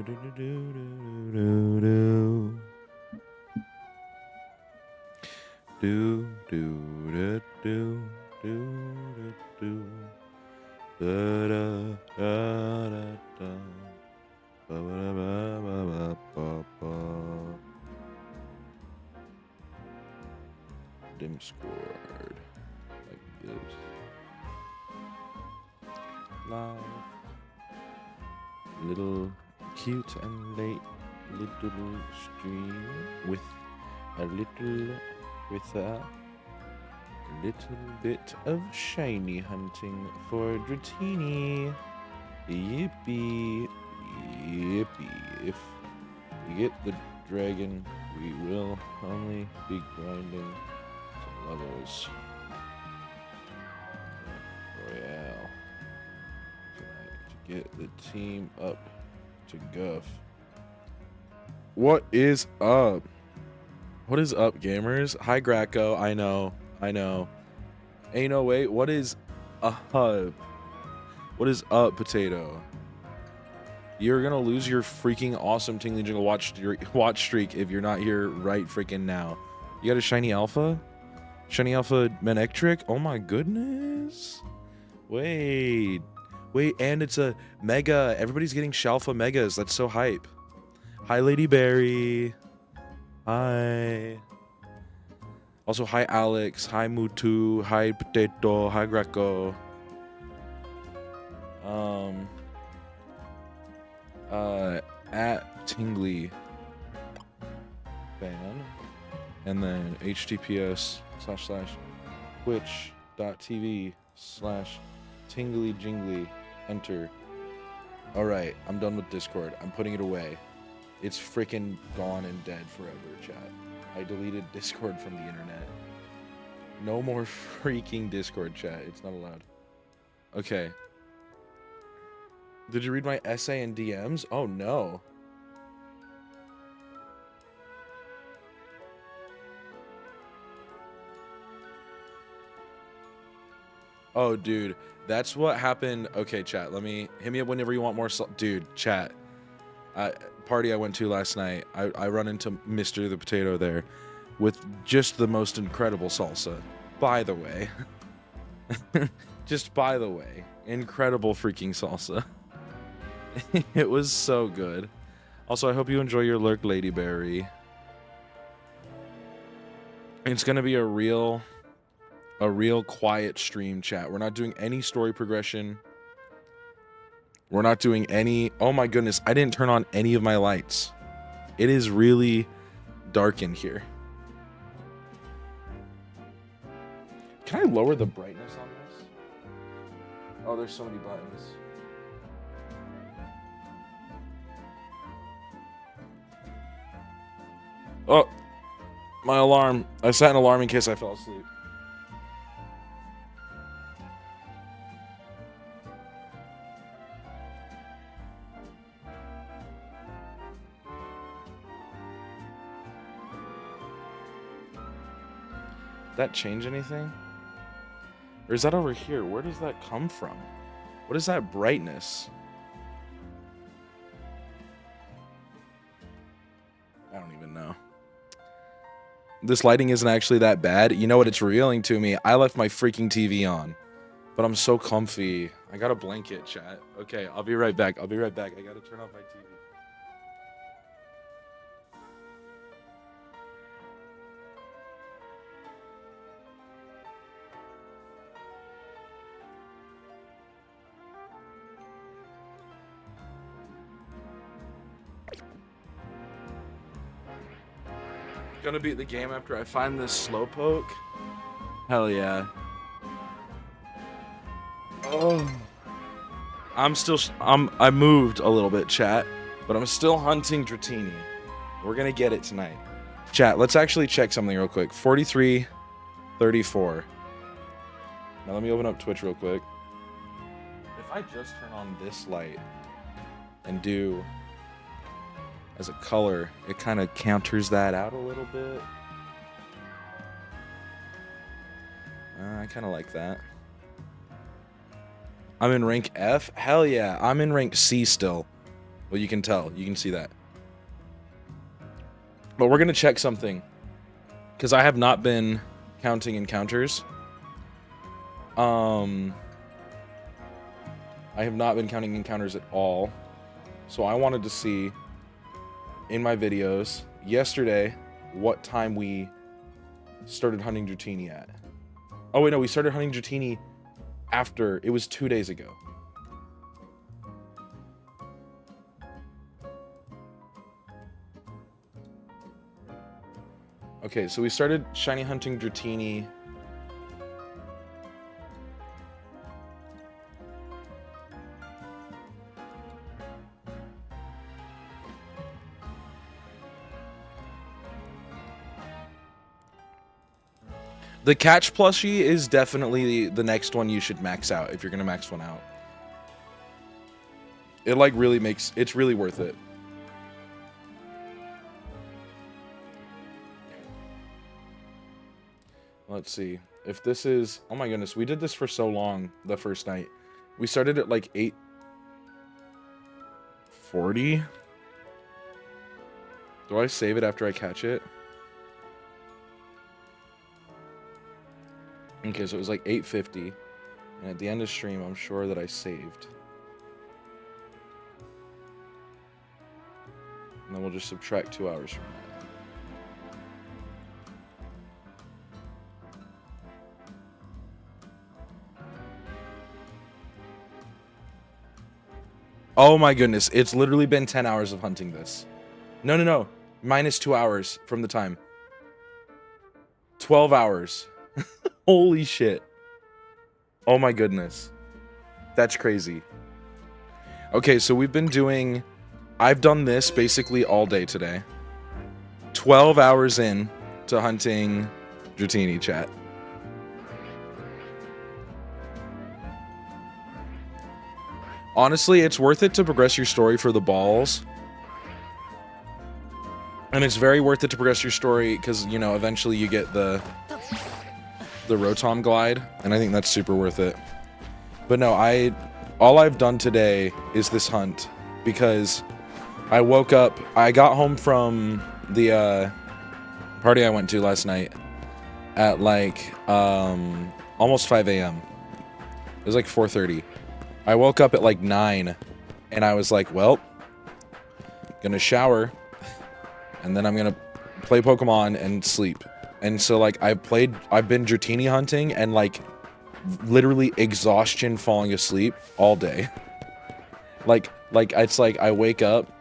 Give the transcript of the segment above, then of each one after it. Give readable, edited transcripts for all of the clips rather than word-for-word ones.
Do do do do do do da da da da da ba ba ba ba ba ba. Dim scored like this. Live, little cute and late little stream with a little bit of shiny hunting for Dratini. Yippee, yippee. If we get the dragon, we will only be grinding some levels. Royale. Tonight to get the team up to guff. What is up? What is up, gamers? Hi, Graco. I know. Hey, no, wait. What is up? What is up, Potato? You're gonna lose your freaking awesome TinglyJungle watch streak if you're not here right freaking now. You got a shiny alpha? Shiny alpha Manectric? Oh my goodness. Wait, and it's a mega. Everybody's getting Shalfa megas. That's so hype. Hi, Lady Berry. Hi. Also, hi, Alex. Hi, Mutu. Hi, Potato. Hi, Greco. At Tingly fan, and then https:/twitch.tv/tinglyjingly. Enter. All right, I'm done with Discord. I'm putting it away. It's freaking gone and dead forever, chat. I deleted Discord from the internet. No more freaking Discord, chat. It's not allowed. Okay. Did you read my essay in DMs? Oh, no. Oh, dude. That's what happened. Okay, chat. Hit me up whenever you want more. Dude, chat. Party I went to last night, I run into Mr. the Potato there with just the most incredible salsa. By the way. Just by the way. Incredible freaking salsa. It was so good. Also, I hope you enjoy your lurk, Lady Berry. It's gonna be a real quiet stream, chat. We're not doing any story progression. We're not doing any... Oh my goodness, I didn't turn on any of my lights. It is really dark in here. Can I lower the brightness on this? Oh, there's so many buttons. Oh, my alarm. I set an alarm in case I fell asleep. Did that change anything? Or is that over here? Where does that come from? What is that brightness? I don't even know. This lighting isn't actually that bad. You know what it's revealing to me? I left my freaking TV on. But I'm so comfy. I got a blanket, chat. Okay, I'll be right back. I gotta turn off my TV. Gonna beat the game after I find this slowpoke. Hell yeah. Oh. I moved a little bit, chat, but I'm still hunting Dratini. We're gonna get it tonight. Chat, let's actually check something real quick. 43:34. Now let me open up Twitch real quick. If I just turn on this light and do as a color, it kind of counters that out a little bit. I kind of like that. I'm in rank F? Hell yeah, I'm in rank C still. Well, you can tell. You can see that. But we're going to check something. Because I have not been counting encounters. I have not been counting encounters at all. So I wanted to see in my videos yesterday what time we started hunting Dratini at. Oh wait, no, we started hunting Dratini after. It was 2 days ago. Okay, so we started shiny hunting Dratini. The catch plushie is definitely the next one you should max out if you're gonna max one out. It like really makes, it's really worth it. Let's see if this is, oh my goodness, we did this for so long the first night. We started at like 8:40. Do I save it after I catch it? Okay, so it was like 8:50, and at the end of stream, I'm sure that I saved. And then we'll just subtract 2 hours from that. Oh my goodness, it's literally been 10 hours of hunting this. No. Minus 2 hours from the time. 12 hours. Holy shit. Oh my goodness. That's crazy. Okay, so we've been doing... I've done this basically all day today. 12 hours in to hunting Dratini, chat. Honestly, it's worth it to progress your story for the balls. And it's very worth it to progress your story because, you know, eventually you get the Rotom glide. And I think that's super worth it. But no, all I've done today is this hunt because I woke up, I got home from the party I went to last night at like almost 5 a.m. It was like 4:30. I woke up at like 9 and I was like, well, gonna shower and then I'm gonna play Pokemon and sleep. And so like I've been Dratini hunting and like literally exhaustion falling asleep all day. like it's like I wake up,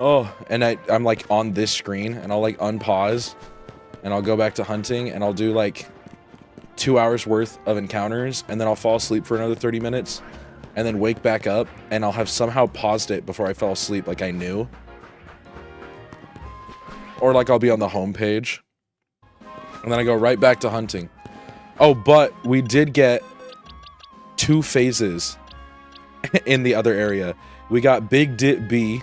oh, and I'm like on this screen and I'll like unpause and I'll go back to hunting and I'll do like 2 hours worth of encounters and then I'll fall asleep for another 30 minutes and then wake back up and I'll have somehow paused it before I fell asleep like I knew. Or like I'll be on the home page and then I go right back to hunting. Oh, but we did get 2 phases in the other area. We got Big Dip B,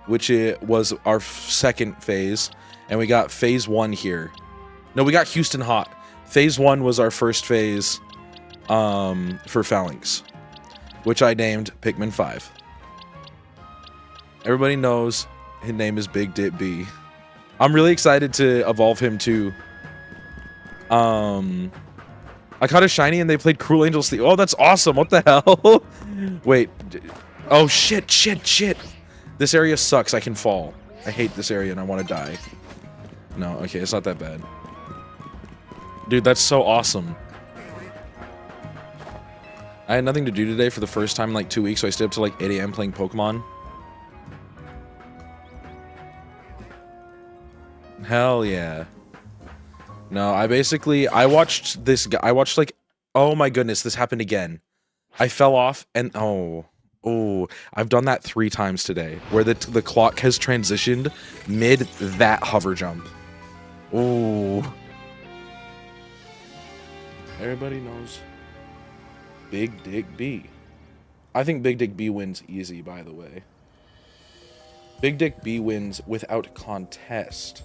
which was our second phase, and we got phase 1 here. No, we got Houston Hot. Phase 1 was our first phase for Phalanx, which I named Pikmin 5. Everybody knows his name is Big Dip B. I'm really excited to evolve him to... I caught a shiny and they played Cruel Angel Sleep. Oh, that's awesome. What the hell? Wait. Oh, shit. This area sucks. I can fall. I hate this area and I want to die. No, okay, it's not that bad. Dude, that's so awesome. I had nothing to do today for the first time in like 2 weeks, so I stayed up till like 8 a.m. playing Pokemon. Hell yeah. No, I watched this guy. I watched like, oh my goodness, this happened again. I fell off and, oh, I've done that 3 times today where the clock has transitioned mid that hover jump. Oh. Everybody knows Big Dick B. I think Big Dick B wins easy, by the way. Big Dick B wins without contest.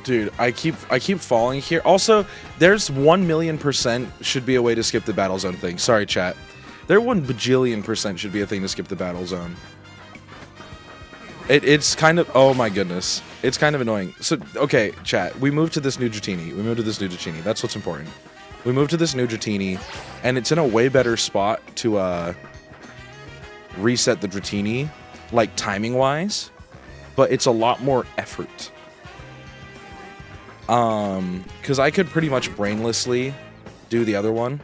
Dude, I keep falling here. Also, there's 1,000,000% should be a way to skip the battle zone thing. Sorry, chat. There 1 bajillion% should be a thing to skip the battle zone. It's kind of, oh my goodness. It's kind of annoying. So, okay, chat. We moved to this new Dratini. That's what's important. We moved to this new Dratini, and it's in a way better spot to reset the Dratini, like timing-wise, but it's a lot more effort. Because I could pretty much brainlessly do the other one.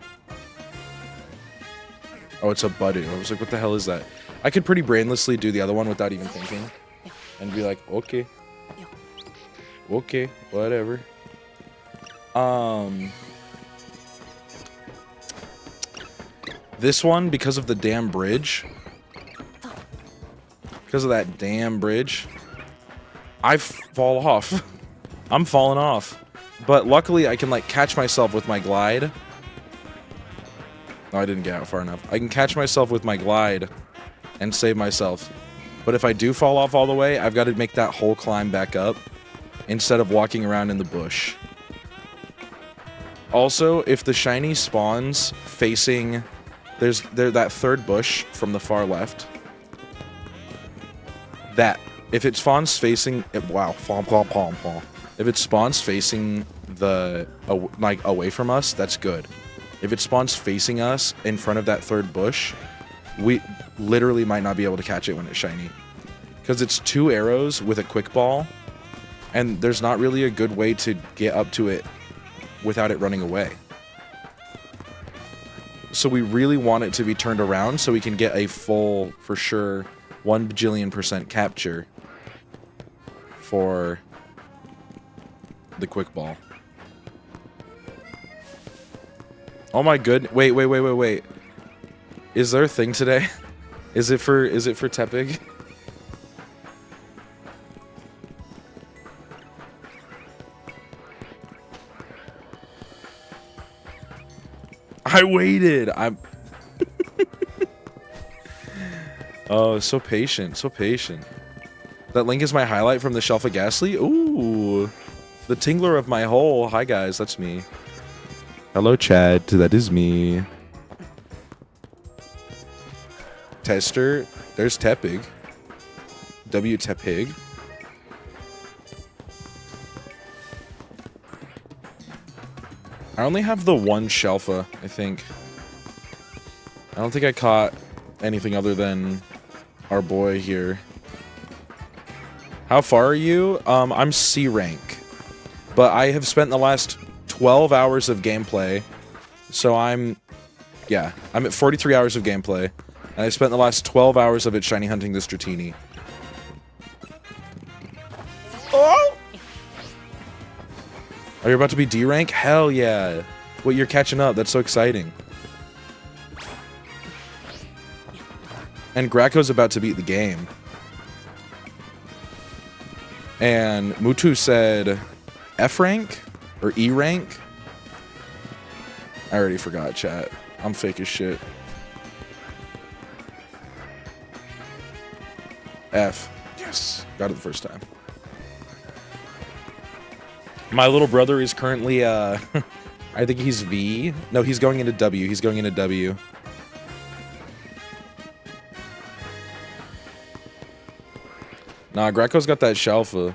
Oh, it's a Badu. I was like, what the hell is that? I could pretty brainlessly do the other one without even thinking. And be like, okay. Okay, whatever. This one, because of the damn bridge. Because of that damn bridge. I fall off. I'm falling off. But luckily, I can, like, catch myself with my glide. Oh, I didn't get out far enough. I can catch myself with my glide and save myself. But if I do fall off all the way, I've got to make that whole climb back up instead of walking around in the bush. Also, if the shiny spawns facing... There's that third bush from the far left. That. If it spawns facing... Wow. If it spawns facing the... like, away from us, that's good. If it spawns facing us in front of that third bush, we literally might not be able to catch it when it's shiny. Because it's 2 arrows with a quick ball, and there's not really a good way to get up to it without it running away. So we really want it to be turned around so we can get a full, for sure, 1 bajillion% capture for the quick ball. Oh my good. Wait. Is there a thing today? Is it for Tepig? I waited. I'm Oh, so patient, so patient. That link is my highlight from the Shelf of Ghastly. Ooh. The tingler of my hole. Hi guys, that's me. Hello chat, that is me. Tester, there's Tepig. W Tepig. I only have the one Shelfa, I think. I don't think I caught anything other than our boy here. How far are you? I'm C rank. But I have spent the last 12 hours of gameplay. So I'm at 43 hours of gameplay. And I spent the last 12 hours of it shiny hunting this Dratini. Oh! Are you about to be D rank? Hell yeah. Wait, you're catching up. That's so exciting. And Graco's about to beat the game. And Mutu said F rank? Or E rank? I already forgot, chat. I'm fake as shit. F. Yes. Got it the first time. My little brother is currently, I think he's V. No, he's going into W. He's going into W. Nah, Greco's got that Shelfa.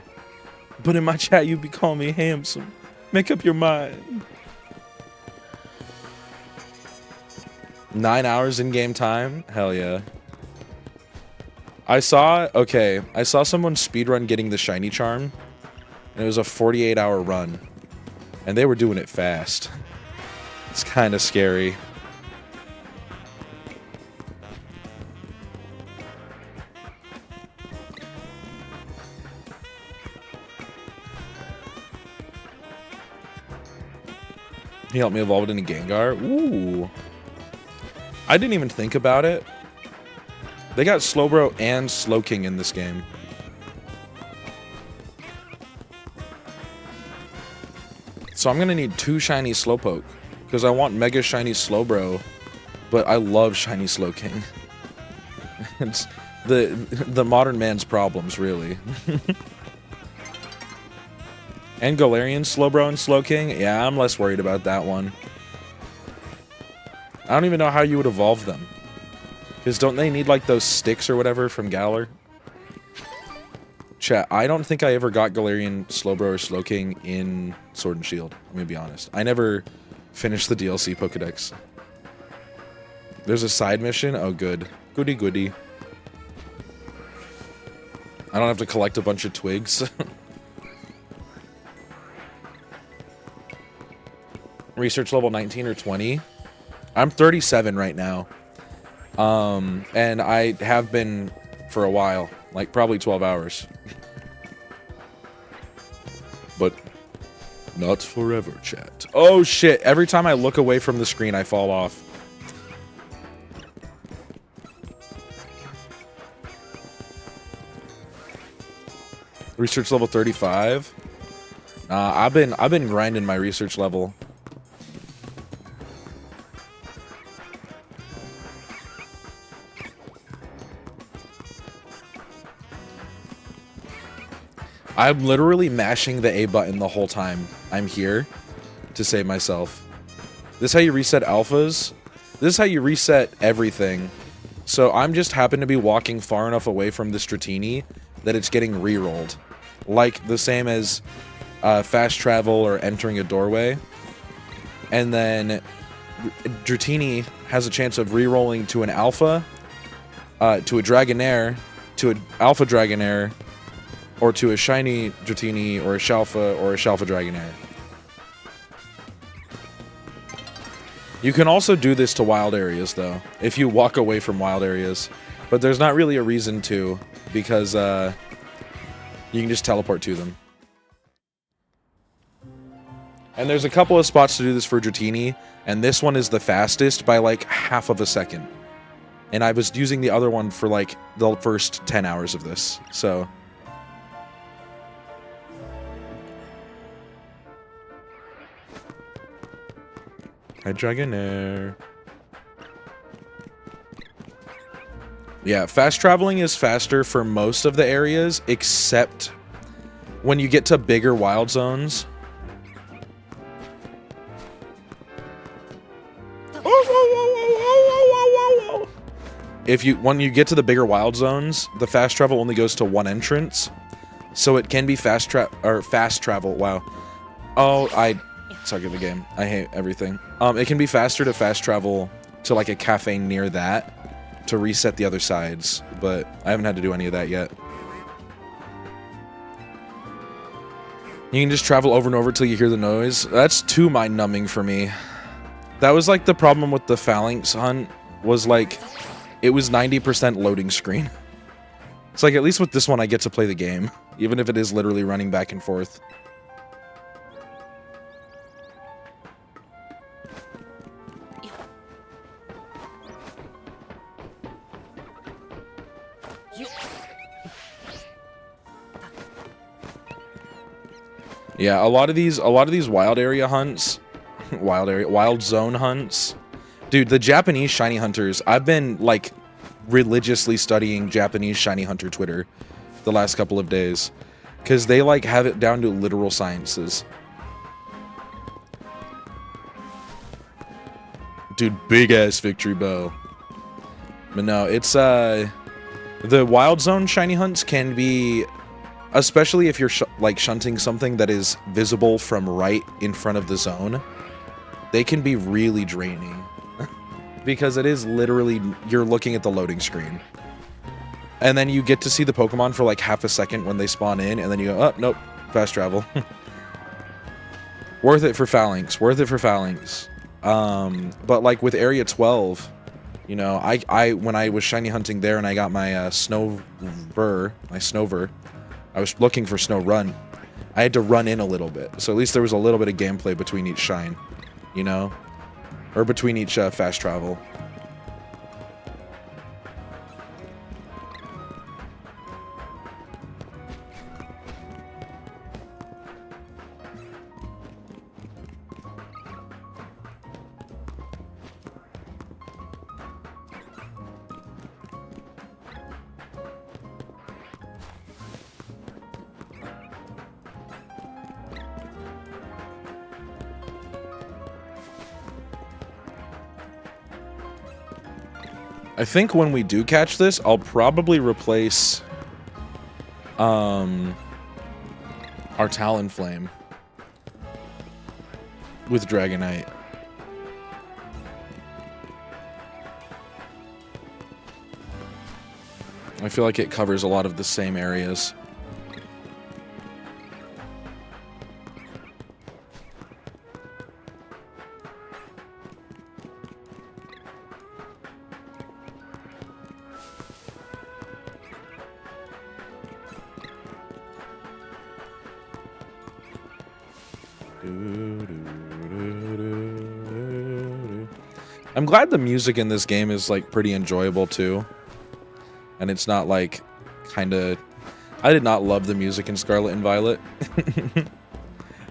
But in my chat, you be calling me handsome. Make up your mind. 9 hours in game time? Hell yeah. I saw someone speedrun getting the shiny charm. and it was a 48-hour run, and they were doing it fast. It's kind of scary. He helped me evolve it into Gengar. Ooh. I didn't even think about it. They got Slowbro and Slowking in this game. So I'm gonna need 2 shiny Slowpoke, because I want Mega Shiny Slowbro, but I love Shiny Slowking. It's the modern man's problems, really. And Galarian Slowbro and Slowking? Yeah, I'm less worried about that one. I don't even know how you would evolve them. Because don't they need, like, those sticks or whatever from Galar? Chat, I don't think I ever got Galarian Slowbro or Slowking in Sword and Shield. I'm gonna be honest. I never finished the DLC Pokedex. There's a side mission? Oh, good. Goody goody. I don't have to collect a bunch of twigs. Research level 19 or 20. I'm 37 right now. And I have been for a while, like probably 12 hours. But not forever, chat. Oh shit, every time I look away from the screen, I fall off. Research level 35. I've been grinding my research level. I'm literally mashing the A button the whole time I'm here to save myself. This is how you reset alphas. This is how you reset everything. So I'm just happen to be walking far enough away from this Dratini that it's getting re-rolled. Like the same as fast travel or entering a doorway. And then Dratini has a chance of re-rolling to an alpha, to a Dragonair, to an alpha Dragonair, or to a shiny Dratini, or a Shalfa, or a Shalfa Dragonair. You can also do this to wild areas, though, if you walk away from wild areas. But there's not really a reason to, because you can just teleport to them. And there's a couple of spots to do this for Dratini, and this one is the fastest by like half of a second. And I was using the other one for like the first 10 hours of this, so... Hi, Dragonair. Yeah, fast traveling is faster for most of the areas, except when you get to bigger wild zones. When you get to the bigger wild zones, the fast travel only goes to one entrance, so it can be fast travel. Wow. Oh, I suck at the game. I hate everything. It can be faster to fast travel to like a cafe near that to reset the other sides, but I haven't had to do any of that yet. You can just travel over and over till you hear the noise. That's too mind-numbing for me. That was like the problem with the Phalanx hunt, was like, it was 90% loading screen. It's like, at least with this one I get to play the game, even if it is literally running back and forth. Yeah, a lot of these wild area hunts, wild zone hunts. Dude, the Japanese shiny hunters, I've been like religiously studying Japanese shiny hunter Twitter the last couple of days, because they like have it down to literal sciences. Dude, big ass victory bow. But no, it's the wild zone shiny hunts can be, especially if you're like shunting something that is visible from right in front of the zone, they can be really draining. Because it is literally, you're looking at the loading screen. And then you get to see the Pokemon for like half a second when they spawn in, and then you go, oh, nope, Fast travel. Worth it for Phalanx. Worth it for Phalanx. But like with Area 12, you know, I when I was shiny hunting there and I got my Snover, I was looking for Snow Run. I had to run in a little bit, so at least there was a little bit of gameplay between each shine, you know, or between each fast travel. I think when we do catch this, I'll probably replace our Talonflame with Dragonite. I feel like it covers a lot of the same areas. I'm glad the music in this game is like pretty enjoyable too. And it's not like kinda... I did not love the music in Scarlet and Violet.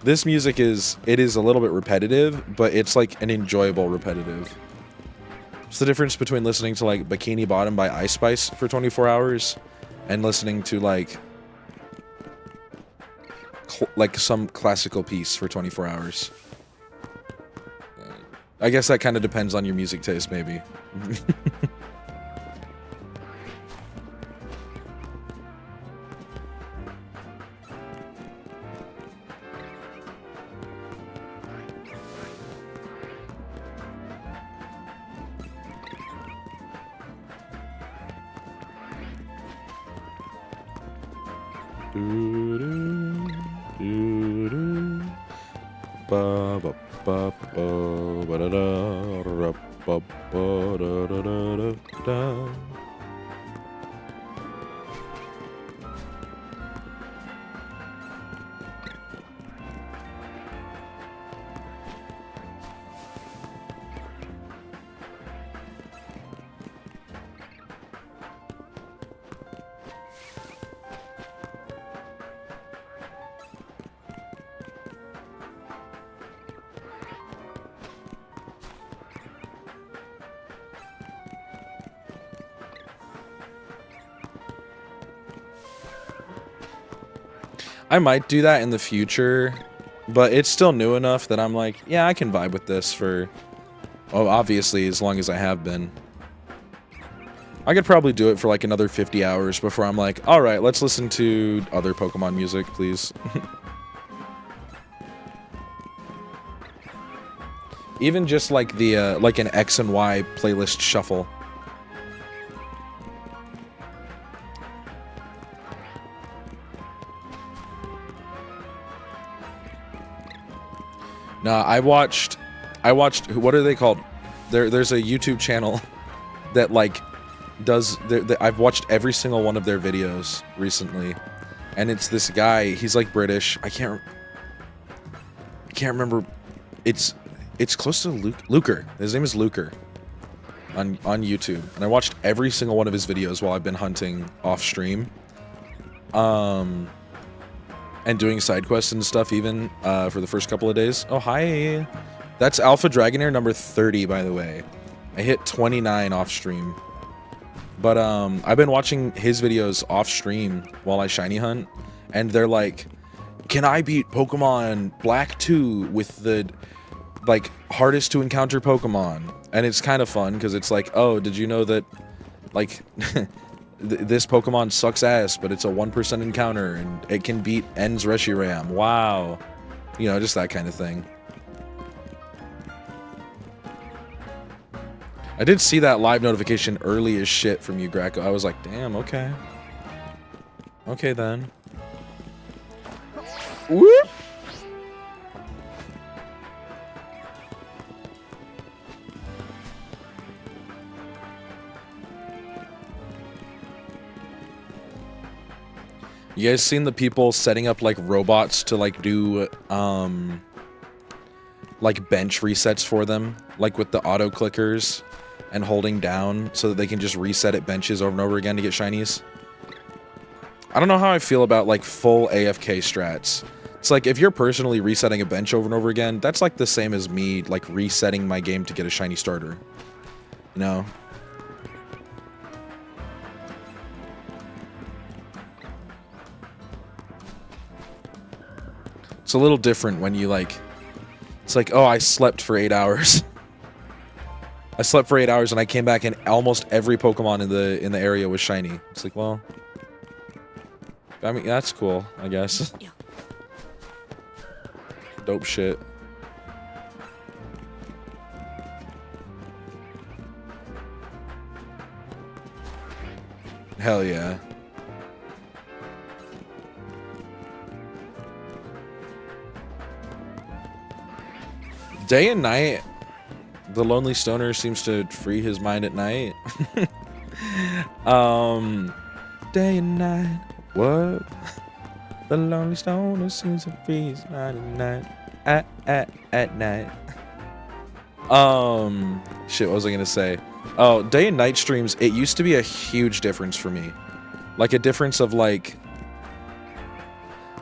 This music is a little bit repetitive, but it's like an enjoyable repetitive. It's the difference between listening to like Bikini Bottom by Ice Spice for 24 hours and listening to like some classical piece for 24 hours. I guess that kind of depends on your music taste, maybe. I might do that in the future, but it's still new enough that I'm like, yeah, I can vibe with this for, well, obviously, as long as I have been. I could probably do it for like another 50 hours before I'm like, alright, let's listen to other Pokemon music, please. Even just like the, like an X and Y playlist shuffle. Nah, I watched, what are they called? There's a YouTube channel that like does, I've watched every single one of their videos recently. And it's this guy, he's like British, I can't remember, it's close to Luker. His name is Luker on YouTube. And I watched every single one of his videos while I've been hunting off stream. And doing side quests and stuff even for the first couple of days. Oh, hi. That's Alpha Dragonair number 30, by the way. I hit 29 off stream. But I've been watching his videos off stream while I shiny hunt. And they're like, can I beat Pokemon Black 2 with the like hardest to encounter Pokemon? And it's kind of fun because it's like, oh, did you know that like this Pokemon sucks ass, but it's a 1% encounter, and it can beat En's Reshiram. Wow. You know, just that kind of thing. I did see that live notification early as shit from you, Graco. I was like, damn, okay. Okay, then. Whoop. You guys seen the people setting up like robots to like do like bench resets for them, like with the auto clickers and holding down so that they can just reset at benches over and over again to get shinies? I don't know how I feel about like full AFK strats. It's like if you're personally resetting a bench over and over again, that's like the same as me like resetting my game to get a shiny starter. You know? It's a little different when you like, it's like, oh, I slept for 8 hours. I slept for 8 hours and I came back and almost every Pokemon in the area was shiny. It's like, well, I mean, that's cool, I guess. Dope shit. Hell yeah. Day and night, the lonely stoner seems to free his mind at night. Day and night, what? The lonely stoner seems to free his mind at night. At night. Shit, what was I gonna say? Oh, day and night streams, it used to be a huge difference for me. Like a difference of like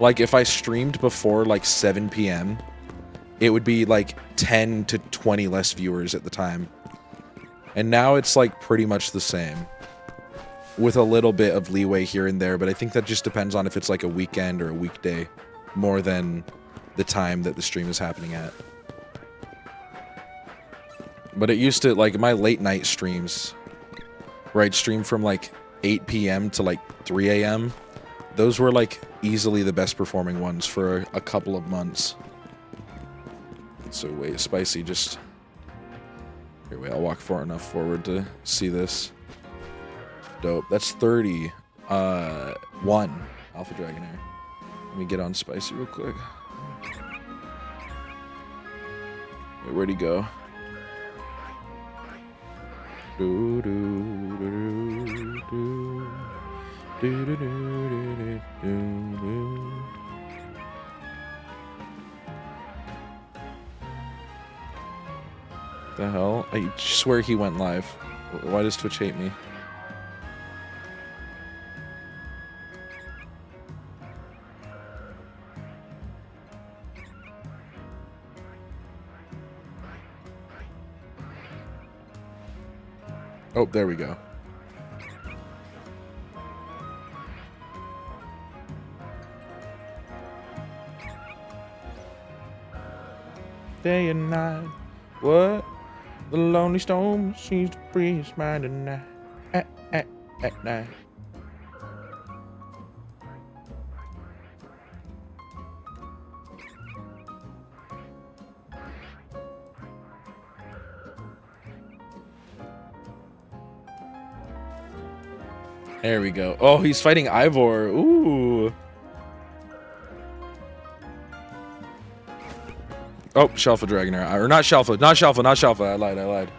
if I streamed before like 7 p.m., it would be like 10 to 20 less viewers at the time. And now it's like pretty much the same. With a little bit of leeway here and there, but I think that just depends on if it's like a weekend or a weekday more than the time that the stream is happening at. But it used to, like my late night streams, where I'd stream from like 8 p.m. to like 3 a.m., those were like easily the best performing ones for a couple of months. So wait, Spicy just... Here, wait, I'll walk far enough forward to see this. Dope. That's 30. 1 Alpha Dragonair. Let me get on Spicy real quick. Wait, where'd he go? Do do do do do do do do do do. The hell? I swear he went live. Why does Twitch hate me? Oh, there we go. Day and night, what? The lonely storm seems to free his mind at night. At night. There we go. Oh, he's fighting Ivor. Ooh. Oh, Shelfa Dragonair. Or not Shelfa. Not Shelfa. Not Shelfa. I lied.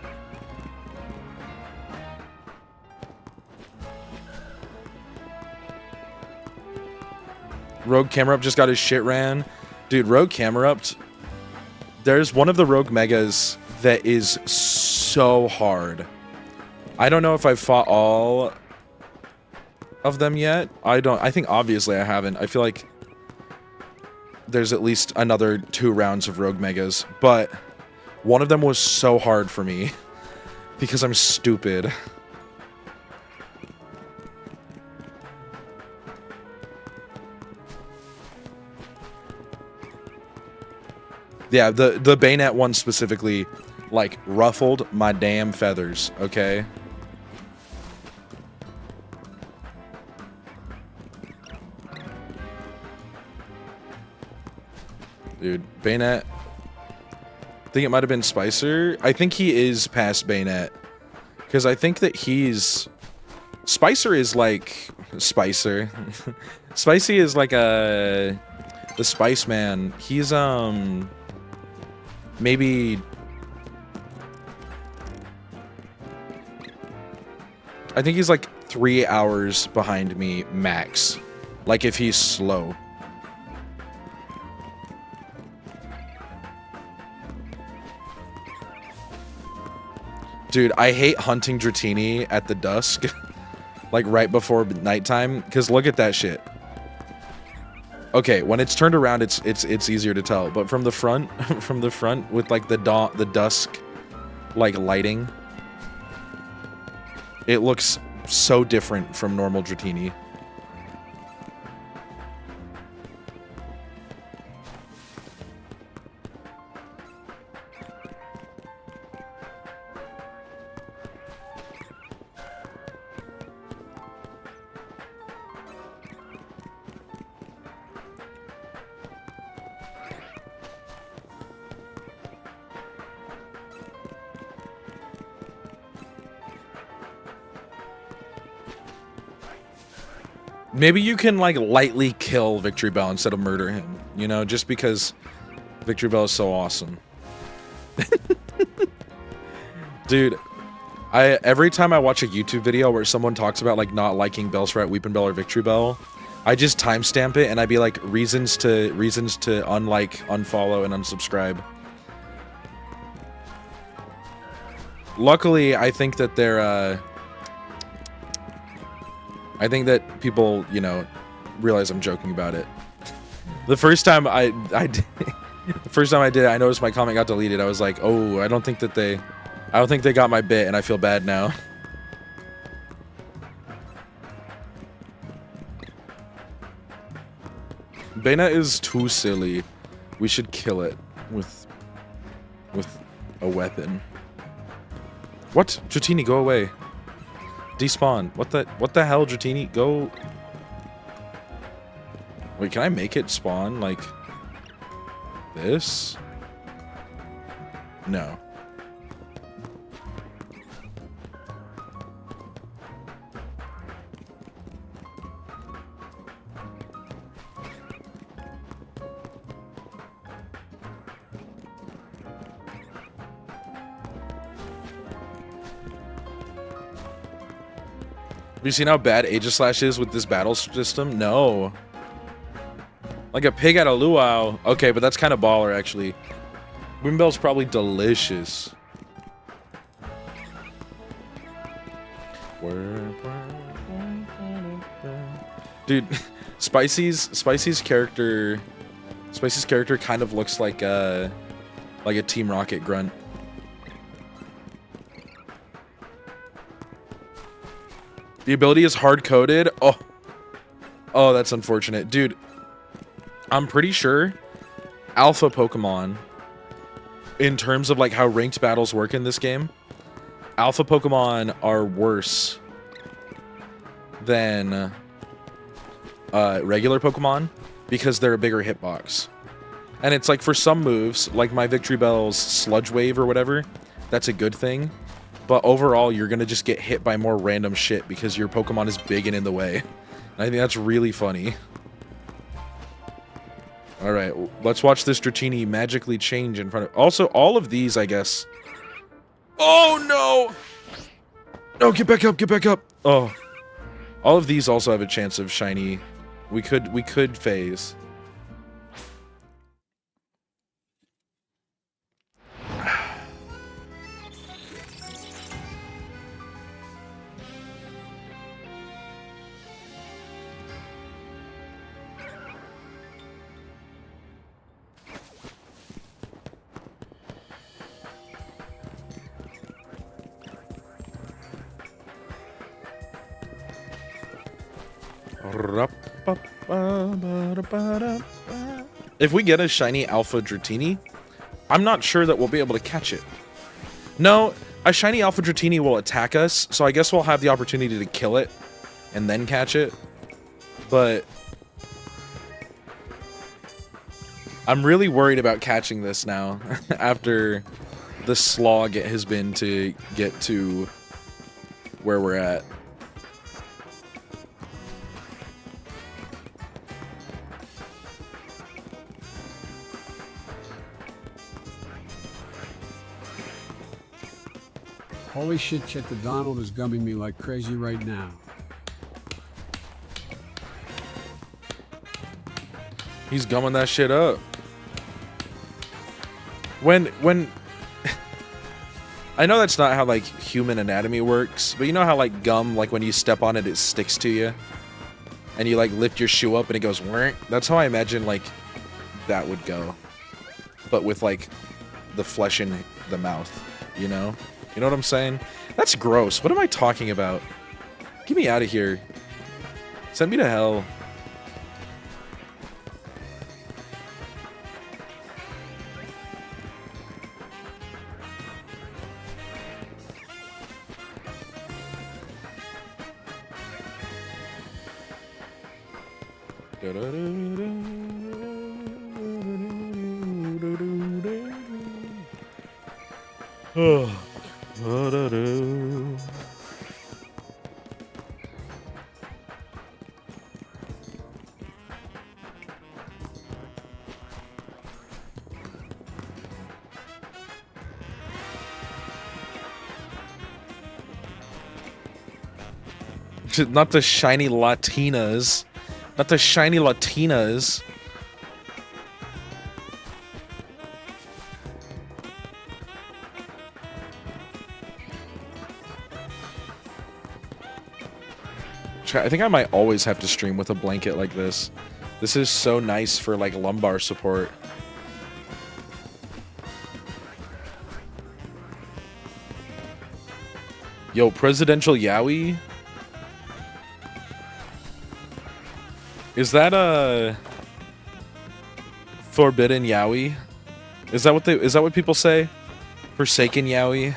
Rogue Camerupt just got his shit ran. Dude, Rogue Camerupt. There's one of the Rogue Megas that is so hard. I don't know if I've fought all of them yet. I think obviously I haven't. I feel like there's at least another 2 rounds of Rogue Megas, but one of them was so hard for me because I'm stupid. Yeah, the Bayonet one specifically, like, ruffled my damn feathers, okay? Dude, Bayonet. I think it might have been Spicer. I think he is past Bayonet. Because I think that he's... Spicer is like... Spicer. Spicy is like a the Spice Man, he's maybe, I think he's like 3 hours behind me max, like if he's slow. Dude, I hate hunting Dratini at the dusk, like right before nighttime, because look at that shit. Okay, when it's turned around, it's easier to tell, but from the front, with like the dusk, like lighting, it looks so different from normal Dratini. Maybe you can, like, lightly kill Victory Bell instead of murder him, you know, just because Victory Bell is so awesome. Dude, every time I watch a YouTube video where someone talks about, like, not liking Bellsprout, Weepin' Bell, or Victory Bell, I just timestamp it and I'd be like, reasons to unlike, unfollow, and unsubscribe. Luckily, I think that they're, I think that people, you know, realize I'm joking about it. The first time I did it, I noticed my comment got deleted. I was like, oh, I don't think they got my bit, and I feel bad now. Bena is too silly. We should kill it with a weapon. What? Dratini, go away. Despawn. What the hell, Dratini? Go. Wait, can I make it spawn like this? No. Have you seen how bad Aegislash is with this battle system? No. Like a pig at a luau. Okay, but that's kind of baller, actually. Wimbell's probably delicious. Dude, Spicy's character kind of looks like a Team Rocket grunt. The ability is hard-coded. Oh, that's unfortunate. Dude, I'm pretty sure alpha Pokemon, in terms of like how ranked battles work in this game, alpha Pokemon are worse than regular Pokemon because they're a bigger hitbox. And it's like for some moves, like my Victory Bell's Sludge Wave or whatever, that's a good thing. But overall, you're gonna just get hit by more random shit because your Pokemon is big and in the way. And I think that's really funny. Alright, let's watch this Dratini magically change in front of... Also, all of these, I guess... Oh, no! No, get back up, get back up! Oh. All of these also have a chance of shiny. We could phase. If we get a shiny Alpha Dratini, I'm not sure that we'll be able to catch it. No, a shiny Alpha Dratini will attack us, so I guess we'll have the opportunity to kill it and then catch it. But I'm really worried about catching this now after the slog it has been to get to where we're at. Holy shit, the Donald is gumming me like crazy right now. He's gumming that shit up. When I know that's not how like human anatomy works, but you know how like gum, like when you step on it, it sticks to you, and you like lift your shoe up and it goes. Whirr. That's how I imagine like that would go, but with like the flesh in the mouth. You know what I'm saying? That's gross. What am I talking about? Get me out of here. Send me to hell. Not the shiny Latinas. Not the shiny Latinas. I think I might always have to stream with a blanket like this. This is so nice for like lumbar support. Yo, Presidential Yowie? Is that a Forbidden Yowie? Is that what people say? Forsaken Yowie?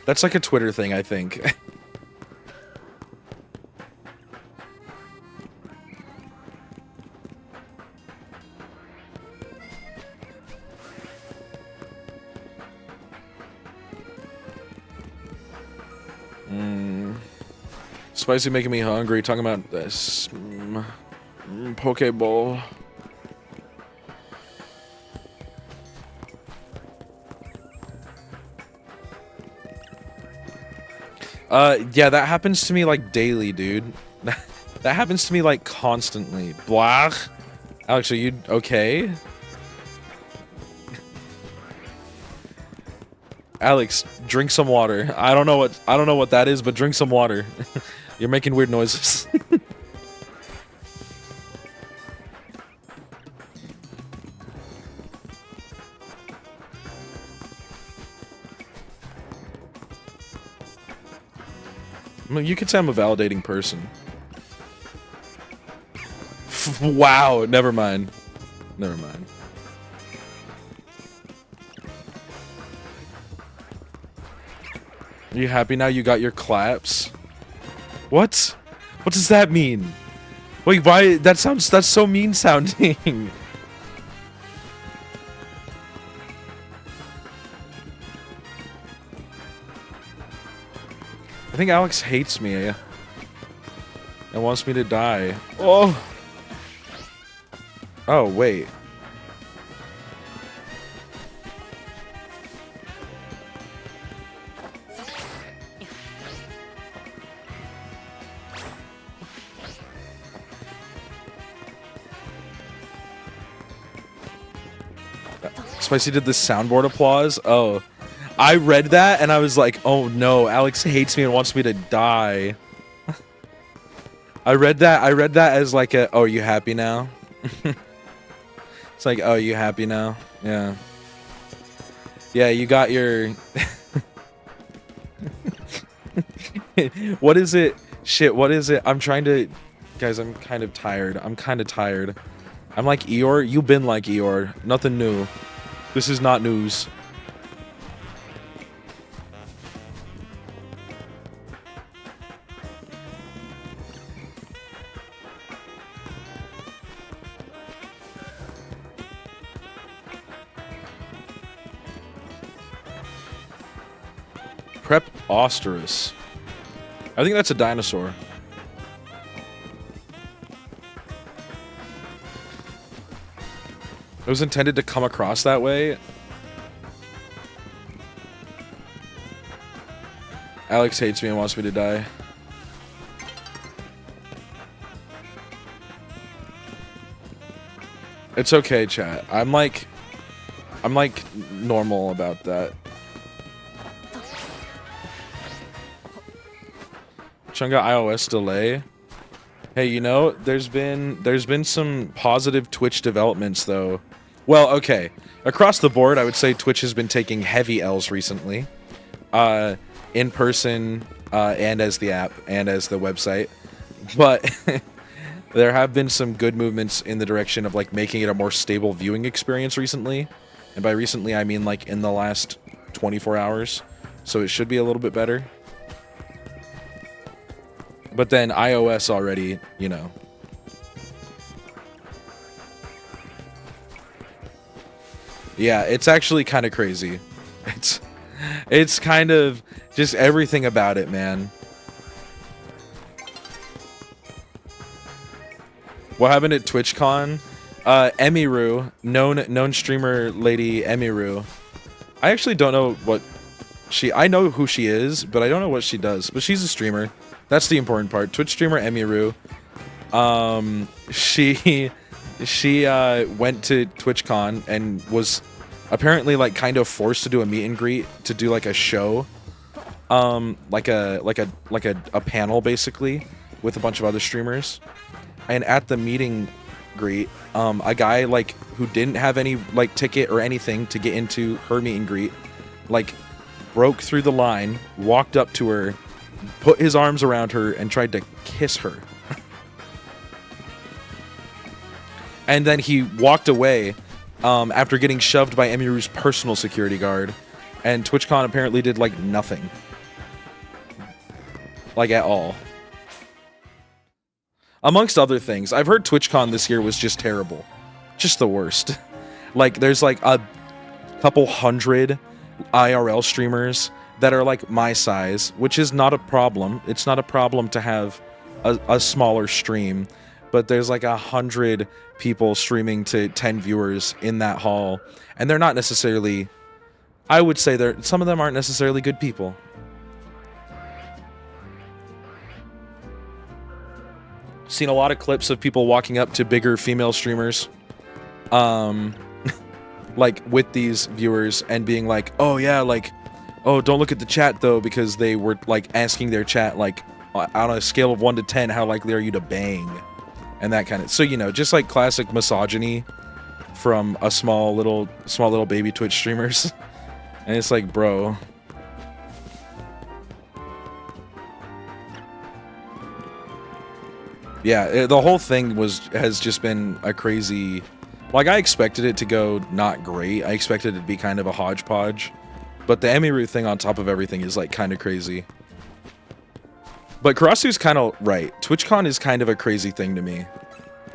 That's like a Twitter thing, I think. Spicy making me hungry. Talking about this Pokeball. Yeah, that happens to me like daily, dude. That happens to me like constantly. Blah. Alex, are you okay? Alex, drink some water. I don't know what that is, but drink some water. You're making weird noises. I mean, you could say I'm a validating person. Wow, never mind. Never mind. Are you happy now you got your claps? What? What does that mean? Wait, why? That's so mean sounding. I think Alex hates me and wants me to die. Oh. Oh, wait. Spicy did the soundboard applause. Oh, I read that and I was like, oh no, Alex hates me and wants me to die. I read that as like a, oh, are you happy now? It's like, oh, you happy now? Yeah. Yeah, you got your... What is it? Shit, what is it? I'm trying to... Guys, I'm kind of tired. I'm like Eeyore. You've been like Eeyore. Nothing new. This is not news. Prep Osterus. I think that's a dinosaur. It was intended to come across that way. Alex hates me and wants me to die. It's okay, chat. I'm like normal about that. Chunga iOS delay. Hey, you know, there's been some positive Twitch developments though. Well, okay. Across the board, I would say Twitch has been taking heavy L's recently. In person, and as the app, and as the website. But there have been some good movements in the direction of like making it a more stable viewing experience recently. And by recently, I mean like in the last 24 hours. So it should be a little bit better. But then iOS already, you know. Yeah, it's actually kind of crazy. It's kind of just everything about it, man. What happened at TwitchCon? Emiru, known streamer lady Emiru. I actually don't know what I know who she is, but I don't know what she does. But she's a streamer. That's the important part. Twitch streamer Emiru. She went to TwitchCon and was apparently like kind of forced to do a meet and greet to do like a show, like a panel basically with a bunch of other streamers. And at the meeting greet, a guy like who didn't have any like ticket or anything to get into her meet and greet, like broke through the line, walked up to her, put his arms around her, and tried to kiss her. And then he walked away after getting shoved by Emiru's personal security guard. And TwitchCon apparently did like nothing. Like at all. Amongst other things, I've heard TwitchCon this year was just terrible. Just the worst. Like, there's like a couple hundred IRL streamers that are like my size, which is not a problem. It's not a problem to have a smaller stream, but there's like 100 people streaming to 10 viewers in that hall, and they're not necessarily, I would say some of them aren't necessarily good people. Seen a lot of clips of people walking up to bigger female streamers, like with these viewers and being like, oh yeah, like, oh, don't look at the chat though, because they were like asking their chat like on a scale of 1 to 10, how likely are you to bang? And that kind of, so, you know, just like classic misogyny from a small little baby Twitch streamers. And it's like, bro. Yeah, the whole thing has just been a crazy, like, I expected it to go not great. I expected it to be kind of a hodgepodge. But the Emiru thing on top of everything is like kind of crazy. But Karasu's kind of right. TwitchCon is kind of a crazy thing to me.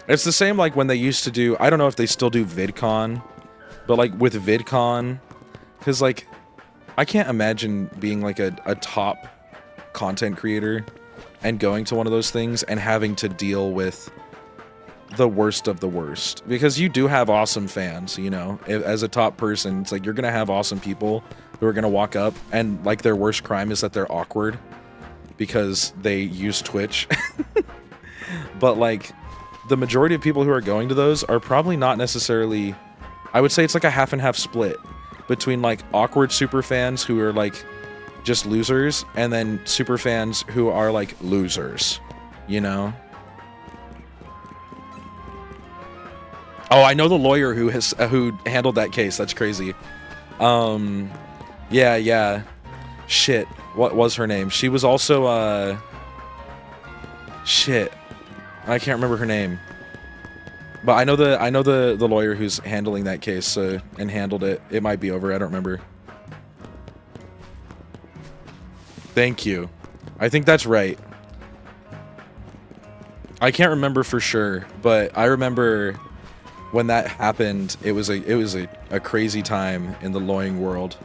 It's the same like when they used to do, I don't know if they still do VidCon, but like with VidCon, because like, I can't imagine being like a top content creator and going to one of those things and having to deal with the worst of the worst. Because you do have awesome fans, you know, as a top person, it's like you're going to have awesome people who are going to walk up and like their worst crime is that they're awkward because they use Twitch. But like the majority of people who are going to those are probably not necessarily, I would say it's like a half and half split between like awkward super fans who are like just losers and then super fans who are like losers, you know? Oh, I know the lawyer who handled that case. That's crazy. Yeah. Shit. What was her name? She was also, shit. I can't remember her name. But I know the lawyer who's handling that case, and handled it. It might be over. I don't remember. Thank you. I think that's right. I can't remember for sure, but I remember when that happened, it was a crazy time in the lawyering world.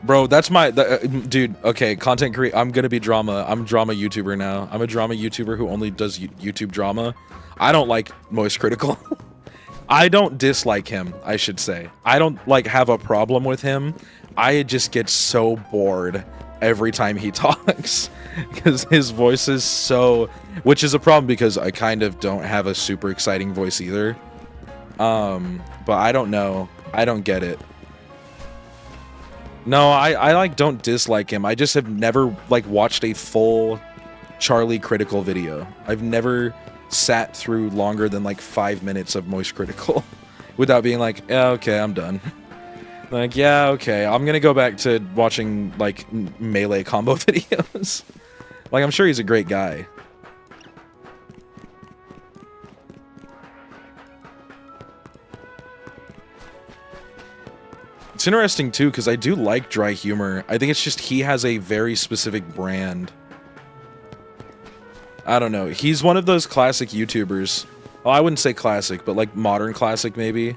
Bro, that's my dude. Okay, content create. I'm gonna be drama. I'm a drama YouTuber now. I'm a drama YouTuber who only does YouTube drama. I don't like Moist Critical. I don't dislike him, I should say. I don't like have a problem with him. I just get so bored every time he talks because his voice is so, which is a problem because I kind of don't have a super exciting voice either. But I don't know. I don't get it. No, I like don't dislike him. I just have never like watched a full Charlie Critical video. I've never sat through longer than like 5 minutes of Moist Critical without being like, yeah, okay, I'm done. Like, yeah, okay, I'm gonna go back to watching like melee combo videos. Like, I'm sure he's a great guy. It's interesting too because I do like dry humor. I think it's just he has a very specific brand. I don't know. He's one of those classic YouTubers. Well, I wouldn't say classic, but like modern classic maybe.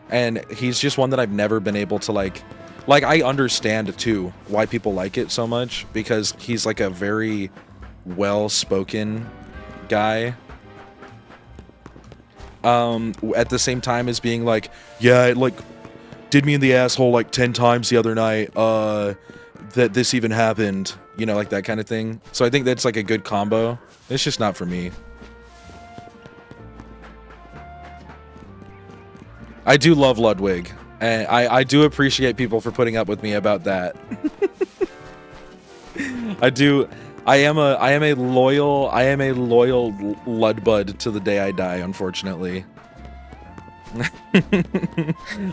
And he's just one that I've never been able to like I understand too why people like it so much because he's like a very well-spoken guy. At the same time as being like, yeah, it like did me in the asshole like 10 times the other night, that this even happened, you know, like that kind of thing. So I think that's like a good combo. It's just not for me. I do love Ludwig, and I do appreciate people for putting up with me about that. I do. I am a loyal Ludbud to the day I die, unfortunately.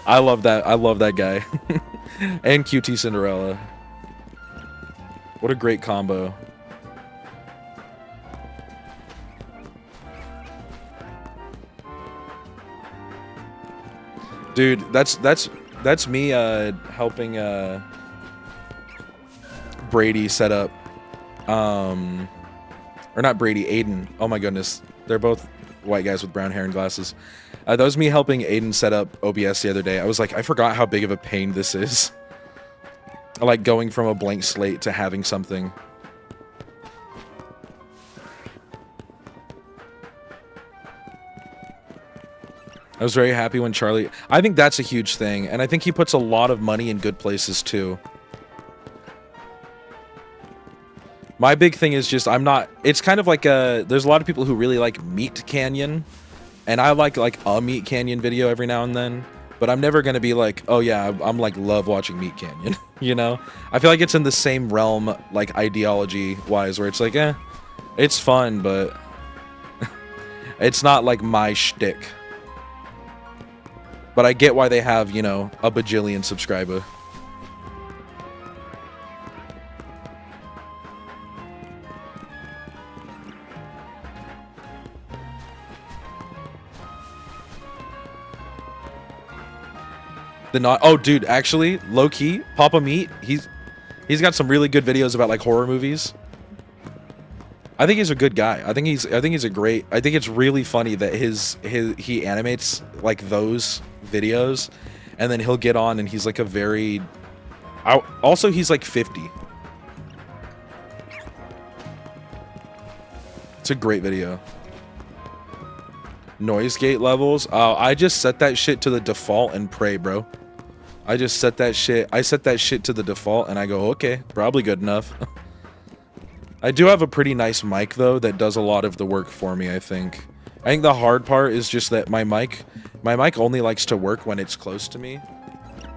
I love that guy. And QT Cinderella. What a great combo. Dude, that's me helping Brady set up or not Brady, Aiden. Oh my goodness. They're both white guys with brown hair and glasses. That was me helping Aiden set up OBS the other day. I was like, I forgot how big of a pain this is. Like going from a blank slate to having something. I was very happy when Charlie... I think that's a huge thing, and I think he puts a lot of money in good places too. My big thing is just I'm not... It's kind of like a... There's a lot of people who really like Meat Canyon, and I like a Meat Canyon video every now and then, but I'm never going to be like, oh yeah, I'm like love watching Meat Canyon, you know? I feel like it's in the same realm, like ideology-wise, where it's like, it's fun, but it's not like my shtick. But I get why they have, you know, a bajillion subscriber. Oh, dude, actually, low key, Papa Meat, he's got some really good videos about like horror movies. I think he's a good guy. I think he's a great. I think it's really funny that he animates like those videos, and then he'll get on and he's like a very. Also, he's like 50. It's a great video. Noise gate levels. Oh, I just set that shit to the default and pray, bro. I just set that shit. I set that shit to the default and I go, okay, probably good enough. I do have a pretty nice mic though that does a lot of the work for me, I think. I think the hard part is just that my mic only likes to work when it's close to me.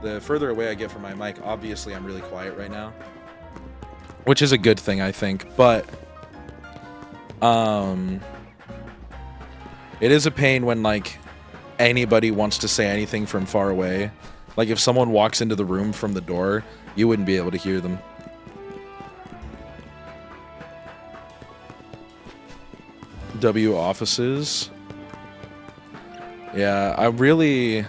The further away I get from my mic, obviously I'm really quiet right now. Which is a good thing, I think, but it is a pain when like anybody wants to say anything from far away. Like if someone walks into the room from the door, you wouldn't be able to hear them. W offices. Yeah, I really...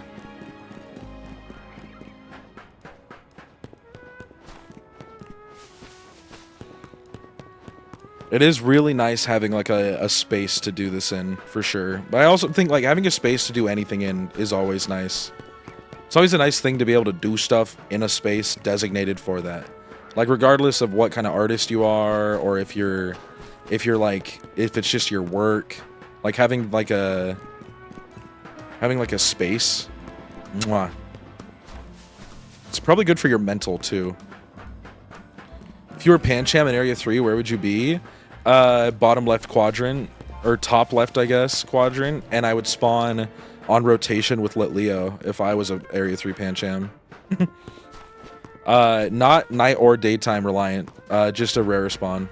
It is really nice having like a space to do this in, for sure. But I also think like having a space to do anything in is always nice. always a nice thing to be able to do stuff in a space designated for that. Like, regardless of what kind of artist you are, or if it's just your work, like having like a space, mwah. It's probably good for your mental too. If you were Pancham in Area 3, where would you be? Bottom left quadrant, or top left, I guess, quadrant, and I would spawn on rotation with Lit Leo if I was a Area 3 Pancham. Not night or daytime reliant, just a rare spawn.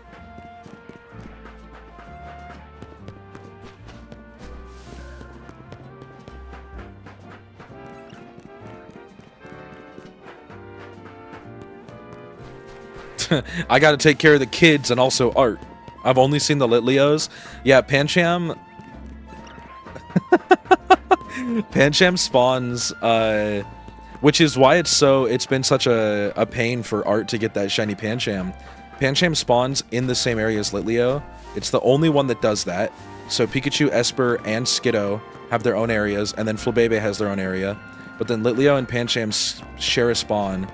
I gotta take care of the kids and also art. I've only seen the Lit Leos. Yeah, Pancham... Pancham spawns, which is why it's been such a pain for art to get that shiny Pancham. Pancham spawns in the same area as Lit Leo. It's the only one that does that. So Pikachu, Esper, and Skiddo have their own areas, and then Flabebe has their own area. But then Lit Leo and Pancham share a spawn.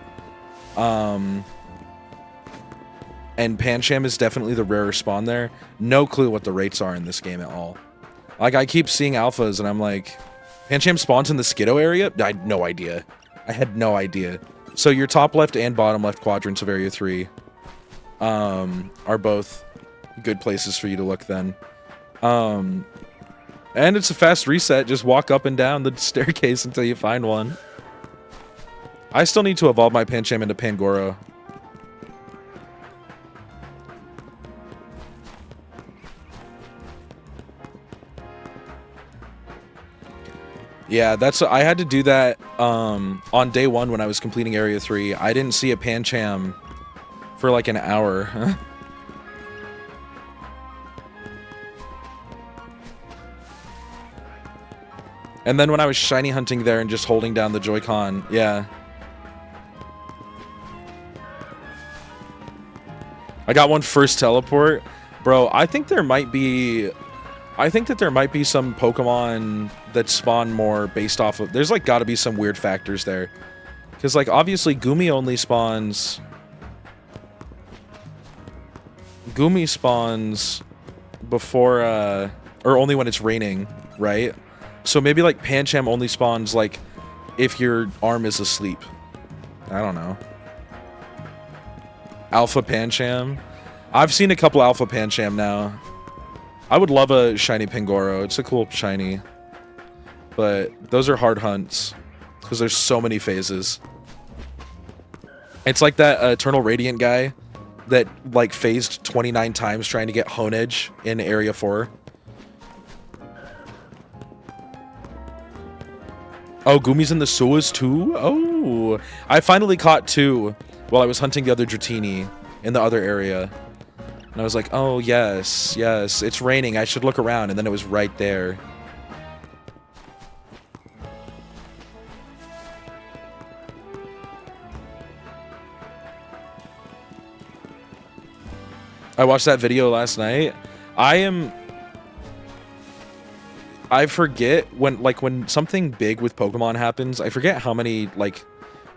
And Pancham is definitely the rarer spawn there. No clue what the rates are in this game at all. Like, I keep seeing alphas, and I'm like, Pancham spawns in the Skiddo area? I had no idea. I had no idea. So your top left and bottom left quadrants of Area 3 are both good places for you to look then. And it's a fast reset. Just walk up and down the staircase until you find one. I still need to evolve my Pancham into Pangoro. Yeah, I had to do that on day 1 when I was completing Area 3. I didn't see a Pancham for like an hour. And then when I was shiny hunting there and just holding down the Joy-Con, yeah. I got one first teleport. Bro, I think that there might be some Pokemon that spawn more based off of... There's like gotta be some weird factors there. Because like obviously Gumi only spawns... Gumi spawns before or only when it's raining, right? So maybe like Pancham only spawns like if your arm is asleep. I don't know. Alpha Pancham. I've seen a couple Alpha Pancham now. I would love a shiny Pangoro. It's a cool shiny. But those are hard hunts. Because there's so many phases. It's like that Eternal Radiant guy that like phased 29 times trying to get Honedge in Area 4. Oh, Gumi's in the Suas too? Oh, I finally caught 2 while I was hunting the other Dratini in the other area. And I was like, oh, yes, yes, it's raining. I should look around. And then it was right there. I watched that video last night. I forget when something big with Pokemon happens, I forget how many, like,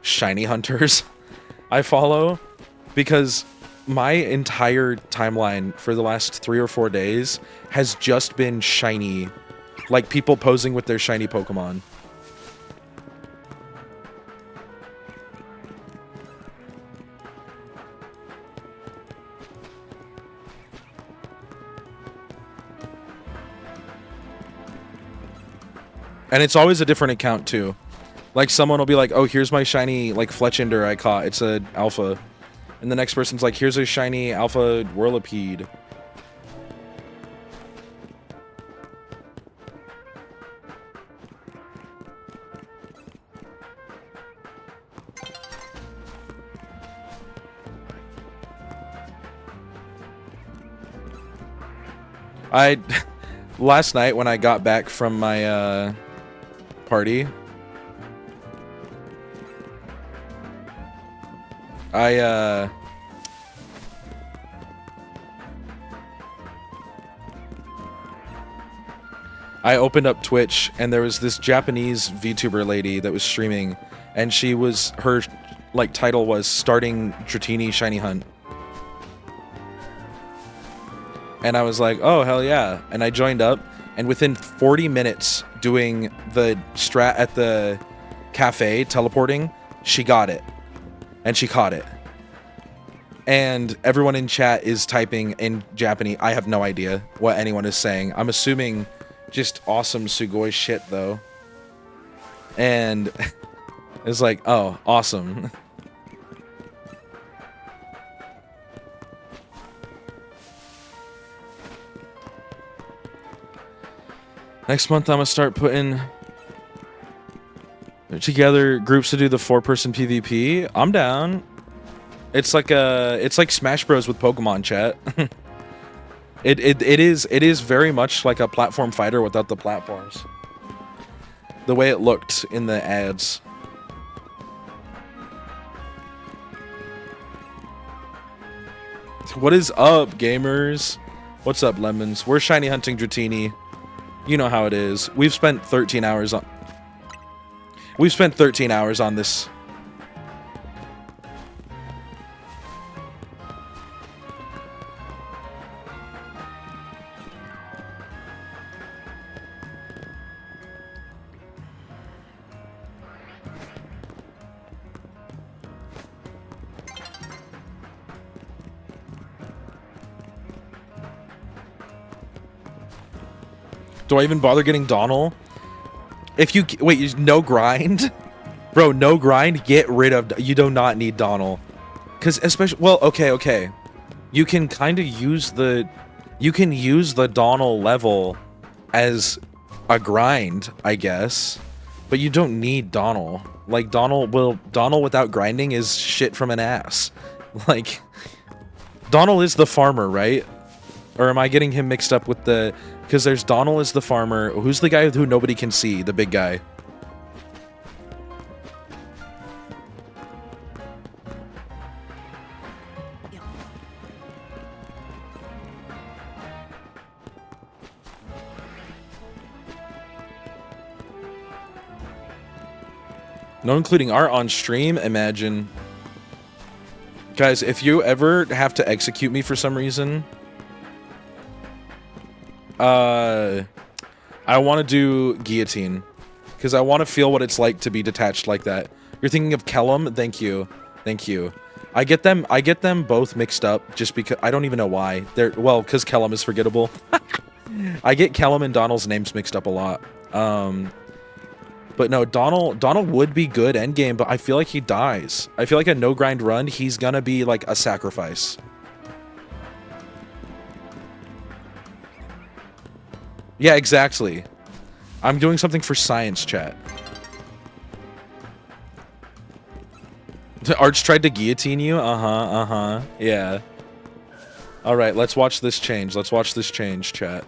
shiny hunters I follow. Because my entire timeline for the last 3 or 4 days has just been shiny. Like, people posing with their shiny Pokemon. And it's always a different account, too. Like, someone will be like, oh, here's my shiny, like, Fletchinder I caught. It's a alpha. And the next person's like, here's a shiny alpha Whirlipede. Last night when I got back from my, party, I opened up Twitch and there was this Japanese VTuber lady that was streaming, and her like title was starting Dratini Shiny Hunt. And I was like, oh, hell yeah. And I joined up, and within 40 minutes doing the strat at the cafe, teleporting, she got it. And she caught it. And everyone in chat is typing in Japanese. I have no idea what anyone is saying. I'm assuming just awesome Sugoi shit, though. And it's like, oh, awesome. Next month, I'm gonna start putting together groups to do the 4-person PvP. I'm down. It's like Smash Bros with Pokemon, chat. it is very much like a platform fighter without the platforms. The way it looked in the ads. What is up, gamers? What's up, lemons? We're shiny hunting Dratini. You know how it is. We've spent 13 hours on this. Do I even bother getting Donald? If you wait, no grind, bro, no grind. Get rid of. You do not need Donald, because especially. Well, okay. You can kind of use the. You can use the Donald level as a grind, I guess, but you don't need Donald. Like Donald without grinding is shit from an ass. Like Donald is the farmer, right? Or am I getting him mixed up with the... Because there's Donald as the farmer. Who's the guy who nobody can see? The big guy. No including art on stream? Imagine. Guys, if you ever have to execute me for some reason... I want to do guillotine, because I want to feel what it's like to be detached like that. You're thinking of Kellum? Thank you. I get them both mixed up just because I don't even know why. Well, because Kellum is forgettable. I get Kellum and Donald's names mixed up a lot. But no, Donald would be good endgame, but I feel like he dies. I feel like a no grind run, he's gonna be like a sacrifice. Yeah, exactly. I'm doing something for science, chat. Arch tried to guillotine you? Yeah. Alright, let's watch this change. Let's watch this change, chat.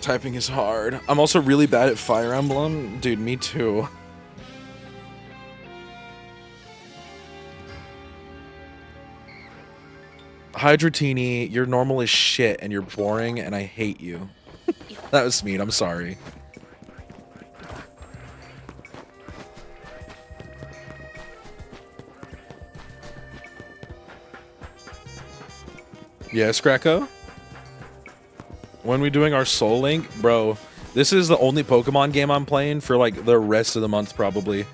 Typing is hard. I'm also really bad at Fire Emblem. Dude, me too. Hi, Dratini, you're normal as shit and you're boring and I hate you. That was mean, I'm sorry. Yes, Kracko? When we doing our Soul Link? Bro, this is the only Pokemon game I'm playing for like the rest of the month probably.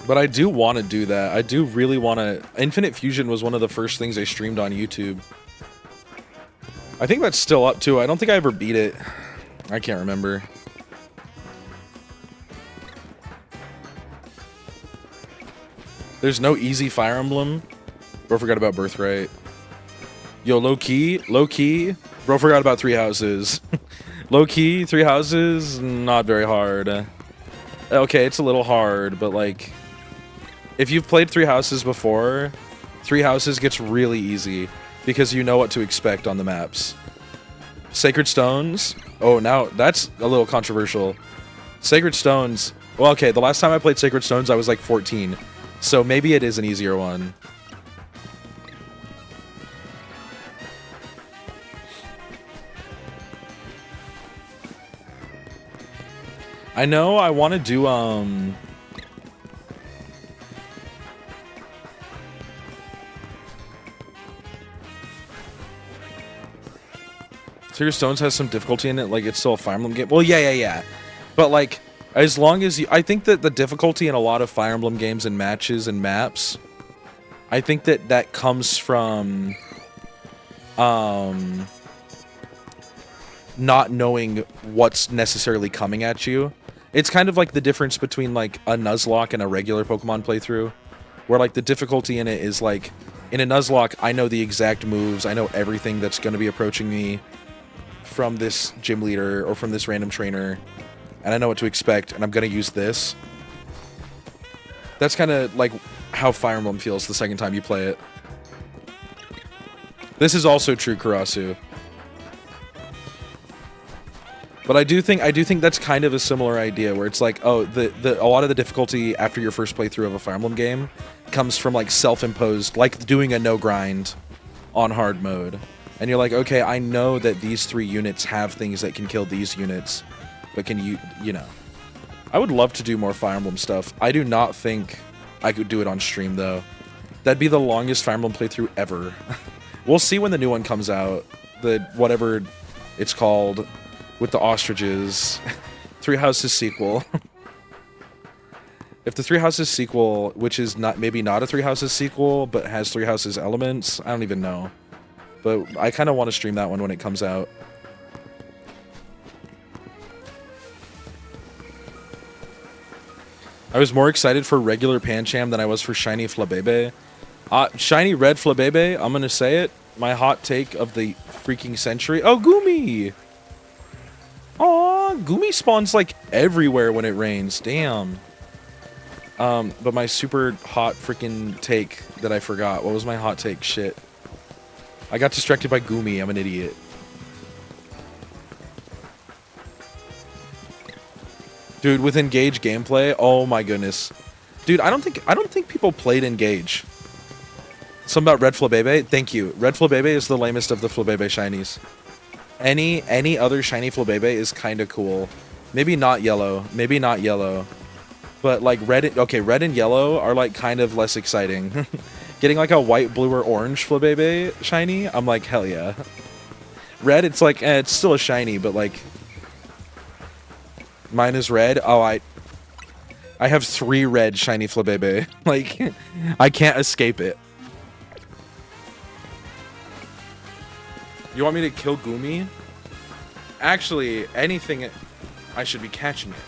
But I do want to do that. I do really want to... Infinite Fusion was one of the first things I streamed on YouTube. I think that's still up too. I don't think I ever beat it. I can't remember. There's no easy Fire Emblem. Bro forgot about Birthright. Yo, low-key. Bro forgot about Three Houses. Low-key, Three Houses, not very hard. Okay, it's a little hard, but like... If you've played Three Houses before, Three Houses gets really easy. Because you know what to expect on the maps. Sacred Stones? Oh, now that's a little controversial. Sacred Stones. Well, okay, the last time I played Sacred Stones, I was like 14. So maybe it is an easier one. I know I want to do, Sacred Stones has some difficulty in it, like it's still a Fire Emblem game. Well, yeah. But like, as long as you... I think that the difficulty in a lot of Fire Emblem games and matches and maps, I think that that comes from, not knowing what's necessarily coming at you. It's kind of like the difference between like a Nuzlocke and a regular Pokemon playthrough, where like the difficulty in it is like, in a Nuzlocke, I know the exact moves, I know everything that's going to be approaching me from this gym leader or from this random trainer, and I know what to expect, and I'm going to use this. That's kind of like how Fire Emblem feels the second time you play it. This is also true, Karasu. But I do think that's kind of a similar idea, where it's like, oh, a lot of the difficulty after your first playthrough of a Fire Emblem game comes from like self-imposed, like doing a no grind on hard mode. And you're like, okay, I know that these 3 units have things that can kill these units, but can you know. I would love to do more Fire Emblem stuff. I do not think I could do it on stream, though. That'd be the longest Fire Emblem playthrough ever. We'll see when the new one comes out. The whatever it's called, with the ostriches. Three Houses sequel. If the Three Houses sequel, which is maybe not a Three Houses sequel, but has Three Houses elements, I don't even know. But I kind of want to stream that one when it comes out. I was more excited for regular Pancham than I was for Shiny Flabebe. Shiny Red Flabebe, I'm gonna say it. My hot take of the freaking century. Oh, Gumi! Aw, Gumi spawns like everywhere when it rains. Damn. But my super hot freaking take that I forgot. What was my hot take? Shit. I got distracted by Gumi. I'm an idiot. Dude, with Engage gameplay, oh my goodness. Dude, I don't think people played Engage. Something about Red Flabebe? Thank you. Red Flabebe is the lamest of the Flabebe shinies. Any other shiny Flabebe is kind of cool. Maybe not yellow. Maybe not yellow. But like red and yellow are like kind of less exciting. Getting like a white, blue, or orange Flabebe shiny, I'm like, hell yeah. Red, it's like, it's still a shiny, but like... Mine is red. Oh, I have 3 red shiny Flabebe. Like, I can't escape it. You want me to kill Gumi? Actually, anything... I should be catching it.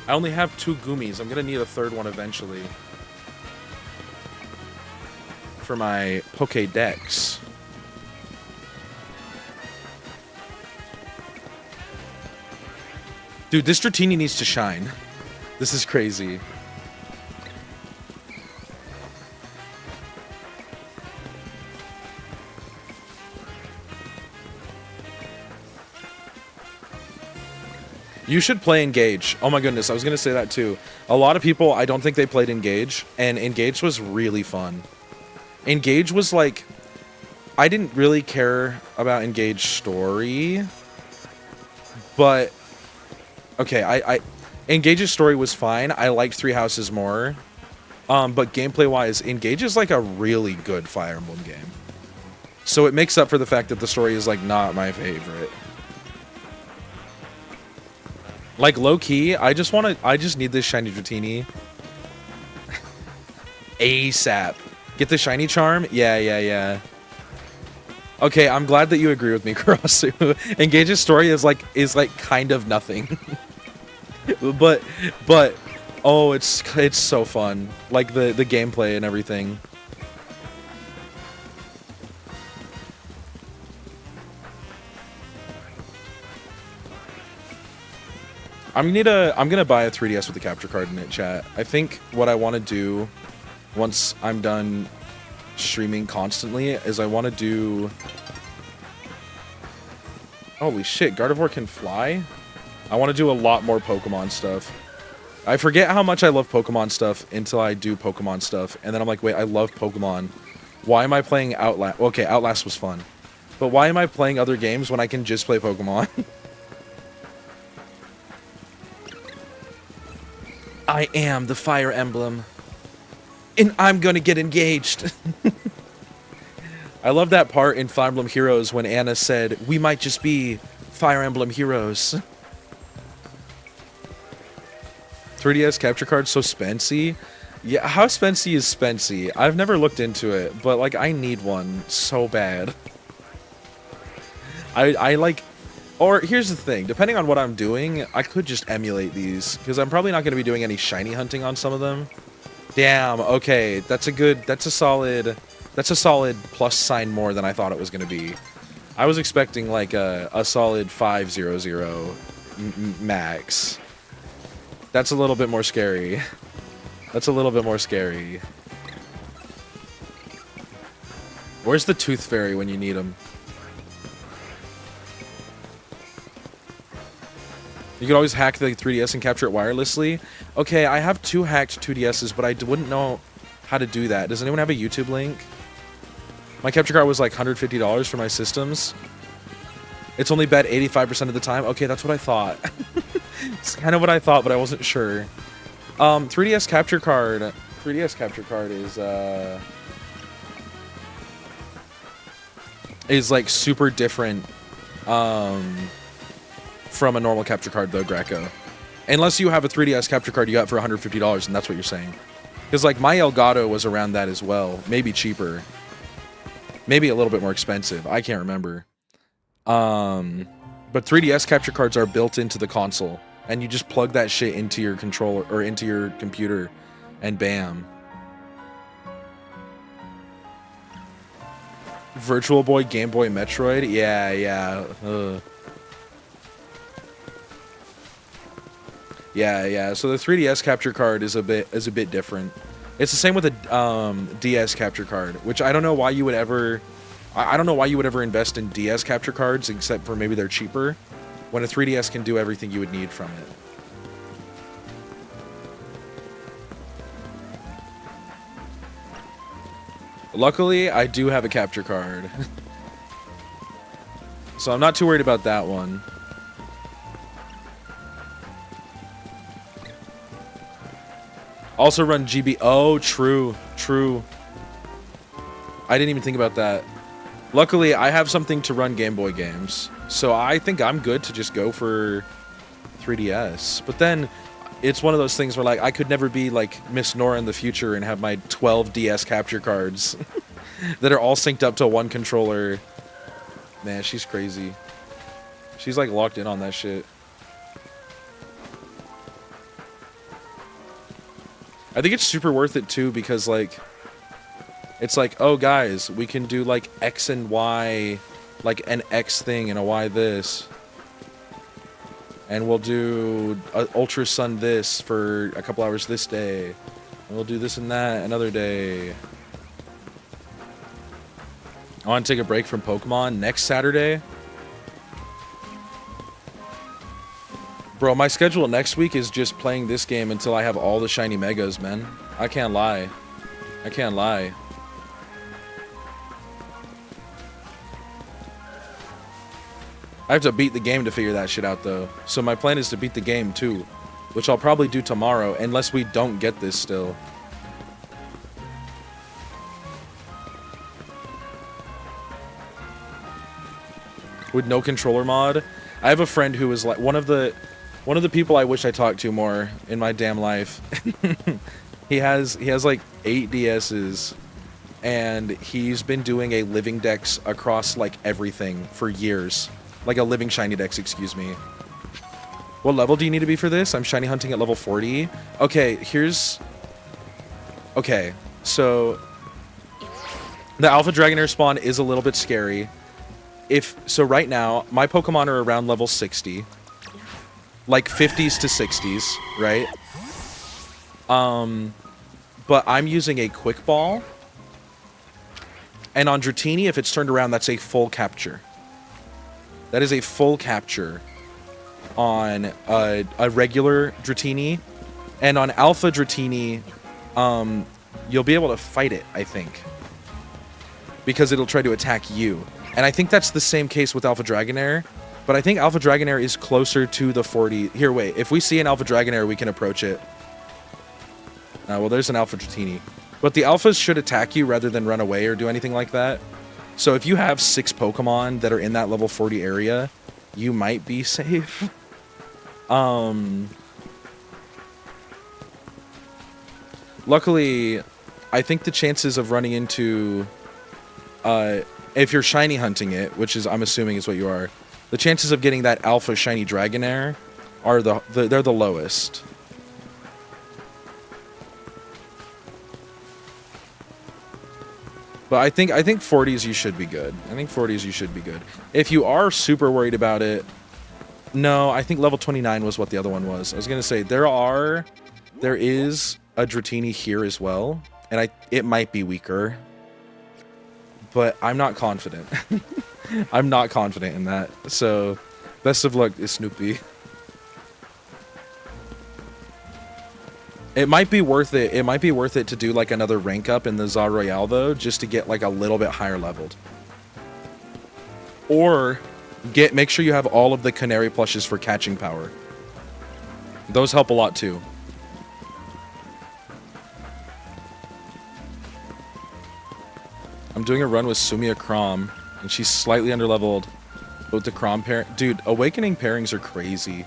I only have 2 Gumis. I'm gonna need a 3rd one eventually. For my Pokédex. Dude, this Dratini needs to shine. This is crazy. You should play Engage. Oh my goodness, I was going to say that too. A lot of people, I don't think they played Engage, and Engage was really fun. Engage was like... I didn't really care about Engage story, but... Okay, Engage's story was fine. I liked Three Houses more. But gameplay-wise, Engage is like a really good Fire Emblem game. So it makes up for the fact that the story is like not my favorite. Like low-key, I just need this shiny Dratini. ASAP. Get the shiny charm? Yeah. Okay, I'm glad that you agree with me, Karasu. Engage's story is like kind of nothing. but oh, it's so fun. Like the gameplay and everything. I'm gonna buy a 3DS with the capture card in it, chat. I think what I want to do once I'm done streaming constantly is I want to do... Holy shit, Gardevoir can fly? I want to do a lot more Pokemon stuff. I forget how much I love Pokemon stuff until I do Pokemon stuff. And then I'm like, wait, I love Pokemon. Why am I playing Outlast? Okay, Outlast was fun. But why am I playing other games when I can just play Pokemon? I am the Fire Emblem. And I'm gonna get engaged. I love that part in Fire Emblem Heroes when Anna said, we might just be Fire Emblem Heroes. 3DS capture card so spency? Yeah, how spency is spency? I've never looked into it, but like I need one so bad. I like, or here's the thing, depending on what I'm doing, I could just emulate these, because I'm probably not going to be doing any shiny hunting on some of them. Damn, okay, that's a solid plus sign more than I thought it was going to be. I was expecting like a solid 500 max. That's a little bit more scary. That's a little bit more scary. Where's the Tooth Fairy when you need him? You could always hack the 3DS and capture it wirelessly. Okay, I have 2 hacked 2DSs, but I wouldn't know how to do that. Does anyone have a YouTube link? My capture card was like $150 for my systems. It's only bad 85% of the time. Okay, that's what I thought. It's kind of what I thought, but I wasn't sure. 3DS capture card. 3DS capture card is like super different from a normal capture card though, Greco. Unless you have a 3DS capture card you got for $150, and that's what you're saying. Because like my Elgato was around that as well, maybe cheaper, maybe a little bit more expensive. I can't remember. But 3DS capture cards are built into the console, and you just plug that shit into your controller or into your computer, and bam. Virtual Boy, Game Boy, Metroid. Yeah. Yeah. So the 3DS capture card is a bit different. It's the same with the DS capture card, which I don't know why you would ever. I don't know why you would ever invest in DS capture cards, except for maybe they're cheaper, when a 3DS can do everything you would need from it. Luckily, I do have a capture card. So I'm not too worried about that one. Also run GB. Oh, true. I didn't even think about that. Luckily, I have something to run Game Boy games, so I think I'm good to just go for 3DS. But then, it's one of those things where like I could never be like Miss Nora in the future and have my 12 DS capture cards that are all synced up to one controller. Man, she's crazy. She's like locked in on that shit. I think it's super worth it too, because like it's like, oh guys, we can do like X and Y, like an X thing and a Y this, and we'll do Ultra Sun this for a couple hours this day, and we'll do this and that another day. I want to take a break from Pokemon next Saturday. Bro, my schedule next week is just playing this game until I have all the shiny megas, man. I can't lie. I have to beat the game to figure that shit out, though. So my plan is to beat the game, too. Which I'll probably do tomorrow, unless we don't get this still. With no controller mod. I have a friend who is like one of the people I wish I talked to more in my damn life. He has like 8 DSs, and he's been doing a living dex across like everything for years. Like a living shiny dex, excuse me. What level do you need to be for this? I'm shiny hunting at level 40. Okay, okay, so the Alpha Dragonair spawn is a little bit scary. So right now, my Pokemon are around level 60. Like 50s to 60s, right? But I'm using a Quick Ball. And on Dratini, if it's turned around, that's a full capture. That is a full capture. on a regular Dratini, and on Alpha Dratini, you'll be able to fight it, I think, because it'll try to attack you. And I think that's the same case with Alpha Dragonair, but I think Alpha Dragonair is closer to the 40. Here, wait, if we see an Alpha Dragonair, we can approach it. Well, there's an Alpha Dratini. But the Alphas should attack you rather than run away or do anything like that. So if you have 6 Pokemon that are in that level 40 area, you might be safe. Luckily, I think the chances of running into... if you're shiny hunting it, which is, I'm assuming is what you are, the chances of getting that Alpha Shiny Dragonair are they're the lowest. But I think 40s you should be good. I think 40s you should be good. If you are super worried about it, no, I think level 29 was what the other one was. I was gonna say there is a Dratini here as well, and it might be weaker, but I'm not confident. I'm not confident in that. So, best of luck, Snoopy. It might be worth it. It might be worth it to do like another rank up in the Za Royale though, just to get like a little bit higher leveled. Or make sure you have all of the Canary plushes for catching power. Those help a lot too. I'm doing a run with Sumia Crom, and she's slightly underleveled. With the Crom pair, dude, Awakening pairings are crazy.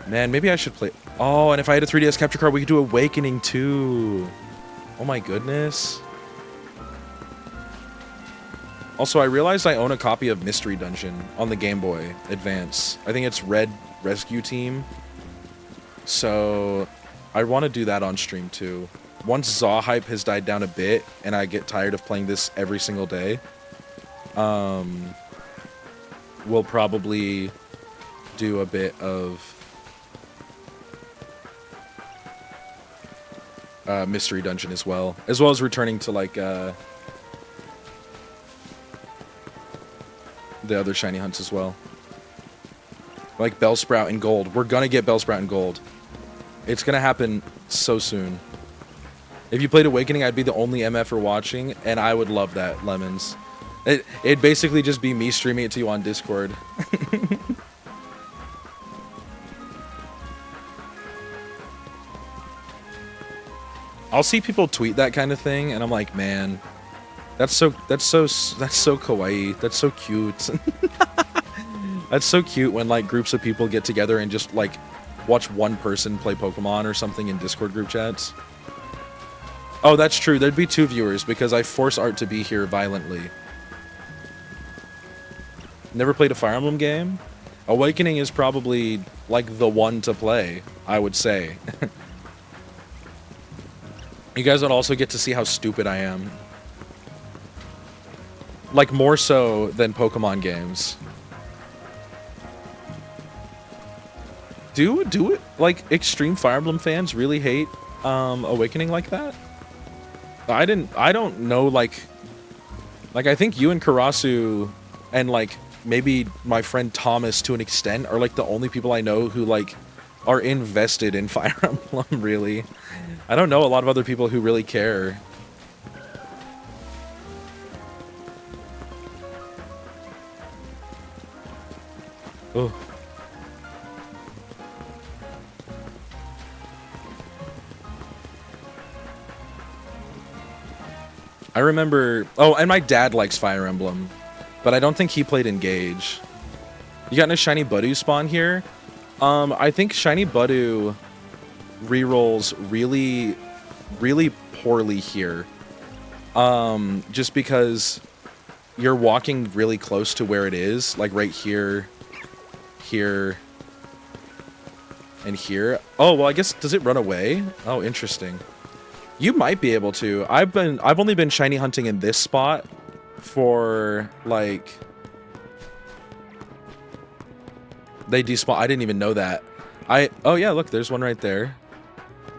Man, maybe I should play. Oh, and if I had a 3DS capture card, we could do Awakening too. Oh my goodness. Also, I realized I own a copy of Mystery Dungeon on the Game Boy Advance. I think it's Red Rescue Team. So, I want to do that on stream too. Once Zaw hype has died down a bit, and I get tired of playing this every single day, we'll probably do a bit of Mystery Dungeon as well as returning to like the other shiny hunts as well, like Bellsprout and Gold. We're gonna get Bellsprout and Gold. It's gonna happen so soon. If you played Awakening, I'd be the only MFer watching, and I would love that, Lemons. It'd basically just be me streaming it to you on Discord. I'll see people tweet that kind of thing, and I'm like, man, that's so kawaii. That's so cute. That's so cute when like groups of people get together and just like watch one person play Pokemon or something in Discord group chats. Oh, that's true. There'd be 2 viewers because I force Art to be here violently. Never played a Fire Emblem game? Awakening is probably like the one to play, I would say. You guys would also get to see how stupid I am. Like more so than Pokemon games. Do it like extreme Fire Emblem fans really hate Awakening like that? I don't know, like I think you and Karasu and like maybe my friend Thomas to an extent are like the only people I know who like are invested in Fire Emblem, really. I don't know a lot of other people who really care. Oh. I remember... Oh, and my dad likes Fire Emblem, but I don't think he played Engage. You got no Shiny Budew spawn here? I think Shiny Budew rerolls really, really poorly here. Just because you're walking really close to where it is, like right here, here, and here. Oh, well, I guess, does it run away? Oh, interesting. You might be able to. I've only been shiny hunting in this spot for like they despawn. I didn't even know that. Oh yeah, look, there's one right there.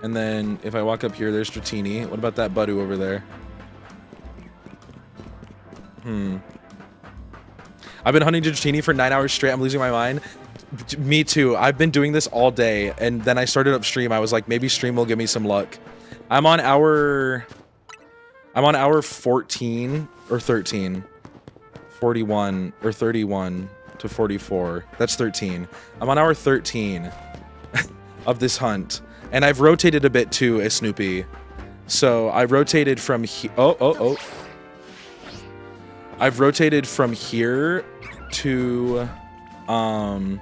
And then if I walk up here, there's Dratini. What about that Budew over there? I've been hunting Dratini for 9 hours straight. I'm losing my mind. Me too. I've been doing this all day, and then I started up stream. I was like, maybe stream will give me some luck. I'm on hour 14 or 13. 41 or 31 to 44. That's 13. I'm on hour 13 of this hunt, and I've rotated a bit too as Snoopy. So I rotated from I've rotated from here to I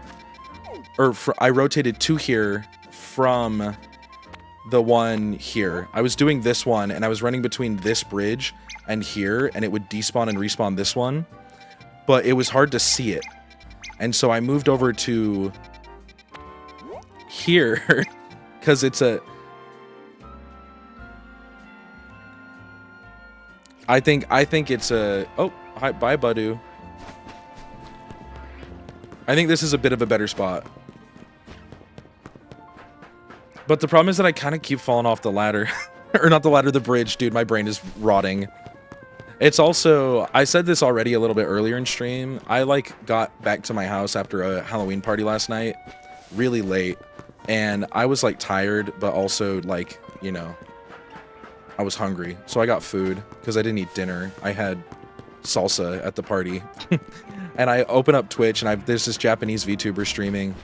rotated to here from the one here. I was doing this one, and I was running between this bridge and here, and it would despawn and respawn this one, but it was hard to see it, and so I moved over to here because it's a I think it's a hi, bye Badu. I think this is a bit of a better spot. But the problem is that I kind of keep falling off the ladder. Or not the ladder, the bridge. Dude, my brain is rotting. It's also, I said this already a little bit earlier in stream. I like got back to my house after a Halloween party last night really late. And I was like tired, but also like, you know, I was hungry. So I got food because I didn't eat dinner. I had salsa at the party. And I open up Twitch, and there's this Japanese VTuber streaming,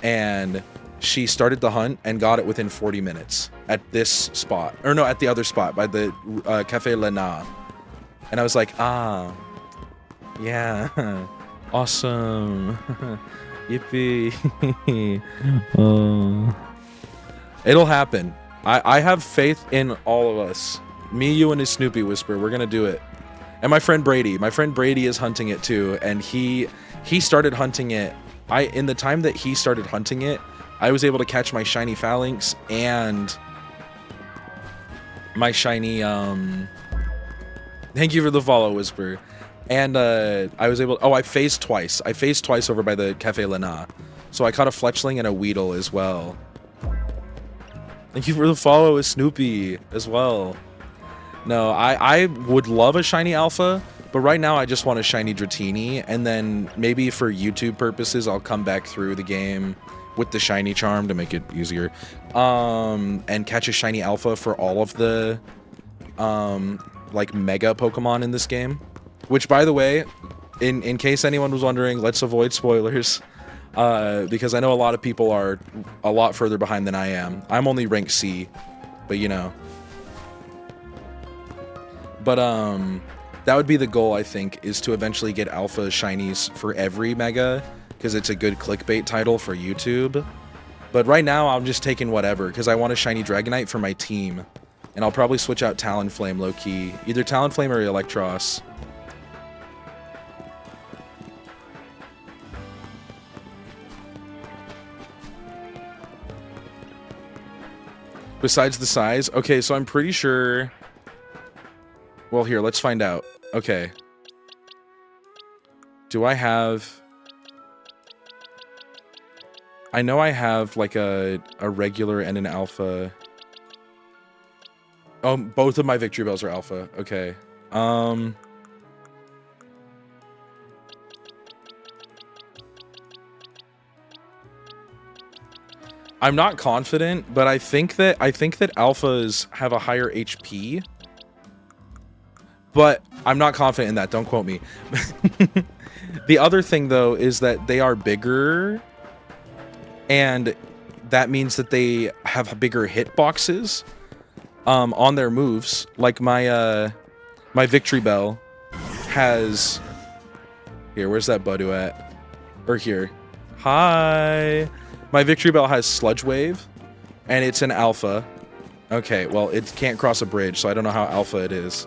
and she started the hunt and got it within 40 minutes at this spot. Or no, at the other spot by the Cafe Lena. And I was like, ah, yeah, awesome. Yippee. It'll happen. I have faith in all of us. Me, you, and his Snoopy Whisper. We're going to do it. And my friend Brady. My friend Brady is hunting it too. And he started hunting it. In the time that he started hunting it, I was able to catch my shiny phalanx and my shiny, thank you for the follow, Whisper. And I was able, I phased twice. I phased twice over by the Cafe Lena. So I caught a Fletchling and a Weedle as well. Thank you for the follow, Snoopy as well. No, I would love a shiny alpha, but right now I just want a shiny Dratini, and then maybe for YouTube purposes I'll come back through the game with the shiny charm to make it easier, and catch a shiny alpha for all of the like mega Pokemon in this game. Which, by the way, in case anyone was wondering, let's avoid spoilers, because I know a lot of people are a lot further behind than I am. I'm only rank C, but you know. But that would be the goal, I think, is to eventually get alpha shinies for every mega, because it's a good clickbait title for YouTube. But right now I'm just taking whatever, because I want a shiny Dragonite for my team, and I'll probably switch out Talonflame low-key, either Talonflame or Electros. Besides the size, okay, so I'm pretty sure. Well, here, let's find out. Okay. Do I have... I know I have, like, a regular and an alpha. Oh, both of my Victory Bells are alpha. Okay. I'm not confident, but I think that alphas have a higher HP. But I'm not confident in that. Don't quote me. The other thing, though, is that they are bigger, and that means that they have bigger hitboxes on their moves. Like my Victory Bell has... Here, where's that Budu at? Or here. Hi! My Victory Bell has Sludge Wave, and it's an alpha. Okay, well, it can't cross a bridge, so I don't know how alpha it is.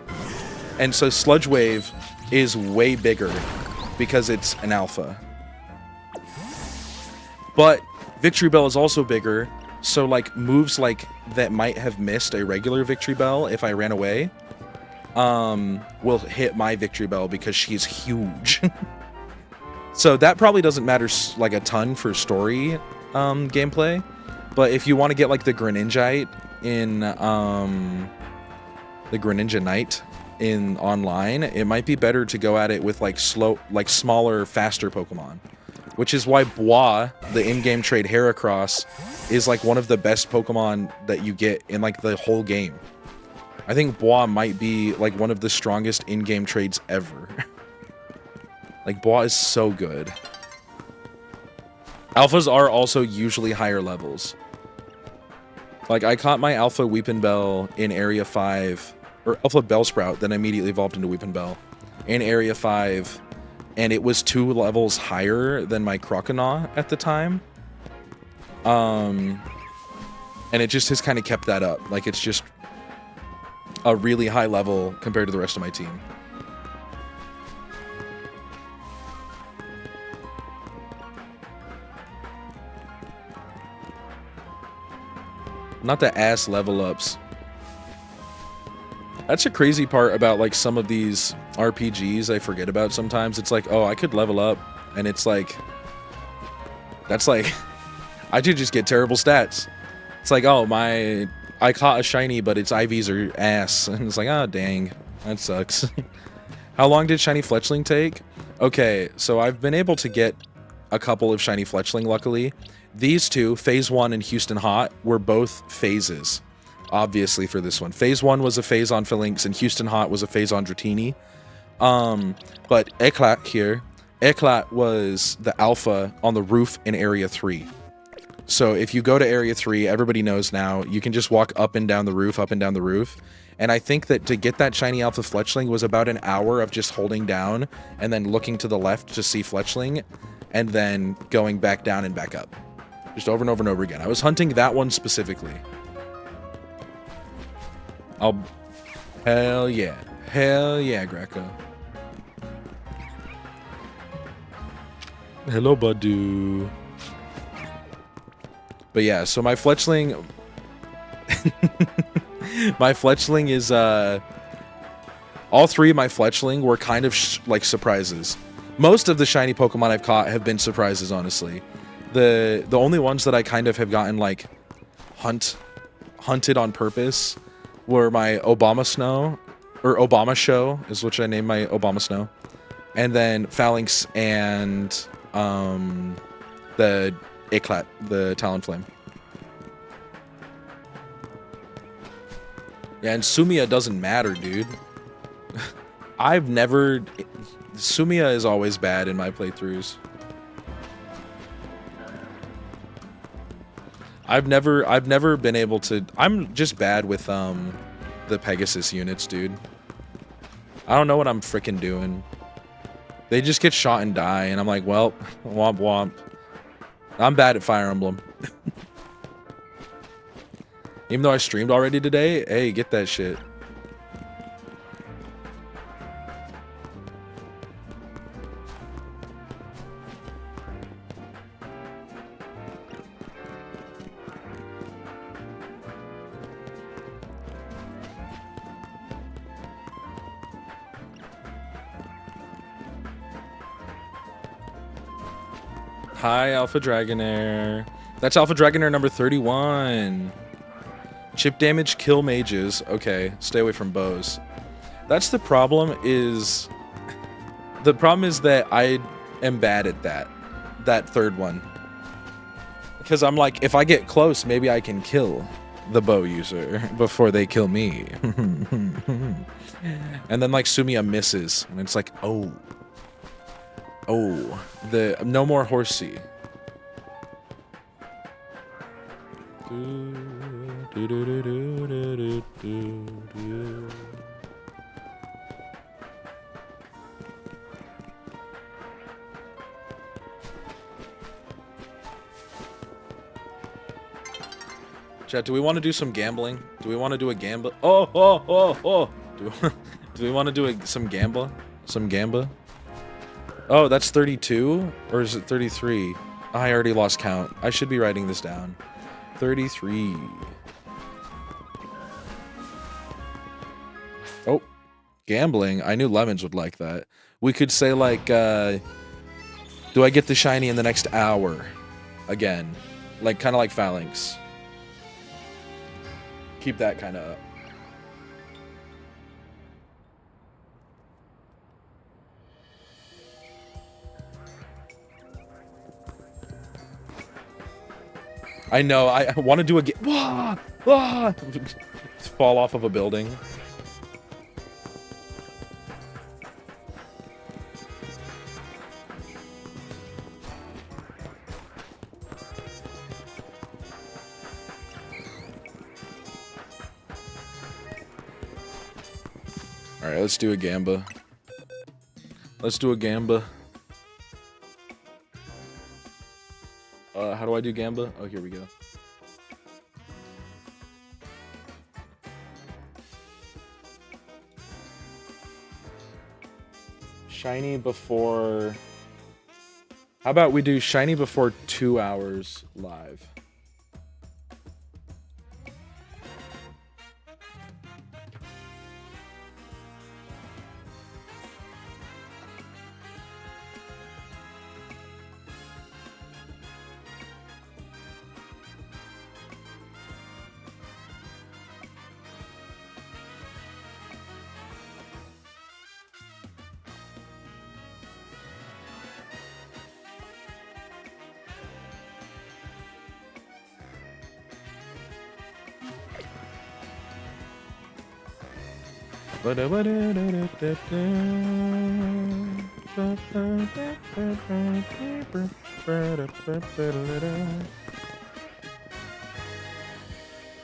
And so Sludge Wave is way bigger because it's an alpha. But Victory Bell is also bigger, so like moves like that might have missed a regular Victory Bell if I ran away, will hit my Victory Bell because she's huge. So that probably doesn't matter like a ton for story gameplay, but if you want to get like the Greninjite in the Greninja Knight in online, it might be better to go at it with like smaller, faster Pokemon. which is why Bois, the in-game trade Heracross, is like one of the best Pokemon that you get in like the whole game. I think Bois might be like one of the strongest in-game trades ever. Like Bois is so good. Alphas are also usually higher levels. Like I caught my Alpha Weepinbell in Area 5, or Alpha Bellsprout, then immediately evolved into Weepinbell in Area 5, and it was 2 levels higher than my Croconaw at the time. And it just has kind of kept that up. Like it's just a really high level compared to the rest of my team. Not the ass level ups. That's a crazy part about like some of these RPGs I forget about sometimes. It's like, oh, I could level up, and it's like, that's like, I could just get terrible stats. It's like, oh, I caught a shiny, but its IVs are ass. And it's like, oh, dang, that sucks. How long did shiny Fletchling take? Okay, so I've been able to get a couple of shiny Fletchling, luckily. These two, Phase 1 and Houston Hot, were both phases, obviously, for this one. Phase 1 was a phase on Phalanx, and Houston Hot was a phase on Dratini. But Eclat here, Eclat was the alpha on the roof in Area 3. So if you go to Area 3, everybody knows now, you can just walk up and down the roof, up and down the roof. And I think that to get that shiny Alpha Fletchling was about an hour of just holding down and then looking to the left to see Fletchling, and then going back down and back up. Just over and over and over again. I was hunting that one specifically. Hell yeah. Hell yeah, Greco. Hello, Badu. But yeah, so my Fletchling... my Fletchling is, all 3 of my Fletchling were kind of, like, surprises. Most of the shiny Pokemon I've caught have been surprises, honestly. The only ones that I kind of have gotten, like, hunted on purpose were my Obama Snow, or Obama Show, is which I named my Obama Snow. And then Phalanx and, the Eclat, the Talonflame. Yeah, and Sumia doesn't matter, dude. Sumia is always bad in my playthroughs. I've never been able to... I'm just bad with, the Pegasus units, dude. I don't know what I'm frickin' doing. They just get shot and die, and I'm like, well, womp womp. I'm bad at Fire Emblem. Even though I streamed already today, hey, get that shit. Hi, Alpha Dragonair. That's Alpha Dragonair number 31. Chip damage, kill mages. Okay, stay away from bows. That's the problem is... The problem is that I am bad at that third one. Because I'm like, if I get close, maybe I can kill the bow user before they kill me. And then, like, Sumia misses. And it's like, oh. Oh. No more horsey. Chat, do we want to do some gambling? Do we want to do a gamble? Oh. Do we want to do some gamba? Some gamba? Oh, that's 32? Or is it 33? I already lost count. I should be writing this down. 33. Oh, gambling. I knew Lemons would like that. We could say, like, do I get the shiny in the next hour? Again. Like, kind of like Phalanx. Keep that kind of up. I know. I want to do a game. Fall off of a building. All right, let's do a gamba. Let's do a gamba. How do I do gamba? Oh, here we go. Shiny before... How about we do shiny before 2 hours live?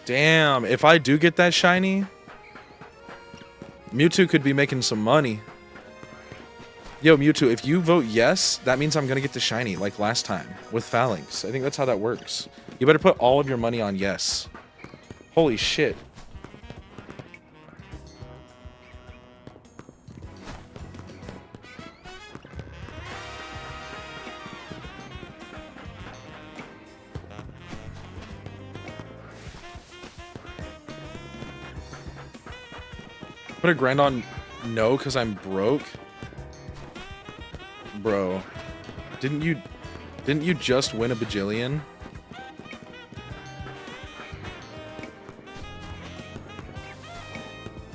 Damn, if I do get that shiny, Mewtwo could be making some money. Yo, Mewtwo, if you vote yes, that means I'm gonna get the shiny, like last time, with Phalanx. I think that's how that works. You better put all of your money on yes. Holy shit. Put a grind on no because I'm broke? Bro. Didn't you just win a bajillion?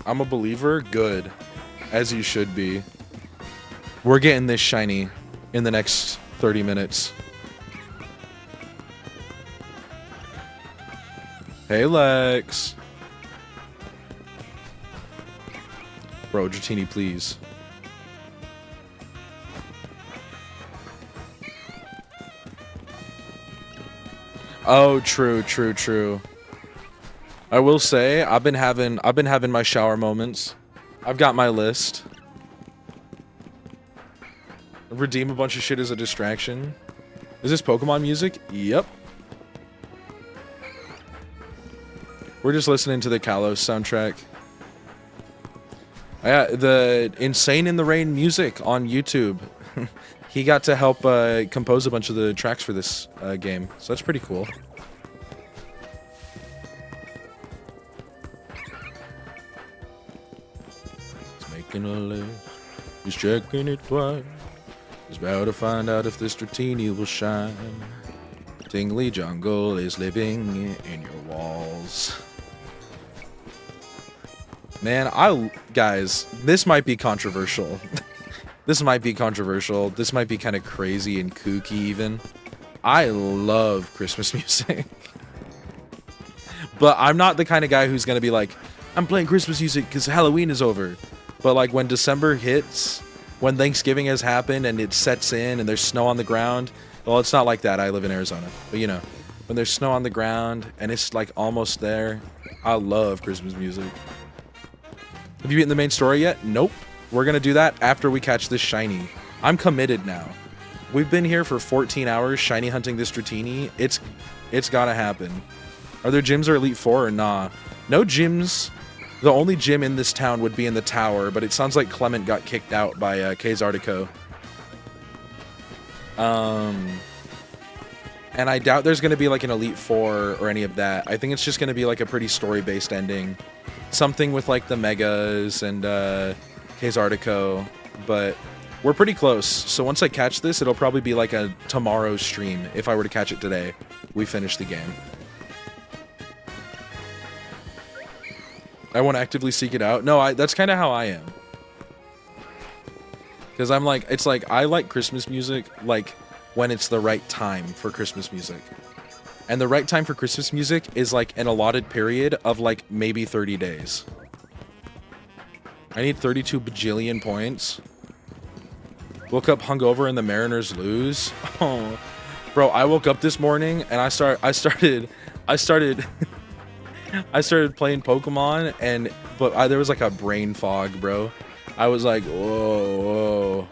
I'm a believer? Good. As you should be. We're getting this shiny in the next 30 minutes. Hey, Lex. Bro, Dratini, please. Oh, true. I will say I've been having my shower moments. I've got my list. Redeem a bunch of shit as a distraction. Is this Pokemon music? Yep. We're just listening to the Kalos soundtrack. Yeah, the Insane in the Rain music on YouTube. He got to help compose a bunch of the tracks for this game, so that's pretty cool. He's making a list. He's checking it twice. He's about to find out if this Dratini will shine. TinglyJungle is living in your walls. Man, guys, this might be controversial. This might be controversial. This might be kind of crazy and kooky even. I love Christmas music. But I'm not the kind of guy who's going to be like, I'm playing Christmas music because Halloween is over. But like when December hits, when Thanksgiving has happened and it sets in and there's snow on the ground. Well, it's not like that. I live in Arizona. But you know, when there's snow on the ground and it's like almost there, I love Christmas music. Have you beaten the main story yet? Nope. We're going to do that after we catch this shiny. I'm committed now. We've been here for 14 hours shiny hunting this Dratini. It's got to happen. Are there gyms or Elite Four or nah? No gyms. The only gym in this town would be in the tower, but it sounds like Clement got kicked out by K's Artico. And I doubt there's going to be like an Elite Four or any of that. I think it's just going to be like a pretty story-based ending. Something with like the Megas and K's Artico, but we're pretty close. So once I catch this, it'll probably be like a tomorrow stream. If I were to catch it today, we finish the game. I won't actively seek it out. No, that's kind of how I am. Because I'm like, it's like I like Christmas music like when it's the right time for Christmas music. And the right time for Christmas music is like an allotted period of like maybe 30 days. I need 32 bajillion points. Woke up hungover and the Mariners lose. Oh, bro, I woke up this morning and I started I started playing Pokemon but there was like a brain fog, bro. I was like, whoa, whoa.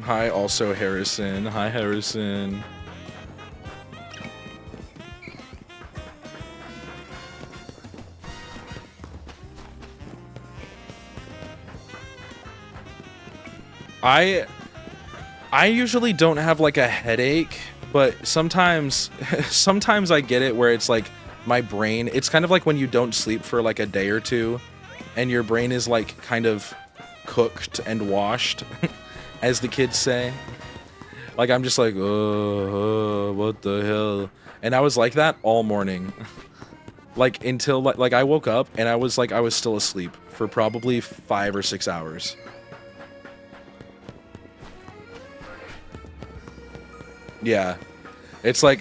Hi, also Harrison. Hi, Harrison. I usually don't have like a headache, but sometimes I get it where it's like my brain, it's kind of like when you don't sleep for like a day or two and your brain is like kind of cooked and washed, as the kids say. Like I'm just like, oh, what the hell? And I was like that all morning. Like until like I woke up and I was still asleep for probably 5 or 6 hours. Yeah. It's like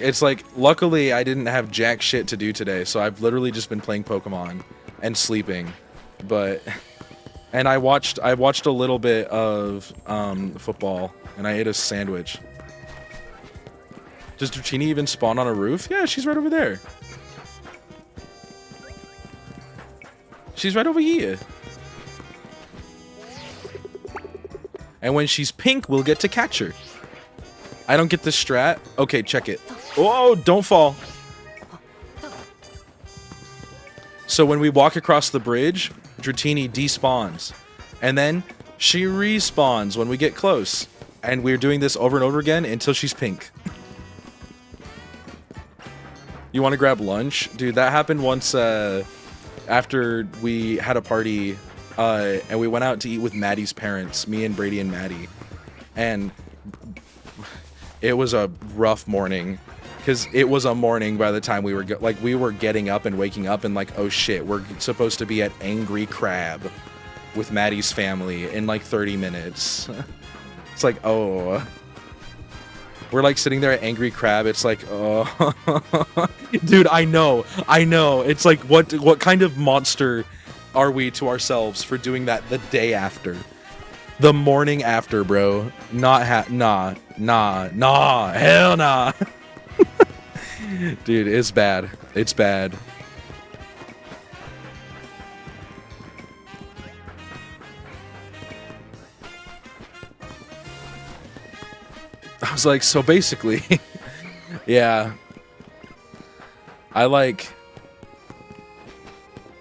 luckily I didn't have jack shit to do today, so I've literally just been playing Pokemon and sleeping. And I watched a little bit of football and I ate a sandwich. Does Dratini even spawn on a roof? Yeah, she's right over there. She's right over here. And when she's pink, we'll get to catch her. I don't get the strat. Okay, check it. Oh, don't fall. So when we walk across the bridge, Dratini despawns. And then she respawns when we get close. And we're doing this over and over again until she's pink. You want to grab lunch? Dude, that happened once after we had a party and we went out to eat with Maddie's parents, me and Brady and Maddie. And it was a rough morning because it was a morning by the time we were getting up and waking up and like, oh shit, we're supposed to be at Angry Crab with Maddie's family in like 30 minutes. It's like, oh, we're like sitting there at Angry Crab. It's like, oh, dude, I know. It's like, what kind of monster are we to ourselves for doing that the day after? The morning after, bro. Nah, hell nah. Dude, it's bad. It's bad. I was like, so basically, yeah.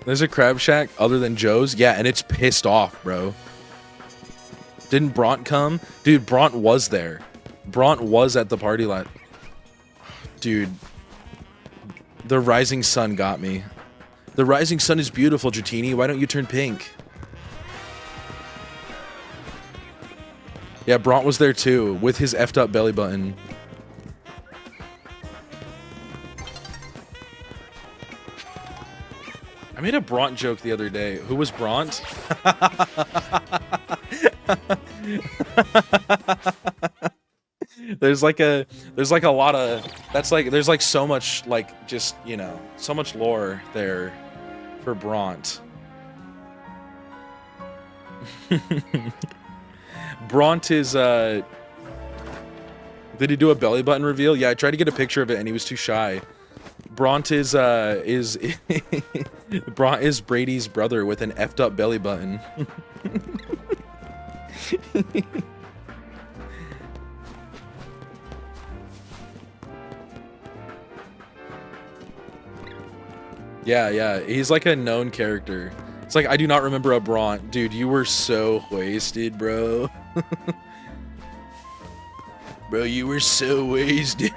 There's a crab shack other than Joe's? Yeah, and it's pissed off, bro. Didn't Bront come? Dude, Bront was there. Bront was at the party lot. Dude. The rising sun got me. The rising sun is beautiful, Dratini. Why don't you turn pink? Yeah, Bront was there too, with his effed up belly button. I made a Bront joke the other day. Who was Bront? There's like a lot of there's like so much like just, you know, so much lore there for Bront. Bront is did he do a belly button reveal? Yeah, I tried to get a picture of it and he was too shy. Bront is Bront is Brady's brother with an effed up belly button. Yeah, he's like a known character. It's like, I do not remember a Bront. Dude, you were so wasted, bro. Bro, you were so wasted,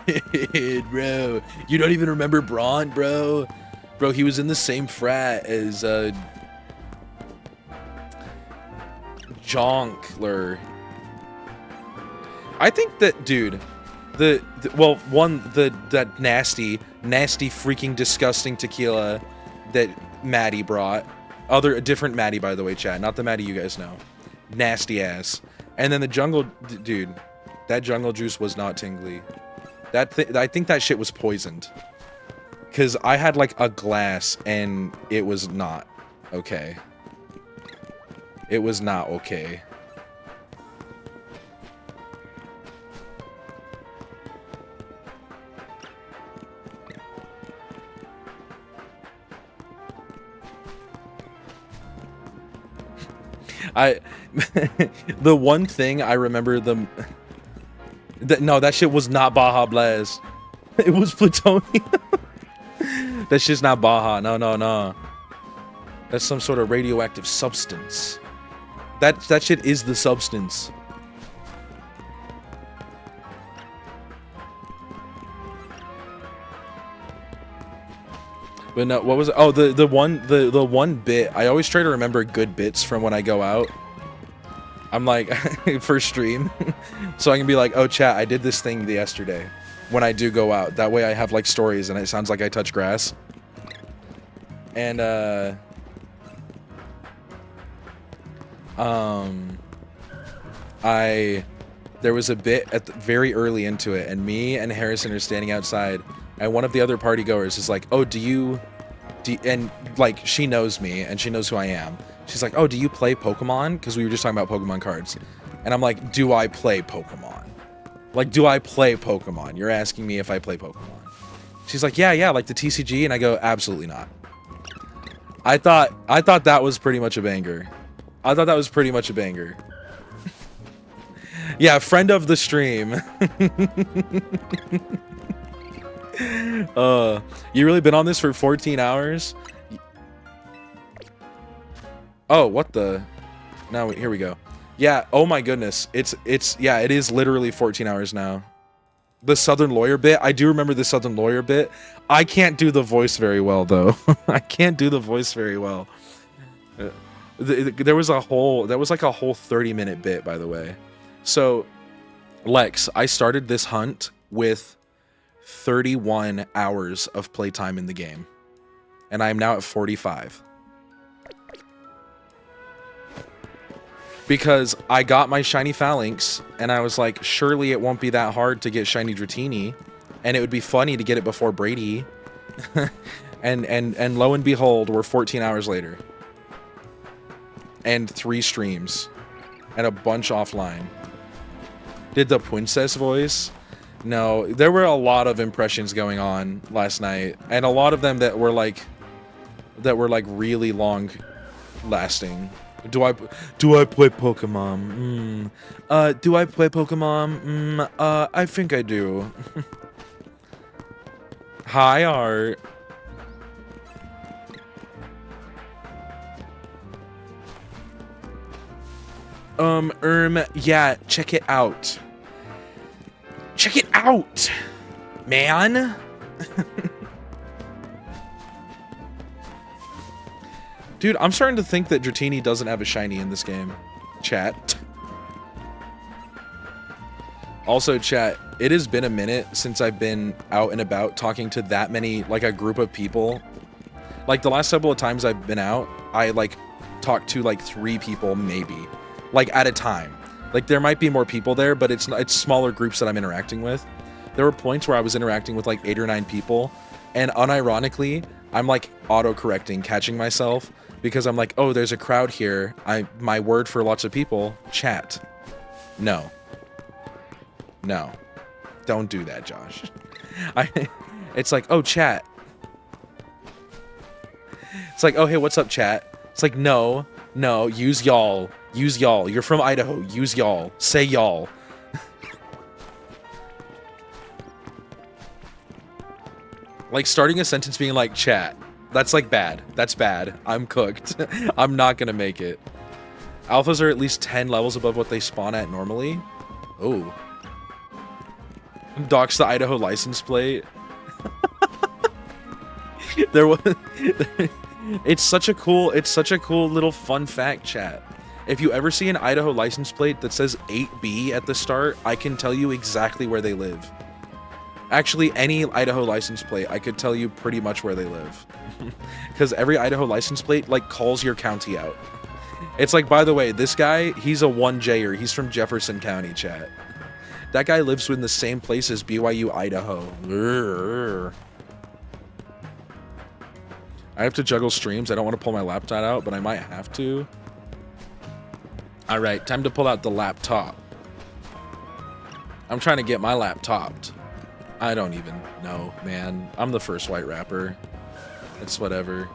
bro. You don't even remember Bront, bro? Bro, he was in the same frat as, Jonkler. I think that, dude, that nasty freaking disgusting tequila that Maddie brought. A different Maddie, by the way, chat, not the Maddie you guys know. nasty ass. And then the jungle, dude, that jungle juice was not tingly. I think that shit was poisoned. Because I had like a glass and it was not okay. It was not okay. The one thing I remember no, that shit was not Baja Blast. It was plutonium. That shit's not Baja. No. That's some sort of radioactive substance. That shit is the substance. But no, what was it? Oh, the one bit. I always try to remember good bits from when I go out. I'm like, for stream. So I can be like, oh chat, I did this thing yesterday when I do go out. That way I have like stories and it sounds like I touch grass. And there was a bit very early into it, and me and Harrison are standing outside, and one of the other party goers is like, oh, do you and like she knows me and she knows who I am. She's like, oh, do you play Pokemon? Because we were just talking about Pokemon cards. And I'm like, do I play Pokemon? Like, do I play Pokemon? You're asking me if I play Pokemon. She's like, yeah, like the TCG. And I go, absolutely not. I thought that was pretty much a banger. Yeah, friend of the stream. You really been on this for 14 hours? Oh, what the? Now, here we go. Yeah, oh my goodness. Yeah, it is literally 14 hours now. The Southern Lawyer bit, I do remember the Southern Lawyer bit. I can't do the voice very well, though. I can't do the voice very well. There was like a whole 30-minute bit, by the way. So, Lex, I started this hunt with 31 hours of playtime in the game. And I am now at 45. Because I got my shiny Phalanx, and I was like, surely it won't be that hard to get shiny Dratini, and it would be funny to get it before Brady. and lo and behold, we're 14 hours later. And 3 streams. And a bunch offline. Did the princess voice? No, there were a lot of impressions going on last night, and a lot of them that were like really long lasting. Do I play Pokemon? Do I play Pokemon? I think I do. Hi, Art. Yeah, check it out. Check it out, man. Dude, I'm starting to think that Dratini doesn't have a shiny in this game. Chat. Also, chat, it has been a minute since I've been out and about talking to that many, like a group of people. Like the last couple of times I've been out, I like talked to like 3 people maybe, like at a time. Like there might be more people there, but it's smaller groups that I'm interacting with. There were points where I was interacting with like 8 or 9 people, and unironically, I'm like auto-correcting, catching myself. Because I'm like, oh, there's a crowd here. My word for lots of people, chat. No. Don't do that, Josh. It's like, oh, chat. It's like, oh, hey, what's up, chat? It's like, no, use y'all. Use y'all. You're from Idaho. Use y'all. Say y'all. Like starting a sentence being like, chat. That's like bad. That's bad. I'm cooked. I'm not gonna make it. Alphas are at least 10 levels above what they spawn at normally. Oh. Docs the Idaho license plate. There was it's such a cool little fun fact, chat. If you ever see an Idaho license plate that says 8B at the start, I can tell you exactly where they live. Actually, any Idaho license plate, I could tell you pretty much where they live. Because every Idaho license plate, like, calls your county out. It's like, by the way, this guy, he's a 1Jer. He's from Jefferson County, chat. That guy lives in the same place as BYU, Idaho. Urgh. I have to juggle streams. I don't want to pull my laptop out, but I might have to. All right, time to pull out the laptop. I'm trying to get my laptop. I don't even know, man. I'm the first white rapper. It's whatever.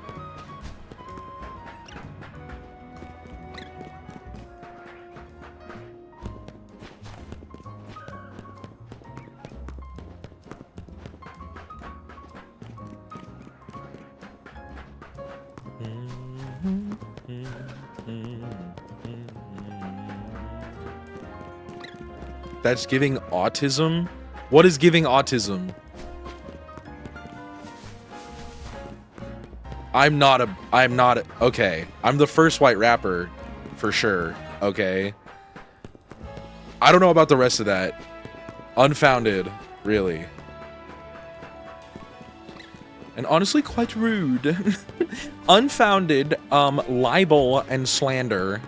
That's giving autism? What is giving autism? Okay. I'm the first white rapper, for sure, okay? I don't know about the rest of that. Unfounded, really. And honestly, quite rude. Unfounded, libel and slander.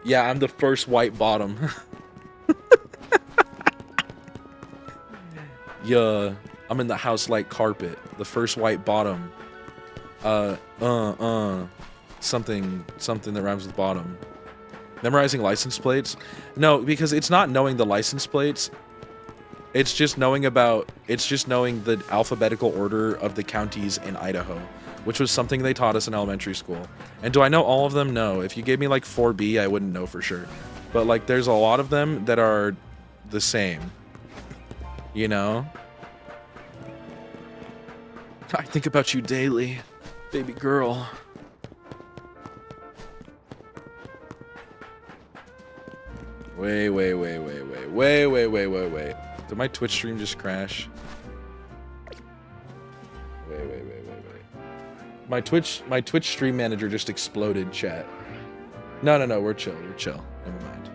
Yeah, I'm the first white bottom. Yeah, I'm in the house like carpet. The first white bottom. Something that rhymes with bottom. Memorizing license plates? No, because it's not knowing the license plates. It's just knowing the alphabetical order of the counties in Idaho, which was something they taught us in elementary school. And do I know all of them? No. If you gave me like 4B, I wouldn't know for sure. But like there's a lot of them that are the same. You know? I think about you daily, baby girl. Wait. Did my Twitch stream just crash? Wait. My Twitch stream manager just exploded, chat. No, we're chill. Never mind.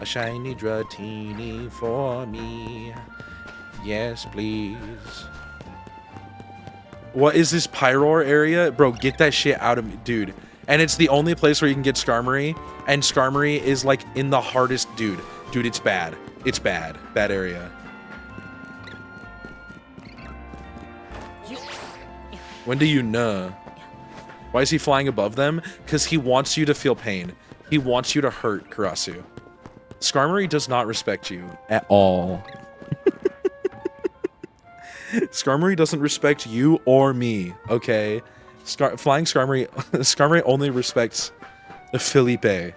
A shiny Dratini for me. Yes, please. What is this Pyroar area? Bro, get that shit out of me, dude. And it's the only place where you can get Skarmory. And Skarmory is like in the hardest, dude. Dude, it's bad. It's bad. Bad area. When do you know? Why is he flying above them? Because he wants you to feel pain. He wants you to hurt, Karasu. Skarmory does not respect you at all. Skarmory doesn't respect you or me, okay? Flying Skarmory... Skarmory only respects Felipe.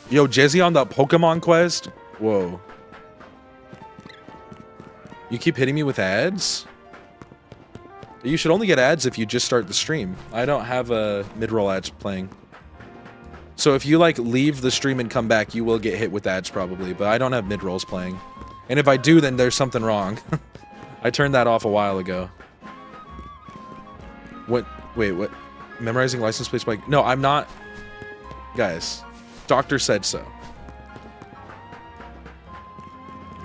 Yo, Jezzy on the Pokemon quest? Whoa. You keep hitting me with ads? You should only get ads if you just start the stream. I don't have mid-roll ads playing. So if you like leave the stream and come back, you will get hit with ads probably, but I don't have mid-rolls playing. And if I do, then there's something wrong. I turned that off a while ago. What? Wait, what? Memorizing license plates by... No, I'm not... Guys, doctor said so.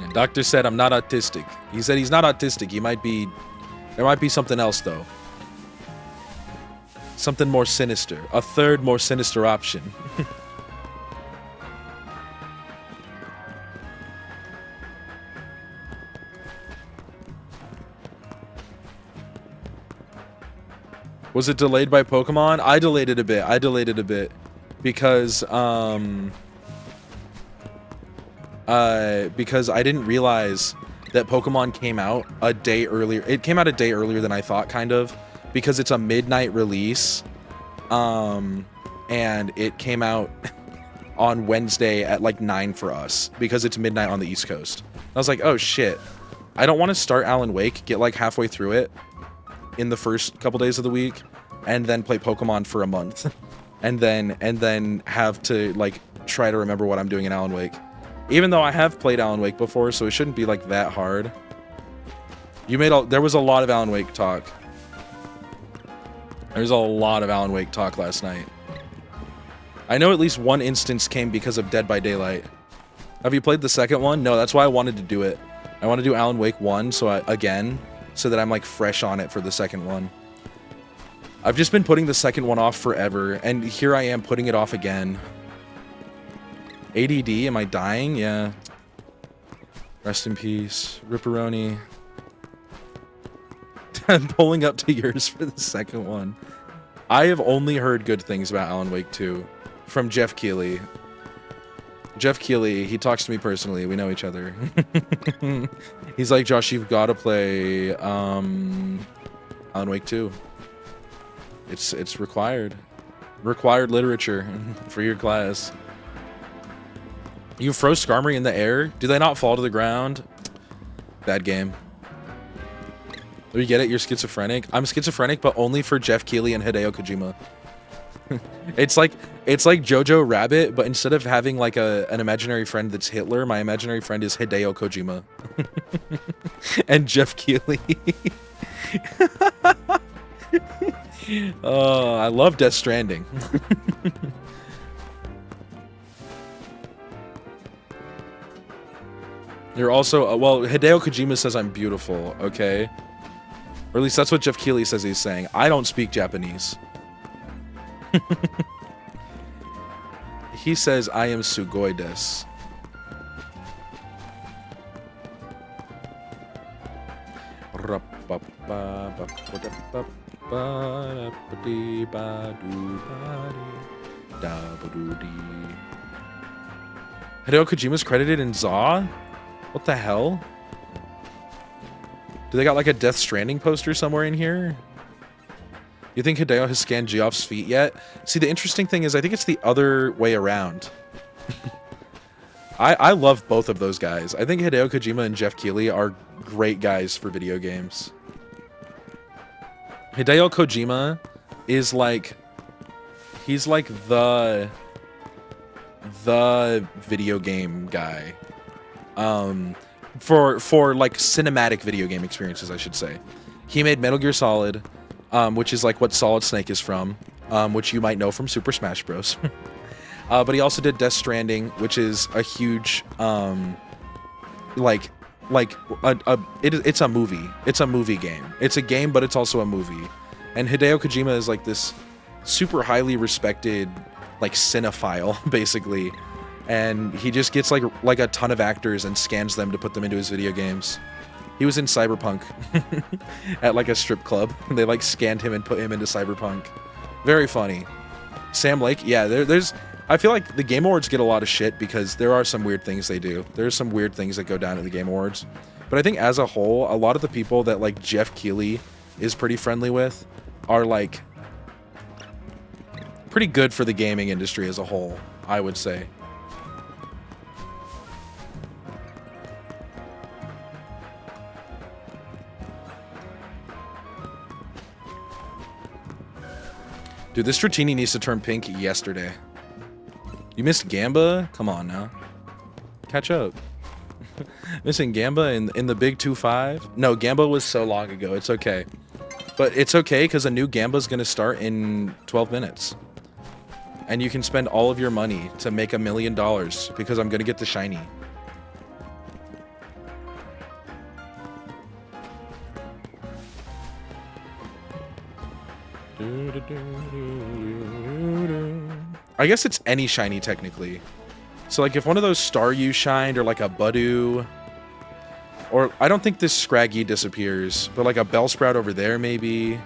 And doctor said I'm not autistic. He said he's not autistic. He might be... There might be something else, though. Something more sinister. A third, more sinister option. Was it delayed by Pokemon? I delayed it a bit. Because I didn't realize that Pokemon came out a day earlier. It came out a day earlier than I thought, kind of, because it's a midnight release. And it came out on Wednesday at like 9 for us because it's midnight on the East Coast. I was like, oh shit. I don't want to start Alan Wake, get like halfway through it in the first couple days of the week, and then play Pokemon for a month, and then have to like try to remember what I'm doing in Alan Wake. Even though I have played Alan Wake before, so it shouldn't be like that hard. There was a lot of Alan Wake talk. There's a lot of Alan Wake talk last night. I know at least one instance came because of Dead by Daylight. Have you played the second one? No, that's why I wanted to do it. I want to do Alan Wake 1 so that I'm like fresh on it for the second one. I've just been putting the second one off forever, and here I am putting it off again. ADD, am I dying? Yeah. Rest in peace. Ripperoni. I'm pulling up to yours for the second one. I have only heard good things about Alan Wake 2 from Jeff Keighley. Jeff Keighley, he talks to me personally. We know each other. He's like, Josh, you've got to play Alan Wake 2. It's required. Required literature for your class. You froze Skarmory in the air? Do they not fall to the ground? Bad game. You get it? You're schizophrenic? I'm schizophrenic, but only for Jeff Keighley and Hideo Kojima. It's like Jojo Rabbit, but instead of having like an imaginary friend that's Hitler, my imaginary friend is Hideo Kojima. And Jeff Keighley. Oh, I love Death Stranding. You're also, well, Hideo Kojima says I'm beautiful, okay? Or at least that's what Jeff Keighley says he's saying. I don't speak Japanese. He says I am sugoi desu. Hideo Kojima's credited in ZA? What the hell? Do they got like a Death Stranding poster somewhere in here? You think Hideo has scanned Geoff's feet yet? See, the interesting thing is I think it's the other way around. I love both of those guys. I think Hideo Kojima and Jeff Keighley are great guys for video games. Hideo Kojima is like... He's like the video game guy. For like cinematic video game experiences, I should say. He made Metal Gear Solid, which is like what Solid Snake is from, which you might know from Super Smash Bros. But he also did Death Stranding, which is a huge, it's a movie. It's a movie game. It's a game, but it's also a movie. And Hideo Kojima is like this super highly respected, like cinephile, basically. And he just gets like a ton of actors and scans them to put them into his video games. He was in Cyberpunk at like a strip club. They like scanned him and put him into Cyberpunk. Very funny. Sam Lake, yeah, there's I feel like the Game Awards get a lot of shit because there are some weird things they do. There's some weird things that go down at the Game Awards. But I think as a whole, a lot of the people that like Jeff Keighley is pretty friendly with are like pretty good for the gaming industry as a whole, I would say. Dude, this Dratini needs to turn pink yesterday. You missed Gamba? Come on now. Catch up. Missing Gamba in the big 2-5? No, Gamba was so long ago. It's okay. But it's okay because a new Gamba's going to start in 12 minutes. And you can spend all of your money to make $1 million because I'm going to get the shiny. I guess it's any shiny technically. So like if one of those Staryu shined or like a Budew, or I don't think this Scraggy disappears, but like a Bellsprout over there maybe.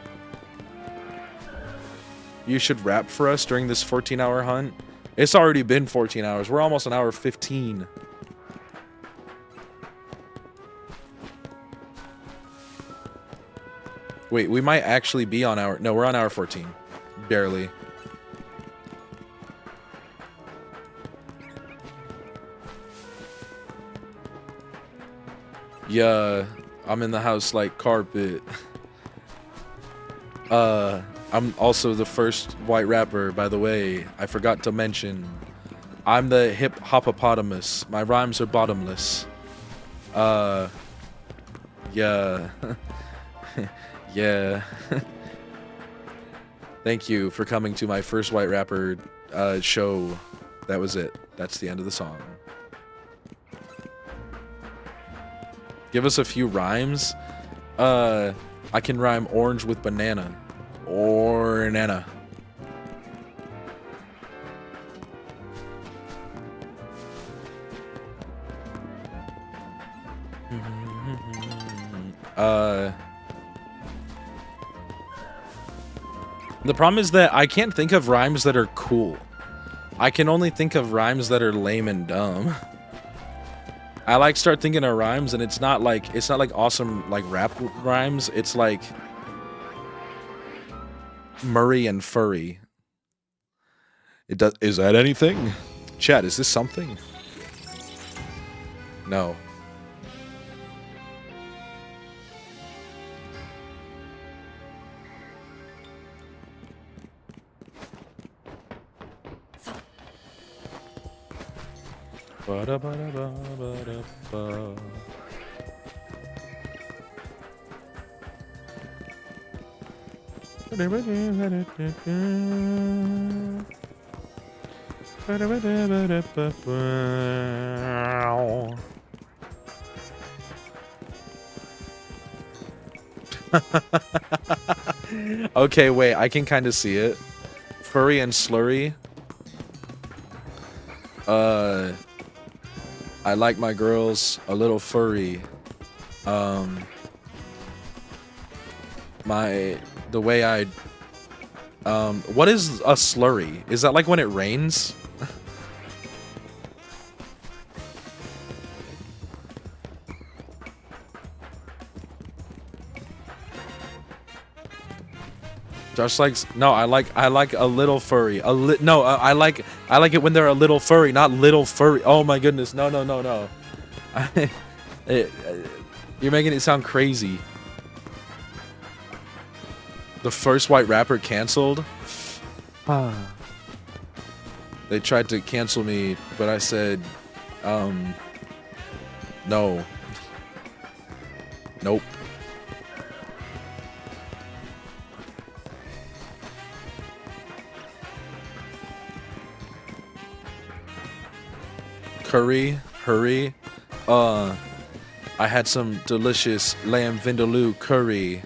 You should rap for us during this 14-hour hunt. It's already been 14 hours. We're almost an hour 15. Wait, we might actually be on hour... No, we're on hour 14. Barely. Yeah, I'm in the house like carpet. I'm also the first white rapper, by the way. I forgot to mention. I'm the hip hopopotamus. My rhymes are bottomless. Yeah. Yeah. Thank you for coming to my first white rapper show. That was it. That's the end of the song. Give us a few rhymes. I can rhyme orange with banana. Or nana. The problem is that I can't think of rhymes that are cool. I can only think of rhymes that are lame and dumb. I like start thinking of rhymes and it's not like awesome like rap rhymes. It's like Murray and furry. Is that anything? Chat, is this something? No. Ba-da-ba-da-ba-ba-da-ba. Okay, wait, I can kind of see it. Furry and slurry. I like my girls a little furry. The way I what is a slurry? Is that like when it rains? Just like no, I like a little furry. No, I like it when they're a little furry, not little furry. Oh my goodness, no. You're making it sound crazy. The first white rapper canceled. They tried to cancel me, but I said, no. Nope. Curry, hurry. I had some delicious lamb vindaloo curry.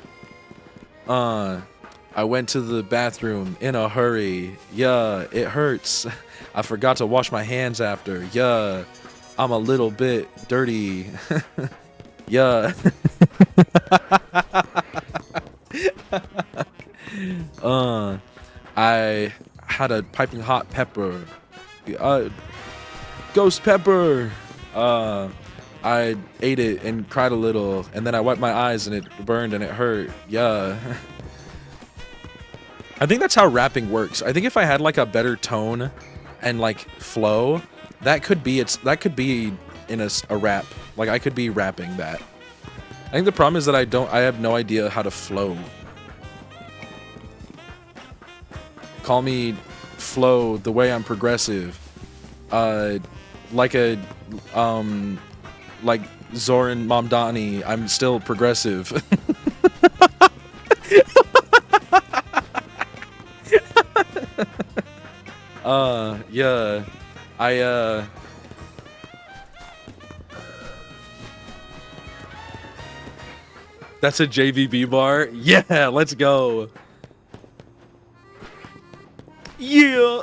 I went to the bathroom in a hurry. Yeah, it hurts. I forgot to wash my hands after. Yeah, I'm a little bit dirty. Yeah. I had a piping hot pepper. Ghost pepper. I ate it and cried a little, and then I wiped my eyes and it burned and it hurt. Yeah. I think that's how rapping works. I think if I had like a better tone and like flow, that could be in a rap. Like I could be rapping that. I think the problem is that I have no idea how to flow. Call me flow the way I'm progressive. Like Zoran Mamdani, I'm still progressive. Yeah. That's a JVB bar? Yeah, let's go. Yeah.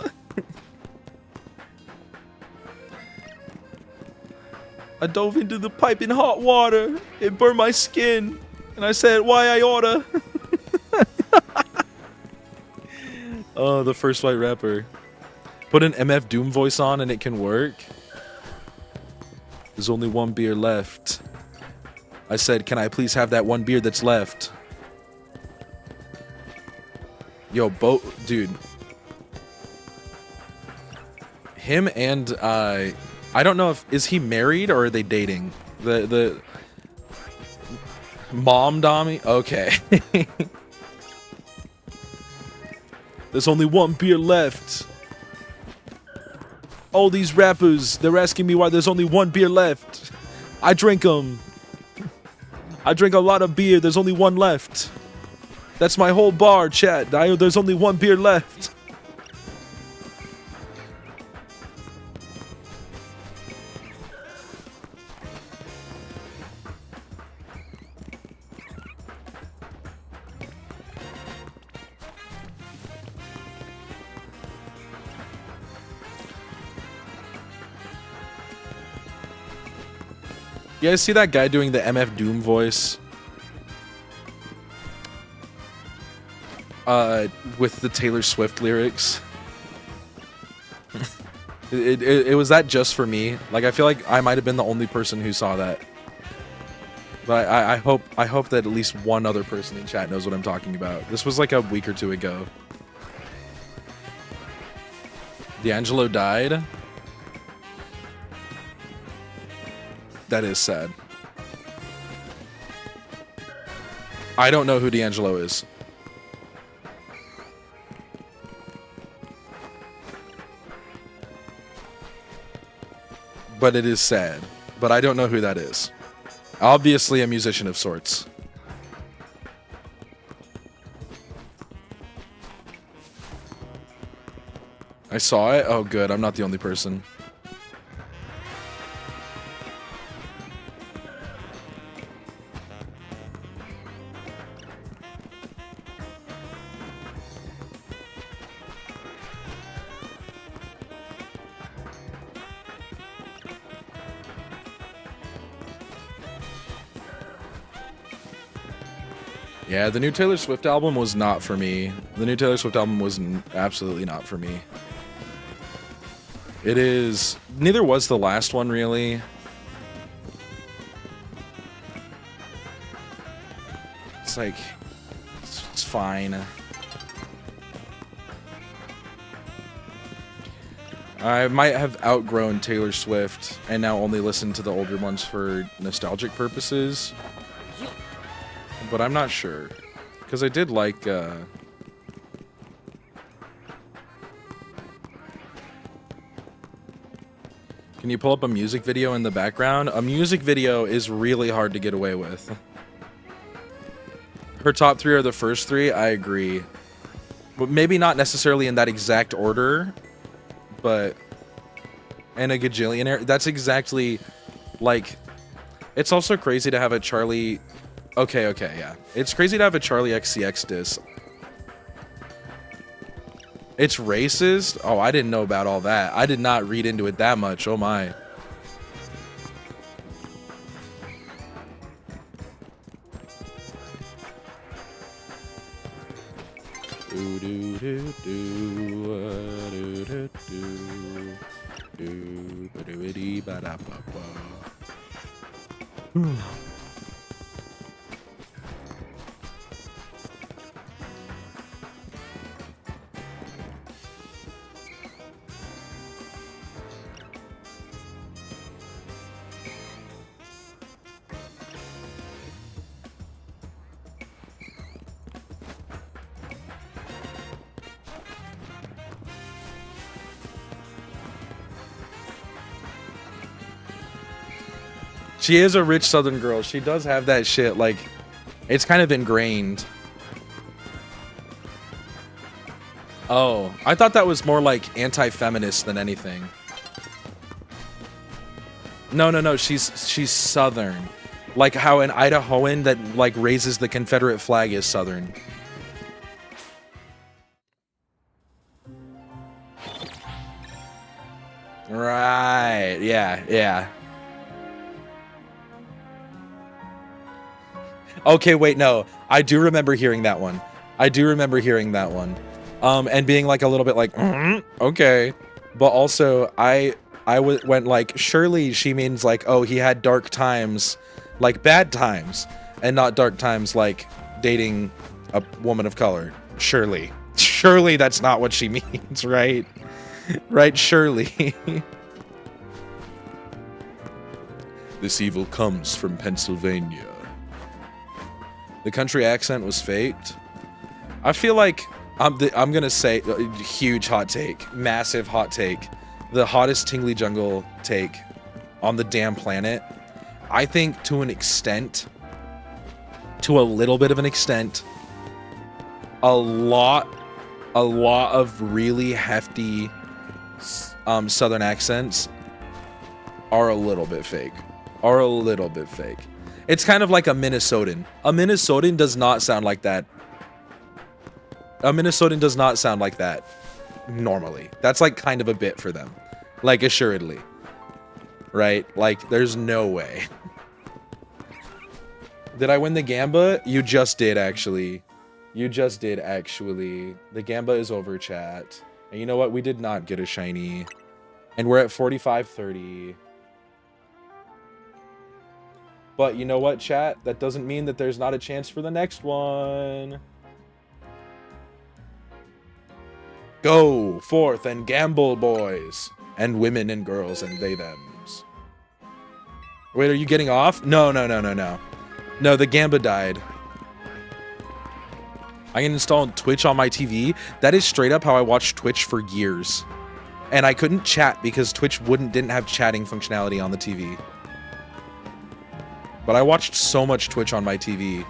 I dove into the piping hot water. It burned my skin. And I said, why I oughta? Oh, the first white rapper. Put an MF Doom voice on and it can work. There's only one beer left. I said, can I please have that one beer that's left? Yo, dude. Him and, I don't know is he married or are they dating? The Mom Dommy? Okay. There's only one beer left. All these rappers, they're asking me why there's only one beer left. I drink them. I drink a lot of beer, there's only one left. That's my whole bar, chat. There's only one beer left. You guys see that guy doing the MF Doom voice? With the Taylor Swift lyrics. It was that just for me. Like, I feel like I might have been the only person who saw that. But I hope that at least one other person in chat knows what I'm talking about. This was like a week or two ago. D'Angelo died. That is sad. I don't know who D'Angelo is. But it is sad. But I don't know who that is. Obviously a musician of sorts. I saw it? Oh good, I'm not the only person. Yeah, the new Taylor Swift album was not for me. The new Taylor Swift album was absolutely not for me. It is... Neither was the last one, really. It's like... It's fine. I might have outgrown Taylor Swift and now only listen to the older ones for nostalgic purposes. But I'm not sure. Because I did like... Can you pull up a music video in the background? A music video is really hard to get away with. Her top 3 are the first 3, I agree. But maybe not necessarily in that exact order. But... And a gajillionaire. That's exactly... Like... It's also crazy to have a Charlie... Okay, yeah. It's crazy to have a Charlie XCX diss. It's racist? Oh, I didn't know about all that. I did not read into it that much. Oh my. She is a rich Southern girl. She does have that shit, like, it's kind of ingrained. Oh, I thought that was more like anti-feminist than anything. No, she's Southern. Like how an Idahoan that like raises the Confederate flag is Southern. Right, yeah. Okay, wait, no. I do remember hearing that one. And being like a little bit like, okay. But also, I went like, surely she means like, oh, he had dark times, like bad times, and not dark times like dating a woman of color. Surely that's not what she means, right? Right, surely. This evil comes from Pennsylvania. The country accent was faked. I feel like I'm gonna say huge hot take, massive hot take, the hottest TinglyJungle take on the damn planet. I think to an extent, to a little bit of an extent, a lot of really hefty Southern accents are a little bit fake. It's kind of like a Minnesotan. A Minnesotan does not sound like that. Normally. That's like kind of a bit for them. Like assuredly. Right? Like there's no way. Did I win the Gamba? You just did, actually. You just did, actually. The Gamba is over, chat. And you know what? We did not get a shiny. And we're at 45-30. But you know what, chat? That doesn't mean that there's not a chance for the next one. Go forth and gamble, boys. And women and girls and they thems. Wait, are you getting off? No. No, the Gamba died. I can install Twitch on my TV. That is straight up how I watched Twitch for years. And I couldn't chat because Twitch didn't have chatting functionality on the TV. But I watched so much Twitch on my TV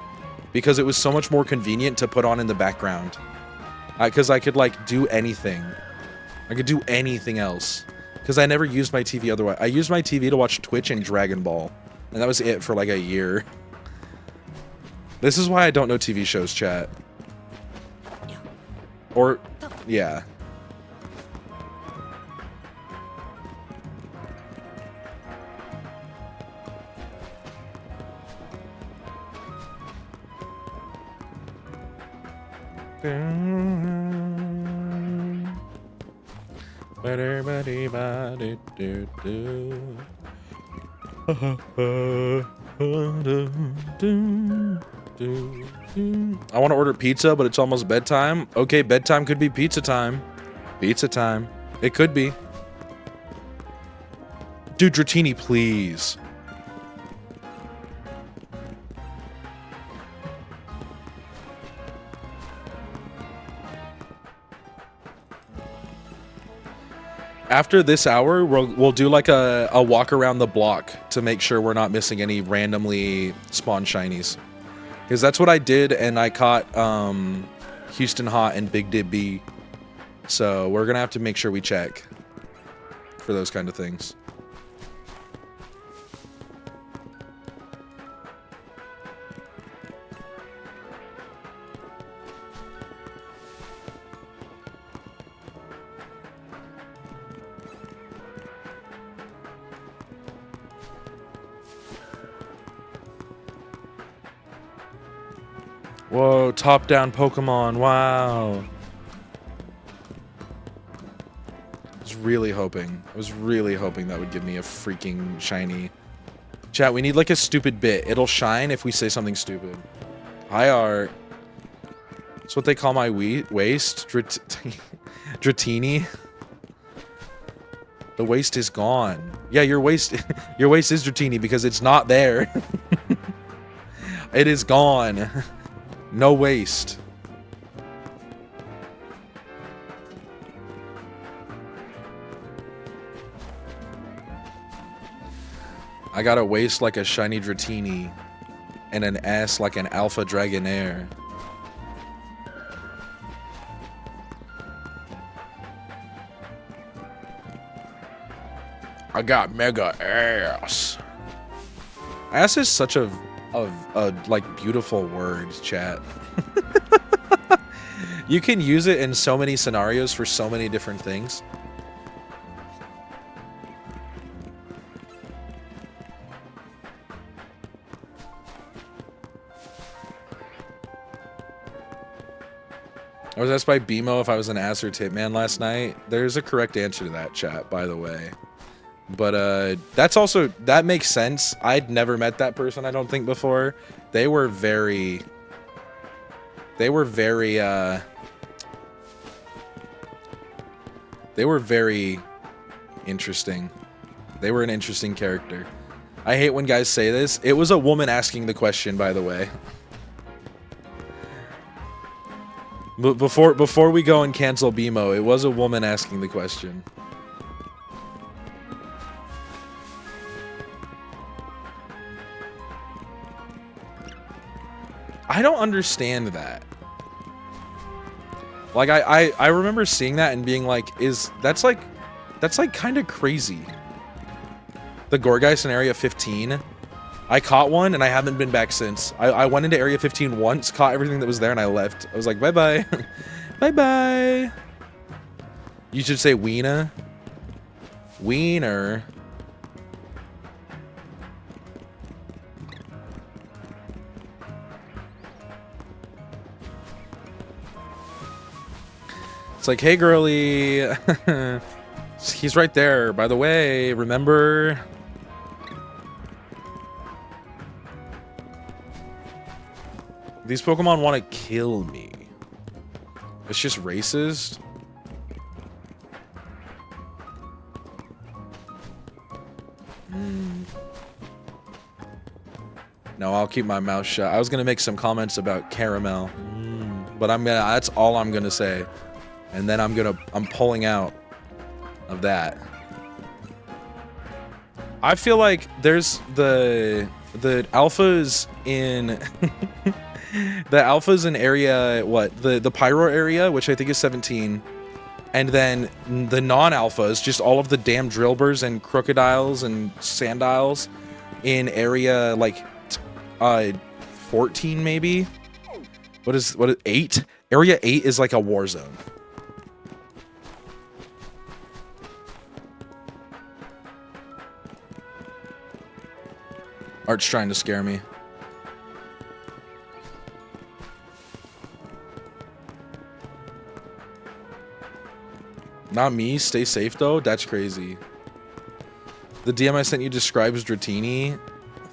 because it was so much more convenient to put on in the background. Because I could, like, do anything. I could do anything else. Because I never used my TV otherwise. I used my TV to watch Twitch and Dragon Ball. And that was it for, like, a year. This is why I don't know TV shows, chat. Or, yeah. I want to order pizza, but it's almost bedtime. Okay, bedtime could be pizza time. Pizza time. It could be. Dude, Dratini, please. After this hour, we'll do like a walk around the block to make sure we're not missing any randomly spawned shinies. Because that's what I did, and I caught Houston Hot and Big Dib B. So we're going to have to make sure we check for those kind of things. Whoa, top-down Pokemon, wow. I was really hoping that would give me a freaking shiny. Chat, we need like a stupid bit. It'll shine if we say something stupid. Hi, Art. That's what they call my waist. Dratini. The waist is gone. Yeah, your waist is Dratini because it's not there. It is gone. No waste. I got a waist like a shiny Dratini and an ass like an Alpha Dragonair. I got mega ass. Ass is such a like beautiful word, chat. You can use it in so many scenarios for so many different things. I was asked by BMO if I was an ass or tit man last night. There's a correct answer to that, chat, by the way. But that makes sense. I'd never met that person, I don't think, before. They were very interesting. They were an interesting character. I hate when guys say this. It was a woman asking the question, by the way. Before we go and cancel BMO, it was a woman asking the question. I don't understand that. Like I remember seeing that and being like, that's like kind of crazy. The Gorgeist in Area 15. I caught one and I haven't been back since. I went into Area 15 once, caught everything that was there, and I left. I was like, bye-bye. Bye-bye. You should say Weena. Wiener. like, hey, girly. He's right there, by the way. Remember? These Pokemon want to kill me. It's just racist. No, I'll keep my mouth shut. I was gonna make some comments about caramel, but that's all I'm gonna say. And then I'm pulling out of that. I feel like there's the alphas in the alphas in area, what, the Pyro area, which I think is 17, and then the non-alphas, just all of the damn Drillburs and Crocodiles and Sandiles in area like 14 maybe. What is 8? Area 8 is like a war zone. Art's trying to scare me. Not me. Stay safe though. That's crazy. The DM I sent you describes Dratini.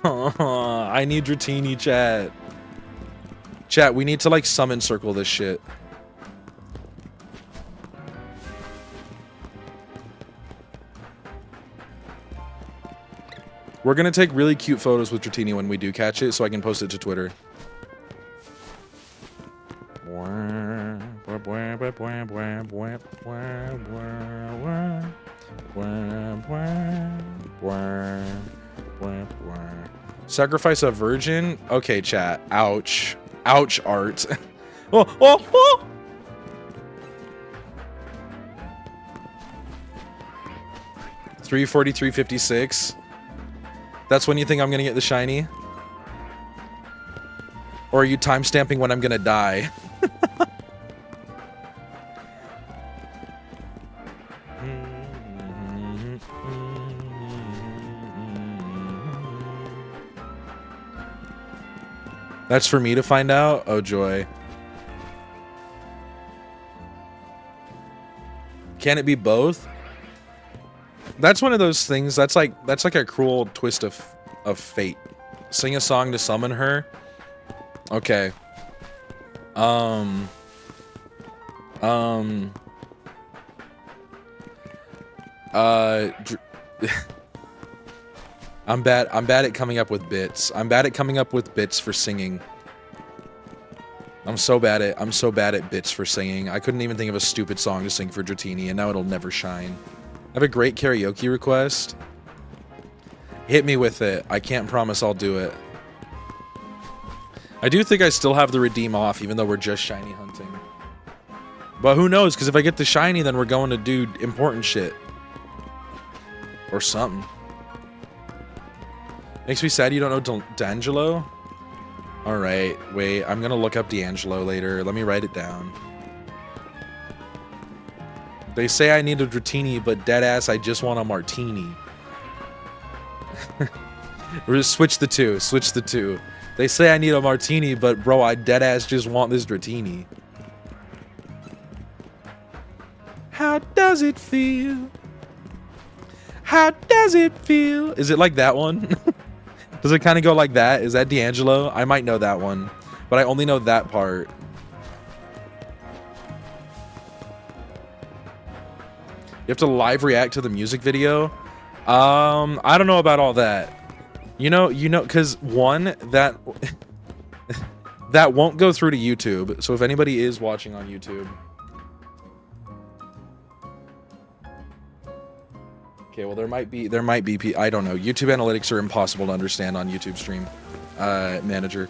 I need Dratini, chat. Chat, we need to like summon circle this shit. We're gonna take really cute photos with Dratini when we do catch it, so I can post it to Twitter. Sacrifice a virgin? Okay, chat. Ouch. Ouch, Art. Oh, oh, oh! $343.56. That's when you think I'm gonna get the shiny? Or are you timestamping when I'm gonna die? That's for me to find out? Oh, joy. Can it be both? That's one of those things, that's like a cruel twist of fate. Sing a song to summon her? Okay. I'm bad at coming up with bits. I'm bad at coming up with bits for singing. I'm so bad at bits for singing. I couldn't even think of a stupid song to sing for Dratini, and now it'll never shine. I have a great karaoke request. Hit me with it. I can't promise I'll do it. I do think I still have the redeem off, even though we're just shiny hunting. But who knows, because if I get the shiny, then we're going to do important shit. Or something. Makes me sad you don't know D'Angelo? Alright, wait, I'm gonna look up D'Angelo later. Let me write it down. They say I need a Dratini, but deadass, I just want a martini. Switch the two, switch the two. They say I need a martini, but bro, I deadass just want this Dratini. How does it feel? How does it feel? Is it like that one? Does it kind of go like that? Is that D'Angelo? I might know that one, but I only know that part. You have to live react to the music video? I don't know about all that. You know, because one, that that won't go through to YouTube. So if anybody is watching on YouTube. Okay, well there might be I don't know. YouTube analytics are impossible to understand on YouTube stream manager.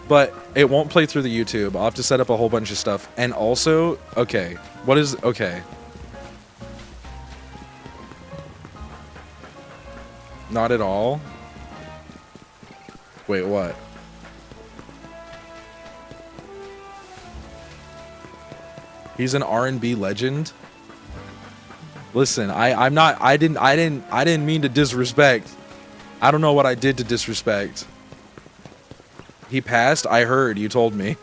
But it won't play through the YouTube. I'll have to set up a whole bunch of stuff. And also, okay, okay. Not at all. Wait, what? He's an R&B legend. Listen, I didn't mean to disrespect. I don't know what I did to disrespect. He passed? I heard, you told me.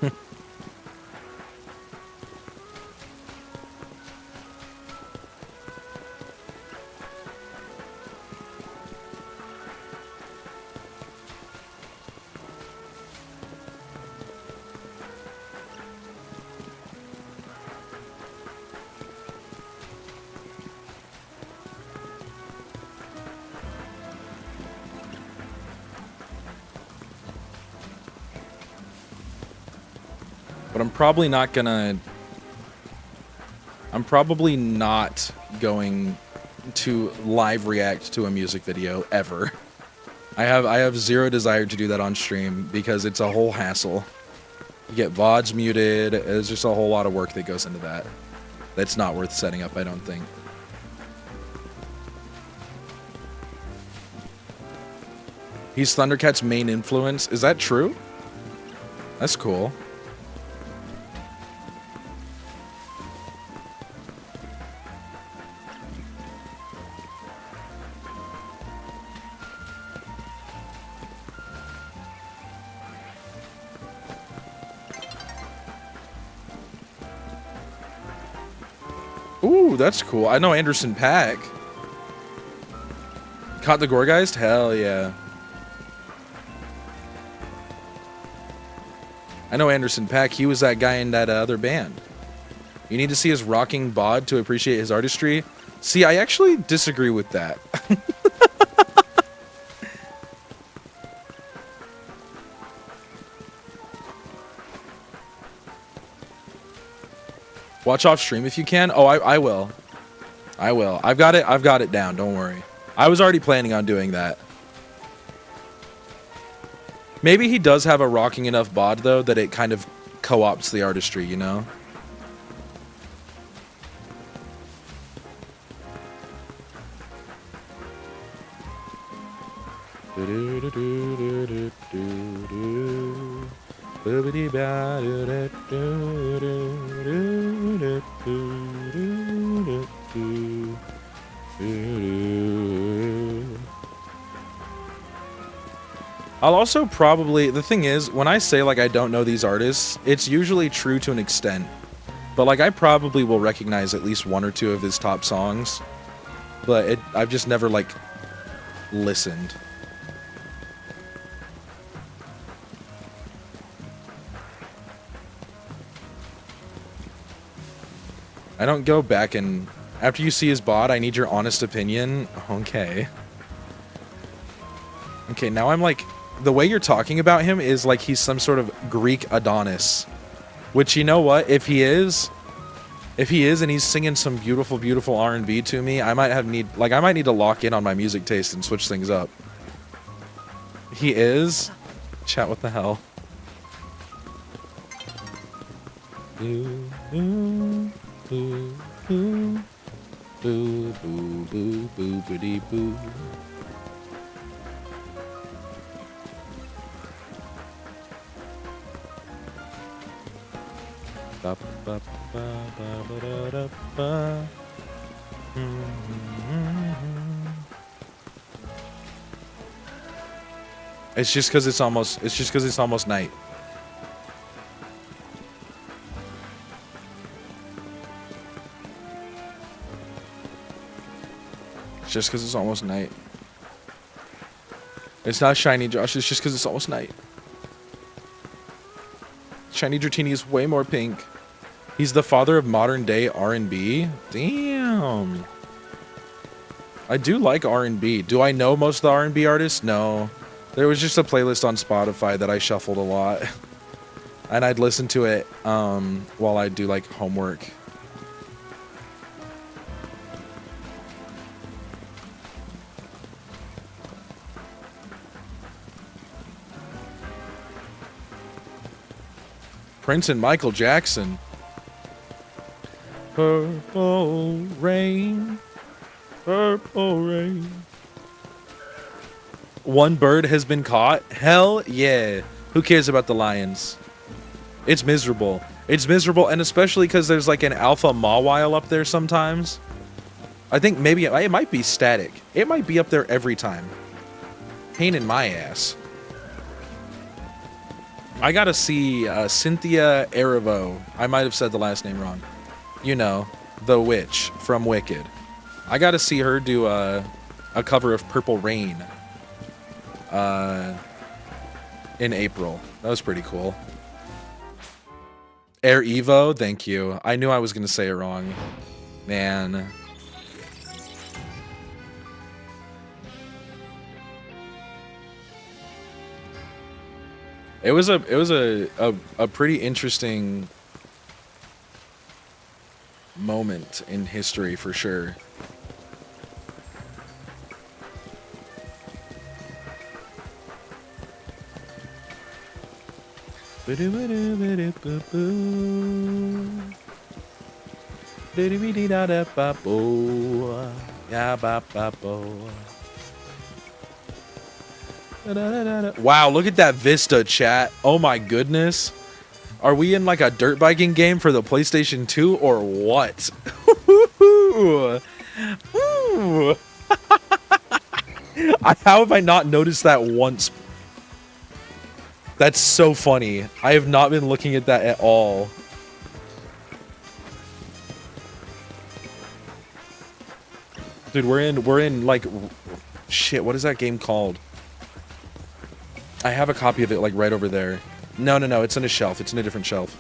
But I'm probably not gonna... I'm probably not going to live react to a music video ever. I have zero desire to do that on stream because it's a whole hassle. You get VODs muted. There's just a whole lot of work that goes into that. That's not worth setting up, I don't think. He's Thundercat's main influence. Is that true? That's cool. Ooh, that's cool. I know Anderson .Paak. Caught the Gorgeist? Hell yeah. I know Anderson .Paak. He was that guy in that other band. You need to see his rocking bod to appreciate his artistry. See, I actually disagree with that. Watch off stream if you can. Oh, I will. I will. I've got it down. Don't worry. I was already planning on doing that. Maybe he does have a rocking enough bod though that it kind of co-opts the artistry, you know? I'll also probably, the thing is, when I say like I don't know these artists, it's usually true to an extent. But like I probably will recognize at least one or two of his top songs. But I've just never like listened. I don't go back and... After you see his bod, I need your honest opinion. Okay. Okay, now I'm like... The way you're talking about him is like he's some sort of Greek Adonis. Which, you know what? If he is and he's singing some beautiful, beautiful R&B to me, I might need to lock in on my music taste and switch things up. He is? Chat, what the hell? Boo, boo, boo, boo, boo, boo, boo, boo, boo, boo. Ba, ba, ba, ba, ba, da, da, ba. It's just because it's almost night. It's just because it's almost night. It's not shiny, Josh. It's just because it's almost night. Shiny Dratini is way more pink. He's the father of modern day R&B. Damn. I do like R&B. Do I know most of the R&B artists? No. There was just a playlist on Spotify that I shuffled a lot. And I'd listen to it while I do like homework. Prince and Michael Jackson. Purple rain. Purple rain. One bird has been caught? Hell yeah. Who cares about the lions? It's miserable. It's miserable, and especially because there's like an alpha mawile up there sometimes. I think maybe it might be static. It might be up there every time. Pain in my ass. I gotta see Cynthia Erivo. I might have said the last name wrong. You know, the witch from Wicked. I gotta see her do a cover of Purple Rain in April. That was pretty cool. Air Evo, thank you. I knew I was gonna say it wrong. Man. It was a pretty interesting moment in history for sure. Wow, look at that vista, chat. Oh my goodness. Are we in like a dirt biking game for the PlayStation 2 or what? How have I not noticed that once? That's so funny. I have not been looking at that at all. Dude, we're in like shit, what is that game called? I have a copy of it like right over there. No, it's in a shelf. It's in a different shelf.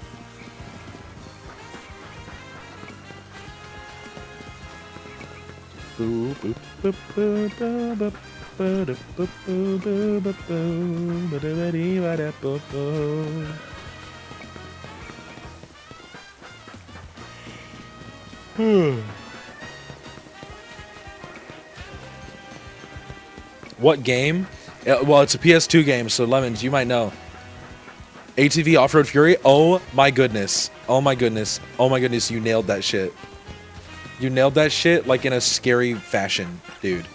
What game? Well, it's a PS2 game, so Lemons, you might know. ATV Off-Road Fury? Oh my goodness. Oh my goodness. Oh my goodness, you nailed that shit. You nailed that shit like in a scary fashion, dude.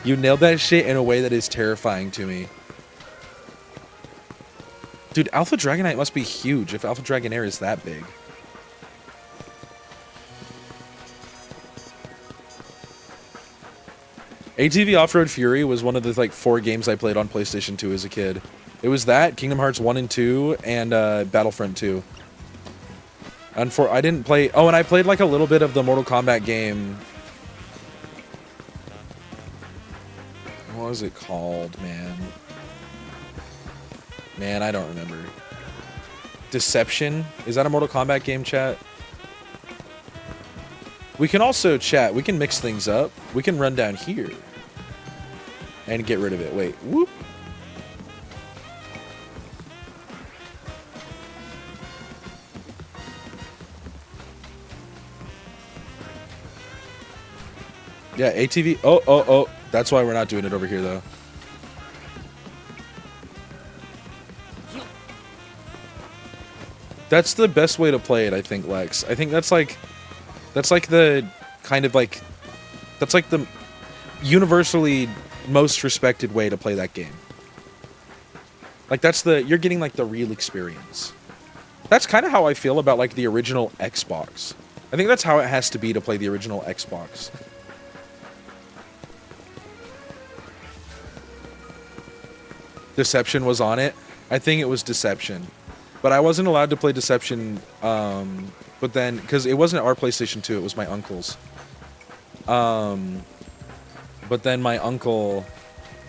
You nailed that shit in a way that is terrifying to me. Dude, Alpha Dragonite must be huge if Alpha Dragonair is that big. ATV Off-Road Fury was one of the like 4 games I played on PlayStation 2 as a kid. It was that, Kingdom Hearts 1 and 2, and Battlefront 2. And I didn't play... Oh, and I played like a little bit of the Mortal Kombat game. What was it called, man? Man, I don't remember. Deception? Is that a Mortal Kombat game, chat? We can also chat. We can mix things up. We can run down here. And get rid of it. Wait. Whoop. Yeah, ATV. Oh. That's why we're not doing it over here, though. That's the best way to play it, I think, Lex. I think that's like the kind of like, that's like the universally most respected way to play that game. Like you're getting like the real experience. That's kind of how I feel about like the original Xbox. I think that's how it has to be to play the original Xbox. Deception was on it. I think it was Deception. But I wasn't allowed to play Deception, but then, because it wasn't our PlayStation 2, it was my uncle's. But then my uncle,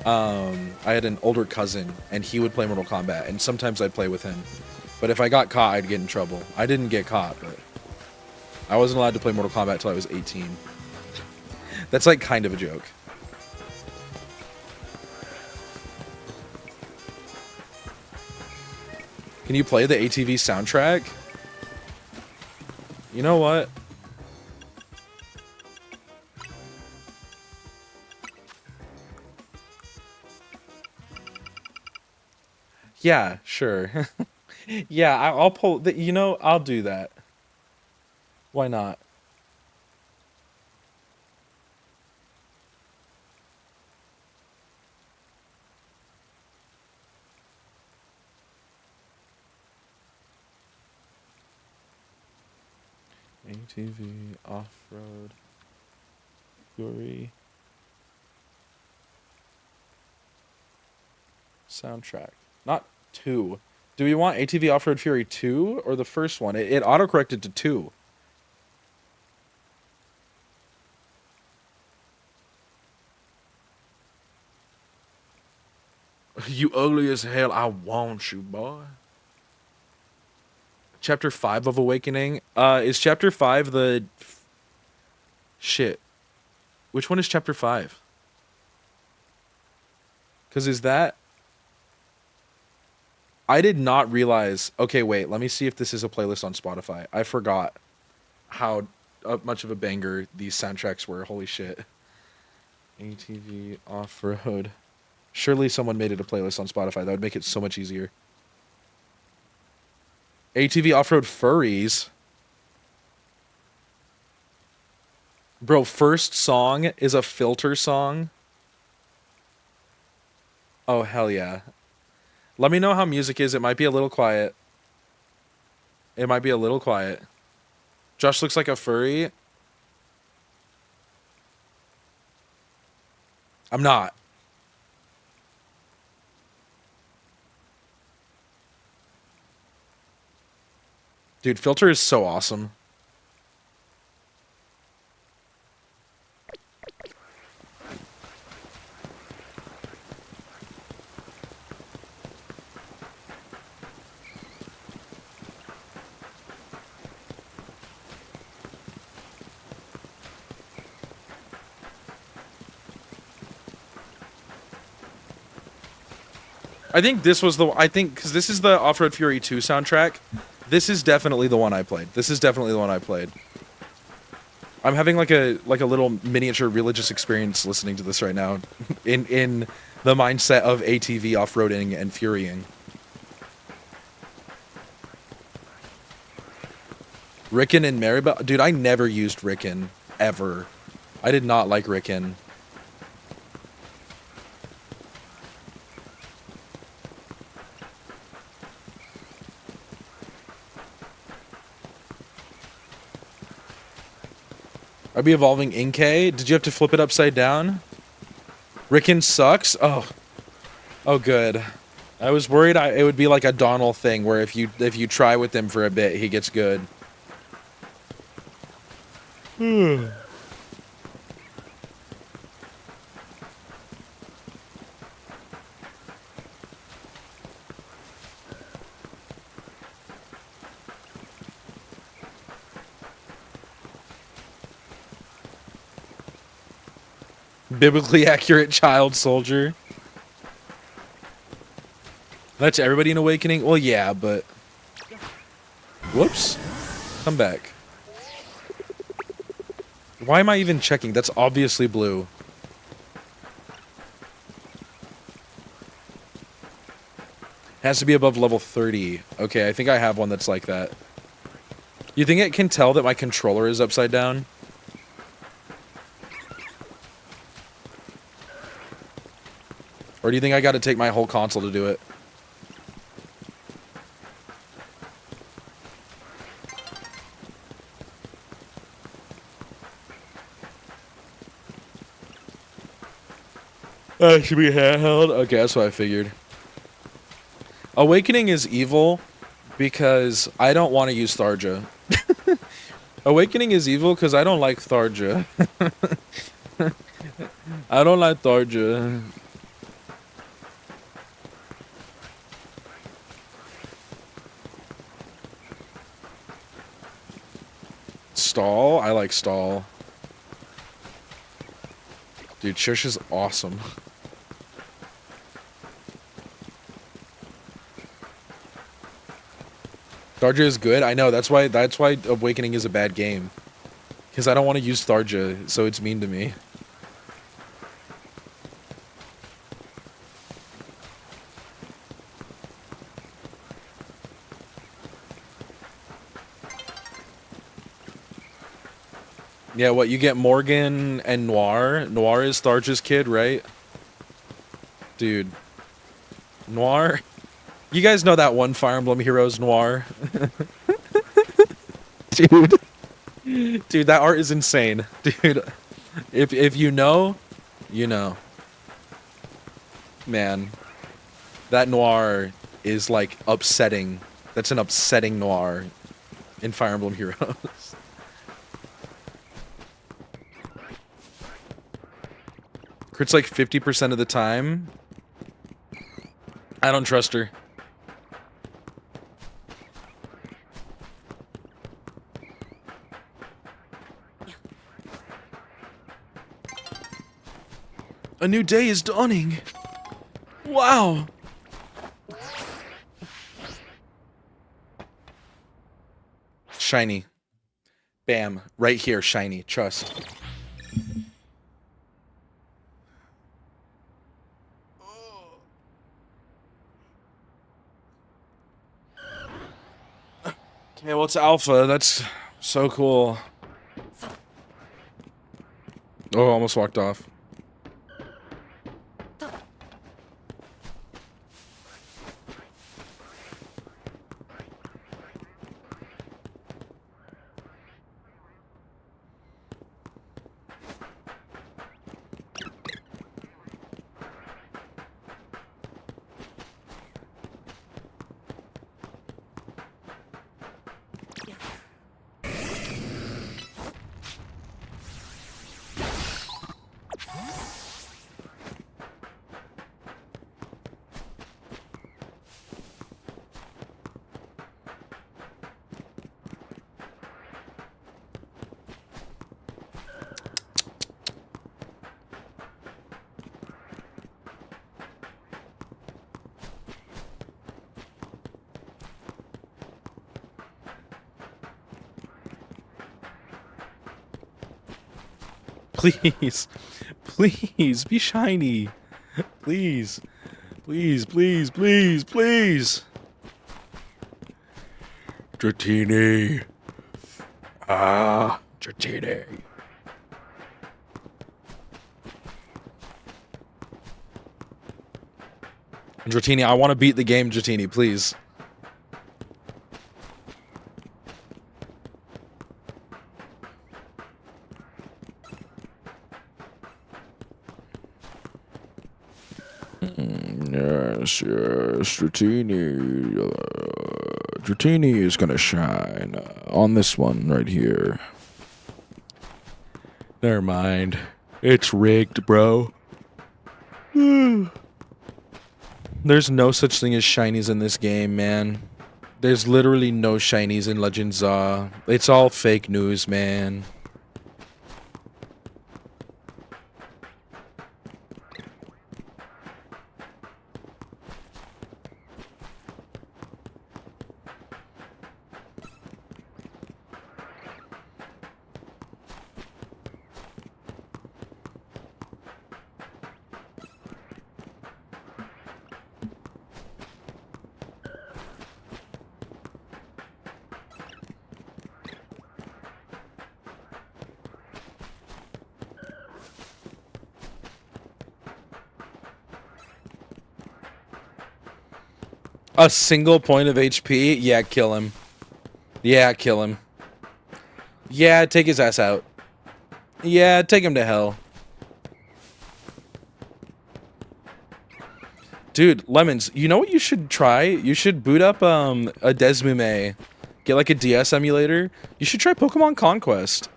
I had an older cousin, and he would play Mortal Kombat, and sometimes I'd play with him. But if I got caught, I'd get in trouble. I didn't get caught, but I wasn't allowed to play Mortal Kombat until I was 18. That's like kind of a joke. Can you play the ATV soundtrack? You know what? Yeah, sure. Yeah, I'll pull... You know, I'll do that. Why not? ATV Off-Road Fury soundtrack. Not 2. Do we want ATV Off-Road Fury 2 or the first one? It auto-corrected to 2. You ugly as hell. I want you, boy. Chapter 5 of Awakening. Is Chapter 5 the... Shit. Which one is Chapter 5? Because is that... I did not realize. Okay, wait. Let me see if this is a playlist on Spotify. I forgot how much of a banger these soundtracks were. Holy shit. ATV off-road. Surely someone made it a playlist on Spotify. That would make it so much easier. ATV off-road furries. Bro, first song is a filter song. Oh, hell yeah. Let me know how music is. It might be a little quiet. It might be a little quiet. Josh looks like a furry. I'm not. Dude, filter is so awesome. I think this was the. I think because this is the Off-Road Fury 2 soundtrack. This is definitely the one I played. This is definitely the one I played. I'm having like a little miniature religious experience listening to this right now, in the mindset of ATV off-roading and furying. Rickon and Maribel, dude. I never used Rickon ever. I did not like Rickon. I'd be evolving Inkay. Did you have to flip it upside down? Rickon sucks? Oh. Oh, good. I was worried it would be like a Donald thing where if you try with him for a bit, he gets good. Biblically accurate child soldier. That's everybody in Awakening? Well, yeah, but... Whoops. Come back. Why am I even checking? That's obviously blue. Has to be above level 30. Okay, I think I have one that's like that. You think it can tell that my controller is upside down? Or do you think I gotta take my whole console to do it? Should be handheld? Okay, that's what I figured. Awakening is evil because I don't want to use Tharja. Awakening is evil because I don't like Tharja. I don't like Tharja. Stall? I like Stall. Dude, Shush is awesome. Tharja is good. I know, that's why Awakening is a bad game. Because I don't want to use Tharja, so it's mean to me. Yeah, what, you get Morgan and Noir? Noir is Tharja's kid, right? Dude. Noir? You guys know that one Fire Emblem Heroes Noir? Dude. Dude, that art is insane. Dude, if you know, you know. Man. That Noir is, like, upsetting. That's an upsetting Noir in Fire Emblem Heroes. Crits like 50% of the time. I don't trust her. A new day is dawning. Wow. shiny. Bam. Right here, shiny. Trust. Okay, well, it's alpha. That's so cool. Oh, almost walked off. Please, please, be shiny. Please, please, please, please, please. Dratini. Ah, Dratini. Dratini, I want to beat the game, Dratini, please. Yes, Dratini. Dratini is gonna shine on this one right here. Never mind. It's rigged, bro. There's no such thing as shinies in this game, man. There's literally no shinies in Legend Za. It's all fake news, man. A single point of HP? Yeah, kill him. Yeah, kill him. Yeah, take his ass out. Yeah, take him to hell. Dude, Lemons, you know what you should try? You should boot up a Desmume. Get like a DS emulator. You should try Pokemon Conquest.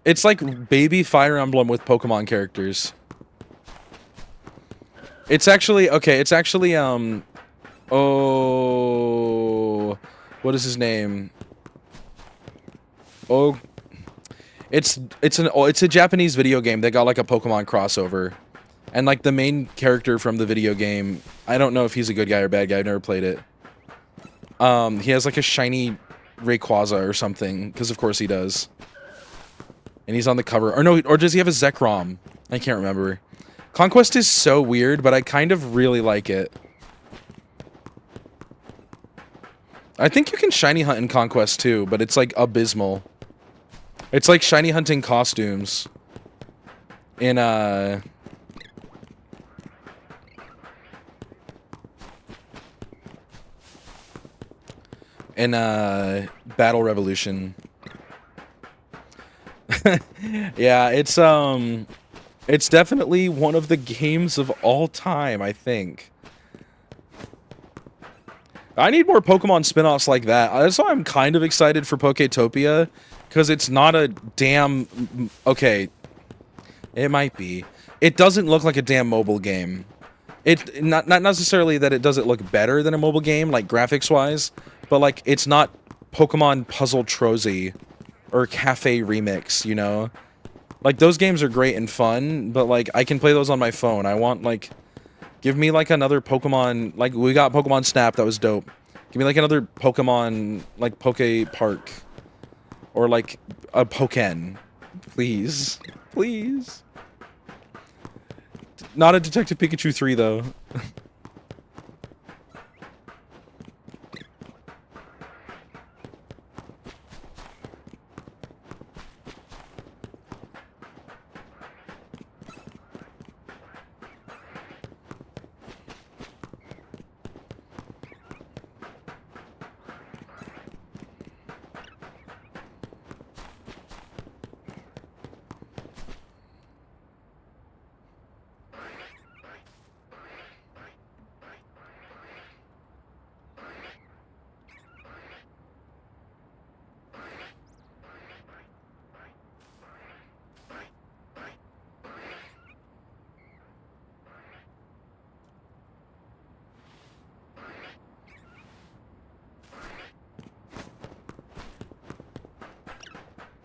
It's like baby Fire Emblem with Pokemon characters. It's actually, okay, it's actually, oh, what is his name? Oh, it's a Japanese video game that got like a Pokemon crossover, and like the main character from the video game, I don't know if he's a good guy or bad guy. I've never played it. He has like a shiny Rayquaza or something, because of course he does. And he's on the cover, or no, or does he have a Zekrom? I can't remember. Conquest is so weird, but I kind of really like it. I think you can shiny hunt in Conquest too, but it's like abysmal. It's like shiny hunting costumes in Battle Revolution. Yeah, it's definitely one of the games of all time, I think. I need more Pokemon spin-offs like that. That's why I'm kind of excited for Poketopia, because it's not a damn... Okay, it might be. It doesn't look like a damn mobile game. It not necessarily that it doesn't look better than a mobile game, like graphics-wise, but like it's not Pokemon Puzzle Trozy or Cafe Remix, you know? Like those games are great and fun, but like I can play those on my phone. I want like... Give me like another Pokemon, like we got Pokemon Snap, that was dope. Give me like another Pokemon, like Poke Park. Or like a Pokken. Please. Please. Not a Detective Pikachu 3 though.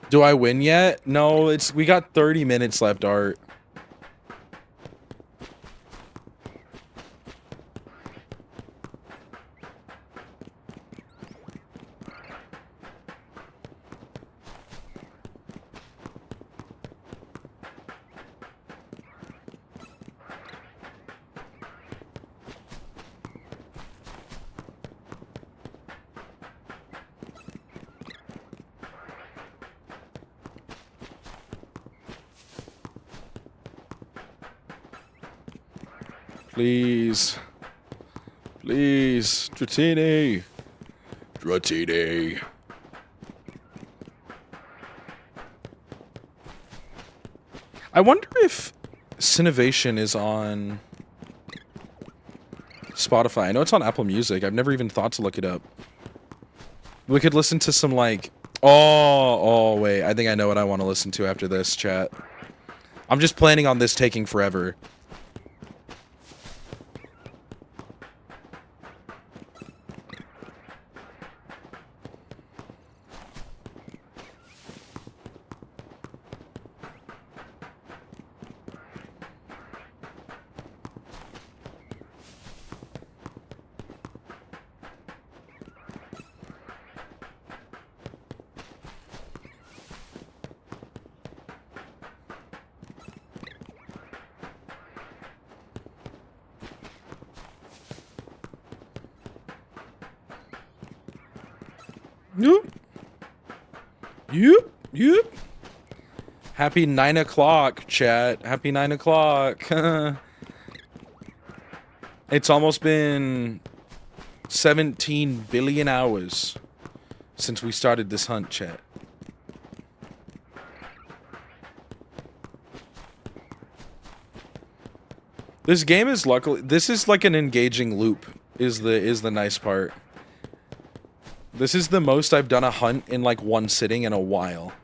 Do I win yet? No, we got 30 minutes left, Art. Please. Please. Dratini. Dratini. I wonder if Cinovation is on Spotify. I know it's on Apple Music. I've never even thought to look it up. We could listen to some like... Oh, wait. I think I know what I want to listen to after this, chat. I'm just planning on this taking forever. Yep. Happy 9 o'clock, chat. Happy 9 o'clock. It's almost been 17 billion hours since we started this hunt, chat. This game is luckily... This is like an engaging loop, is the nice part. This is the most I've done a hunt in like one sitting in a while.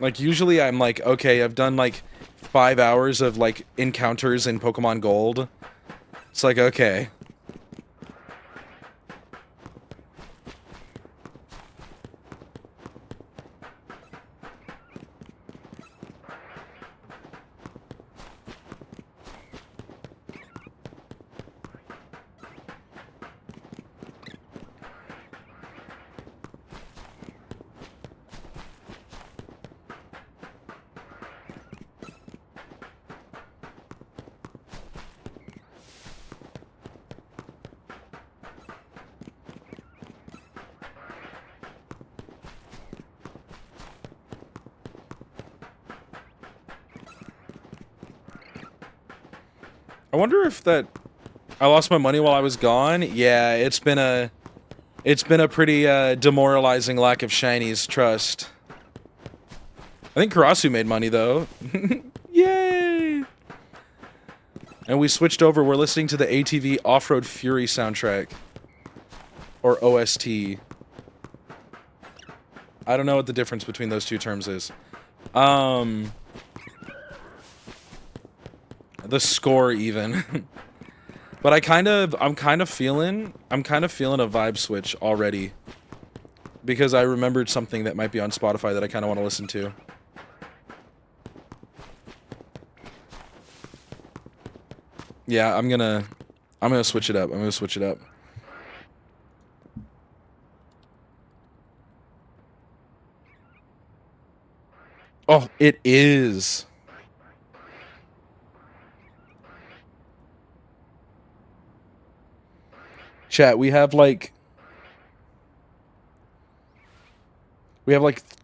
Like usually I'm like, okay, I've done like 5 hours of like encounters in Pokemon Gold. It's like, okay. I wonder if that... I lost my money while I was gone? Yeah, it's been a pretty demoralizing lack of shinies, trust. I think Karasu made money, though. Yay! And we switched over. We're listening to the ATV Off-Road Fury soundtrack. Or OST. I don't know what the difference between those two terms is. The score even. But I'm kind of feeling a vibe switch already. Because I remembered something that might be on Spotify that I kind of want to listen to. Yeah, I'm gonna switch it up. Oh, it is. Chat, we have like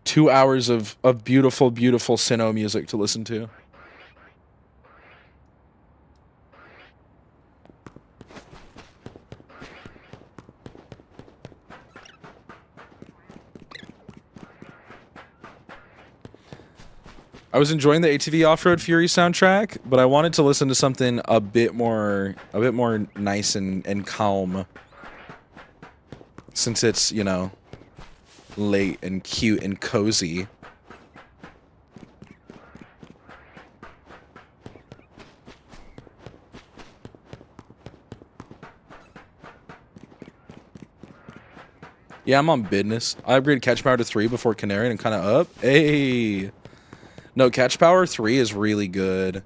2 hours of beautiful, beautiful Sinnoh music to listen to. I was enjoying the ATV Off-Road Fury soundtrack, but I wanted to listen to something a bit more nice and calm. Since it's, you know, late and cute and cozy. Yeah, I'm on business. I upgraded catch power to 3 before Canary and kind of up. Hey. No, catch power 3 is really good.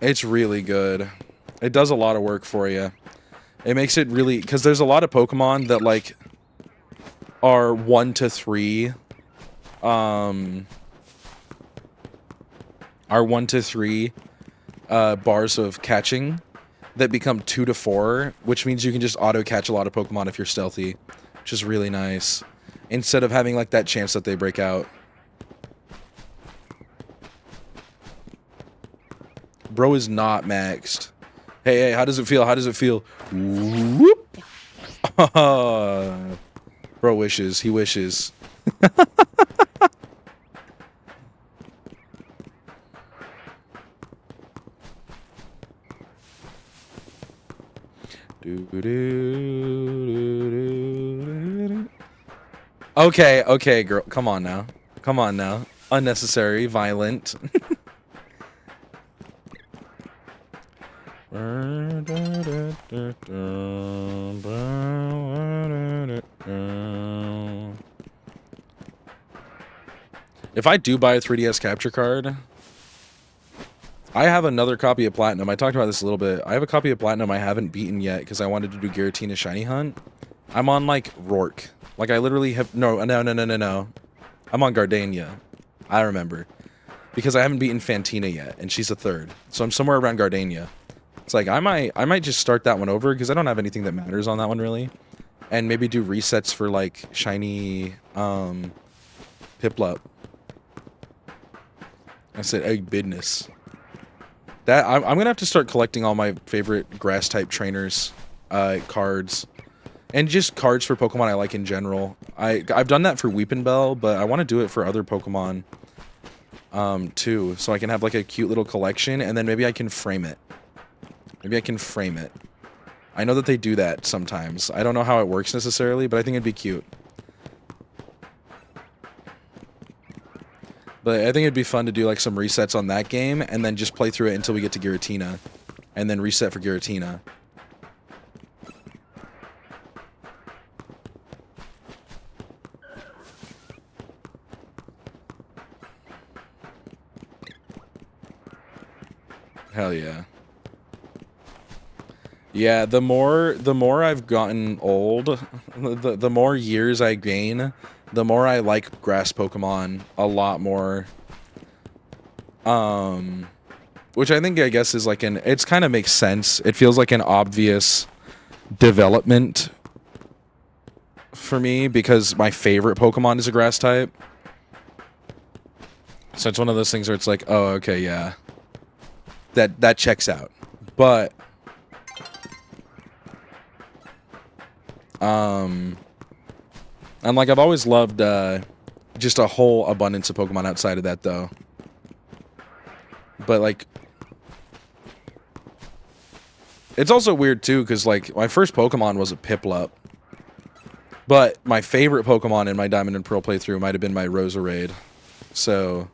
It's really good. It does a lot of work for you. It makes it really... Because there's a lot of Pokemon that, like, are 1 to 3. Are 1 to 3 bars of catching that become 2 to 4, which means you can just auto-catch a lot of Pokemon if you're stealthy, which is really nice. Instead of having, like, that chance that they break out. Bro is not maxed. Hey, how does it feel? How does it feel? Whoop! Bro wishes. He wishes. Okay, okay, girl. Come on now. Come on now. Unnecessary, violent. If I do buy a 3DS capture card, I have another copy of Platinum. I talked about this a little bit. I have a copy of Platinum I haven't beaten yet because I wanted to do Giratina Shiny Hunt. I'm on, like, Rourke. Like, I literally have... No. I'm on Gardenia. I remember. Because I haven't beaten Fantina yet, and she's a 3rd. So I'm somewhere around Gardenia. It's like, I might just start that one over, because I don't have anything that matters on that one, really. And maybe do resets for, like, shiny, Piplup. I said, egg business. That, I'm gonna have to start collecting all my favorite grass-type trainers, cards. And just cards for Pokemon I like in general. I've done that for Weepinbell, but I want to do it for other Pokemon, too. So I can have, like, a cute little collection, and then maybe I can frame it. Maybe I can frame it. I know that they do that sometimes. I don't know how it works necessarily, but I think it'd be cute. But I think it'd be fun to do, like, some resets on that game, and then just play through it until we get to Giratina. And then reset for Giratina. Hell yeah. Yeah, the more I've gotten old, the more years I gain, the more I like grass Pokemon a lot more. Which I guess is like it's kind of makes sense. It feels like an obvious development for me because my favorite Pokemon is a grass type. So it's one of those things where it's like, oh, okay, yeah. That checks out. But and like I've always loved just a whole abundance of Pokemon outside of that though. But like it's also weird too cuz like my first Pokemon was a Piplup. But my favorite Pokemon in my Diamond and Pearl playthrough might have been my Roserade. So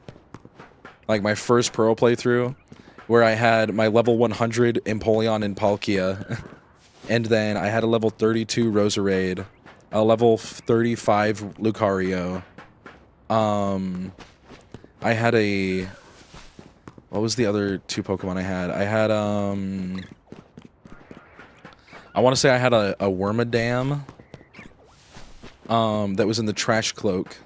like my first Pearl playthrough where I had my level 100 Empoleon and Palkia. And then I had a level 32 Roserade, a level 35 Lucario. I had a... What was the other 2 Pokemon I had? I had, I want to say I had a Wormadam. that was in the trash cloak.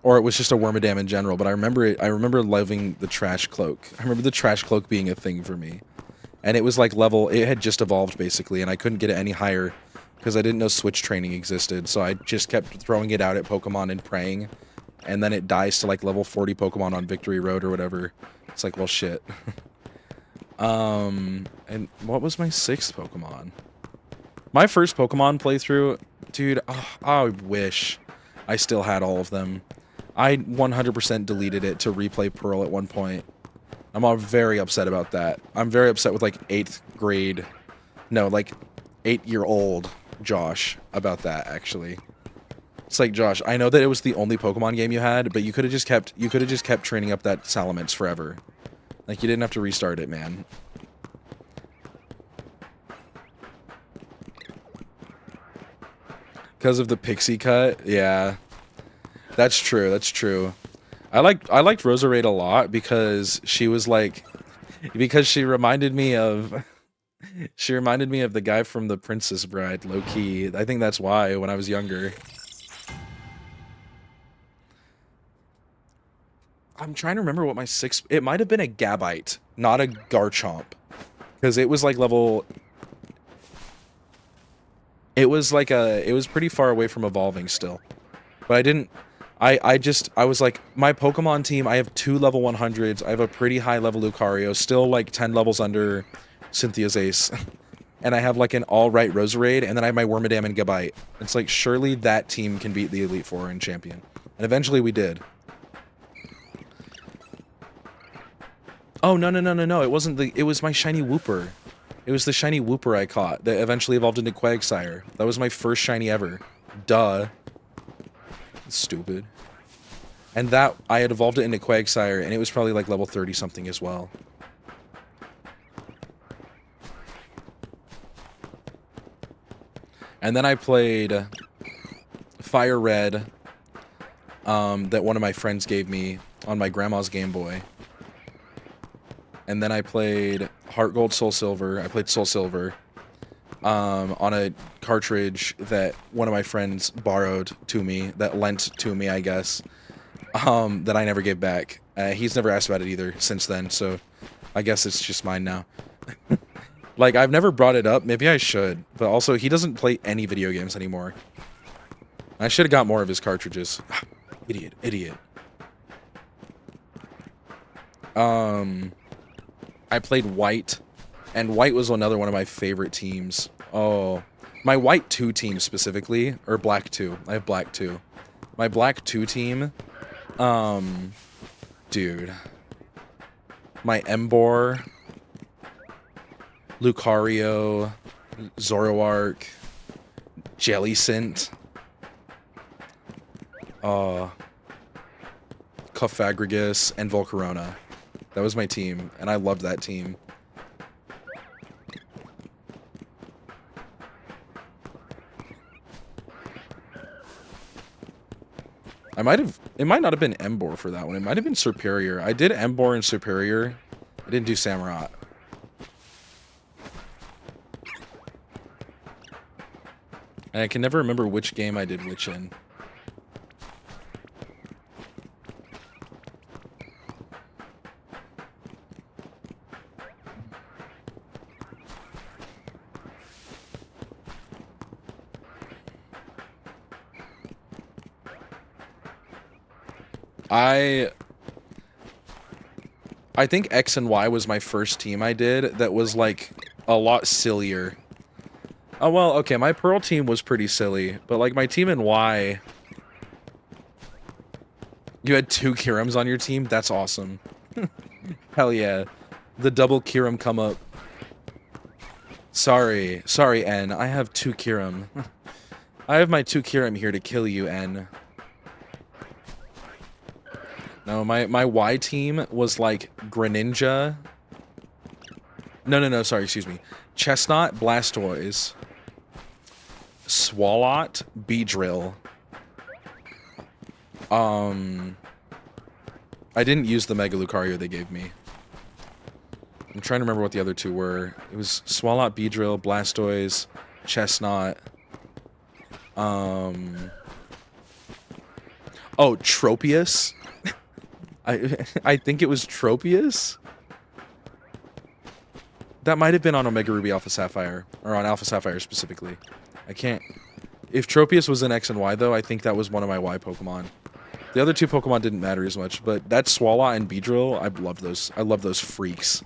Or it was just a Wormadam in general, but I remember it. I remember loving the trash cloak. I remember the trash cloak being a thing for me. And it was like level, it had just evolved basically, and I couldn't get it any higher because I didn't know switch training existed, so I just kept throwing it out at Pokemon and praying, and then it dies to like level 40 Pokemon on Victory Road or whatever. It's like, well, shit. And what was my 6th Pokemon? My first Pokemon playthrough, dude, I wish I still had all of them. I 100% deleted it to replay Pearl at one point. I'm all very upset about that. I'm very upset with like 8th grade, no, like 8-year-old Josh about that, actually. It's like, Josh, I know that it was the only Pokemon game you had, but you could have just kept training up that Salamence forever. Like, you didn't have to restart it, man. Because of the pixie cut? Yeah. That's true, that's true. I liked Roserade a lot because she was like, because she reminded me of the guy from The Princess Bride, low key. I think that's why when I was younger. I'm trying to remember what my 6th, it might have been a Gabite, not a Garchomp. Because it was like level, it was pretty far away from evolving still. But I didn't, I was like, my Pokemon team, I have 2 level 100s, I have a pretty high level Lucario, still like 10 levels under Cynthia's Ace. And I have like an alright Roserade, and then I have my Wormadam and Gabite. It's like, surely that team can beat the Elite Four and Champion. And eventually we did. Oh, no, it wasn't it was my shiny Wooper. It was the shiny Wooper I caught that eventually evolved into Quagsire. That was my first shiny ever. Duh. Stupid. And that, I had evolved it into Quagsire, and it was probably like level 30 something as well. And then I played Fire Red, that one of my friends gave me on my grandma's Game Boy. And then I played Heart Gold, Soul Silver. I played Soul Silver on a cartridge that one of my friends borrowed to me, that lent to me, I guess, that I never gave back. He's never asked about it either since then, so I guess it's just mine now. Like, I've never brought it up. Maybe I should. But also, he doesn't play any video games anymore. I should have got more of his cartridges. Idiot. I played White, and White was another one of my favorite teams. Oh, my White 2 team specifically, or Black 2. I have Black 2. My Black 2 team, dude. My Emboar, Lucario, Zoroark, Jellicent, Cofagrigus, and Volcarona. That was my team, and I loved that team. It might not have been Emboar for that one. It might have been Superior. I did Emboar and Superior. I didn't do Samurott. And I can never remember which game I did which in. I think X and Y was my first team I did that was like a lot sillier. Oh well, okay, my Pearl team was pretty silly, but like my team in Y, you had 2 Kirams on your team? That's awesome. Hell yeah. The double Kiram come up. Sorry, N. I have 2 Kiram. I have my 2 Kiram here to kill you, N. No, my Y team was like Greninja. No, sorry, excuse me. Chestnut, Blastoise, Swalot, Beedrill. I didn't use the Mega Lucario they gave me. I'm trying to remember what the other 2 were. It was Swalot, Beedrill, Blastoise, Chestnut. Oh, Tropius. I think it was Tropius. That might have been on Omega Ruby Alpha Sapphire, or on Alpha Sapphire specifically. I can't. If Tropius was in X and Y though, I think that was one of my Y Pokemon. The other two Pokemon didn't matter as much, but that Swallow and Beedrill, I love those. I love those freaks.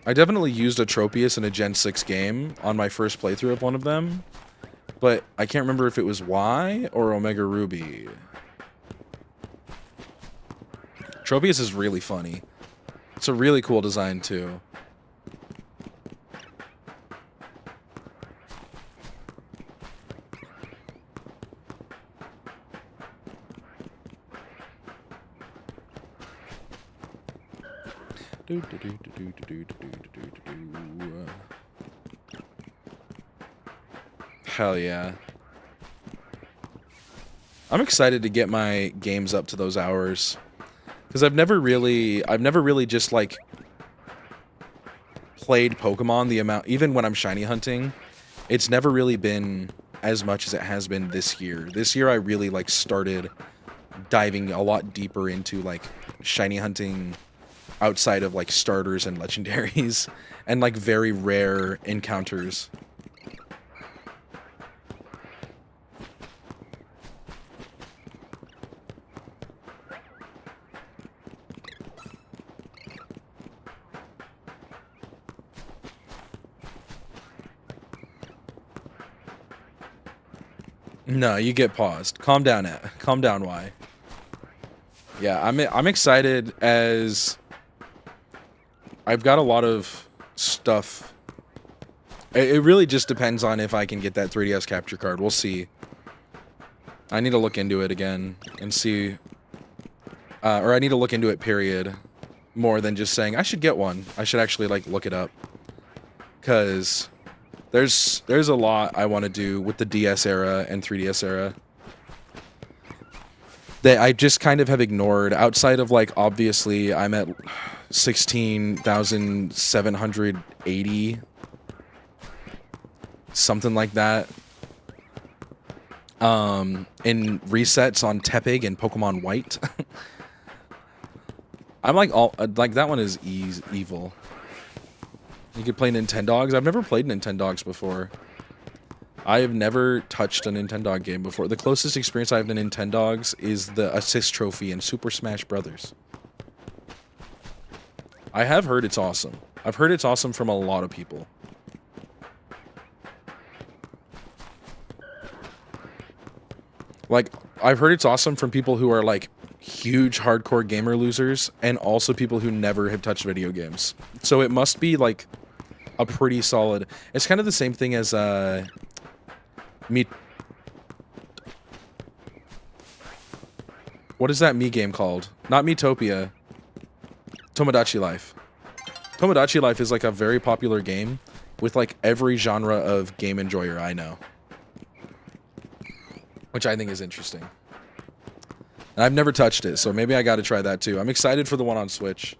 I definitely used a Tropius in a Gen 6 game on my first playthrough of one of them, but I can't remember if it was Y or Omega Ruby. Tropius is really funny. It's a really cool design too. Hell yeah. I'm excited to get my games up to those hours. Because I've never really just like played Pokemon the amount, even when I'm shiny hunting, it's never really been as much as it has been this year. This year I really like started diving a lot deeper into like shiny hunting outside of like starters and legendaries and like very rare encounters. No, you get paused. Calm down, Y. Yeah, I'm excited as I've got a lot of stuff. It really just depends on if I can get that 3DS capture card. We'll see. I need to look into it again and see, or I need to look into it, period, more than just saying I should get one. I should actually like look it up, because there's a lot I want to do with the DS era and 3DS era that I just kind of have ignored. Outside of like, obviously I'm at 16,780, something like that, in resets on Tepig and Pokemon White. I'm like, all like, that one is evil. You could play Nintendogs. I've never played Nintendogs before. I have never touched a Nintendog game before. The closest experience I have to Nintendogs is the assist trophy in Super Smash Brothers. I have heard it's awesome. I've heard it's awesome from a lot of people. Like, I've heard it's awesome from people who are like huge hardcore gamer losers, and also people who never have touched video games. So it must be like a pretty solid. It's kind of the same thing as me. What is that me game called? Not Miitopia. Tomodachi Life. Tomodachi Life is like a very popular game with like every genre of game enjoyer I know, which I think is interesting. And I've never touched it, so maybe I got to try that too. I'm excited for the one on Switch.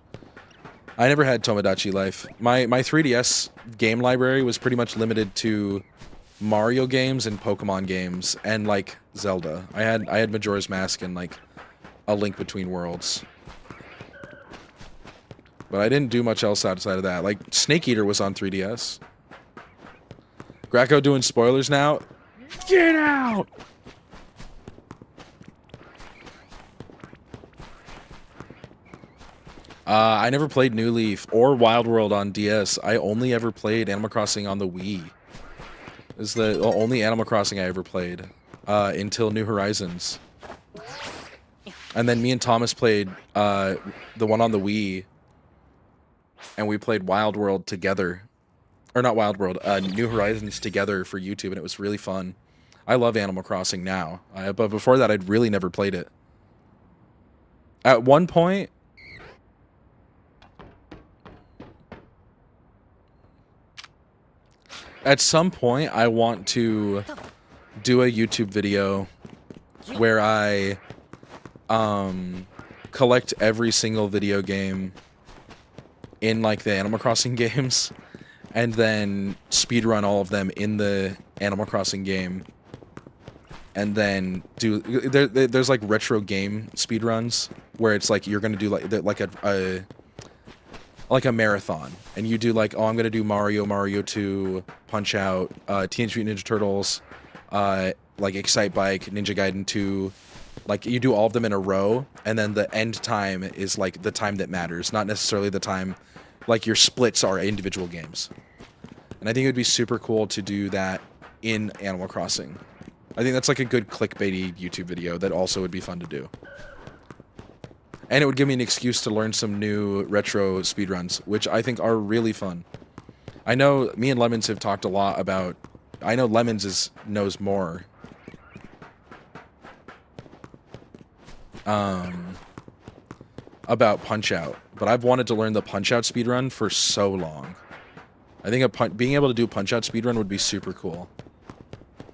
I never had Tomodachi Life. My 3DS game library was pretty much limited to Mario games and Pokemon games and like Zelda. I had Majora's Mask and like A Link Between Worlds. But I didn't do much else outside of that. Like Snake Eater was on 3DS. Greco doing spoilers now. Get out! I never played New Leaf or Wild World on DS. I only ever played Animal Crossing on the Wii. It's the only Animal Crossing I ever played until New Horizons. And then me and Thomas played the one on the Wii, and we played Wild World together. Or not Wild World, New Horizons together for YouTube, and it was really fun. I love Animal Crossing now, but before that I'd really never played it. At one point, at some point, I want to do a YouTube video where I collect every single video game in like the Animal Crossing games, and then speedrun all of them in the Animal Crossing game, and then there's like retro game speedruns where it's like you're gonna do like a marathon, and you do like, oh, I'm gonna do Mario 2, Punch Out, Teenage Mutant Ninja Turtles, like Excite Bike, Ninja Gaiden 2, like you do all of them in a row, and then the end time is like the time that matters, not necessarily the time, like your splits are individual games. And I think it would be super cool to do that in Animal Crossing. I think that's like a good clickbaity YouTube video that also would be fun to do. And it would give me an excuse to learn some new retro speedruns, which I think are really fun. I know me and Lemons have talked a lot about... I know Lemons knows more. About Punch-Out. But I've wanted to learn the Punch-Out speedrun for so long. I think being able to do Punch-Out speedrun would be super cool.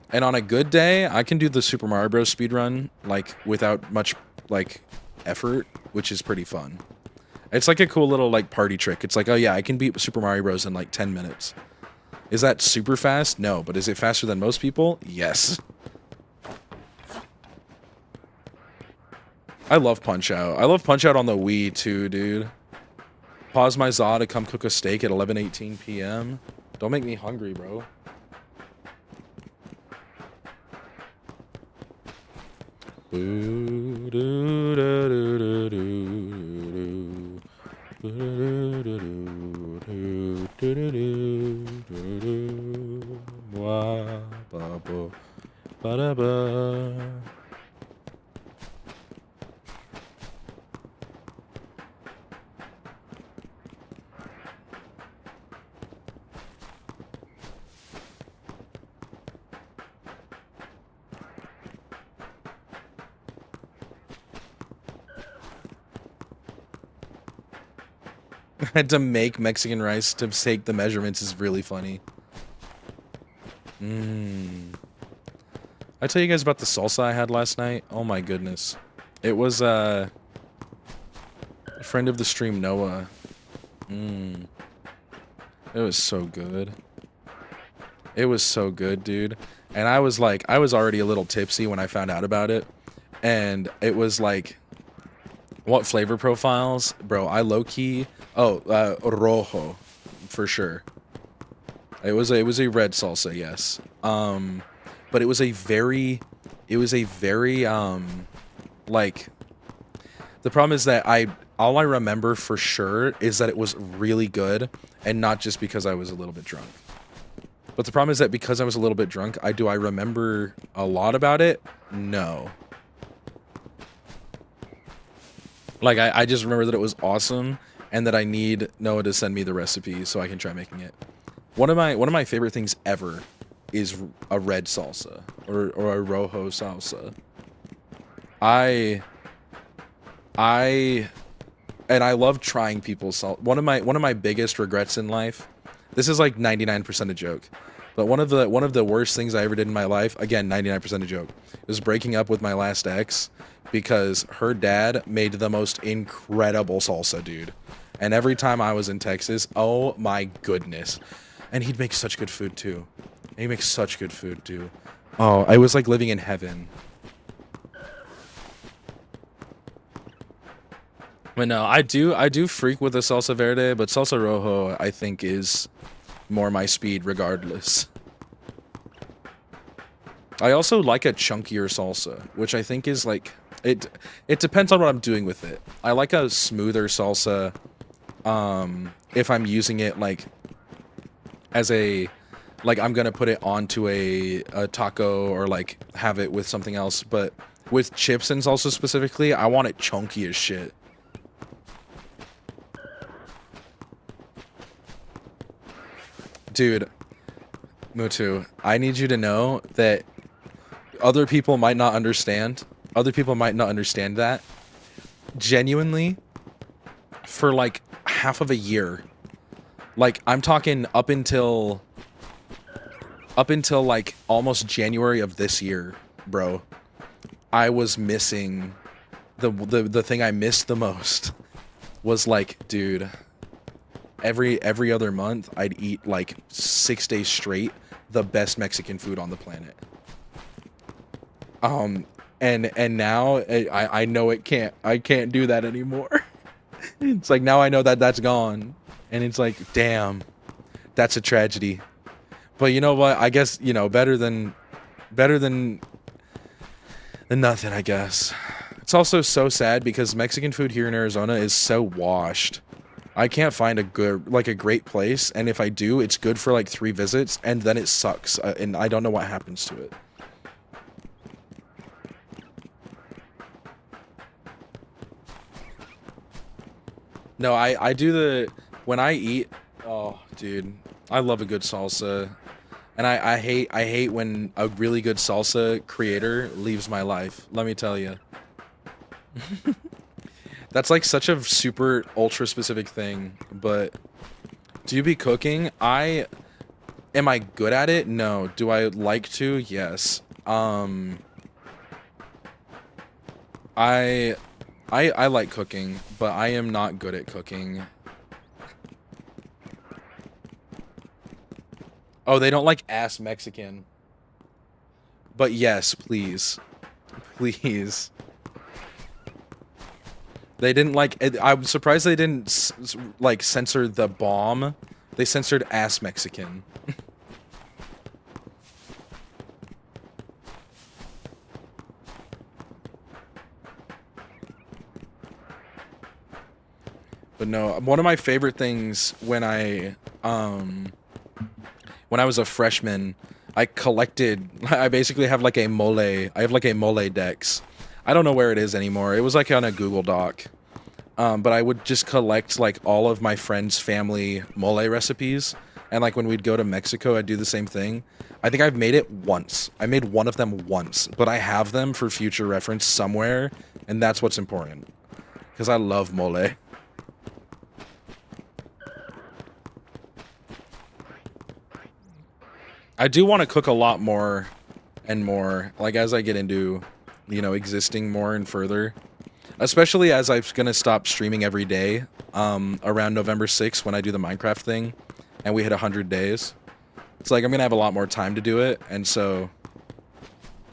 And on a good day, I can do the Super Mario Bros. Speedrun, like, without much, like, effort, which is pretty fun. It's like a cool little, like, party trick. It's like, oh yeah, I can beat Super Mario Bros. In, like, 10 minutes. Is that super fast? No, but is it faster than most people? Yes. I love Punch-Out. I love Punch-Out on the Wii, too, dude. Pause my Za to come cook a steak at 11:18 p.m. Don't make me hungry, bro. Had to make Mexican rice to take the measurements is really funny. I tell you guys about the salsa I had last night? Oh my goodness. It was a friend of the stream, Noah. It was so good. It was so good, dude. And I was like, I was already a little tipsy when I found out about it. And it was like, what flavor profiles? Bro, I low-key... Oh, rojo, for sure. It was a red salsa, yes. But it was a very, like... The problem is that all I remember for sure is that it was really good, and not just because I was a little bit drunk. But the problem is that because I was a little bit drunk, do I remember a lot about it? No. Like, I just remember that it was awesome, and that I need Noah to send me the recipe so I can try making it. One of my favorite things ever is a red salsa, or a rojo salsa. And I love trying people's salsa. One of my biggest regrets in life, this is like 99% a joke, but one of the worst things I ever did in my life, again 99% a joke, was breaking up with my last ex because her dad made the most incredible salsa, dude. And every time I was in Texas, oh my goodness. And he'd make such good food too. He makes such good food too. Oh, I was like living in heaven. But no, I do freak with the salsa verde, but salsa rojo I think is more my speed regardless. I also like a chunkier salsa, which I think is like it depends on what I'm doing with it. I like a smoother salsa if I'm using it like as a, like I'm gonna put it onto a taco or like have it with something else, but with chips and salsa specifically, I want it chunky as shit. Dude, Mutu, I need you to know that other people might not understand. Other people might not understand that. Genuinely, for like half of a year, like I'm talking up until like almost January of this year, bro, I was missing the thing I missed the most was like, dude, every other month I'd eat like 6 days straight the best Mexican food on the planet. And now I know I can't do that anymore. It's like now I know that that's gone, and it's like, damn, that's a tragedy. But you know what? I guess, you know, better than nothing, I guess. It's also so sad because Mexican food here in Arizona is so washed. I can't find a great place, and if I do, it's good for like 3 visits, and then it sucks, and I don't know what happens to it. No, I do when I eat, oh, dude, I love a good salsa. And I hate when a really good salsa creator leaves my life. Let me tell you. That's like such a super ultra specific thing, but do you be cooking? Am I good at it? No. Do I like to? Yes. I I like cooking, but I am not good at cooking. Oh, they don't like ass Mexican. But yes, please. Please. They didn't like it. I'm surprised they didn't like censor the bomb. They censored ass Mexican. But no, one of my favorite things when I was a freshman, I basically have like a mole. I have like a mole dex. I don't know where it is anymore. It was like on a Google Doc. But I would just collect like all of my friends' family mole recipes. And like when we'd go to Mexico, I'd do the same thing. I think I've made it once. I made one of them once, but I have them for future reference somewhere. And that's what's important. Because I love mole. I do want to cook a lot more and more, like as I get into, you know, existing more and further. Especially as I'm gonna stop streaming every day, around November 6th when I do the Minecraft thing, and we hit 100 days. It's like I'm gonna have a lot more time to do it, and so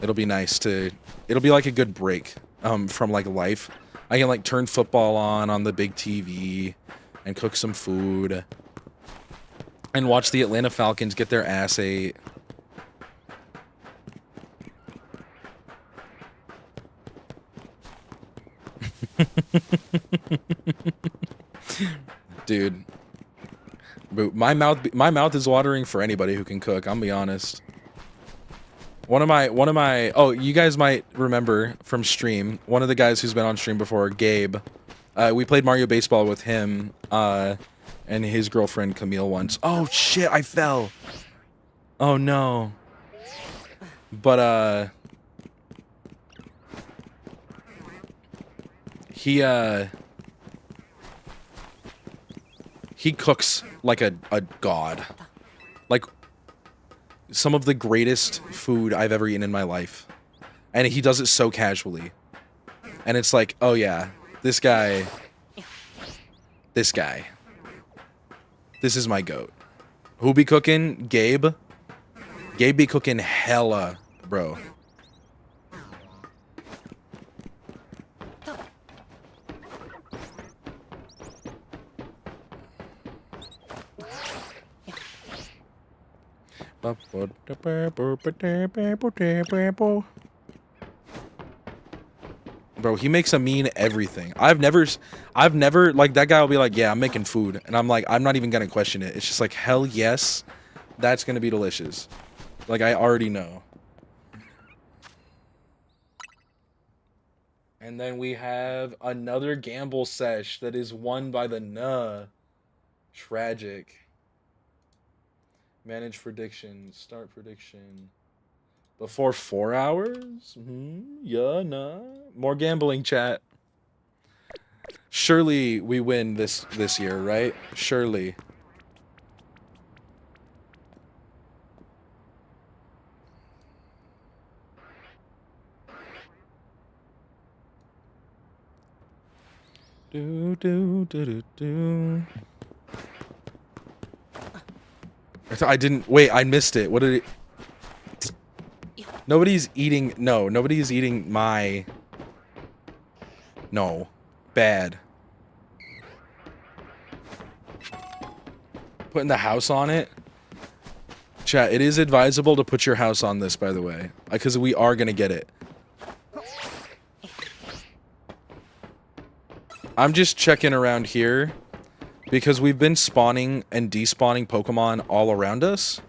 it'll be nice it'll be like a good break, from like life. I can like turn football on the big TV, and cook some food, and watch the Atlanta Falcons get their ass ate. Dude, but my mouth is watering for anybody who can cook. I'm gonna be honest. One of my oh, you guys might remember from stream, one of the guys who's been on stream before, Gabe. We played Mario Baseball with him and his girlfriend Camille once. Oh shit, I fell. Oh no. But he cooks like a god. Like some of the greatest food I've ever eaten in my life. And he does it so casually. And it's like, oh yeah, this guy. This is my goat. Who be cooking? Gabe. Gabe be cooking hella, bro. Bro, he makes a mean everything. I've never, like, that guy will be like, yeah, I'm making food. And I'm like, I'm not even gonna question it. It's just like, hell yes, that's gonna be delicious. Like, I already know. And then we have another gamble sesh that is won by the Nuh. Tragic. Manage prediction. Start prediction. Before 4 hours? Yeah, nah. More gambling, chat. Surely we win this year, right? Surely. Do do do do do. I didn't... Wait, I missed it. What did it... Nobody's eating... No, nobody's eating my... No. Bad. Putting the house on it? Chat, it is advisable to put your house on this, by the way. Because we are going to get it. I'm just checking around here. Because we've been spawning and despawning Pokemon all around us.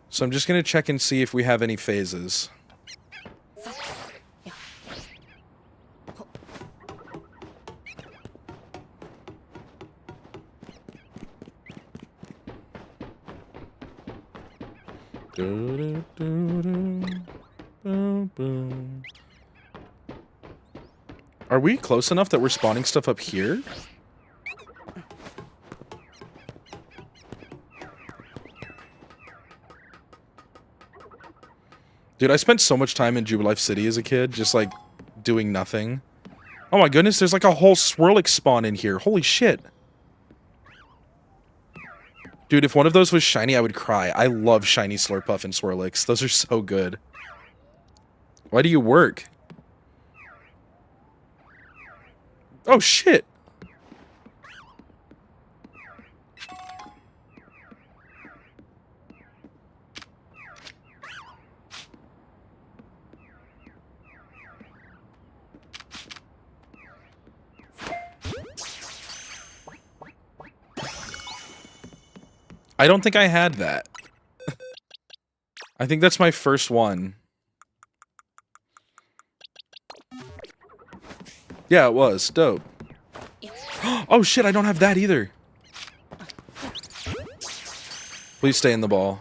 So I'm just going to check and see if we have any phases. Are we close enough that we're spawning stuff up here? Dude, I spent so much time in Jubilife City as a kid, just like doing nothing. Oh my goodness, there's like a whole Swirlix spawn in here. Holy shit. Dude, if one of those was shiny, I would cry. I love shiny Slurpuff and Swirlix. Those are so good. Why do you work? Oh shit. I don't think I had that. I think that's my first one. Yeah, it was. Dope. Oh shit, I don't have that either. Please stay in the ball.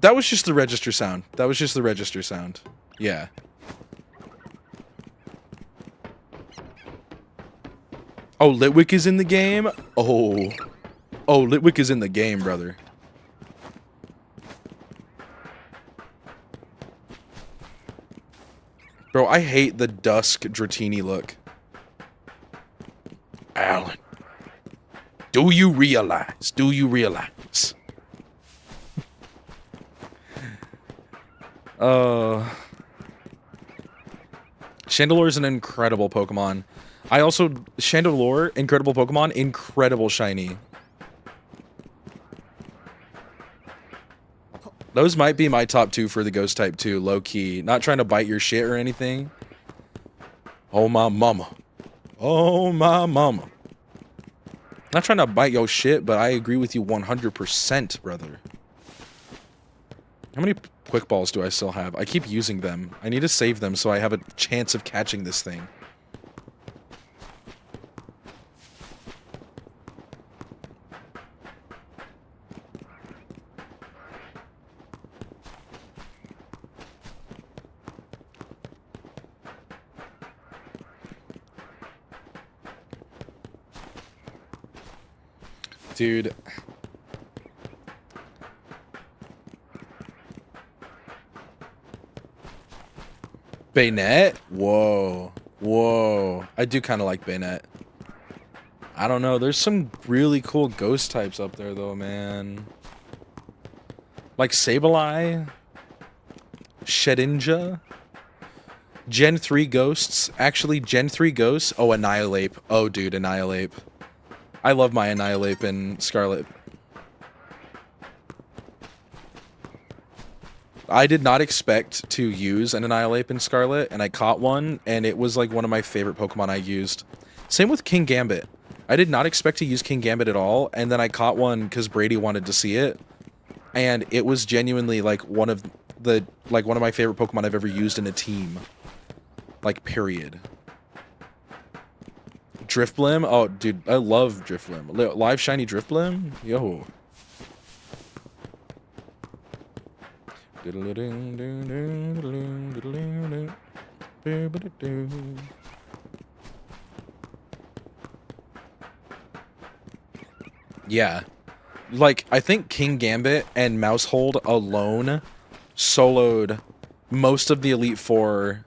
That was just the register sound. That was just the register sound. Yeah. Oh, Litwick is in the game? Oh. Oh, Litwick is in the game, brother. Bro, I hate the dusk Dratini look. Alan. Do you realize? Do you realize? Chandelure is an incredible Pokemon. I also... Chandelure, incredible Pokemon, incredible shiny. Those might be my top two for the Ghost type too, low-key. Not trying to bite your shit or anything. Oh my mama. Oh my mama. Not trying to bite your shit, but I agree with you 100%, brother. How many quick balls do I still have? I keep using them. I need to save them so I have a chance of catching this thing. Dude. Baynet? Whoa. Whoa. I do kind of like Baynet. I don't know. There's some really cool ghost types up there, though, man. Like Sableye. Shedinja. Gen 3 ghosts. Actually, Gen 3 ghosts. Oh, Annihilape. Oh, dude, Annihilape. I love my Annihilape in Scarlet. I did not expect to use an Annihilape in Scarlet, and I caught one, and it was like one of my favorite Pokemon I used. Same with King Gambit. I did not expect to use King Gambit at all, and then I caught one because Brady wanted to see it, and it was genuinely like one of my favorite Pokemon I've ever used in a team. Like, period. Drifblim? Oh, dude, I love Drifblim. Live shiny Drifblim? Yo. Yeah. like, I think King Gambit and Mousehold alone soloed most of the Elite Four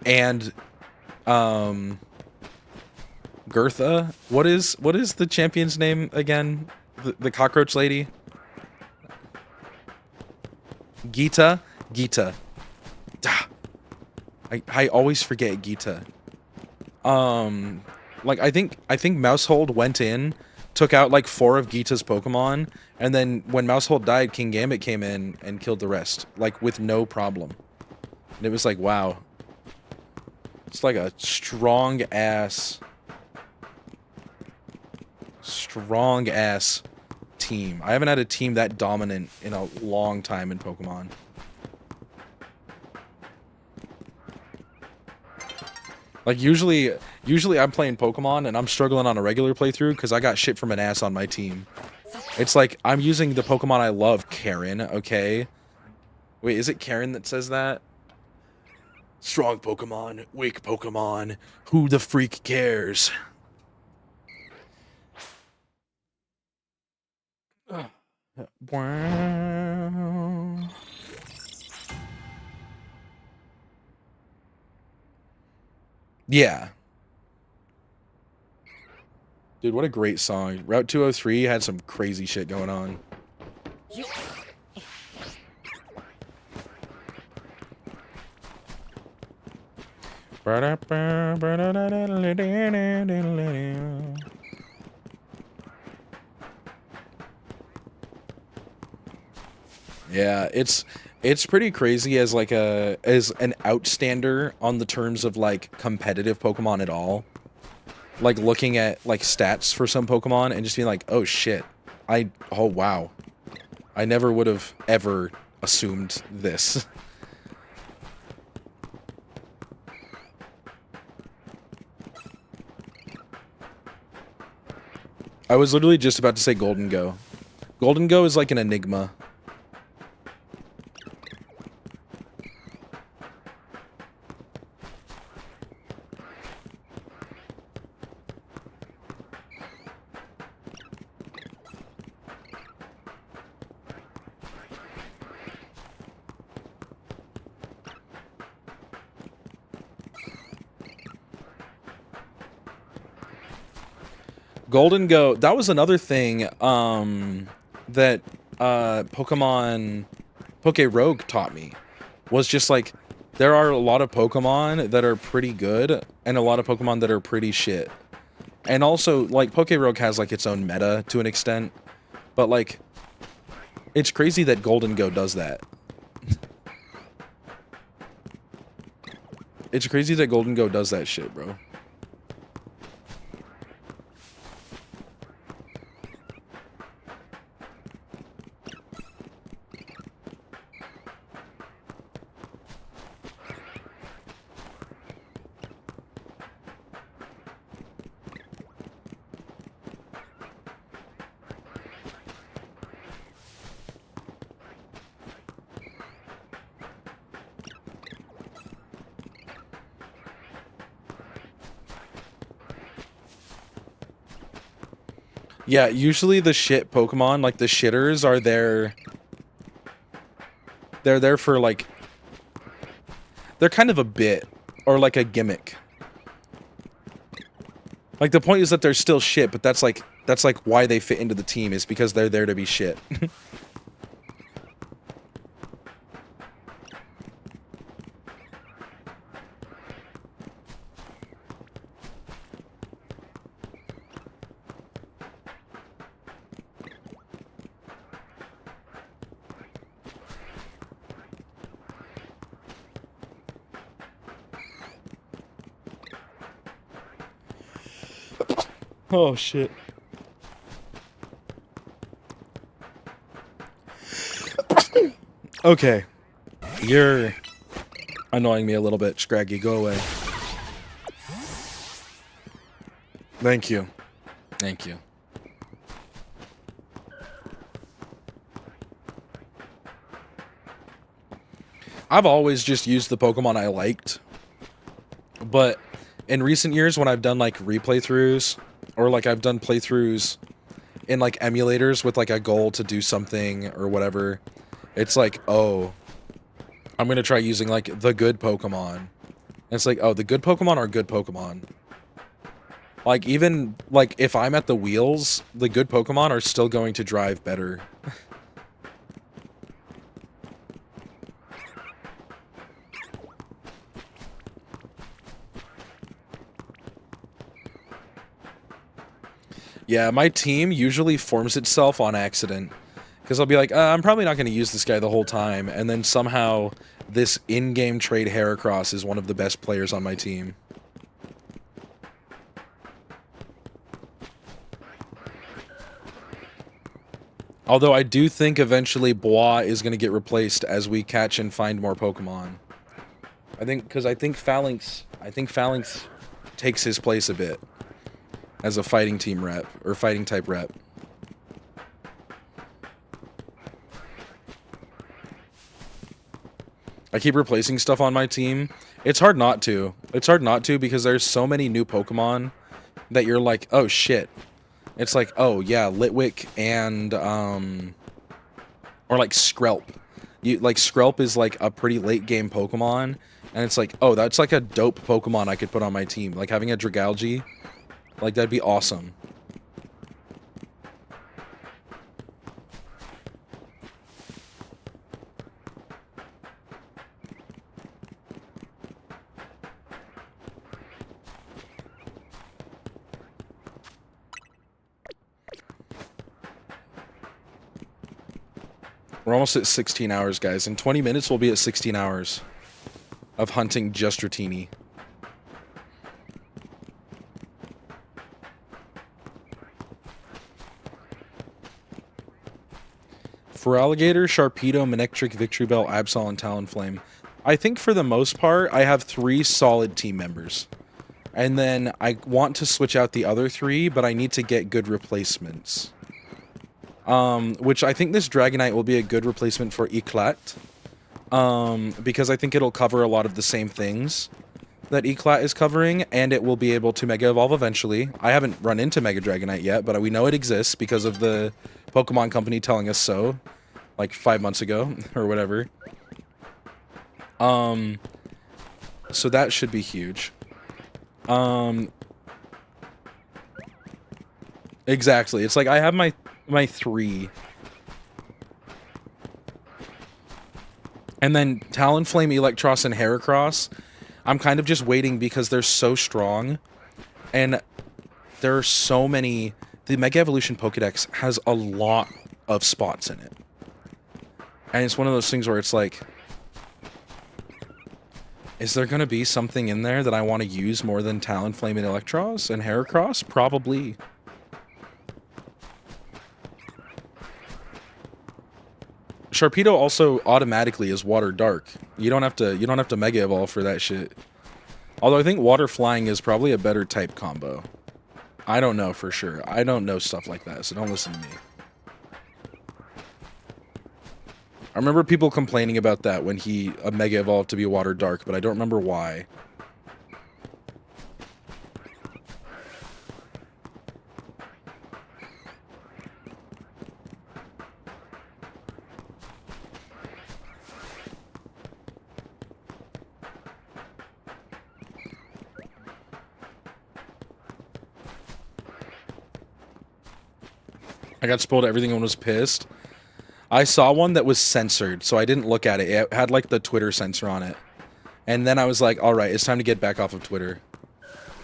and, Gertha. What is the champion's name again? The cockroach lady? Gita? Gita. I always forget Gita. Like, I think Mousehold went in, took out like 4 of Gita's Pokemon, and then when Mousehold died, King Gambit came in and killed the rest, like, with no problem. And it was like, wow. It's like a strong ass team. I haven't had a team that dominant in a long time in Pokemon. Like, usually I'm playing Pokemon and I'm struggling on a regular playthrough because I got shit from an ass on my team. It's like, I'm using the Pokemon I love, Karen, okay? Wait, is it Karen that says that? Strong Pokemon, weak Pokemon, who the freak cares? Yeah. Dude, what a great song. Route 203 had some crazy shit going on. Yeah, it's pretty crazy as like as an outstander on the terms of like competitive Pokemon at all. Like looking at like stats for some Pokemon and just being like, oh shit. Oh wow. I never would have ever assumed this. I was literally just about to say Golden Go. Golden Go is like an enigma. Golden Go, that was another thing that Pokemon Poke Rogue taught me, was just like, there are a lot of Pokemon that are pretty good and a lot of Pokemon that are pretty shit. And also, like, Poke Rogue has like its own meta to an extent, but like, it's crazy that Golden Go does that. It's crazy that Golden Go does that shit, bro. Yeah, usually the shit Pokemon, like the shitters, are there. They're there for like. They're kind of a bit, or like a gimmick. Like the point is that they're still shit, but that's like why they fit into the team, is because they're there to be shit. Oh shit. Okay. You're annoying me a little bit, Scraggy. Go away. Thank you. Thank you. I've always just used the Pokemon I liked. But in recent years, when I've done like replay throughs, or like I've done playthroughs in like emulators with like a goal to do something or whatever. It's like, oh, I'm gonna try using like the good Pokemon. And it's like, oh, the good Pokemon are good Pokemon. Like, even like if I'm at the wheels, the good Pokemon are still going to drive better. Yeah, my team usually forms itself on accident. Because I'll be like, I'm probably not going to use this guy the whole time. And then somehow this in-game trade Heracross is one of the best players on my team. Although I do think eventually Bois is going to get replaced as we catch and find more Pokemon. I think Phalanx takes his place a bit as a fighting team rep, or fighting type rep. I keep replacing stuff on my team. It's hard not to. It's hard not to because there's so many new Pokemon that you're like, oh shit. It's like, oh yeah, Litwick and or like Skrelp. Like Skrelp is like a pretty late game Pokemon, and it's like, oh, that's like a dope Pokemon I could put on my team. Like having a Dragalge, like that'd be awesome. We're almost at 16 hours, guys. In 20 minutes, we'll be at 16 hours of hunting just Dratini. For Alligator, Sharpedo, Manectric, Victreebel, Absol, and Talonflame. I think for the most part, I have 3 solid team members. And then I want to switch out the other 3, but I need to get good replacements. Which I think this Dragonite will be a good replacement for Eclat. Because I think it'll cover a lot of the same things that Eclat is covering, and it will be able to Mega Evolve eventually. I haven't run into Mega Dragonite yet, but we know it exists because of the Pokemon Company telling us so, like 5 months ago, or whatever. So that should be huge. Exactly. It's like I have my 3. And then Talonflame, Electros, and Heracross, I'm kind of just waiting because they're so strong. And there are so many... The Mega Evolution Pokedex has a lot of spots in it. And it's one of those things where it's like... Is there going to be something in there that I want to use more than Talonflame and Electros and Heracross? Probably. Sharpedo also automatically is Water Dark. You don't have to Mega Evolve for that shit. Although I think Water Flying is probably a better type combo. I don't know for sure. I don't know stuff like that, so don't listen to me. I remember people complaining about that when he Mega Evolved to be Water Dark, but I don't remember why. I got spoiled everything and was pissed. I saw one that was censored, so I didn't look at it. It had like the Twitter censor on it. And then I was like, alright, it's time to get back off of Twitter.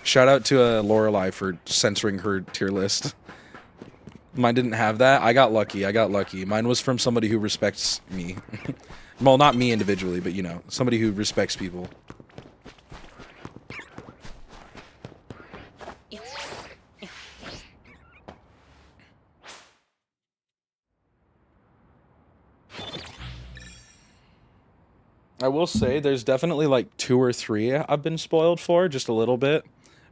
Shout out to Lorelei for censoring her tier list. Mine didn't have that. I got lucky. Mine was from somebody who respects me. Well, not me individually, but you know, somebody who respects people. I will say there's definitely like 2 or 3 I've been spoiled for, just a little bit,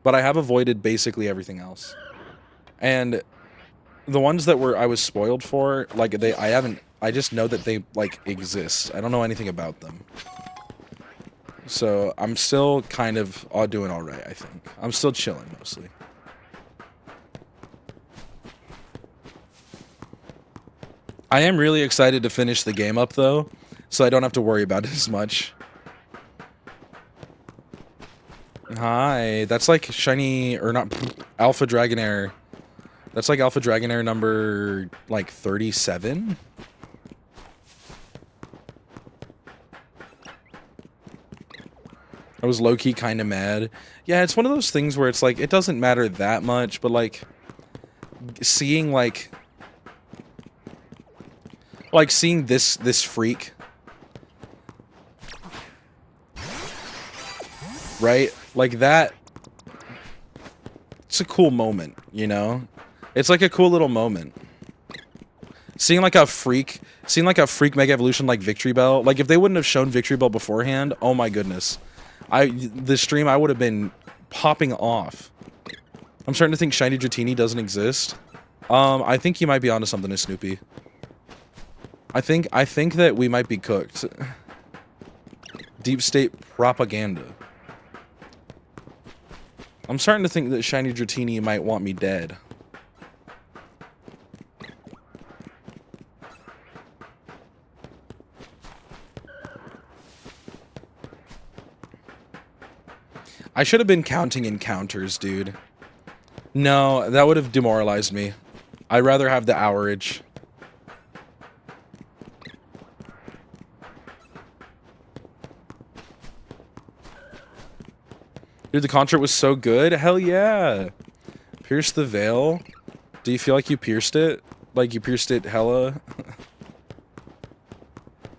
but I have avoided basically everything else. And the ones that I was spoiled for, like I just know that they like exist. I don't know anything about them. So I'm still kind of doing alright, I think. I'm still chilling mostly. I am really excited to finish the game up, though, so I don't have to worry about it as much. Hi, that's like shiny, or not, Alpha Dragonair. That's like Alpha Dragonair number, like, 37? I was low-key kind of mad. Yeah, it's one of those things where it's like, it doesn't matter that much, but like, seeing seeing this freak, right? Like that, it's a cool moment, you know? It's like a cool little moment. Seeing like a freak Mega Evolution like Victory Bell, like if they wouldn't have shown Victory Bell beforehand, oh my goodness. The stream I would have been popping off. I'm starting to think Shiny Dratini doesn't exist. I think you might be onto something, Snoopy. I think that we might be cooked. Deep state propaganda. I'm starting to think that Shiny Dratini might want me dead. I should have been counting encounters, dude. No, that would have demoralized me. I'd rather have the hourage. Dude, the concert was so good. Hell yeah. Pierce the veil. Do you feel like you pierced it? Like you pierced it hella?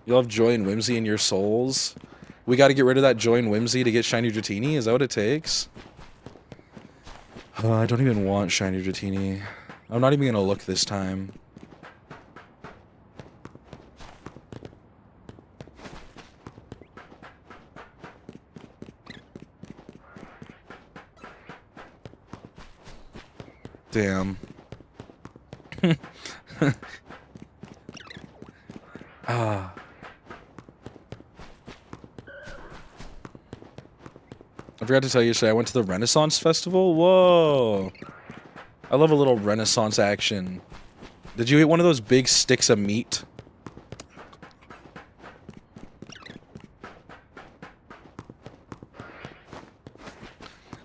You'll have joy and whimsy in your souls. We got to get rid of that joy and whimsy to get Shiny Dratini? Is that what it takes? I don't even want Shiny Dratini. I'm not even going to look this time. Damn. Ah. I forgot to tell you yesterday, I went to the Renaissance Festival. Whoa. I love a little Renaissance action. Did you eat one of those big sticks of meat?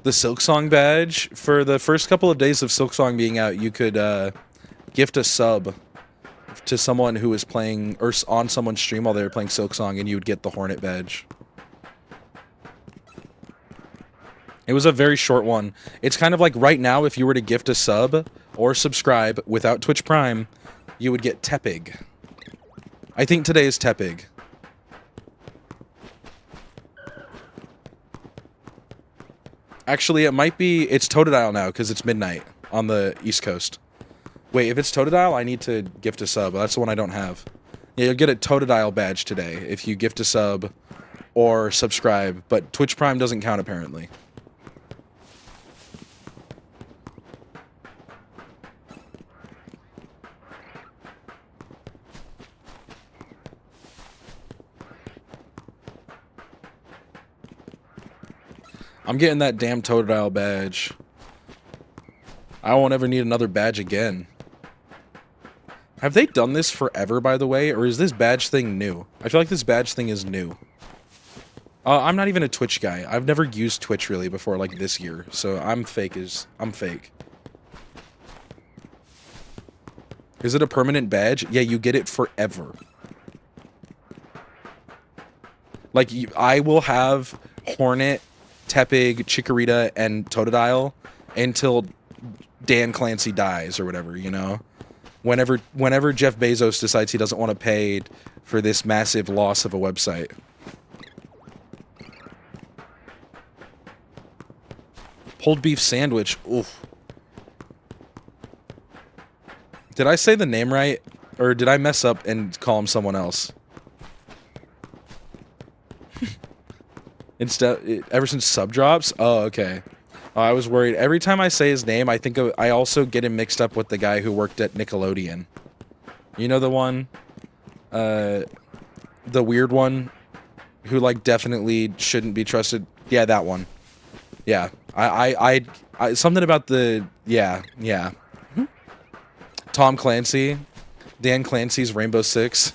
The Silksong badge. For the first couple of days of Silksong being out, you could gift a sub to someone who was playing, or on someone's stream while they were playing Silksong, and you would get the Hornet badge. It was a very short one. It's kind of like right now, if you were to gift a sub or subscribe without Twitch Prime, you would get Tepig. I think today is Tepig. Actually, it might be... It's Totodile now, because it's midnight on the East Coast. Wait, if it's Totodile, I need to gift a sub. That's the one I don't have. Yeah, you'll get a Totodile badge today if you gift a sub or subscribe, but Twitch Prime doesn't count, apparently. I'm getting that damn Totodile badge. I won't ever need another badge again. Have they done this forever, by the way, or is this badge thing new? I feel like this badge thing is new. I'm not even a Twitch guy. I've never used Twitch really before, like this year, so I'm fake. I'm fake. Is it a permanent badge? Yeah, you get it forever. Like, I will have Hornet, Tepig, Chikorita, and Totodile until Dan Clancy dies or whatever, you know? Whenever Jeff Bezos decides he doesn't want to pay for this massive loss of a website. Pulled beef sandwich. Oof. Did I say the name right? Or did I mess up and call him someone else? Instead, ever since sub drops? Oh, okay. Oh, I was worried. Every time I say his name, I think I also get him mixed up with the guy who worked at Nickelodeon. You know the one? The weird one? Who, like, definitely shouldn't be trusted? Yeah, that one. Yeah. I something about the... Yeah. Tom Clancy. Dan Clancy's Rainbow Six.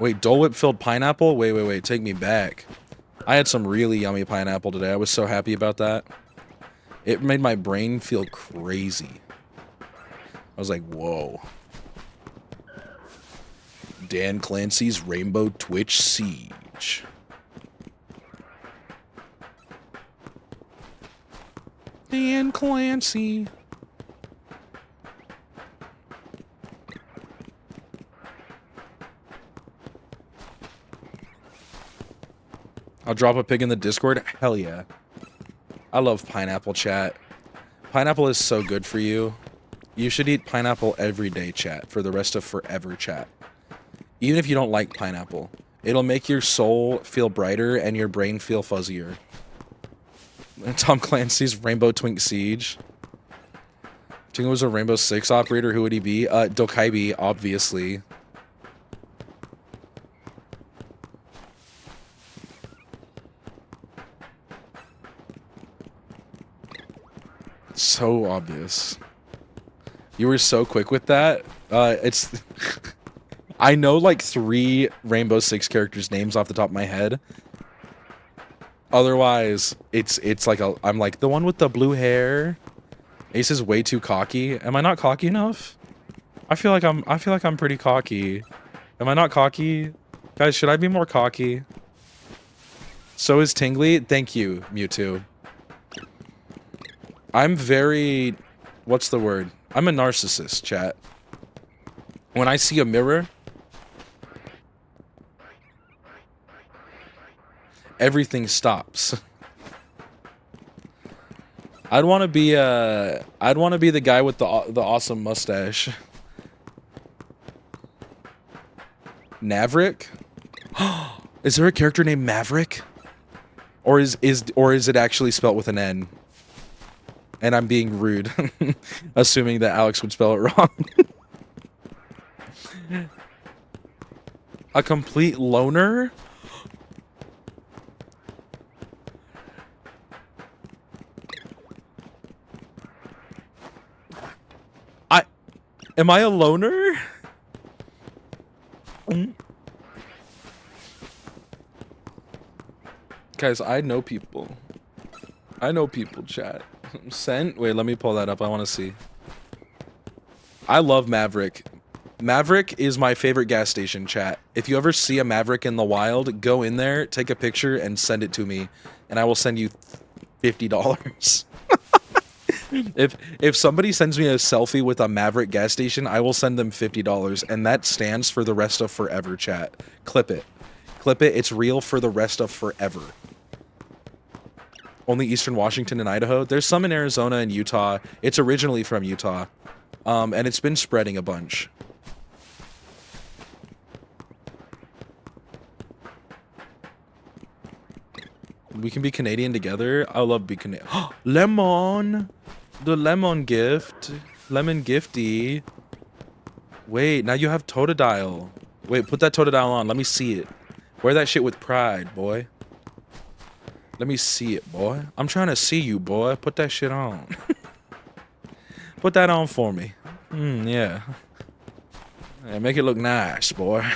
Wait, Dole Whip filled pineapple? Wait, take me back. I had some really yummy pineapple today. I was so happy about that. It made my brain feel crazy. I was like, whoa. Dan Clancy's Rainbow Twitch Siege. Dan Clancy. I'll drop a pig in the Discord. Hell yeah. I love pineapple, chat. Pineapple is so good for you. You should eat pineapple every day, chat, for the rest of forever, chat. Even if you don't like pineapple. It'll make your soul feel brighter and your brain feel fuzzier. Tom Clancy's Rainbow Twink Siege. Tingle was a Rainbow Six operator. Who would he be? Dokaibi, obviously. So obvious. You were so quick with that. It's... I know like 3 Rainbow Six characters' names off the top of my head. Otherwise, it's like I'm like the one with the blue hair. Ace is way too cocky. Am I not cocky enough? I feel like I'm pretty cocky. Am I not cocky? Guys, should I be more cocky? So is Tingly. Thank you, Mewtwo. I'm very... What's the word? I'm a narcissist, chat. When I see a mirror, everything stops. I'd want to be the guy with the awesome mustache. Maverick? Is there a character named Maverick? Or is it actually spelt with an N? And I'm being rude, assuming that Alex would spell it wrong. A complete loner? Am I a loner? Guys, I know people. I know people, chat. Sent? Wait, let me pull that up. I want to see. I love Maverick. Maverick is my favorite gas station, chat. If you ever see a Maverick in the wild, go in there, take a picture, and send it to me. And I will send you $50. If somebody sends me a selfie with a Maverick gas station, I will send them $50. And that stands for the rest of forever, chat. Clip it. Clip it. It's real for the rest of forever. Only Eastern Washington and Idaho. There's some in Arizona and Utah. It's originally from Utah. And it's been spreading a bunch. We can be Canadian together. I love being Canadian. Lemon! The lemon gift. Lemon gifty. Wait, now you have Totodile. Wait, put that Totodile on. Let me see it. Wear that shit with pride, boy. Let me see it, boy. I'm trying to see you, boy. Put that shit on. Put that on for me. Yeah. Yeah, make it look nice, boy.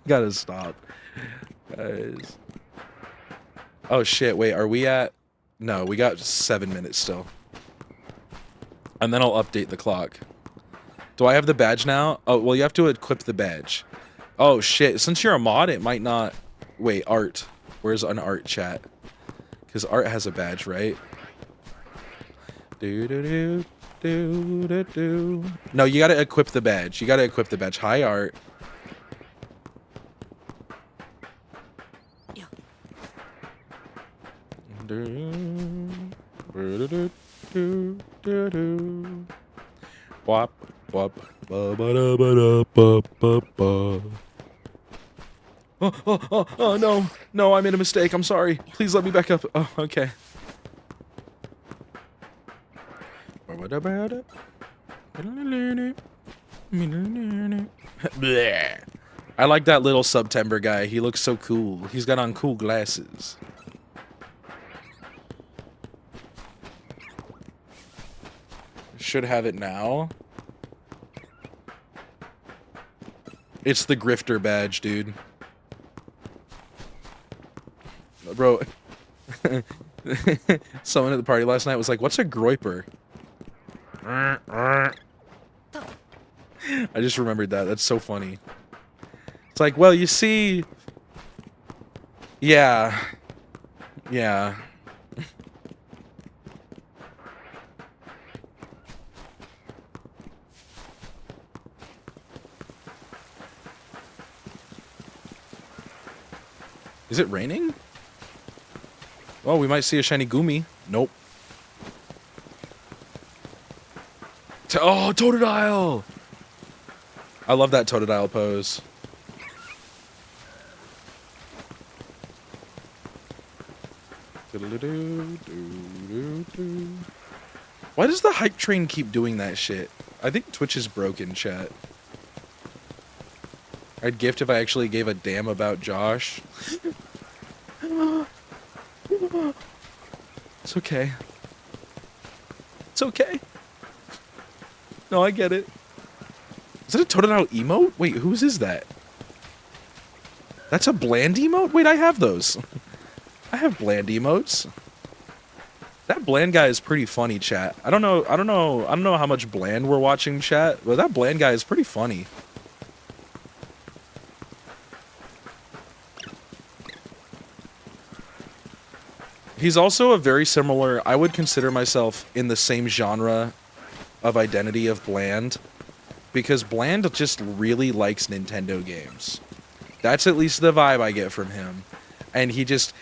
Gotta stop. Guys. Oh, shit. Wait, are we at... No, we got 7 minutes still. And then I'll update the clock. Do I have the badge now? Oh, well, you have to equip the badge. Oh, shit. Since you're a mod, it might not... Wait, Art. Where's an Art, chat? Because Art has a badge, right? Do. No, you gotta equip the badge. You gotta equip the badge. Hi, Art. Wop, wop, ba ba da ba da ba ba ba. Oh, no. No, I made a mistake. I'm sorry. Please let me back up. Oh, okay. I like that little September guy. He looks so cool. He's got on cool glasses. should have it now. It's the grifter badge, dude. Bro, someone at the party last night was like, what's a groiper? I just remembered that. That's so funny. It's like, well, you see... Yeah. Yeah. Is it raining? Oh, we might see a shiny Goomy. Nope. Oh, Totodile! I love that Totodile pose. Why does the hype train keep doing that shit? I think Twitch is broken, chat. I'd gift if I actually gave a damn about Josh. It's okay. It's okay. No, I get it. Is that a Totodile emote? Wait, whose is that? That's a bland emote? Wait, I have those. I have bland emotes. That bland guy is pretty funny, chat. I don't know how much bland we're watching, chat, but that bland guy is pretty funny. He's also a very similar, I would consider myself in the same genre of identity of Bland, because Bland just really likes Nintendo games. That's at least the vibe I get from him. And he just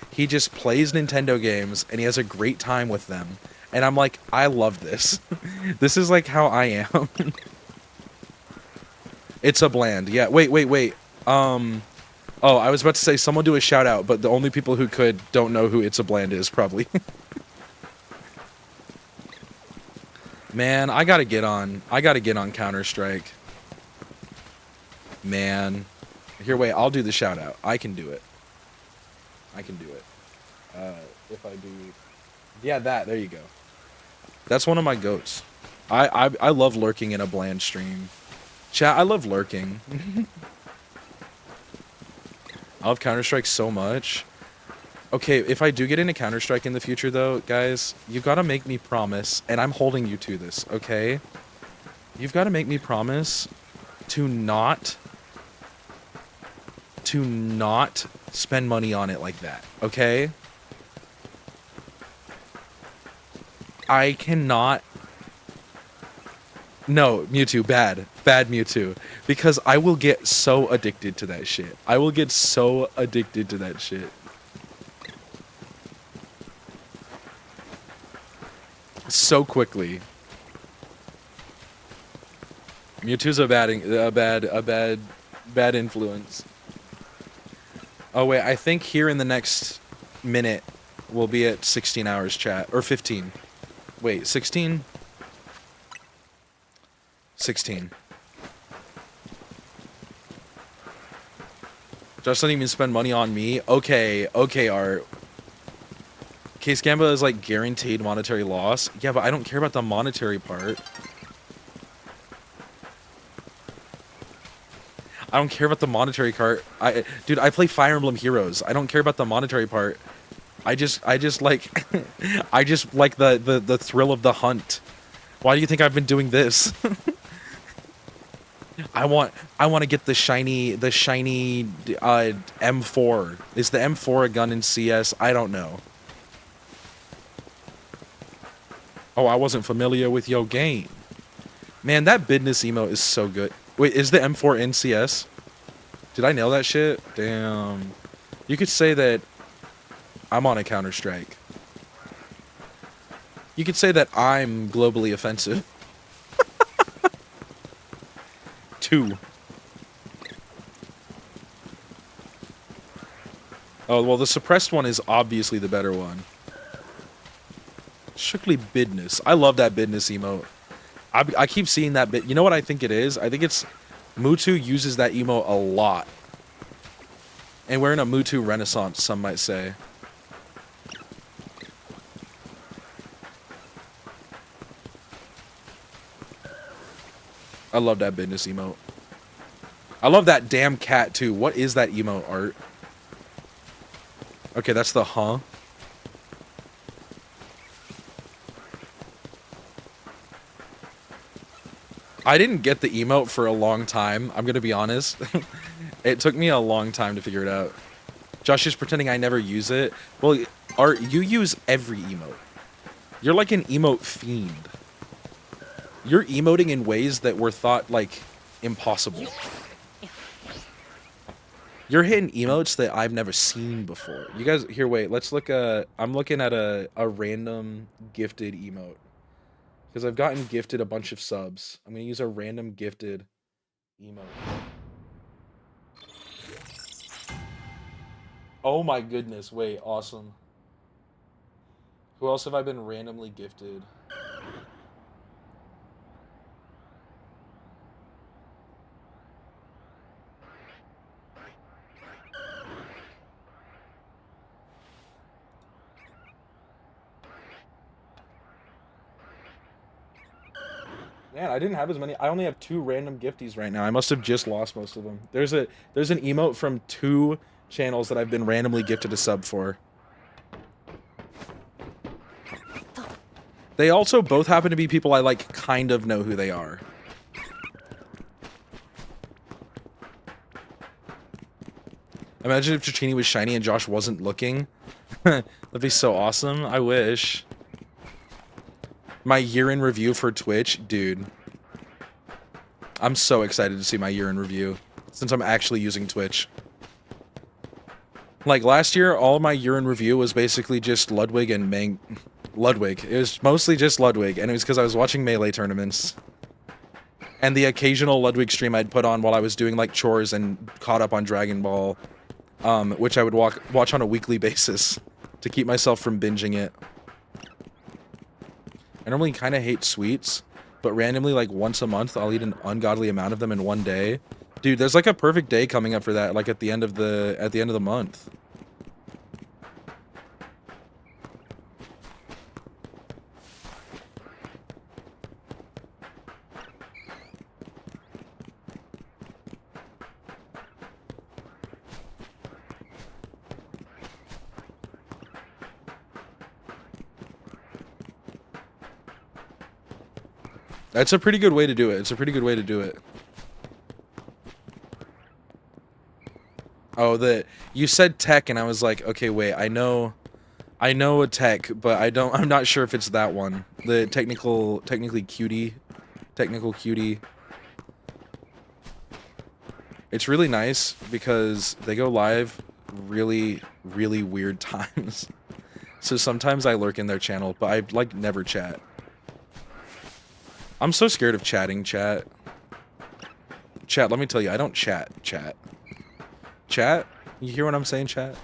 plays Nintendo games and he has a great time with them. And I'm like, I love this. This is like how I am. It's a Bland. Yeah, wait. Oh, I was about to say someone do a shout out, but the only people who could don't know who It's a Bland is, probably. Man, I gotta get on Counter-Strike. Man. Here, wait, I'll do the shout out. I can do it. If I do... Yeah, there you go. That's one of my goats. I love lurking in a Bland stream. Chat, I love lurking. I love Counter-Strike so much. Okay, if I do get into Counter-Strike in the future, though, guys, you've got to make me promise, and I'm holding you to this, okay? You've got to make me promise to not spend money on it like that, okay? I cannot... No, Mewtwo, bad. Bad Mewtwo. Because I will get so addicted to that shit. I will get so addicted to that shit. So quickly. Mewtwo's a bad influence. Oh wait, I think here in the next minute we'll be at 16 hours, chat. Or 15. Wait, 16? 16. Josh doesn't even spend money on me. Okay, Art. Case Gamba is like guaranteed monetary loss. Yeah, but I don't care about the monetary part. I don't care about the monetary part. Dude, I play Fire Emblem Heroes. I don't care about the monetary part. I just like I just like the thrill of the hunt. Why do you think I've been doing this? I want to get the shiny M4. Is the M4 a gun in CS? I don't know. Oh, I wasn't familiar with your game. Man, that business emote is so good. Wait, is the M4 in CS? Did I nail that shit? Damn. You could say that I'm on a Counter-Strike. You could say that I'm globally offensive. 2. Oh, well, the suppressed one is obviously the better one. Strictly business. I love that business emote. I keep seeing that bit. You know what I think it is? I think it's Mewtwo uses that emote a lot. And we're in a Mewtwo renaissance, some might say. I love that business emote. I love that damn cat too. What is that emote art? Okay, that's the huh. I didn't get the emote for a long time. I'm gonna be honest. It took me a long time to figure it out. Josh is pretending I never use it. Well, Art, you use every emote. You're like an emote fiend. You're emoting in ways that were thought, like, impossible. You're hitting emotes that I've never seen before. You guys, here, wait, let's look, I'm looking at a random gifted emote. Because I've gotten gifted a bunch of subs. I'm gonna use a random gifted emote. Oh my goodness, wait, awesome. Who else have I been randomly gifted? Man, I didn't have as many. I only have 2 random gifties right now. I must have just lost most of them. There's an emote from 2 channels that I've been randomly gifted a sub for. They also both happen to be people I like kind of know who they are. Imagine if Dratini was shiny and Josh wasn't looking. That'd be so awesome. I wish. My year in review for Twitch, dude. I'm so excited to see my year in review since I'm actually using Twitch. Like last year, all of my year in review was basically just Ludwig and Ludwig. It was mostly just Ludwig, and it was because I was watching Melee tournaments. And the occasional Ludwig stream I'd put on while I was doing like chores and caught up on Dragon Ball, which I would watch on a weekly basis to keep myself from binging it. I normally kind of hate sweets, but randomly, like once a month, I'll eat an ungodly amount of them in one day. Dude, there's like a perfect day coming up for that, like at the end of the month. That's a pretty good way to do it. It's a pretty good way to do it. Oh, you said tech, and I was like, okay, wait, I know a tech, but I'm not sure if it's that one. The technical cutie. It's really nice because they go live really, really weird times. So sometimes I lurk in their channel, but I like never chat. I'm so scared of chatting, chat. Chat, let me tell you, I don't chat. Chat? You hear what I'm saying, chat?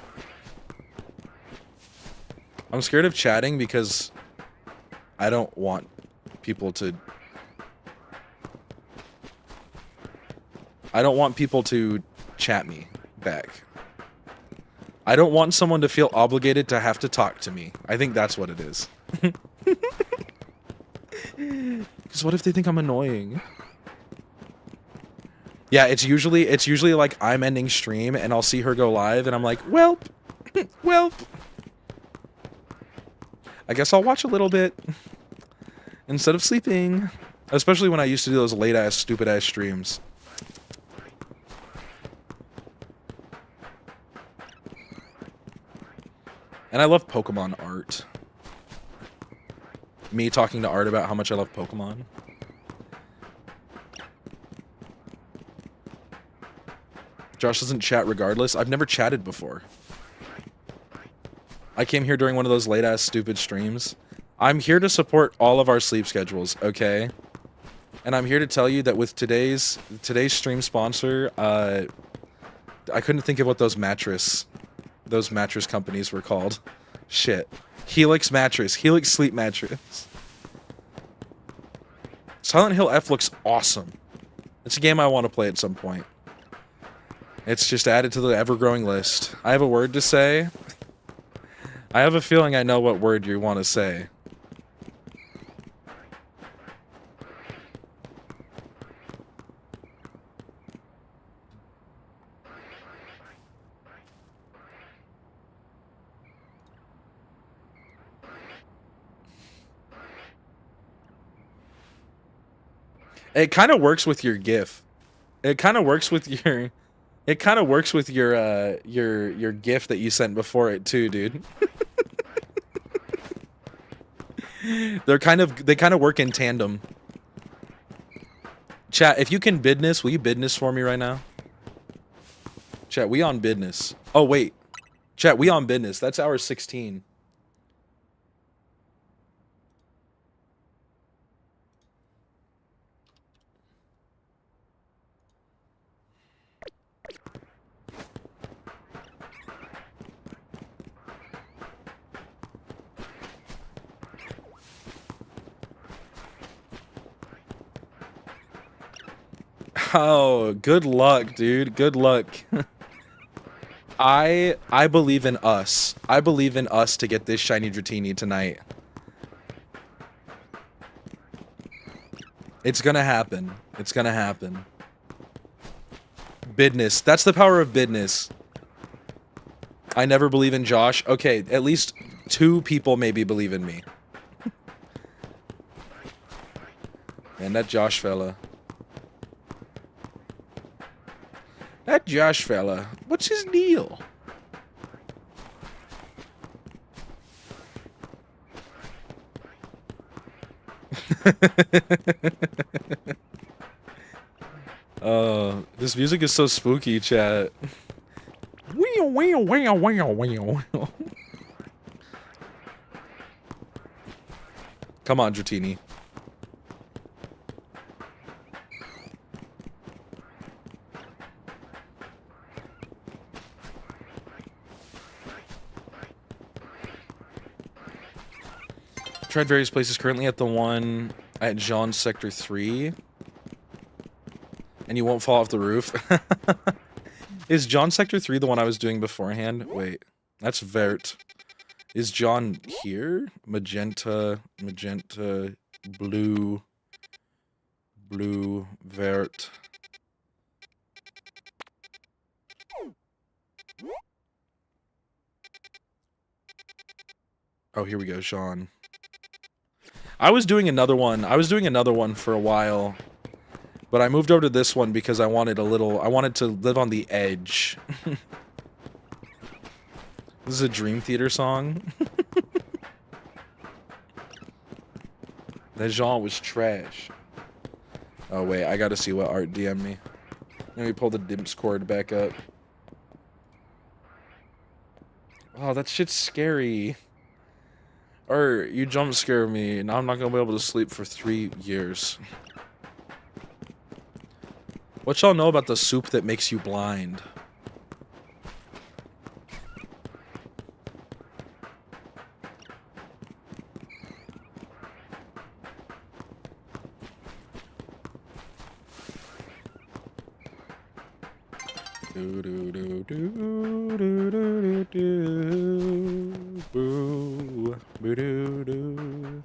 I'm scared of chatting because I don't want people to... I don't want people to chat me back. I don't want someone to feel obligated to have to talk to me. I think that's what it is. Because what if they think I'm annoying? Yeah, it's usually like I'm ending stream and I'll see her go live and I'm like, welp, welp. I guess I'll watch a little bit instead of sleeping. Especially when I used to do those late-ass, stupid-ass streams. And I love Pokemon art. Me talking to Art about how much I love Pokemon. Josh doesn't chat regardless. I've never chatted before. I came here during one of those late-ass stupid streams. I'm here to support all of our sleep schedules, okay? And I'm here to tell you that with today's stream sponsor, I couldn't think of what those mattress companies were called. Shit. Helix mattress. Helix sleep mattress. Silent Hill F looks awesome. It's a game I want to play at some point. It's just added to the ever-growing list. I have a word to say. I have a feeling I know what word you want to say. It kind of works with your GIF. It kind of works with your. It kind of works with your GIF that you sent before it too, dude. They kind of work in tandem. Chat, if you can business, will you business for me right now? Chat, we on business. Oh wait. Chat, we on business. That's hour 16. Oh, good luck, dude. Good luck. I believe in us. I believe in us to get this shiny Dratini tonight. It's gonna happen. It's gonna happen. Business. That's the power of business. I never believe in Josh. Okay, at least 2 people maybe believe in me. Man, that Josh fella. That Josh fella. What's his deal? This music is so spooky, chat. Come on, Dratini. Tried various places, currently at the one at Jean's Sector 3. And you won't fall off the roof. Is John Sector 3 the one I was doing beforehand? Wait, that's Vert. Is John here? Magenta, blue, Vert. Oh, here we go, Jean. I was doing another one for a while. But I moved over to this one because I wanted to live on the edge. This is a Dream Theater song. That Jean was trash. Oh wait, I gotta see what Art DM'd me. Let me pull the Discord back up. Oh, that shit's scary. Or you jump scare me, and I'm not gonna be able to sleep for 3 years. What y'all know about the soup that makes you blind? Do do do do do do do boo boo do do.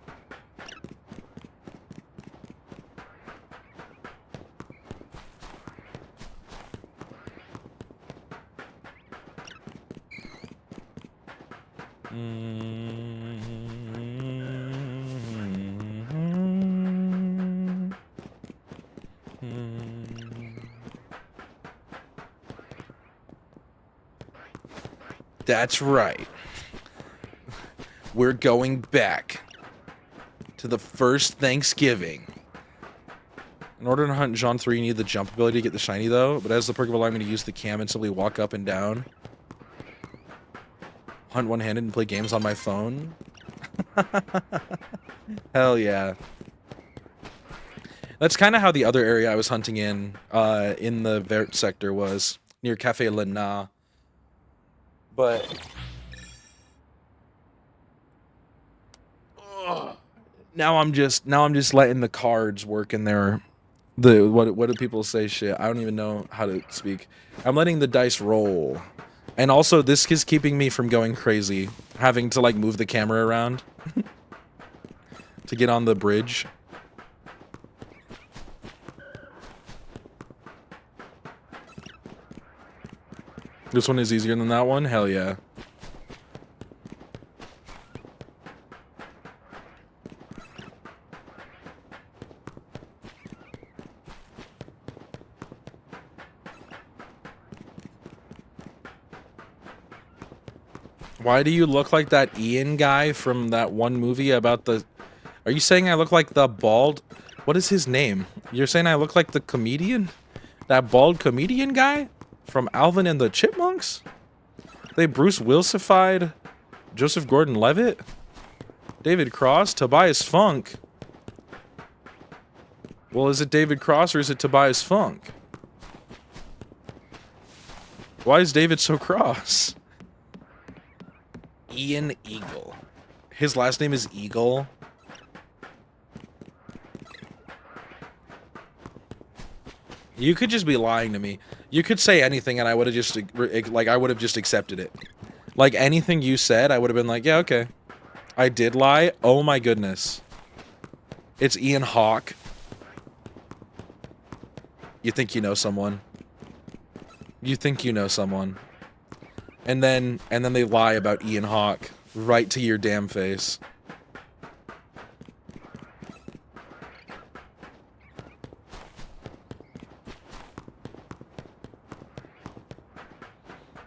That's right. We're going back to the first Thanksgiving. In order to hunt Jean 3, you need the jump ability to get the shiny, though. But as the perk of allowing me to use the cam and simply walk up and down. Hunt one-handed and play games on my phone. Hell yeah. That's kind of how the other area I was hunting in the Vert sector was. Near Cafe Lena. But... Now I'm just letting the cards work in there. What do people say? Shit, I don't even know how to speak. I'm letting the dice roll. And also, this is keeping me from going crazy. Having to, like, move the camera around. To get on the bridge. This one is easier than that one? Hell yeah. Why do you look like that Ian guy from that one movie about the... Are you saying I look like the bald... What is his name? You're saying I look like the comedian? That bald comedian guy? From Alvin and the Chipmunks? They Bruce Wilsified Joseph Gordon-Levitt? David Cross? Tobias Funk? Well, is it David Cross or is it Tobias Funk? Why is David so cross? Ian Eagle. His last name is Eagle. You could just be lying to me. You could say anything and I would have just, like, I would have just accepted it. Like, anything you said, I would have been like, yeah, okay. I did lie? Oh my goodness. It's Ian Hawke. You think you know someone. You think you know someone. And then they lie about Ian Hawke right to your damn face.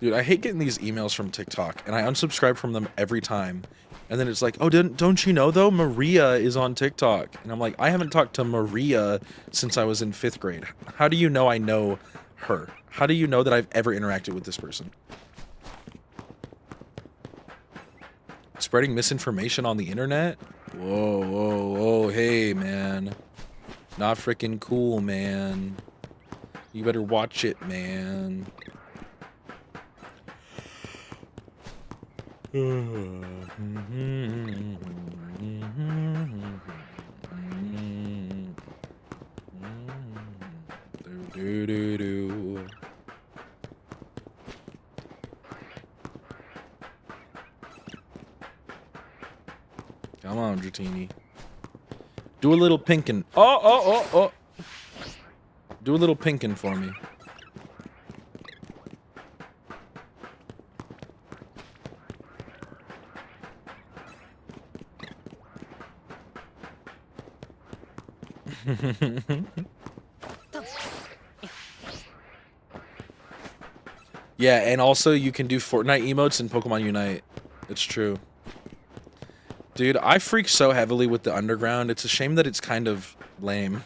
Dude, I hate getting these emails from TikTok, and I unsubscribe from them every time. And then it's like, oh, don't you know, though? Maria is on TikTok. And I'm like, I haven't talked to Maria since I was in 5th grade. How do you know I know her? How do you know that I've ever interacted with this person? Spreading misinformation on the internet? Whoa, whoa, whoa, hey, man. Not freaking cool, man. You better watch it, man. Do. Come on, Dratini. Do a little pinkin'. Oh. Do a little pinkin' for me. Yeah, and also you can do Fortnite emotes in Pokemon Unite. It's true. Dude, I freak so heavily with the underground. It's a shame that it's kind of lame.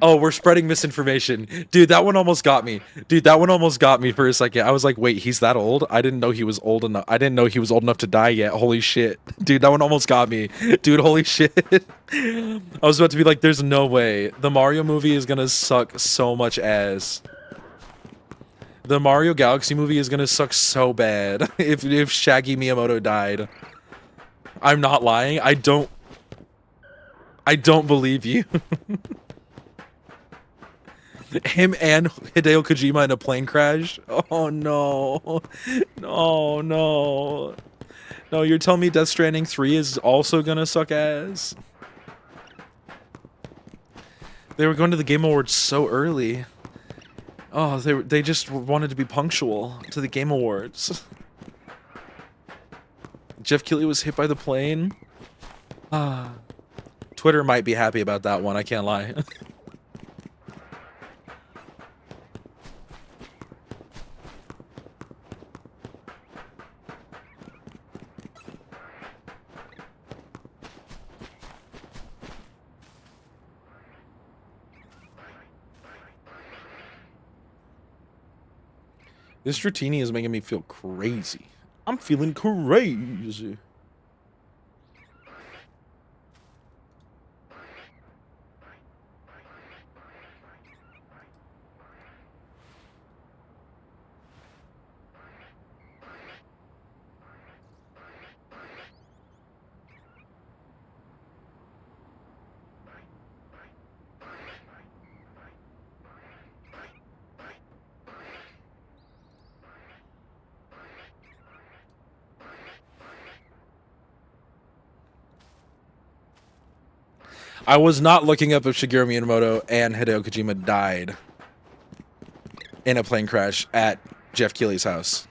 Oh, we're spreading misinformation. Dude, that one almost got me. Dude, that one almost got me for a second. I was like, wait, he's that old? I didn't know he was old enough. I didn't know he was old enough to die yet. Holy shit. Dude, that one almost got me. Dude, holy shit. I was about to be like, there's no way. The Mario movie is gonna suck so much ass. The Mario Galaxy movie is gonna suck so bad if Shaggy Miyamoto died. I'm not lying. I don't believe you. Him and Hideo Kojima in a plane crash? Oh no. No, you're telling me Death Stranding 3 is also gonna suck ass? They were going to the Game Awards so early. Oh, they just wanted to be punctual to the Game Awards. Jeff Keighley was hit by the plane. Twitter might be happy about that one, I can't lie. This Dratini is making me feel crazy. I'm feeling crazy. I was not looking up if Shigeru Miyamoto and Hideo Kojima died in a plane crash at Jeff Keighley's house.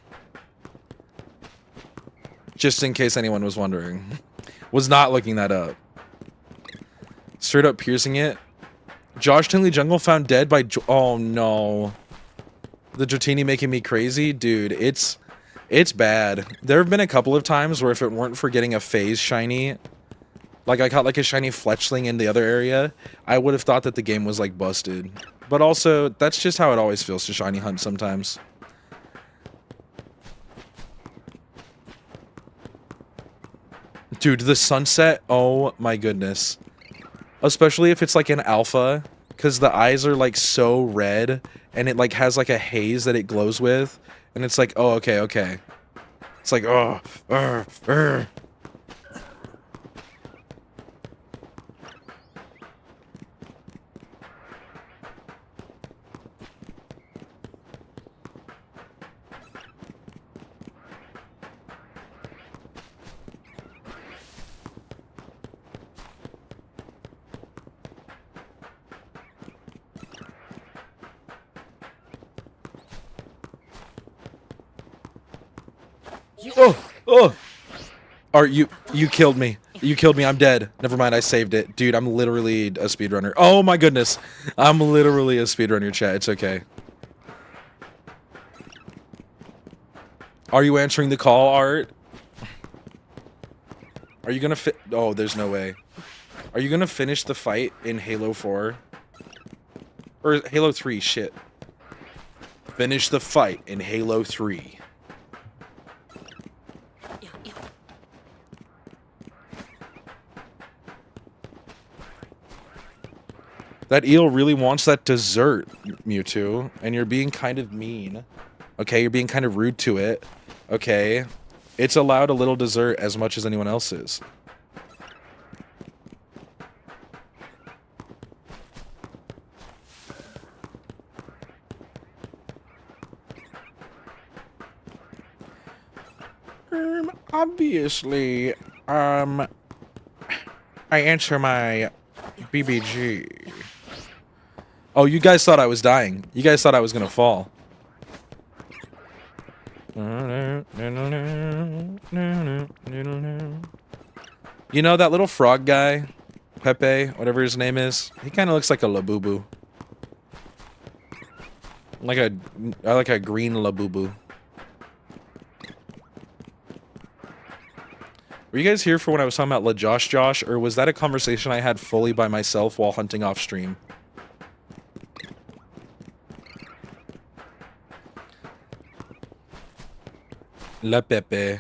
Just in case anyone was wondering. Was not looking that up. Straight up piercing it. Josh TinglyJungle found dead by oh no. The Dratini making me crazy? Dude, it's bad. There have been a couple of times where if it weren't for getting a phase shiny, like I caught like a shiny fletchling in the other area, I would have thought that the game was like busted. But also, that's just how it always feels to shiny hunt sometimes. Dude, the sunset, oh my goodness. Especially if it's like an alpha, because the eyes are like so red, and it like has like a haze that it glows with, and it's like, oh, okay, okay. It's like, oh, oh. Art, you killed me. You killed me. I'm dead. Never mind, I saved it. Dude, I'm literally a speedrunner. Oh my goodness. I'm literally a speedrunner, chat. It's okay. Are you answering the call, Art? Are you gonna oh, there's no way. Are you gonna finish the fight in Halo 4? Or Halo 3, shit. Finish the fight in Halo 3. That eel really wants that dessert, Mewtwo, and you're being kind of mean. Okay, you're being kind of rude to it. Okay. It's allowed a little dessert as much as anyone else is. Obviously, I answer my BBG. Oh, you guys thought I was dying. You guys thought I was gonna fall. You know that little frog guy? Pepe, whatever his name is? He kind of looks like a Labubu. Like a green Labubu. Were you guys here for when I was talking about Josh, or was that a conversation I had fully by myself while hunting off stream? La Pepe.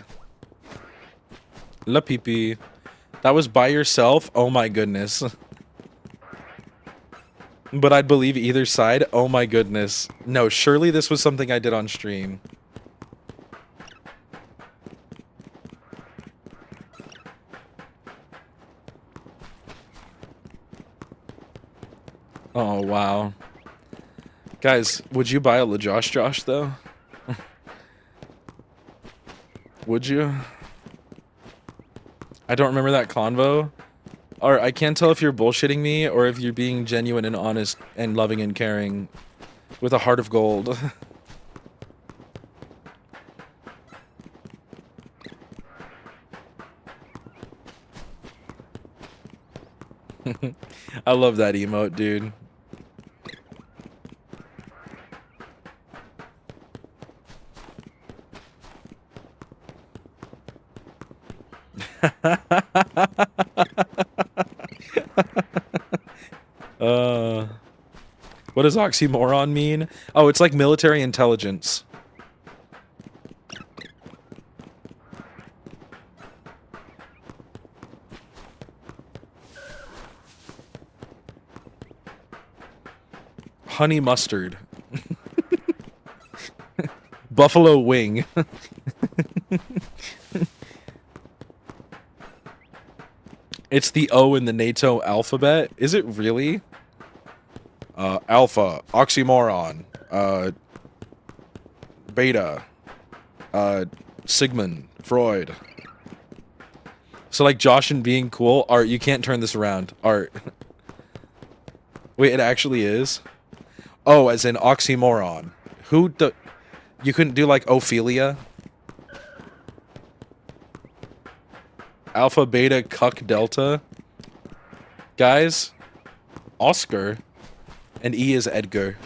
La Pipi. That was by yourself? Oh my goodness. But I'd believe either side? Oh my goodness. No, surely this was something I did on stream. Oh, wow. Guys, would you buy a Josh though? Would you? I don't remember that convo. Or I can't tell if you're bullshitting me or if you're being genuine and honest and loving and caring with a heart of gold. I love that emote, dude. What does oxymoron mean? Oh, it's like military intelligence. Honey mustard. Buffalo wing. It's the O in the NATO alphabet. Is it really? Alpha, oxymoron, beta, Sigmund, Freud. So like Josh and being cool, Art, you can't turn this around. Art. Wait, it actually is? Oh, as in oxymoron. Who the... You couldn't do like Ophelia? Alpha, Beta, Cuck, Delta. Guys, Oscar. And E is Edgar.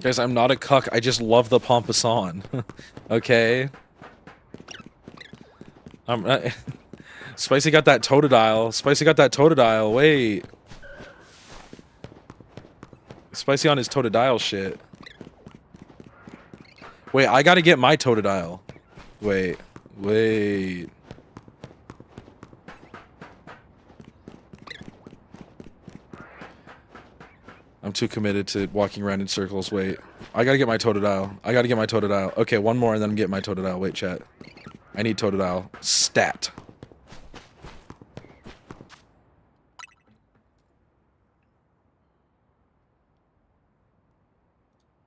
Guys, I'm not a cuck. I just love the Pompous-on. Okay? Spicy got that Totodile. Spicy got that Totodile. Wait. Spicy on his Totodile shit. Wait, I gotta get my Totodile. Wait. Wait. I'm too committed to walking around in circles. Wait. I gotta get my Totodile. I gotta get my Totodile. Okay, one more and then I'm getting my Totodile. Wait, chat. I need Totodile. Stat.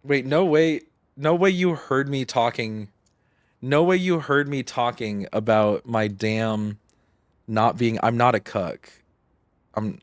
Wait, no way. No way you heard me talking. No way you heard me talking about my damn not being... I'm not a cuck. I'm...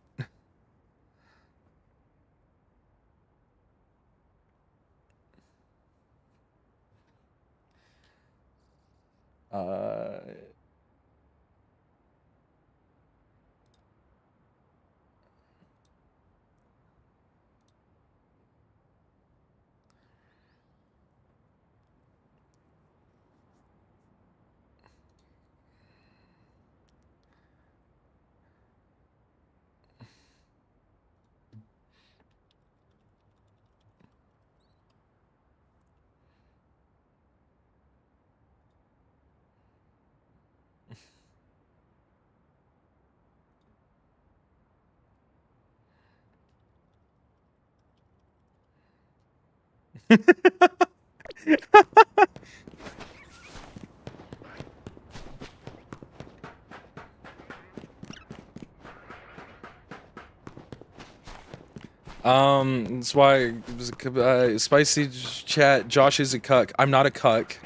That's why Spicy chat. Josh is a cuck. I'm not a cuck.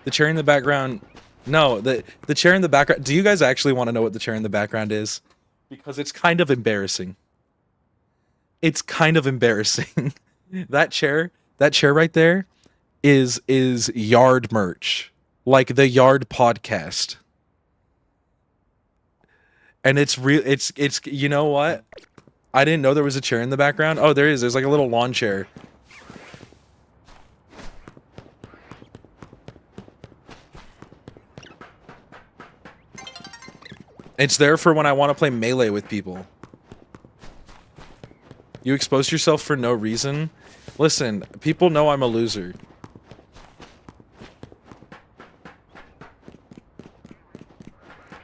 The chair in the background. No, the chair in the background. Do you guys actually want to know what the chair in the background is? Because it's kind of embarrassing. It's kind of embarrassing. that chair right there, is Yard merch, like the Yard podcast. And it's real. It's you know what? I didn't know there was a chair in the background. Oh, there is. There's like a little lawn chair. It's there for when I want to play Melee with people. You expose yourself for no reason? Listen, people know I'm a loser.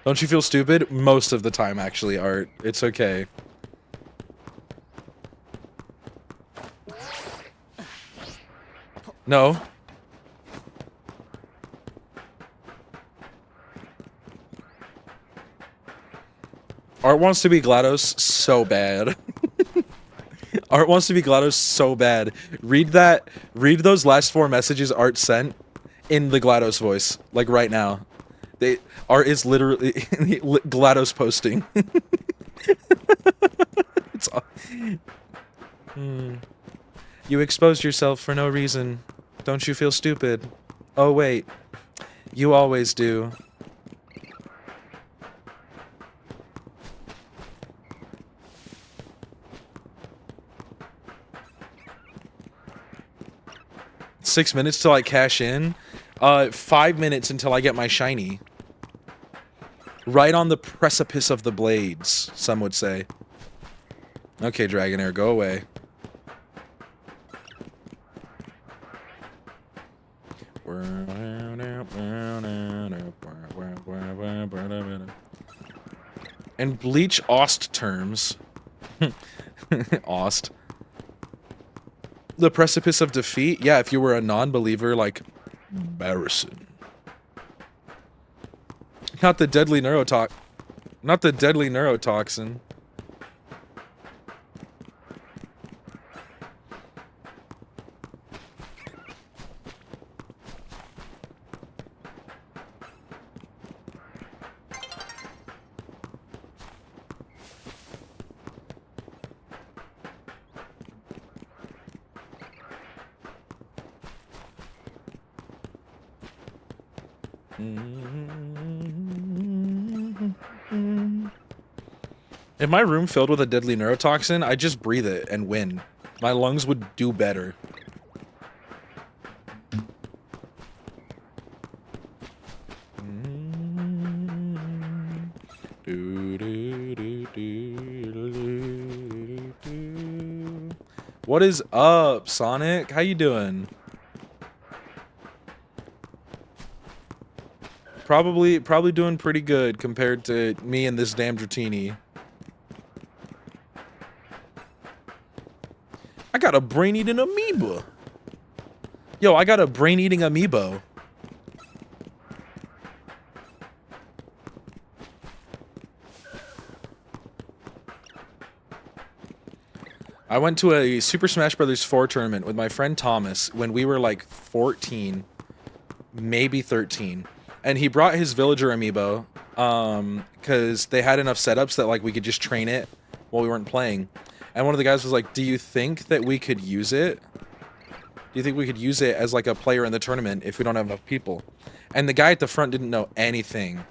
Don't you feel stupid? Most of the time, actually, Art. It's okay. No. Art wants to be GLaDOS so bad. Art wants to be GLaDOS so bad. Read those last 4 messages Art sent in the GLaDOS voice, like right now. Art is literally GLaDOS posting. It's You exposed yourself for no reason. Don't you feel stupid? Oh wait, you always do. Six minutes till I cash in? 5 minutes until I get my shiny. Right on the precipice of the blades, some would say. Okay, Dragonair, go away. In Bleach Ost terms, Ost, the precipice of defeat, yeah, if you were a non-believer, like, embarrassing. Not the deadly neurotoxin. Not the deadly neurotoxin. If my room filled with a deadly neurotoxin, I'd just breathe it and win. My lungs would do better. What is up, Sonic? How you doing? Probably doing pretty good compared to me and this damn Dratini. I got a brain-eating amoeba. Yo, I got a brain-eating amiibo. I went to a Super Smash Bros. 4 tournament with my friend Thomas when we were like 14, maybe 13. And he brought his villager amiibo, because they had enough setups that like we could just train it while we weren't playing. And one of the guys was like, do you think that we could use it? Do you think we could use it as like a player in the tournament if we don't have enough people? And the guy at the front didn't know anything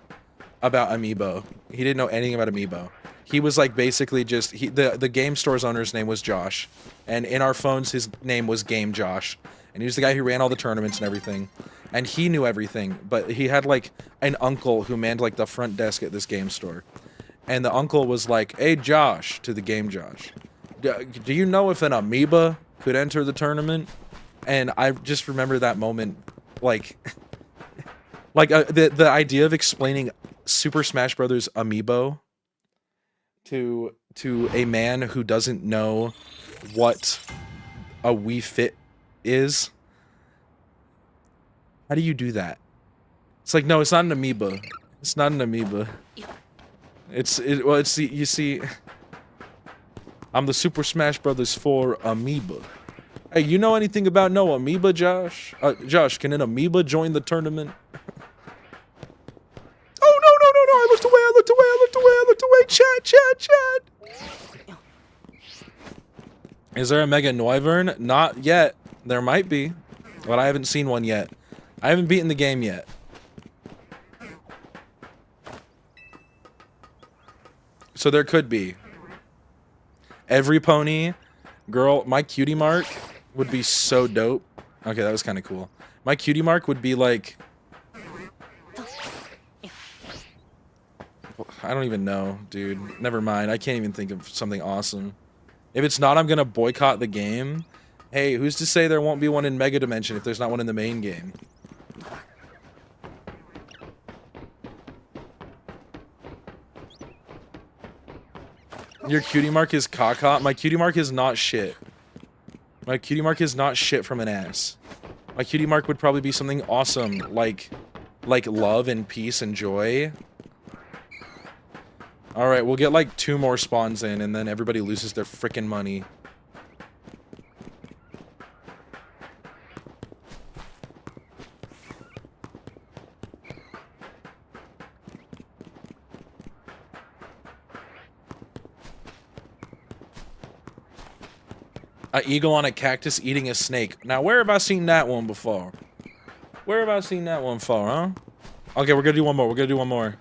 about amiibo. He didn't know anything about amiibo. He was like basically just the game store's owner's name was Josh, and in our phones his name was Game Josh, and he was the guy who ran all the tournaments and everything, and he knew everything. But he had like an uncle who manned like the front desk at this game store, and the uncle was like, "Hey Josh," to the Game Josh, "do you know if an amoeba could enter the tournament?" And I just remember that moment, like, the idea of explaining Super Smash Brothers amiibo to a man who doesn't know what a Wii Fit is. How do you do that? It's like, no, it's not an amoeba. It's not an amoeba. You see, I'm the Super Smash Brothers 4 amoeba. Hey, you know anything about no amoeba, Josh? Josh, can an amoeba join the tournament? Oh, no, I looked away, chat. Is there a Mega Noivern? Not yet. There might be, but I haven't seen one yet. I haven't beaten the game yet. So there could be. Every pony, girl, my cutie mark would be so dope. Okay, that was kind of cool. My cutie mark would be like, I don't even know, dude. Never mind. I can't even think of something awesome. If it's not, I'm gonna boycott the game. Hey, who's to say there won't be one in Mega Dimension if there's not one in the main game? Your cutie mark is caca. My cutie mark is not shit. My cutie mark is not shit from an ass. My cutie mark would probably be something awesome, like love and peace and joy. Alright, we'll get like 2 more spawns in, and then everybody loses their frickin' money. An eagle on a cactus eating a snake. Now, where have I seen that one before? Where have I seen that one before, huh? Okay, we're gonna do one more.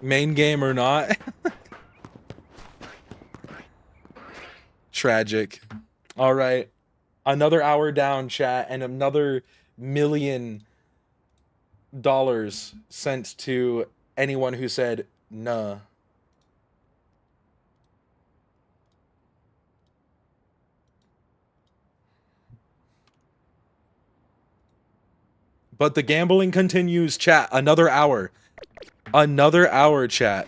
Main game or not? Tragic. All right. Another hour down, chat, and another $1 million sent to anyone who said nah. But the gambling continues, chat. Another hour. Another hour, chat.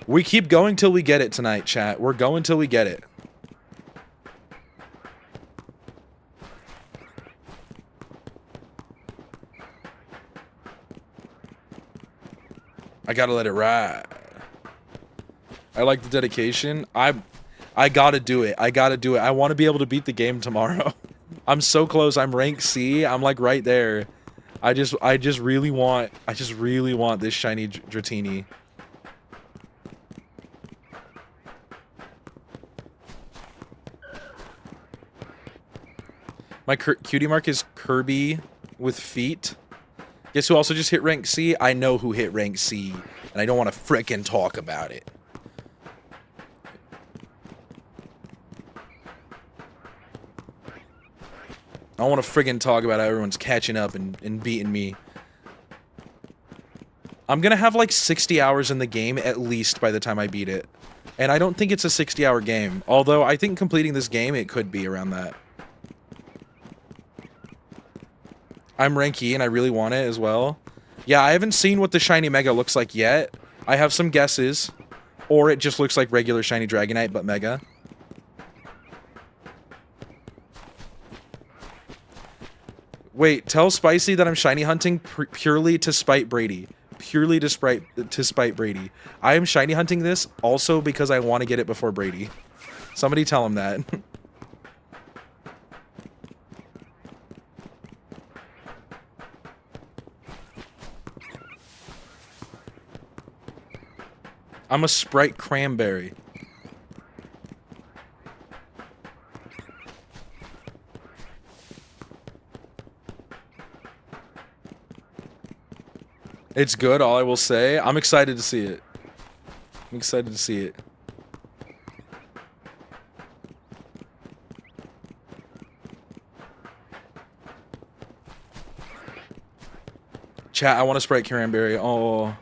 We keep going till we get it tonight, chat. We're going till we get it. I gotta let it ride. I like the dedication. I gotta do it. I want to be able to beat the game tomorrow. I'm so close. I'm rank C. I'm like right there. I just really want this shiny Dratini. My cutie mark is Kirby with feet. Guess who also just hit rank C? I know who hit rank C, and I don't want to frickin' talk about it. I don't want to friggin' talk about how everyone's catching up and beating me. I'm gonna have like 60 hours in the game at least by the time I beat it. And I don't think it's a 60-hour game. Although I think completing this game, it could be around that. I'm rank E and I really want it as well. Yeah, I haven't seen what the shiny Mega looks like yet. I have some guesses. Or it just looks like regular shiny Dragonite, but Mega. Wait, tell Spicy that I'm shiny hunting purely to spite Brady. Purely to spite Brady. I am shiny hunting this also because I want to get it before Brady. Somebody tell him that. I'm a Sprite Cranberry. It's good, all I will say. I'm excited to see it. I'm excited to see it. Chat, I want to Sprite Cranberry. Oh.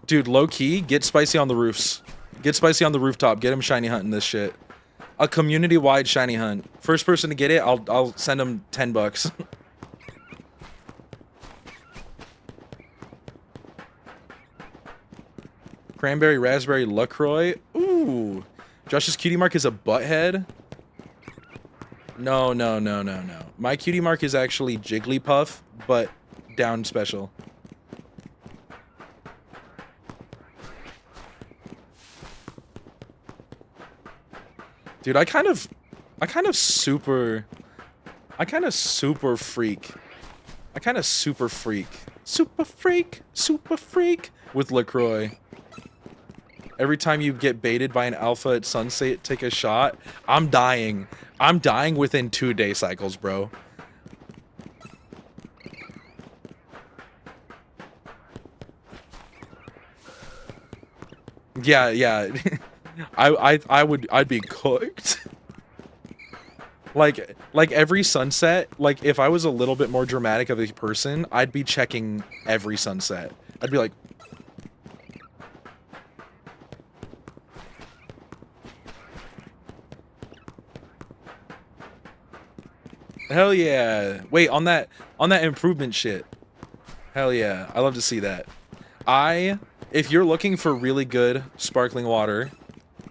Dude, low-key, get Spicy on the roofs. Get Spicy on the rooftop. Get him shiny hunting this shit. A community-wide shiny hunt. First person to get it, I'll send him 10 bucks. Cranberry, raspberry, LaCroix. Ooh. Josh's cutie mark is a butthead. No. My cutie mark is actually Jigglypuff, but down special. Dude, I kind of super freak. Super freak with LaCroix. Every time you get baited by an alpha at sunset, take a shot. I'm dying. I'm dying within 2 day cycles, bro. Yeah. I'd be cooked. like every sunset, like if I was a little bit more dramatic of a person, I'd be checking every sunset. I'd be like, hell yeah. Wait, on that improvement shit. Hell yeah. I love to see that. If you're looking for really good sparkling water,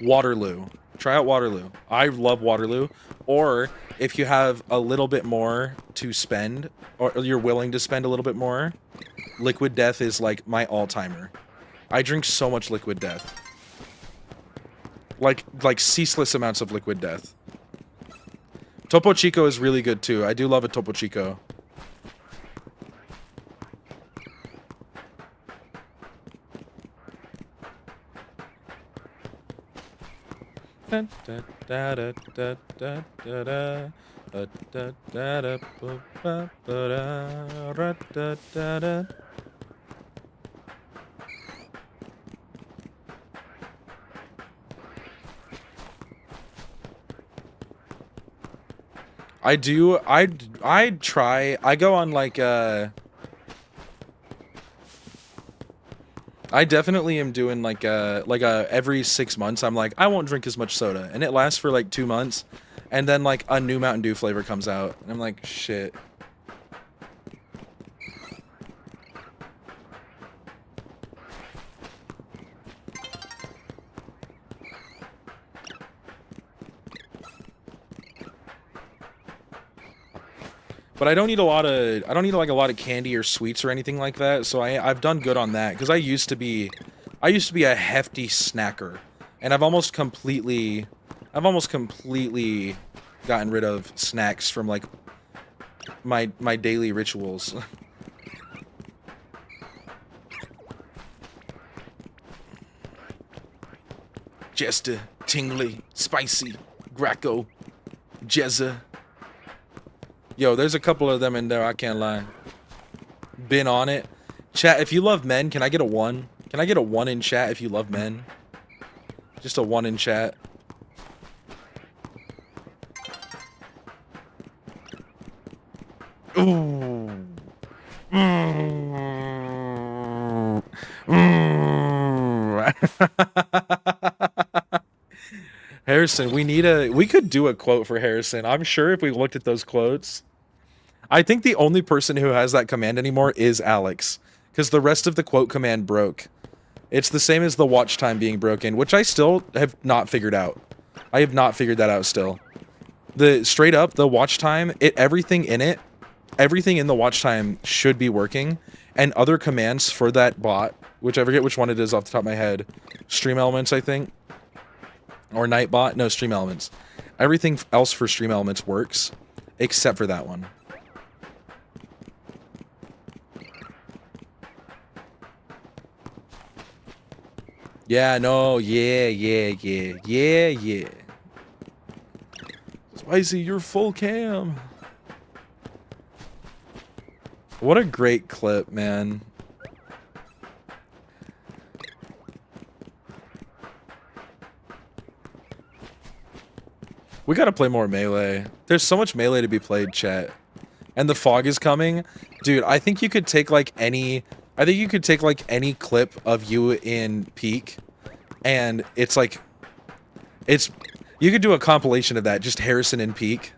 Waterloo. Try out Waterloo. I love Waterloo. Or if you have a little bit more to spend, or you're willing to spend a little bit more, Liquid Death is like my all-timer. I drink so much Liquid Death. Like ceaseless amounts of Liquid Death. Topo Chico is really good too. I do love a Topo Chico. I'd try. I go on like I definitely am doing like every 6 months I'm like I won't drink as much soda, and it lasts for like 2 months, and then like a new Mountain Dew flavor comes out and I'm like shit. But I don't need a lot of candy or sweets or anything like that, so I've done good on that because I used to be a hefty snacker, and I've almost completely gotten rid of snacks from like my daily rituals. Just to tingly, spicy, Greco, Jezza. Yo, there's a couple of them in there, I can't lie. Been on it. Chat, if you love men, can I get a 1? Can I get a 1 in chat if you love men? Just a 1 in chat. Ooh. Harrison, we could do a quote for Harrison. I'm sure if we looked at those quotes, I think the only person who has that command anymore is Alex, because the rest of the quote command broke. It's the same as the watch time being broken, which I still have not figured out. I have not figured that out still. Straight up, the watch time, everything in the watch time should be working, and other commands for that bot, which I forget which one it is off the top of my head. Stream Elements, I think. Or Nightbot. No, Stream Elements. Everything else for Stream Elements works, except for that one. Yeah, no, yeah. Spicy, you're full cam. What a great clip, man. We gotta play more Melee. There's so much Melee to be played, chat. And the fog is coming. Dude, I think you could take like any clip of you in Peak, and it's like, you could do a compilation of that, just Harrison in Peak.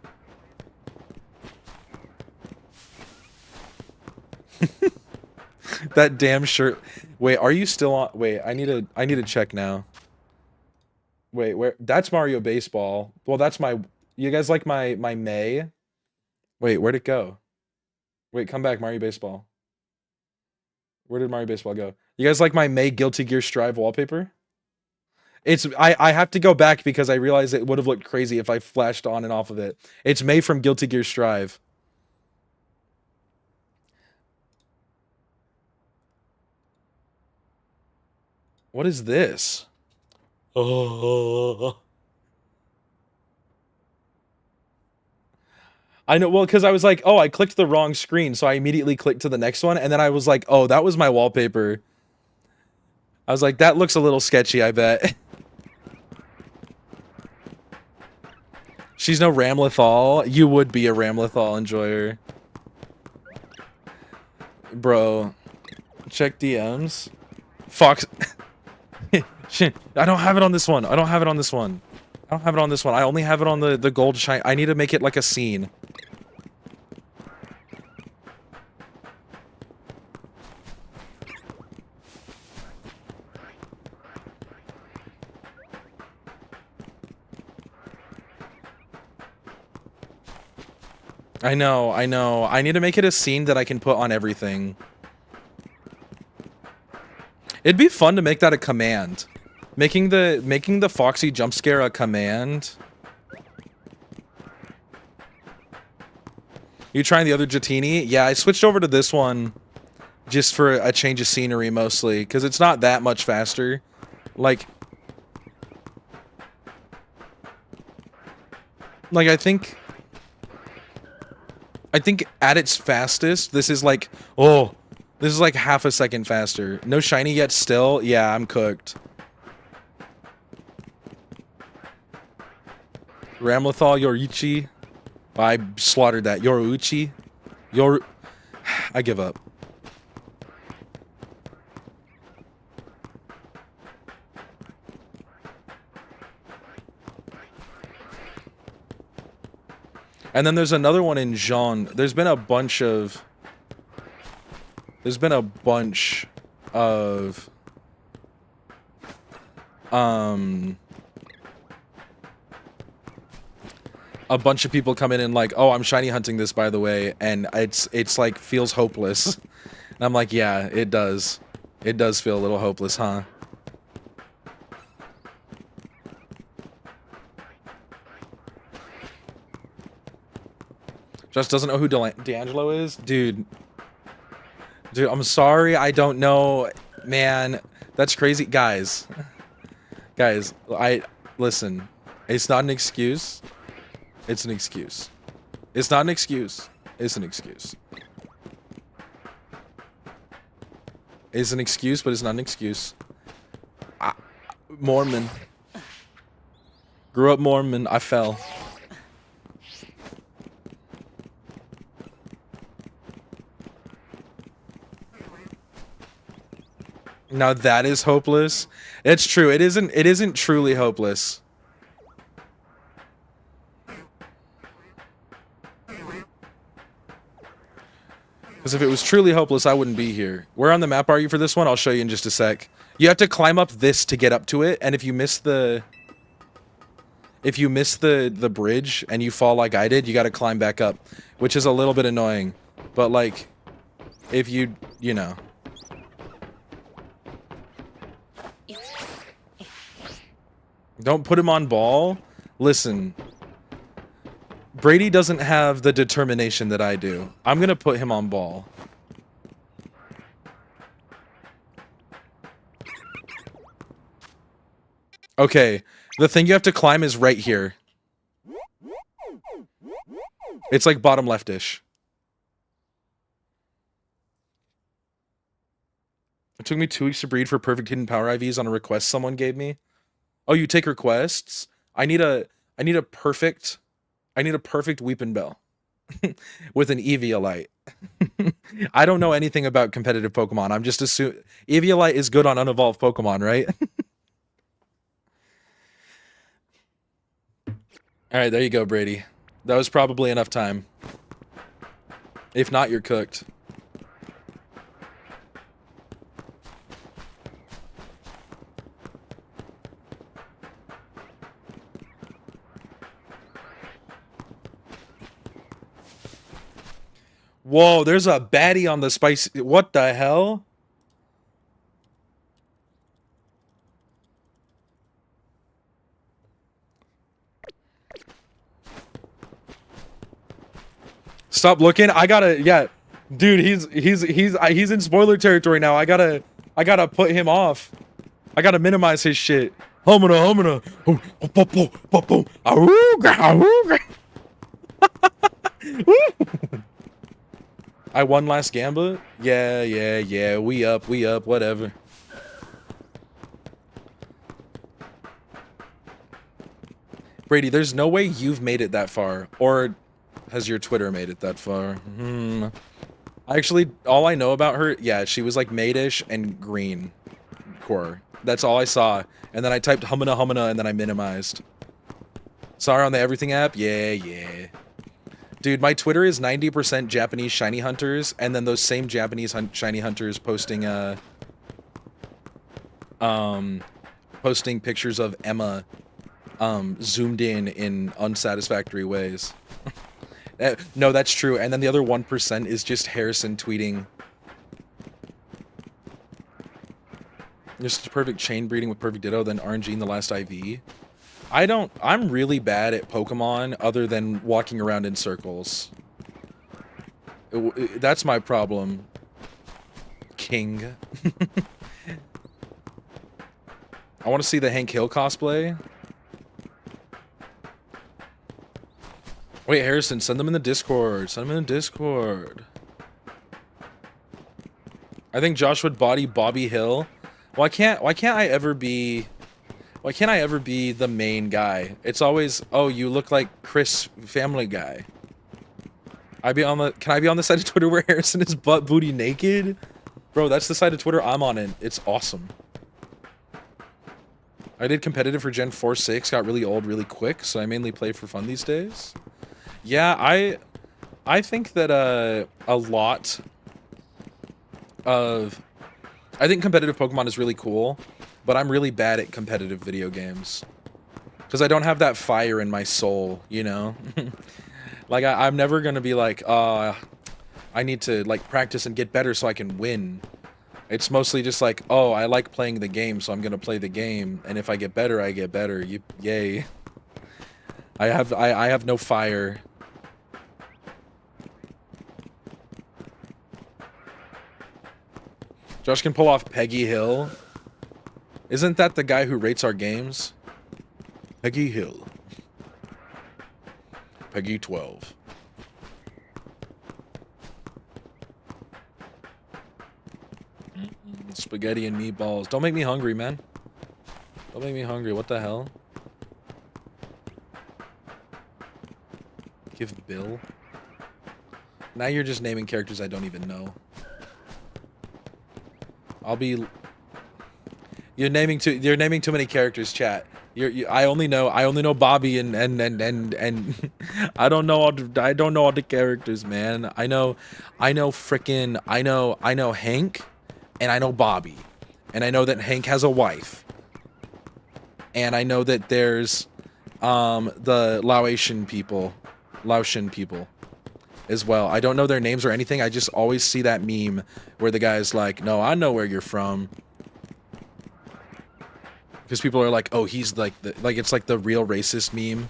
That damn shirt. Wait, are you still on? Wait, I need to check now. Wait, where? That's Mario Baseball. Well, that's my. You guys like my May? Wait, where'd it go? Wait, come back, Mario Baseball. Where did Mario Baseball go? You guys like my May Guilty Gear Strive wallpaper? I have to go back because I realized it would have looked crazy if I flashed on and off of it. It's May from Guilty Gear Strive. What is this? Oh. I know, well, because I was like, oh, I clicked the wrong screen, so I immediately clicked to the next one, and then I was like, oh, that was my wallpaper. I was like, that looks a little sketchy, I bet. She's no Ramlethal. You would be a Ramlethal enjoyer. Bro. Check DMs. Fox. Shit. I don't have it on this one. I only have it on the gold shine. I need to make it like a scene. I know. I need to make it a scene that I can put on everything. It'd be fun to make that a command. Making the Foxy jump scare a command. You trying the other Dratini? Yeah, I switched over to this one just for a change of scenery mostly, because it's not that much faster. Like I think at its fastest, this is like, oh, this is like half a second faster. No shiny yet still? Yeah, I'm cooked. Ramlethal, Yorichi. I slaughtered that. Yoruichi. I give up. And then there's another one in Jean. There's been a bunch of a bunch of people come in and like, oh, I'm shiny hunting this, by the way, and it's like feels hopeless. And I'm like, yeah, it does. It does feel a little hopeless, huh? Just doesn't know who D'Angelo is? Dude, I'm sorry, I don't know. Man, that's crazy. Guys, Listen, it's not an excuse. It's an excuse. It's not an excuse. It's an excuse. It's an excuse, but it's not an excuse. Mormon. Grew up Mormon. I fell. Now that is hopeless. It's true. It isn't truly hopeless. Because if it was truly hopeless, I wouldn't be here. Where on the map are you for this one? I'll show you in just a sec. You have to climb up this to get up to it, and if you miss the bridge and you fall like I did, you got to climb back up, which is a little bit annoying. But like, if you know. Don't put him on ball. Listen. Brady doesn't have the determination that I do. I'm going to put him on ball. Okay. The thing you have to climb is right here. It's like bottom leftish. It took me 2 weeks to breed for perfect hidden power IVs on a request someone gave me. Oh, you take requests? I need a perfect Weepin' Bell with an Eviolite. I don't know anything about competitive Pokemon. I'm just assuming Eviolite is good on unevolved Pokemon, right? All right, there you go, Brady. That was probably enough time. If not, you're cooked. Whoa, there's a baddie on the spicy... What the hell? Stop looking. I gotta... Yeah. Dude, he's in spoiler territory now. I gotta put him off. I gotta minimize his shit. Homina. I won last Gamba? Yeah. We up, whatever. Brady, there's no way you've made it that far. Or has your Twitter made it that far? Actually, all I know about her, yeah, she was like maidish and green core. That's all I saw. And then I typed humana and then I minimized. Saw her on the Everything app? Yeah. Dude, my Twitter is 90% Japanese shiny hunters, and then those same Japanese shiny hunters posting posting pictures of Emma zoomed in unsatisfactory ways. No, that's true. And then the other 1% is just Harrison tweeting. Just perfect chain breeding with perfect ditto, then RNG in the last IV. I'm really bad at Pokemon other than walking around in circles. That's my problem. King. I want to see the Hank Hill cosplay. Wait, Harrison, send them in the Discord. I think Josh would body Bobby Hill. Why can't I ever be the main guy? It's always, oh, you look like Chris Family Guy. Can I be on the side of Twitter where Harrison is butt booty naked? Bro, that's the side of Twitter I'm on it. It's awesome. I did competitive for Gen 4-6, got really old really quick, so I mainly play for fun these days. Yeah, I think that I think competitive Pokemon is really cool, but I'm really bad at competitive video games. Because I don't have that fire in my soul, you know? Like, I'm never gonna be like, I need to, like, practice and get better so I can win. It's mostly just like, oh, I like playing the game, so I'm gonna play the game, and if I get better, I get better. Yay. I have no fire. Josh can pull off Peggy Hill. Isn't that the guy who rates our games? Peggy Hill. Peggy 12. Spaghetti and meatballs. Don't make me hungry, man. Don't make me hungry. What the hell? Give Bill. Now you're just naming characters I don't even know. I'll be. You're naming too many characters, chat. I only know Bobby and I don't know all the characters, man. I know Hank, and I know Bobby, and I know that Hank has a wife, and I know that there's the Laotian people as well. I don't know their names or anything. I just always see that meme where the guy's like, "No, I know where you're from." Because people are like, "Oh, he's like it's like the real racist meme."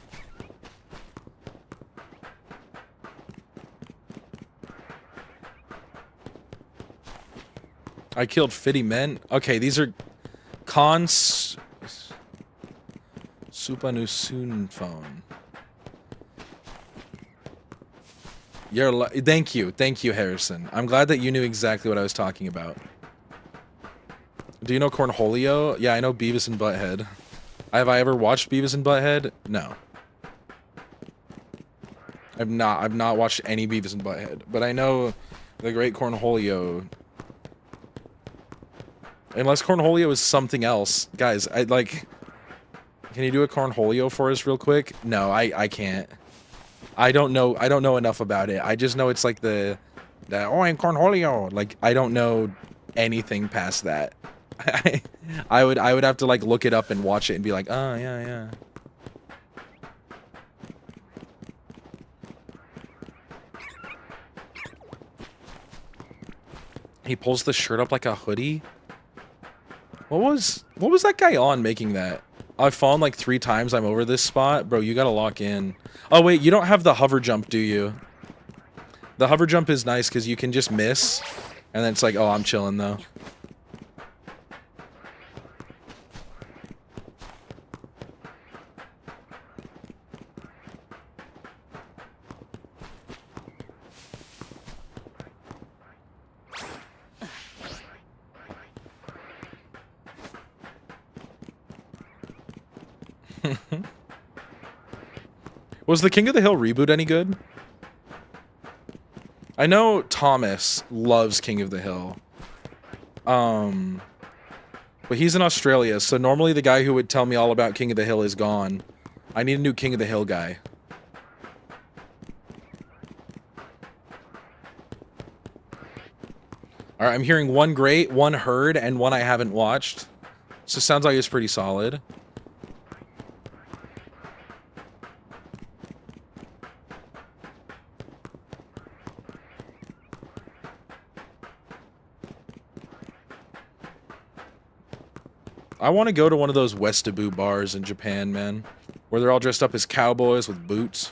I killed 50 men. Okay, these are cons. Supanusun phone. Thank you, Harrison. I'm glad that you knew exactly what I was talking about. Do you know Cornholio? Yeah, I know Beavis and Butthead. Have I ever watched Beavis and Butthead? No. I've not watched any Beavis and Butthead, but I know the great Cornholio. Unless Cornholio is something else. Guys, can you do a Cornholio for us real quick? No, I can't. I don't know enough about it. I just know it's like oh, I'm Cornholio. Like, I don't know anything past that. I would have to like look it up and watch it and be like, oh yeah. He pulls the shirt up like a hoodie. What was that guy on making that? I've fallen like 3 times. I'm over this spot. Bro, you gotta lock in. Oh wait, you don't have the hover jump, do you? The hover jump is nice because you can just miss. And then it's like, oh, I'm chilling though. Was the King of the Hill reboot any good? I know Thomas loves King of the Hill. But he's in Australia, so normally the guy who would tell me all about King of the Hill is gone. I need a new King of the Hill guy. Alright, I'm hearing one great, one heard, and one I haven't watched. So it sounds like it's pretty solid. I want to go to one of those Westaboo bars in Japan, man. Where they're all dressed up as cowboys with boots.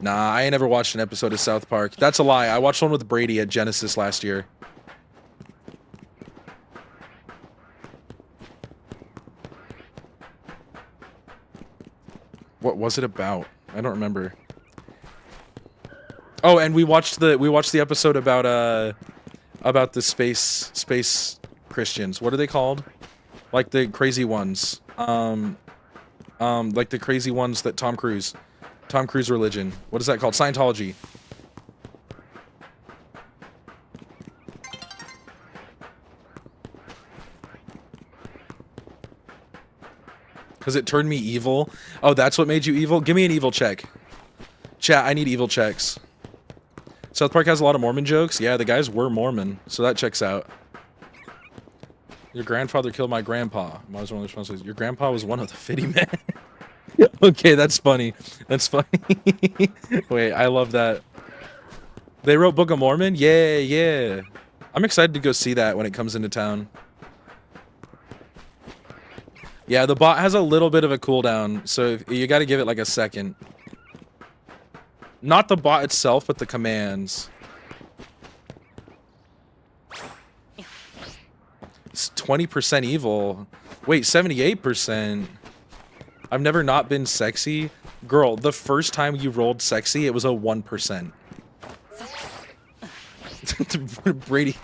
Nah, I ain't never watched an episode of South Park. That's a lie. I watched one with Brady at Genesis last year. What was it about? I don't remember. Oh, and we watched the episode about the space Christians. What are they called? Like the crazy ones. Like the crazy ones that Tom Cruise religion. What is that called? Scientology. Because it turned me evil. Oh, that's what made you evil? Give me an evil check. Chat, I need evil checks. South Park has a lot of Mormon jokes. Yeah, the guys were Mormon, so that checks out. Your grandfather killed my grandpa. Was one of the responses. Your grandpa was one of the 50 men. Okay, that's funny. That's funny. Wait, I love that. They wrote Book of Mormon? Yeah. I'm excited to go see that when it comes into town. Yeah, the bot has a little bit of a cooldown, so you gotta give it like a second. Not the bot itself, but the commands. It's 20% evil. Wait, 78%. I've never not been sexy. Girl, the first time you rolled sexy, it was a 1%. Brady.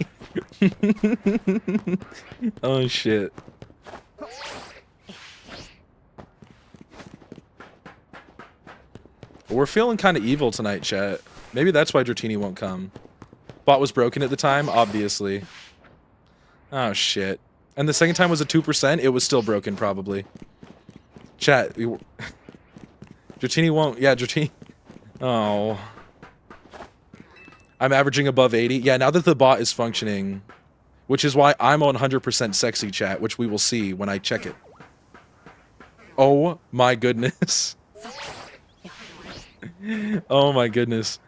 Oh, shit. We're feeling kind of evil tonight, chat. Maybe that's why Dratini won't come. Bot was broken at the time, obviously. Oh, shit. And the second time was a 2%. It was still broken, probably. Chat. Dratini won't. Yeah, Dratini. Oh. I'm averaging above 80. Yeah, now that the bot is functioning, which is why I'm on 100% sexy, chat, which we will see when I check it. Oh my goodness. Oh my goodness.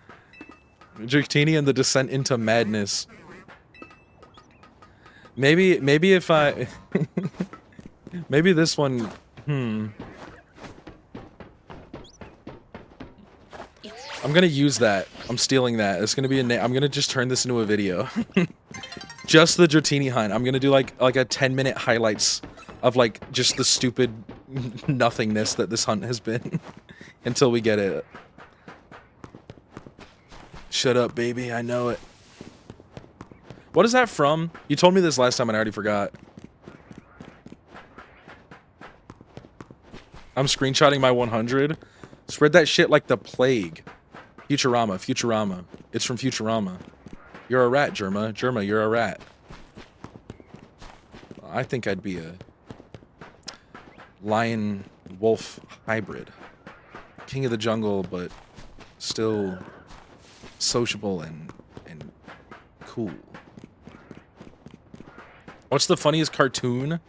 Dratini and the descent into madness. Maybe if I... maybe this one... I'm gonna use that. I'm stealing that. It's gonna be a name. I'm gonna just turn this into a video. Just the Dratini hunt. I'm gonna do like a 10-minute highlights of like just the stupid nothingness that this hunt has been until we get it. Shut up, baby. I know it. What is that from? You told me this last time and I already forgot. I'm screenshotting my 100. Spread that shit like the plague. Futurama, Futurama. It's from Futurama. You're a rat, Germa. Germa, you're a rat. I think I'd be a lion-wolf hybrid. King of the jungle, but still sociable and cool. What's the funniest cartoon?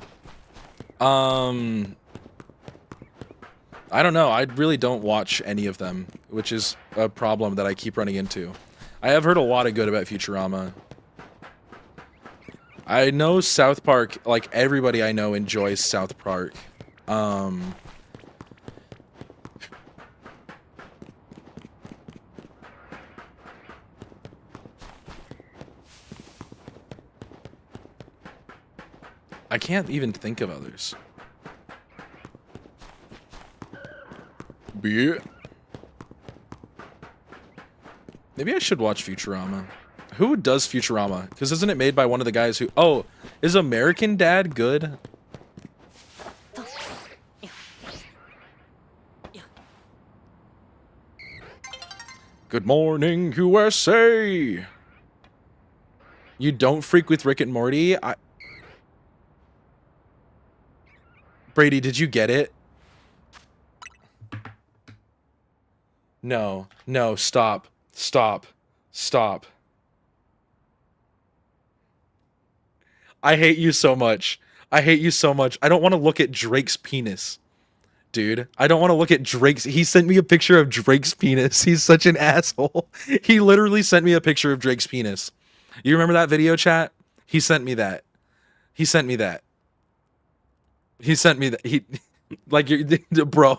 I don't know. I really don't watch any of them, which is a problem that I keep running into. I have heard a lot of good about Futurama. I know South Park, like everybody I know enjoys South Park. I can't even think of others. Yeah. Maybe I should watch Futurama. Who does Futurama? Because isn't it made by one of the guys who... Oh, is American Dad good? Good morning, USA! You don't freak with Rick and Morty? Brady, did you get it? No, no, stop, stop, stop. I hate you so much. I hate you so much. I don't want to look at Drake's penis. Dude, I don't want to look at Drake's... He sent me a picture of Drake's penis. He's such an asshole. He literally sent me a picture of Drake's penis. You remember that video, chat? He sent me that. He sent me that. He sent me that. He... Like, bro,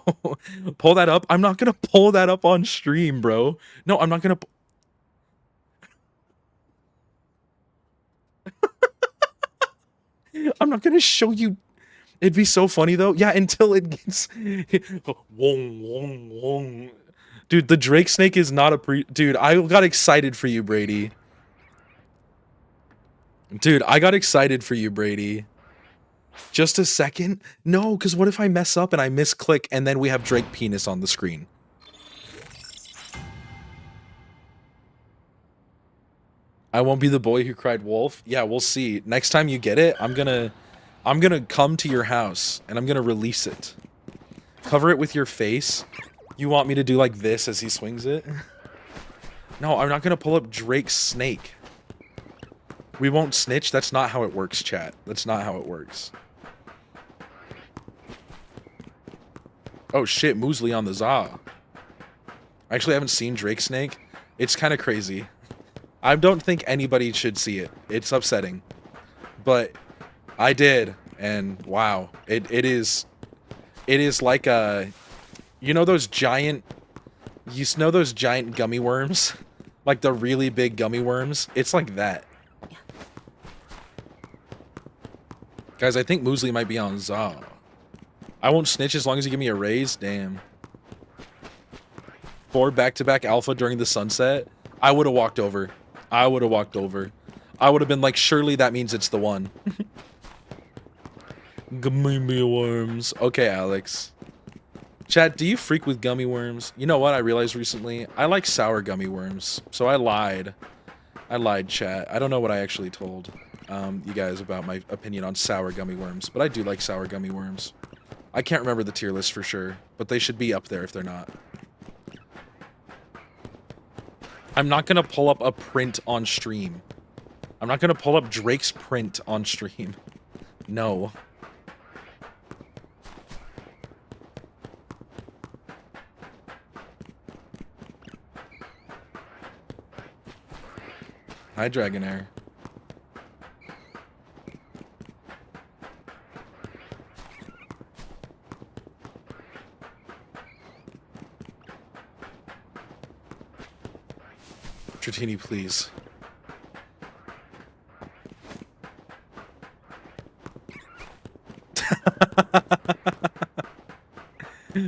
pull that up. I'm not gonna pull that up on stream, bro. No, I'm not gonna... I'm not gonna show you... It'd be so funny, though. Yeah, until it gets... Wong, wong, wong. Dude, the Drake snake is not a Dude, I got excited for you, Brady. Dude, I got excited for you, Brady. Just a second? No, because what if I mess up and I misclick and then we have Drake penis on the screen? I won't be the boy who cried wolf? Yeah, we'll see. Next time you get it, I'm gonna come to your house and I'm gonna release it. Cover it with your face. You want me to do like this as he swings it? No, I'm not gonna pull up Drake's snake. We won't snitch. That's not how it works, chat. That's not how it works. Oh shit, Muesli on the Za. I actually haven't seen Drake Snake. It's kind of crazy. I don't think anybody should see it. It's upsetting. But I did, and wow. It is like a... You know those giant... You know those giant gummy worms? Like the really big gummy worms? It's like that. Guys, I think Muesli might be on Za. I won't snitch as long as you give me a raise. Damn. 4 back-to-back alpha during the sunset. I would have walked over. I would have walked over. I would have been like, surely that means it's the one. Gummy worms. Okay, Alex. Chat, do you freak with gummy worms? You know what I realized recently? I like sour gummy worms. So I lied. I lied, chat. I don't know what I actually told you guys about my opinion on sour gummy worms, but I do like sour gummy worms. I can't remember the tier list for sure, but they should be up there if they're not. I'm not gonna pull up a print on stream. I'm not gonna pull up Drake's print on stream. No. Hi, Dragonair. Dratini, please.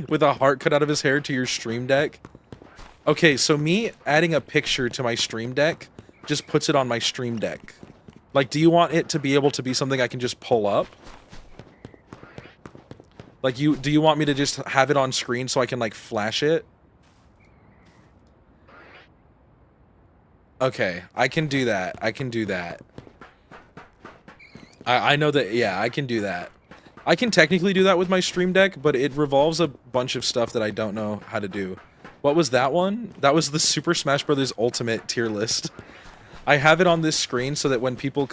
With a heart cut out of his hair to your stream deck? Okay, so me adding a picture to my stream deck just puts it on my stream deck. Like, do you want it to be able to be something I can just pull up? Like, do you want me to just have it on screen so I can, like, flash it? Okay, I can do that. I can do that. I know that, yeah, I can do that. I can technically do that with my stream deck, but it revolves a bunch of stuff that I don't know how to do. What was that one? That was the Super Smash Bros. Ultimate tier list. I have it on this screen so that when people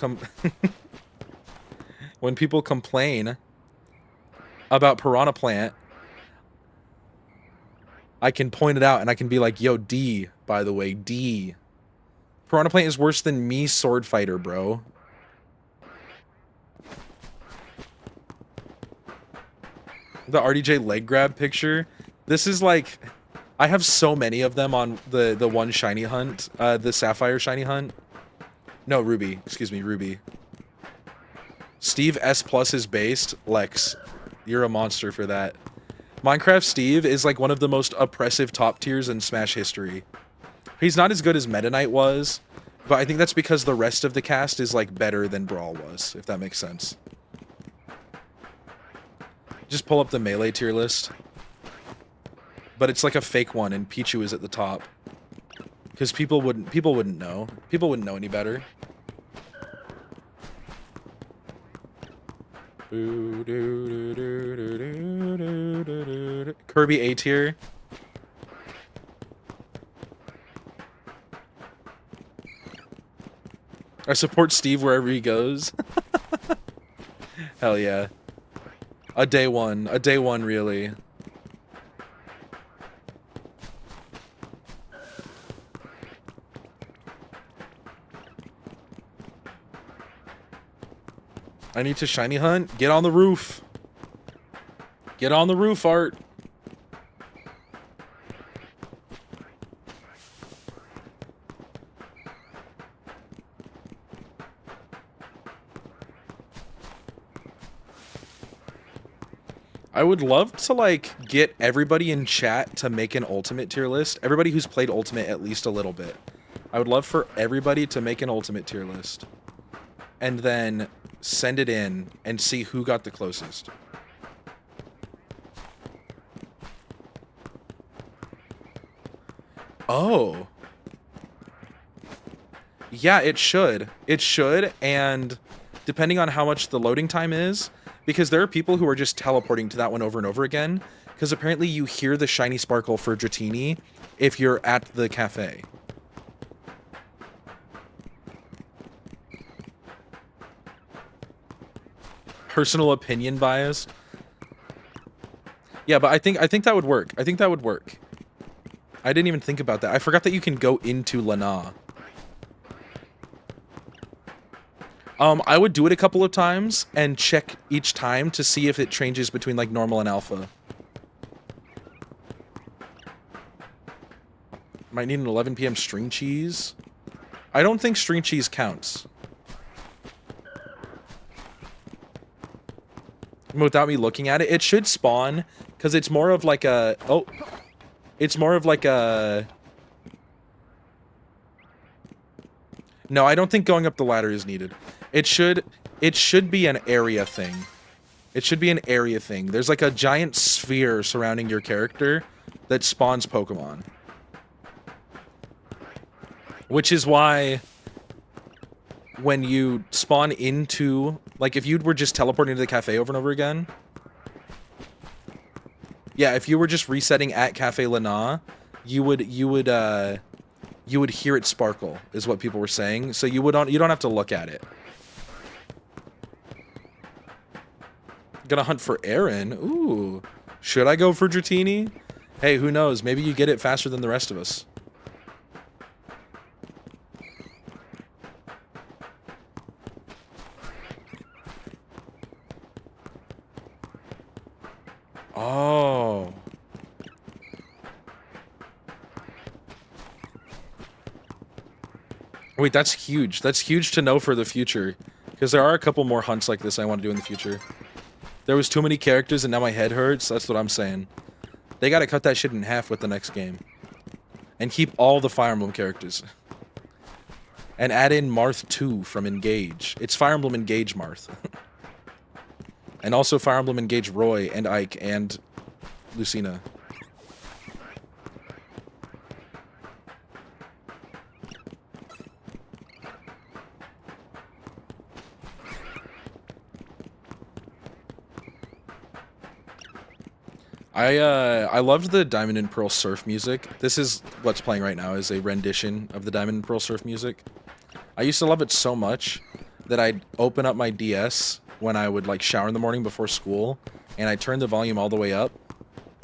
when people complain about Piranha Plant, I can point it out and I can be like, yo, D, by the way, D. Piranha Plant is worse than me Sword Fighter, bro. The RDJ leg grab picture. This is like, I have so many of them on the one shiny hunt, the Sapphire shiny hunt. No, Ruby. Excuse me, Ruby. Steve S Plus is based. Lex, you're a monster for that. Minecraft Steve is like one of the most oppressive top tiers in Smash history. He's not as good as Meta Knight was, but I think that's because the rest of the cast is like better than Brawl was, if that makes sense. Just pull up the Melee tier list. But it's like a fake one and Pichu is at the top. Because people wouldn't know. People wouldn't know any better. Kirby A tier. I support Steve wherever he goes. Hell yeah. A day one really. I need to shiny hunt. Get on the roof. Get on the roof, Art. I would love to, like, get everybody in chat to make an Ultimate tier list. Everybody who's played Ultimate at least a little bit. I would love for everybody to make an Ultimate tier list. And then send it in and see who got the closest. Oh. Yeah, it should. It should, and depending on how much the loading time is, because there are people who are just teleporting to that one over and over again, because apparently you hear the shiny sparkle for Dratini if you're at the cafe. Personal opinion biased. Yeah, but I think that would work. I think that would work. I didn't even think about that. I forgot that you can go into Lana. I would do it a couple of times and check each time to see if it changes between like normal and alpha. Might need an 11 PM string cheese. I don't think string cheese counts. without me looking at it. It should spawn, because it's more of like a... Oh. It's more of like a... No, I don't think going up the ladder is needed. It should be an area thing. It should be an area thing. There's like a giant sphere surrounding your character that spawns Pokemon. Which is why when you spawn into... Like, if you were just teleporting to the cafe over and over again... Yeah, if you were just resetting at Cafe Lana, you would hear it sparkle, is what people were saying. So you don't have to look at it. Gonna hunt for Aaron. Ooh. Should I go for Dratini? Hey, who knows? Maybe you get it faster than the rest of us. Oh. Wait, that's huge. That's huge to know for the future. Because there are a couple more hunts like this I want to do in the future. There was too many characters and now my head hurts. That's what I'm saying. They gotta cut that shit in half with the next game. And keep all the Fire Emblem characters. And add in Marth 2 from Engage. It's Fire Emblem Engage Marth. And also Fire Emblem Engage Roy and Ike and Lucina. I loved the Diamond and Pearl Surf music. This is what's playing right now, is a rendition of the Diamond and Pearl Surf music. I used to love it so much that I'd open up my DS when I would like shower in the morning before school, and I'd turn the volume all the way up,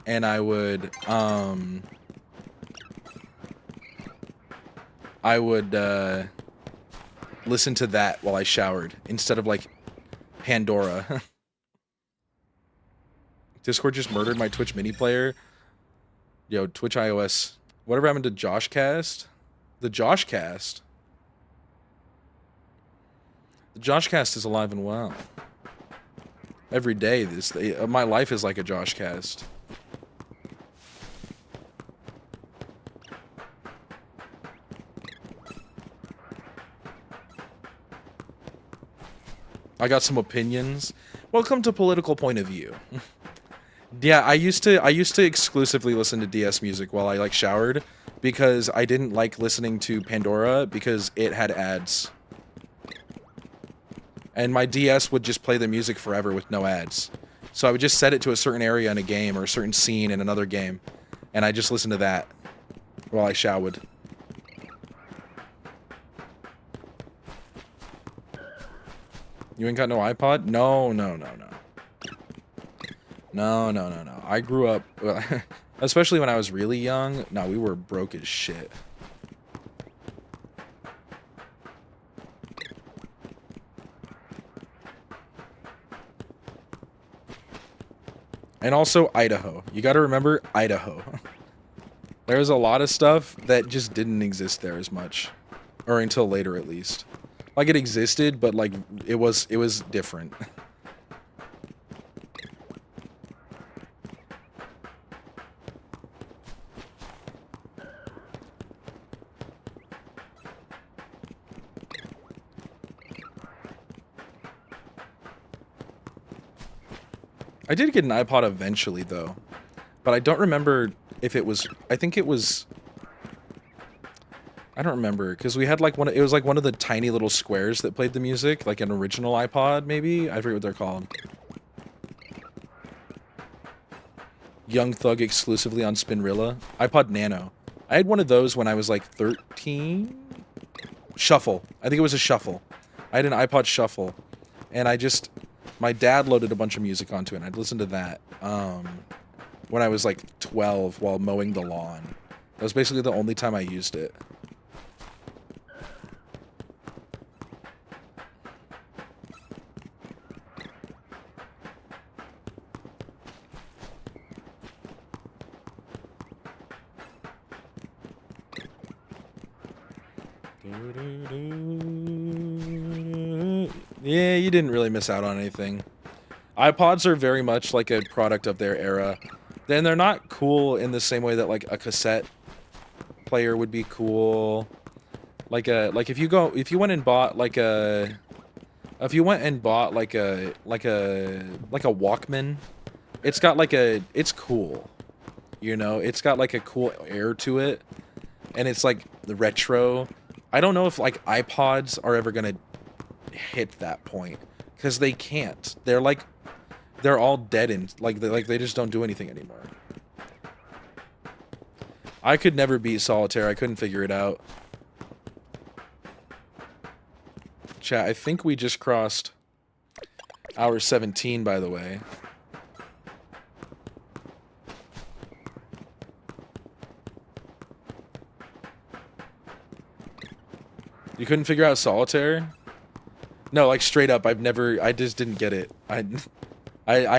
and I would listen to that while I showered instead of like Pandora. Discord just murdered my Twitch mini player. Yo, Twitch iOS. Whatever happened to Joshcast? The Joshcast. The Joshcast is alive and well. Every day, my life is like a Joshcast. I got some opinions. Welcome to Political Point of View. Yeah, I used to exclusively listen to DS music while I like showered because I didn't like listening to Pandora because it had ads. And my DS would just play the music forever with no ads. So I would just set it to a certain area in a game or a certain scene in another game, and I just listened to that while I showered. You ain't got no iPod? No. No. I grew up, especially when I was really young. No, we were broke as shit. And also Idaho. You gotta remember Idaho. There's a lot of stuff that just didn't exist there as much. Or until later, at least. Like, it existed, but, like, it was different. I did get an iPod eventually, though. But I don't remember if it was... I think it was... I don't remember, because we had, like, it was, like, one of the tiny little squares that played the music. Like, an original iPod, maybe? I forget what they're called. Young Thug exclusively on Spinrilla. iPod Nano. I had one of those when I was, like, 13? Shuffle. I think it was a Shuffle. I had an iPod Shuffle. And I just... My dad loaded a bunch of music onto it, and I'd listen to that when I was, like, 12 while mowing the lawn. That was basically the only time I used it. Yeah, you didn't really miss out on anything. iPods are very much like a product of their era. Then they're not cool in the same way that like a cassette player would be cool. Like if you went and bought like a Walkman, it's cool. You know, it's got like a cool air to it, and it's like the retro. I don't know if like iPods are ever gonna hit that point, because they can't. They're all dead and like they just don't do anything anymore. I could never beat Solitaire. I couldn't figure it out. Chat, I think we just crossed hour 17, by the way. You couldn't figure out Solitaire? No, like straight up, I just didn't get it. I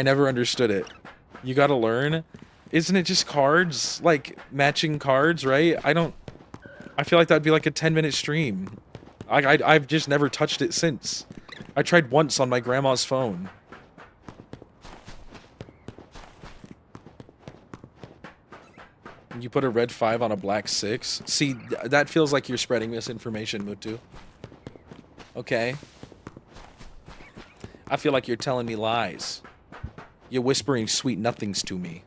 never understood it. You gotta learn? Isn't it just cards? Like, matching cards, right? I feel like that'd be like a 10-minute stream. I've just never touched it since. I tried once on my grandma's phone. You put a red 5 on a black 6? See, that feels like you're spreading misinformation, Mutu. Okay. I feel like you're telling me lies. You're whispering sweet nothings to me.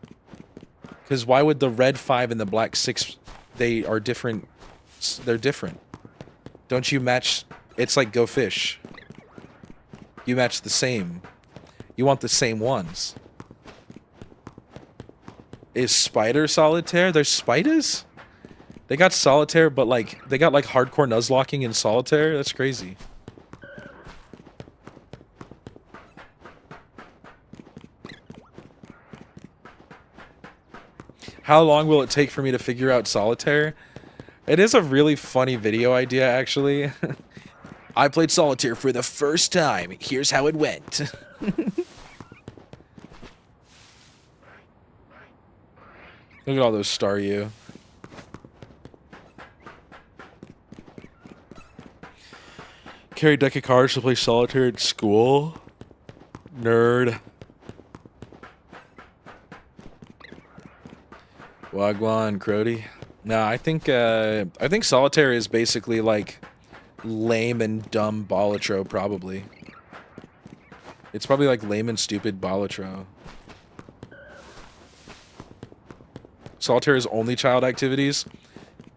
Because why would the red 5 and the black 6, they are different. They're different. Don't you match? It's like Go Fish. You match the same. You want the same ones. Is Spider Solitaire? There's spiders? They got Solitaire, but like, they got like hardcore nuzlocking in Solitaire? That's crazy. How long will it take for me to figure out Solitaire? It is a really funny video idea, actually. I played Solitaire for the first time. Here's how it went. Look at all those Staryu. Carry a deck of cards to play Solitaire at school? Nerd. Wagwan, Crody. No, I think Solitaire is basically like lame and dumb Balatro, probably. It's probably like lame and stupid Balatro. Solitaire is only child activities.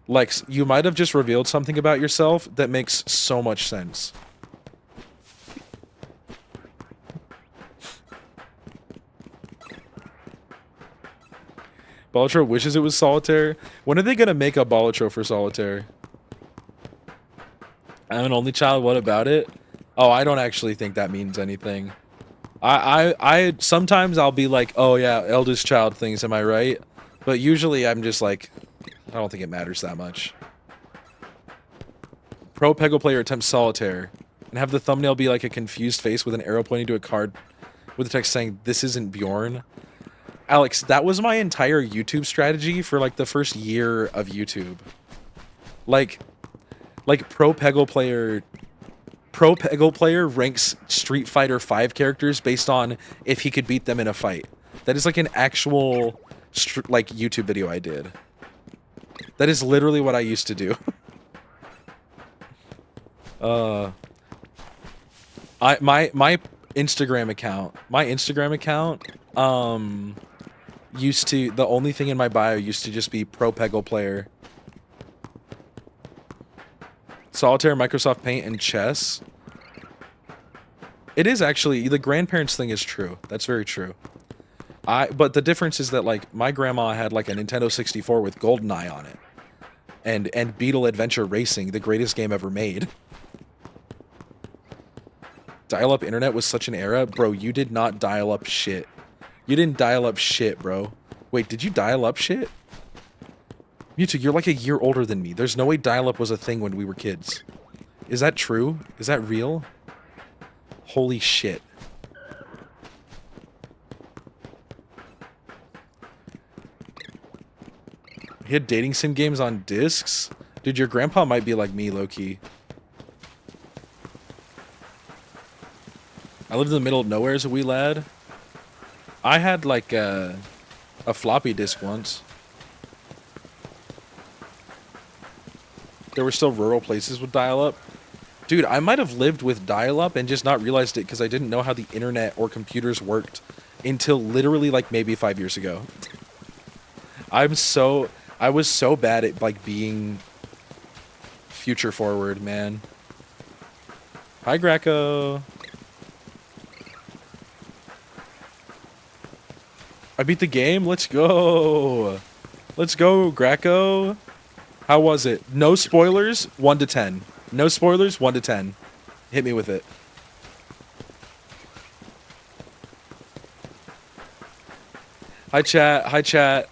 Like, you might have just revealed something about yourself that makes so much sense. Balatro wishes it was Solitaire. When are they gonna make a Balatro for Solitaire? I'm an only child, what about it? Oh, I don't actually think that means anything. I sometimes I'll be like, oh yeah, eldest child things, am I right? But usually I'm just like, I don't think it matters that much. Pro Peggle player attempts Solitaire and have the thumbnail be like a confused face with an arrow pointing to a card with the text saying, "This isn't Bjorn." Alex, that was my entire YouTube strategy for like the first year of YouTube. Like Pro Peggle player ranks Street Fighter 5 characters based on if he could beat them in a fight. That is like an actual like YouTube video I did. That is literally what I used to do. My Instagram account used to, the only thing in my bio used to just be Pro Peggle player. Solitaire, Microsoft Paint, and chess. It is actually, the grandparents thing is true. That's very true. But the difference is that, like, my grandma had, like, a Nintendo 64 with GoldenEye on it. And Beetle Adventure Racing, the greatest game ever made. Dial-up internet was such an era. Bro, you did not dial up shit. You didn't dial up shit, bro. Wait, did you dial up shit? Mewtwo, you're like a year older than me. There's no way dial-up was a thing when we were kids. Is that true? Is that real? Holy shit. He had dating sim games on discs? Dude, your grandpa might be like me, low-key. I lived in the middle of nowhere as a wee lad. I had like a floppy disk once. There were still rural places with dial-up. Dude, I might have lived with dial-up and just not realized it because I didn't know how the internet or computers worked until literally like maybe 5 years ago. I was so bad at like being future forward, man. Hi, Greco. I beat the game. Let's go. Let's go, Greco. How was it? No spoilers, 1 to 10. No spoilers, 1 to 10. Hit me with it. Hi, chat. Hi, chat.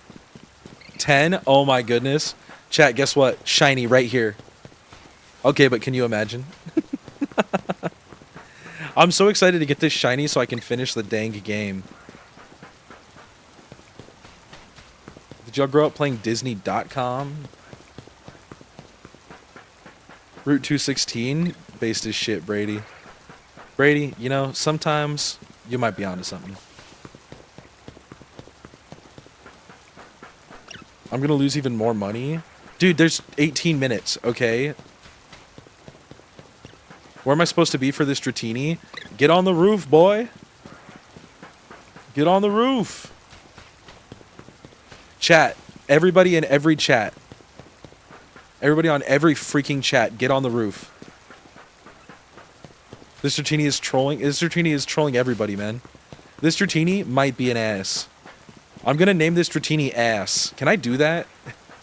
10? Oh, my goodness. Chat, guess what? Shiny right here. Okay, but can you imagine? I'm so excited to get this shiny so I can finish the dang game. Did y'all grow up playing Disney.com? Route 216? Based as shit, Brady. Brady, you know, sometimes you might be onto something. I'm gonna lose even more money. Dude, there's 18 minutes, okay? Where am I supposed to be for this Dratini? Get on the roof, boy. Get on the roof. Chat. Everybody in every chat. Everybody on every freaking chat, get on the roof. This Dratini is trolling. This Dratini is trolling everybody, man. This Dratini might be an ass. I'm gonna name this Dratini ass. Can I do that?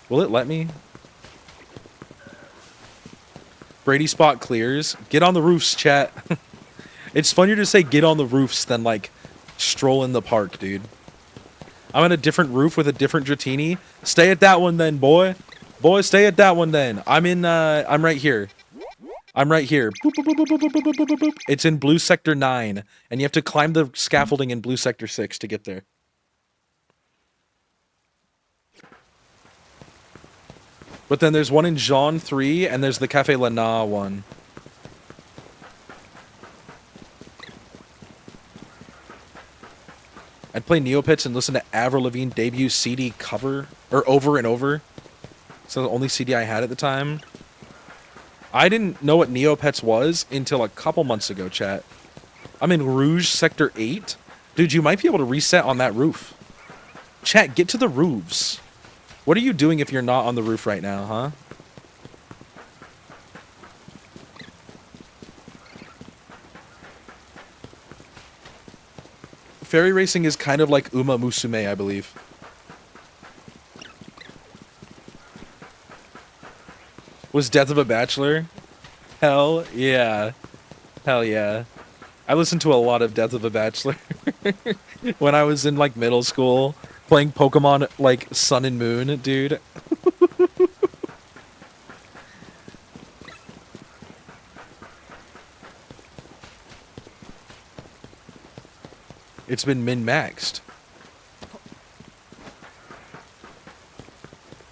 Will it let me? Brady spot clears. Get on the roofs, chat. It's funnier to say get on the roofs than like stroll in the park, dude. I'm at a different roof with a different Dratini. Stay at that one then, boy. Boy, stay at that one then. I'm right here. I'm right here. Boop, boop, boop, boop, boop, boop, boop, boop, boop. It's in blue sector 9, and you have to climb the scaffolding in blue sector 6 to get there. But then there's one in Jean 3, and there's the Cafe Lana one. I'd play Neopets and listen to Avril Lavigne debut CD cover, or over and over. So the only CD I had at the time. I didn't know what Neopets was until a couple months ago, chat. I'm in Rouge Sector 8. Dude, you might be able to reset on that roof. Chat, get to the roofs. What are you doing if you're not on the roof right now, huh? Ferry racing is kind of like Uma Musume, I believe. Was Death of a Bachelor? Hell yeah. Hell yeah. I listened to a lot of Death of a Bachelor when I was in like middle school playing Pokemon like Sun and Moon, dude. It's been min-maxed.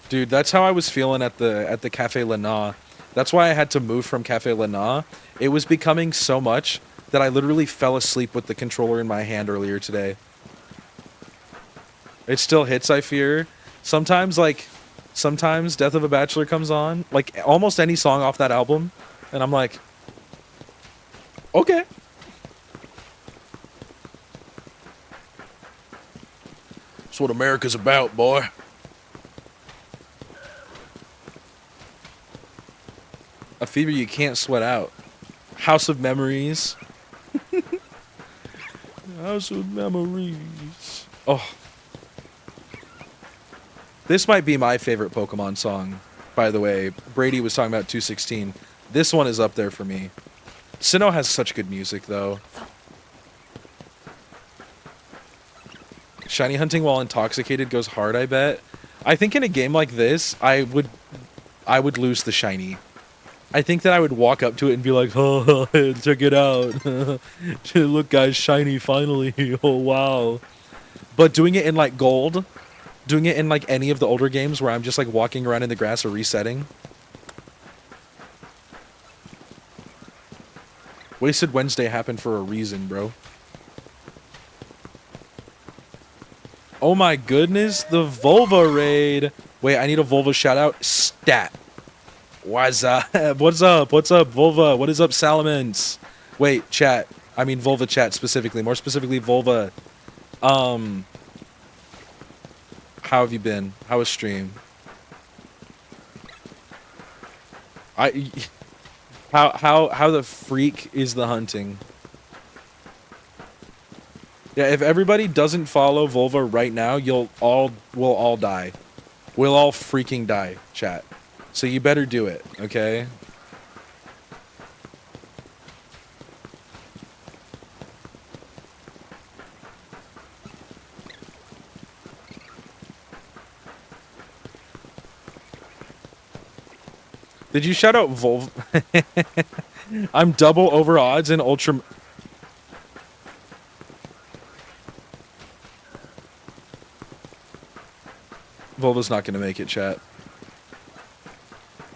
Dude, that's how I was feeling at the Cafe Lana. That's why I had to move from Cafe Lana. It was becoming so much that I literally fell asleep with the controller in my hand earlier today. It still hits, I fear. Sometimes Death of a Bachelor comes on, like almost any song off that album, and I'm like, okay. That's what America's about, boy. A fever you can't sweat out. House of Memories. House of Memories. Oh. This might be my favorite Pokemon song, by the way. Brady was talking about 216. This one is up there for me. Sinnoh has such good music, though. Shiny hunting while intoxicated goes hard, I bet. I think in a game like this, I would lose the shiny. I think that I would walk up to it and be like, oh, check it out. Look, guys, shiny, finally. Oh, wow. But doing it in, like, gold, doing it in, like, any of the older games where I'm just, like, walking around in the grass or resetting. Wasted Wednesday happened for a reason, bro. Oh my goodness, the Volva raid. Wait, I need a Volva shout out. Stat. What's up? What's up? What's up, Volva? What is up, Salamence? Wait, chat. I mean Volva chat specifically. More specifically, Volva. How have you been? How was stream? How the freak is the hunting? Yeah, if everybody doesn't follow Volva right now, we'll all die. We'll all freaking die, chat. So you better do it, okay? Did you shout out Volva? I'm double over odds in Ultra... Volva's not gonna make it, chat.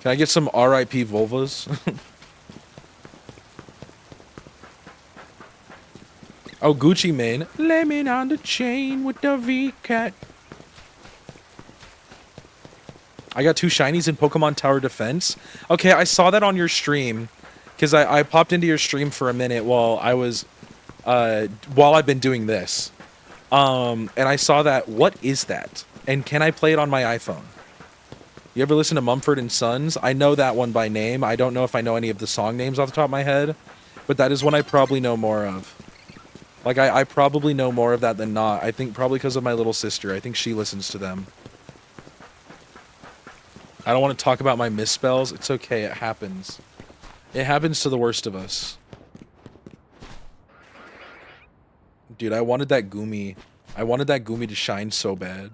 Can I get some RIP Volvas? Oh, Gucci Mane. Lemon on the chain with the V-cat. I got 2 shinies in Pokemon Tower Defense. Okay, I saw that on your stream. Because I popped into your stream for a minute while I was... while I've been doing this. And I saw that. What is that? And can I play it on my iPhone? You ever listen to Mumford & Sons? I know that one by name. I don't know if I know any of the song names off the top of my head. But that is one I probably know more of. Like, I probably know more of that than not. I think probably because of my little sister. I think she listens to them. I don't want to talk about my misspells. It's okay. It happens. It happens to the worst of us. Dude, I wanted that Gumi. I wanted that Gumi to shine so bad.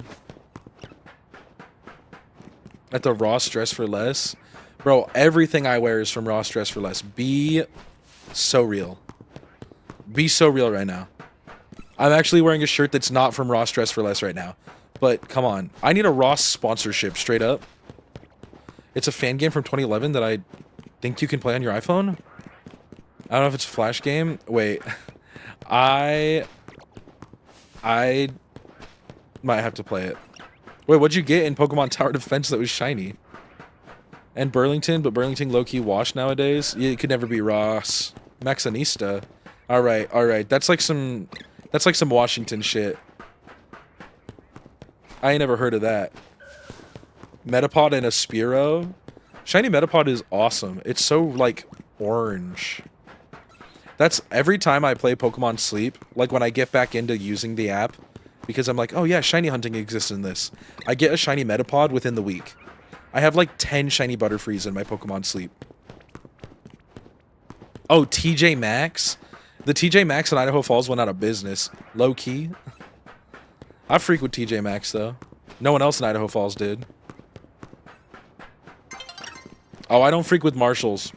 At the Raw Stress for Less. Bro, everything I wear is from Raw Stress for Less. Be so real. Be so real right now. I'm actually wearing a shirt that's not from Raw Stress for Less right now. But, come on. I need a Ross sponsorship, straight up. It's a fan game from 2011 that I think you can play on your iPhone. I don't know if it's a Flash game. Wait. I might have to play it. Wait, what'd you get in Pokemon Tower Defense that was shiny? And Burlington, but Burlington low-key washed nowadays. Yeah, it could never be Ross. Maxanista. Alright, alright. That's like some Washington shit. I ain't never heard of that. Metapod and a Spearow. Shiny Metapod is awesome. It's so, like, orange. That's every time I play Pokemon Sleep, like when I get back into using the app, because I'm like, oh yeah, shiny hunting exists in this. I get a shiny Metapod within the week. I have like 10 shiny Butterfrees in my Pokemon Sleep. Oh, TJ Maxx? The TJ Maxx in Idaho Falls went out of business. Low key. I freak with TJ Maxx though. No one else in Idaho Falls did. Oh, I don't freak with Marshalls.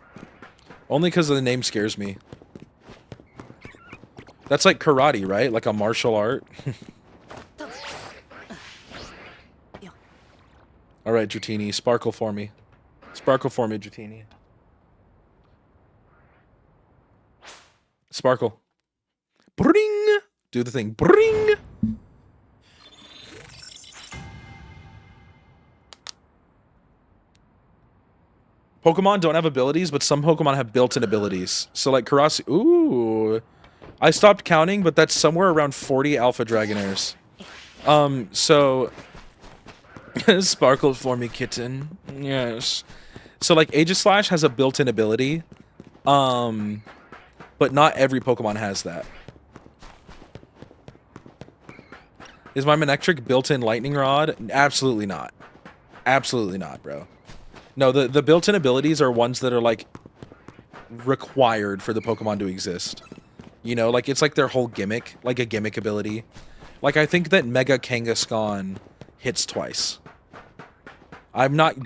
Only because the name scares me. That's like karate, right? Like a martial art. Alright, Dratini. Sparkle for me. Sparkle for me, Dratini. Sparkle. Bring! Do the thing. Bring! Pokemon don't have abilities, but some Pokemon have built-in abilities. So like Karasi... Ooh... I stopped counting, but that's somewhere around 40 Alpha Dragonairs. So... Sparkle for me, kitten. Yes. So, like, Aegislash has a built-in ability. But not every Pokemon has that. Is my Manectric built-in Lightning Rod? Absolutely not. Absolutely not, bro. No, the built-in abilities are ones that are, like, required for the Pokemon to exist. You know, like, it's like their whole gimmick. Like, a gimmick ability. Like, I think that Mega Kangaskhan hits twice.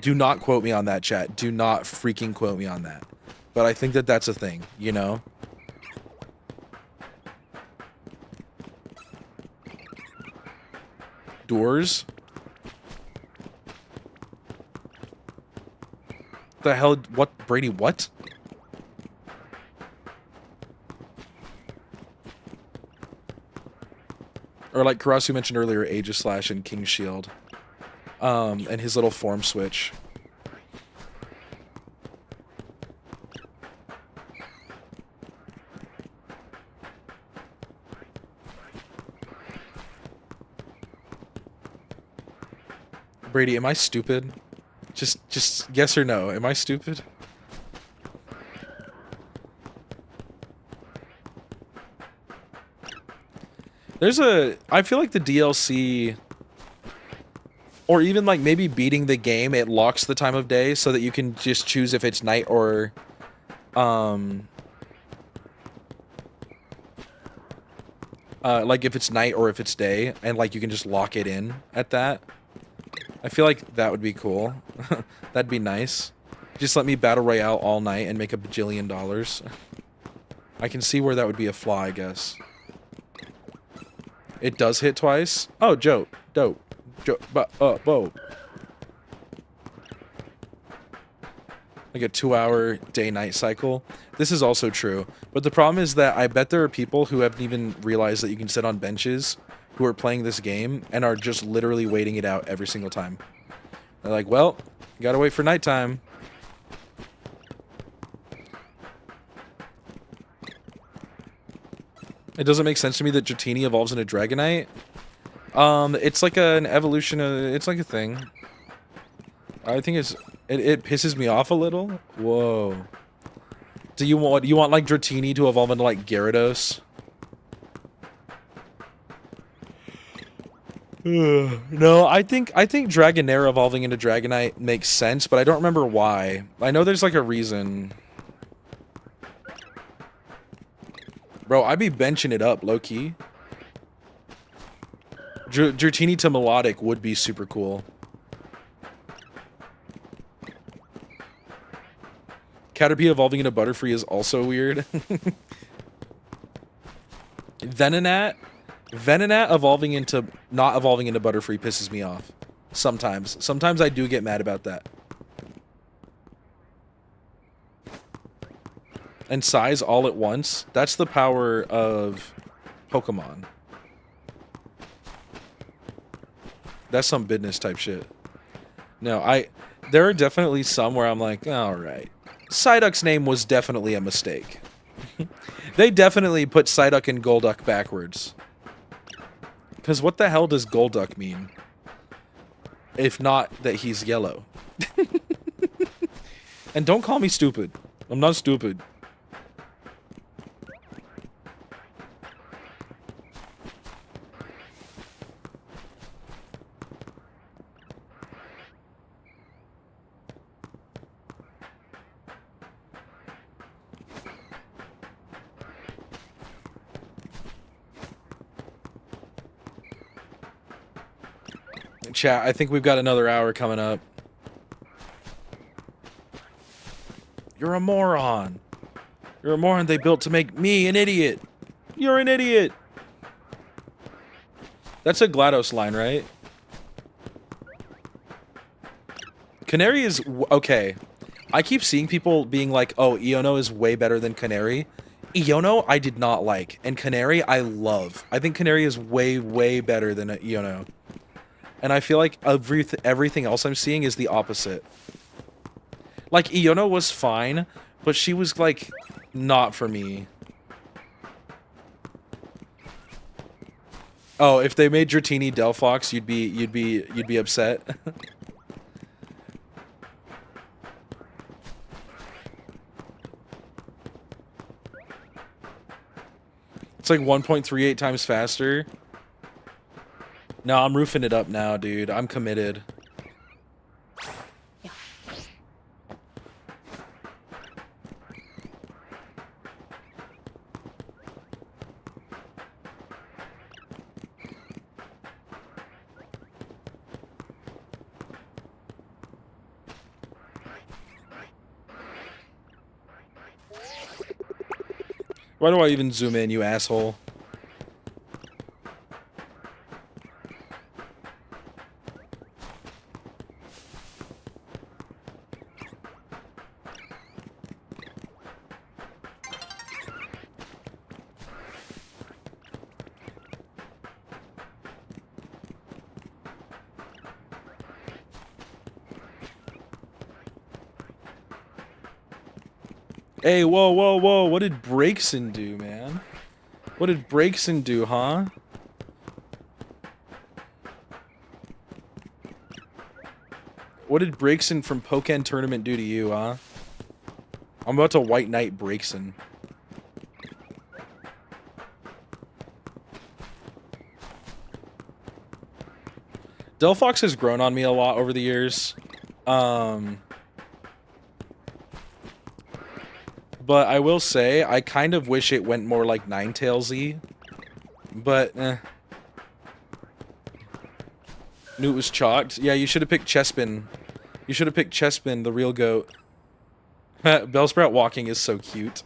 Do not quote me on that, chat. Do not freaking quote me on that. But I think that that's a thing, you know? Doors? The hell? What? Brady, what? Or like Karasu mentioned earlier, Aegis Slash and King Shield. And his little form switch. Brady, am I stupid? Just yes or no. Am I stupid? I feel like the DLC, or even like maybe beating the game, it locks the time of day so that you can just choose if it's night or, like if it's night or if it's day, and like you can just lock it in at that. I feel like that would be cool. That'd be nice. Just let me battle royale all night and make $1 bajillion. I can see where that would be a flaw, I guess. It does hit twice? Oh, dope. Whoa. Like a 2-hour day-night cycle. This is also true. But the problem is that I bet there are people who haven't even realized that you can sit on benches who are playing this game and are just literally waiting it out every single time. They're like, well, you gotta wait for nighttime. It doesn't make sense to me that Dratini evolves into Dragonite. It's like an evolution of, it's like a thing. I think it pisses me off a little. Whoa. Do you want like Dratini to evolve into like Gyarados? No, I think Dragonair evolving into Dragonite makes sense, but I don't remember why. I know there's like a reason. Bro, I'd be benching it up, low-key. Dratini to Melodic would be super cool. Caterpie evolving into Butterfree is also weird. Venonat evolving into not evolving into Butterfree pisses me off. Sometimes. Sometimes I do get mad about that. And size all at once. That's the power of Pokemon. That's some business type shit. No, there are definitely some where I'm like, alright. Psyduck's name was definitely a mistake. They definitely put Psyduck and Golduck backwards. Because what the hell does Golduck mean? If not that he's yellow. And don't call me stupid. I'm not stupid. Chat, I think we've got another hour coming up. You're a moron. You're a moron they built to make me an idiot. You're an idiot. That's a GLaDOS line, right? Canary is... okay. I keep seeing people being like, oh, Iono is way better than Canary. Iono, I did not like. And Canary, I love. I think Canary is way, way better than Iono. And I feel like everything else I'm seeing is the opposite. Like, Iono was fine, but she was, like, not for me. Oh, if they made Dratini Delphox, you'd be upset. It's like 1.38 times faster. No, I'm roofing it up now, dude. I'm committed. Why do I even zoom in, you asshole? Hey, whoa, whoa, whoa. What did Breakson do, man? What did Breakson do, huh? What did Breakson from Pokken Tournament do to you, huh? I'm about to White Knight Breakson. Delphox has grown on me a lot over the years. But I will say, I kind of wish it went more like Ninetales-y. But, Knew it was chalked. Yeah, you should have picked Chespin. You should have picked Chespin, the real goat. Bellsprout walking is so cute.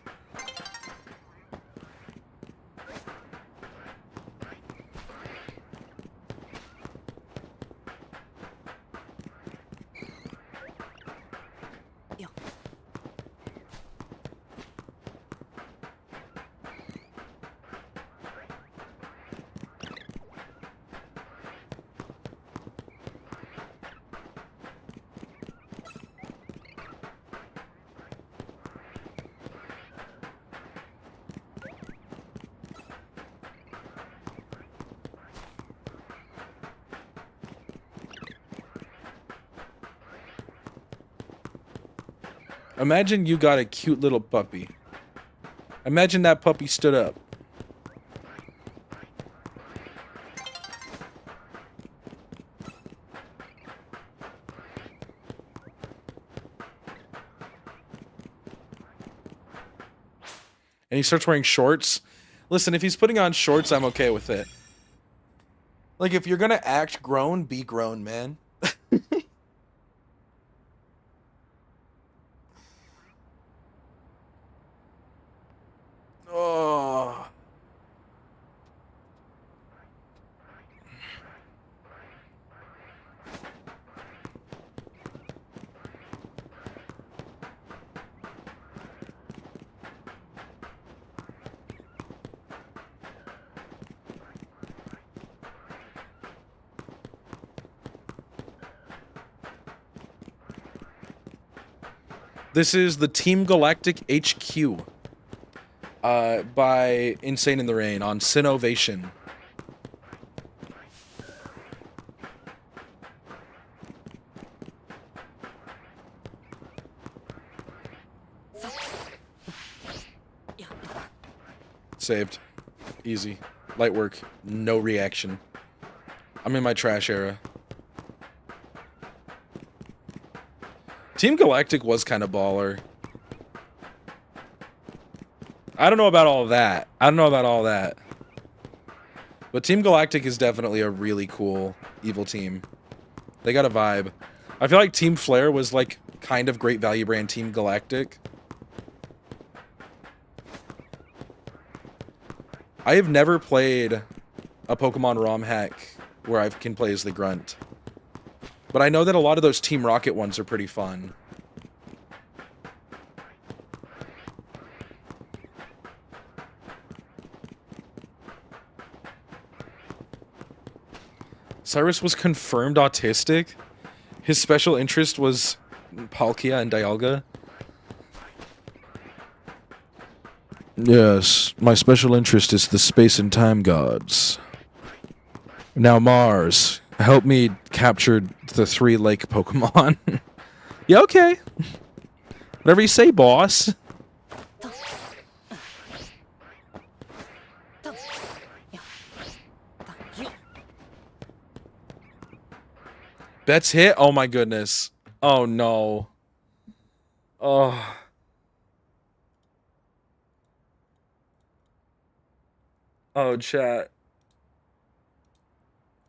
Imagine you got a cute little puppy. Imagine that puppy stood up. And he starts wearing shorts. Listen, if he's putting on shorts, I'm okay with it. Like, if you're gonna act grown, be grown, man. Oh. This is the Team Galactic HQ. By Insane in the Rain on Sinovation. Saved. Easy. Light work. No reaction. I'm in my trash era. Team Galactic was kind of baller. I don't know about all that. But Team Galactic is definitely a really cool evil team. They got a vibe. I feel like Team Flare was like kind of great value brand Team Galactic. I have never played a Pokemon ROM hack where I can play as the Grunt. But I know that a lot of those Team Rocket ones are pretty fun. Cyrus was confirmed autistic. His special interest was Palkia and Dialga. Yes, my special interest is the space and time gods. Now Mars, help me capture the 3 lake Pokemon. Yeah, okay. Whatever you say, boss. Bets hit? Oh my goodness. Oh no. Oh. Oh, chat.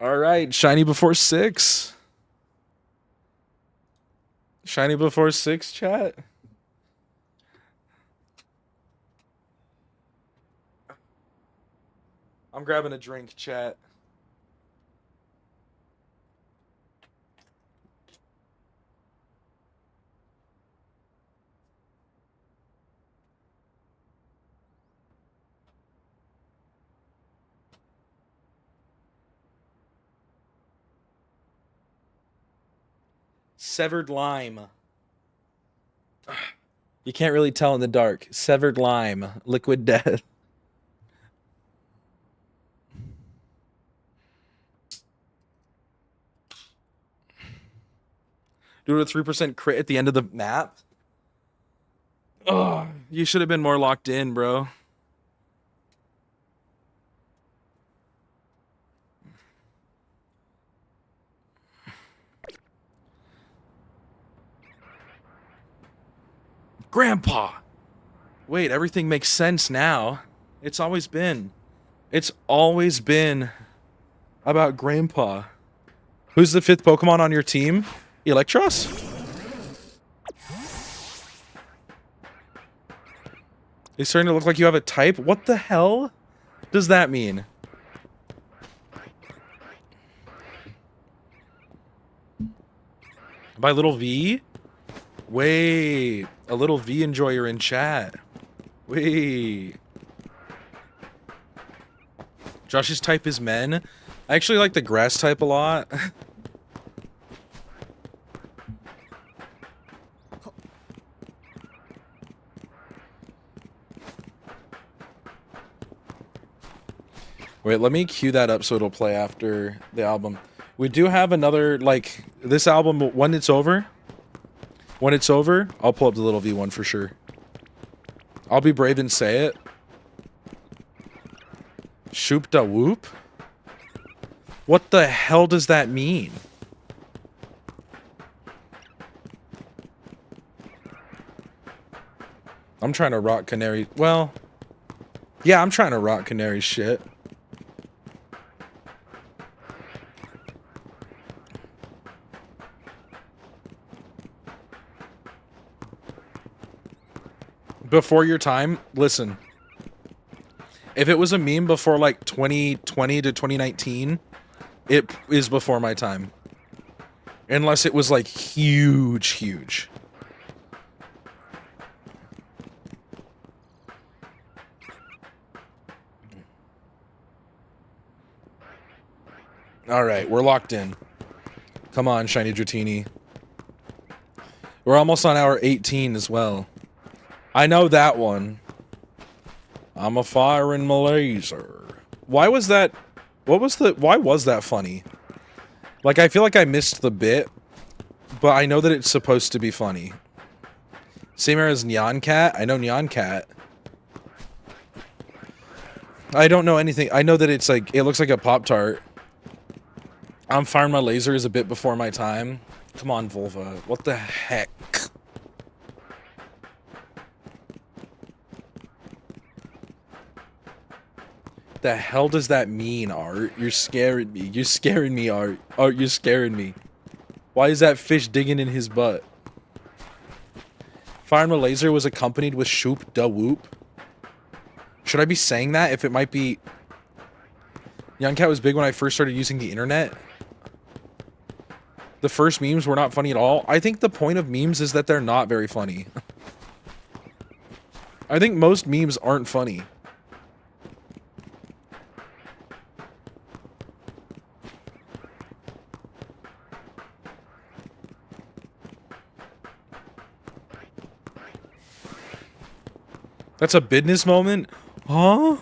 Alright, shiny before 6. Shiny before 6, chat. I'm grabbing a drink, chat. Severed Lime. You can't really tell in the dark. Severed lime, liquid death. Do a 3% crit at the end of the map. Oh, you should have been more locked in, bro. Grandpa. Wait, everything makes sense now. It's always been about Grandpa. Who's the 5th Pokemon on your team? Electros? It's starting to look like you have a type. What the hell does that mean? By little V? Wait, a little V enjoyer in chat. Wait. Josh's type is men. I actually like the grass type a lot. Wait, let me cue that up so it'll play after the album. We do have another, like, this album, when it's over, I'll pull up the little V one for sure. I'll be brave and say it. Shoop da whoop? What the hell does that mean? I'm trying to rock Canary. Well, yeah, I'm trying to rock Canary shit. Before your time, listen. If it was a meme before like 2020 to 2019, it is before my time. Unless it was like huge, huge. Alright, we're locked in. Come on, Shiny Dratini. We're almost on hour 18 as well. I know that one. I'm a firing my laser. Why was that? Why was that funny? Like, I feel like I missed the bit, but I know that it's supposed to be funny. Same era as Nyan Cat? I know Nyan Cat. I don't know anything. I know that it's like, it looks like a Pop-Tart. I'm firing my laser is a bit before my time. Come on, Volva. What the heck? The hell does that mean, Art? You're scaring me. You're scaring me, Art. Art, you're scaring me. Why is that fish digging in his butt? Firing a laser was accompanied with shoop da whoop. Should I be saying that if it might be... Young Cat was big when I first started using the internet. The first memes were not funny at all. I think the point of memes is that they're not very funny. I think most memes aren't funny. That's a business moment? Huh?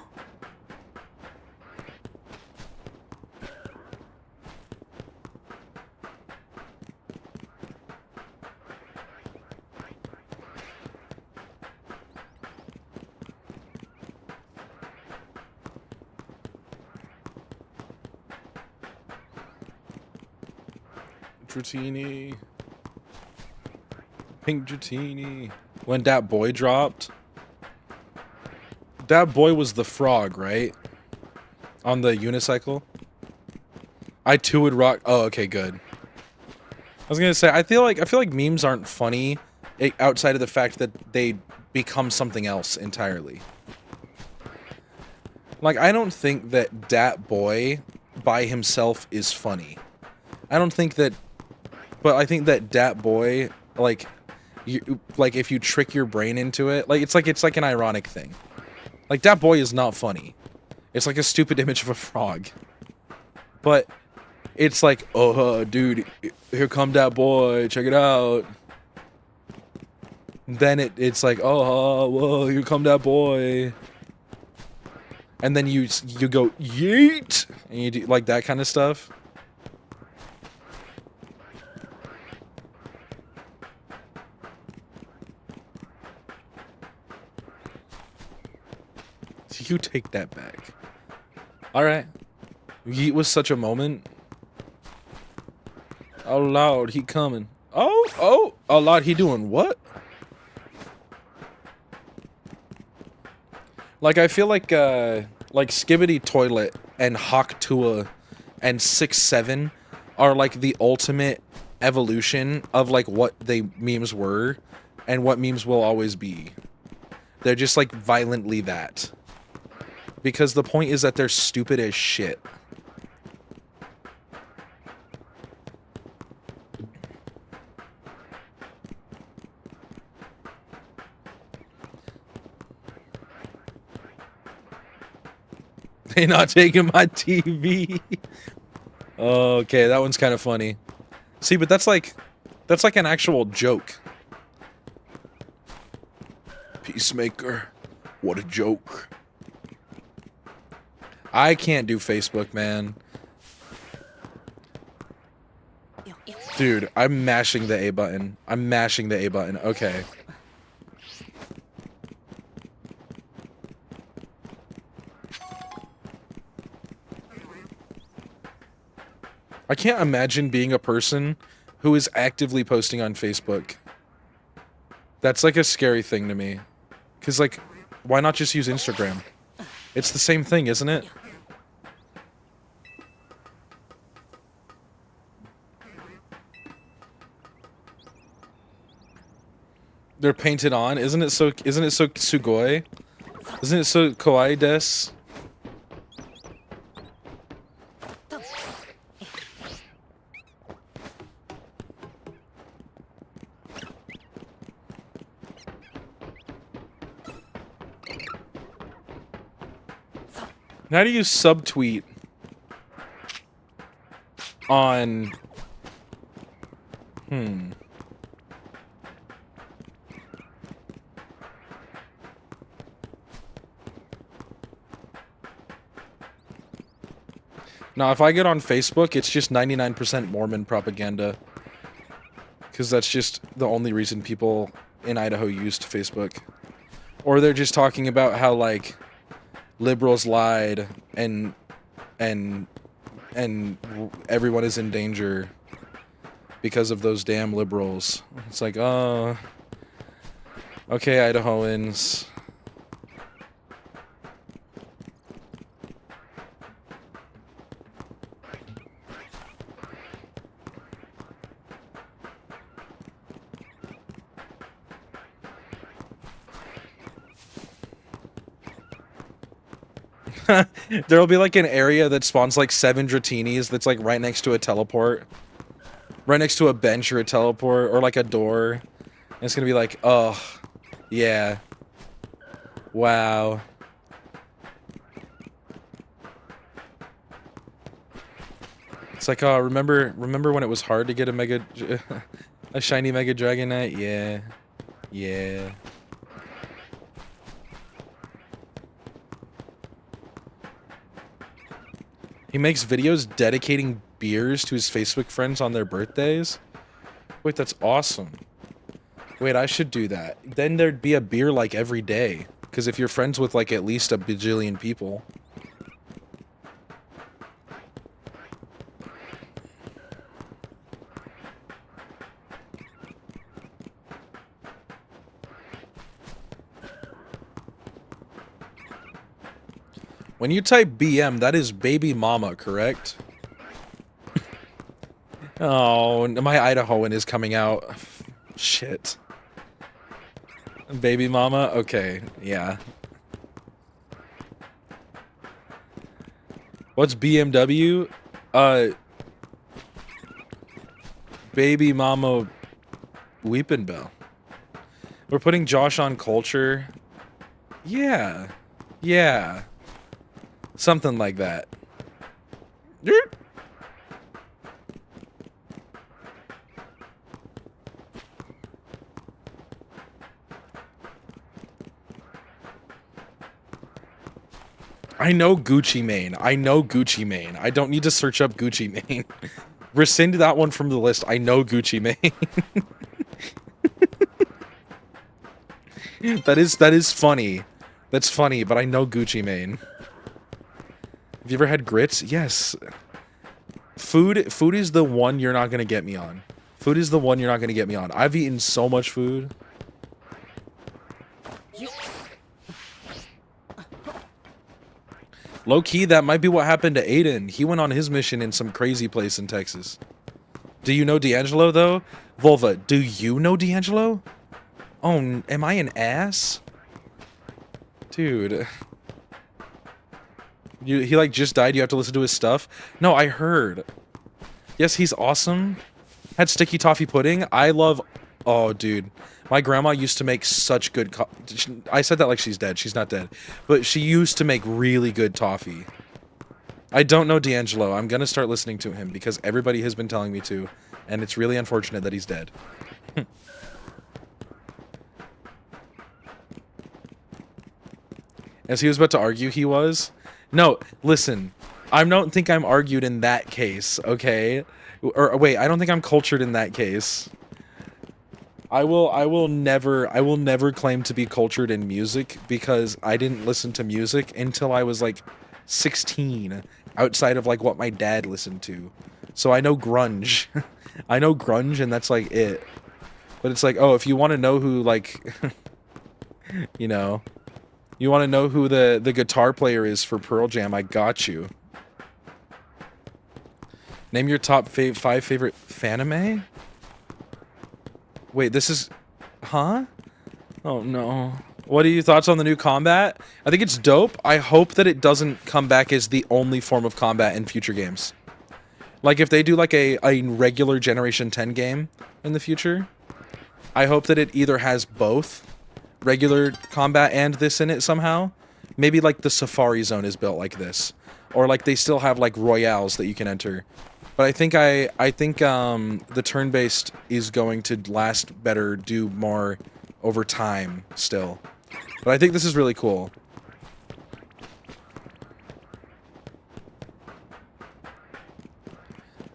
Dratini. Pink Dratini. When that boy dropped. That boy was the frog, right? On the unicycle. I too would rock. Oh, okay, good. I was gonna say I feel like memes aren't funny outside of the fact that they become something else entirely. Like, I don't think that Dat Boy by himself is funny. I don't think that, but I think that Dat Boy, like, if you trick your brain into it, like it's like an ironic thing. Like, Dat Boy is not funny. It's like a stupid image of a frog. But it's like, oh, dude, here come Dat Boy, check it out. then it's like, oh, whoa, here come that boy. And then you go, yeet! And you do, like, that kind of stuff. You take that back. Alright. Yeet was such a moment. Oh, Lord, he coming. Oh, Lord, he doing what? Like, I feel like Skibbity Toilet and Hawk Tua and 6-7 are, like, the ultimate evolution of, like, what they memes were and what memes will always be. They're just, like, violently that. Because the point is that they're stupid as shit. They not taking my TV. Okay, that one's kind of funny. See, but that's like an actual joke. Peacemaker, what a joke. I can't do Facebook, man. Dude, I'm mashing the A button. I'm mashing the A button. Okay. I can't imagine being a person who is actively posting on Facebook. That's like a scary thing to me. 'Cause like, why not just use Instagram? It's the same thing, isn't it? They're painted on. Isn't it so sugoi? Isn't it so kawaii des? How do you subtweet on... Now, if I get on Facebook, it's just 99% Mormon propaganda. Because that's just the only reason people in Idaho used Facebook. Or they're just talking about how, like, liberals lied and everyone is in danger because of those damn liberals. It's like, oh, okay, Idahoans. There'll be like an area that spawns like 7 Dratinis that's like right next to a teleport. Right next to a bench or a teleport or like a door. And it's gonna be like, oh, yeah. Wow. It's like, oh, remember when it was hard to get a shiny Mega Dragonite? Yeah. Yeah. He makes videos dedicating beers to his Facebook friends on their birthdays? Wait, that's awesome. Wait, I should do that. Then there'd be a beer like every day. Because if you're friends with like at least a bajillion people. When you type BM, that is baby mama, correct? Oh, my Idahoan is coming out. Shit. Baby mama? Okay, yeah. What's BMW? Baby mama Weepin' Bell. We're putting Josh on culture. Yeah. Yeah. Something like that. I know Gucci Mane. I know Gucci Mane. I don't need to search up Gucci Mane. Rescind that one from the list. I know Gucci Mane. That is funny. That's funny, but I know Gucci Mane. Have you ever had grits? Yes. Food is the one you're not gonna get me on. Food is the one you're not gonna get me on. I've eaten so much food. Low key, that might be what happened to Aiden. He went on his mission in some crazy place in Texas. Do you know D'Angelo though? Volva, do you know D'Angelo? Oh, am I an ass? Dude. He like just died, you have to listen to his stuff? No, I heard. Yes, he's awesome. Had sticky toffee pudding. I love... Oh, dude. My grandma used to make such good... I said that like she's dead. She's not dead. But she used to make really good toffee. I don't know D'Angelo. I'm gonna start listening to him because everybody has been telling me to. And it's really unfortunate that he's dead. As he was about to argue, he was. No, listen. I don't think I'm argued in that case, okay? Or wait, I don't think I'm cultured in that case. I will never claim to be cultured in music because I didn't listen to music until I was like 16, outside of like what my dad listened to. So I know grunge. I know grunge and that's like it. But it's like, oh, if you want to know who like you know, you want to know who the guitar player is for Pearl Jam, I got you. Name your top 5 favorite fanime? Wait, this is... Huh? Oh, no. What are your thoughts on the new combat? I think it's dope. I hope that it doesn't come back as the only form of combat in future games. Like, if they do, like, a regular Generation 10 game in the future, I hope that it either has both regular combat and this in it somehow. Maybe, like, the Safari Zone is built like this. Or, like, they still have, like, royales that you can enter. But I think the turn-based is going to last better, do more over time still. But I think this is really cool.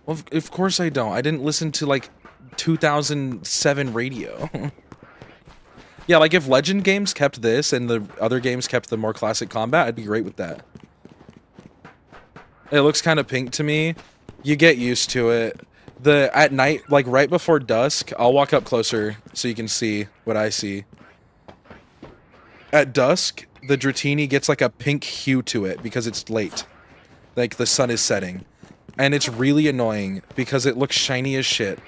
Well, of course I don't. I didn't listen to, like, 2007 radio. Yeah, like, if Legend games kept this and the other games kept the more classic combat, I'd be great with that. It looks kind of pink to me. You get used to it. At night, like right before dusk, I'll walk up closer so you can see what I see. At dusk, the Dratini gets like a pink hue to it because it's late. Like the sun is setting. And it's really annoying because it looks shiny as shit.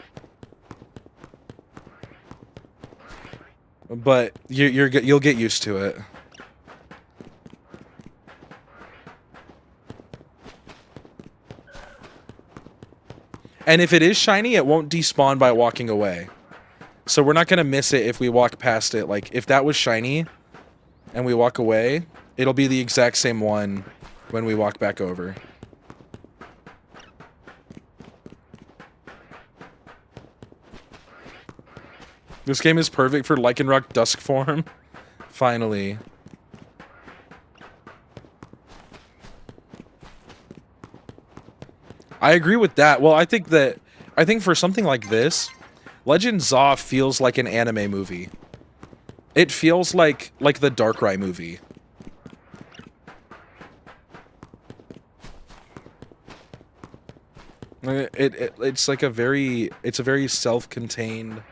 But you'll get used to it. And if it is shiny, it won't despawn by walking away. So we're not going to miss it if we walk past it. Like, if that was shiny and we walk away, it'll be the exact same one when we walk back over. This game is perfect for Lycanroc Dusk form. Finally. I agree with that. Well, I think for something like this, Legend Zaw feels like an anime movie. It feels like the Darkrai movie. It's like a very self-contained.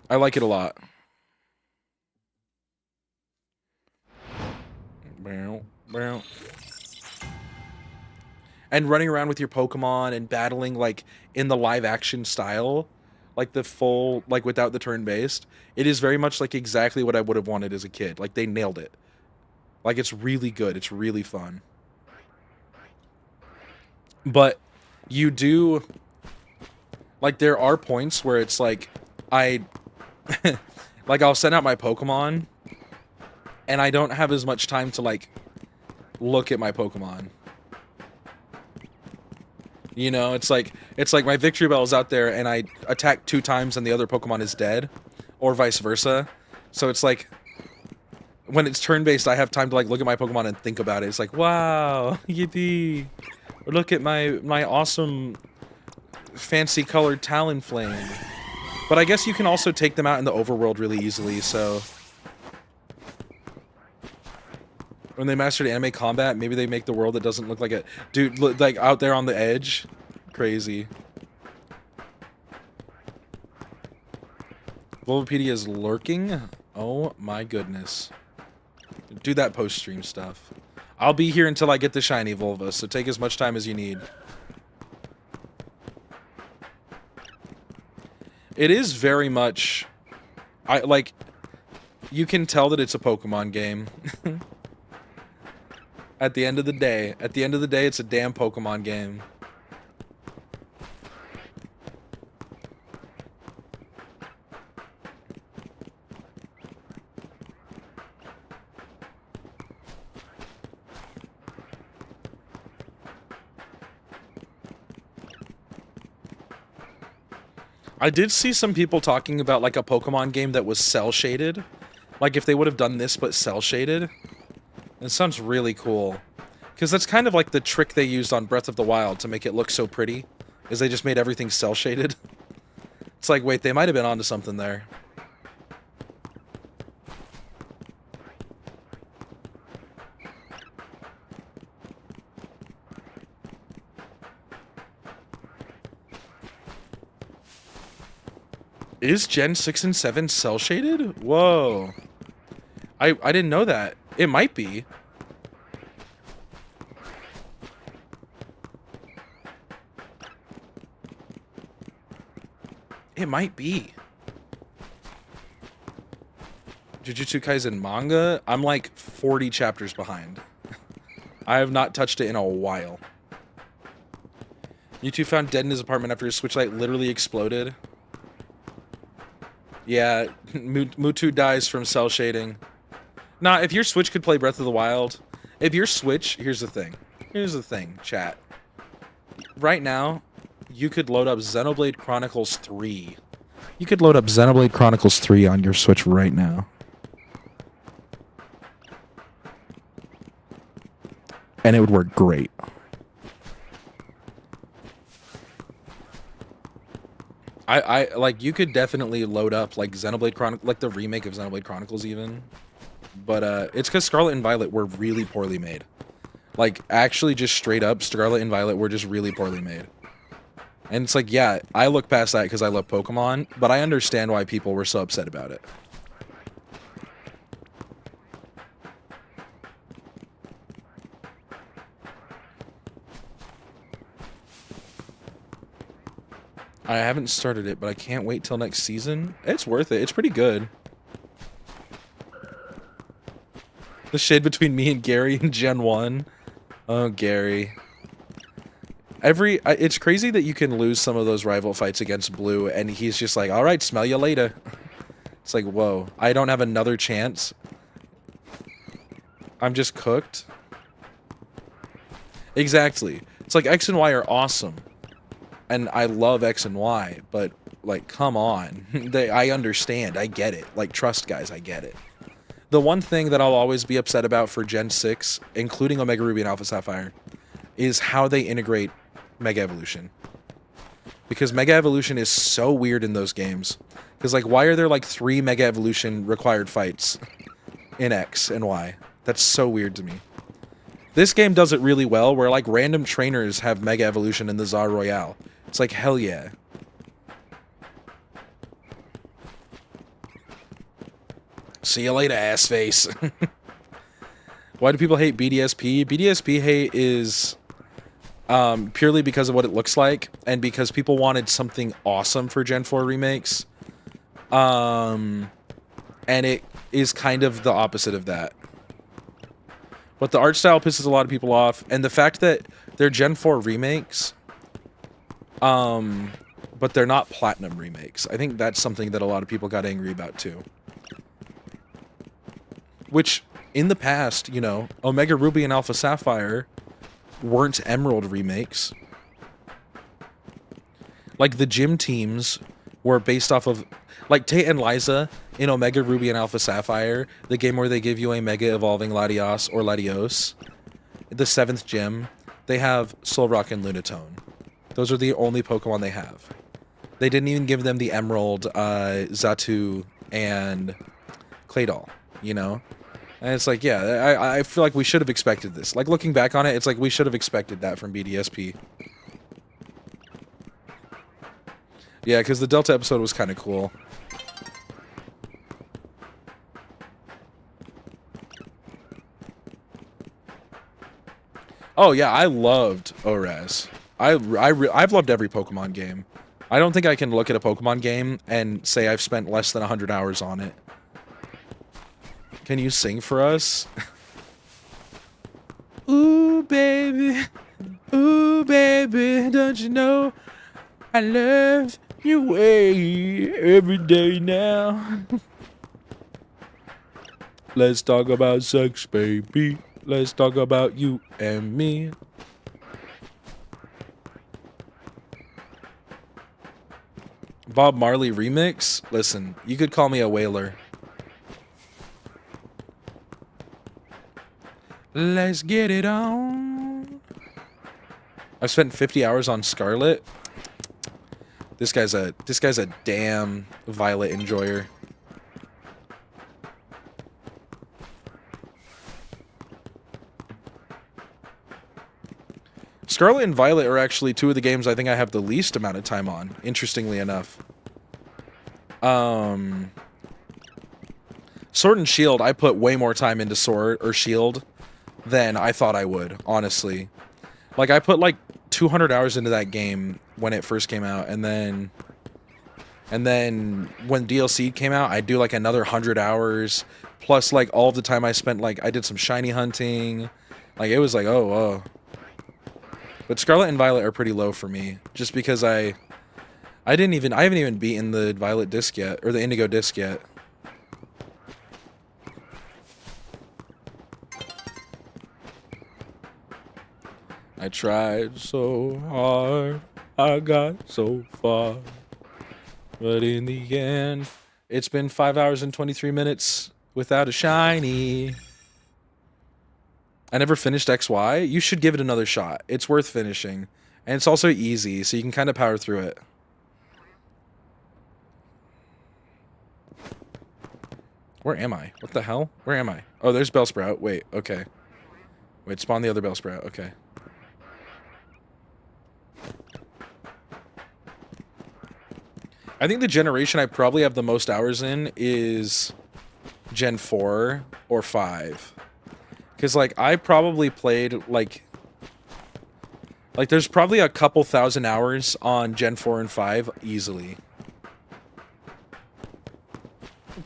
I like it a lot. And running around with your Pokemon and battling like in the live action style, like the full, like without the turn-based, it is very much like exactly what I would have wanted as a kid. Like they nailed it. Like it's really good. It's really fun. But you do, like there are points where it's like, like I'll send out my Pokemon and I don't have as much time to like look at my Pokemon. You know, it's like my Victory Bell is out there and I attack 2 times and the other Pokemon is dead, or vice versa. So it's like when it's turn-based, I have time to like look at my Pokemon and think about it. It's like, wow, yippee! Or look at my awesome, fancy colored Talonflame. But I guess you can also take them out in the overworld really easily. So when they mastered anime combat, maybe they make the world that doesn't look like a dude, like out there on the edge. Crazy. Bulbapedia is lurking. Oh my goodness. Do that post-stream stuff. I'll be here until I get the shiny Volva, so take as much time as you need. It is very much... you can tell that it's a Pokemon game. At the end of the day, it's a damn Pokemon game. I did see some people talking about like a Pokemon game that was cell shaded. Like if they would have done this but cell shaded. It sounds really cool. Because that's kind of like the trick they used on Breath of the Wild to make it look so pretty. Is they just made everything cell shaded. It's like, wait, they might have been onto something there. Is Gen 6 and 7 cell shaded? Whoa. I didn't know that. It might be. It might be. Jujutsu Kaisen manga? I'm like 40 chapters behind. I have not touched it in a while. You two found dead in his apartment after his switch light literally exploded. Yeah, Mewtwo dies from cell shading. Nah, if your Switch could play Breath of the Wild, if your Switch, here's the thing, chat. Right now, you could load up Xenoblade Chronicles 3. You could load up Xenoblade Chronicles 3 on your Switch right now. And it would work great. I like, you could definitely load up like Xenoblade Chronicles, like the remake of Xenoblade Chronicles even. But it's because Scarlet and Violet were really poorly made. Like, actually just straight up, Scarlet and Violet were just really poorly made. And it's like, yeah, I look past that because I love Pokemon, but I understand why people were so upset about it. I haven't started it, but I can't wait till next season. It's worth it. It's pretty good. The shade between me and Gary in Gen 1. Oh, Gary. It's crazy that you can lose some of those rival fights against Blue, and he's just like, alright, smell you later. It's like, whoa. I don't have another chance. I'm just cooked. Exactly. It's like X and Y are awesome. And I love X and Y, but, like, come on. I understand. I get it. Like, trust, guys, I get it. The one thing that I'll always be upset about for Gen 6, including Omega Ruby and Alpha Sapphire, is how they integrate Mega Evolution. Because Mega Evolution is so weird in those games. Because, like, why are there, like, 3 Mega Evolution required fights in X and Y? That's so weird to me. This game does it really well, where, like, random trainers have Mega Evolution in the Tsar Royale. It's like, hell yeah. See you later, ass face. Why do people hate BDSP? BDSP hate is purely because of what it looks like, and because people wanted something awesome for Gen 4 remakes. And it is kind of the opposite of that. But the art style pisses a lot of people off, and the fact that they're Gen 4 remakes, but they're not Platinum remakes. I think that's something that a lot of people got angry about too. Which, in the past, you know, Omega Ruby and Alpha Sapphire weren't Emerald remakes. Like, the gym teams were based off of, like, Tate and Liza in Omega Ruby and Alpha Sapphire, the game where they give you a Mega Evolving Latios or Latios, the 7th gym, they have Solrock and Lunatone. Those are the only Pokemon they have. They didn't even give them the Emerald, Xatu, and Claydol, you know? And it's like, yeah, I feel like we should have expected this. Like, looking back on it, it's like we should have expected that from BDSP. Yeah, because the Delta episode was kind of cool. Oh, yeah, I loved ORAS. I've loved every Pokemon game. I don't think I can look at a Pokemon game and say I've spent less than 100 hours on it. Can you sing for us? Ooh, baby. Ooh, baby. Don't you know I love your way every day now. Let's talk about sex, baby. Let's talk about you and me. Bob Marley remix? Listen, you could call me a whaler. Let's get it on. I've spent 50 hours on Scarlet. This guy's a damn Violet enjoyer. Scarlet and Violet are actually two of the games I think I have the least amount of time on, interestingly enough. Sword and Shield, I put way more time into Sword or Shield than I thought I would, honestly. Like, I put like 200 hours into that game when it first came out, and then when DLC came out, I'd do like another 100 hours, plus like all of the time I spent, like, I did some shiny hunting. Like, it was like, oh. But Scarlet and Violet are pretty low for me, just because I haven't even beaten the Violet disc yet, or the Indigo disc yet. I tried so hard, I got so far, but in the end, it's been 5 hours and 23 minutes without a shiny. I never finished XY. You should give it another shot. It's worth finishing. And it's also easy, so you can kind of power through it. Where am I? What the hell? Where am I? Oh, there's Bellsprout. Wait, okay. Wait, spawn the other Bellsprout. Okay. I think the generation I probably have the most hours in is Gen 4 or 5. Because, like, I probably played, like, there's probably a couple thousand hours on Gen 4 and 5 easily.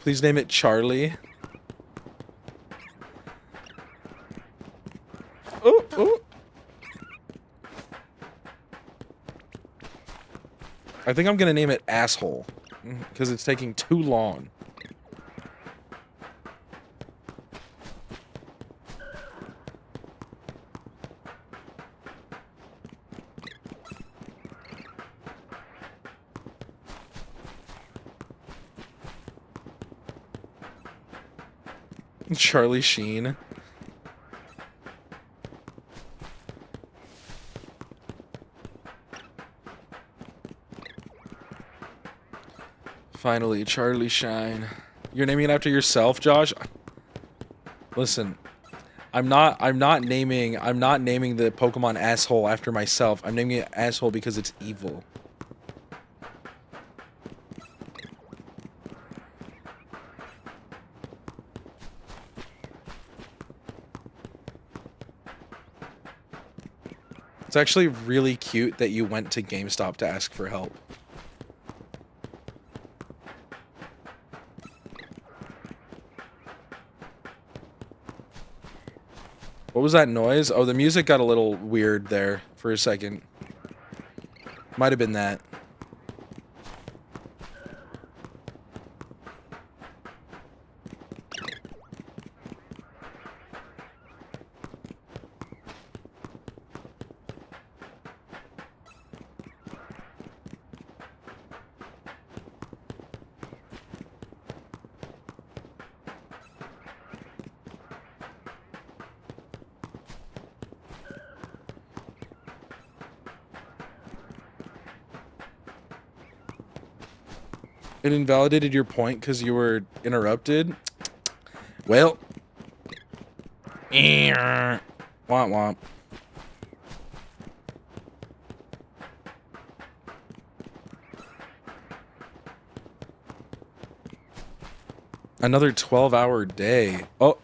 Please name it Charlie. Oh. I think I'm gonna name it Asshole, because it's taking too long. Charlie Sheen. Finally, Charlie Shine. You're naming it after yourself, Josh? Listen, I'm not naming the Pokemon Asshole after myself. I'm naming it Asshole because it's evil. It's actually really cute that you went to GameStop to ask for help. What was that noise? Oh, the music got a little weird there for a second. Might have been that. It invalidated your point because you were interrupted. Well. Womp womp. Another 12-hour day. Oh.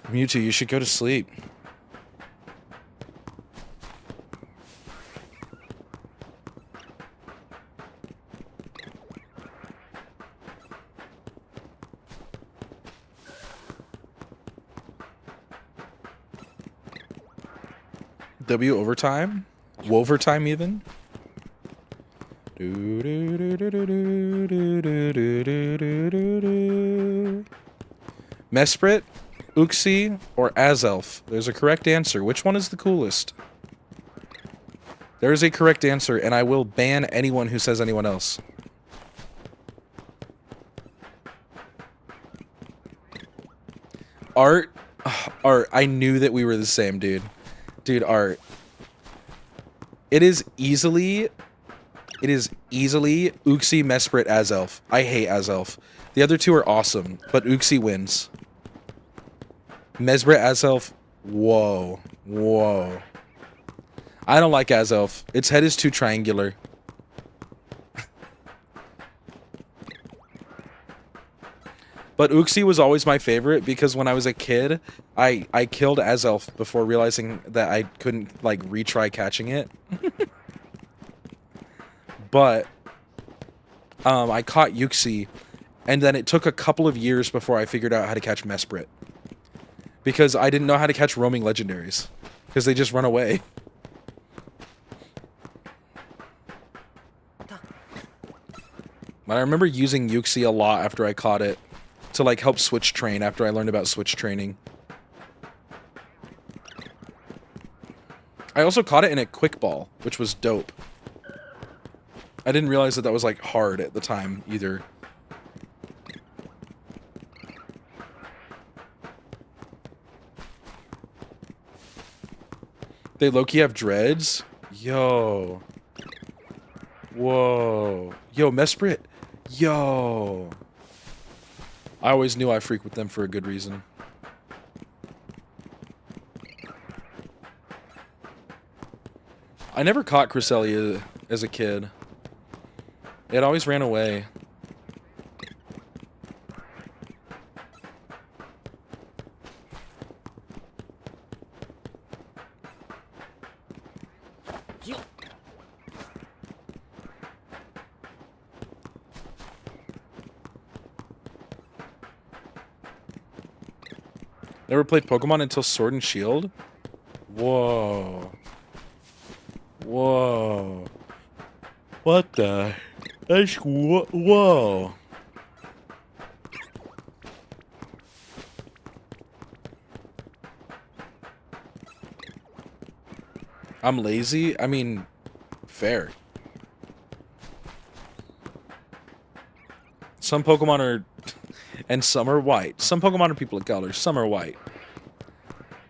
Mewtwo, you should go to sleep. W overtime? Wovertime even? Mesprit, Uxie, or Azelf? There's a correct answer. Which one is the coolest? There is a correct answer, and I will ban anyone who says anyone else. Art? Art, I knew that we were the same, dude. Dude, Art. It is easily Uxie, Mesprit, Azelf. I hate Azelf. The other two are awesome, but Uxie wins. Mesprit, Azelf, whoa. Whoa. I don't like Azelf. Its head is too triangular. But Uxie was always my favorite because when I was a kid, I killed Azelf before realizing that I couldn't, like, retry catching it. But I caught Uxie, and then it took a couple of years before I figured out how to catch Mesprit. Because I didn't know how to catch roaming legendaries. Because they just run away. But I remember using Uxie a lot after I caught it. To, like, help switch train after I learned about switch training. I also caught it in a quick ball, which was dope. I didn't realize that was, like, hard at the time, either. They low-key have dreads? Yo. Whoa. Yo, Mesprit. Yo. I always knew I freak with them for a good reason. I never caught Cresselia as a kid. It always ran away. Never played Pokemon until Sword and Shield? Whoa. Whoa. What the? Whoa. I'm lazy? I mean, fair. Some Pokemon are... and some are white. Some Pokemon are people of color. Some are white.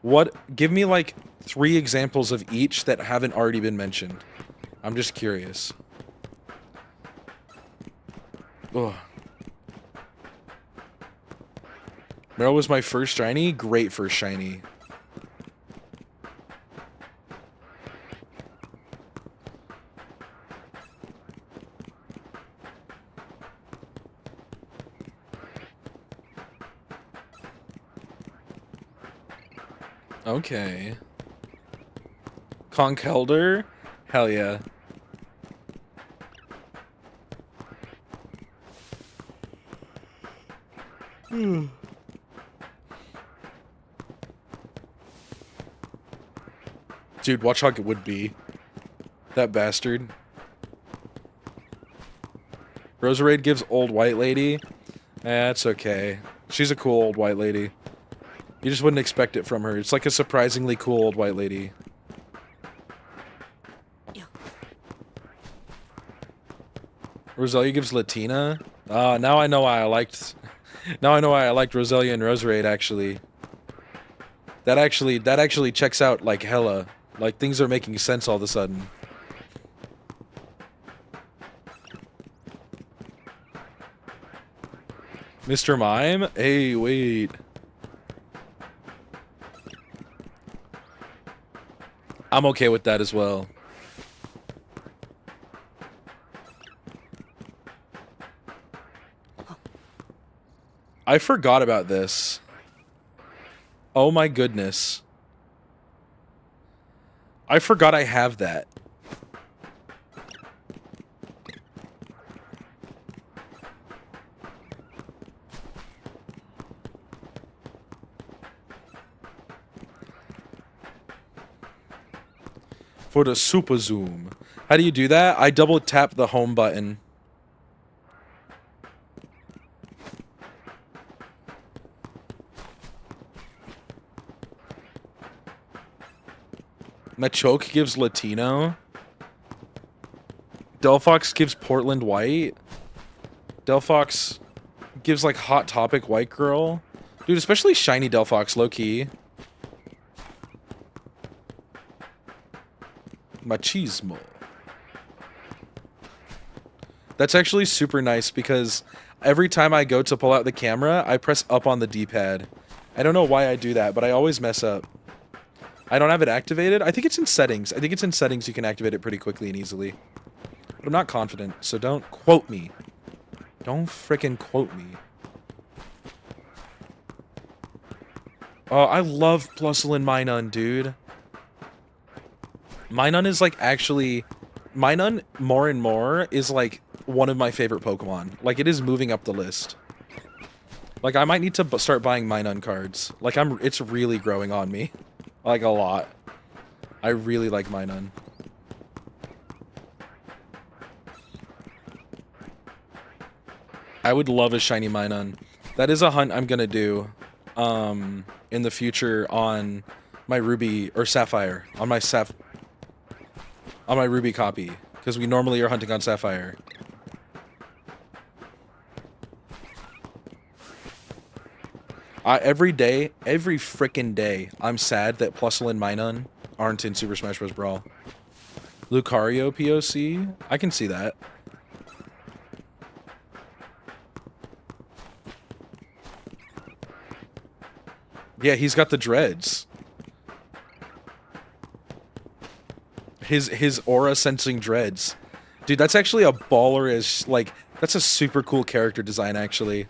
What? Give me, like, 3 examples of each that haven't already been mentioned. I'm just curious. Ugh. Meryl was my first shiny. Great first shiny. Okay. Conkeldurr? Hell yeah. Dude, watch how it would be. That bastard. Roserade gives old white lady. That's okay. She's a cool old white lady. You just wouldn't expect it from her. It's like a surprisingly cool old white lady. Roselia gives Latina. Now I know why I liked. Now I know why I liked Roselia and Roserade. Actually, that actually checks out like hella. Like things are making sense all of a sudden. Mr. Mime? Hey, wait. I'm okay with that as well. I forgot about this. Oh my goodness. I forgot I have that. For the super zoom. How do you do that? I double tap the home button. Machoke gives Latino. Delphox gives Portland White. Delphox gives like Hot Topic White Girl. Dude, especially shiny Delphox, low key. Machismo. That's actually super nice because every time I go to pull out the camera, I press up on the D-pad. I don't know why I do that, but I always mess up. I don't have it activated. I think it's in settings. I think it's in settings you can activate it pretty quickly and easily. But I'm not confident, so don't quote me. Don't frickin' quote me. Oh, I love Plusle Minun, dude. Minun is like actually... Minun, more and more, is like one of my favorite Pokemon. Like, it is moving up the list. Like, I might need to start buying Minun cards. Like, it's really growing on me. Like, a lot. I really like Minun. I would love a shiny Minun. That is a hunt I'm gonna do in the future on my Ruby or Sapphire. On my Ruby copy. Because we normally are hunting on Sapphire. Every day, every frickin' day, I'm sad that Plusle and Minun aren't in Super Smash Bros. Brawl. Lucario POC? I can see that. Yeah, he's got the dreads. His aura sensing dreads. Dude, that's actually a baller like, that's a super cool character design, actually.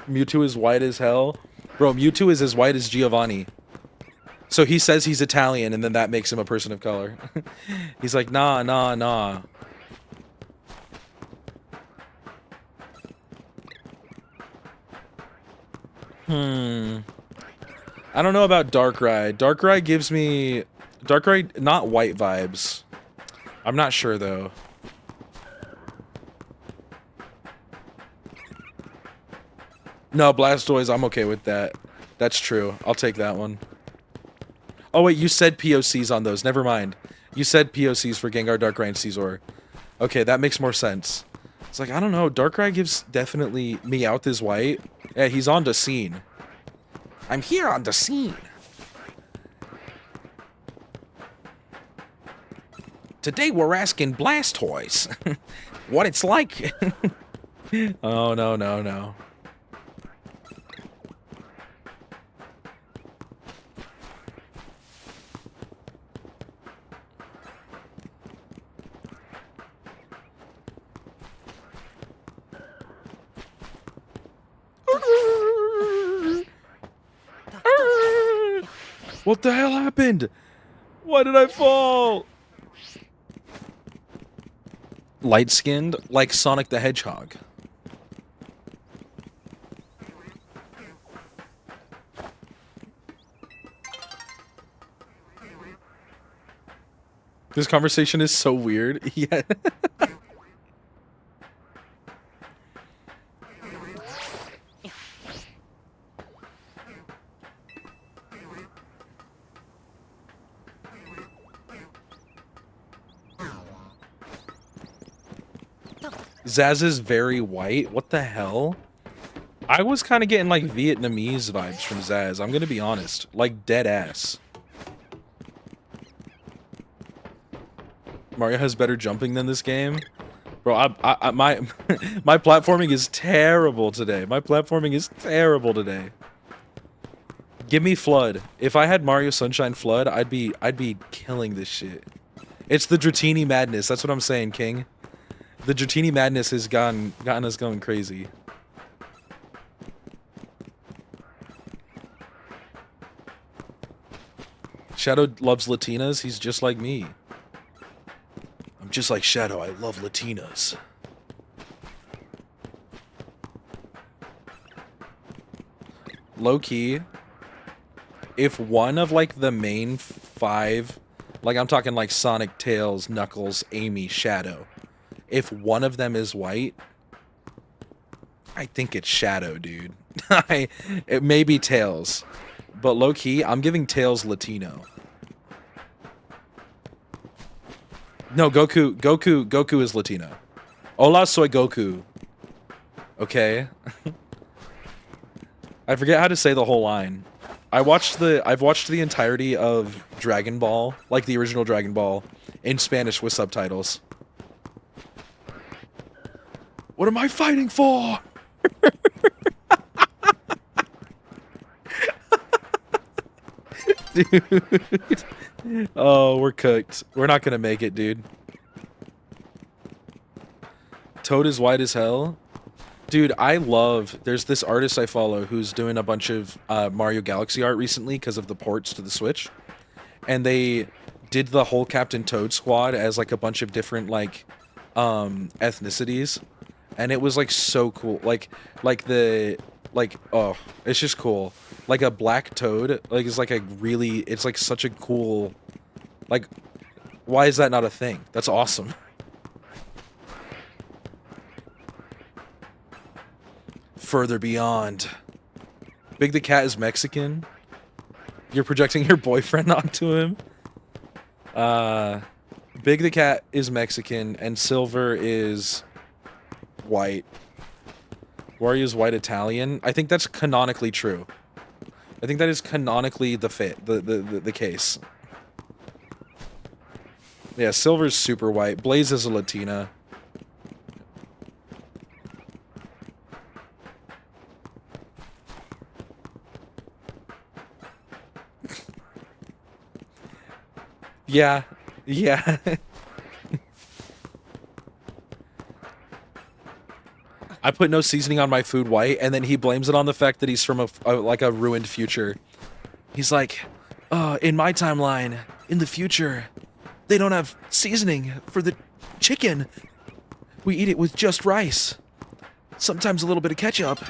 Mewtwo is white as hell. Bro, Mewtwo is as white as Giovanni. So he says he's Italian, and then that makes him a person of color. He's like, nah, nah, nah. I don't know about Darkrai. Darkrai gives me... Darkrai, not white vibes. I'm not sure, though. No, Blastoise, I'm okay with that. That's true. I'll take that one. Oh, wait, you said POCs on those. Never mind. You said POCs for Gengar, Darkrai, and Scizor. Okay, that makes more sense. It's like, I don't know. Darkrai gives definitely Meowth is white. Yeah, he's on the scene. I'm here on the scene. Today we're asking Blastoise what it's like. Oh, no, no, no. What the hell happened? Why did I fall? Light-skinned, like Sonic the Hedgehog. This conversation is so weird. Yeah. Zaz is very white. What the hell? I was kind of getting like Vietnamese vibes from Zaz. I'm gonna be honest, like dead ass. Mario has better jumping than this game. Bro, my my platforming is terrible today. My platforming is terrible today. Give me Flood. If I had Mario Sunshine Flood, I'd be killing this shit. It's the Dratini madness. That's what I'm saying, King. The Dratini madness has gotten us going crazy. Shadow loves Latinas. He's just like me. I'm just like Shadow. I love Latinas. Low key, if one of like the main 5, like I'm talking like Sonic, Tails, Knuckles, Amy, Shadow, if one of them is white, I think it's Shadow, dude. It may be Tails, but low key, I'm giving Tails Latino. No, Goku is Latino. Hola, soy Goku. Okay. I forget how to say the whole line. I've watched the entirety of Dragon Ball, like the original Dragon Ball, in Spanish with subtitles. What am I fighting for? Dude. Oh, we're cooked. We're not gonna make it, dude. Toad is white as hell. Dude, there's this artist I follow who's doing a bunch of Mario Galaxy art recently because of the ports to the Switch. And they did the whole Captain Toad squad as like a bunch of different like ethnicities. And it was like so cool. Oh, it's just cool. Like a black toad, like is like it's like such a cool, like, why is that not a thing? That's awesome. Further beyond. Big the Cat is Mexican. You're projecting your boyfriend onto him. Big the Cat is Mexican and Silver is white. Wario's white Italian. I think that's canonically true. I think that is canonically the case. Yeah, Silver's super white. Blaze is a Latina. Yeah. Yeah. I put no seasoning on my food white, and then he blames it on the fact that he's from a ruined future. He's like, in my timeline, in the future, they don't have seasoning for the chicken. We eat it with just rice. Sometimes a little bit of ketchup.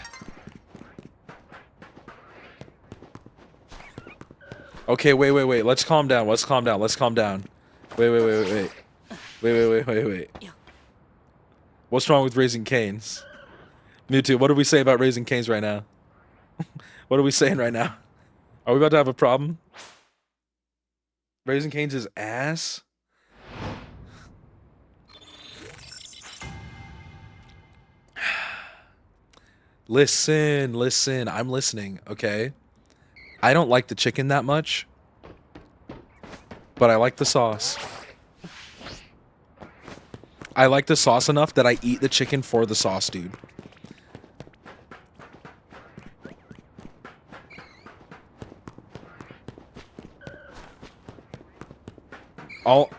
Okay, wait. Let's calm down. Let's calm down. Wait. What's wrong with Raising Cane's? Mewtwo, what do we say about Raising Cane's right now? What are we saying right now? Are we about to have a problem? Raising Cane's is ass? Listen. I'm listening, okay? I don't like the chicken that much, but I like the sauce. I like the sauce enough that I eat the chicken for the sauce, dude.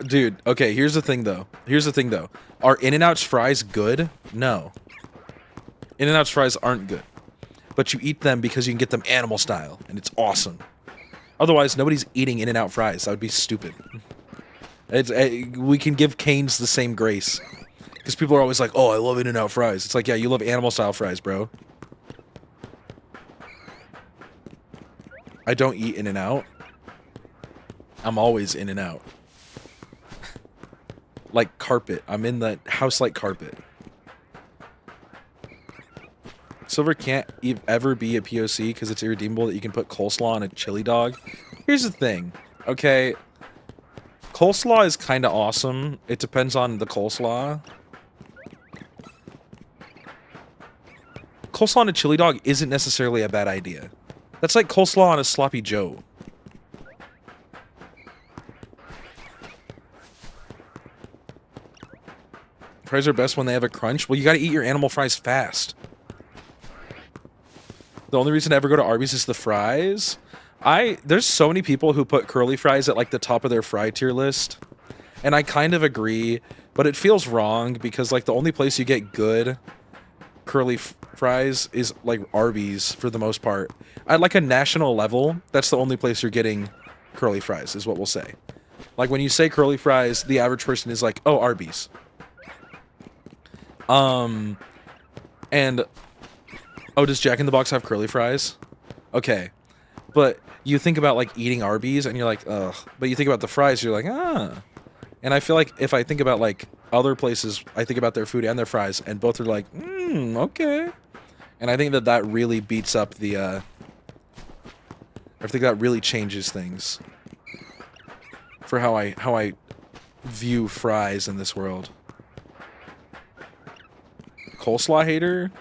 Dude, okay, here's the thing though. Are In-N-Out's fries good? No. In-N-Out's fries aren't good. But you eat them because you can get them animal style, and it's awesome. Otherwise, nobody's eating In-N-Out fries. That would be stupid. We can give Cane's the same grace. Because people are always like, oh, I love In-N-Out fries. It's like, yeah, you love animal style fries, bro. I don't eat In-N-Out. I'm always In-N-Out. Like carpet. I'm in the house like carpet. Silver can't ever be a POC because it's irredeemable that you can put coleslaw on a chili dog. Here's the thing, okay? Coleslaw is kind of awesome. It depends on the coleslaw. Coleslaw on a chili dog isn't necessarily a bad idea. That's like coleslaw on a sloppy Joe. Fries are best when they have a crunch. Well, you gotta eat your animal fries fast. The only reason I ever go to Arby's is the fries. There's so many people who put curly fries at like the top of their fry tier list. And I kind of agree, but it feels wrong because like the only place you get good curly fries is like Arby's for the most part. At like a national level, that's the only place you're getting curly fries is what we'll say. Like when you say curly fries, the average person is like, "Oh, Arby's." And oh, does Jack in the Box have curly fries? Okay. But you think about like eating Arby's and you're like, ugh. But you think about the fries, you're like, ah. And I feel like if I think about like other places, I think about their food and their fries, and both are like, okay. And I think that that really beats up the, I think that really changes things for how I view fries in this world. Coleslaw hater?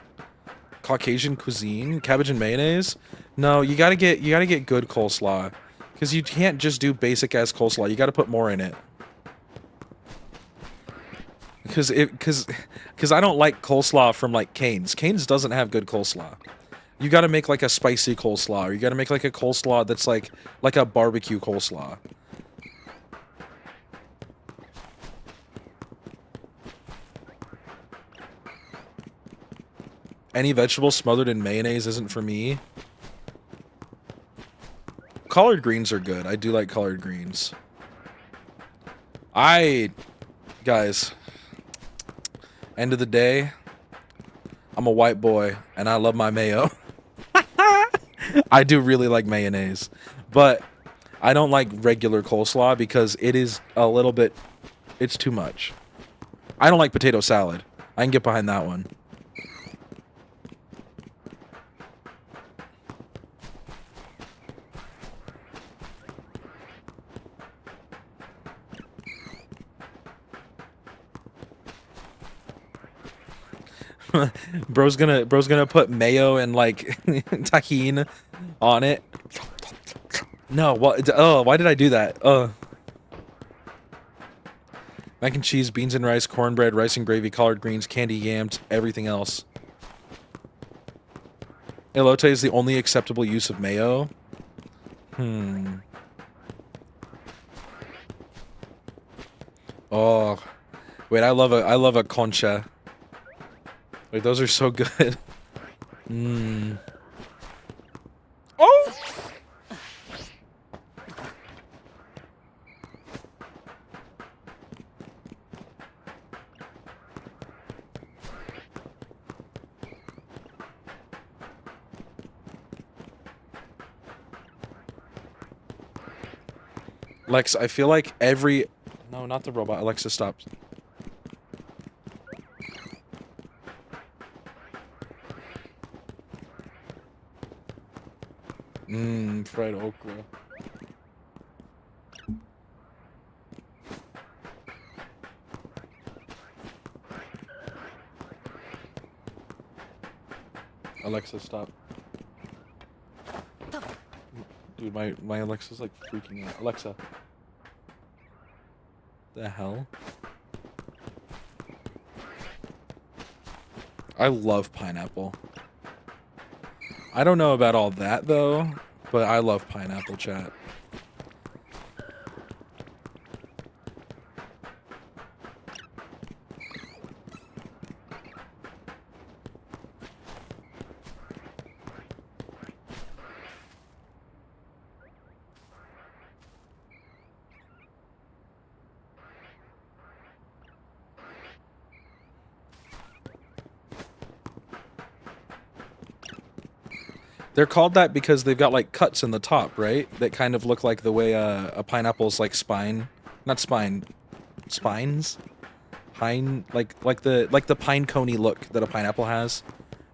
Caucasian cuisine? Cabbage and mayonnaise? No, you gotta get good coleslaw. Because you can't just do basic ass coleslaw. You gotta put more in it. Because I don't like coleslaw from like Cane's. Cane's doesn't have good coleslaw. You gotta make like a spicy coleslaw, or you gotta make like a coleslaw that's like a barbecue coleslaw. Any vegetable smothered in mayonnaise isn't for me. Collard greens are good. I do like collard greens. Guys, end of the day, I'm a white boy, and I love my mayo. I do really like mayonnaise, but I don't like regular coleslaw because it is a little bit, it's too much. I don't like potato salad. I can get behind that one. bro's gonna put mayo and like tahini on it. No, what? Oh, why did I do that? Mac and cheese, beans and rice, cornbread, rice and gravy, collard greens, candy yams, everything else. Elote is the only acceptable use of mayo. Oh, wait, I love a concha. Wait, those are so good. Oh! Lex, I feel like every... No, not the robot. Alexa, stop. Fried okra. Alexa, stop. Dude, my Alexa's like freaking out. Alexa. The hell? I love pineapple. I don't know about all that though, but I love pineapple, chat. They're called that because they've got like cuts in the top, right? That kind of look like the way a pineapple's like spine, not spine, spines, pine, like the pine coney look that a pineapple has.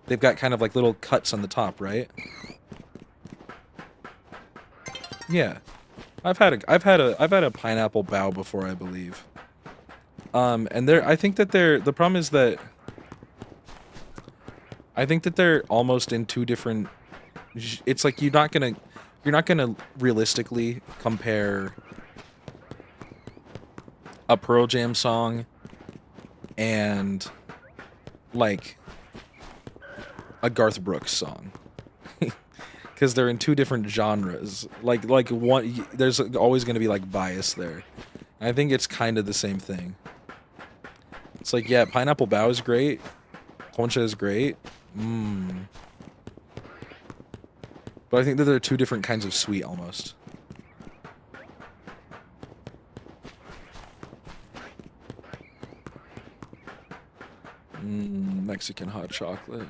They've got kind of like little cuts on the top, right? Yeah, I've had a pineapple bow before, I believe. And I think that the problem is that I think that they're almost in two different. It's like you're not gonna realistically compare a Pearl Jam song and like a Garth Brooks song. Because they're in two different genres. Like one, there's always going to be like bias there. I think it's kind of the same thing. It's like, yeah, pineapple bao is great. Concha is great. But I think that there are two different kinds of sweet almost. Mexican hot chocolate.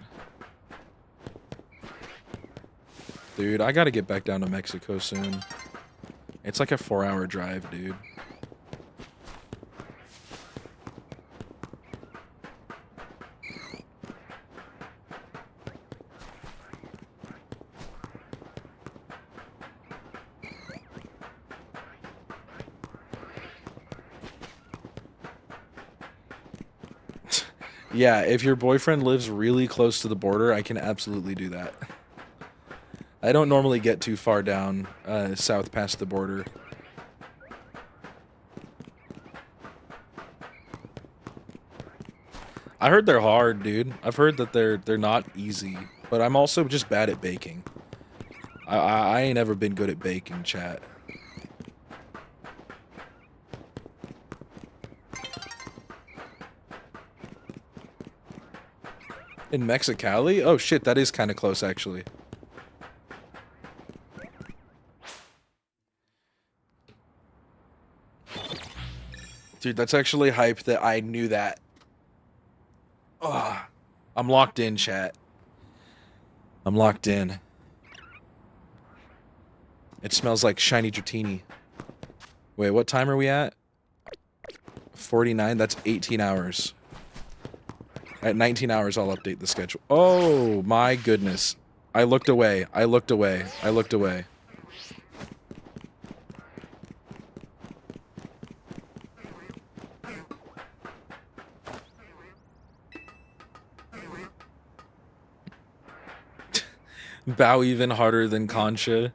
Dude, I gotta get back down to Mexico soon. It's like a 4-hour drive, dude. Yeah, if your boyfriend lives really close to the border, I can absolutely do that. I don't normally get too far down south past the border. I heard they're hard, dude. I've heard that they're not easy, but I'm also just bad at baking. I ain't ever been good at baking, chat. In Mexicali? Oh shit, that is kind of close actually. Dude, that's actually hype that I knew that. Ugh. I'm locked in, chat. I'm locked in. It smells like shiny Dratini. Wait, what time are we at? 49? That's 18 hours. At 19 hours, I'll update the schedule. Oh, my goodness. I looked away. I looked away. I looked away. Bow even harder than Concha.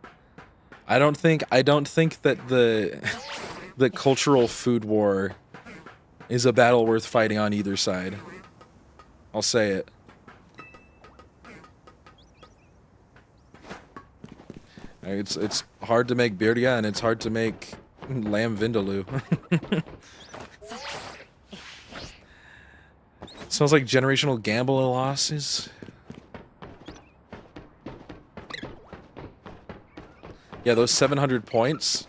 I don't think that the cultural food war is a battle worth fighting on either side. I'll say it. It's hard to make birria and it's hard to make lamb vindaloo. Smells like generational gamble and losses. Yeah, those 700 points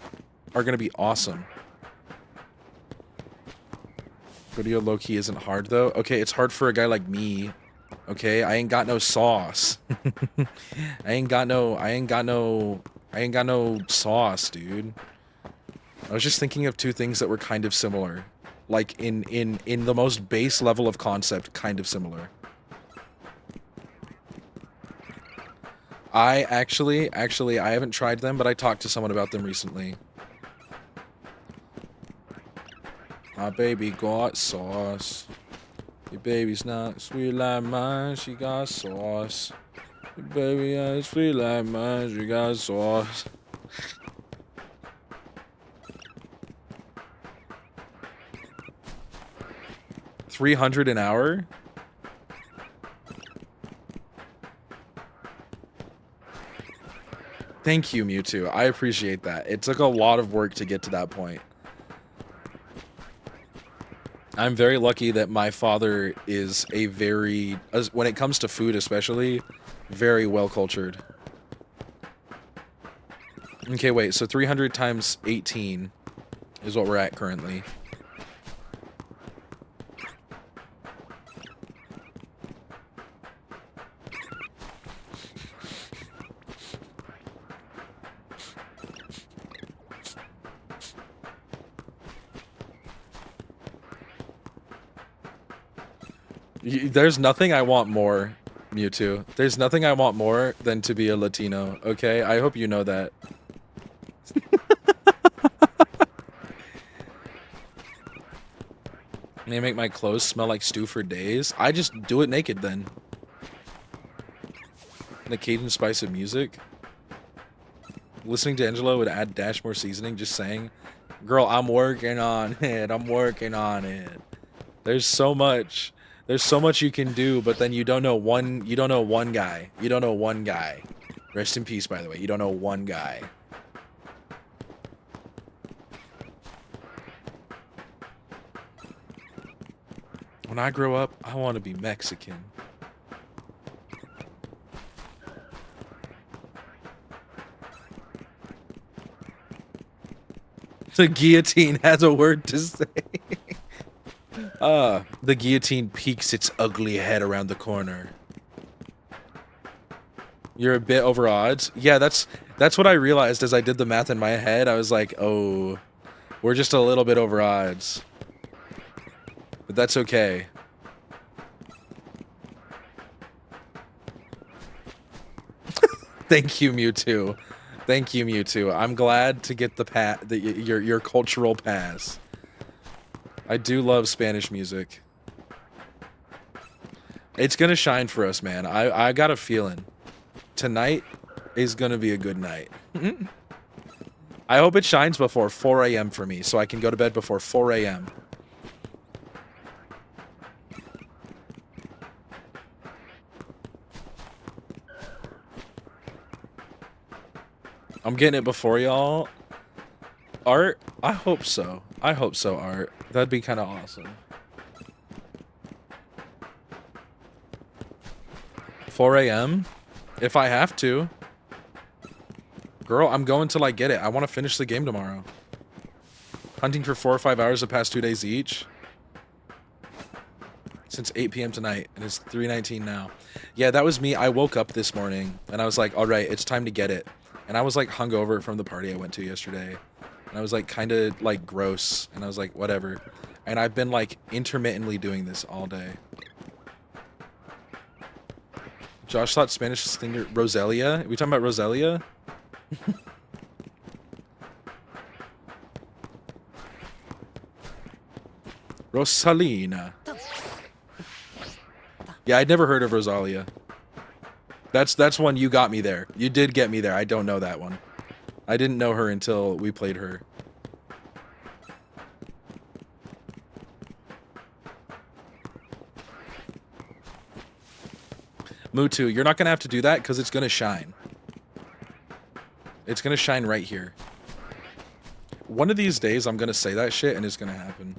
are gonna be awesome. Video low-key isn't hard though. Okay, it's hard for a guy like me. Okay, I ain't got no sauce. I ain't got no sauce, dude. I was just thinking of two things that were kind of similar. Like in the most base level of concept, kind of similar. I actually I haven't tried them, but I talked to someone about them recently. My baby got sauce. Your baby's not sweet like mine, she got sauce. Your baby ain't sweet like mine, she got sauce. $300 an hour? Thank you, Mewtwo. I appreciate that. It took a lot of work to get to that point. I'm very lucky that my father is a very, when it comes to food especially, very well cultured. Okay, wait, so 300 times 18 is what we're at currently. There's nothing I want more, Mewtwo. There's nothing I want more than to be a Latino, okay? I hope you know that. May make my clothes smell like stew for days. I just do it naked then. The Cajun spice of music. Listening to Angelo would add dash more seasoning, just saying, girl, I'm working on it. I'm working on it. There's so much. There's so much you can do, but then you don't know one guy. You don't know one guy. Rest in peace, by the way. You don't know one guy. When I grow up, I want to be Mexican. The guillotine has a word to say. The guillotine peeks its ugly head around the corner. You're a bit over odds. Yeah, that's what I realized as I did the math in my head. I was like, oh, we're just a little bit over odds. But that's okay. Thank you, Mewtwo. Thank you, Mewtwo. I'm glad to get the your cultural pass. I do love Spanish music. It's gonna shine for us, man. I got a feeling. Tonight is gonna be a good night. I hope it shines before 4 a.m. for me, so I can go to bed before 4 a.m. I'm getting it before y'all. Art? I hope so. I hope so, Art. That'd be kind of awesome. 4 a.m.? If I have to. Girl, I'm going till I get it. I want to finish the game tomorrow. Hunting for 4 or 5 hours the past 2 days each. Since 8 p.m. tonight, and it's 3:19 now. Yeah, that was me. I woke up this morning, and I was like, all right, it's time to get it. And I was like hungover from the party I went to yesterday. And I was like kind of like gross. And I was like, whatever. And I've been like intermittently doing this all day. Josh thought Spanish singer Roselia. Are we talking about Roselia? Rosalina. Yeah, I'd never heard of Rosalia. That's one you got me there. You did get me there. I don't know that one. I didn't know her until we played her. Mewtwo, you're not going to have to do that because it's going to shine. It's going to shine right here. One of these days, I'm going to say that shit and it's going to happen.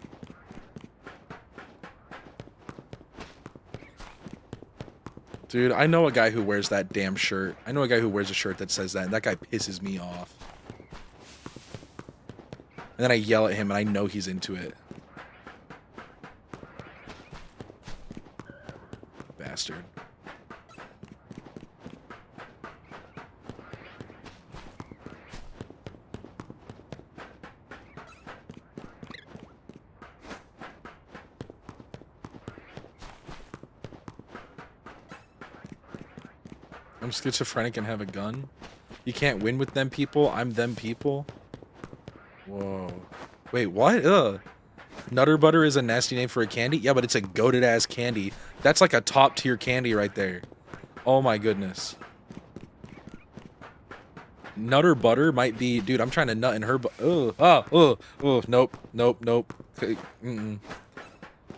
Dude, I know a guy who wears that damn shirt. I know a guy who wears a shirt that says that, and that guy pisses me off. And then I yell at him, and I know he's into it. Bastard. I'm schizophrenic and have a gun. You can't win with them people. I'm them people. Whoa. Wait, what? Ugh. Nutter Butter is a nasty name for a candy? Yeah, but it's a goated ass candy. That's like a top tier candy right there. Oh my goodness. Nutter Butter might be... Dude, I'm trying to nut in her... Nope. Okay,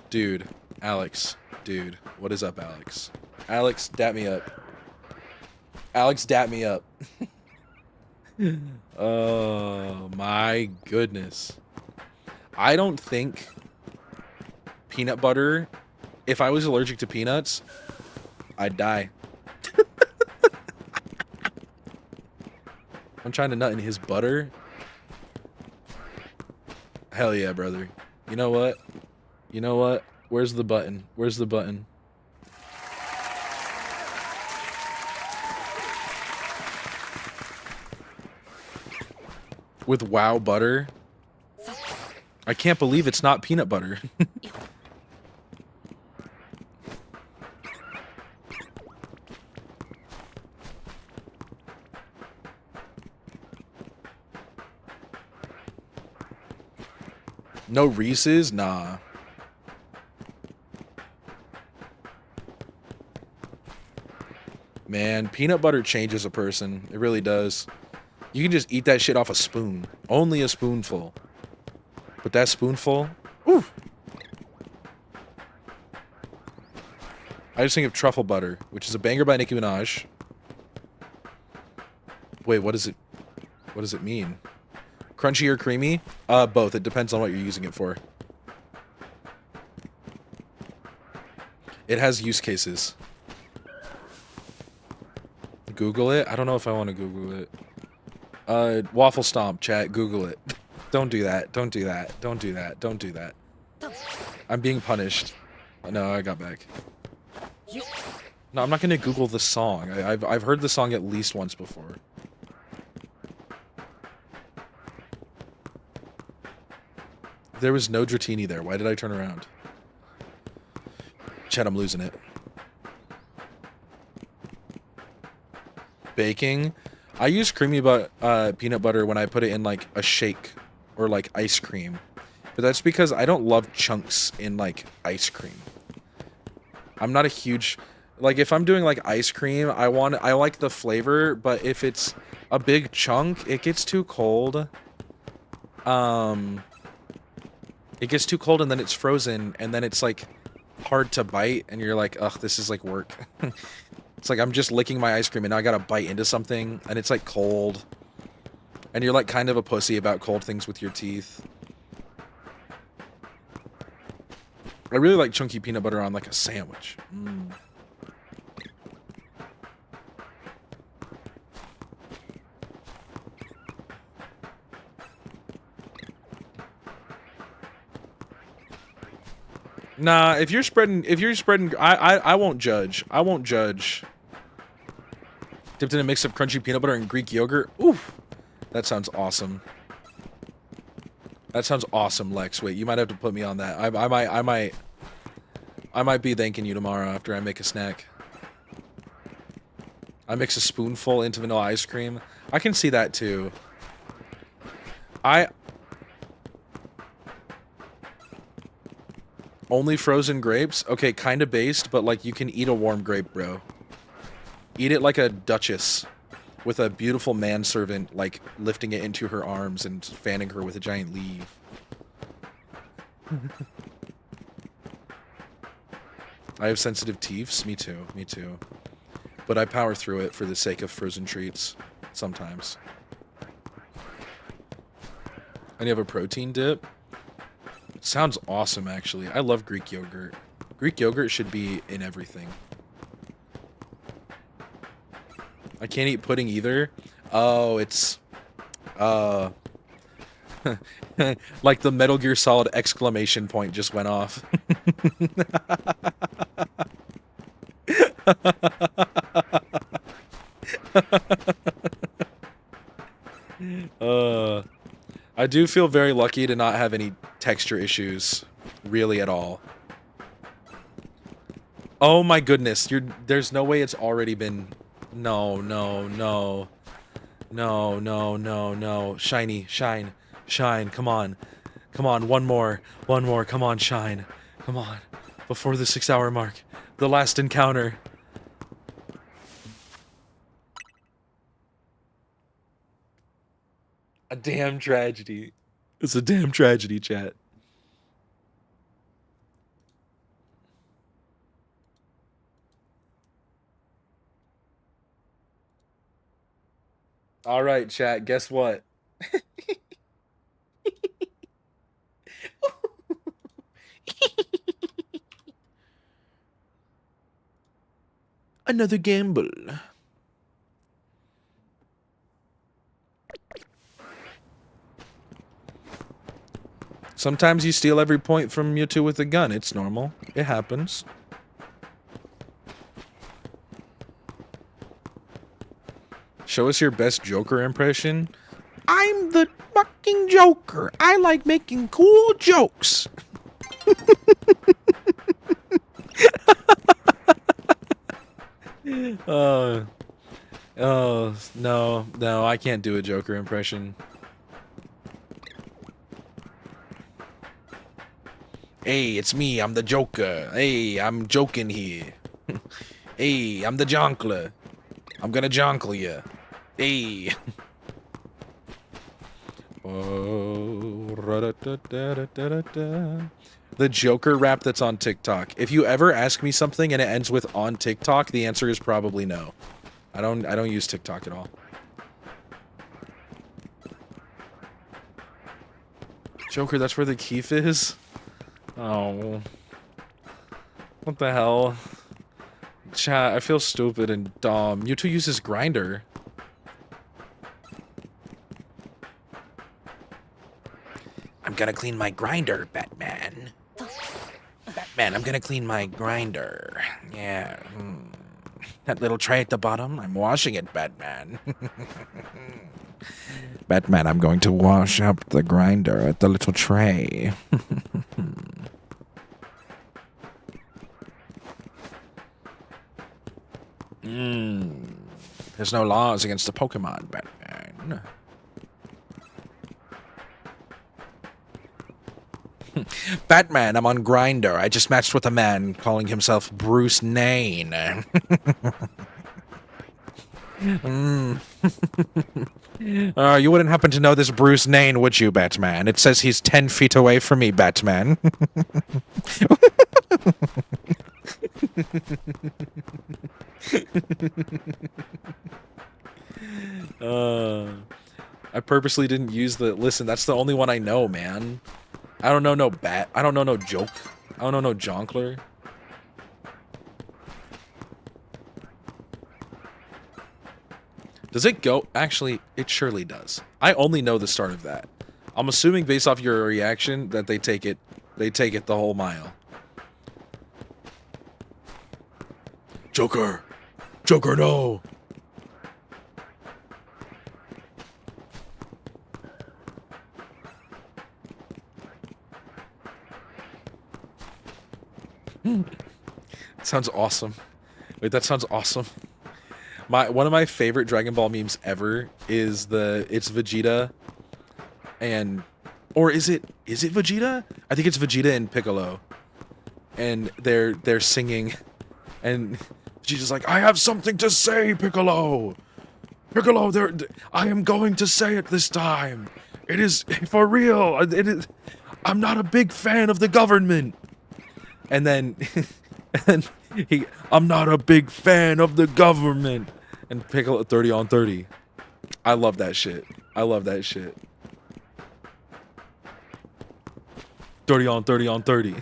Dude. Alex. Dude. What is up, Alex? Alex, dap me up. Alex, dap me up. Oh my goodness. I don't think peanut butter, if I was allergic to peanuts, I'd die. I'm trying to nut in his butter. Hell yeah, brother. You know what? You know what? Where's the button? Where's the button? With wow butter. I can't believe it's not peanut butter. No Reese's? Nah. Man, peanut butter changes a person. It really does. You can just eat that shit off a spoon. Only a spoonful. But that spoonful, ooh. I just think of truffle butter, which is a banger by Nicki Minaj. Wait, what does it mean? Crunchy or creamy? Both. It depends on what you're using it for. It has use cases. Google it? I don't know if I want to Google it. Waffle Stomp, chat, Google it. Don't do that. Don't do that. Don't do that. Don't do that. I'm being punished. No, I got back. No, I'm not gonna Google the song. I've heard the song at least once before. There was no Dratini there. Why did I turn around? Chat, I'm losing it. Baking. I use creamy peanut butter when I put it in like a shake or like ice cream. But that's because I don't love chunks in like ice cream. I'm not a huge, like if I'm doing like ice cream, I like the flavor, but if it's a big chunk, it gets too cold. It gets too cold and then it's frozen and then it's like hard to bite and you're like, ugh, this is like work. It's like I'm just licking my ice cream and now I gotta bite into something and it's like cold. And you're like kind of a pussy about cold things with your teeth. I really like chunky peanut butter on like a sandwich. Mm. Nah, if you're spreading, I won't judge. I won't judge. Dipped in a mix of crunchy peanut butter and Greek yogurt. Oof. That sounds awesome. That sounds awesome, Lex. Wait, you might have to put me on that. I might be thanking you tomorrow after I make a snack. I mix a spoonful into vanilla ice cream. I can see that too. Only frozen grapes? Okay, kind of based, but like you can eat a warm grape, bro. Eat it like a duchess with a beautiful manservant like lifting it into her arms and fanning her with a giant leaf. I have sensitive teeths. Me too. Me too. But I power through it for the sake of frozen treats. Sometimes. And you have a protein dip? Sounds awesome, actually. I love Greek yogurt. Greek yogurt should be in everything. I can't eat pudding either. Oh, it's... like the Metal Gear Solid exclamation point just went off. I do feel very lucky to not have any texture issues, really at all. Oh my goodness, there's no way it's already been... No, no, no. No, no, no, no. Shiny, shine, shine, come on. Come on, one more, come on, shine. Come on, before the 6-hour mark. The last encounter. A damn tragedy. It's a damn tragedy, chat. All right, chat, guess what? Another gamble. Sometimes you steal every point from Mewtwo with a gun. It's normal. It happens. Show us your best Joker impression. I'm the fucking Joker. I like making cool jokes. Oh, no, I can't do a Joker impression. Hey, it's me, I'm the Joker. Hey, I'm joking here. Hey, I'm the Jonkler. I'm gonna jonkle ya. Hey. Oh, ra-da-da-da-da-da-da. The Joker rap that's on TikTok. If you ever ask me something and it ends with on TikTok, the answer is probably no. I don't use TikTok at all. Joker, that's where the Keef is? Oh. What the hell? Chat, I feel stupid and dumb. You two use this grinder. I'm gonna clean my grinder, Batman. Batman, I'm gonna clean my grinder. Yeah. That little tray at the bottom, I'm washing it, Batman. Batman, I'm going to wash up the grinder at the little tray. There's no laws against the Pokemon, Batman. Batman, I'm on Grindr. I just matched with a man calling himself Bruce Nain. You wouldn't happen to know this Bruce Nain, would you, Batman? It says he's 10 feet away from me, Batman. I purposely didn't use the... Listen, that's the only one I know, man. I don't know no bat. I don't know no joke. I don't know no jonkler. Does it go? Actually, it surely does. I only know the start of that. I'm assuming based off your reaction that they take it the whole mile. Joker! Joker, no! Sounds awesome. Wait, that sounds awesome. One of my favorite Dragon Ball memes ever is it's Vegeta and is it Vegeta? I think it's Vegeta and Piccolo. And they're singing and Vegeta's like, "I have something to say, Piccolo. Piccolo, I am going to say it this time. It is for real. It is I'm not a big fan of the government." And then I'm not a big fan of the government. And Piccolo 30 on 30. I love that shit. I love that shit. 30 on 30 on 30.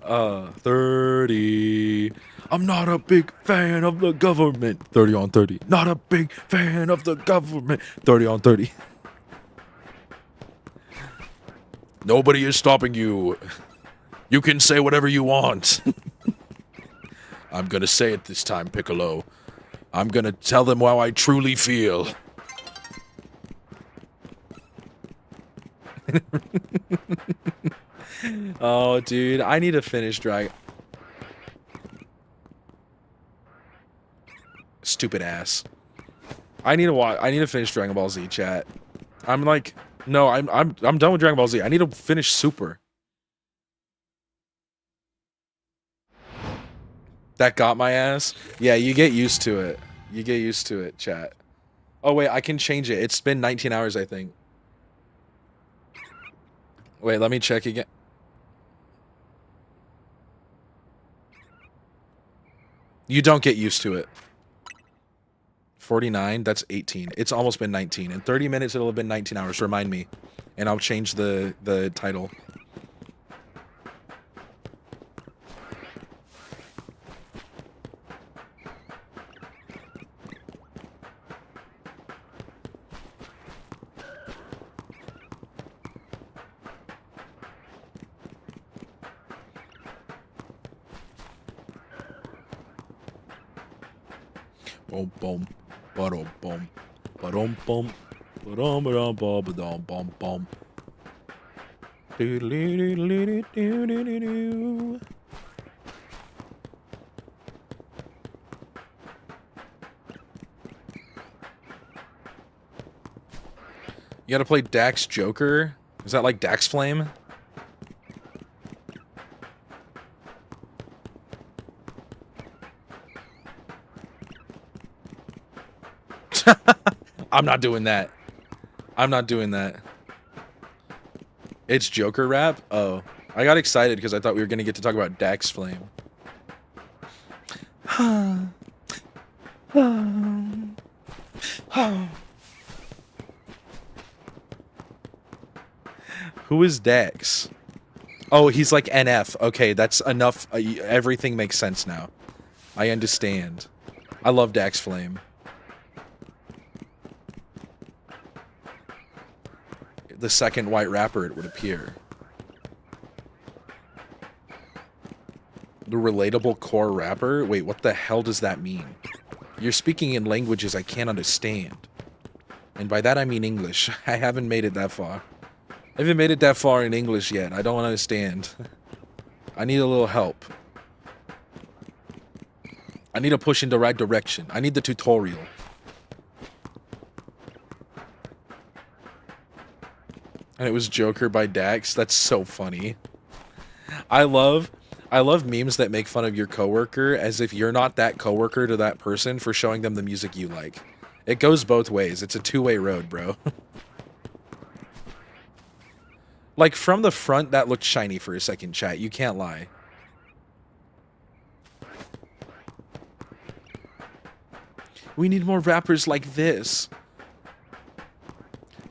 30. I'm not a big fan of the government. 30 on 30. Not a big fan of the government. 30 on 30. Nobody is stopping you. You can say whatever you want. I'm gonna say it this time, Piccolo. I'm gonna tell them how I truly feel. Oh, dude, I need to finish Dragon... Stupid ass. I need to finish Dragon Ball Z, chat. I'm like... No, I'm done with Dragon Ball Z. I need to finish Super. That got my ass? Yeah, you get used to it. You get used to it, chat. Oh, wait, I can change it. It's been 19 hours, I think. Wait, let me check again. You don't get used to it. 49, that's 18. It's almost been 19. In 30 minutes, it'll have been 19 hours. Remind me. And I'll change the title. Boom, boom, ba-dum, boom, ba-dum, boom, ba-dum, ba-dum, ba-dum, boom, boom. Do-do-do-do-do-do-do-do. You gotta play Dax Joker? Is that like Dax Flame? I'm not doing that. I'm not doing that. It's Joker rap? Oh. I got excited because I thought we were going to get to talk about Dax Flame. Who is Dax? Oh, he's like NF. Okay, that's enough. Everything makes sense now. I understand. I love Dax Flame. The second white rapper, it would appear. The relatable core rapper? Wait, what the hell does that mean? You're speaking in languages I can't understand. And by that I mean English. I haven't made it that far. I haven't made it that far in English yet. I don't understand. I need a little help. I need a push in the right direction. I need the tutorial. And it was Joker by Dax. That's so funny. I love memes that make fun of your coworker as if you're not that coworker to that person for showing them the music you like. It goes both ways. It's a two-way road, bro. Like, from the front, that looked shiny for a second, chat. You can't lie. We need more rappers like this.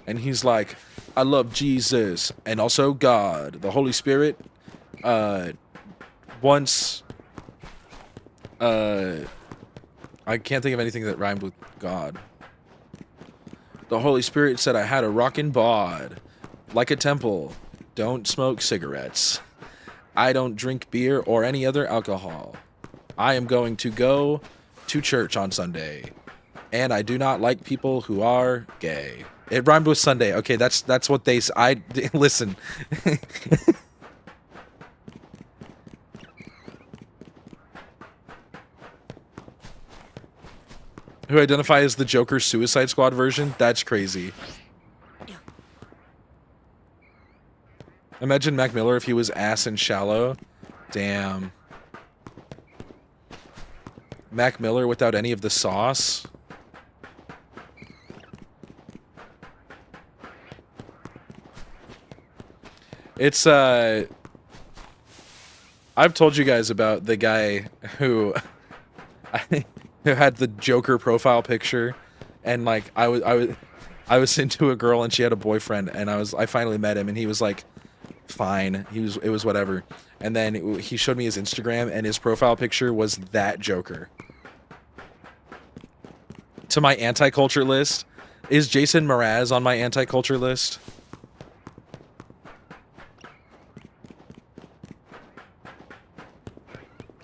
And he's like, I love Jesus and also God, the Holy Spirit. Once, I can't think of anything that rhymed with God. The Holy Spirit said I had a rockin' bod, like a temple. Don't smoke cigarettes. I don't drink beer or any other alcohol. I am going to go to church on Sunday. And I do not like people who are gay. It rhymed with Sunday. Okay, that's what they... Listen. Who identify as the Joker Suicide Squad version? That's crazy. Imagine Mac Miller if he was ass and shallow. Damn. Mac Miller without any of the sauce. It's, I've told you guys about the guy who had the Joker profile picture, and like I was into a girl and she had a boyfriend, and I finally met him and he was like fine. It was whatever. And then he showed me his Instagram and his profile picture was that Joker. To my anti-culture list, is Jason Mraz on my anti-culture list?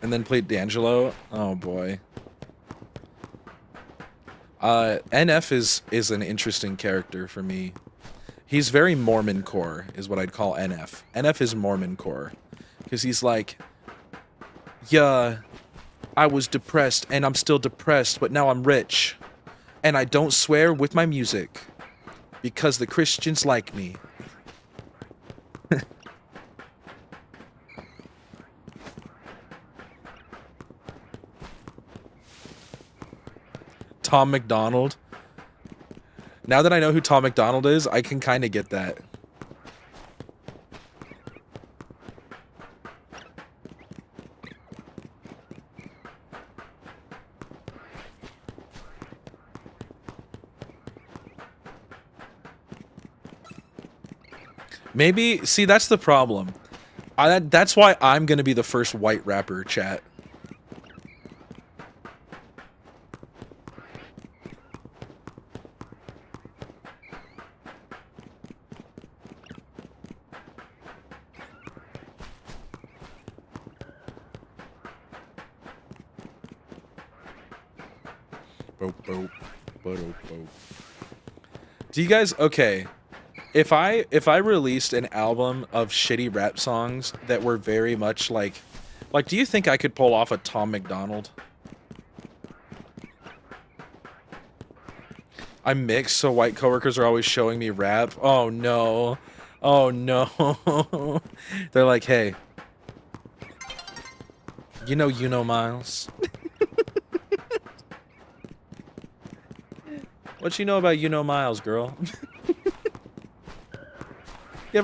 And then played D'Angelo. Oh boy. NF is an interesting character for me. He's very Mormon core, is what I'd call NF. NF is Mormon core. Because he's like, yeah, I was depressed and I'm still depressed, but now I'm rich. And I don't swear with my music. Because the Christians like me. Tom McDonald. Now that I know who Tom McDonald is, I can kind of get that. Maybe, see, that's the problem. That's why I'm gonna be the first white rapper, chat. Do you guys, okay, if I released an album of shitty rap songs that were very much like do you think I could pull off a Tom McDonald? I'm mixed, so white coworkers are always showing me rap. Oh no. Oh no. They're like, hey, you know Miles. What you know about Miles, girl? You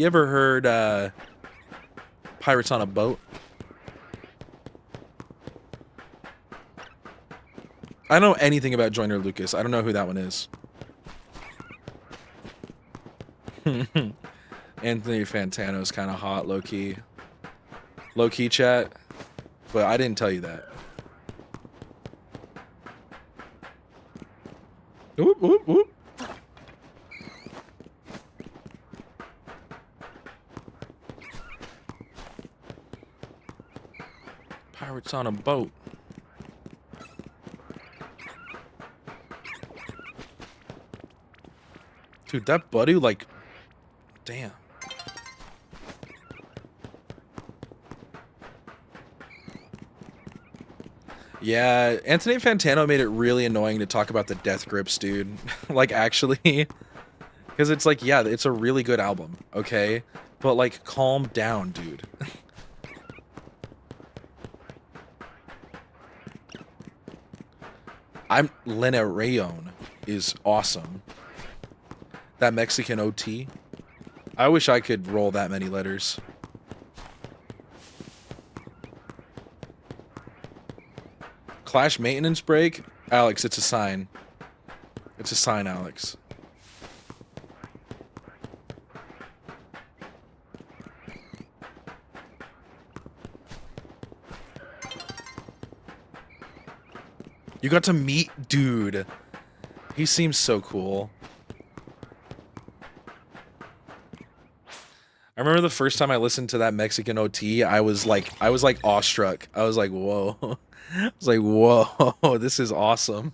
ever heard Pirates on a Boat? I don't know anything about Joyner Lucas. I don't know who that one is. Anthony Fantano's kind of hot, low-key. Low-key chat. But I didn't tell you that. Whoop, whoop, whoop. Pirates on a Boat. Dude, that buddy, like, damn. Yeah, Anthony Fantano made it really annoying to talk about the Death Grips, dude. Like, actually. Because it's like, yeah, it's a really good album, okay? But, like, calm down, dude. Lena Rayon is awesome. That Mexican OT. I wish I could roll that many letters. Clash maintenance break? Alex, it's a sign. It's a sign, Alex. You got to meet dude. He seems so cool. I remember the first time I listened to that Mexican OT, I was like awestruck. I was like, whoa. I was like, whoa, this is awesome.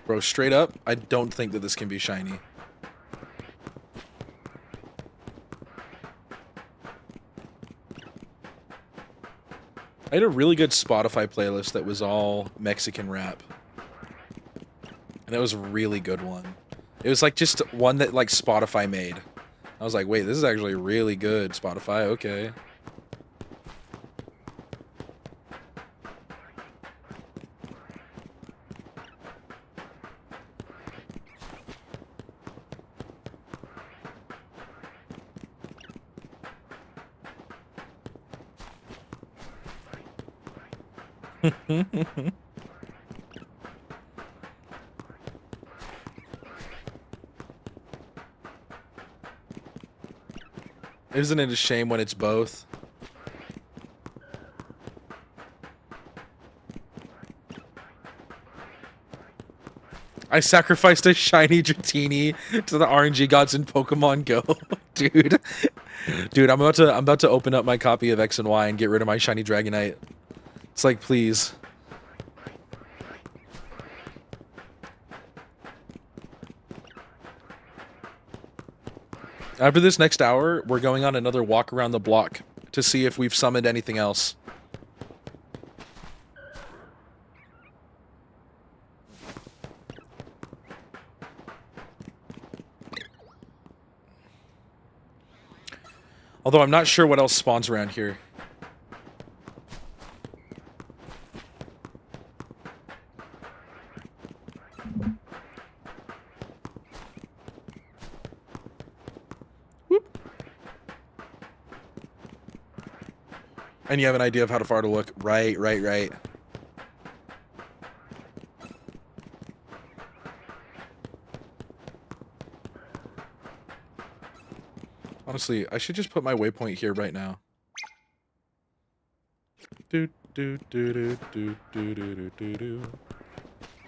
Bro, straight up, I don't think that this can be shiny. I had a really good Spotify playlist that was all Mexican rap. And it was a really good one. It was like just one that like Spotify made. I was like, wait, this is actually really good, Spotify, okay. Isn't it a shame when it's both? I sacrificed a shiny Dratini to the RNG gods in Pokemon Go. Dude. Dude, I'm about to open up my copy of X and Y and get rid of my shiny Dragonite. It's like, please. After this next hour, we're going on another walk around the block to see if we've summoned anything else. Although I'm not sure what else spawns around here. Whoop. And you have an idea of how far to look. Right. Honestly, I should just put my waypoint here right now.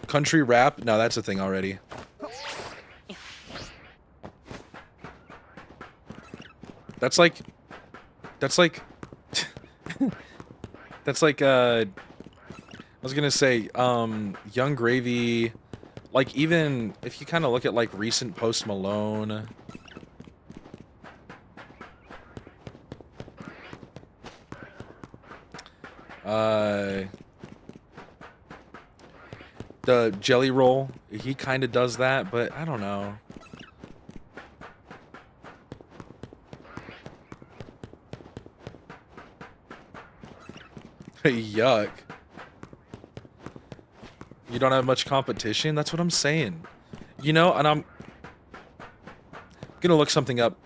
Country rap? No, that's a thing already. That's like that's like was gonna say, Young Gravy, like even if you kind of look at like recent Post Malone, the Jelly Roll, he kind of does that, but I don't know. Yuck. You don't have much competition? That's what I'm saying. You know, and I'm gonna look something up.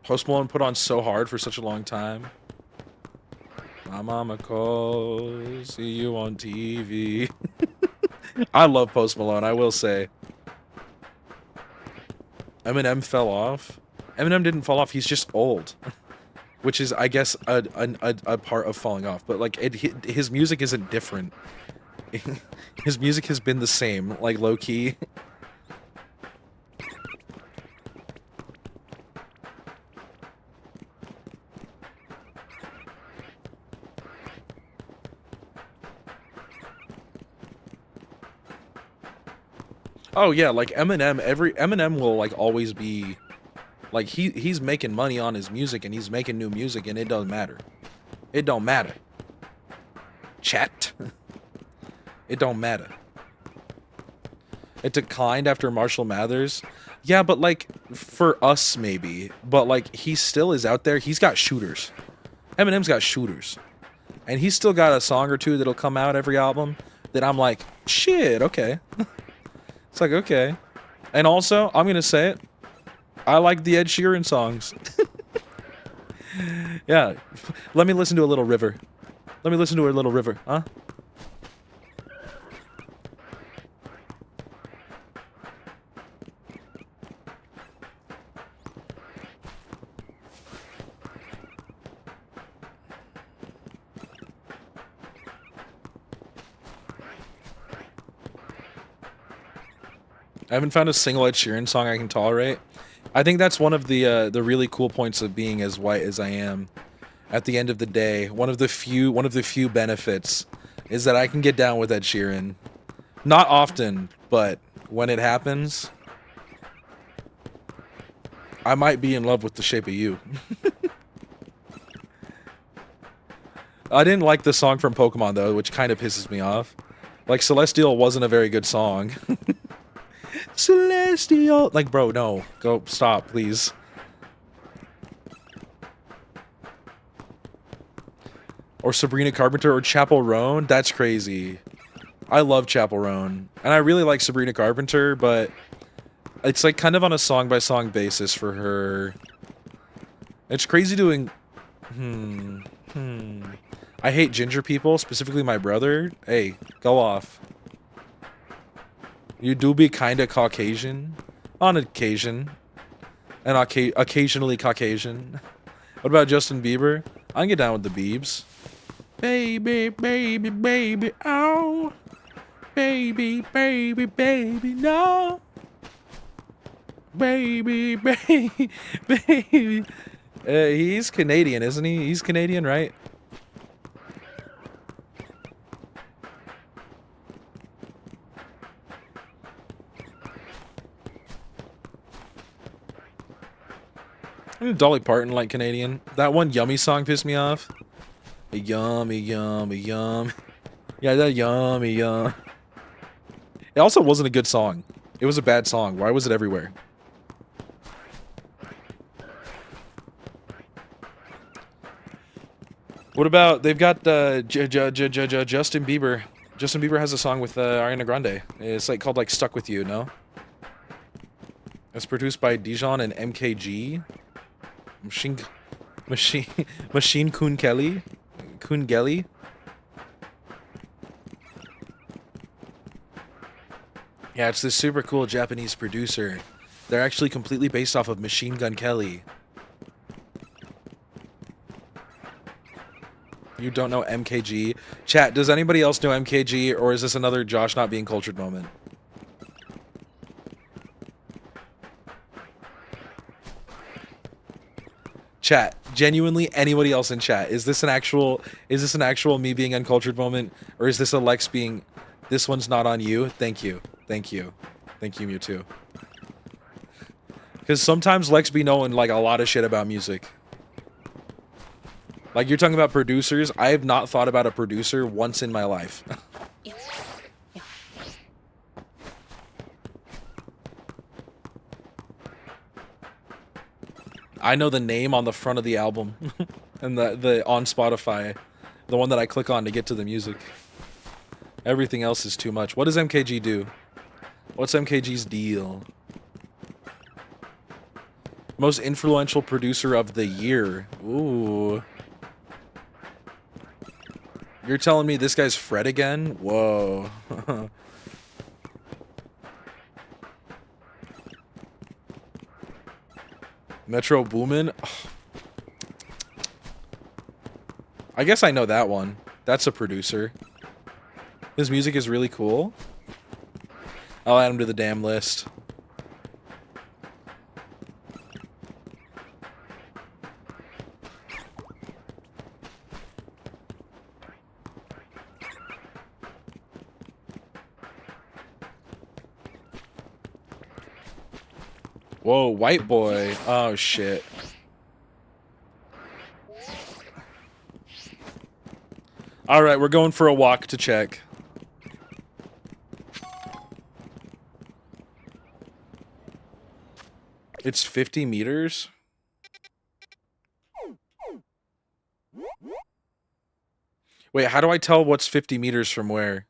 Post Malone put on so hard for such a long time. My mama calls, see you on TV. I love Post Malone, I will say. Eminem fell off. Eminem didn't fall off, he's just old. Which is, I guess, a part of falling off. But, like, his music isn't different. His music has been the same, like, low-key. Oh, yeah, like, Eminem will, like, always be... Like, he's making money on his music, and he's making new music, and it doesn't matter. It don't matter. Chat. It don't matter. It declined after Marshall Mathers. Yeah, but, like, for us, maybe. But, like, he still is out there. He's got shooters. Eminem's got shooters. And he's still got a song or two that'll come out every album that I'm like, shit, okay. It's like, okay. And also, I'm gonna say it, I like the Ed Sheeran songs. Yeah. Let me listen to a little River. Let me listen to a little River, huh? I haven't found a single Ed Sheeran song I can tolerate. I think that's one of the really cool points of being as white as I am. At the end of the day, one of the few benefits is that I can get down with Ed Sheeran. Not often, but when it happens, I might be in love with The Shape of You. I didn't like the song from Pokemon though, which kind of pisses me off. Like, Celestial wasn't a very good song. Celestial! Like, bro, no. Go, stop, please. Or Sabrina Carpenter or Chapel Roan? That's crazy. I love Chapel Roan. And I really like Sabrina Carpenter, but it's like kind of on a song-by-song basis for her. It's crazy doing... I hate ginger people, specifically my brother. Hey, go off. You do be kinda Caucasian. On occasion. And occasionally Caucasian. What about Justin Bieber? I can get down with the Biebs. Baby, baby, baby, oh. Baby, baby, baby, no. Baby, baby, baby. He's Canadian, isn't he? He's Canadian, right? Dolly Parton like Canadian. That one Yummy song pissed me off. Yummy, yummy, yum. Yeah, that yummy, yum. It also wasn't a good song. It was a bad song. Why was it everywhere? What about, they've got Justin Bieber. Justin Bieber has a song with Ariana Grande. It's like called like Stuck With You, no? It's produced by Dijon and MKG. Machine Kun Kelly. Yeah, it's this super cool Japanese producer. They're actually completely based off of Machine Gun Kelly. You don't know MKG? Chat, does anybody else know MKG, or is this another Josh not being cultured moment? Chat, Genuinely, anybody else in chat? Is this an actual me being uncultured moment, or is this a Lex being, this one's not on you? Thank you, thank you, thank you, Mewtwo. Because sometimes Lex be knowing like a lot of shit about music. Like, you're talking about producers. I have not thought about a producer once in my life. I know the name on the front of the album and the on Spotify, the one that I click on to get to the music. Everything else is too much. What does MKG do? What's MKG's deal? Most influential producer of the year. Ooh. You're telling me this guy's Fred again? Whoa. Metro Boomin? I guess I know that one. That's a producer. His music is really cool. I'll add him to the damn list. Whoa, white boy. Oh, shit. Alright, we're going for a walk to check. It's 50 meters? Wait, how do I tell what's 50 meters from where?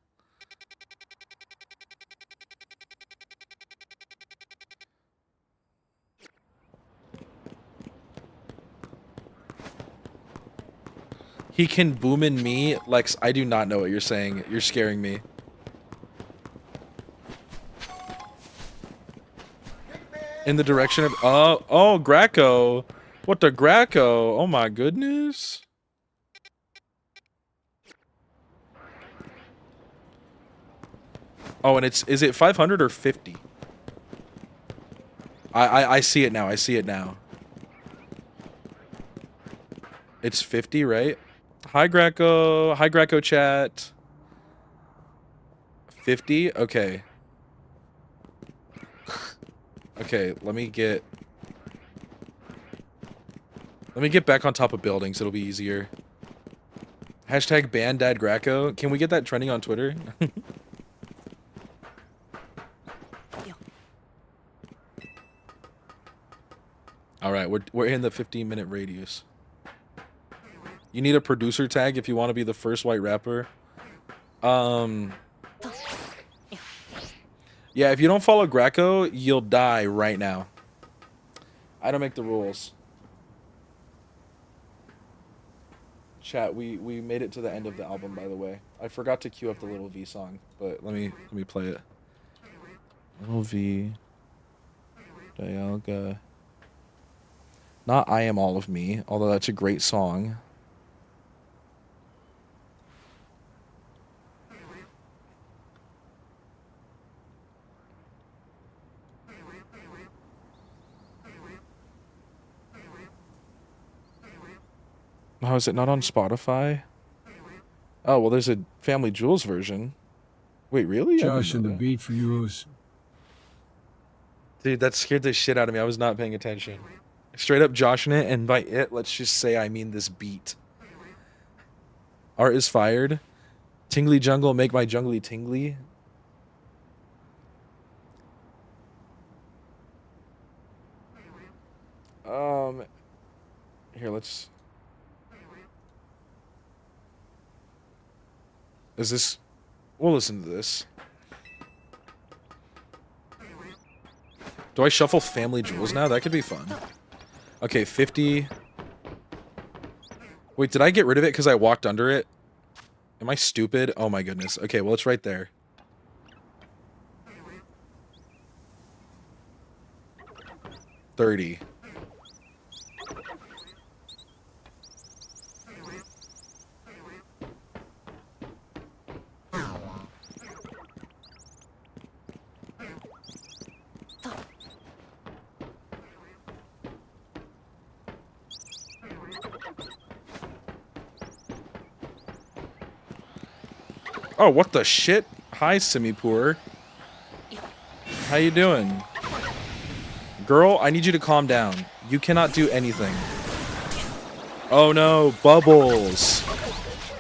He can boom in me? Lex, I do not know what you're saying. You're scaring me. In the direction of... Oh, Graco. What the Graco? Oh my goodness. Oh, and is it 500 or 50? I see it now. I see it now. It's 50, right? Hi, Graco. Hi, Graco chat. 50? Okay. Okay, let me get back on top of buildings. It'll be easier. Hashtag ban Dad Graco. Can we get that trending on Twitter? All right, we're in the 15-minute radius. You need a producer tag if you want to be the first white rapper. Yeah, if you don't follow Graco, you'll die right now. I don't make the rules. Chat, we made it to the end of the album, by the way. I forgot to queue up the Little V song, but let me play it. Little V, Dialga. Not I Am All of Me, although that's a great song. How is it not on Spotify? Oh, well, there's a Family Jewels version. Wait, really? Josh and the beat for you. Dude, that scared the shit out of me. I was not paying attention. Straight up joshing it, and by it, let's just say I mean this beat. Art is fired. TinglyJungle, make my jungly tingly. Here, let's... Is this... We'll listen to this. Do I shuffle Family Jewels now? That could be fun. Okay, 50. Wait, did I get rid of it because I walked under it? Am I stupid? Oh my goodness. Okay, well, it's right there. $30. Oh, what the shit? Hi, Simipur. How you doing? Girl, I need you to calm down. You cannot do anything. Oh no, Bubbles.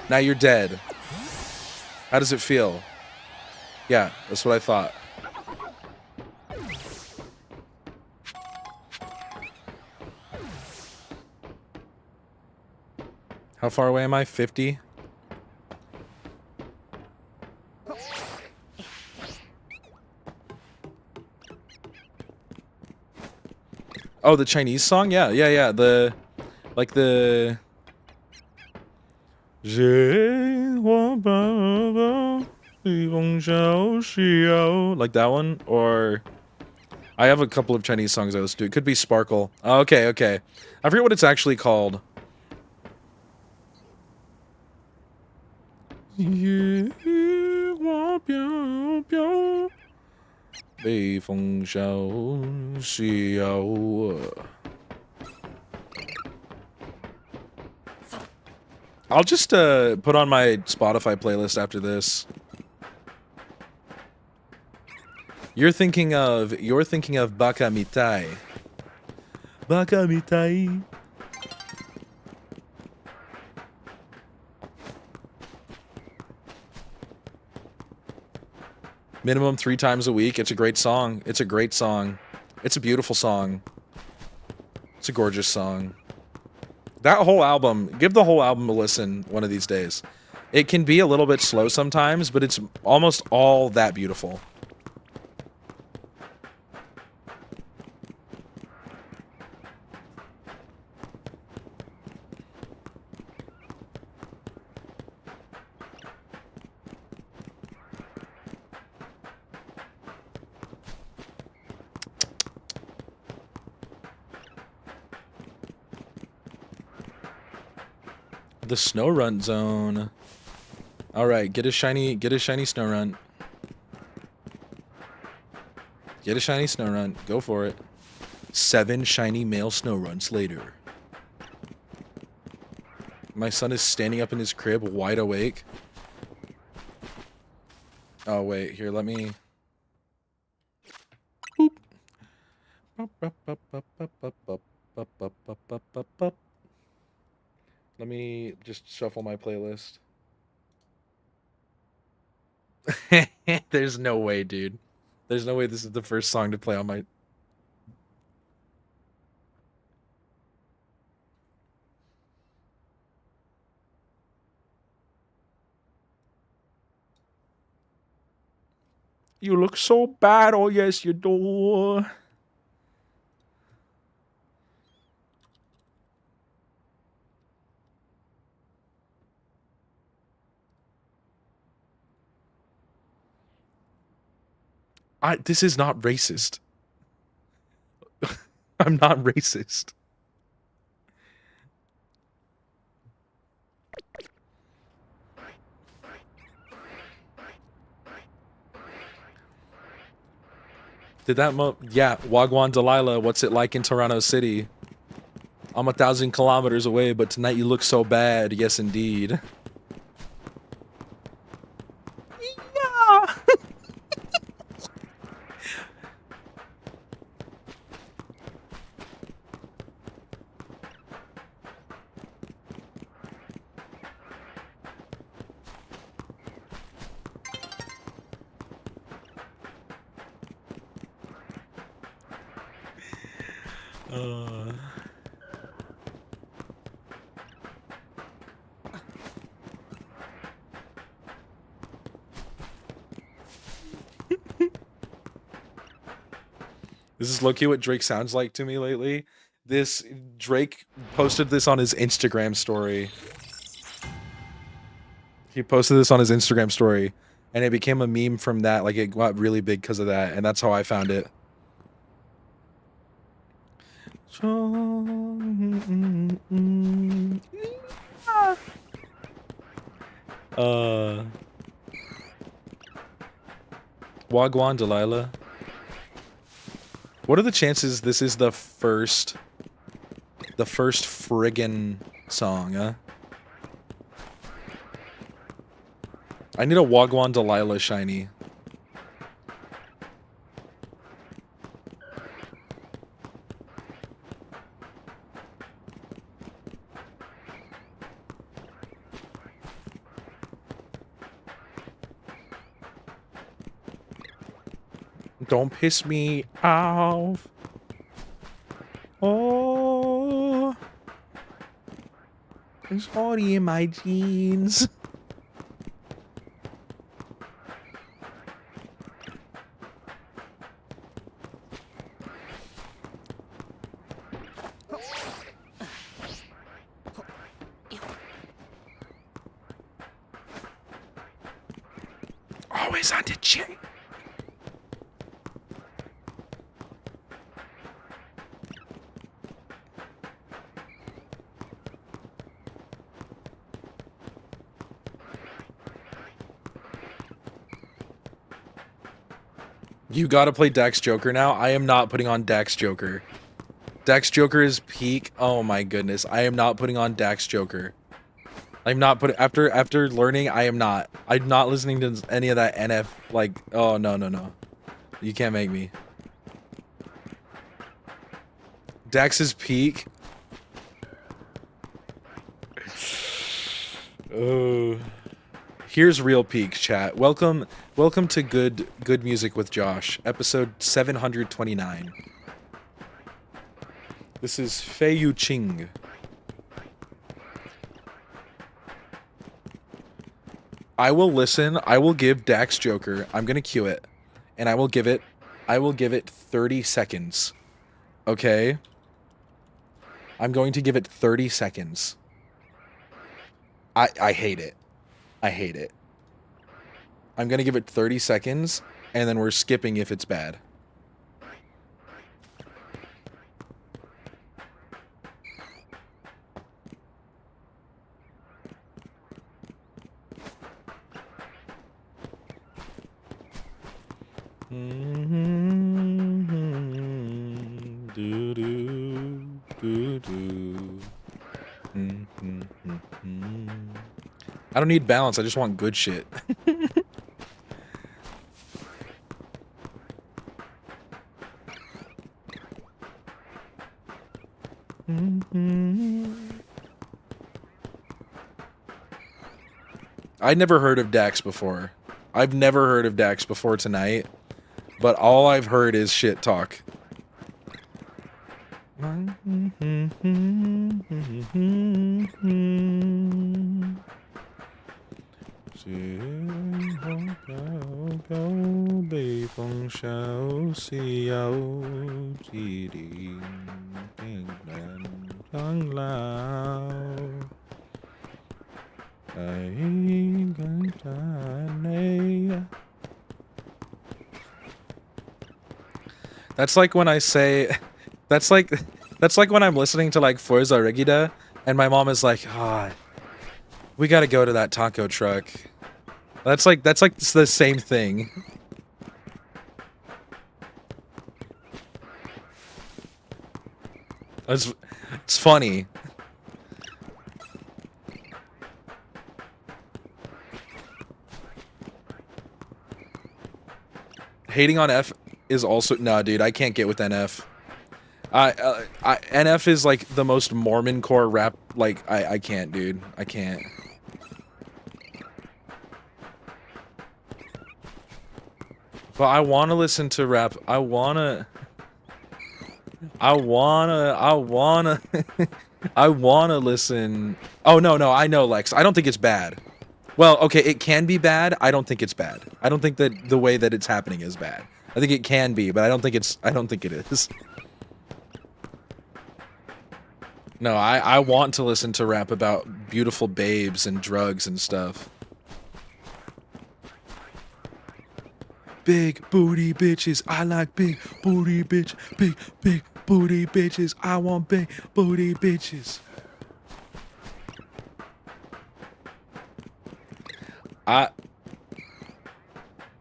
Now you're dead. How does it feel? Yeah, that's what I thought. How far away am I? 50? Oh, the Chinese song? Yeah. The... Like the... Like that one? Or... I have a couple of Chinese songs I listen to. It could be Sparkle. Oh, okay. I forget what it's actually called. I'll just put on my Spotify playlist after this. You're thinking of Baka Mitai. Baka Mitai. Minimum 3 times a week. It's a great song. It's a great song. It's a beautiful song. It's a gorgeous song. That whole album, give the whole album a listen one of these days. It can be a little bit slow sometimes, but it's almost all that beautiful. The snow run zone. All right, get a shiny snow run. Get a shiny snow run. Go for it. 7 shiny male snow runs later. My son is standing up in his crib, wide awake. Oh wait, here, let me. Boop. Let me just shuffle my playlist. There's no way, dude. There's no way this is the first song to play on my... You look so bad, oh yes you do. This is not racist. I'm not racist. Did that yeah, Wagwan Delilah, what's it like in Toronto City? I'm 1,000 kilometers away, but tonight you look so bad. Yes, indeed. Yeah. This is low-key what Drake sounds like to me lately. Drake posted this on his Instagram story. He posted this on his Instagram story, and it became a meme from that. Like, it got really big because of that, and that's how I found it. Wagwan Delilah. What are the chances this is the first friggin' song, huh? I need a Wagwan Delilah shiny. Don't piss me off. Oh, there's honey in my jeans. Always on the chin. You gotta play Dax Joker now. I am not putting on Dax Joker. Dax Joker is peak. Oh my goodness. I am not putting on Dax Joker. I'm not putting after learning, I'm not listening to any of that NF like oh no. You can't make me. Dax is peak. Oh. Here's real peak, chat. Welcome to good music with Josh, episode 729. This is Fei Yu Ching. I will listen. I will give Dax Joker. I'm gonna cue it, and I will give it 30 seconds. Okay. I'm going to give it 30 seconds. I hate it. I hate it. I'm gonna give it 30 seconds, and then we're skipping if it's bad. I don't need balance, I just want good shit. I'd never heard of Dax before. I've never heard of Dax before tonight, but all I've heard is shit talk. That's like when I say, that's like when I'm listening to like Forza Regida, and my mom is like, "Ah, we gotta go to that taco truck." That's like the same thing. It's funny. Hating on F is also nah, dude. I can't get with NF. NF is like the most Mormon core rap. Like I can't, dude. I can't. But I want to listen to rap. I wanna listen. Oh no, I know, Lex. I don't think it's bad. Well, okay, it can be bad. I don't think it's bad. I don't think that the way that it's happening is bad. I think it can be, but I don't think it is. No, I want to listen to rap about beautiful babes and drugs and stuff. Big booty bitches. I like big booty bitch. Big booty bitches. I want big booty bitches.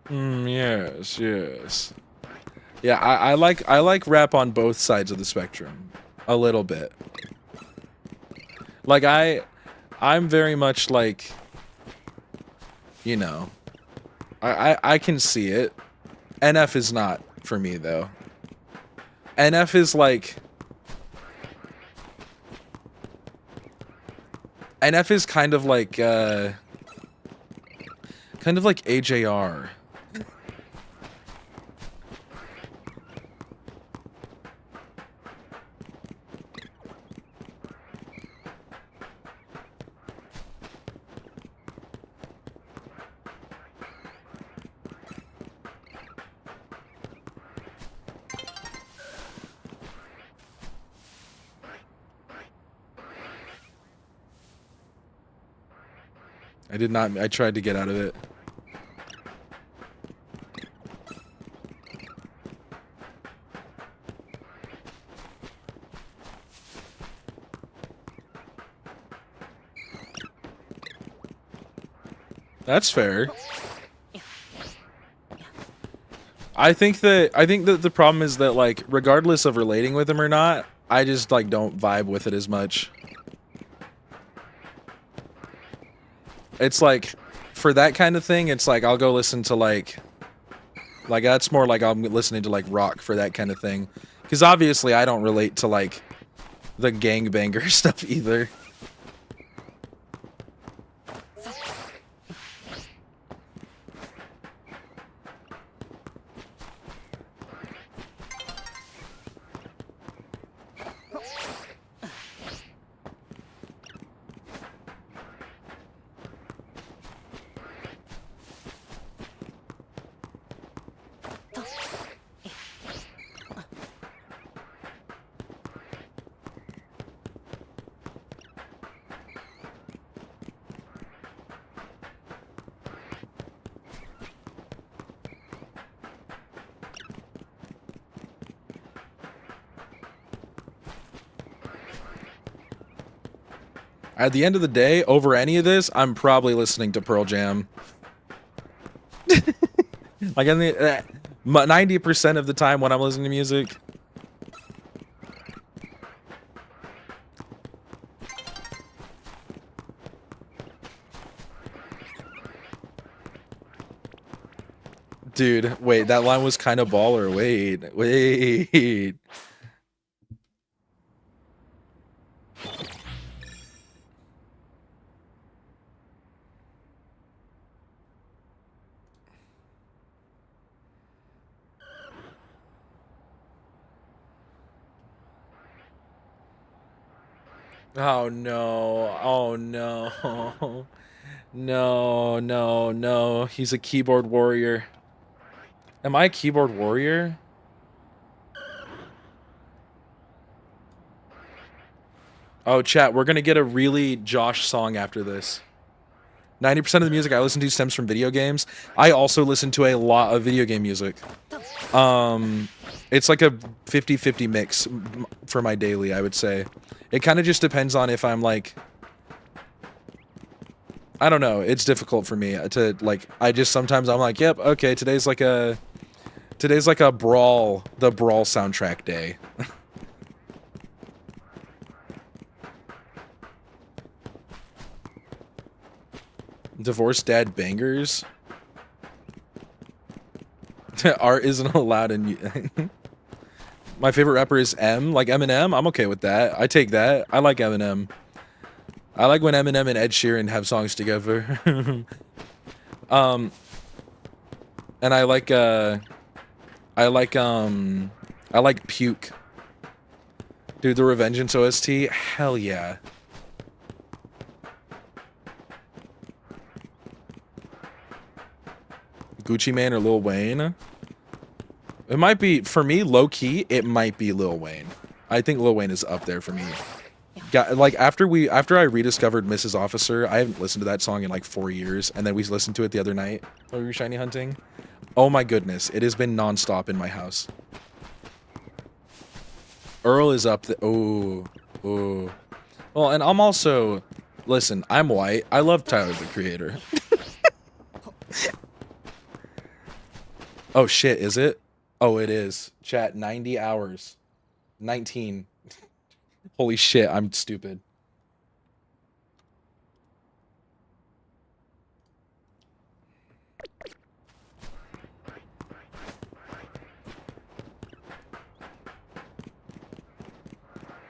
Yes. Yeah, I like rap on both sides of the spectrum. A little bit. Like I'm very much like, you know, I can see it. NF is not for me though. NF is like NF is kind of like AJR. I did not. I tried to get out of it. That's fair. I think that the problem is that, like, regardless of relating with him or not, I just like don't vibe with it as much. It's like, for that kind of thing, it's like I'll go listen to like that's more like I'm listening to like rock for that kind of thing. Because obviously I don't relate to like the gangbanger stuff either. At the end of the day, over any of this, I'm probably listening to Pearl Jam. Like, in the 90% of the time when I'm listening to music. Dude, wait, that line was kind of baller. Wait. Oh no. Oh no. No. He's a keyboard warrior. Am I a keyboard warrior? Oh, chat, we're gonna get a really Josh song after this. 90% of the music I listen to stems from video games. I also listen to a lot of video game music. It's like a 50-50 mix for my daily, I would say. It kind of just depends on if I'm like, I don't know, it's difficult for me to like, sometimes I'm like, yep, okay, today's like a Brawl, the Brawl soundtrack day. Divorced dad bangers. Art isn't allowed in. My favorite rapper is M, like Eminem. I'm okay with that. I take that. I like Eminem. I like when Eminem and Ed Sheeran have songs together. And I like Puke. Dude, the Revengeance OST, hell yeah. Gucci Mane or Lil Wayne? It might be, for me, low-key, it might be Lil Wayne. I think Lil Wayne is up there for me. Like, after I rediscovered Mrs. Officer, I haven't listened to that song in like 4 years, and then we listened to it the other night when we were shiny hunting. Oh my goodness, it has been non-stop in my house. Earl is up the, ooh. Well, and I'm also, listen, I'm white. I love Tyler, the Creator. Oh shit, is it? Oh, it is. Chat, 90 hours. 19. Holy shit, I'm stupid.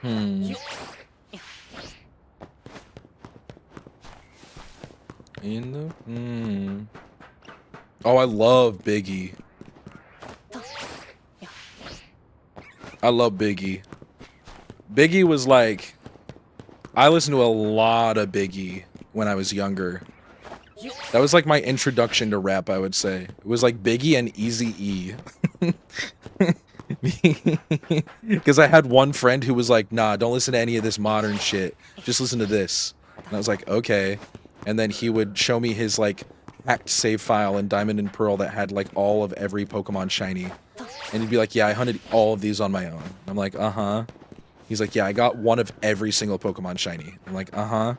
Hmm. In the Oh, I love Biggie. I love Biggie. Biggie was like, I listened to a lot of Biggie when I was younger. That was like my introduction to rap, I would say. It was like Biggie and Eazy-E. Because I had one friend who was like, nah, don't listen to any of this modern shit. Just listen to this. And I was like, okay. And then he would show me his like hacked save file in Diamond and Pearl that had like all of every Pokemon shiny. And he'd be like, yeah, I hunted all of these on my own. I'm like, uh-huh. He's like, yeah, I got one of every single Pokemon shiny. I'm like, uh-huh.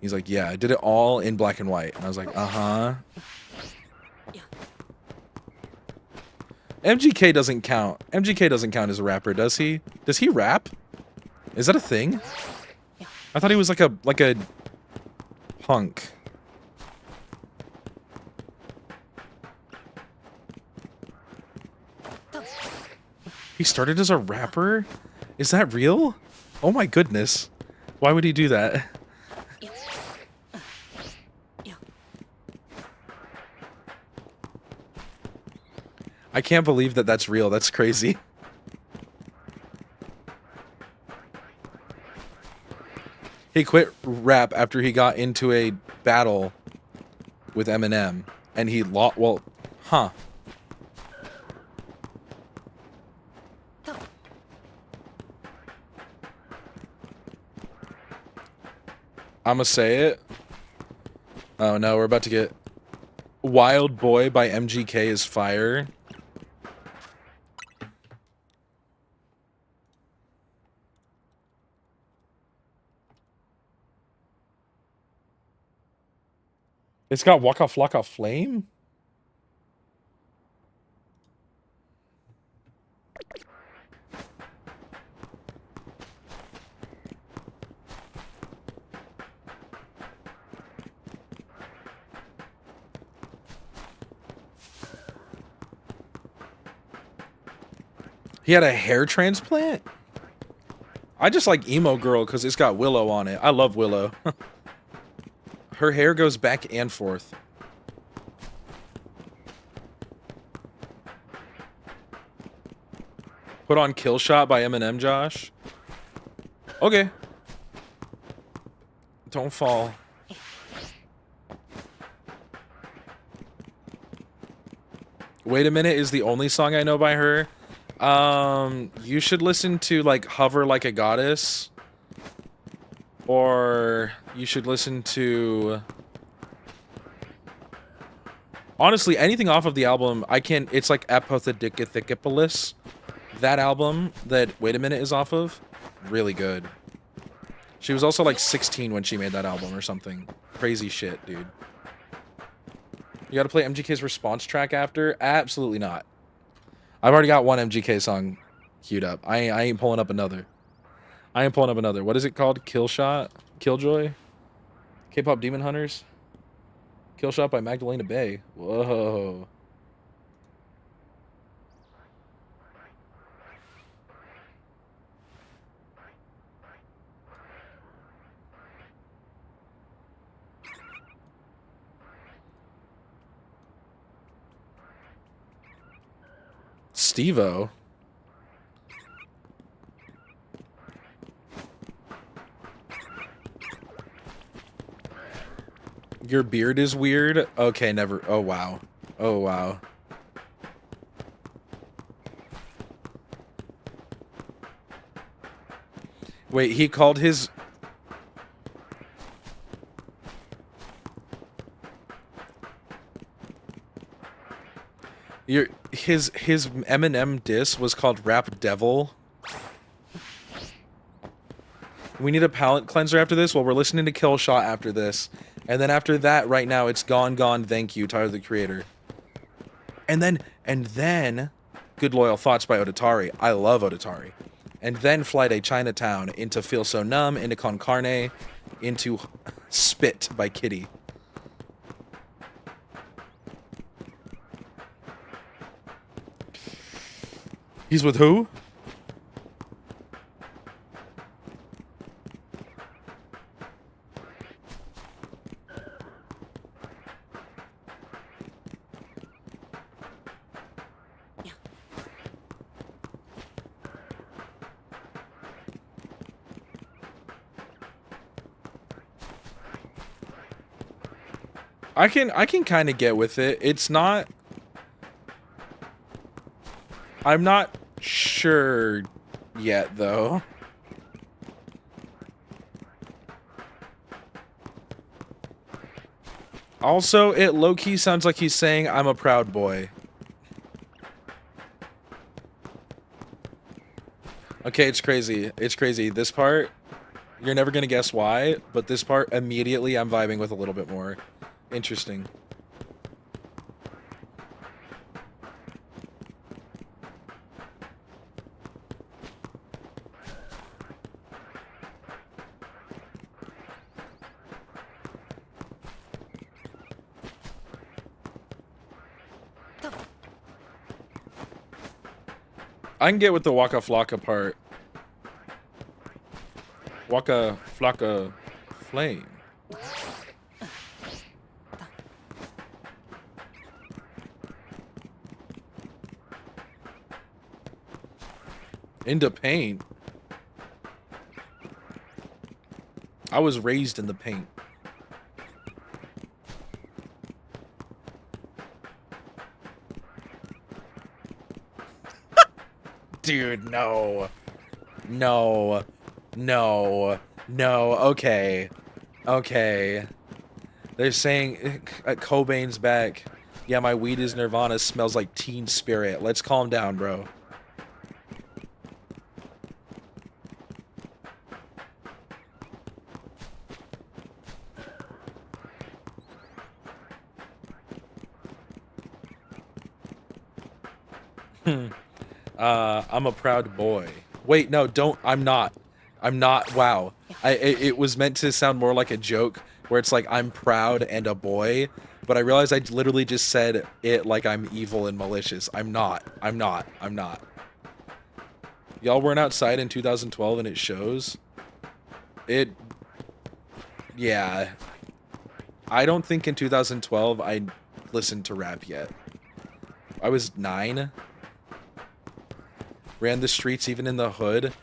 He's like, yeah, I did it all in black and white. And I was like, uh-huh. MGK doesn't count. MGK doesn't count as a rapper, does he? Does he rap? Is that a thing? I thought he was like a punk. He started as a rapper? Is that real? Oh my goodness. Why would he do that? I can't believe that that's real. That's crazy. He quit rap after he got into a battle with Eminem. And he lost... Well, huh. I'ma say it. Oh no, we're about to get... Wild Boy by MGK is fire. It's got Waka Flocka Flame? He had a hair transplant? I just like Emo Girl because it's got Willow on it. I love Willow. Her hair goes back and forth. Put on Kill Shot by Eminem, Josh. Okay. Don't fall. Wait a Minute is the only song I know by her. You should listen to like Hover Like a Goddess. Or you should listen to... Honestly, anything off of the album, it's like Apothecaripolis. That album that Wait a Minute is off of, really good. She was also like 16 when she made that album or something. Crazy shit, dude. You gotta play MGK's response track after? Absolutely not. I've already got one MGK song queued up. I ain't pulling up another. I ain't pulling up another. What is it called? Killshot? Killjoy? K-pop Demon Hunters? Killshot by Magdalena Bay. Whoa. Steve-O? Your beard is weird? Okay, never. Oh, wow. Oh, wow. Wait, he called his... His Eminem diss was called Rap Devil. We need a palate cleanser after this. Well, we're listening to Kill Shot after this. And then after that, right now, it's Gone Gone Thank You, Tyler the Creator. And then Good Loyal Thoughts by Otatari. I love Otatari. And then Fly Day Chinatown, into Feel So Numb, into Con Carne, into Spit by Kitty. He's with who? I can kind of get with it. It's not. I'm not sure yet, though. Also, it low-key sounds like he's saying, I'm a proud boy. Okay, it's crazy. It's crazy. This part, you're never gonna guess why, but this part, immediately, I'm vibing with a little bit more. Interesting. I can get with the Waka Flocka part. Waka Flocka Flame. Into paint. I was raised in the paint. Dude, no. No. No. No. Okay. Okay. They're saying Cobain's back. Yeah, my weed is Nirvana, smells like Teen Spirit. Let's calm down, bro. I'm a proud boy. Wait, no, don't. I'm not. I'm not. Wow. It was meant to sound more like a joke where it's like I'm proud and a boy, but I realized I literally just said it like I'm evil and malicious. I'm not. I'm not. I'm not. Y'all weren't outside in 2012 and it shows. Yeah. I don't think in 2012 I listened to rap yet. I was 9. Ran the streets even in the hood.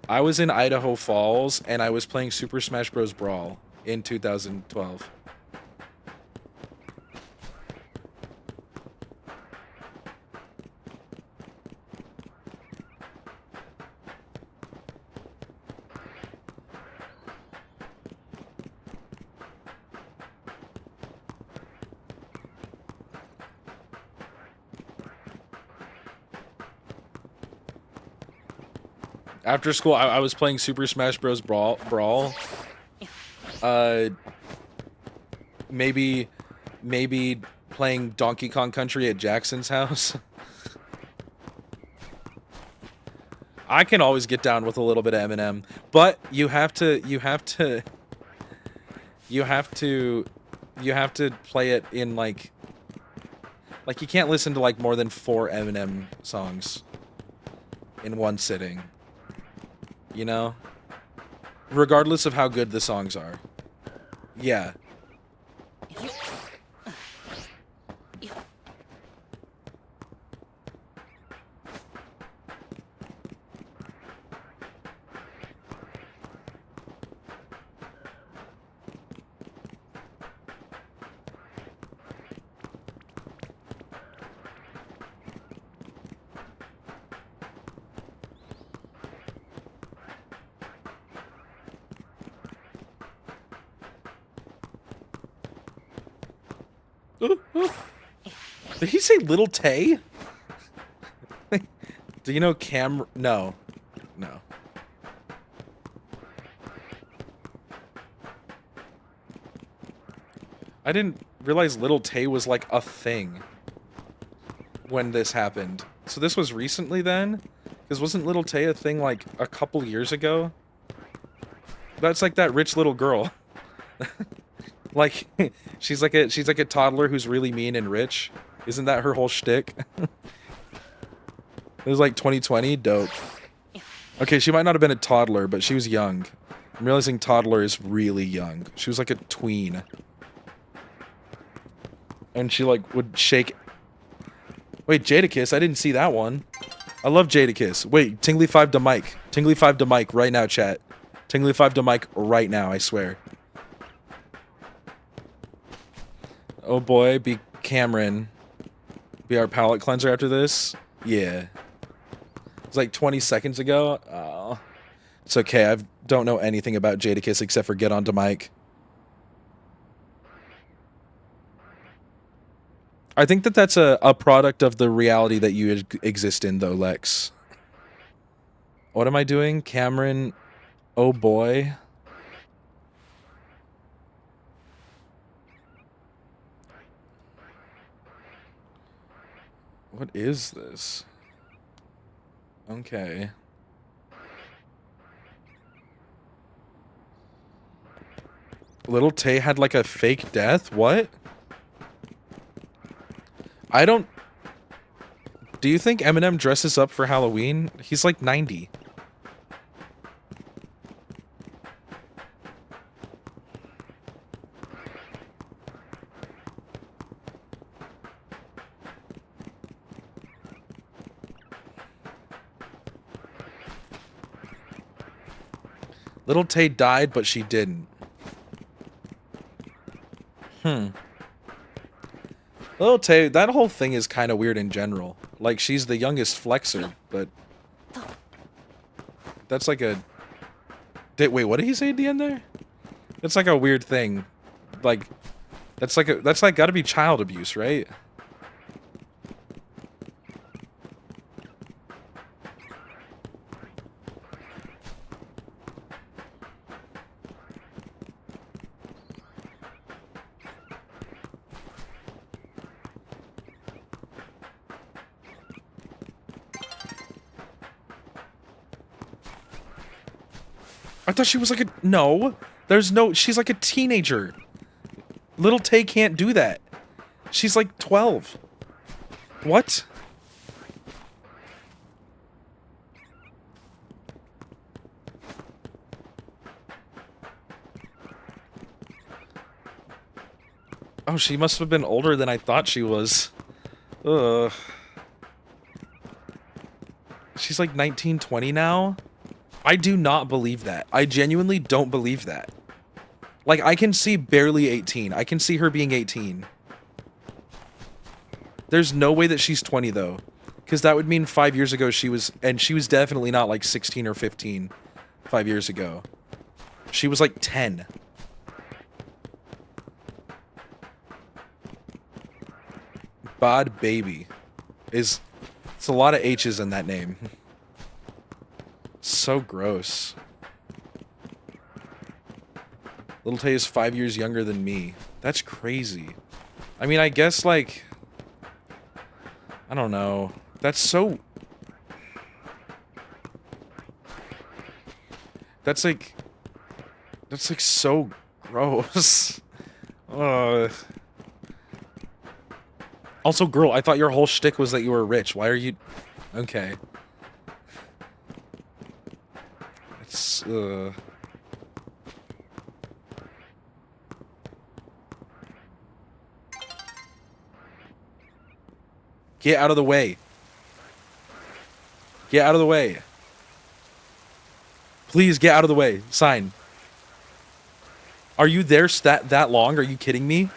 I was in Idaho Falls and I was playing Super Smash Bros. Brawl in 2012. After school, I was playing Super Smash Bros. Brawl. Maybe playing Donkey Kong Country at Jackson's house. I can always get down with a little bit of Eminem, but you have to play it in like you can't listen to like more than 4 Eminem songs in one sitting. You know? Regardless of how good the songs are. Yeah. Did he say Little Tay? Do you know Cam? No. No. I didn't realize Little Tay was like a thing when this happened. So this was recently then? Because wasn't Little Tay a thing like a couple years ago? That's like that rich little girl. Like she's like a toddler who's really mean and rich. Isn't that her whole shtick? It was like 2020. Dope. Okay, she might not have been a toddler, but she was young. I'm realizing toddler is really young. She was like a tween. And she like would shake. Wait, Jadakiss, I didn't see that one. I love Jadakiss. Wait, Tingly5 to Mike. Tingly5 to Mike right now, chat. Tingly5 to Mike right now, I swear. Oh boy, be Cameron. Be our palate cleanser after this? Yeah. It's like 20 seconds ago. Oh. It's okay, I don't know anything about Jadakiss except for get onto Mike. I think that that's a product of the reality that you exist in, though, Lex. What am I doing? Cameron, oh boy. What is this? Okay. Little Tay had like a fake death? What? I don't... Do you think Eminem dresses up for Halloween? He's like 90. Little Tay died, but she didn't. Little Tay, that whole thing is kind of weird in general. Like, she's the youngest flexer, but... That's like a... Wait, what did he say at the end there? That's like a weird thing. Like, that's like gotta be child abuse, right? I thought she was like a... No. There's no... She's like a teenager. Little Tay can't do that. She's like 12. What? Oh, she must have been older than I thought she was. Ugh. She's like 19, 20 now? I do not believe that. I genuinely don't believe that. Like, I can see barely 18. I can see her being 18. There's no way that she's 20, though. Because that would mean 5 years ago she was... And she was definitely not like 16 or 15 5 years ago. She was like 10. Bod Baby. It's a lot of H's in that name. So gross. Little Tay is 5 years younger than me. That's crazy. I mean, I guess, like... I don't know. That's so... That's like so gross. Also, girl, I thought your whole shtick was that you were rich. Why are you... Okay. It's, Get out of the way. Get out of the way. Please get out of the way. Sign. Are you there that long? Are you kidding me?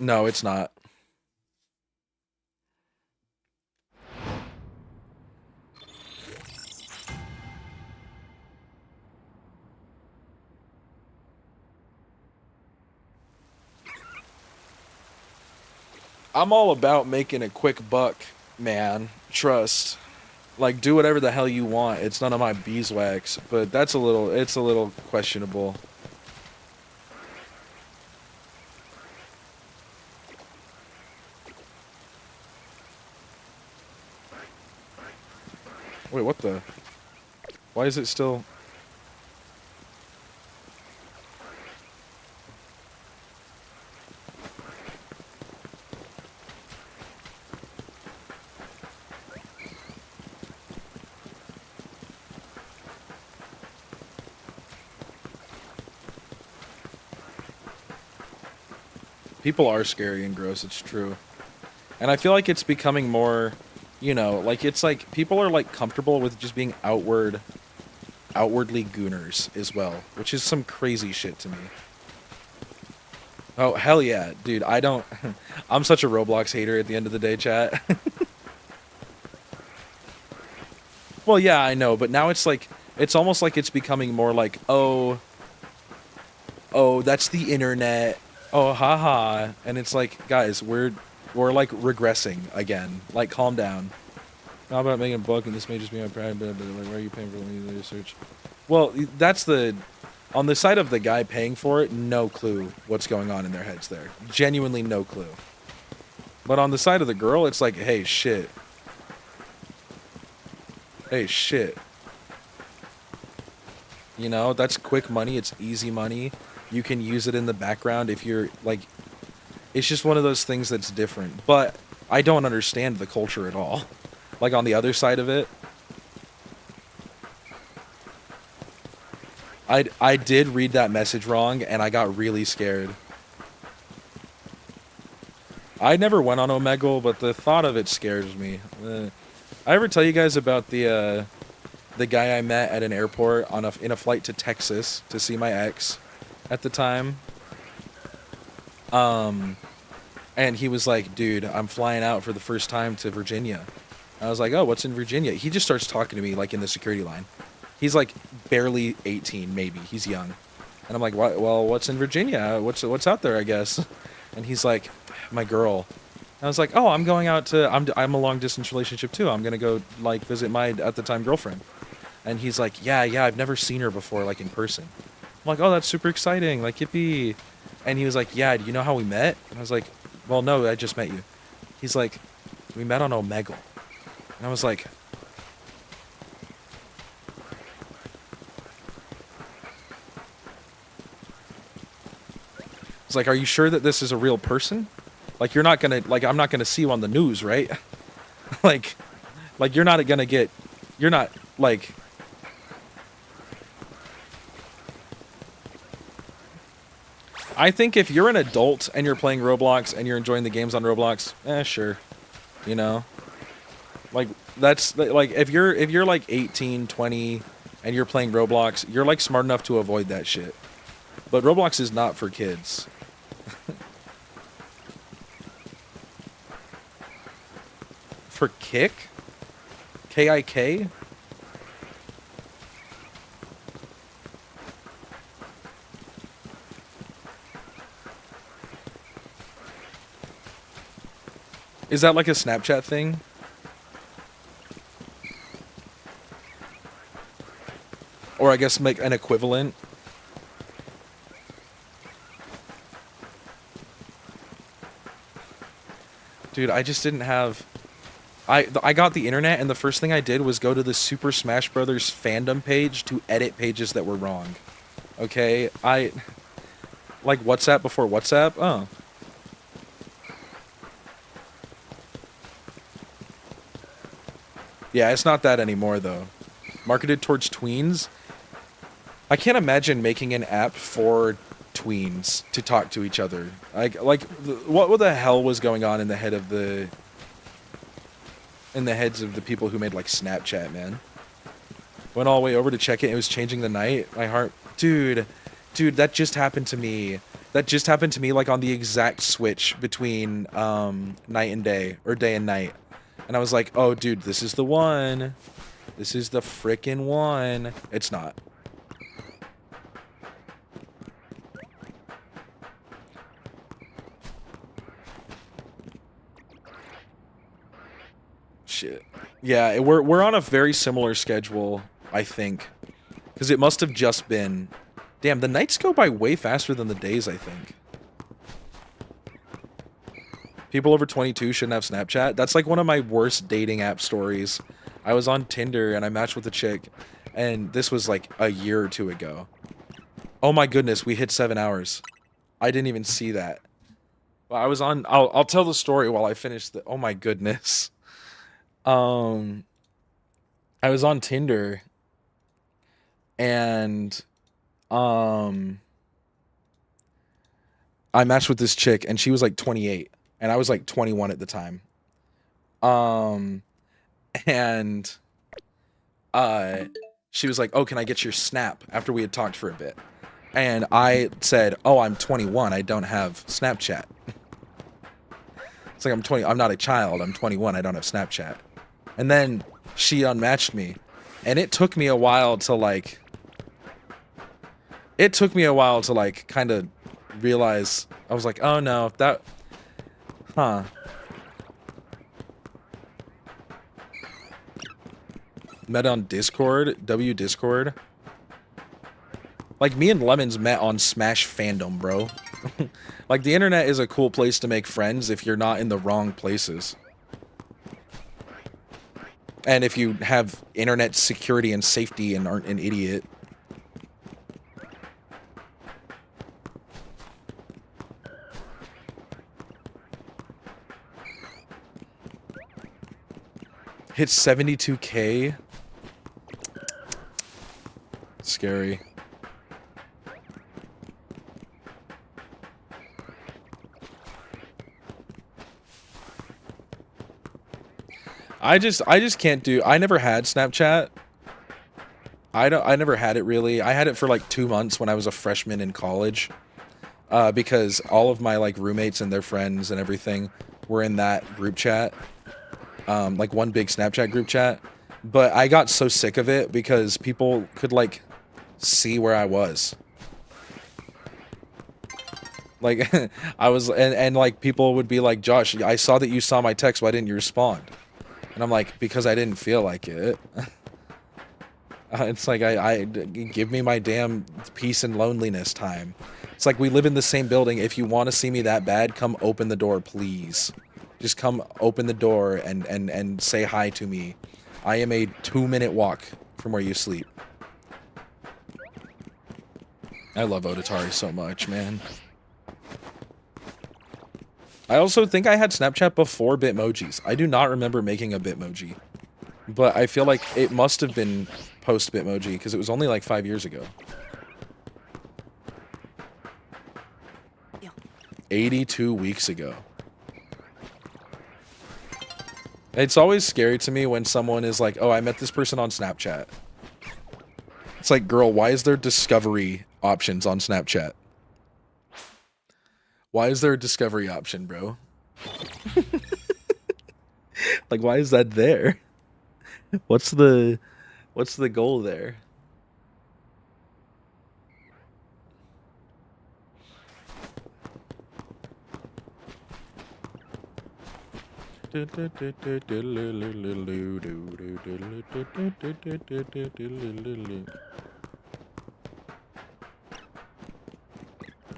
No, it's not. I'm all about making a quick buck, man. Trust. Like, do whatever the hell you want. It's none of my beeswax, but it's a little questionable. Wait, what the? Why is it still... People are scary and gross, it's true. And I feel like it's becoming more, you know, like, it's like, people are, like, comfortable with just being outward, outwardly gooners as well, which is some crazy shit to me. Oh, hell yeah, dude. I don't... I'm such a Roblox hater at the end of the day, chat. Well, yeah, I know, but now it's like... It's almost like it's becoming more like, oh, that's the internet. Oh, haha. And it's like, guys, we're like regressing again. Like, calm down. How about making a book and this may just be my pride, but like, why are you paying for the research? Well, that's the... On the side of the guy paying for it, no clue what's going on in their heads there. Genuinely no clue. But on the side of the girl, it's like, hey, shit. Hey, shit. You know, that's quick money. It's easy money. You can use it in the background if you're, like... It's just one of those things that's different. But I don't understand the culture at all. Like, on the other side of it, I did read that message wrong, and I got really scared. I never went on Omegle, but the thought of it scares me. I ever tell you guys about the guy I met at an airport on in a flight to Texas to see my ex at the time? And he was like, dude, I'm flying out for the first time to Virginia. I was like, oh, what's in Virginia? He just starts talking to me, like, in the security line. He's, like, barely 18, maybe. He's young. And I'm like, well, what's in Virginia? What's out there, I guess? And he's like, my girl. And I was like, oh, I'm going out to... I'm a long-distance relationship, too. I'm going to go, like, visit my, at the time, girlfriend. And he's like, yeah, I've never seen her before, like, in person. I'm like, oh, that's super exciting. Like, yippee. And he was like, yeah, do you know how we met? And I was like, well, no, I just met you. He's like, we met on Omegle. And I was like... It's like, are you sure that this is a real person? Like, you're not gonna... Like, I'm not gonna see you on the news, right? like, you're not gonna get... You're not, like... I think if you're an adult and you're playing Roblox and you're enjoying the games on Roblox, sure. You know? Like, that's... Like, if you're like 18, 20, and you're playing Roblox, you're, like, smart enough to avoid that shit. But Roblox is not for kids. For kick? K-I-K? Is that like a Snapchat thing? Or I guess make an equivalent? Dude, I just didn't have... I got the internet, and the first thing I did was go to the Super Smash Brothers fandom page to edit pages that were wrong. Okay? Like WhatsApp before WhatsApp? Oh. Yeah, it's not that anymore, though. Marketed towards tweens? I can't imagine making an app for tweens to talk to each other. What the hell was going on in the head of the... In the heads of the people who made, like, Snapchat, man? Went all the way over to check it, it was changing the night. My heart... Dude, that just happened to me. That just happened to me, like, on the exact switch between, night and day. Or day and night. And I was like, oh, dude, this is the one. This is the frickin' one. It's not. Shit. Yeah, we're on a very similar schedule, I think. Because it must have just been... Damn, the nights go by way faster than the days, I think. People over 22 shouldn't have Snapchat. That's like one of my worst dating app stories. I was on Tinder and I matched with a chick. And this was like a year or two ago. Oh my goodness, we hit 7 hours. I didn't even see that. Well, I was on... I'll tell the story while I finish the... Oh my goodness. I was on Tinder. And... I matched with this chick and she was like 28. And I was like 21 at the time. And she was like, "Oh, can I get your Snap?" After we had talked for a bit. And I said, "Oh, I'm 21. I don't have Snapchat." It's like, I'm not a child. I'm 21. I don't have Snapchat. And then she unmatched me. And it took me a while to like kind of realize. I was like, "Oh no, that huh." Met on Discord, Discord. Like, me and Lemons met on Smash Fandom, bro. Like, the internet is a cool place to make friends if you're not in the wrong places. And if you have internet security and safety and aren't an idiot. Hit 72K. Scary. I just can't do. I never had Snapchat. I never had it really. I had it for like 2 months when I was a freshman in college. Because all of my like roommates and their friends and everything were in that group chat. Like one big Snapchat group chat. But I got so sick of it because people could like see where I was. Like I was and like people would be like, "Josh, I saw that you saw my text. Why didn't you respond?" And I'm like, "Because I didn't feel like it." It's like I give me my damn peace and loneliness time. It's like we live in the same building. If you want to see me that bad, come open the door, please. Just come open the door and say hi to me. I am a 2-minute walk from where you sleep. I love Otatari so much, man. I also think I had Snapchat before Bitmojis. I do not remember making a Bitmoji. But I feel like it must have been post-Bitmoji, because it was only like 5 years ago. 82 weeks ago. It's always scary to me when someone is like, "Oh, I met this person on Snapchat." It's like, girl, why is there discovery options on Snapchat? Why is there a discovery option, bro? Like, why is that there? What's the goal there? I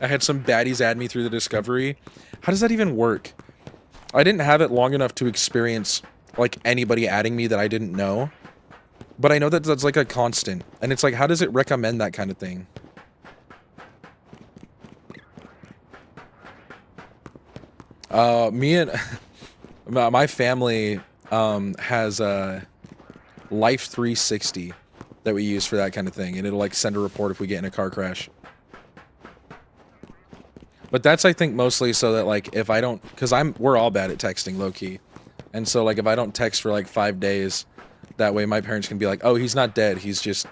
had some baddies add me through the discovery. How does that even work? I didn't have it long enough to experience like anybody adding me that I didn't know. But I know that that's like a constant. And it's like, how does it recommend that kind of thing? Me and my family has Life 360 that we use for that kind of thing, and it'll like send a report if we get in a car crash. But that's, I think, mostly so that like if I don't, because we're all bad at texting low key, and so like if I don't text for like 5 days, that way my parents can be like, "Oh, he's not dead, he's just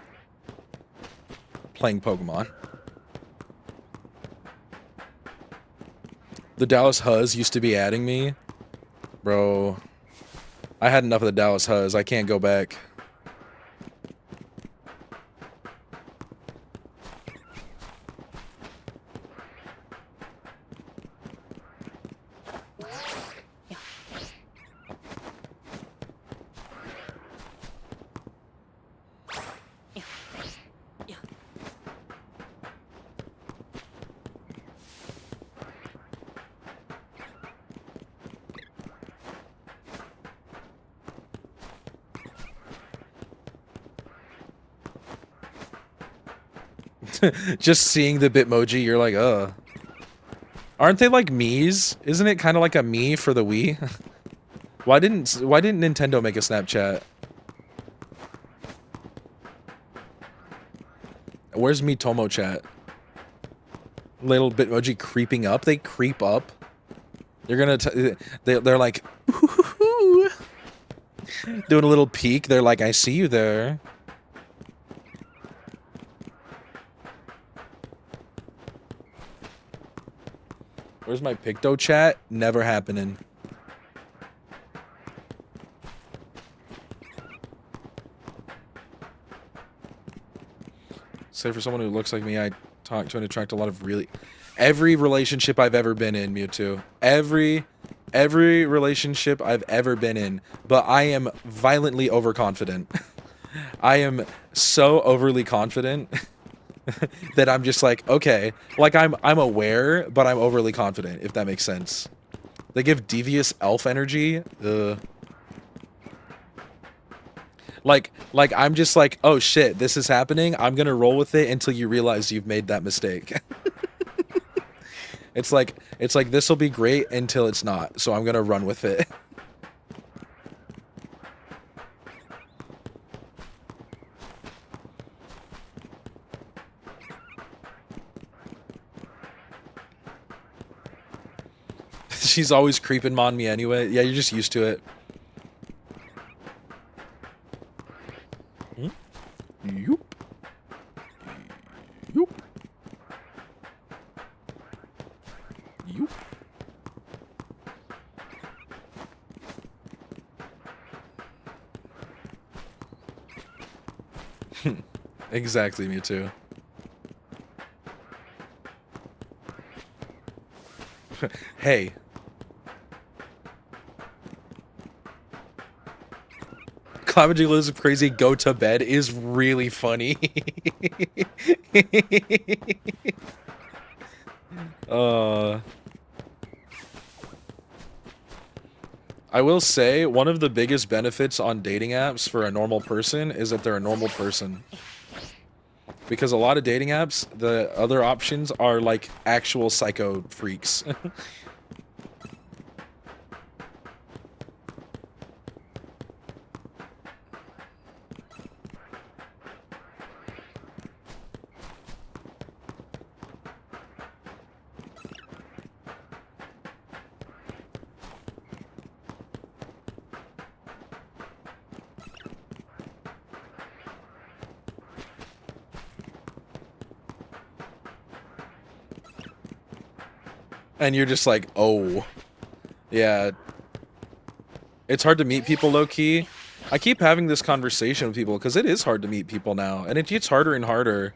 playing Pokemon." The Dallas Huzz used to be adding me. Bro, I had enough of the Dallas Huzz. I can't go back. Just seeing the Bitmoji, you're like, aren't they like Mii's? Isn't it kind of like a Mii for the Wii? Why didn't Nintendo make a Snapchat? Where's Miitomo chat? Little Bitmoji creeping up. They creep up. You're gonna they're like doing a little peek. They're like, "I see you there." Where's my Picto chat? Never happening. Say for someone who looks like me, I talk to and attract a lot of really... Every relationship I've ever been in, Mewtwo. Every relationship I've ever been in. But I am violently overconfident. I am so overly confident that I'm just like, okay. Like, I'm aware, but I'm overly confident, if that makes sense. They give devious elf energy. Like I'm just like, oh shit, this is happening. I'm gonna roll with it until you realize you've made that mistake. It's like this will be great until it's not. So I'm gonna run with it. She's always creeping on me anyway. Yeah, you're just used to it. Yoop. Yoop. Yoop. Exactly, me too. Hey. Clavity lives a crazy go to bed is really funny. I will say one of the biggest benefits on dating apps for a normal person is that they're a normal person. Because a lot of dating apps, the other options are like actual psycho freaks. And you're just like, oh. Yeah. It's hard to meet people low-key. I keep having this conversation with people because it is hard to meet people now. And it gets harder and harder.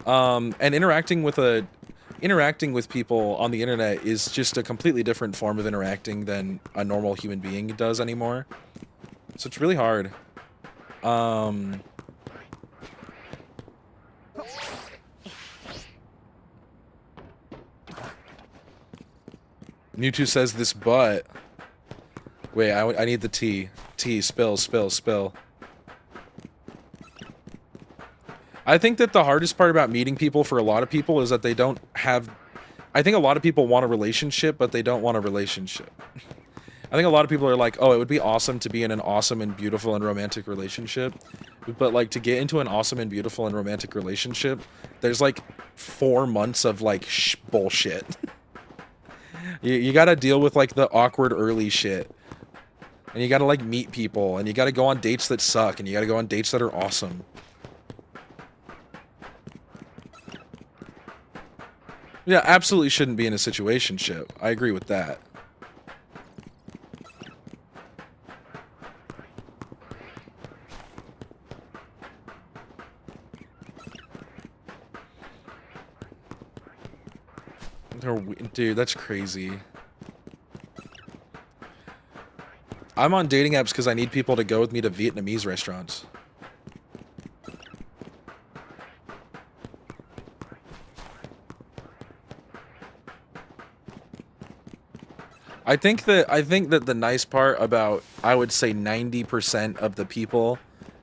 And interacting with people on the internet is just a completely different form of interacting than a normal human being does anymore. So it's really hard. Mewtwo says this butt. Wait, I need the tea. Tea, spill, spill, spill. I think that the hardest part about meeting people for a lot of people is that they don't have... I think a lot of people want a relationship, but they don't want a relationship. I think a lot of people are like, oh, it would be awesome to be in an awesome and beautiful and romantic relationship. But, like, to get into an awesome and beautiful and romantic relationship, there's, like, 4 months of, like, bullshit. You gotta deal with, like, the awkward early shit. And you gotta, like, meet people. And you gotta go on dates that suck. And you gotta go on dates that are awesome. Yeah, absolutely shouldn't be in a situationship. I agree with that. Dude, that's crazy. I'm on dating apps because I need people to go with me to Vietnamese restaurants. I think that the nice part about, I would say 90% of the people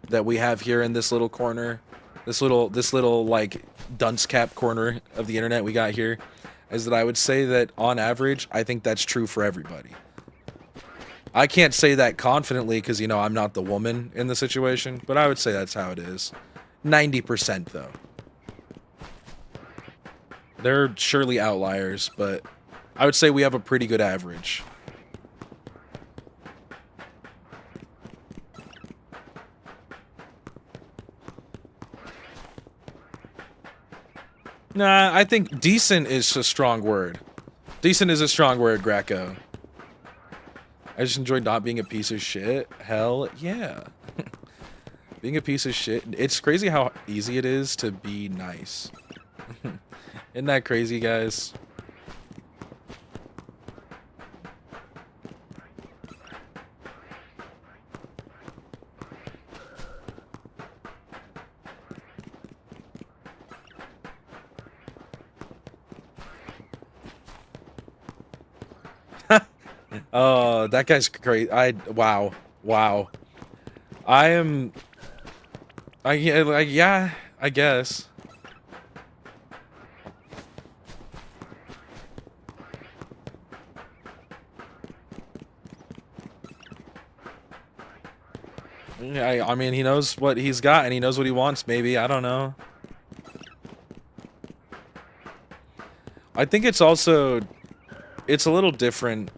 that we have here in this little corner, this little like dunce cap corner of the internet we got here, is that I would say that on average, I think that's true for everybody. I can't say that confidently because, you know, I'm not the woman in the situation, but I would say that's how it is. 90% though. There are surely outliers, but I would say we have a pretty good average. Nah, I think decent is a strong word. Decent is a strong word, Greco. I just enjoyed not being a piece of shit. Hell yeah. Being a piece of shit. It's crazy how easy it is to be nice. Isn't that crazy, guys? Oh, that guy's crazy. Wow. Wow. Yeah, I guess. I mean, he knows what he's got and he knows what he wants, maybe. I don't know. I think it's also, it's a little different.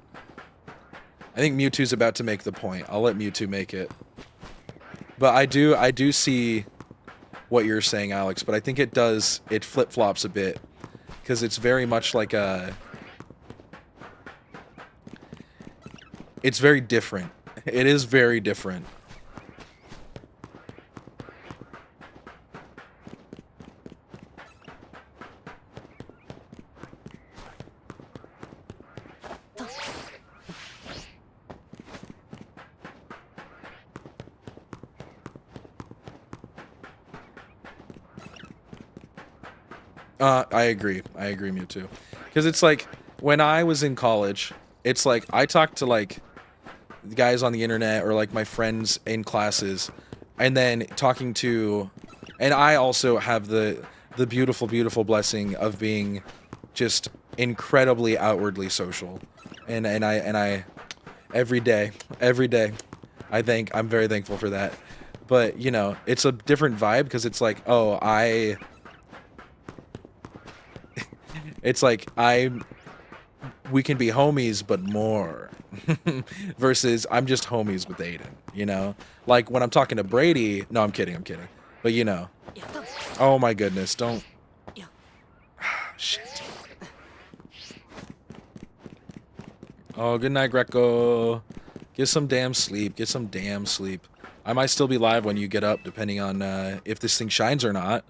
I think Mewtwo's about to make the point. I'll let Mewtwo make it. But I do see what you're saying, Alex, but I think it flip-flops a bit. Because it's very much like it's very different. It is very different. I agree, Mewtwo. Because it's like, when I was in college, it's like, I talked to, like, the guys on the internet or, like, my friends in classes, and then talking to... And I also have the beautiful, beautiful blessing of being just incredibly outwardly social. And I... Every day, I'm very thankful for that. But, you know, it's a different vibe, because it's like, it's like, we can be homies, but more. Versus, I'm just homies with Aiden, you know? Like, when I'm talking to Brady... No, I'm kidding. But, you know. Oh my goodness, don't... Shit. Oh, good night, Greco. Get some damn sleep. I might still be live when you get up, depending on if this thing shines or not.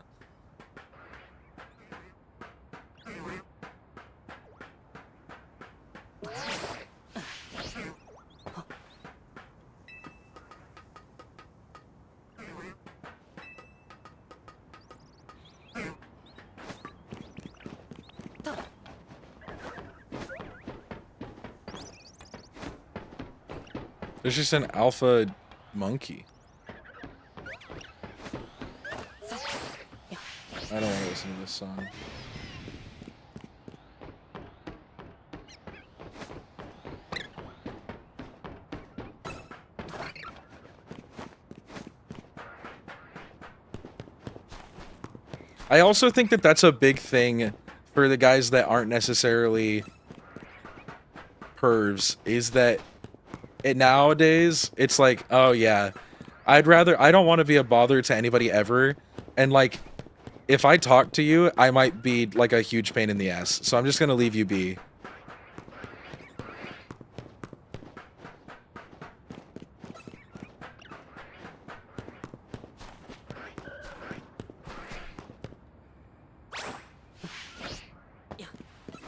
There's just an alpha monkey. I don't want to listen to this song. I also think that that's a big thing for the guys that aren't necessarily pervs, is that nowadays it's like, oh yeah, I don't want to be a bother to anybody ever, and like, if I talk to you, I might be like a huge pain in the ass, so I'm just gonna leave you be.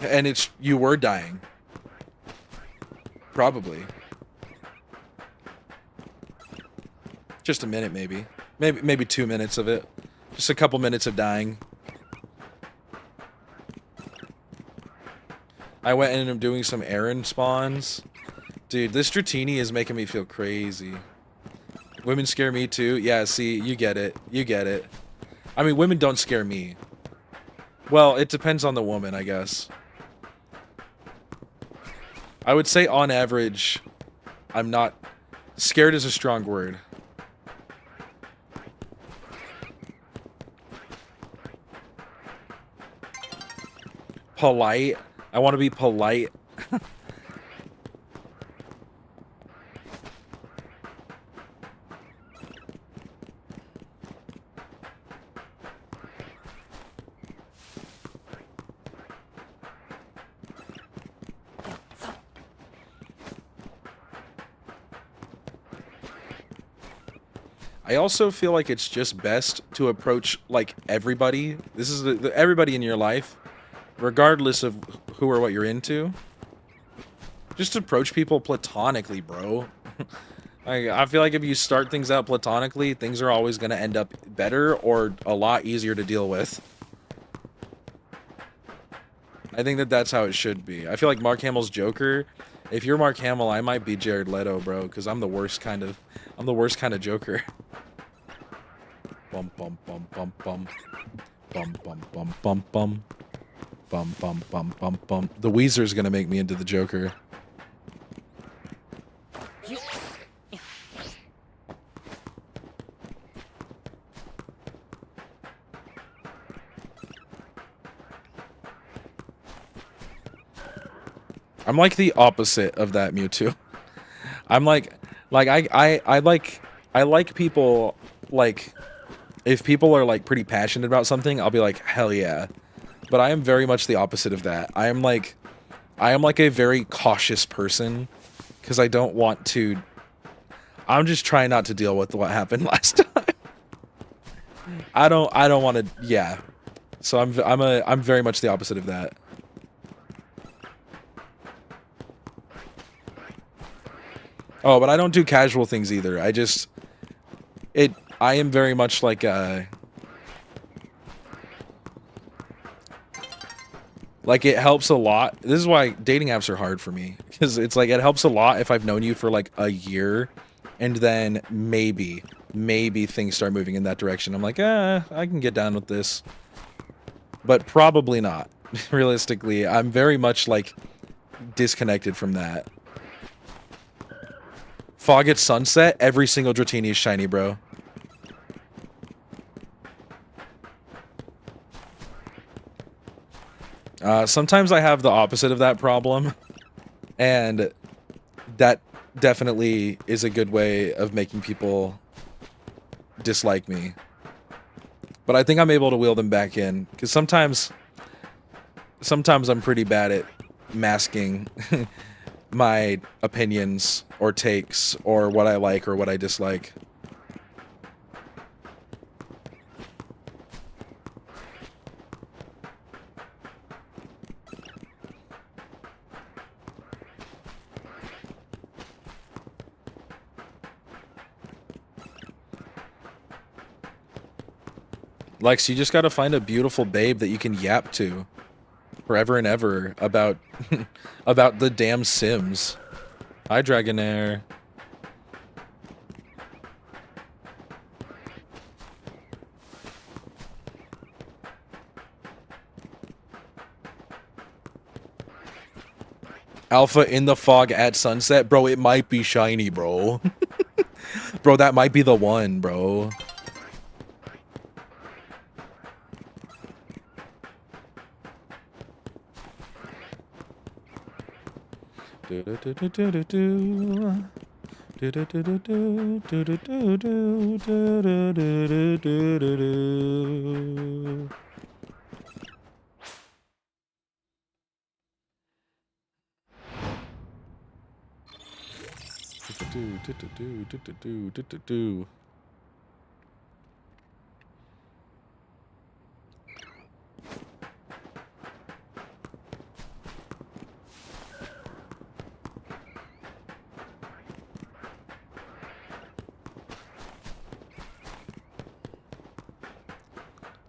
And you were dying. Probably. Just a minute, maybe. Maybe 2 minutes of it. Just a couple minutes of dying. I went in and I'm doing some errand spawns. Dude, this Dratini is making me feel crazy. Women scare me too. Yeah, see, you get it. I mean, women don't scare me. Well, it depends on the woman, I guess. I would say on average, I'm not... Scared is a strong word. Polite. I want to be polite. I also feel like it's just best to approach like everybody. This is everybody in your life, regardless of who or what you're into. Just approach people platonically, bro. I feel like if you start things out platonically, things are always going to end up better or a lot easier to deal with. I think that that's how it should be. I feel like Mark Hamill's Joker. If you're Mark Hamill, I might be Jared Leto, bro, because I'm the worst kind of Joker. Bum bum bum bum bum bum bum bum bum bum bum bum bum bum bum. The Weezer's gonna make me into the Joker. I'm like the opposite of that Mewtwo. I'm like I like people, like, if people are like pretty passionate about something, I'll be like, hell yeah. But I am very much the opposite of that. I am like a very cautious person because I don't want to. I'm just trying not to deal with what happened last time. I don't want to. Yeah. So I'm very much the opposite of that. Oh, but I don't do casual things either. I am very much like it helps a lot. This is why dating apps are hard for me, because it's like it helps a lot if I've known you for like a year, and then maybe things start moving in that direction. I'm like, I can get down with this, but probably not. Realistically, I'm very much like disconnected from that. Fog at sunset, every single Dratini is shiny, bro. Sometimes I have the opposite of that problem, and that definitely is a good way of making people dislike me. But I think I'm able to wheel them back in, because sometimes I'm pretty bad at masking my opinions or takes or what I like or what I dislike. Lex, you just gotta find a beautiful babe that you can yap to forever and ever about about the damn Sims. Hi, Dragonair. Alpha in the fog at sunset? Bro, it might be shiny, bro. Bro, that might be the one, bro.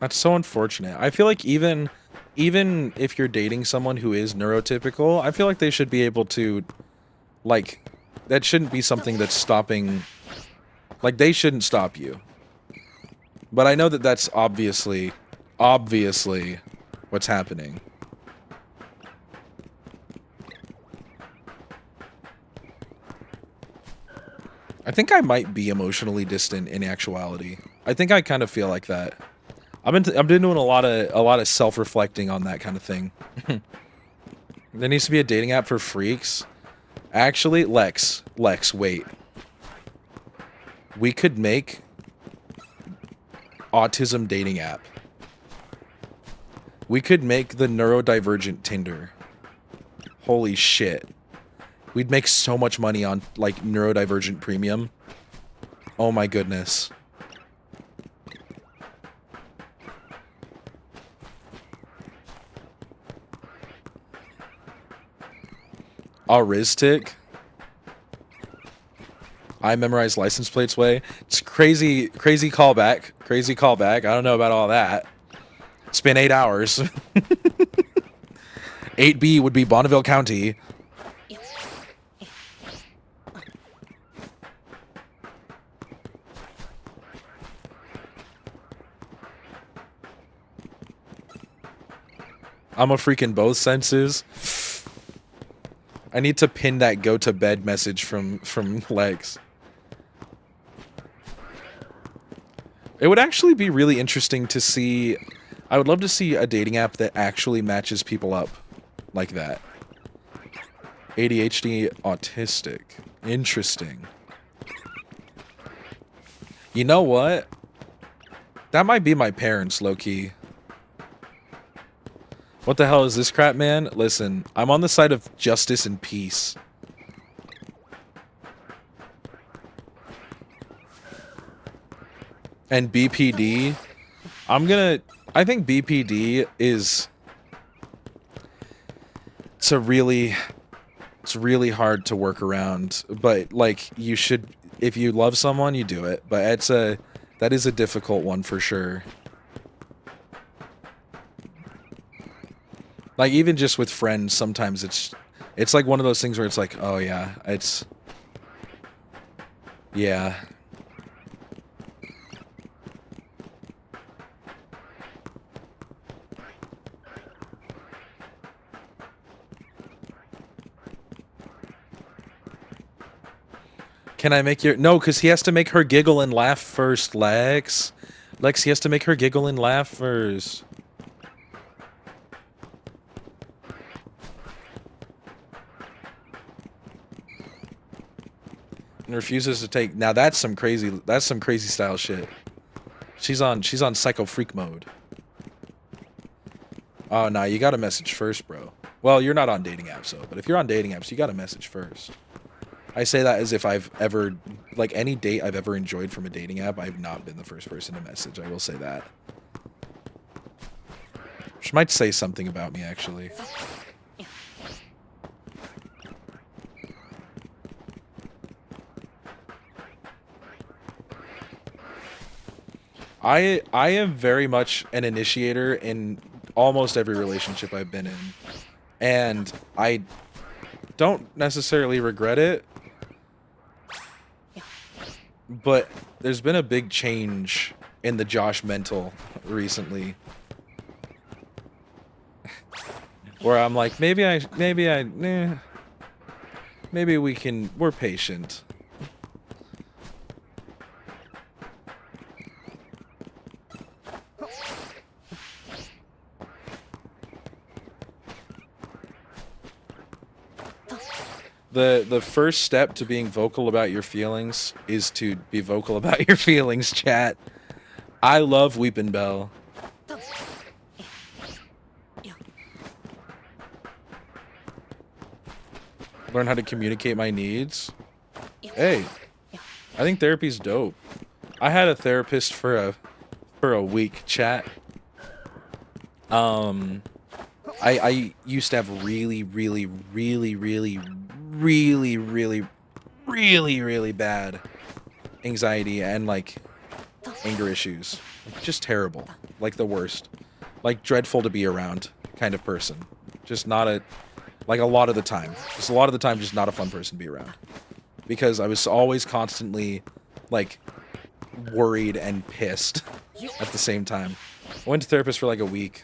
That's so unfortunate. I feel like even if you're dating someone who is neurotypical, I feel like they should be able to, like, that shouldn't be something that's stopping, like, they shouldn't stop you. But I know that that's obviously what's happening. I think I might be emotionally distant in actuality. I think I kind of feel like that. I've been doing a lot of self-reflecting on that kind of thing. There needs to be a dating app for freaks. Actually, Lex, wait. We could make autism dating app. We could make the neurodivergent Tinder. Holy shit. We'd make so much money on, like, neurodivergent premium. Oh my goodness. Auristic. I memorize license plates way. It's crazy callback. Crazy callback. I don't know about all that. It's been 8 hours. 8B would be Bonneville County. I'm a freaking both senses. I need to pin that go to bed message from Lex. It would actually be really interesting to see. I would love to see a dating app that actually matches people up like that. ADHD, autistic. Interesting. You know what? That might be my parents, low-key. What the hell is this crap, man? Listen, I'm on the side of justice and peace. And BPD, I think BPD is, it's really hard to work around, but like you should, if you love someone, you do it, but that is a difficult one for sure. Like even just with friends, sometimes it's like one of those things where it's like, oh yeah, yeah. Can I make your... No, because he has to make her giggle and laugh first, Lex. Lex, he has to make her giggle and laugh first. And refuses to take... Now that's some crazy style shit. She's on psycho freak mode. Oh, no, you gotta message first, bro. Well, you're not on dating apps, though. But if you're on dating apps, you gotta message first. I say that as if I've ever, like any date I've ever enjoyed from a dating app, I've not been the first person to message. I will say that. Which might say something about me, actually. I am very much an initiator in almost every relationship I've been in. And I don't necessarily regret it. But there's been a big change in the Josh mental recently. Where I'm like, maybe we're patient. The first step to being vocal about your feelings is to be vocal about your feelings, chat. I love Weepin' Bell. Learn how to communicate my needs. Hey, I think therapy's dope. I had a therapist for a week, chat. I used to have really bad anxiety and like anger issues. Just terrible. Like the worst. Like dreadful to be around kind of person. Just not a, like a lot of the time. Just a lot of the time, just not a fun person to be around. Because I was always constantly like worried and pissed at the same time. I went to therapist for like a week.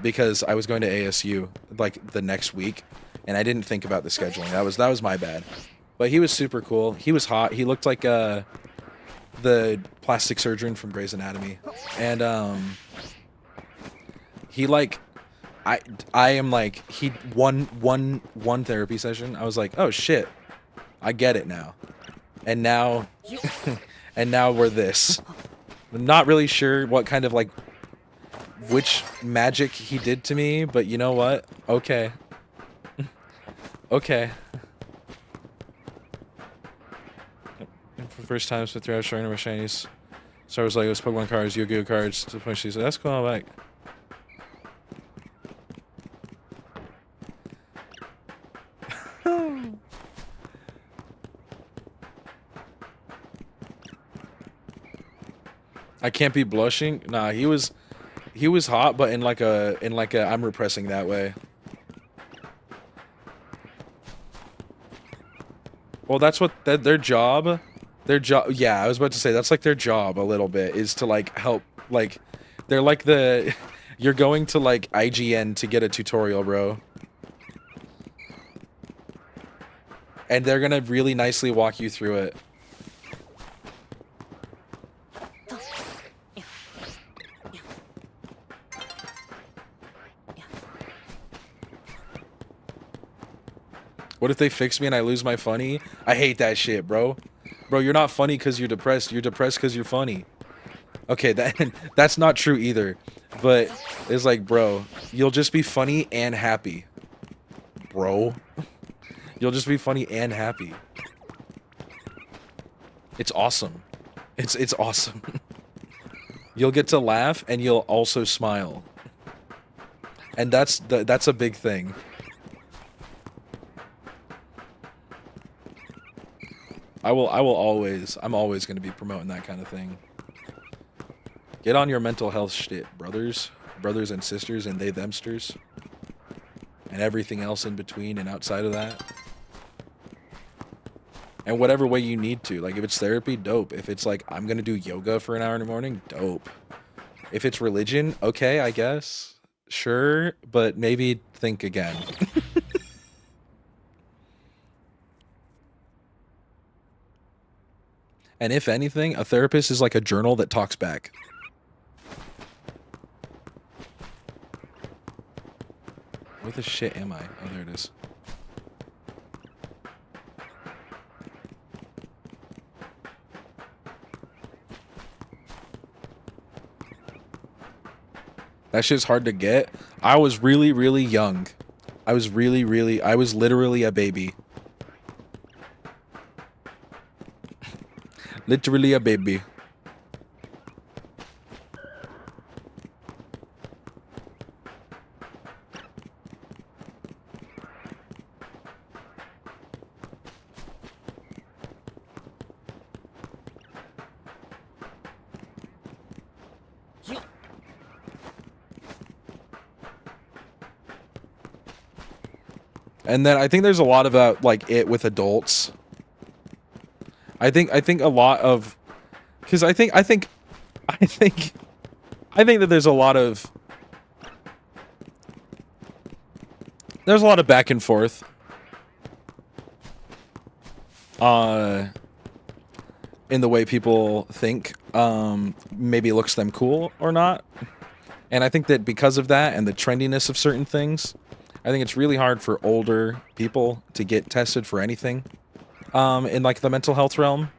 Because I was going to ASU like the next week, and I didn't think about the scheduling. That was my bad. But he was super cool. He was hot. He looked like the plastic surgeon from Grey's Anatomy, and he like I am like he one therapy session. I was like, oh shit, I get it now, and now and now we're this. I'm not really sure what kind of like. Which magic he did to me, but you know what? Okay. Okay. For the first time, spent 3 hours showing my shinies. So I was like, it was Pokemon cards, Yu-Gi-Oh cards, to the point she said, that's cool, I'm like. I can't be blushing. Nah, he was hot, but in like a I'm repressing that way. Well, that's what their job. Their job. Yeah, I was about to say that's like their job a little bit is to like help. Like, they're like the. You're going to like IGN to get a tutorial, bro. And they're gonna really nicely walk you through it. What if they fix me and I lose my funny? I hate that shit, bro. Bro, you're not funny because you're depressed. You're depressed because you're funny. Okay, that's not true either. But it's like, bro, you'll just be funny and happy. Bro. You'll just be funny and happy. It's awesome. It's awesome. You'll get to laugh and you'll also smile. And that's a big thing. I'm always going to be promoting that kind of thing. Get on your mental health shit, brothers and sisters and they themsters. And everything else in between and outside of that. And whatever way you need to. Like, if it's therapy, dope. If it's like, I'm going to do yoga for an hour in the morning, dope. If it's religion, okay, I guess. Sure, but maybe think again. And if anything, a therapist is like a journal that talks back. Where the shit am I? Oh, there it is. That shit's hard to get. I was really, really young. I was literally a baby. Literally a baby. And then I think there's a lot about like it with adults. I think a lot of, because I think that there's a lot of back and forth in the way people think maybe it looks them cool or not. And I think that because of that and the trendiness of certain things, I think it's really hard for older people to get tested for anything in like the mental health realm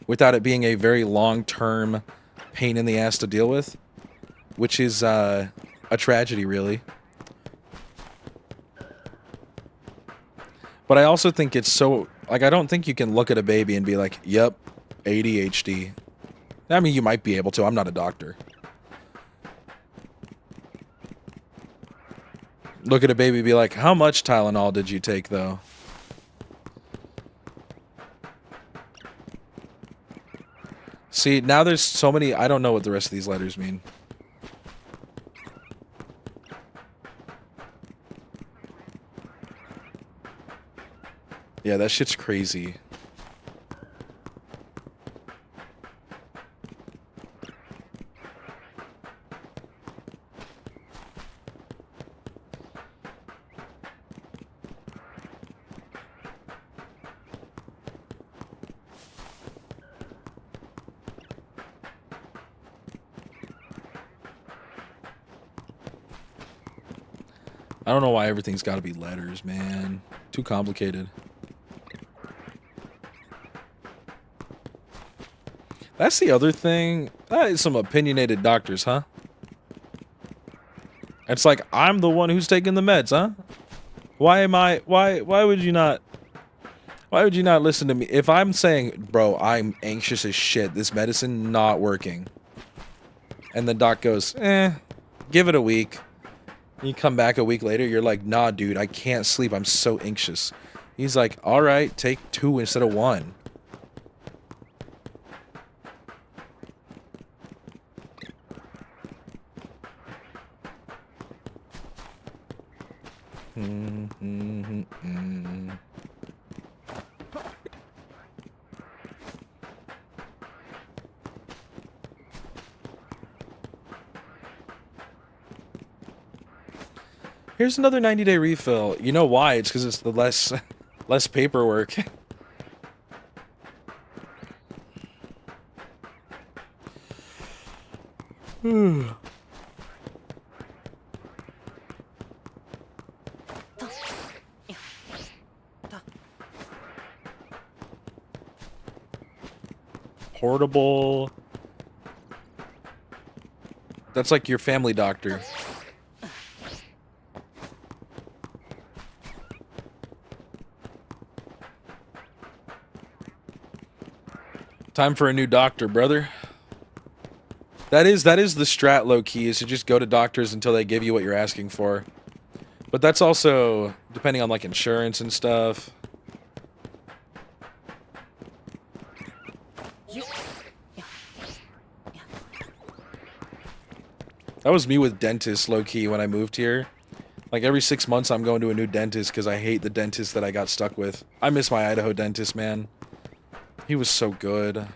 without it being a very long-term pain in the ass to deal with, which is a tragedy, really. But I also think it's so, like, I don't think you can look at a baby and be like, yep, ADHD. I mean, you might be able to. I'm not a doctor. Look at a baby and be like, how much Tylenol did you take, though? See, now there's so many, I don't know what the rest of these letters mean. Yeah, that shit's crazy. I don't know why everything's got to be letters, man. Too complicated. That's the other thing. That is some opinionated doctors, huh? It's like, I'm the one who's taking the meds, huh? Why would you not listen to me? If I'm saying, bro, I'm anxious as shit, this medicine not working. And the doc goes, give it a week. You come back a week later, you're like, nah, dude, I can't sleep. I'm so anxious. He's like, all right, take 2 instead of 1. Here's another 90-day refill. You know why? It's because it's the less paperwork. Portable. That's like your family doctor. Time for a new doctor, brother. That is the strat, low key, is to just go to doctors until they give you what you're asking for. But that's also depending on like insurance and stuff. That was me with dentists, low key, when I moved here. Like every 6 months I'm going to a new dentist because I hate the dentist that I got stuck with. I miss my Idaho dentist, man. He was so good. And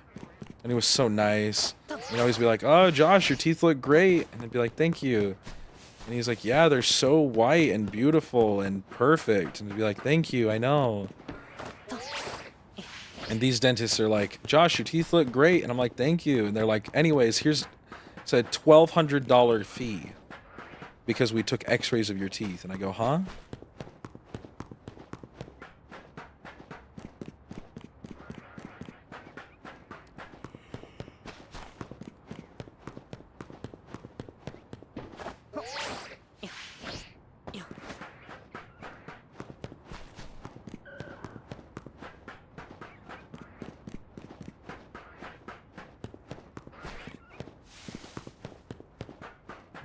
he was so nice. He'd always be like, "Oh, Josh, your teeth look great." And I'd be like, "Thank you." And he's like, "Yeah, they're so white and beautiful and perfect." And I'd be like, "Thank you, I know." And these dentists are like, "Josh, your teeth look great." And I'm like, "Thank you." And they're like, "Anyways, here's it's a $1,200 fee because we took x-rays of your teeth." And I go, "Huh?"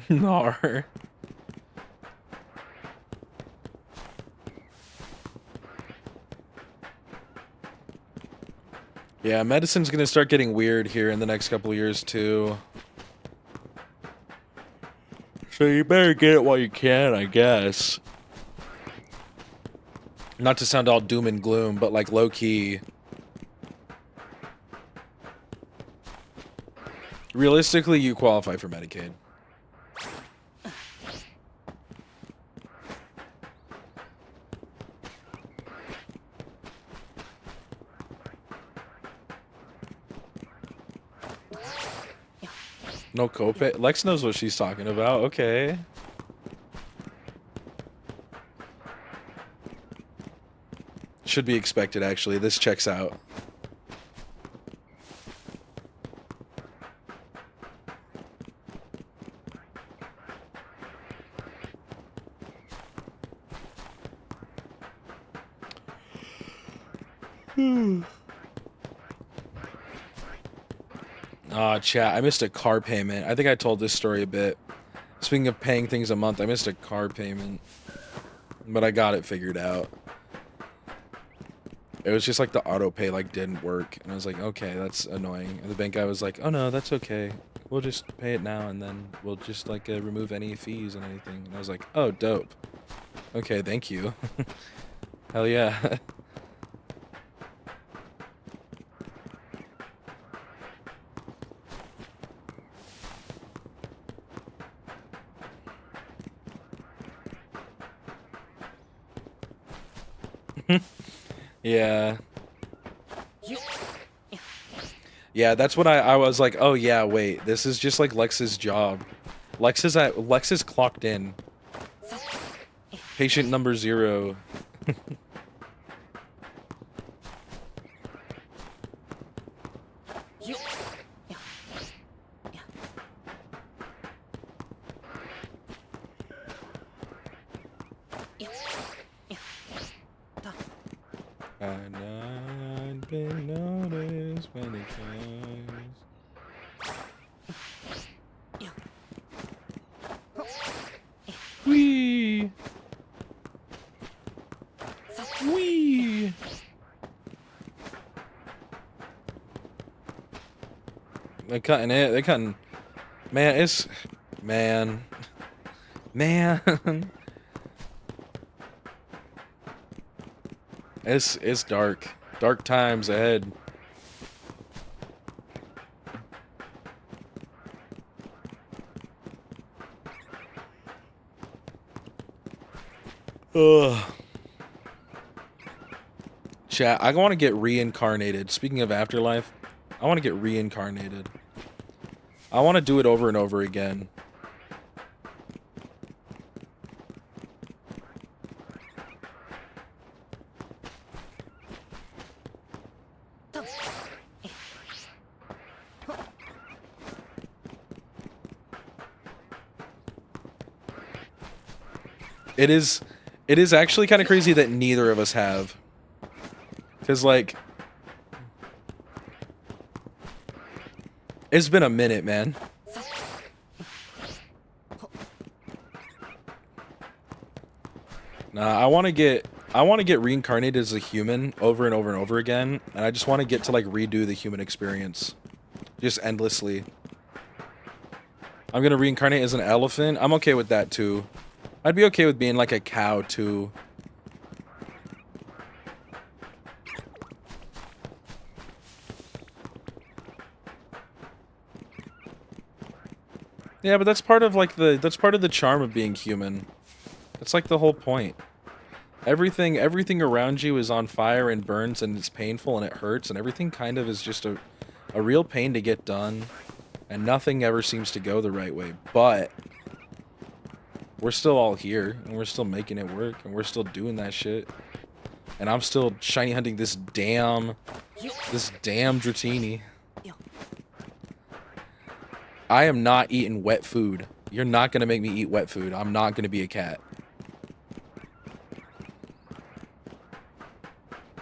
Nar. Yeah, medicine's gonna start getting weird here in the next couple of years too. So you better get it while you can, I guess. Not to sound all doom and gloom, but like low key. Realistically, you qualify for Medicaid. No copay? Lex knows what she's talking about. Okay. Should be expected, actually. This checks out. Aw, chat, I missed a car payment. I think I told this story a bit. Speaking of paying things a month, I missed a car payment. But I got it figured out. It was just like the auto pay like didn't work. And I was like, okay, that's annoying. And the bank guy was like, "Oh no, that's okay. We'll just pay it now and then we'll just like remove any fees and anything." And I was like, "Oh, dope. Okay, thank you." Hell yeah. Yeah. Yeah, that's what I was like, "Oh yeah, wait, this is just like Lex's job." Lex is clocked in. Patient number 0. I've not been noticed when it comes. Wee. Wee. They're cutting it. They're cutting. Man, it's man. It's dark. Dark times ahead. Ugh. Chat, I want to get reincarnated. Speaking of afterlife, I want to get reincarnated. I want to do it over and over again. It is actually kind of crazy that neither of us have. Because, like, it's been a minute, man. Nah, I want to get reincarnated as a human over and over and over again, and I just want to get to, like, redo the human experience. Just endlessly. I'm gonna reincarnate as an elephant. I'm okay with that, too. I'd be okay with being, like, a cow, too. Yeah, but that's part of the charm of being human. That's like the whole point. Everything around you is on fire and burns and it's painful and it hurts and everything kind of is just a real pain to get done, and nothing ever seems to go the right way. But we're still all here and we're still making it work and we're still doing that shit. And I'm still shiny hunting this damn Dratini. I am not eating wet food. You're not gonna make me eat wet food. I'm not gonna be a cat.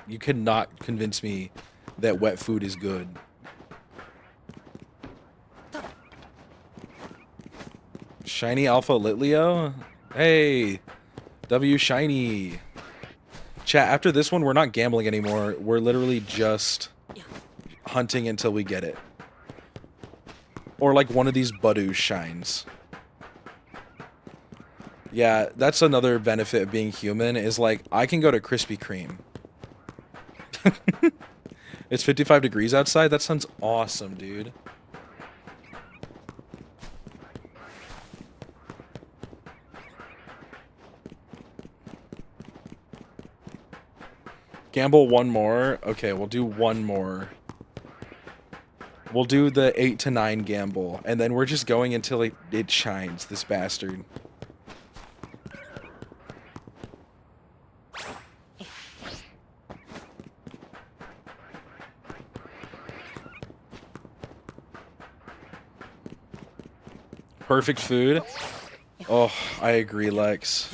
You cannot convince me that wet food is good. Shiny Alpha Litleo? Hey! W Shiny! Chat, after this one, we're not gambling anymore. We're literally just hunting until we get it. Or like one of these Budu shines. Yeah, that's another benefit of being human, is like, I can go to Krispy Kreme. It's 55 degrees outside? That sounds awesome, dude. Gamble one more? Okay, we'll do one more. We'll do the 8 to 9 gamble, and then we're just going until it shines, this bastard. Perfect food? Oh, I agree, Lex.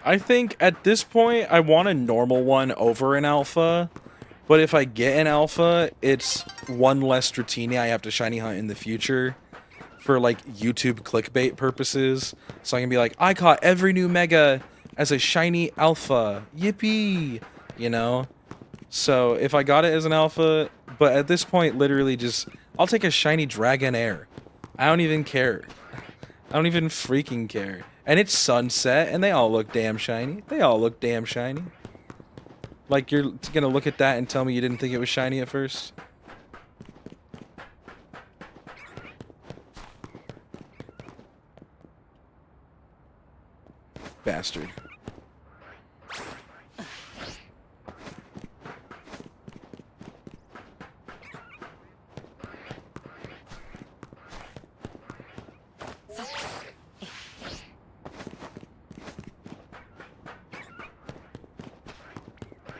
I think at this point, I want a normal one over an alpha. But if I get an alpha, it's one less Dratini I have to shiny hunt in the future for, like, YouTube clickbait purposes. So I can be like, I caught every new mega as a shiny alpha. Yippee! You know? So if I got it as an alpha, but at this point, literally just, I'll take a shiny Dragonair. I don't even care. I don't even freaking care. And it's sunset, and they all look damn shiny. They all look damn shiny. Like, you're gonna look at that and tell me you didn't think it was shiny at first? Bastard.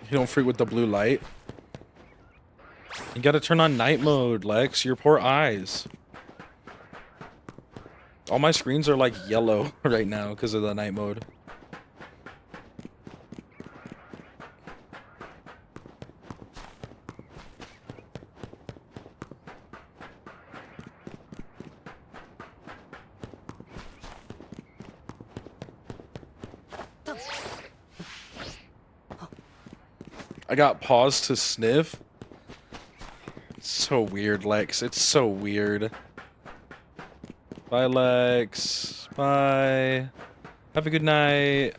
You don't freak with the blue light. You gotta turn on night mode, Lex. Your poor eyes. All my screens are like yellow right now because of the night mode. I got paws to sniff. It's so weird, Lex. It's so weird. Bye, Lex. Bye. Have a good night.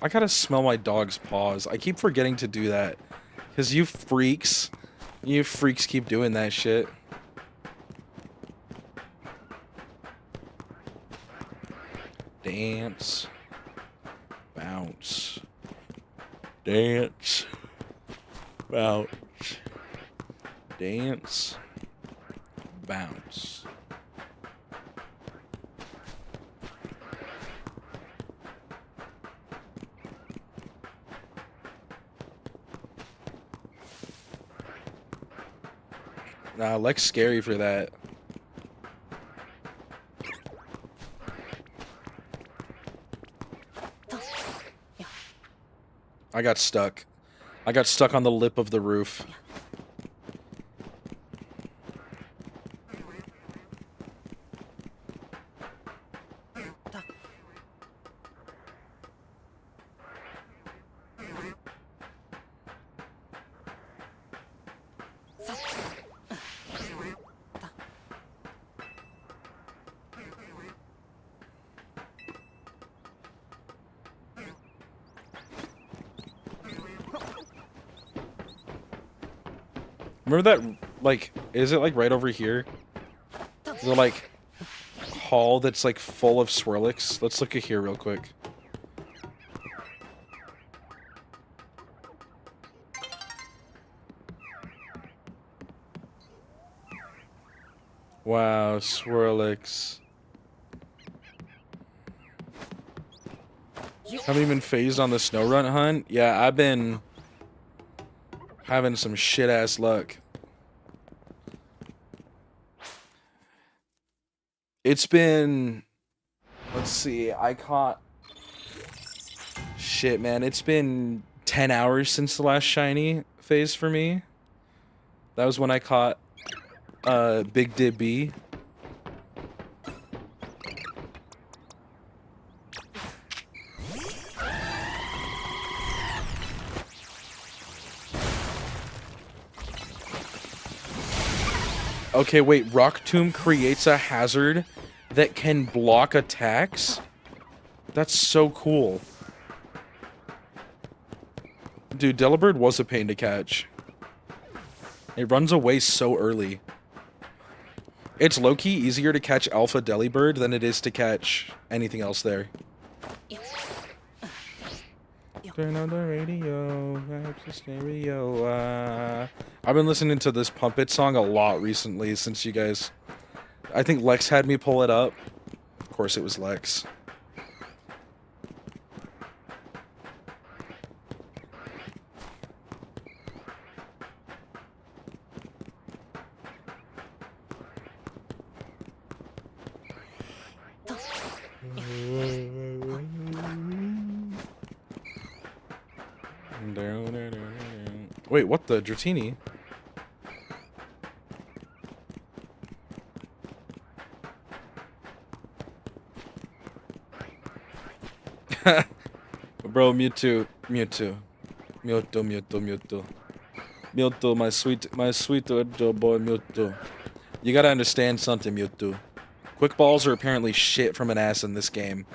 I gotta smell my dog's paws. I keep forgetting to do that. Cause you freaks keep doing that shit. Dance. Bounce. Dance. Bounce. Dance. Bounce. Nah, Lex scary for that. I got stuck. I got stuck on the lip of the roof. Remember that, like, is it, like, right over here? The, like, hall that's, like, full of Swirlix? Let's look at here real quick. Wow, Swirlix. Haven't even phased on the snow run hunt? Yeah, I've been having some shit-ass luck. It's been... Let's see, I caught... Shit, man, it's been 10 hours since the last shiny phase for me. That was when I caught Big Dib B. Okay, wait, Rock Tomb creates a hazard that can block attacks? That's so cool. Dude, Delibird was a pain to catch. It runs away so early. It's low-key easier to catch Alpha Delibird than it is to catch anything else there. Turn on the radio, vibes the stereo. I've been listening to this Pump It song a lot recently since you guys... I think Lex had me pull it up. Of course it was Lex. Wait, what the? Dratini? Bro, Mewtwo. Mewtwo, my sweet little boy Mewtwo. You gotta understand something, Mewtwo. Quick balls are apparently shit from an ass in this game.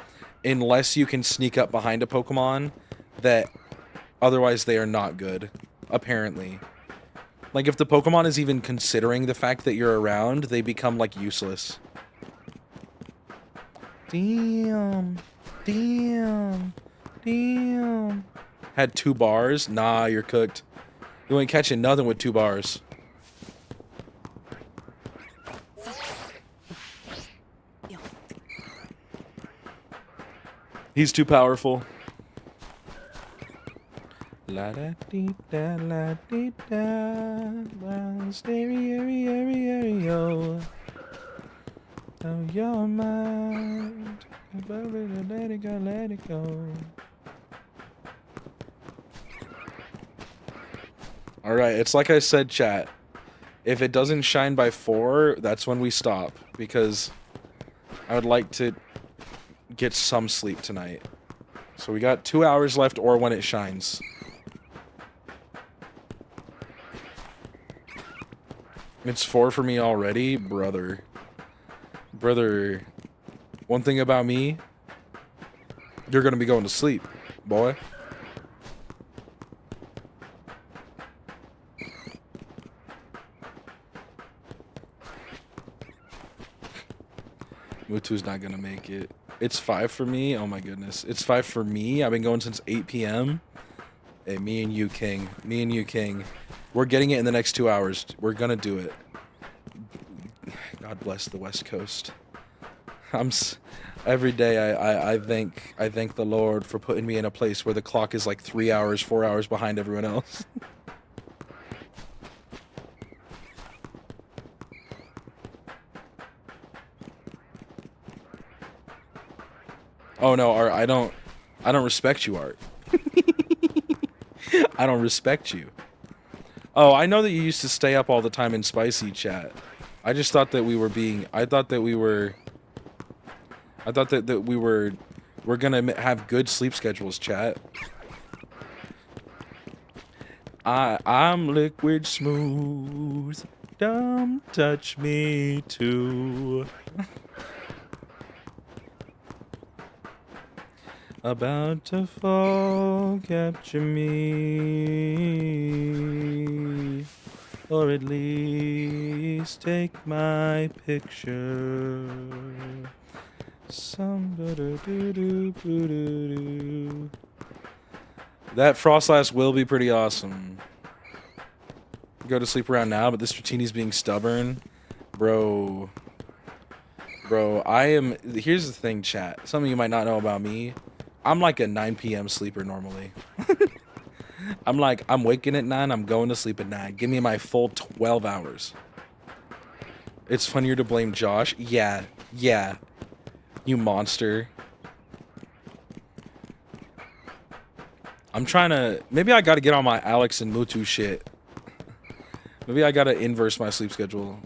Unless you can sneak up behind a Pokemon that... Otherwise, they are not good. Apparently. Like, if the Pokemon is even considering the fact that you're around, they become, like, useless. Damn. Damn. Damn. Had 2 bars? Nah, you're cooked. You ain't catching nothing with 2 bars. He's too powerful. La da dee da la dee da. Stereo. Oh, your mind. Let it go, let it go. Alright, it's like I said, chat. If it doesn't shine by 4, that's when we stop. Because I would like to get some sleep tonight. So we got 2 hours left or when it shines. It's 4 for me already? Brother. Brother. One thing about me, you're gonna be going to sleep, boy. Mutu's not gonna make it. It's 5 for me? Oh my goodness. It's 5 for me? I've been going since 8 p.m. Hey, me and you, King. Me and you, King. We're getting it in the next 2 hours. We're gonna do it. God bless the West Coast. Every day I thank the Lord for putting me in a place where the clock is like 3 hours, 4 hours behind everyone else. Oh no, Art, I don't respect you, Art. I don't respect you. Oh, I know that you used to stay up all the time in spicy chat. I just thought that we were we're gonna have good sleep schedules, chat. I'm liquid smooth. Don't touch me too. About to fall, capture me, or at least take my picture. That Frostlass will be pretty awesome. Go to sleep around now, but this Dratini's being stubborn. Bro, here's the thing, chat. Some of you might not know about me. I'm like a 9 p.m. sleeper normally. I'm waking at 9, I'm going to sleep at 9. Give me my full 12 hours. It's funnier to blame Josh. Yeah. You monster. I'm trying to... Maybe I gotta get on my Alex and Mutu shit. Maybe I gotta inverse my sleep schedule.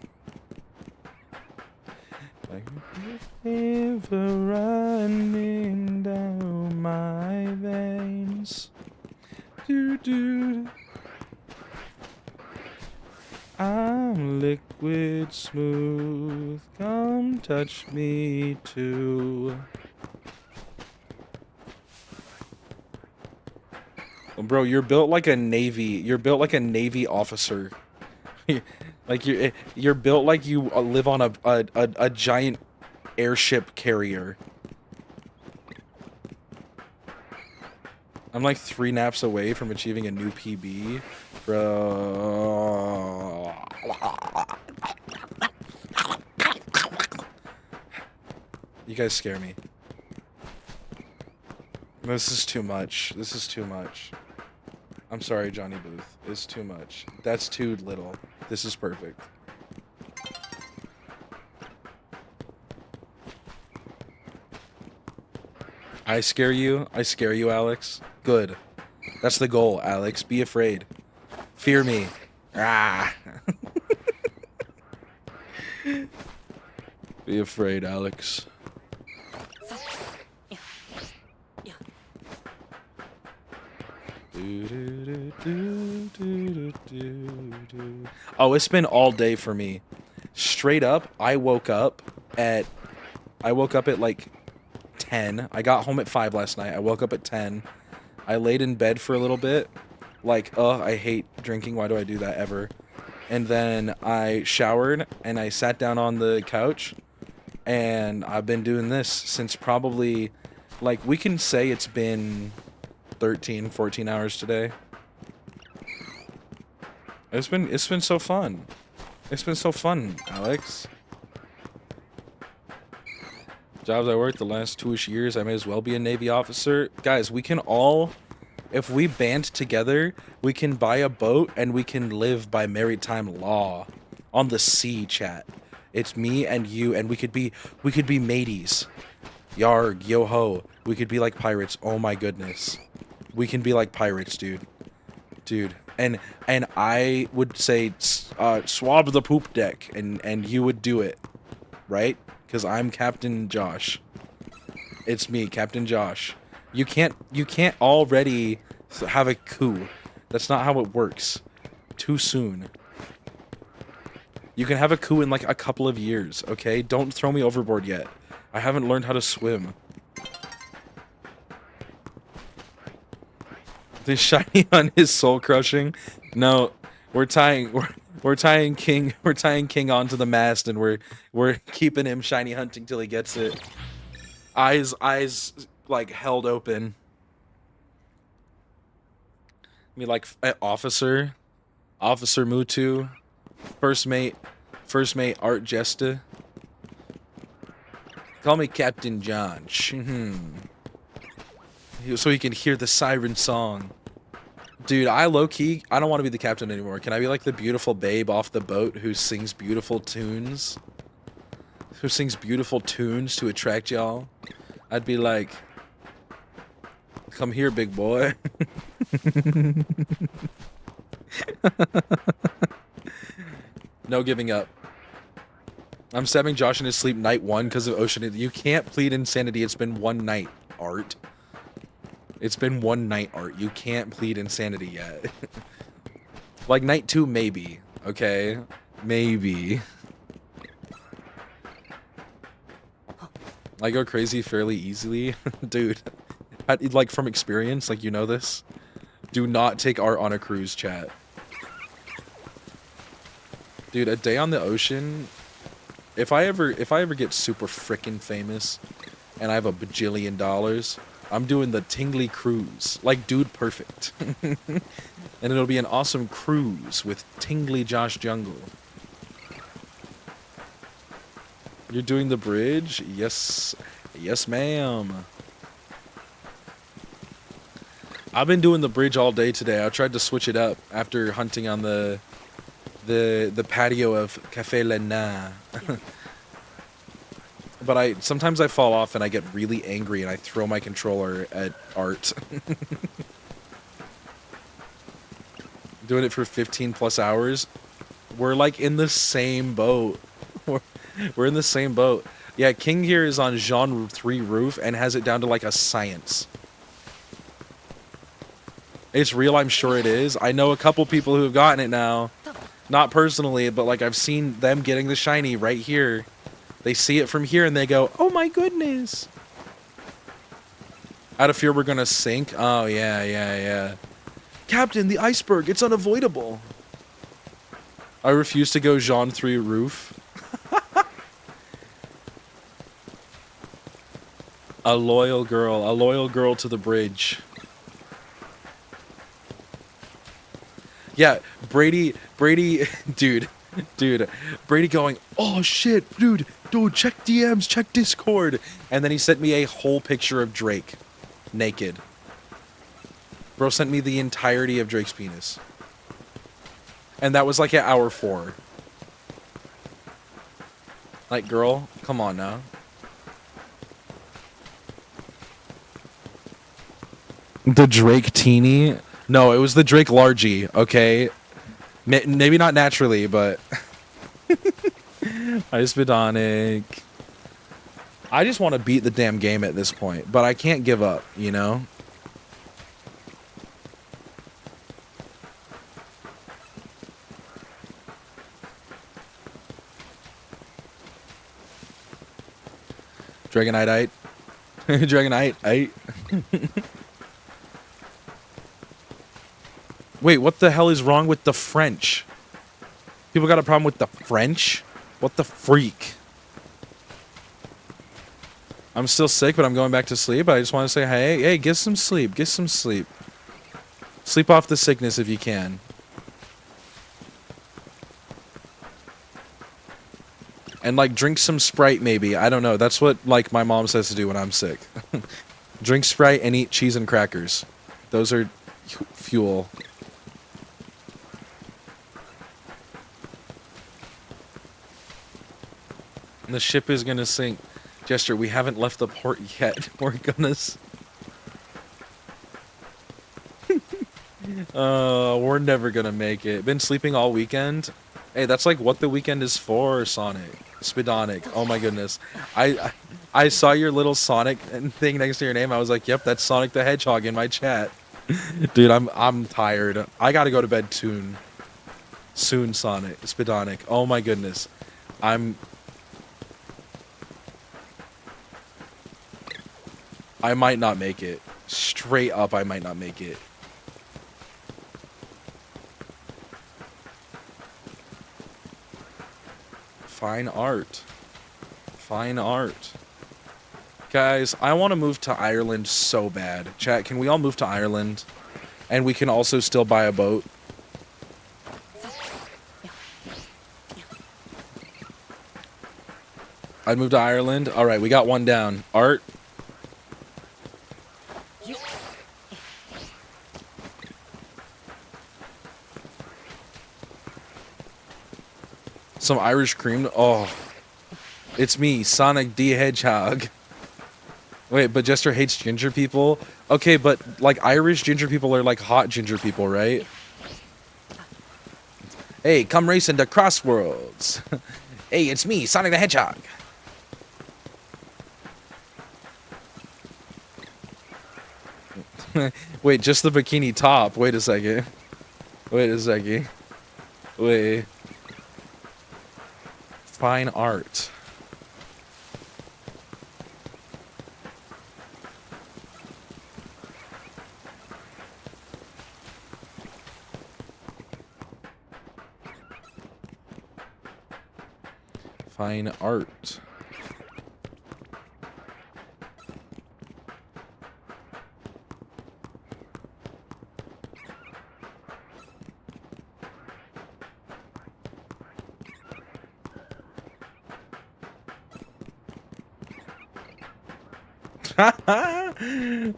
River running down my veins. I'm liquid smooth. Come touch me too. Well, bro, you're built like a Navy. You're built like a Navy officer. Like you're built like you live on a giant airship carrier. I'm like 3 naps away from achieving a new PB, bro. You guys scare me. This is too much. This is too much. I'm sorry, Johnny Booth. It's too much. That's too little. This is perfect. I scare you, Alex. Good. That's the goal, Alex. Be afraid. Fear me. Ah. Be afraid, Alex. Oh, it's been all day for me. Straight up, I woke up at like 10. I got home at 5 last night. I woke up at 10. I laid in bed for a little bit. Like, I hate drinking. Why do I do that ever? And then I showered and I sat down on the couch. And I've been doing this since probably, like, we can say it's been 13, 14 hours today. It's been so fun. It's been so fun, Alex. Jobs I worked the last 2-ish years, I may as well be a Navy officer. Guys, we can all If we band together, we can buy a boat and we can live by maritime law on the sea, chat. It's me and you, and we could be mateys. Yarg, yo ho. We could be like pirates. Oh my goodness. We can be like pirates, dude. Dude. And I would say swab the poop deck, and you would do it. Right? Because I'm Captain Josh. It's me, Captain Josh. You can't already have a coup. That's not how it works. Too soon. You can have a coup in like a couple of years, okay? Don't throw me overboard yet. I haven't learned how to swim. The shiny hunt is soul crushing. No, we're tying King onto the mast, and we're keeping him shiny hunting till he gets it. Eyes like held open. I mean, like officer Mutu, first mate Art Jesta. Call me Captain John. So he can hear the siren song. Dude, I low-key, I don't want to be the captain anymore. Can I be like the beautiful babe off the boat who sings beautiful tunes? Who sings beautiful tunes to attract y'all? I'd be like, come here, big boy. No giving up. I'm stabbing Josh in his sleep night 1 because of ocean. You can't plead insanity. It's been one night, Art. It's been one night, Art. You can't plead insanity yet. Like night 2, maybe. Okay? Maybe. I go crazy fairly easily. Dude. Like from experience, like you know this. Do not take Art on a cruise, chat. Dude, a day on the ocean... If I ever get super frickin' famous and I have a bajillion dollars, I'm doing the Tingly cruise. Like Dude Perfect. And it'll be an awesome cruise with Tingly Josh Jungle. You're doing the bridge? Yes. Yes, ma'am. I've been doing the bridge all day today. I tried to switch it up after hunting on the patio of Café Lena. But sometimes I fall off and I get really angry and I throw my controller at Art. Doing it for 15 plus hours. We're like in the same boat. We're in the same boat. Yeah, King here is on genre 3 roof and has it down to like a science. It's real, I'm sure it is. I know a couple people who have gotten it now. Not personally, but like I've seen them getting the shiny right here. They see it from here and they go, oh my goodness. Out of fear we're gonna sink. Oh yeah. Captain, the iceberg, it's unavoidable. I refuse to go genre 3 roof. A loyal girl to the bridge. Yeah, Brady, dude, Brady going, oh shit, dude, check DMs, check Discord. And then he sent me a whole picture of Drake, naked. Bro sent me the entirety of Drake's penis. And that was like at hour 4. Like, girl, come on now. The Drake teeny? No, it was the Drake largie, okay? Maybe not naturally, but... Ispidonic. I just want to beat the damn game at this point, but I can't give up, you know? Dragonite. Dragonite. Wait, what the hell is wrong with the French? People got a problem with the French? What the freak? I'm still sick, but I'm going back to sleep. I just want to say, hey, get some sleep. Get some sleep. Sleep off the sickness if you can. And, like, drink some Sprite, maybe. I don't know. That's what, like, my mom says to do when I'm sick. Drink Sprite and eat cheese and crackers. Those are fuel. And the ship is gonna sink. Jester, we haven't left the port yet. We're gonna... we're never gonna make it. Been sleeping all weekend. Hey, that's like what the weekend is for, Sonic. Spidonic. Oh my goodness. I saw your little Sonic thing next to your name. I was like, yep, that's Sonic the Hedgehog in my chat. Dude, I'm tired. I gotta go to bed soon. Soon, Sonic. Spidonic. Oh my goodness. I might not make it. Straight up, I might not make it. Fine art. Fine art. Guys, I want to move to Ireland so bad. Chat, can we all move to Ireland? And we can also still buy a boat. I'd move to Ireland. All right, we got one down. Art. Some Irish cream. Oh, it's me, Sonic the Hedgehog. Wait, but Jester hates ginger people? Okay, but like Irish ginger people are like hot ginger people, right? Hey, come race into Crossworlds. Hey, it's me, Sonic the Hedgehog. Wait, just the bikini top. Wait a second. Wait a second. Wait. Fine art. Fine art.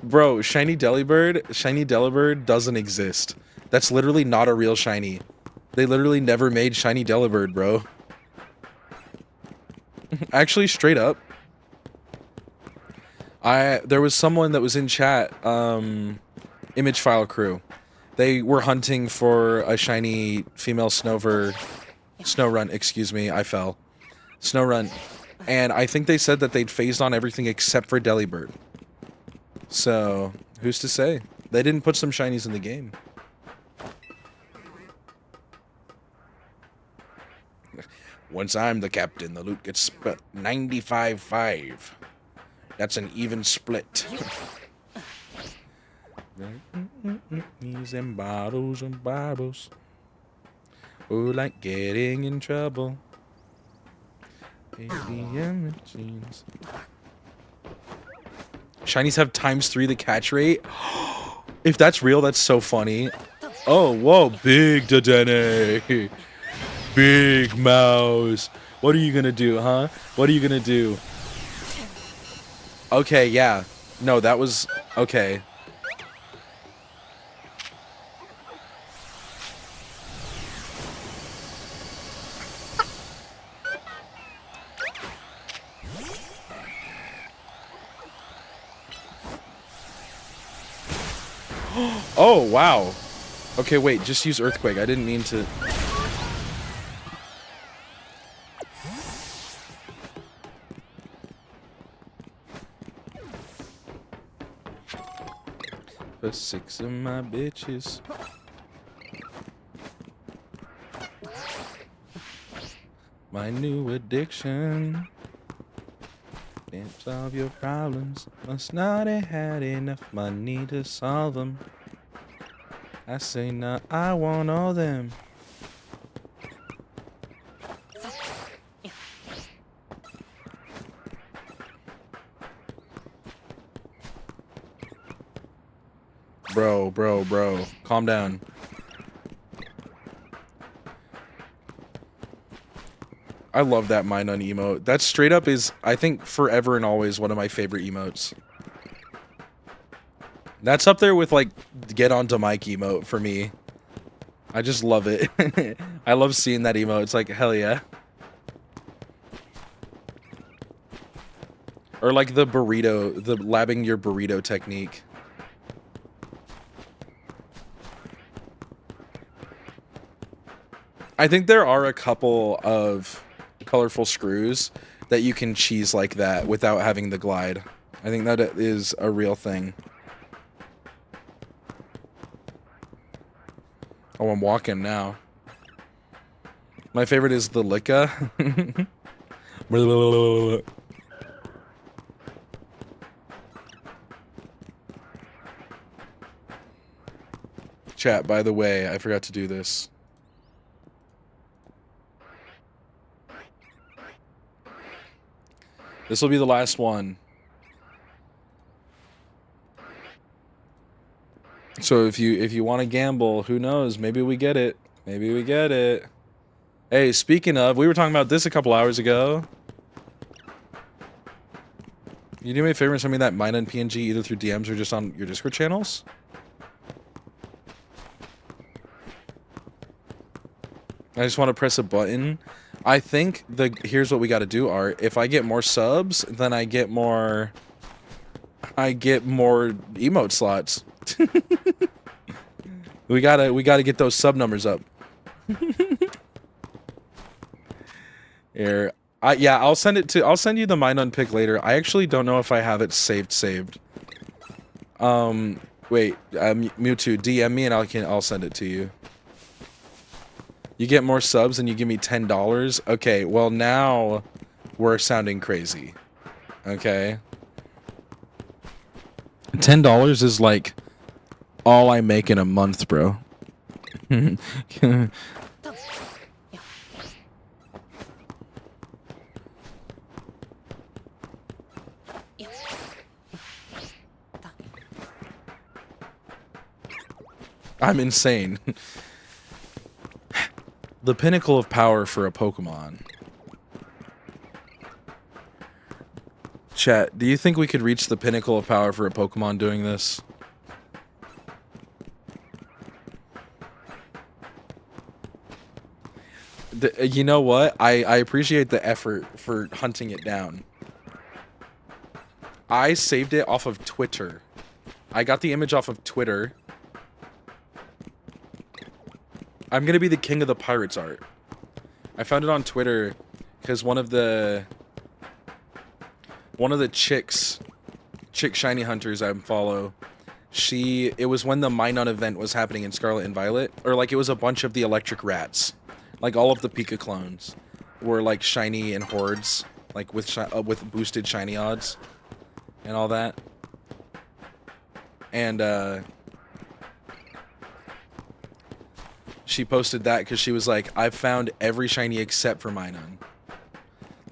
Bro, Shiny Delibird doesn't exist. That's literally not a real shiny. They literally never made Shiny Delibird, bro. Actually, straight up. There was someone that was in chat, Image File Crew. They were hunting for a shiny female Snorunt, excuse me, I fell. Snorunt. And I think they said that they'd phased on everything except for Delibird. So, who's to say? They didn't put some shinies in the game. Once I'm the captain, the loot gets split 95-5. That's an even split. And bottles and bottles. Oh, like getting in trouble. ATM machines. Shinies have ×3 the catch rate. If that's real, that's so funny. Oh, whoa, big Dratini. Big mouse. What are you gonna do, huh? What are you gonna do? Okay, yeah. No, that was... Okay. Oh, wow. Okay, wait, just use Earthquake. I didn't mean to... For 6 of my bitches. My new addiction. Can't solve your problems. Must not have had enough money to solve them. I say nah, I want all them. Bro. Calm down. I love that Mine on emote. That straight up is, I think, forever and always one of my favorite emotes. That's up there with like get onto Mike emote for me. I just love it. I love seeing that emote. It's like, hell yeah. Or like the burrito, the labbing your burrito technique. I think there are a couple of colorful screws that you can cheese like that without having the glide. I think that is a real thing. Oh, I'm walking now. My favorite is the Licka. Chat, by the way, I forgot to do this. This will be the last one. So if you want to gamble, who knows? Maybe we get it. Maybe we get it. Hey, speaking of, we were talking about this a couple hours ago. You do me a favor and send me that Mina and PNG either through DMs or just on your Discord channels? I just want to press a button. I think here's what we got to do, Art. If I get more subs, then I get more emote slots. we gotta get those sub numbers up. Here, I'll send you the Minun pic later. I actually don't know if I have it saved. Wait, Mewtwo, DM me and I'll send it to you. You get more subs and you give me $10. Okay, well now we're sounding crazy. Okay. $10 is like all I make in a month, bro. I'm insane. The pinnacle of power for a Pokemon. Chat, do you think we could reach the pinnacle of power for a Pokemon doing this? You know what? I appreciate the effort for hunting it down. I saved it off of Twitter. I got the image off of Twitter. I'm gonna be the king of the pirates, Art. I found it on Twitter because one of the chick shiny hunters I follow, it was when the Minun event was happening in Scarlet and Violet, or like it was a bunch of the electric rats, like all of the Pika clones were like shiny in hordes, like with boosted shiny odds and all that, and she posted that because she was like, I've found every shiny except for Minun.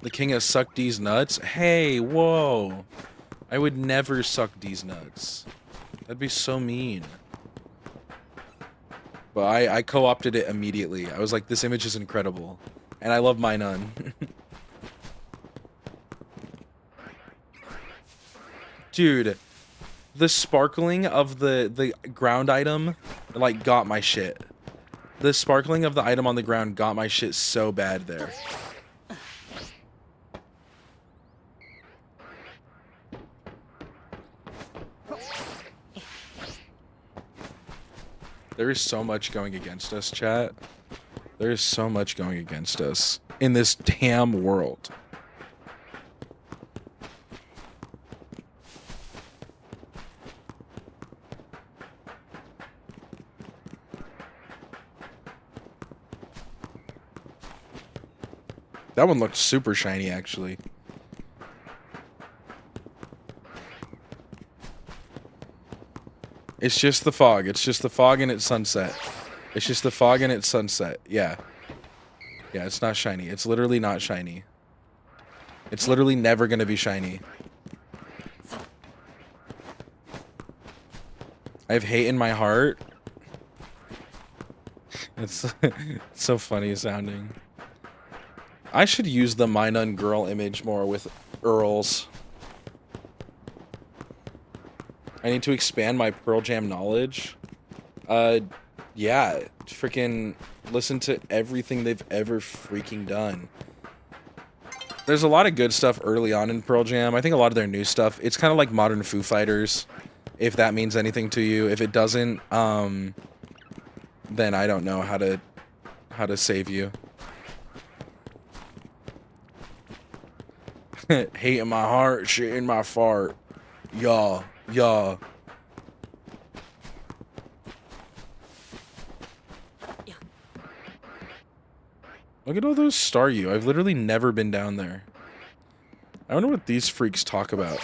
The king of suck D's nuts? Hey, whoa. I would never suck D's nuts. That'd be so mean. But I co-opted it immediately. I was like, this image is incredible. And I love Minun. Dude, the sparkling of the ground item, like, got my shit. The sparkling of the item on the ground got my shit so bad there. There is so much going against us, chat. There is so much going against us in this damn world. That one looked super shiny, actually. It's just the fog. It's just the fog and its sunset. It's just the fog and its sunset. Yeah. Yeah, it's not shiny. It's literally not shiny. It's literally never going to be shiny. I have hate in my heart. It's so funny sounding. I should use the Minun girl image more with Earls. I need to expand my Pearl Jam knowledge. Yeah, freaking listen to everything they've ever freaking done. There's a lot of good stuff early on in Pearl Jam. I think a lot of their new stuff, it's kind of like modern Foo Fighters, if that means anything to you. If it doesn't, then I don't know how to save you. Hate in my heart, shit in my fart. Y'all. Look at all those Staryu. I've literally never been down there. I wonder what these freaks talk about.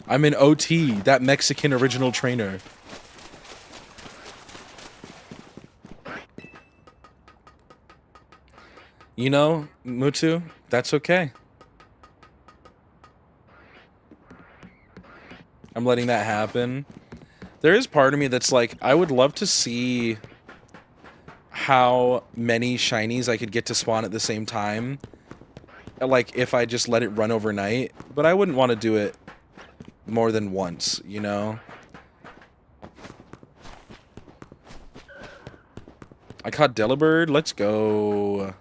I'm in OT, that Mexican original trainer. You know, Mutu, that's okay. I'm letting that happen. There is part of me that's like, I would love to see how many shinies I could get to spawn at the same time. Like, if I just let it run overnight. But I wouldn't want to do it more than once, you know? I caught Delibird. Let's go.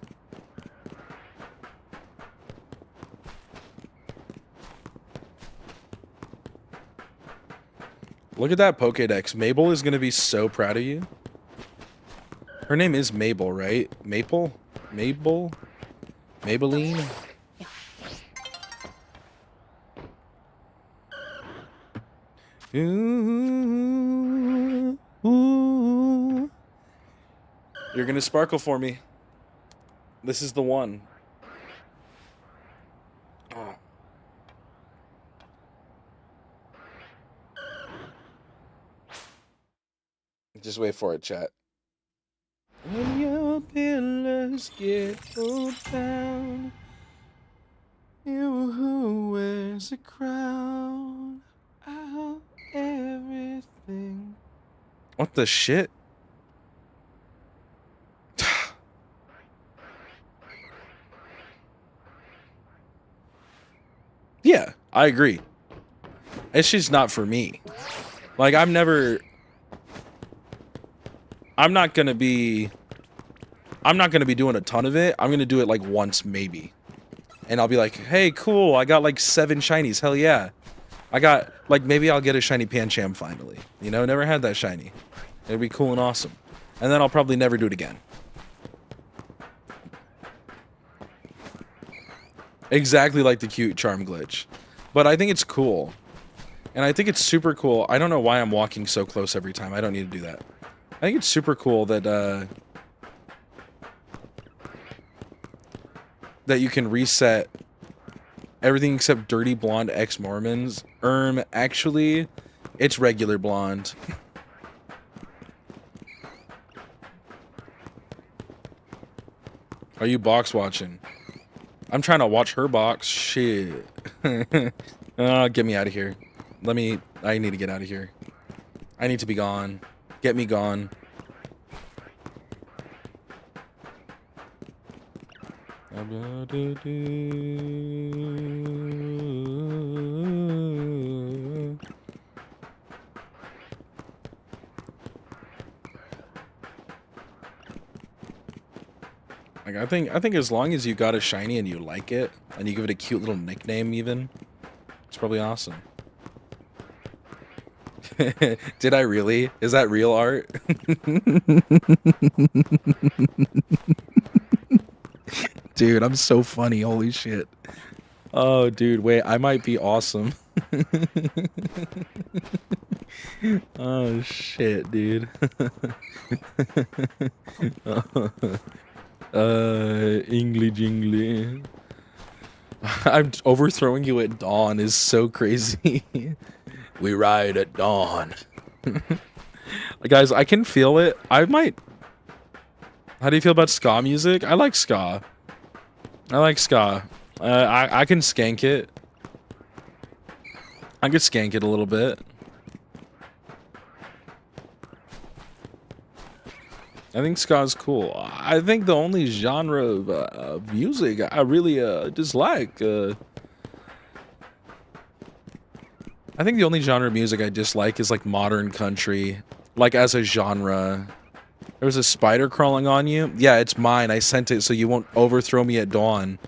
Look at that Pokédex. Mabel is going to be so proud of you. Her name is Mabel, right? Maple? Mabel? Maybelline? Ooh, ooh. You're going to sparkle for me. This is the one. Oh. Just wait for it, chat. When your pillars get pulled down, you who wears a crown, out everything. What the shit? Yeah, I agree. It's just not for me. Like, I'm not gonna be doing a ton of it. I'm gonna do it like once maybe. And I'll be like, hey, cool, I got like 7 shinies, hell yeah. I got, like, maybe I'll get a shiny Pancham finally. You know, never had that shiny. It'd be cool and awesome. And then I'll probably never do it again. Exactly like the cute charm glitch. But I think it's cool. And I think it's super cool. I don't know why I'm walking so close every time. I don't need to do that. I think it's super cool that that you can reset everything except Dirty Blonde X Mormons. Actually, it's regular blonde. Are you box watching? I'm trying to watch her box. Shit. Get me out of here. I need to get out of here. I need to be gone. Get me gone. Like, I think as long as you got a shiny and you like it, and you give it a cute little nickname even, it's probably awesome. Did I really? Is that real art? Dude, I'm so funny. Holy shit. Oh, dude, wait. I might be awesome. Oh, shit, dude. Ingly jingly. I'm overthrowing you at dawn is so crazy. We ride at dawn. Guys, I can feel it. I might... How do you feel about ska music? I like ska. I can skank it. I could skank it a little bit. I think ska's cool. I think the only genre of music I really dislike. I think the only genre of music I dislike is like modern country, like as a genre. There was a spider crawling on you. Yeah, it's mine. I sent it so you won't overthrow me at dawn.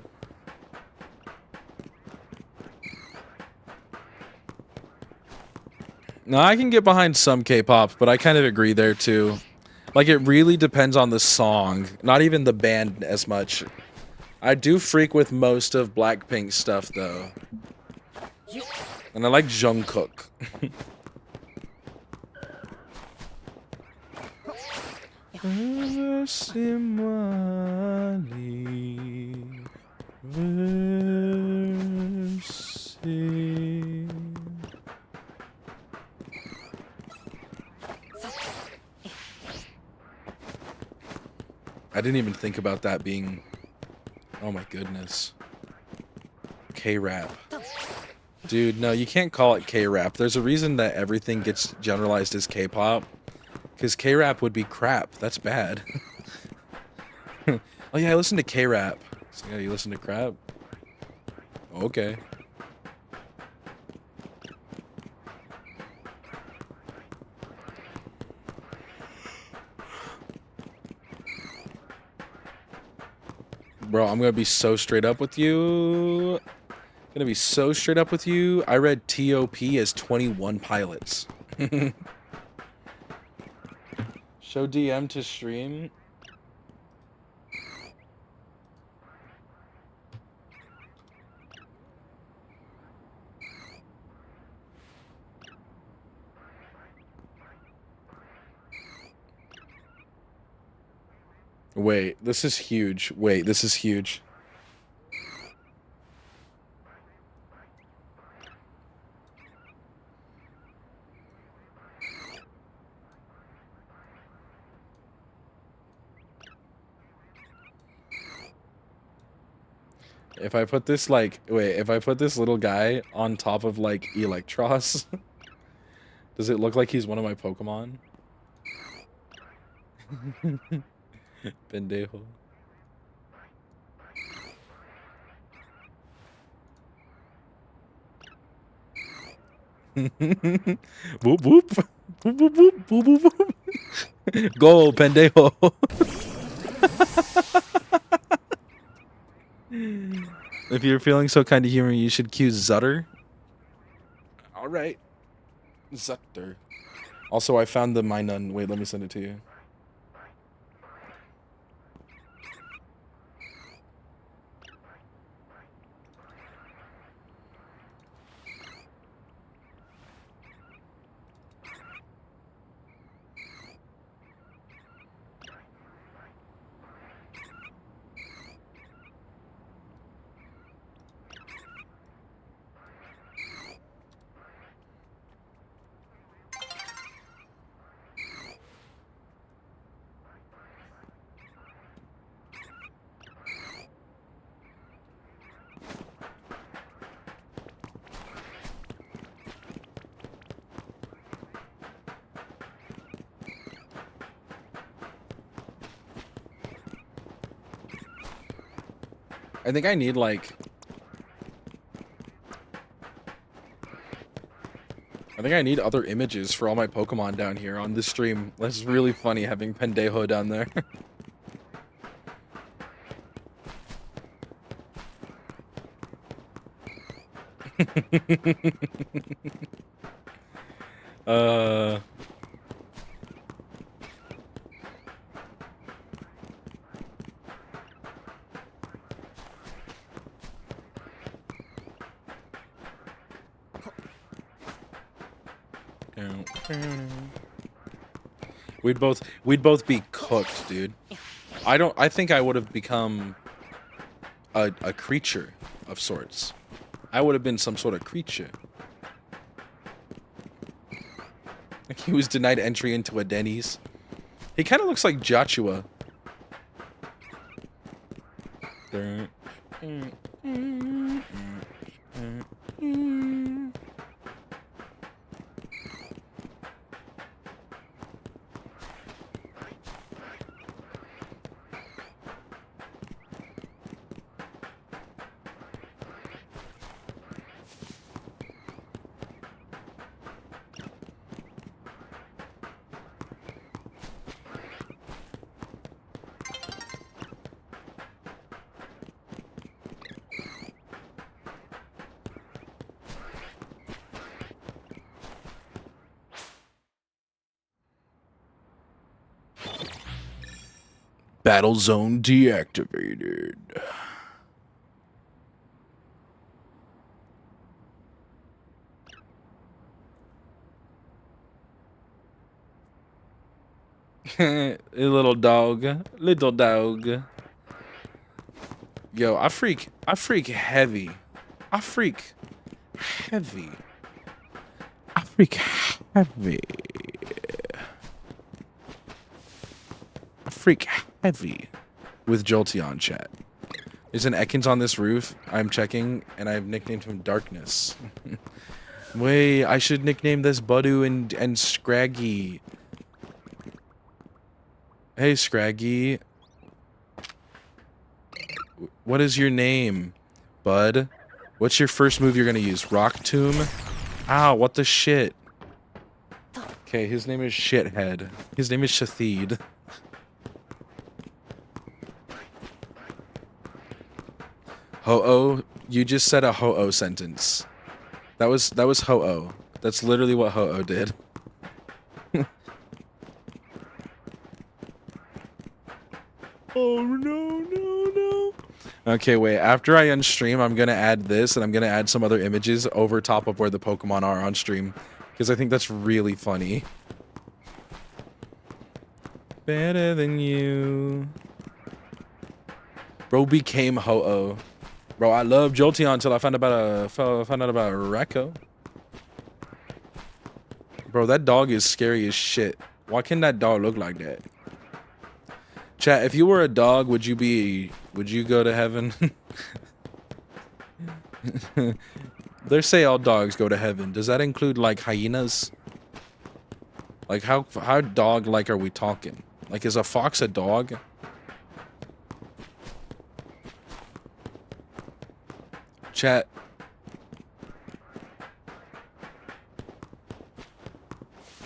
No, I can get behind some K-pop, but I kind of agree there too. Like, it really depends on the song, not even the band as much. I do freak with most of Blackpink stuff, though. And I like Jungkook. I didn't even think about that being... Oh my goodness. K-rap. Dude, no, you can't call it K-rap. There's a reason that everything gets generalized as K-pop. Because K-rap would be crap. That's bad. Oh yeah, I listen to K-rap. So yeah, you listen to crap? Okay. Bro, I'm gonna be so straight up with you. Gonna be so straight up with you. I read TOP as 21 pilots. Show DM to stream. Wait, this is huge. Wait, this is huge. If I put this, like, wait, if I put this little guy on top of, like, Electros, does it look like he's one of my Pokemon? Pendejo. Whoop whoop. Whoop whoop whoop whoop whoop whoop. Go, pendejo. If you're feeling so kind of humor, you should cue Zutter. Alright. Zutter. Also, I found the Minun. Wait, let me send it to you. I think I need, like... I think I need other images for all my Pokemon down here on this stream. That's really funny having Pendejo down there. We'd both be cooked, dude. I think I would have become a creature of sorts. I would have been some sort of creature. Like he was denied entry into a Denny's. He kind of looks like Joshua. Battle zone deactivated. A little dog. Little dog. Yo, I freak heavy. I freak heavy. I freak heavy. I freak heavy with Jolteon chat. There's an Ekans on this roof. I'm checking, and I've nicknamed him Darkness. Wait, I should nickname this Budu and Scraggy. Hey, Scraggy. What is your name, bud? What's your first move you're gonna use? Rock Tomb? Ow, what the shit? Okay, his name is Shithead. His name is Shathid. Ho-Oh, you just said a Ho-Oh sentence. That was Ho-Oh. That's literally what Ho-Oh did. Oh no, no, no. Okay, wait, after I unstream, I'm gonna add this, and I'm gonna add some other images over top of where the Pokemon are on stream. Because I think that's really funny. Better than you. Bro became Ho-Oh. Bro, I loved Jolteon until I found out about Racco. Bro, that dog is scary as shit. Why can that dog look like that? Chat, if you were a dog, would you go to heaven? They say all dogs go to heaven. Does that include like hyenas? Like how dog-like are we talking? Like, is a fox a dog? Chat.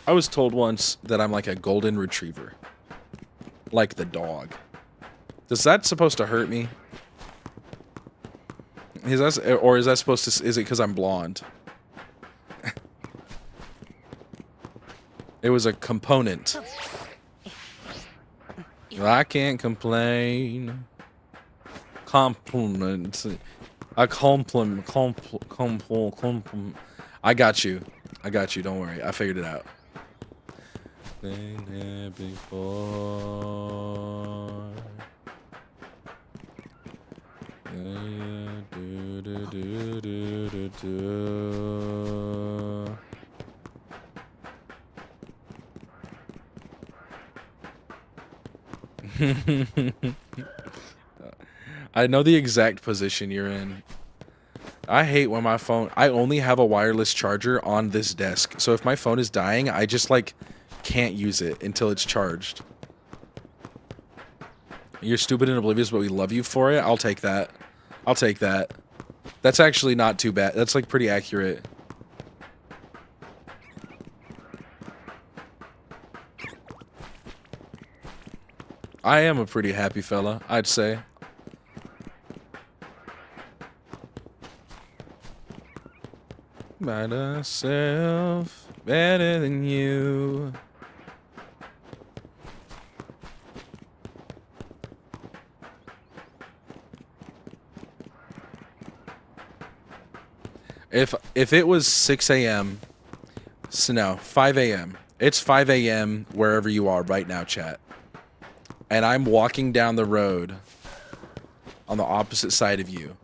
I was told once that I'm like a golden retriever. Like the dog. Is that supposed to hurt me? Is that supposed to, is it because I'm blonde? It was a component. I can't complain. Compliment. A compliment. Compliment. I got you. Don't worry. I figured it out. Been there before. I know the exact position you're in. I hate when my phone... I only have a wireless charger on this desk. So if my phone is dying, I just, like, can't use it until it's charged. You're stupid and oblivious, but we love you for it. I'll take that. I'll take that. That's actually not too bad. That's, like, pretty accurate. I am a pretty happy fella, I'd say. By myself, better than you. If it was 6 a.m. So no, 5 a.m. It's 5 a.m. wherever you are right now, chat. And I'm walking down the road on the opposite side of you.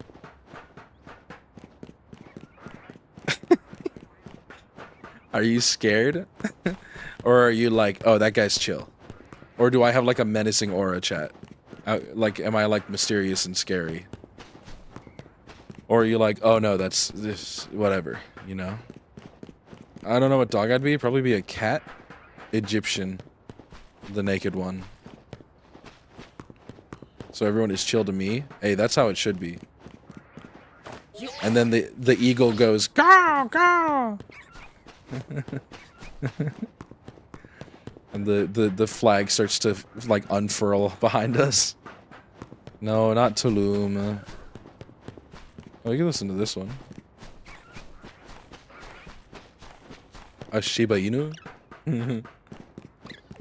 Are you scared? Or are you like, oh, that guy's chill? Or do I have like a menacing aura, chat? Like, am I like mysterious and scary? Or are you like, oh no, that's this, whatever, you know? I don't know what dog I'd be. Probably be a cat. Egyptian. The naked one. So everyone is chill to me. Hey, that's how it should be. And then the eagle goes, go, go! And the flag starts to, like, unfurl behind us. No, not Tulum. Oh, you can listen to this one. A Shiba Inu?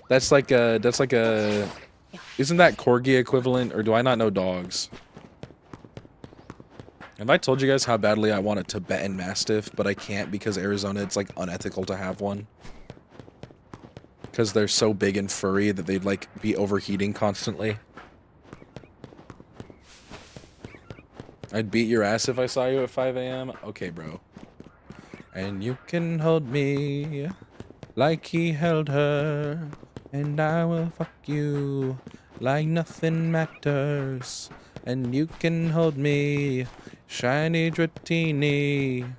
That's like a Isn't that corgi equivalent, or do I not know dogs? Have I told you guys how badly I want a Tibetan Mastiff, but I can't because Arizona, it's like unethical to have one? Because they're so big and furry that they'd like be overheating constantly. I'd beat your ass if I saw you at 5 a.m. Okay, bro. And you can hold me like he held her, and I will fuck you like nothing matters. And you can hold me, shiny Dratini.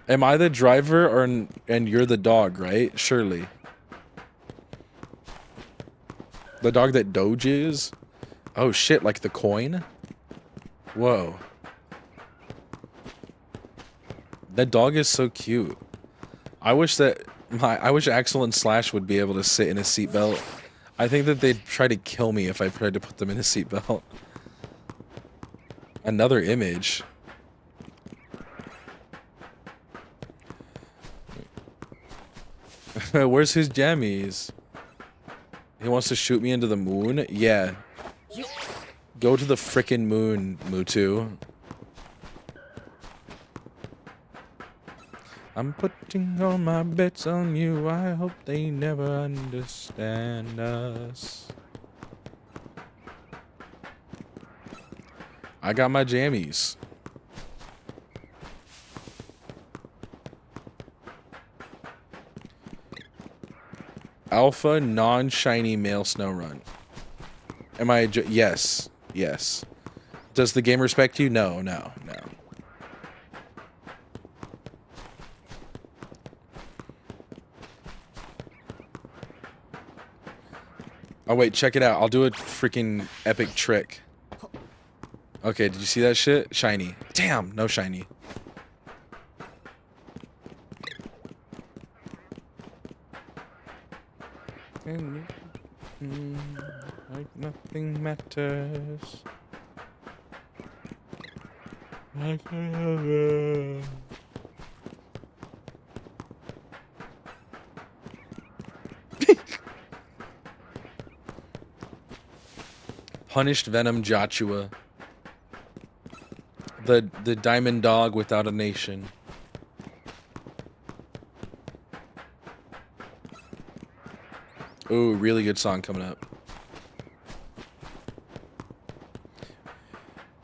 Am I the driver or and you're the dog, right? Surely. The dog that doges? Oh shit, like the coin? Whoa. That dog is so cute. I wish Axel and Slash would be able to sit in a seatbelt. I think that they'd try to kill me if I tried to put them in a seatbelt. Another image. Where's his jammies? He wants to shoot me into the moon? Yeah. Go to the frickin' moon, Mutu. I'm putting all my bets on you. I hope they never understand us. I got my jammies. Alpha non-shiny male snow run. Am I yes. Yes. Does the game respect you? No, no, no. Oh wait, check it out. I'll do a freaking epic trick. Okay, did you see that shit? Shiny. Damn, no shiny. Like nothing matters. Like forever. Punished Venom Joshua. The diamond dog without a nation. Ooh, really good song coming up.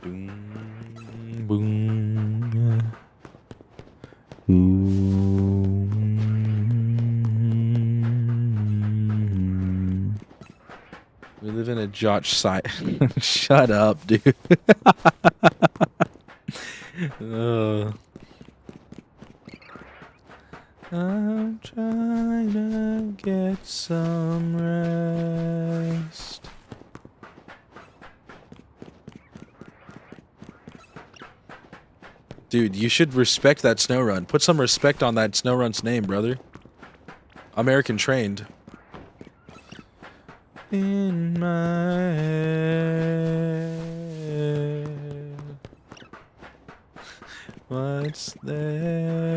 Boom, boom. Boom. We live in a Josh site. Shut up, dude. I'm trying to get some rest. Dude, you should respect that snow run. Put some respect on that snow run's name, brother. American trained. In my head. What's that?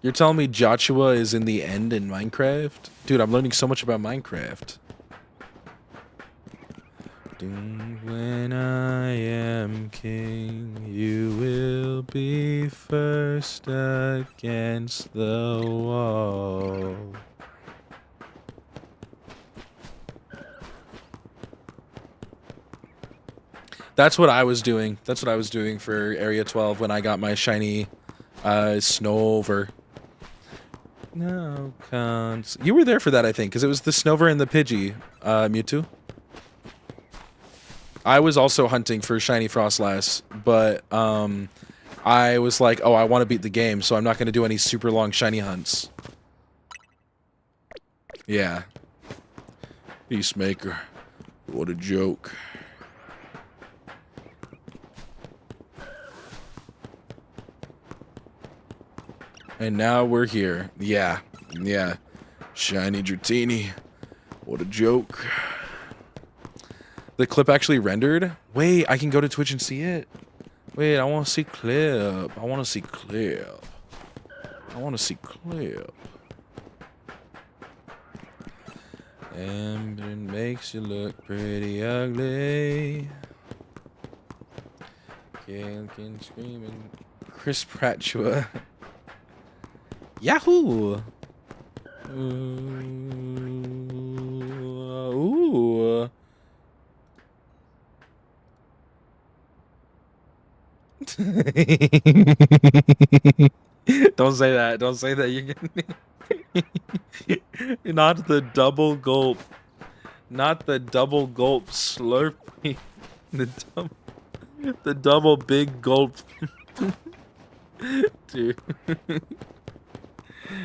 You're telling me Joshua is in the end in Minecraft? Dude, I'm learning so much about Minecraft. When I am king, you will be first against the wall. That's what I was doing. That's what I was doing for Area 12 when I got my shiny Snover. No cons. You were there for that, I think, because it was the Snover and the Pidgey, Mewtwo. I was also hunting for shiny Frostlass, but I was like, oh, I want to beat the game, so I'm not going to do any super long shiny hunts. Yeah. Peacemaker. What a joke. And now we're here. Yeah. Yeah. Shiny Dratini. What a joke. The clip actually rendered? Wait, I can go to Twitch and see it. Wait, I want to see clip. I want to see clip. I want to see clip. And it makes you look pretty ugly. Can screaming. Chris Pratchua. Yahoo! Ooh. Don't say that. Don't say that. You're gonna... Not the double gulp. Not the double gulp slurpee. The double big gulp. Dude.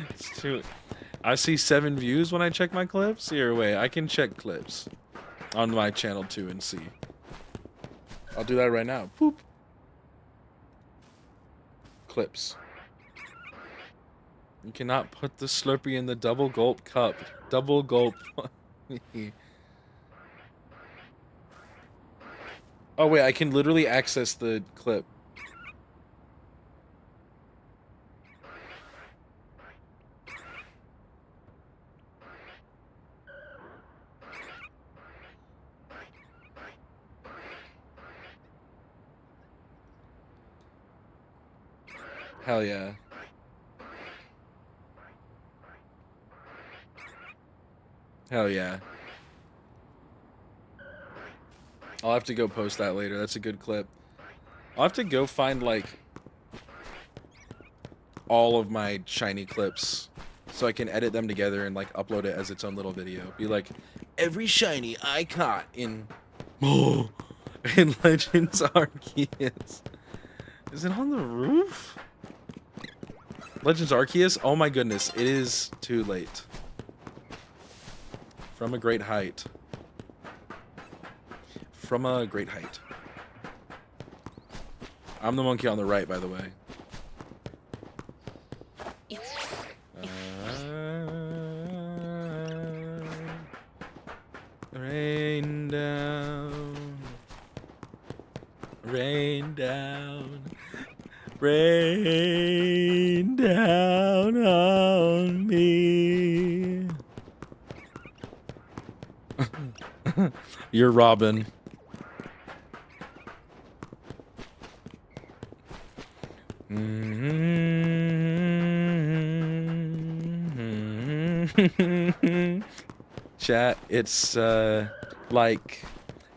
It's too... I see 7 views when I check my clips. Here, wait. I can check clips on my channel too and see. I'll do that right now. Boop. Clips. You cannot put the Slurpee in the double gulp cup. Double gulp. Oh wait, I can literally access the clip. Hell yeah. Hell yeah. I'll have to go post that later. That's a good clip. I'll have to go find, like, all of my shiny clips so I can edit them together and, like, upload it as its own little video. Be like, every shiny I caught in... Oh! In Legends Arceus. Is it on the roof? Legends Arceus? Oh my goodness, it is too late. From a great height. From a great height. I'm the monkey on the right, by the way. Rain down. Rain down. Rain down on me. You're Robin. Chat, it's like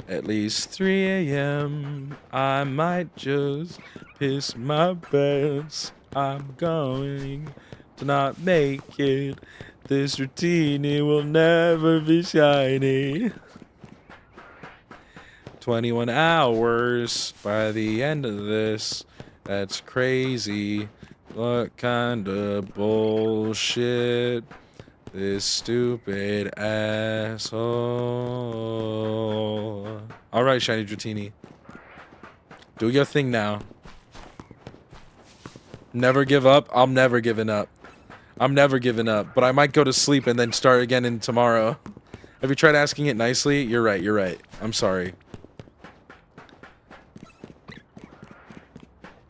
at least 3 a.m. I might just piss my pants. I'm going to not make it. This Dratini will never be shiny. 21 hours by the end of this. That's crazy. What kind of bullshit? This stupid asshole. Alright, shiny Dratini. Do your thing now. Never give up. I'm never giving up. I'm never giving up. But I might go to sleep and then start again in tomorrow. Have you tried asking it nicely? You're right. You're right. I'm sorry.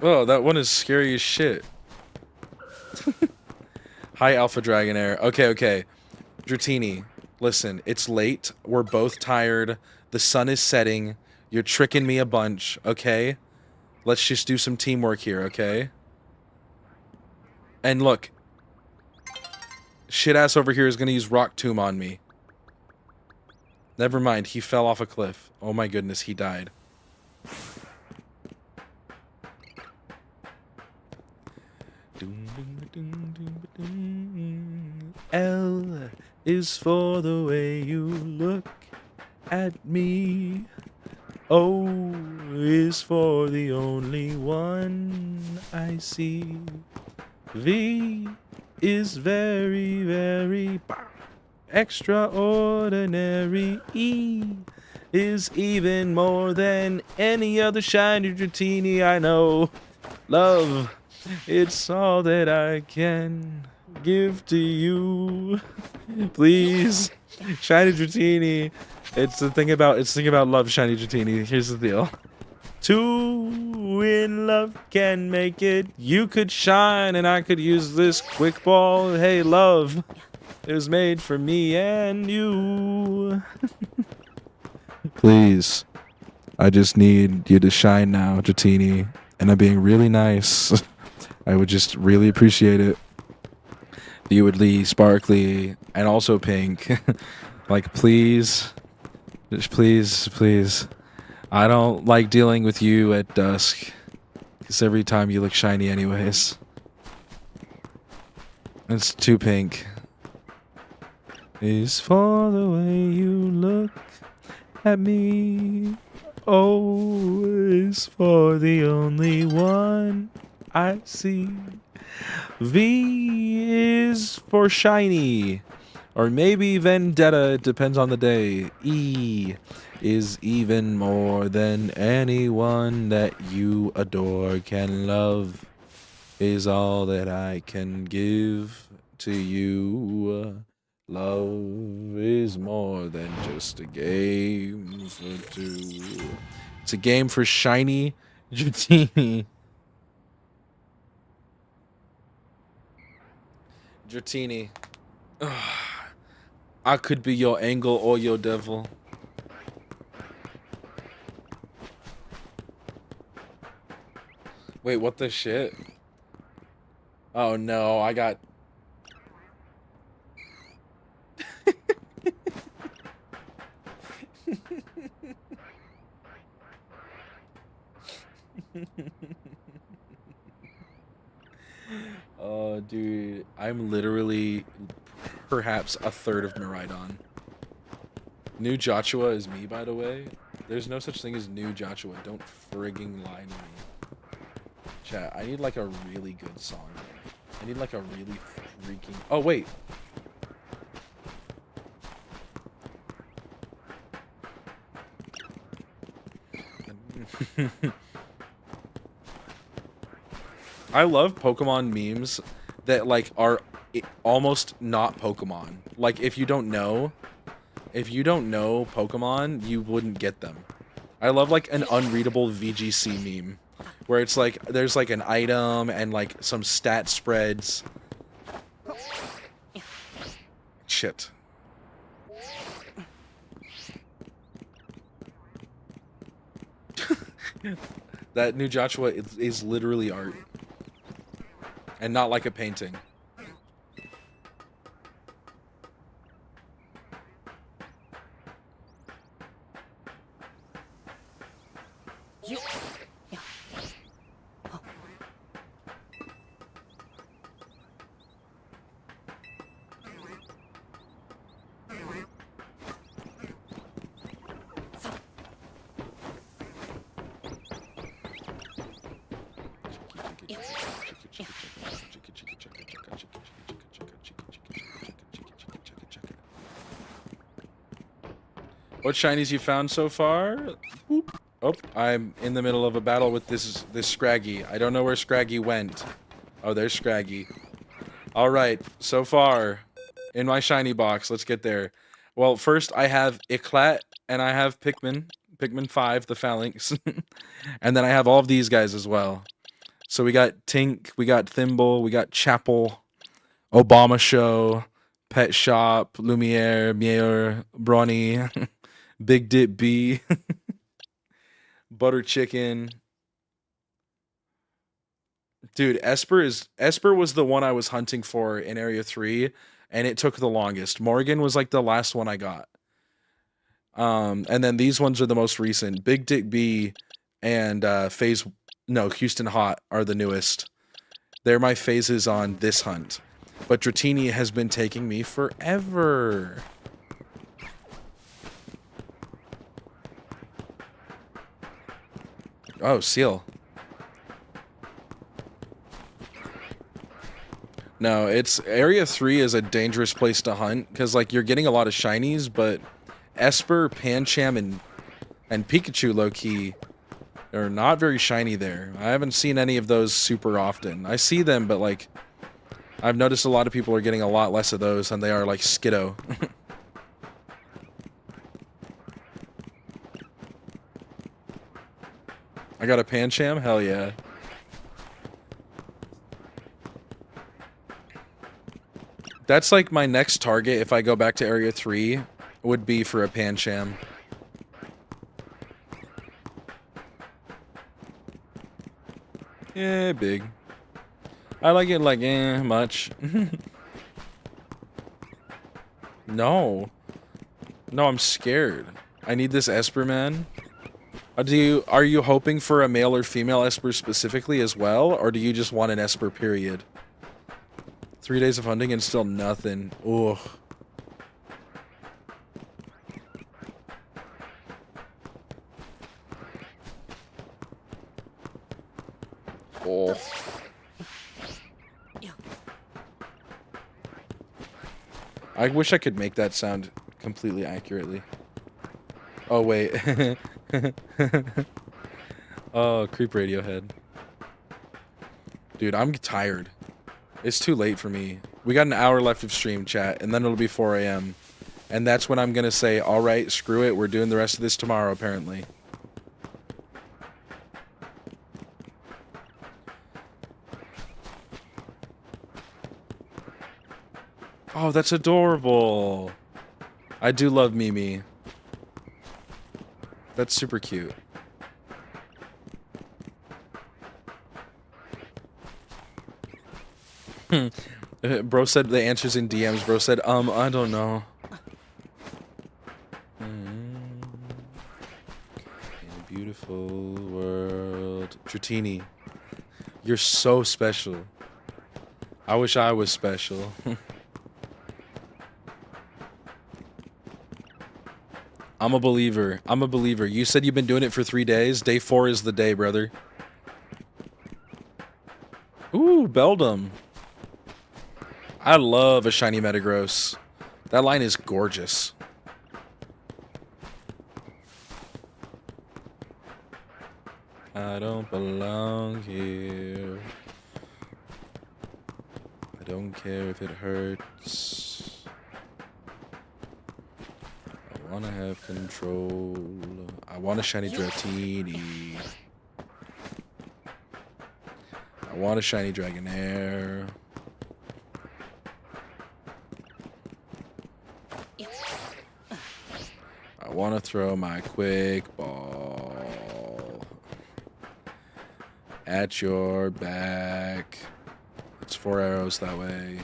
Oh, that one is scary as shit. Hi, Alpha Dragonair. Okay, okay. Dratini, listen. It's late. We're both tired. The sun is setting. You're tricking me a bunch, okay? Let's just do some teamwork here, okay? And look. Shit-ass over here is gonna use Rock Tomb on me. Never mind. He fell off a cliff. Oh my goodness, he died. L is for the way you look at me. O is for the only one I see. V is very, very extraordinary. E is even more than any other shiny Dratini I know. Love, it's all that I can give to you. Please. Shiny Dratini. It's the thing about love, Shiny Dratini. Here's the deal. Two in love can make it. You could shine and I could use this quick ball. Hey, love. It was made for me and you. Please. I just need you to shine now, Dratini. And I'm being really nice. I would just really appreciate it. Viewedly, sparkly, and also pink. Like, please. Just please. I don't like dealing with you at dusk. Because every time you look shiny anyways. It's too pink. Is for the way you look at me. O is for the only one I see. V is for shiny. Or maybe vendetta, it depends on the day. E is even more than anyone that you adore can love. Is all that I can give to you. Love is more than just a game for two. It's a game for shiny Dratini. Dratini. I could be your angel or your devil. Wait, what the shit? Oh no, I got... Oh, dude. I'm literally perhaps a third of Miraidon. New Joshua is me, by the way. There's no such thing as new Joshua. Don't frigging lie to me. Chat, I need like a really good song. I need like a really freaking... Oh, wait. I love Pokemon memes that like are almost not Pokemon. Like if you don't know Pokemon, you wouldn't get them. I love like an unreadable VGC meme where it's like there's like an item and like some stat spreads. Shit. That new Joshua is literally art. And not like a painting. What shinies you found so far? Boop. Oh, I'm in the middle of a battle with this Scraggy. I don't know where Scraggy went. Oh, there's Scraggy. Alright, so far, in my shiny box, let's get there. Well, first I have Eclat, and I have Pikmin. Pikmin 5, the Phalanx. And then I have all of these guys as well. So we got Tink, we got Thimble, we got Chapel, Obama Show, Pet Shop, Lumiere, Mier, Brawny, Big Dip B, Butter Chicken. Dude, Esper was the one I was hunting for in Area 3, and it took the longest. Morgan was like the last one I got. And then these ones are the most recent. Big Dick B and Houston Hot are the newest. They're my phases on this hunt. But Dratini has been taking me forever. Oh, Seal. No, it's Area 3 is a dangerous place to hunt because like you're getting a lot of shinies, but Esper, Pancham, and Pikachu low-key are not very shiny there. I haven't seen any of those super often. I see them, but like I've noticed a lot of people are getting a lot less of those than they are like Skiddo. I got a Pancham? Hell yeah. That's like my next target if I go back to Area 3 would be for a Pancham. Yeah, big. I like it like, much. No. No, I'm scared. I need this Esper, man. Are you hoping for a male or female Esper specifically as well, or do you just want an Esper period? 3 days of hunting and still nothing. Ugh. Oh. I wish I could make that sound completely accurately. Oh, wait. Oh, creep Radiohead. Dude, I'm tired. It's too late for me. We got an hour left of stream, chat, and then it'll be 4 a.m. And that's when I'm gonna say, alright, screw it, we're doing the rest of this tomorrow, apparently. Oh, that's adorable. I do love Mimi. That's super cute. Bro said the answer's in DMs. Bro said, I don't know. In a beautiful world. Dratini, you're so special. I wish I was special. I'm a believer. I'm a believer. You said you've been doing it for 3 days. Day 4 is the day, brother. Ooh, Beldum. I love a shiny Metagross. That line is gorgeous. I don't belong here. I don't care if it hurts. I wanna have control. I want a shiny Dratini. I want a shiny Dragonair. I want to throw my quick ball at your back. It's 4 arrows that way.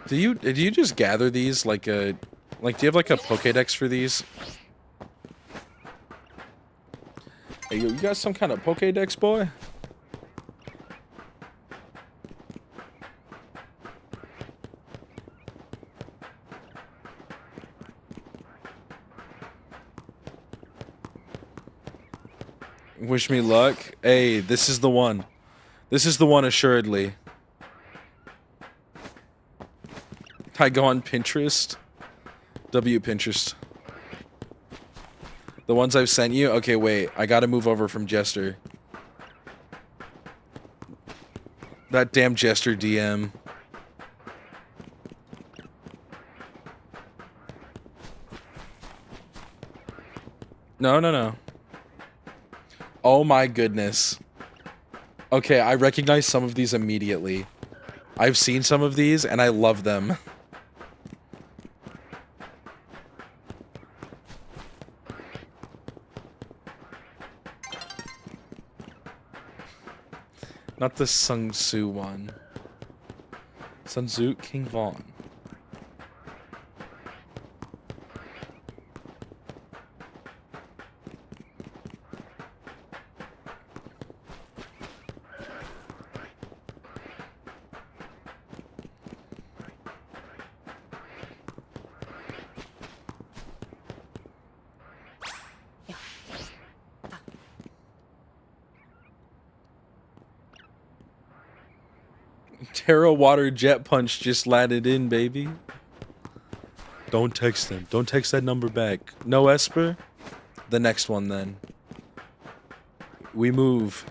Did you just gather these like do you have like a Pokédex for these? Hey, you got some kind of Pokédex, boy? Wish me luck. Hey, this is the one. This is the one, assuredly. I go on Pinterest. Pinterest. The ones I've sent you? Okay, wait. I gotta move over from Jester. That damn Jester DM. No. Oh my goodness. Okay, I recognize some of these immediately. I've seen some of these and I love them. Not the Sun Tzu one. Sun Tzu, King Vaughn. Terra Water Jet Punch just landed in, baby. Don't text them. Don't text that number back. No Esper? The next one, then. We move.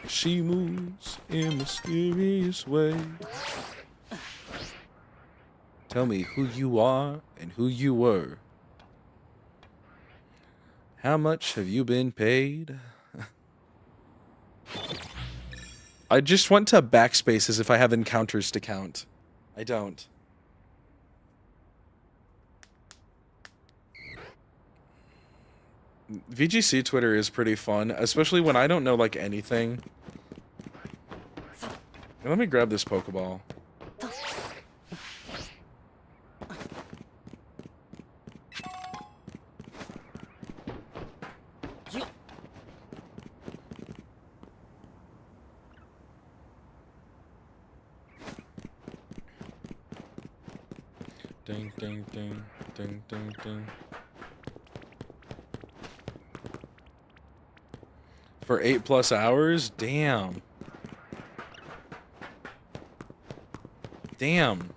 She moves in mysterious ways. Tell me who you are and who you were. How much have you been paid? I just went to backspace as if I have encounters to count. I don't. VGC Twitter is pretty fun, especially when I don't know, like, anything. Let me grab this Pokeball. Ding, ding, ding, ding, ding, ding. For 8+ hours? Damn. Damn.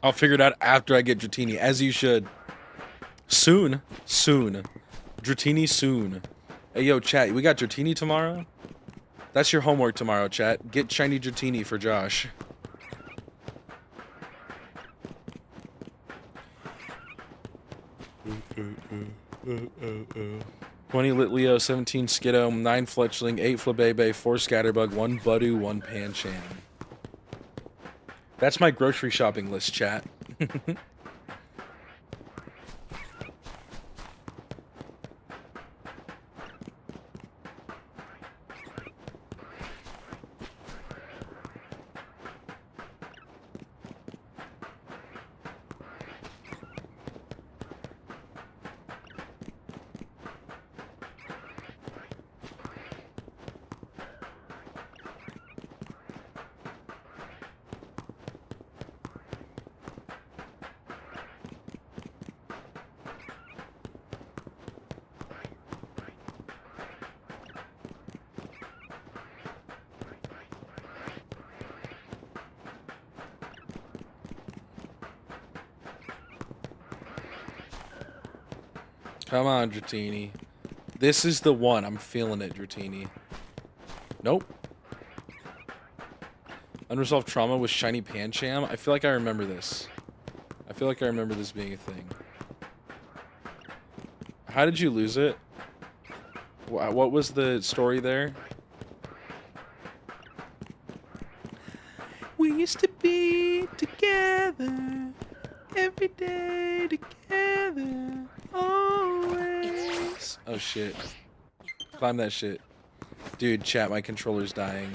I'll figure it out after I get Dratini, as you should. Soon. Soon. Dratini soon. Hey, yo, chat, we got Dratini tomorrow? That's your homework tomorrow, chat. Get shiny Dratini for Josh. "20 Litleo, 17 Skiddo, 9 Fletchling, 8 Flabebe, 4 Scatterbug, 1 Budu, 1 Pancham." That's my grocery shopping list, chat. Come on, Dratini. This is the one. I'm feeling it, Dratini. Nope. Unresolved trauma with shiny Pancham. I feel like I remember this. I feel like I remember this being a thing. How did you lose it? What was the story there? We used to be together every day together. Always. Oh shit. Climb that shit. Dude, chat, my controller's dying.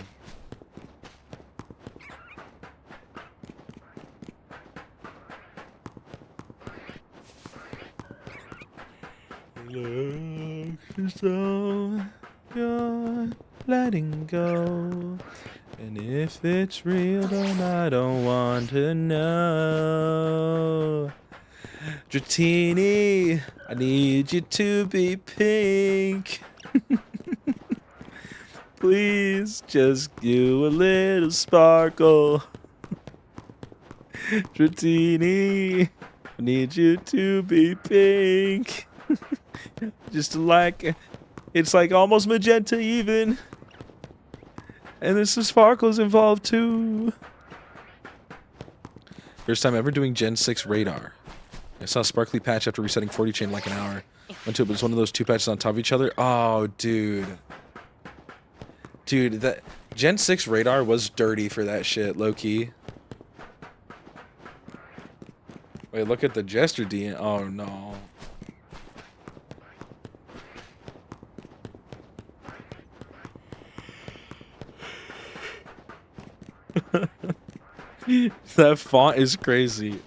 Look, so you're letting go. And if it's real, then I don't want to know. Dratini, I need you to be pink. Please, just do a little sparkle. Dratini, I need you to be pink. Just like, it's like almost magenta even. And there's some sparkles involved too. First time ever doing Gen 6 radar. I saw a sparkly patch after resetting 40 chain like an hour. Went to it, but it was one of those two patches on top of each other. Oh, dude. Dude, that Gen 6 radar was dirty for that shit, low-key. Wait, look at the Jester D. Oh, no. That font is crazy.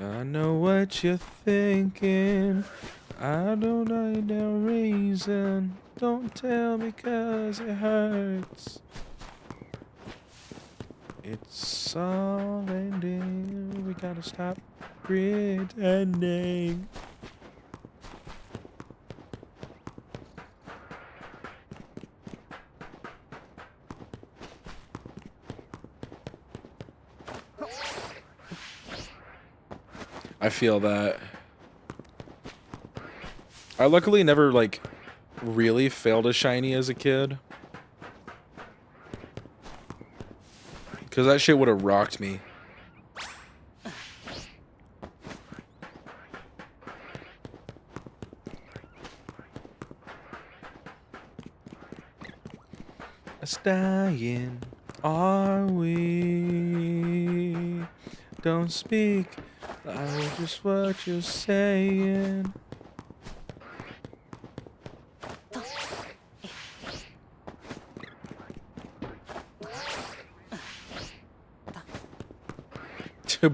I know what you're thinking. I don't need no reason. Don't tell me 'cause it hurts. It's all ending. We gotta stop pretending. I feel that. I luckily never, like, really failed a shiny as a kid. Because that shit would have rocked me. It's dying, are we? Don't speak, I just what you're saying.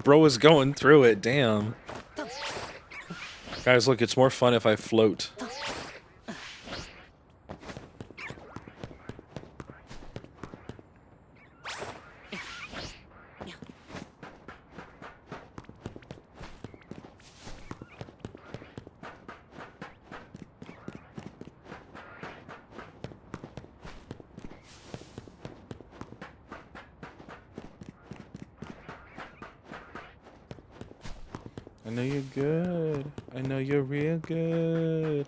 Bro is going through it, damn. Guys, look, it's more fun if I float. I know you're good. I know you're real good.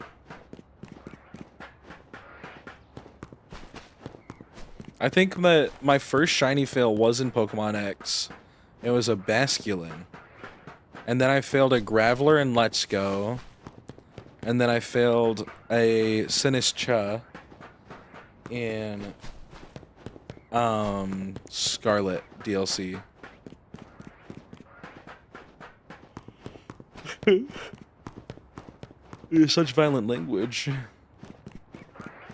I think that my first shiny fail was in Pokemon X. It was a Basculin. And then I failed a Graveler in Let's Go. And then I failed a Sinistcha in Scarlet DLC. Such violent language.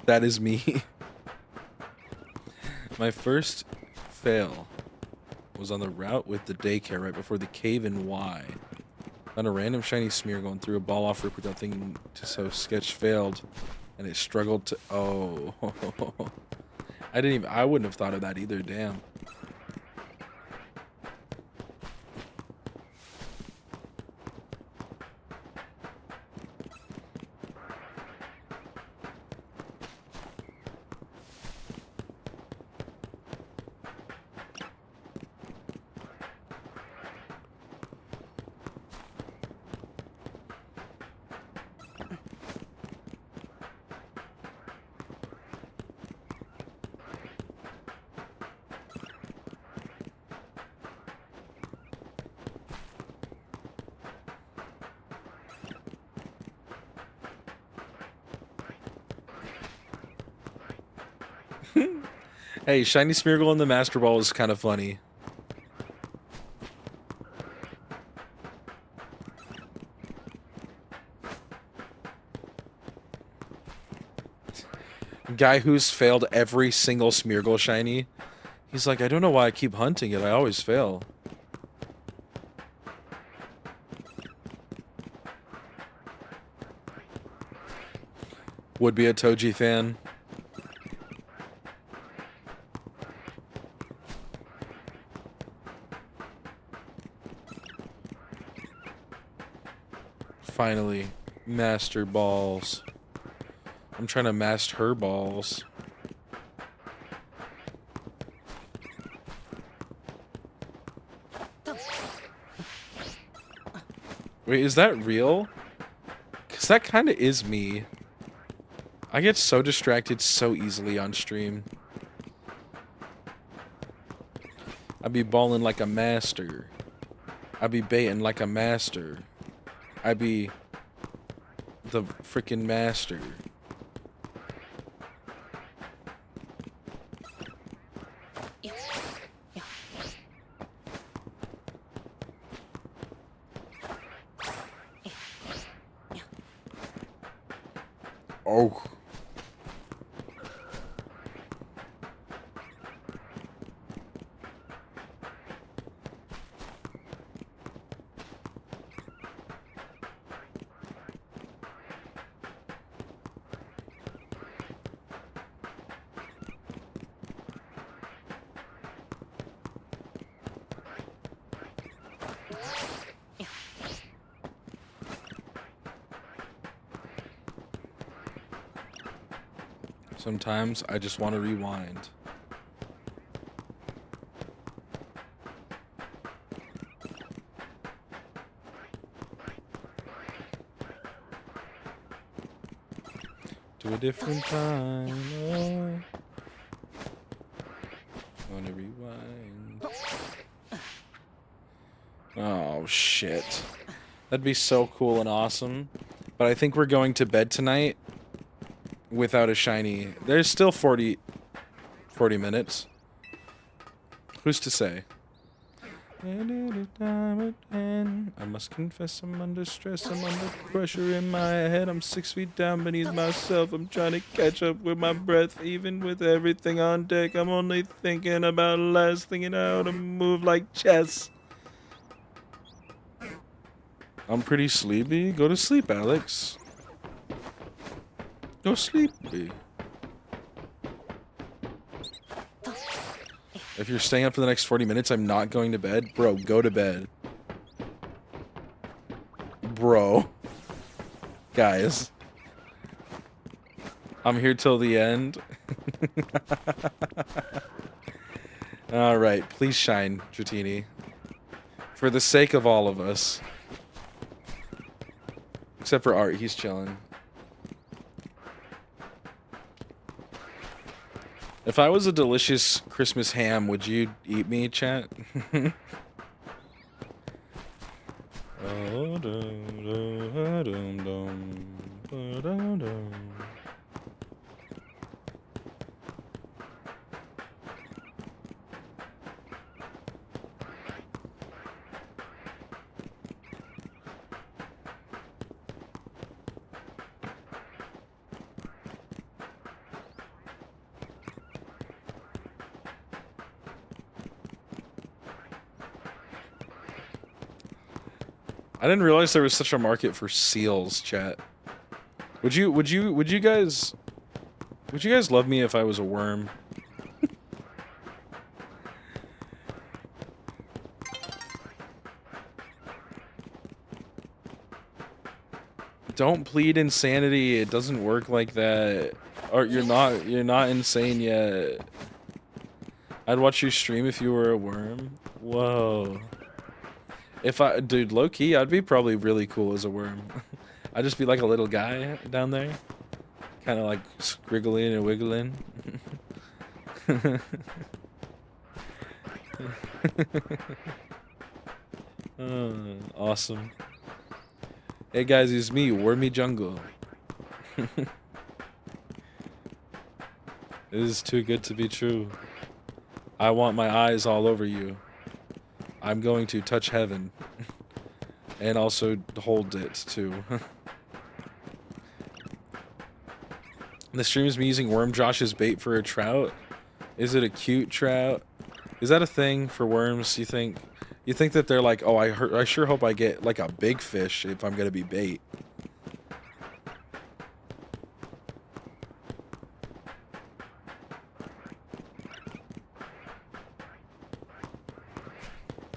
That is me. My first fail was on the route with the daycare right before the cave in Y. On a random shiny smear going through a ball off rip without thinking to so sketch failed. And it struggled to... Oh. I wouldn't have thought of that either, damn. Hey, Shiny Smeargle in the Master Ball is kind of funny. Guy who's failed every single Smeargle shiny. He's like, I don't know why I keep hunting it. I always fail. Would be a Toji fan. Finally, master balls. I'm trying to master her balls. Wait, is that real? Because that kind of is me. I get so distracted so easily on stream. I be balling like a master. I be baiting like a master. I be the freaking master. Oh. Sometimes I just want to rewind. To a different time. Oh. I want to rewind. Oh, shit. That'd be so cool and awesome. But I think we're going to bed tonight without a shiny. There's still 40 minutes. Who's to say? I must confess I'm under stress, I'm under pressure in my head, I'm 6 feet down beneath myself, I'm trying to catch up with my breath, even with everything on deck, I'm only thinking about less, thinking how to move like chess. I'm pretty sleepy. Go to sleep, Alex. Go sleepy. If you're staying up for the next 40 minutes, I'm not going to bed. Bro, go to bed. Bro. Guys. I'm here till the end. Alright, please shine, Dratini. For the sake of all of us. Except for Art, he's chilling. If I was a delicious Christmas ham, would you eat me, chat? I didn't realize there was such a market for seals, chat. Would you guys love me if I was a worm? Don't plead insanity. It doesn't work like that. Or you're not insane yet. I'd watch your stream if you were a worm. Whoa. Dude, low key, I'd be probably really cool as a worm. I'd just be like a little guy down there. Kind of like scriggling and wiggling. Awesome. Hey guys, it's me, Wormy Jungle. This is too good to be true. I want my eyes all over you. I'm going to touch heaven. And also hold it, too. The stream is me using Worm Josh as bait for a trout. Is it a cute trout? Is that a thing for worms, you think? You think that they're like, oh, I sure hope I get, like, a big fish if I'm gonna be bait.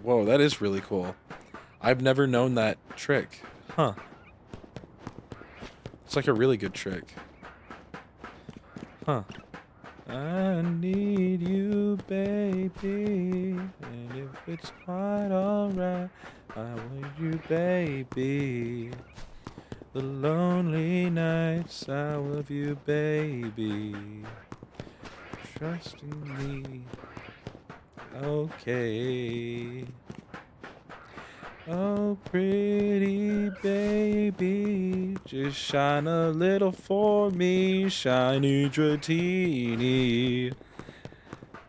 Whoa, that is really cool. I've never known that trick. Huh. It's like a really good trick. Huh. I need you, baby. And if it's quite alright, I want you, baby. The lonely nights, I love you, baby. Trust in me. Okay. Oh, pretty baby, just shine a little for me, shiny Dratini,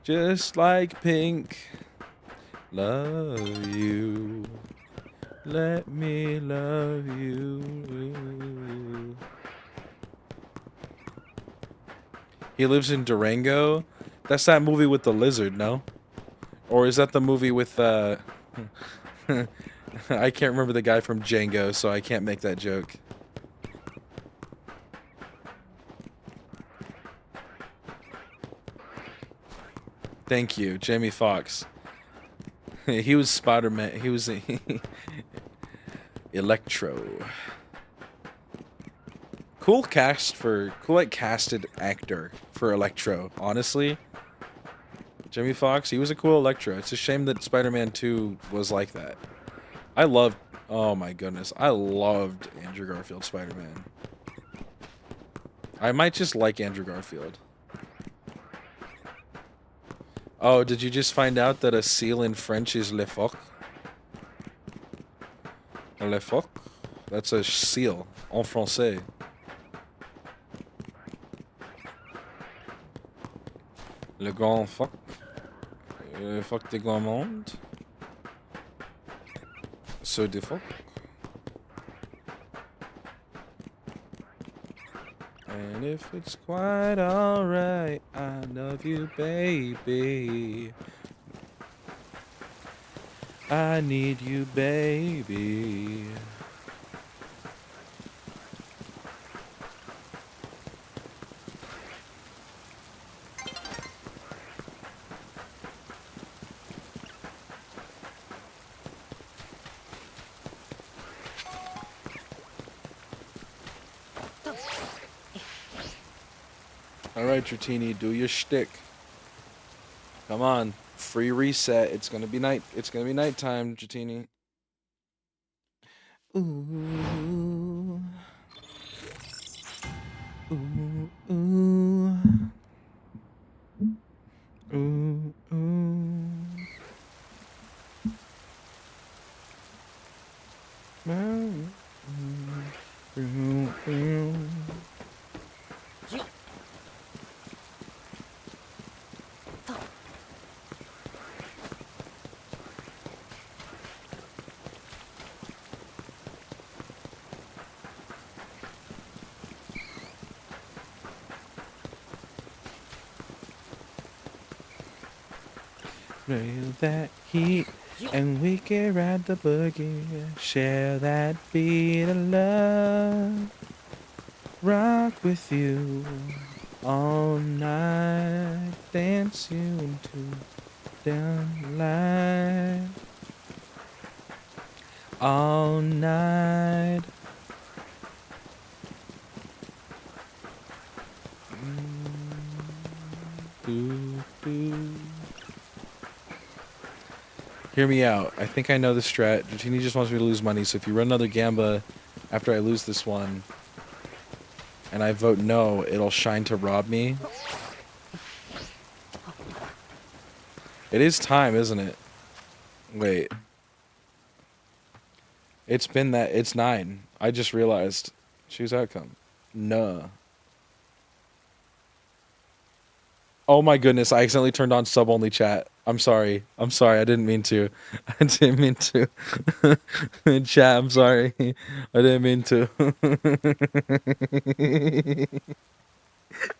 just like pink. Love you, let me love you. He lives in Durango? That's that movie with the lizard, no? Or is that the movie with, I can't remember the guy from Django, so I can't make that joke. Thank you, Jamie Foxx. He was Spider-Man. He was Electro. Cool casted actor for Electro, honestly. Jimmy Fox, he was a cool Electro. It's a shame that Spider-Man 2 was like that. Oh my goodness, I loved Andrew Garfield Spider-Man. I might just like Andrew Garfield. Oh, did you just find out that a seal in French is le phoque? Le phoque? That's a seal, en français. Le grand phoque? Le phoque de grand monde? So de phoque? And if it's quite alright, I love you, baby. I need you, baby. Alright, Dratini, do your shtick. Come on. Free reset. It's gonna be nighttime, Dratini. Ooh. Ooh. Ooh. Ooh. Ooh. Feel that heat, and we can ride the boogie. Share that beat of love. Rock with you all night. Dance you into downlight. All night. Hear me out. I think I know the strat. Dratini just wants me to lose money, so if you run another Gamba after I lose this one, and I vote no, it'll shine to rob me. It is time, isn't it? Wait. It's 9. I just realized. Choose outcome. Nuh. Oh my goodness, I accidentally turned on sub-only chat. I'm sorry. I didn't mean to. I didn't mean to. Chat, I'm sorry. I didn't mean to.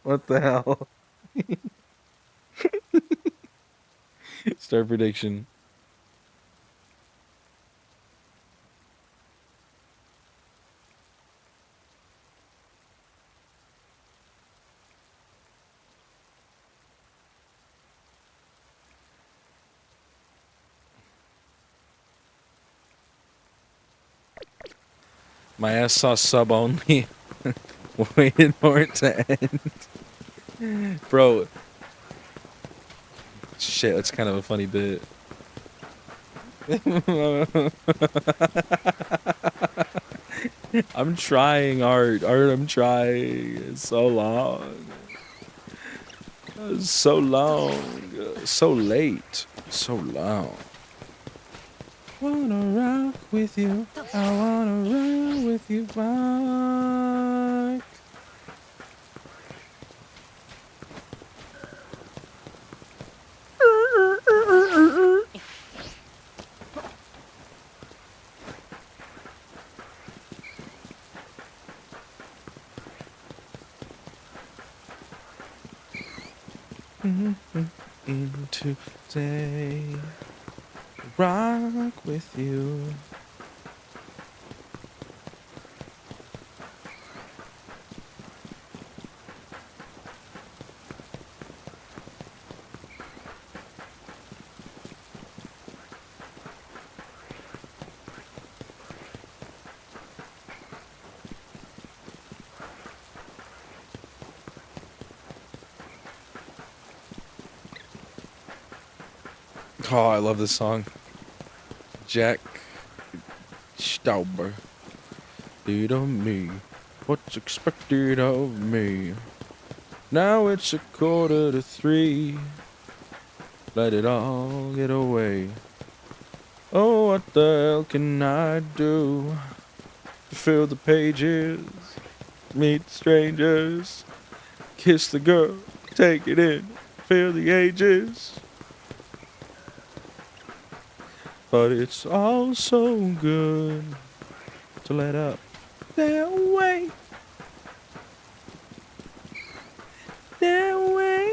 What the hell? Start prediction. My ass saw sub only. Waited for it to end. Bro. Shit, that's kind of a funny bit. I'm trying, Art. I'm trying. It's so long. So long. So late. So long. Wanna rock with you. I wanna run with you, Mike. Into day, rock with you. Oh, I love this song. Jack Stauber. Did of me. What's expected of me? Now it's 2:45. Let it all get away. Oh, what the hell can I do to fill the pages, meet strangers, kiss the girl, take it in, fill the ages? But it's all so good to let up their way, their way,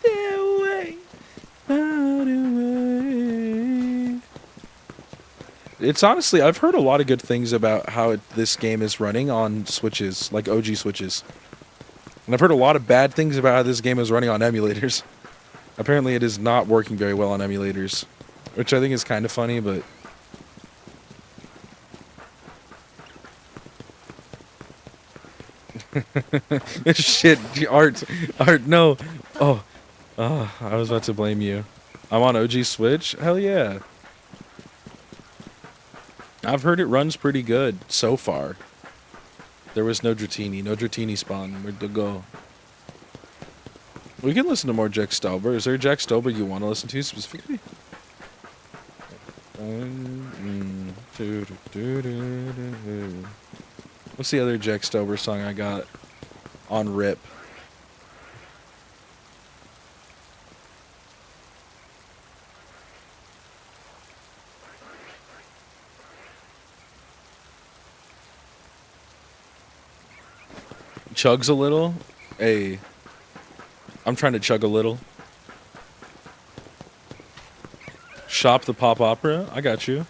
their way, out of way. It's honestly, I've heard a lot of good things about how this game is running on Switches, like OG Switches. And I've heard a lot of bad things about how this game is running on emulators. Apparently it is not working very well on emulators, which I think is kind of funny, but... Shit, Art, no. Oh, I was about to blame you. I'm on OG Switch? Hell yeah. I've heard it runs pretty good, so far. There was no Dratini spawn. Where'd they go? We can listen to more Jack Stauber. Is there a Jack Stauber you want to listen to specifically? What's the other Jack Stauber song I got on rip? Chugs a little? Hey. I'm trying to chug a little. Shop the pop opera? I got you.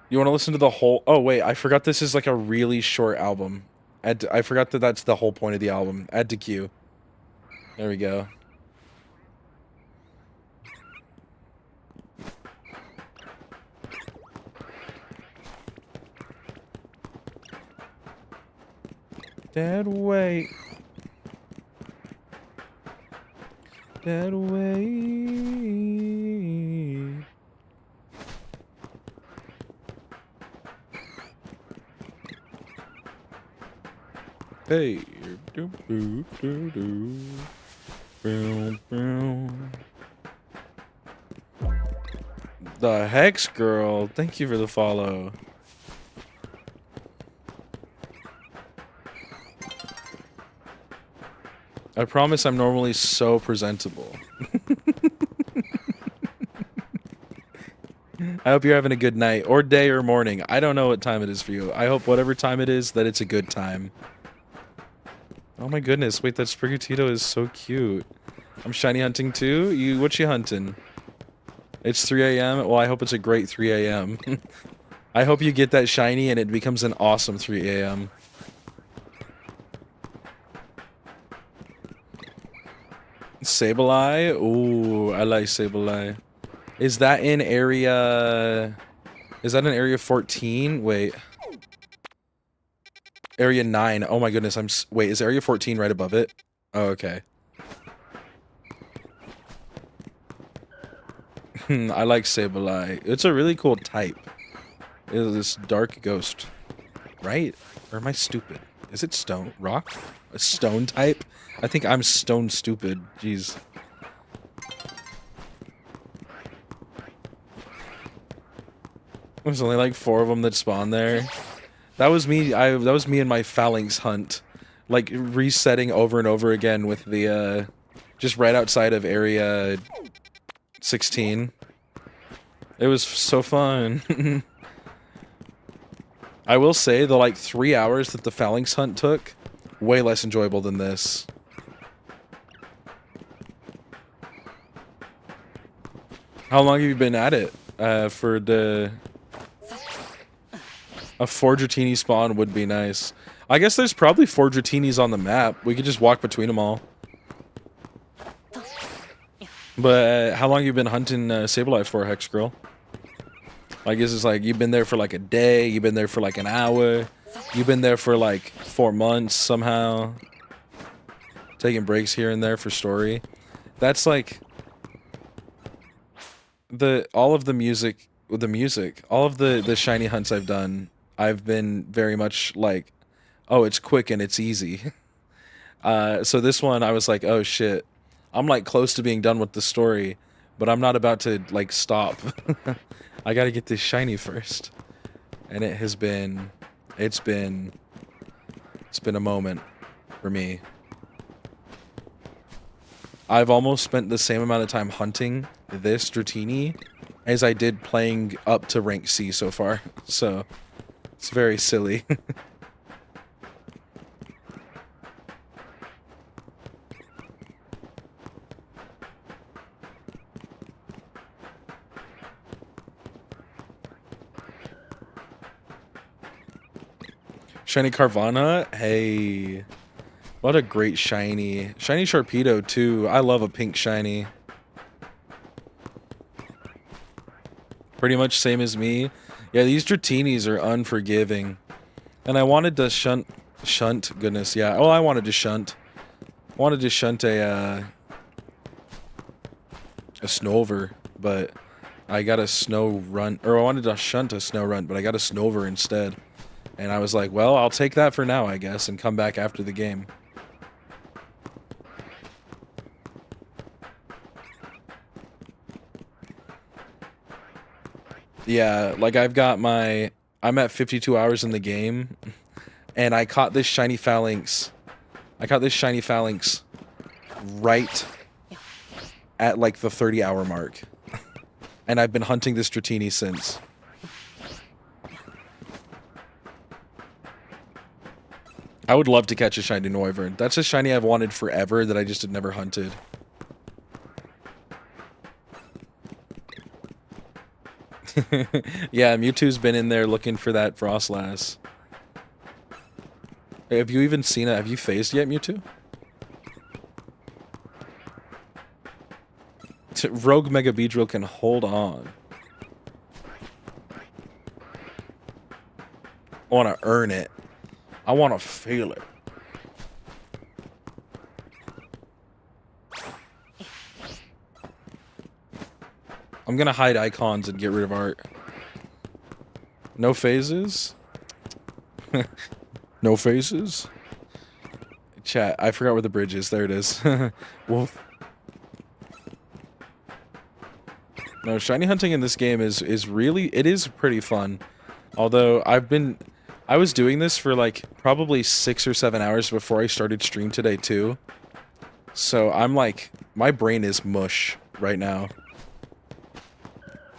You want to listen to the whole... Oh, wait. I forgot this is like a really short album. I forgot that that's the whole point of the album. Add to queue. There we go. Dead weight. Dead weight. Hey, do do do do, boom boom. The Hex Girl, thank you for the follow. I promise I'm normally so presentable. I hope you're having a good night, or day, or morning. I don't know what time it is for you. I hope whatever time it is, that it's a good time. Oh my goodness, wait, that Sprigatito is so cute. I'm shiny hunting too? What you hunting? It's 3 a.m.? Well, I hope it's a great 3 a.m. I hope you get that shiny and it becomes an awesome 3 a.m. Sableye? Ooh, I like Sableye. Is that in area... Is that in area 14? Wait. Area 9. Oh my goodness, wait, is area 14 right above it? Oh, okay. I like Sableye. It's a really cool type. It's this dark ghost. Right? Or am I stupid? Is it stone? Rock? A stone type? I think I'm stone stupid. Jeez. There's only like 4 of them that spawn there. That was me. That was me in my phalanx hunt, like resetting over and over again with the just right outside of area 16. It was so fun. I will say the like 3 hours that the phalanx hunt took, way less enjoyable than this. How long have you been at it? For the A 4 Dratini spawn would be nice. I guess there's probably 4 Dratinis on the map. We could just walk between them all. But how long you been hunting Sableye for, Hex Girl? I guess it's like you've been there for like a day, you've been there for like an hour, you've been there for like 4 months somehow. Taking breaks here and there for story. That's like all of the shiny hunts I've done, I've been very much like, oh, it's quick and it's easy. So this one I was like, oh shit. I'm like close to being done with the story, but I'm not about to like stop. I gotta get this shiny first. And it's been a moment for me. I've almost spent the same amount of time hunting this Dratini as I did playing up to rank C so far. So it's very silly. Shiny Carvana, hey. What a great shiny. Shiny Sharpedo too. I love a pink shiny. Pretty much same as me. Yeah, these Dratinis are unforgiving. And I wanted to shunt, goodness, yeah. Oh, I wanted to shunt. I wanted to shunt a Snover, but I got a Snow Run, or I wanted to shunt a Snow Run, but I got a Snover instead. And I was like, well, I'll take that for now, I guess, and come back after the game. Yeah, like I'm at 52 hours in the game, and I caught this shiny Phalanx. Right at like the 30-hour mark. And I've been hunting this Dratini since. I would love to catch a shiny Noivern. That's a shiny I've wanted forever that I just had never hunted. Yeah, Mewtwo's been in there looking for that Frostlass. Have you even seen it? Have you phased yet, Mewtwo? Rogue Mega Beedrill can hold on. I want to earn it. I want to feel it. I'm gonna hide icons and get rid of art. No phases? No faces? Chat, I forgot where the bridge is. There it is. Wolf. No, shiny hunting in this game is really, it is pretty fun. Although I was doing this for like probably 6 or 7 hours before I started stream today too. So I'm like, my brain is mush right now.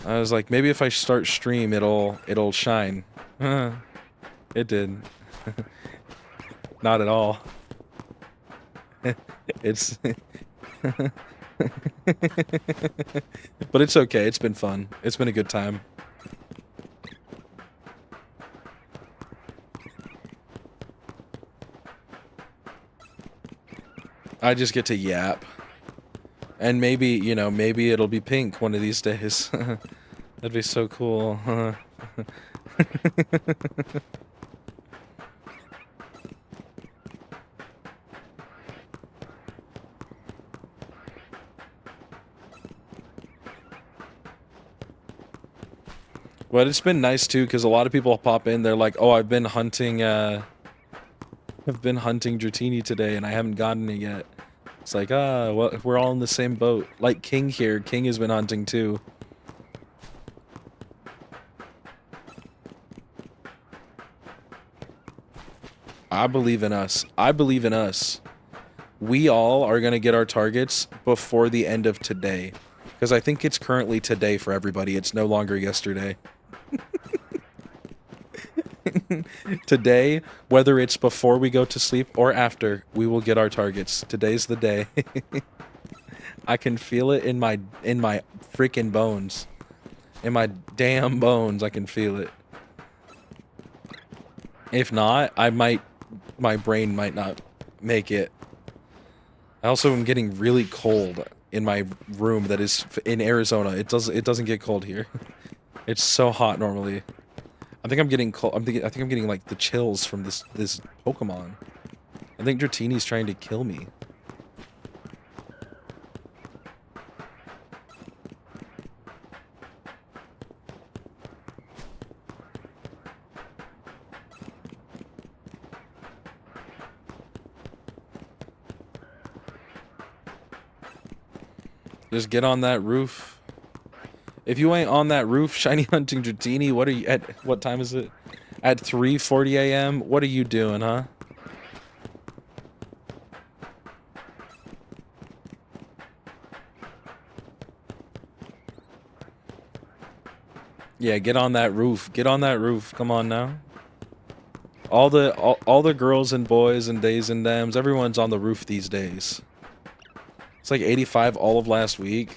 I was like, maybe if I start stream, it'll shine. It did. Not at all. It's... But it's okay, it's been fun. It's been a good time. I just get to yap. And maybe, you know, maybe it'll be pink one of these days. That'd be so cool. But it's been nice too, because a lot of people pop in, they're like, oh, I've been hunting Dratini today and I haven't gotten it yet. It's like, well, we're all in the same boat. Like King here. King has been hunting too. I believe in us. I believe in us. We all are going to get our targets before the end of today. Because I think it's currently today for everybody. It's no longer yesterday. Today, whether it's before we go to sleep or after, we will get our targets. Today's the day. I can feel it in my freaking bones. In my damn bones, I can feel it. If not, my brain might not make it. I also am getting really cold in my room that is in Arizona. It doesn't get cold here. It's so hot normally. I think I'm getting cold. I think I'm getting like the chills from this Pokemon. I think Dratini's trying to kill me. Just get on that roof. If you ain't on that roof, shiny hunting Dratini, what are you at? What time is it? At 3:40 a.m. What are you doing, huh? Yeah, get on that roof. Get on that roof. Come on now. All the girls and boys and days and dams, everyone's on the roof these days. It's like 85 all of last week.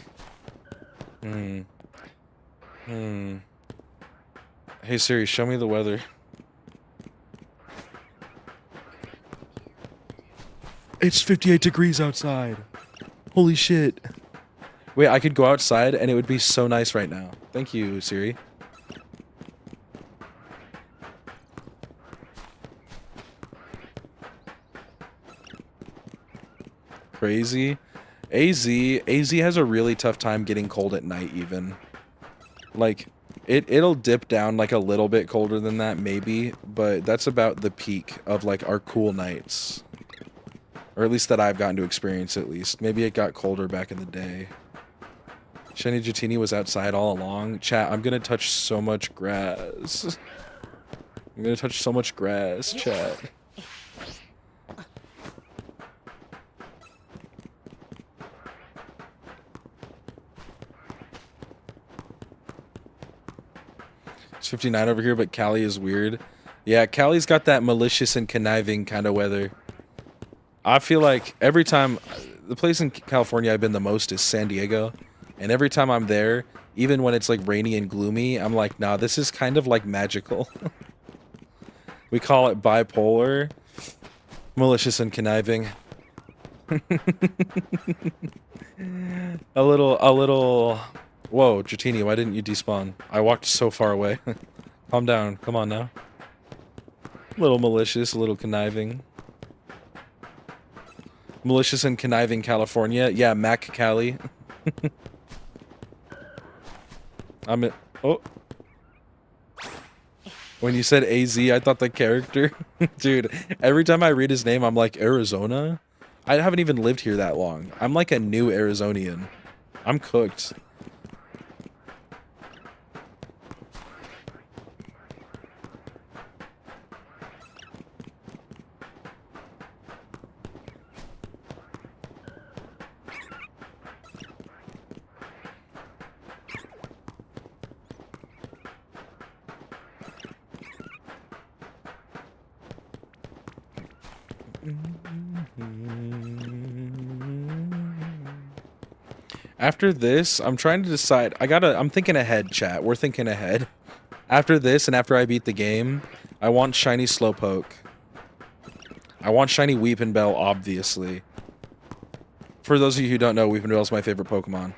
Hey Siri, show me the weather. It's 58 degrees outside. Holy shit. Wait, I could go outside and it would be so nice right now. Thank you, Siri. Crazy. AZ has a really tough time getting cold at night even. Like, it'll dip down like a little bit colder than that maybe, but that's about the peak of like our cool nights. Or at least that I've gotten to experience at least. Maybe it got colder back in the day. Shiny Dratini was outside all along. Chat, I'm gonna touch so much grass. I'm gonna touch so much grass, chat. It's 59 over here, but Cali is weird. Yeah, Cali's got that malicious and conniving kind of weather. I feel like every time... The place in California I've been the most is San Diego. And every time I'm there, even when it's like rainy and gloomy, I'm like, nah, this is kind of like magical. We call it bipolar. Malicious and conniving. a little... Whoa, Dratini, why didn't you despawn? I walked so far away. Calm down, come on now. A little malicious, a little conniving. Malicious and conniving California. Yeah, Mac Cali. Oh. When you said AZ, I thought the character. Dude, every time I read his name, I'm like, Arizona? I haven't even lived here that long. I'm like a new Arizonian. I'm cooked. After this, I'm trying to decide. I'm thinking ahead, chat. We're thinking ahead. After this and after I beat the game, I want shiny Slowpoke. I want shiny Weepinbell, obviously. For those of you who don't know, Weepinbell is my favorite Pokemon.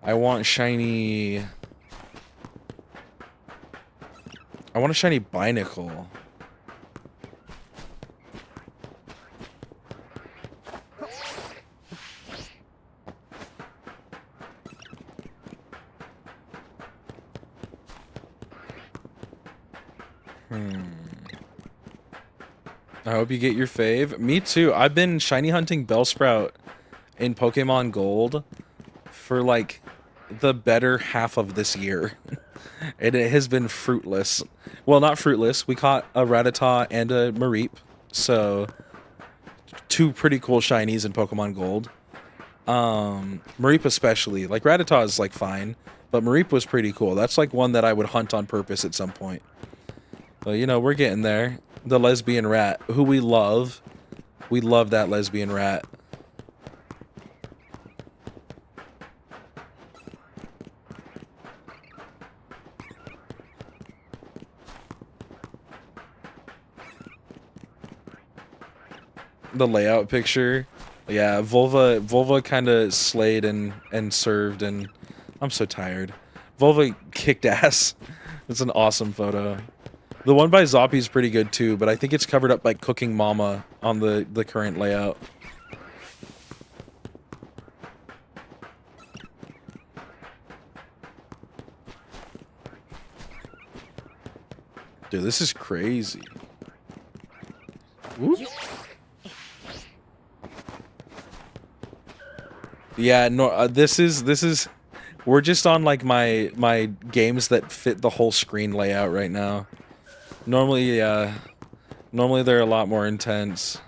I want shiny... I want a shiny Binacle. I hope you get your fave. Me too. I've been shiny hunting Bellsprout in Pokemon Gold for like the better half of this year. And it has been fruitless. Well, not fruitless. We caught a Rattata and a Mareep. So, two pretty cool shinies in Pokemon Gold. Mareep especially. Like, Rattata is like fine. But Mareep was pretty cool. That's like one that I would hunt on purpose at some point. But, you know, we're getting there. The lesbian rat, who we love. We love that lesbian rat. The layout picture. Yeah, Volva kind of slayed and served, and I'm so tired. Volva kicked ass. It's an awesome photo. The one by Zoppy's pretty good too, but I think it's covered up by Cooking Mama on the current layout. Dude, this is crazy. Whoops. Yeah, no, this is we're just on like my games that fit the whole screen layout right now. Normally they're a lot more intense.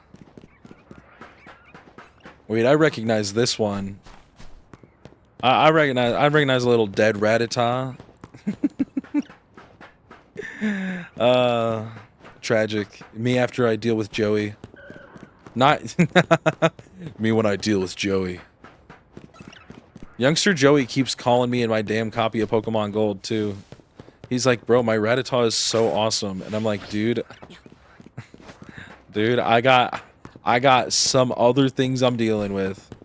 Wait, I recognize this one. I recognize a little dead Rattata. Tragic. Me after I deal with Joey. Not me when I deal with Joey. Youngster Joey keeps calling me in my damn copy of Pokemon Gold too. He's like, bro, my Rattata is so awesome, and I'm like, dude, I got some other things I'm dealing with.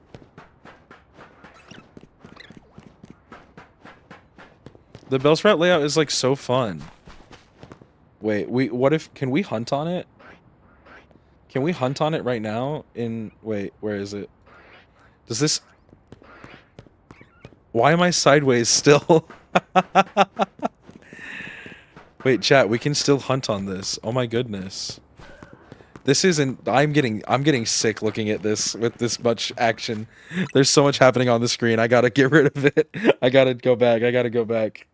The Bellsprout layout is like so fun. Wait, can we hunt on it? Can we hunt on it right now? Wait, where is it? Does this... Why am I sideways still? Wait, chat, we can still hunt on this. Oh my goodness. This isn't... I'm getting sick looking at this with this much action. There's so much happening on the screen. I gotta get rid of it. I gotta go back.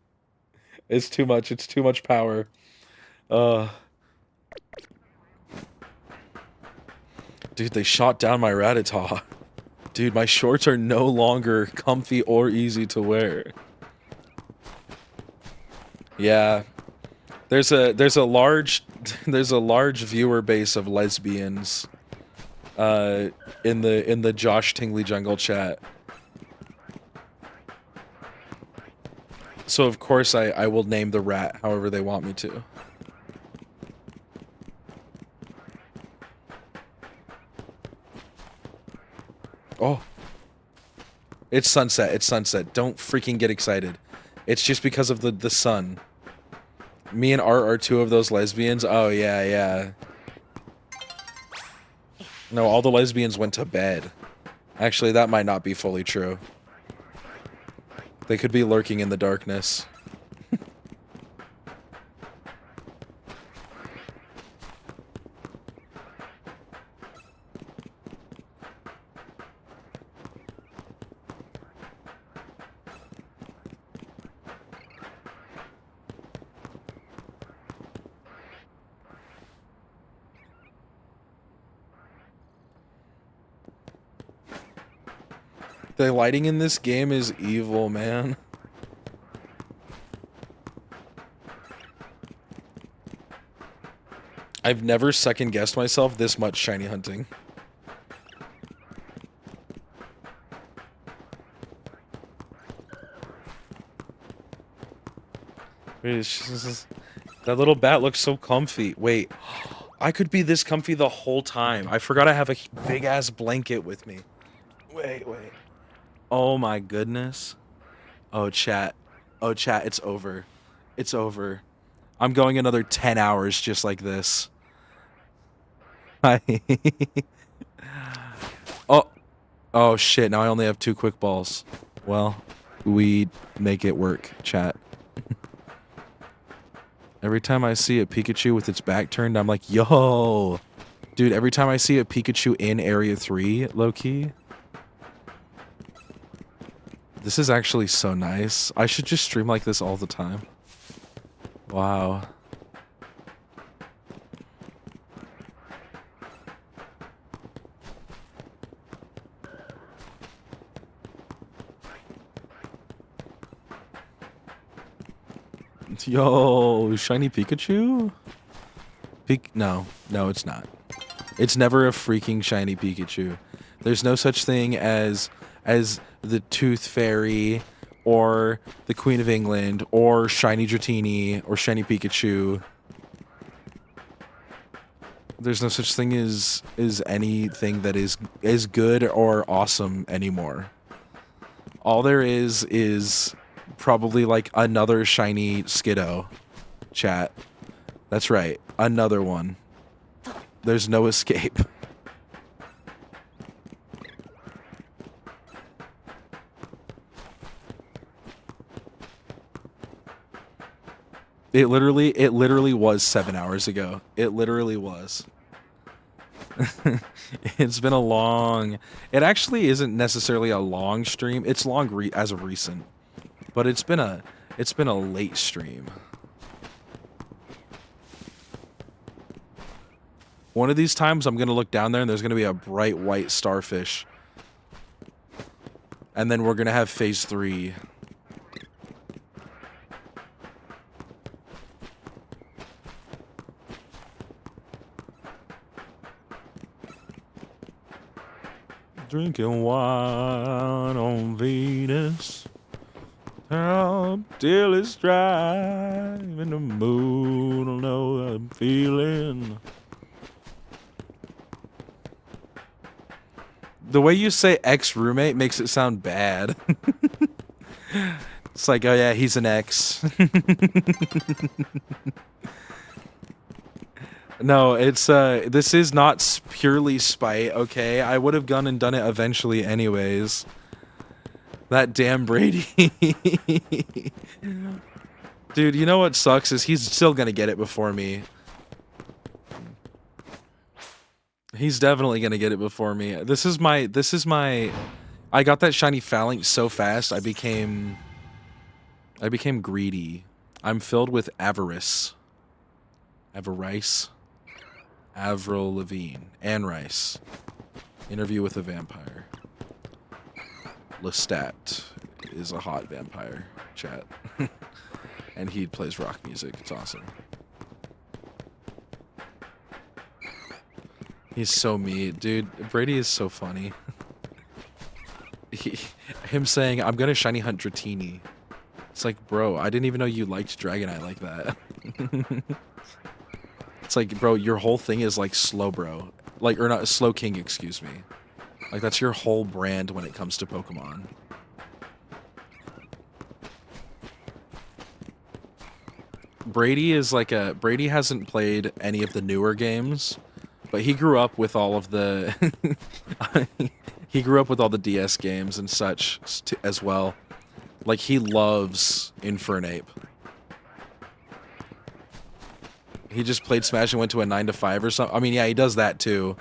It's too much. It's too much power. Dude, they shot down my Rattata. Dude, my shorts are no longer comfy or easy to wear. Yeah. There's a large viewer base of lesbians in the Josh TinglyJungle chat. So of course I will name the rat however they want me to. Oh. It's sunset. It's sunset. Don't freaking get excited. It's just because of the sun. Me and Art are two of those lesbians. Oh, yeah. No, all the lesbians went to bed. Actually, that might not be fully true. They could be lurking in the darkness. The lighting in this game is evil, man. I've never second-guessed myself this much shiny hunting. That little bat looks so comfy. Wait, I could be this comfy the whole time. I forgot I have a big-ass blanket with me. Wait. Oh my goodness. Oh, chat. It's over. It's over. I'm going another 10 hours just like this. Oh shit, now I only have 2 quick balls. Well, we make it work, chat. Every time I see a Pikachu with its back turned, I'm like, yo! Dude, every time I see a Pikachu in Area 3, low-key... This is actually so nice. I should just stream like this all the time. Wow. Yo, shiny Pikachu? No, it's not. It's never a freaking shiny Pikachu. There's no such thing as the Tooth Fairy, or the Queen of England, or shiny Dratini, or shiny Pikachu. There's no such thing as anything that is good or awesome anymore. All there is probably like another shiny Skiddo. Chat. That's right. Another one. There's no escape. It literally was 7 hours ago. It literally was. It's been a long... It actually isn't necessarily a long stream. It's long as of recent. But it's been a late stream. One of these times I'm going to look down there and there's going to be a bright white starfish. And then we're going to have phase 3. Drinking wine on Venus, up till it's dry. Even the moon will know what I'm feeling. The way you say ex-roommate makes it sound bad. It's like, oh yeah, he's an ex. No, it's this is not purely spite, okay? I would have gone and done it eventually anyways. That damn Brady. Dude, you know what sucks is he's still gonna get it before me. He's definitely gonna get it before me. This is my I got that shiny phalanx so fast I became greedy. I'm filled with avarice. Avarice. Avril Lavigne. Anne Rice. Interview with a Vampire. Lestat is a hot vampire. Chat. And he plays rock music. It's awesome. He's so mean. Dude, Brady is so funny. Him saying, I'm gonna shiny hunt Dratini. It's like, bro, I didn't even know you liked Dragonite like that. It's like, bro, your whole thing is like slow bro. Like, or not, slow king, excuse me. Like, that's your whole brand when it comes to Pokemon. Brady is like a... Brady hasn't played any of the newer games, but he grew up with all of the... he grew up with all the DS games and such as well. Like, he loves Infernape. He just played Smash and went to a 9 to 5 or something. I mean, yeah, he does that too.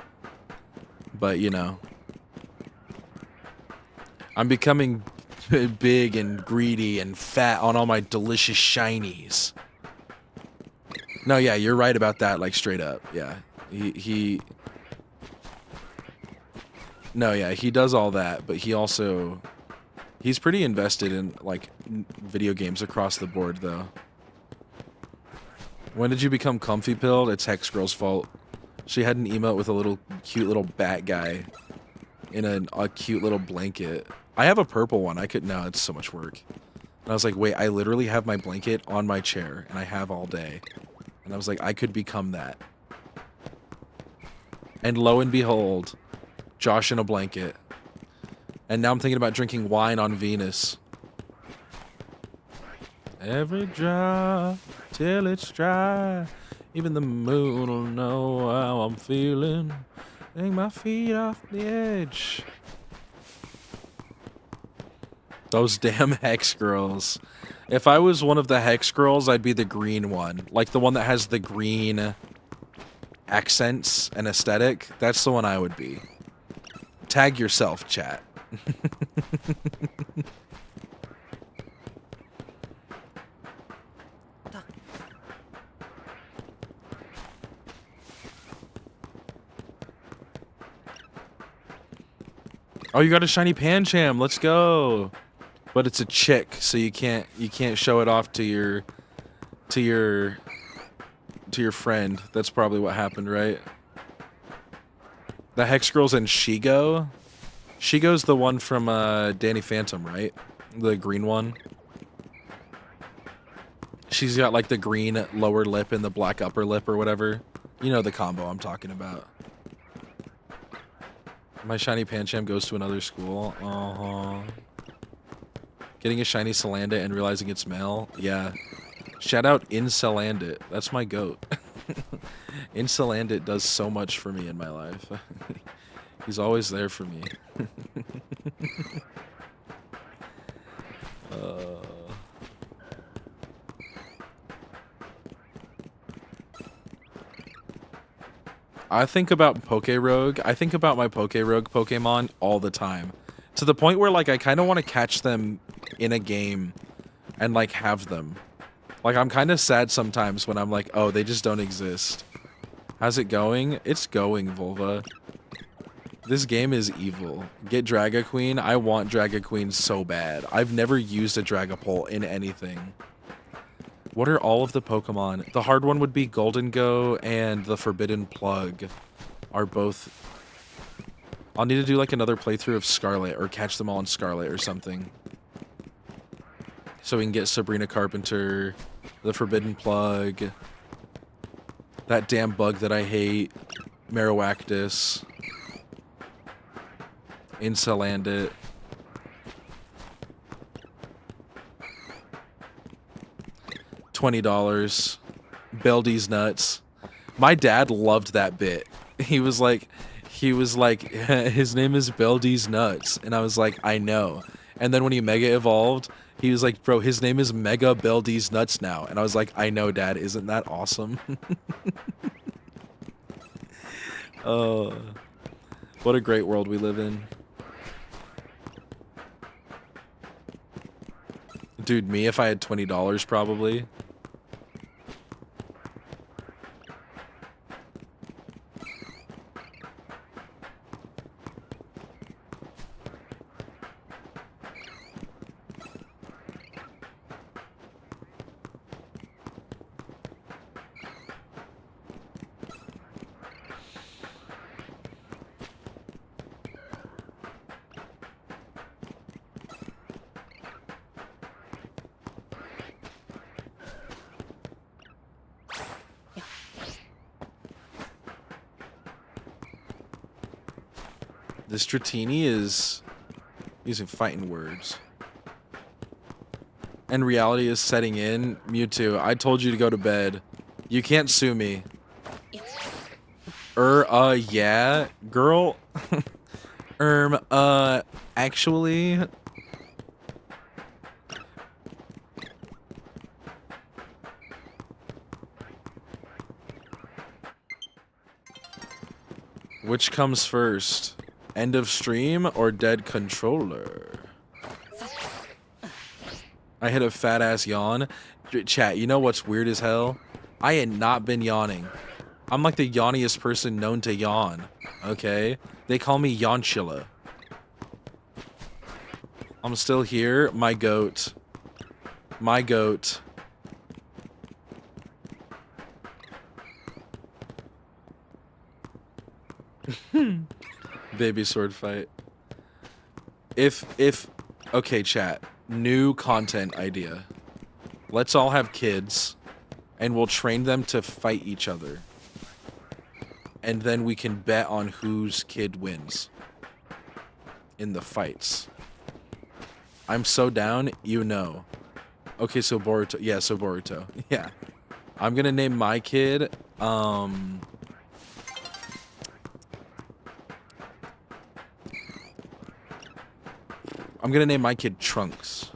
But, you know. I'm becoming big and greedy and fat on all my delicious shinies. No, yeah, you're right about that, like, straight up. Yeah. No, yeah, he does all that, but he also... He's pretty invested in, like, video games across the board, though. When did you become comfy pilled? It's Hex Girl's fault. She had an emote with a little cute little bat guy in a cute little blanket. I have a purple one. I could... No, it's so much work. And I was like, wait, I literally have my blanket on my chair, and I have all day. And I was like, I could become that. And lo and behold, Josh in a blanket. And now I'm thinking about drinking wine on Venus. Every drop till it's dry. Even the moon will know how I'm feeling. Take my feet off the edge. Those damn Hex Girls. If I was one of the Hex Girls, I'd be the green one. Like the one that has the green accents and aesthetic. That's the one I would be. Tag yourself, chat. Oh, you got a shiny Pancham. Let's go. But it's a chick, so you can't show it off to your friend. That's probably what happened, right? The Hex Girl's in Shigo. Shigo's the one from Danny Phantom, right? The green one. She's got like the green lower lip and the black upper lip or whatever. You know the combo I'm talking about. My shiny Pancham goes to another school. Getting a shiny Salandit and realizing it's male. Yeah. Shout out Insalandit. That's my goat. Insalandit does so much for me in my life. He's always there for me. I think about Pokerogue. I think about my Pokerogue Pokemon all the time. To the point where, like, I kind of want to catch them in a game and, like, have them. Like, I'm kind of sad sometimes when I'm like, oh, they just don't exist. How's it going? It's going, Volva. This game is evil. Get Dragaqueen. I want Dragaqueen so bad. I've never used a Dragapult in anything. What are all of the Pokemon? The hard one would be Golden Go, and the Forbidden Plug are both... I'll need to do like another playthrough of Scarlet, or catch them all in Scarlet or something. So we can get Sabrina Carpenter, the Forbidden Plug, that damn bug that I hate, Marowactus, Insalandit. $20. Beldy's nuts. My dad loved that bit. He was like, his name is Beldy's nuts, and I was like, I know. And then when he mega evolved, he was like, bro, his name is Mega Beldy's nuts now, and I was like, I know, Dad. Isn't that awesome? Oh, what a great world we live in. Dude, me if I had $20 probably. This Dratini is using fighting words. And reality is setting in. Mewtwo, I told you to go to bed. You can't sue me. Yeah, girl. Actually... Which comes first? End of stream or dead controller? I hit a fat ass yawn. Chat, you know what's weird as hell? I had not been yawning. I'm like the yawniest person known to yawn. Okay? They call me Yawnchilla. I'm still here. My goat. My goat. Baby sword fight. Okay, chat. New content idea. Let's all have kids, and we'll train them to fight each other. And then we can bet on whose kid wins in the fights. I'm so down, you know. Okay, so Boruto. Yeah, so Boruto. Yeah. I'm gonna name my kid, I'm gonna name my kid Trunks.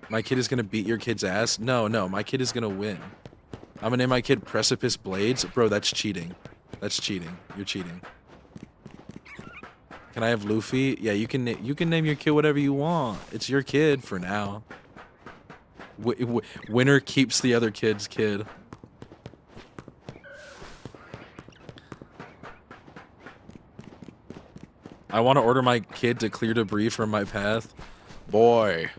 My kid is gonna beat your kid's ass? No, my kid is gonna win. I'm gonna name my kid Precipice Blades? Bro, that's cheating. That's cheating. You're cheating. Can I have Luffy? Yeah, you can name your kid whatever you want. It's your kid for now. Winner keeps the other kid's kid. I want to order my kid to clear debris from my path. Boy,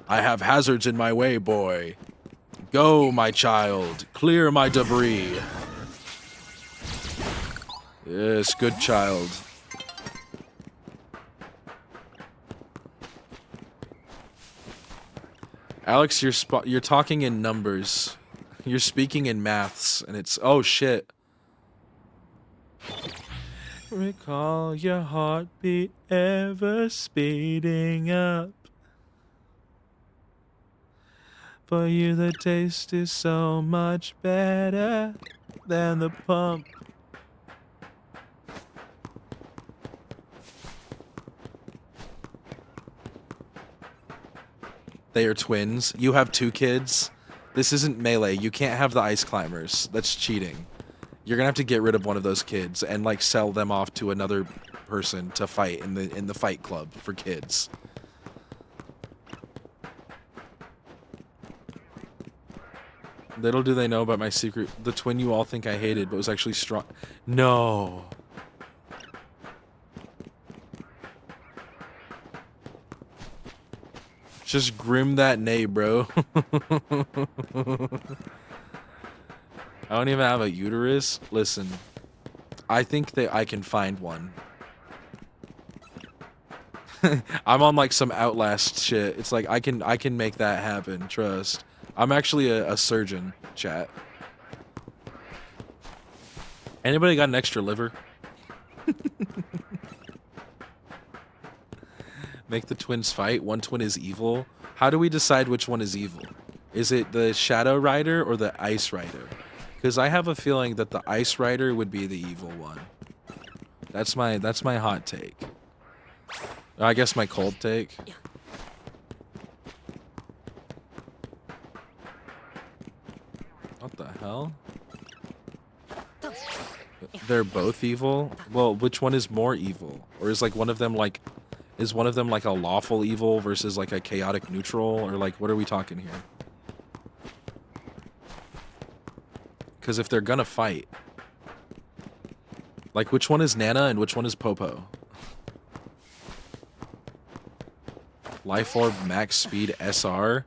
I have hazards in my way, boy. Go, my child. Clear my debris. Yes, good child. Alex, you're talking in numbers. You're speaking in maths, and it's... Oh, shit. Recall your heartbeat ever speeding up. For you, the taste is so much better than the pump. They are twins. You have 2 kids. This isn't Melee. You can't have the ice climbers. That's cheating. You're gonna have to get rid of one of those kids and like sell them off to another person to fight in the fight club for kids. Little do they know about my secret. The twin you all think I hated, but was actually strong. No. Just grim that nay, bro. I don't even have a uterus. Listen, I think that I can find one. I'm on like some Outlast shit. It's like I can make that happen. Trust. I'm actually a surgeon, chat. Anybody got an extra liver? Make the twins fight. One twin is evil. How do we decide which one is evil? Is it the Shadow Rider or the Ice Rider? Because I have a feeling that the Ice Rider would be the evil one. That's my hot take. I guess my cold take. What the hell? They're both evil? Well, which one is more evil? Or is like one of them like... Is one of them like a lawful evil versus like a chaotic neutral? Or like, what are we talking here? Because if they're gonna fight... Like, which one is Nana and which one is Popo? Life Orb Max Speed SR?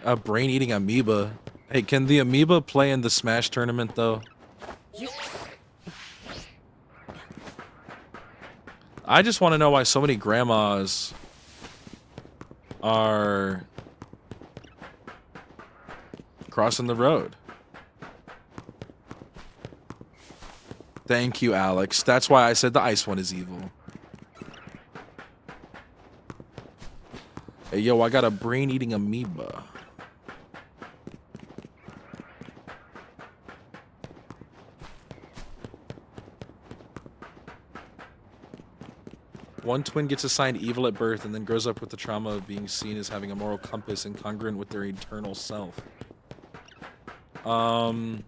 A brain-eating amoeba. Hey, can the amoeba play in the Smash tournament, though? I just want to know why so many grandmas are crossing the road. Thank you, Alex. That's why I said the ice one is evil. Hey, yo, I got a brain-eating amoeba. One twin gets assigned evil at birth and then grows up with the trauma of being seen as having a moral compass incongruent with their eternal self. I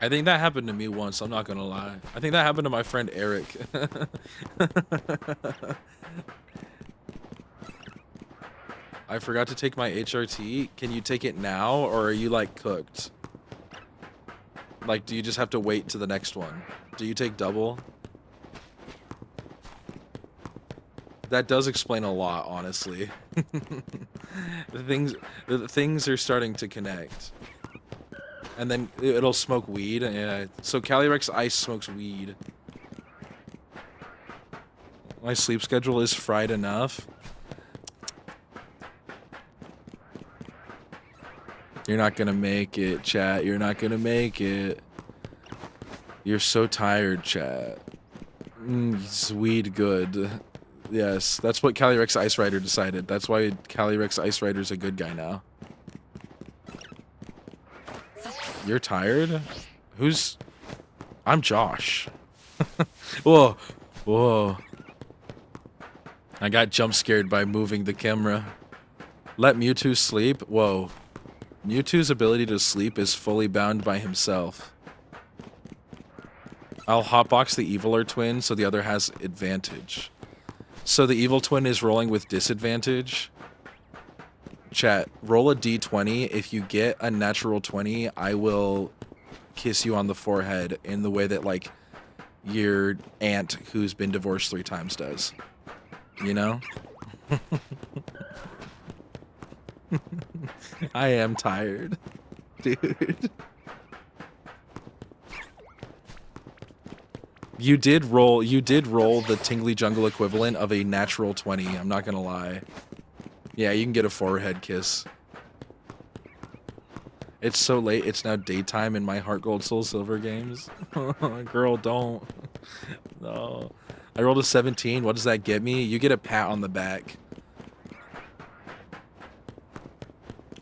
think that happened to me once, I'm not gonna lie. I think that happened to my friend Eric. I forgot to take my HRT. Can you take it now, or are you like cooked? Like, do you just have to wait to the next one? Do you take double? That does explain a lot, honestly. the things are starting to connect. And then it'll smoke weed. Yeah. So Calyrex Ice smokes weed. My sleep schedule is fried enough. You're not gonna make it, chat. You're not gonna make it. You're so tired, chat. It's weed good. Yes, that's what Calyrex Ice Rider decided. That's why Calyrex Ice Rider's a good guy now. You're tired? Who's... I'm Josh. Whoa. Whoa. I got jump scared by moving the camera. Let Mewtwo sleep? Whoa. Mewtwo's ability to sleep is fully bound by himself. I'll hotbox the eviler twin so the other has advantage. So the evil twin is rolling with disadvantage. Chat, roll a d20. If you get a natural 20, I will kiss you on the forehead in the way that, like, your aunt who's been divorced 3 times does. You know? I am tired. Dude. You did roll the TinglyJungle equivalent of a natural 20, I'm not gonna lie. Yeah, you can get a forehead kiss. It's so late. It's now daytime in my Heart Gold Soul Silver games. Girl, don't. No. I rolled a 17. What does that get me? You get a pat on the back.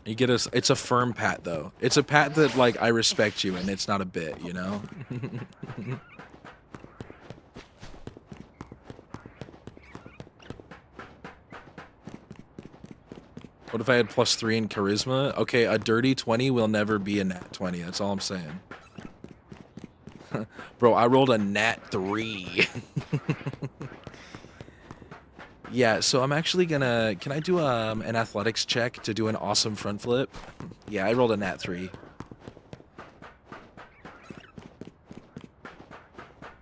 You get a. It's a firm pat though. It's a pat that like I respect you and it's not a bit, you know. What if I had +3 in charisma? Okay, a dirty 20 will never be a nat 20. That's all I'm saying. Bro, I rolled a nat 3. Yeah, so I'm actually gonna... Can I do an athletics check to do an awesome front flip? Yeah, I rolled a nat 3.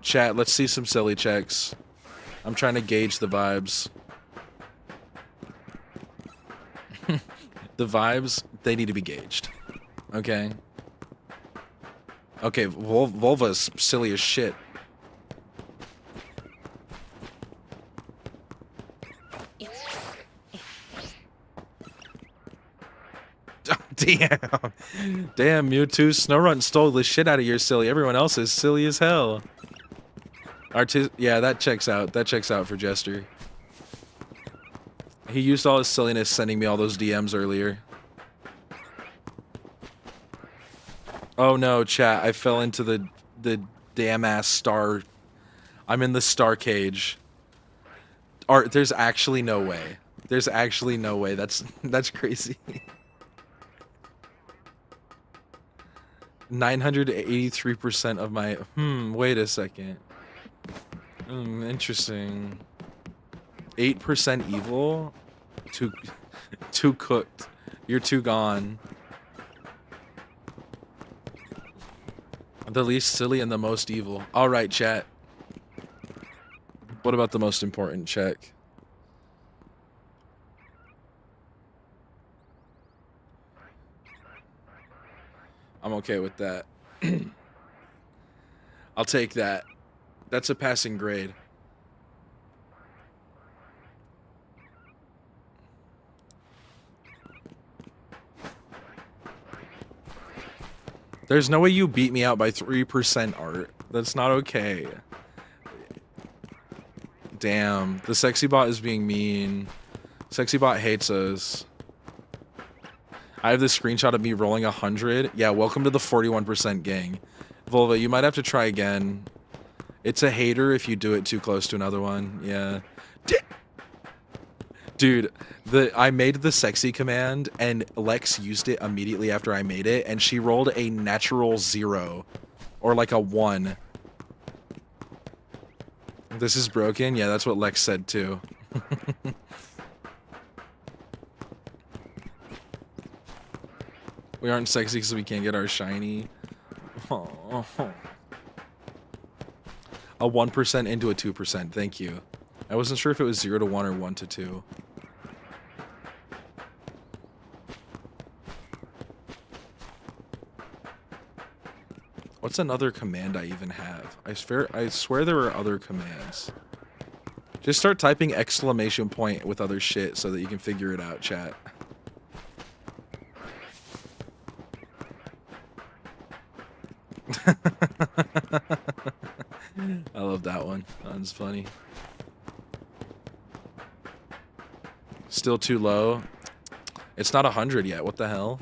Chat, let's see some silly checks. I'm trying to gauge the vibes. The vibes, they need to be gauged. Okay? Okay, Volva's silly as shit. Damn. Damn, Mewtwo. Snowrun stole the shit out of your silly. Everyone else is silly as hell. Yeah, that checks out. That checks out for Jester. He used all his silliness sending me all those DMs earlier. Oh no, chat. I fell into the damn ass star. I'm in the star cage. Art, there's actually no way. There's actually no way. That's crazy. 983% of my... wait a second. Interesting. 8% evil? Too cooked. You're too gone. The least silly and the most evil. Alright, chat. What about the most important check? I'm okay with that. I'll take that. That's a passing grade. There's no way you beat me out by 3%, Art. That's not okay. Damn. The sexy bot is being mean. Sexy bot hates us. I have this screenshot of me rolling 100. Yeah, welcome to the 41% gang. Volva, you might have to try again. It's a hater if you do it too close to another one. Yeah. Dude, I made the sexy command and Lex used it immediately after I made it and she rolled a natural 0 or like a 1. This is broken? Yeah, that's what Lex said too. We aren't sexy because we can't get our shiny. Oh. A 1% into a 2%. Thank you. I wasn't sure if it was 0 to 1 or 1 to 2. What's another command I even have? I swear there are other commands. Just start typing exclamation point with other shit so that you can figure it out, chat. I love that one. That one's funny. Still too low. It's not 100 yet. What the hell?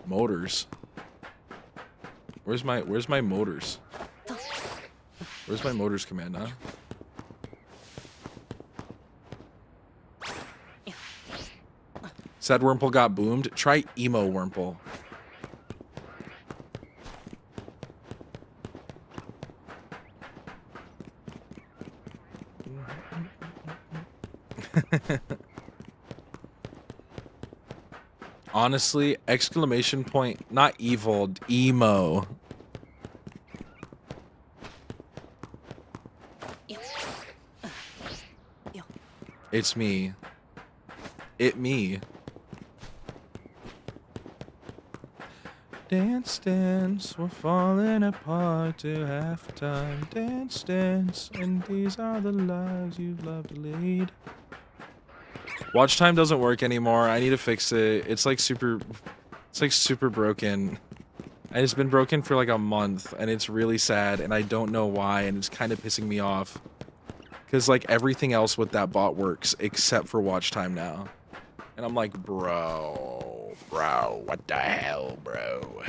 Motors. Where's my motors? Where's my motors command, huh? Sad Wurmple got boomed. Try emo Wurmple. Honestly, exclamation point, not evil, emo. It's me. Me. Dance, dance, we're falling apart to halftime. Dance, dance, and these are the lives you've loved to lead. Watch time doesn't work anymore. I need to fix it. It's like super broken. And it's been broken for like a month, and it's really sad, and I don't know why, and it's kind of pissing me off. Because like everything else with that bot works except for watch time now. And I'm like, bro, what the hell, bro?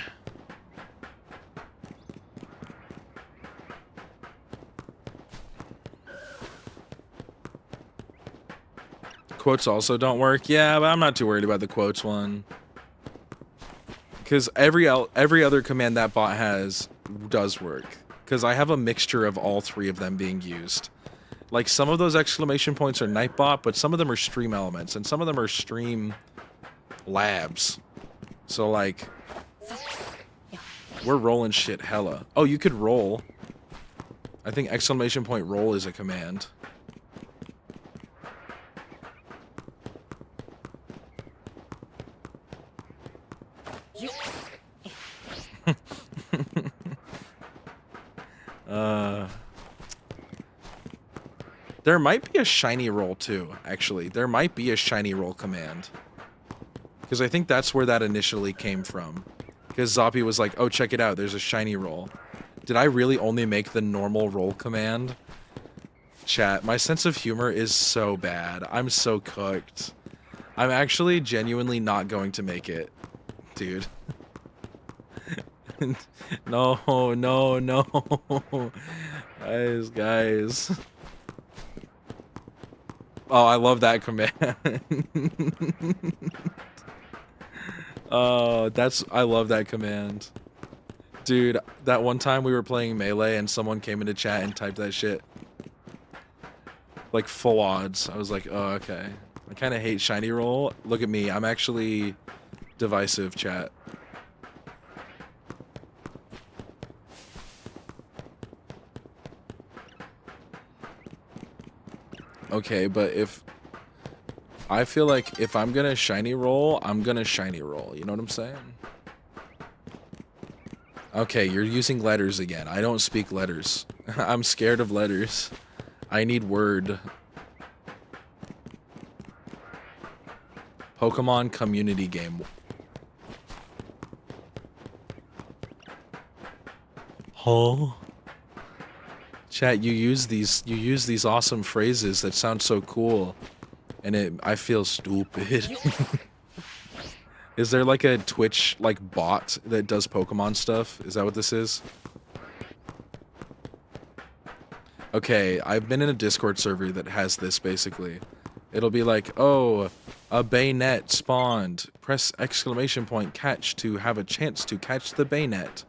Quotes also don't work. Yeah, but I'm not too worried about the quotes one. Because every other command that bot has does work. Because I have a mixture of all three of them being used. Like, some of those exclamation points are Nightbot, but some of them are stream elements, and some of them are stream labs. So, like, we're rolling shit hella. Oh, you could roll. I think exclamation point roll is a command. There might be a shiny roll too, actually. There might be a shiny roll command. Because I think that's where that initially came from. Because Zoppy was like, oh, check it out, there's a shiny roll. Did I really only make the normal roll command? Chat, my sense of humor is so bad. I'm so cooked. I'm actually genuinely not going to make it. Dude. No. Guys. Oh, I love that command. Oh, I love that command. Dude, that one time we were playing Melee and someone came into chat and typed that shit. Like, full odds. I was like, oh, okay. I kind of hate shiny roll. Look at me. I'm actually divisive, chat. Okay, but I feel like if I'm gonna shiny roll, I'm gonna shiny roll. You know what I'm saying? Okay, you're using letters again. I don't speak letters. I'm scared of letters. I need word. Pokemon community game. Huh? Chat, you use these awesome phrases that sound so cool, and I feel stupid. Is there like a Twitch like bot that does Pokemon stuff? Is that what this is? Okay, I've been in a Discord server that has this basically. It'll be like, oh, a Baynet spawned. Press exclamation point catch to have a chance to catch the Baynet.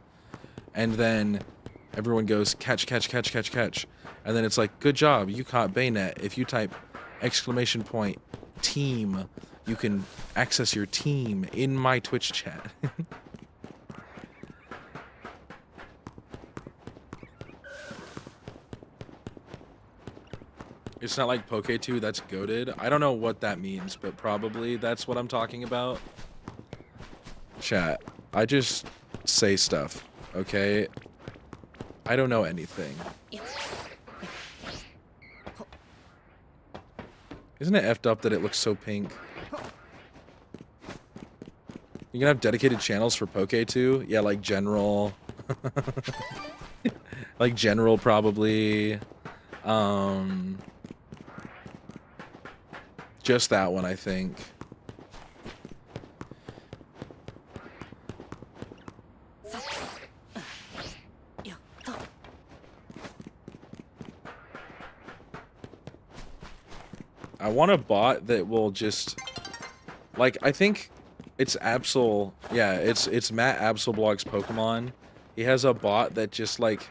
And then everyone goes, catch. And then it's like, good job, you caught Baynet. If you type exclamation point team, you can access your team in my Twitch chat. It's not like Poke2, that's goated. I don't know what that means, but probably that's what I'm talking about. Chat, I just say stuff, okay? I don't know anything. Isn't it effed up that it looks so pink? You can have dedicated channels for Poke2? Yeah, like general. Like general probably. Just that one, I think. I want a bot that will just, like, I think it's Absol. Yeah, it's Matt Absolblog's Pokemon. He has a bot that just like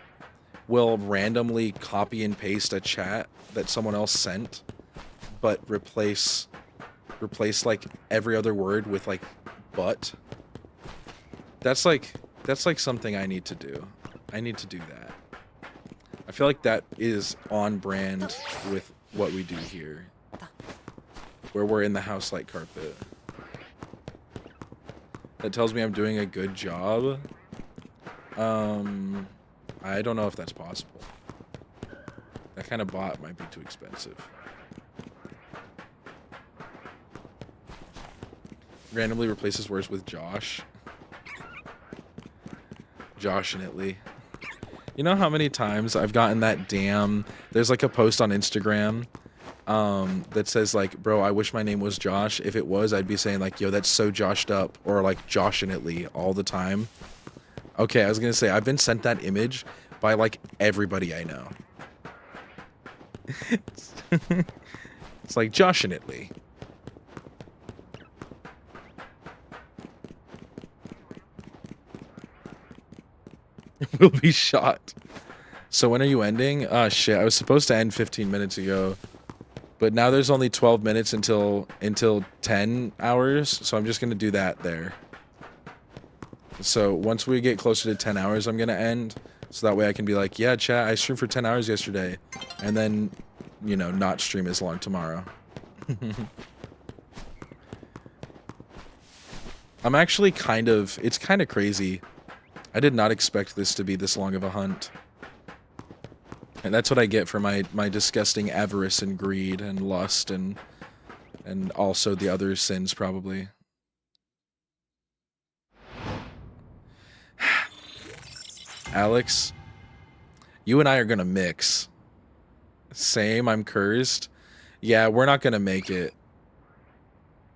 will randomly copy and paste a chat that someone else sent, but replace like every other word with like but. That's like something I need to do. I need to do that. I feel like that is on brand with what we do here, where we're in the house like carpet. That tells me I'm doing a good job. I don't know if that's possible. That kind of bot might be too expensive. randomly replaces words with Josh. Joshinately. You know how many times I've gotten that damn... There's like a post on Instagram that says like, bro, I wish my name was Josh. If it was, I'd be saying like, yo, that's so joshed up. Or like Joshinately all the time. Okay, I was gonna say, I've been sent that image by like everybody I know. It's like Joshinately. Will be shot. So when are you ending? Ah, shit. I was supposed to end 15 minutes ago. But now there's only 12 minutes until 10 hours. So I'm just going to do that there. So once we get closer to 10 hours, I'm going to end. So that way I can be like, yeah, chat, I streamed for 10 hours yesterday. And then, you know, not stream as long tomorrow. I'm actually it's kind of crazy. I did not expect this to be this long of a hunt. And that's what I get for my disgusting avarice and greed and lust and also the other sins probably. Alex, you and I are gonna mix. Same, I'm cursed. Yeah, we're not gonna make it.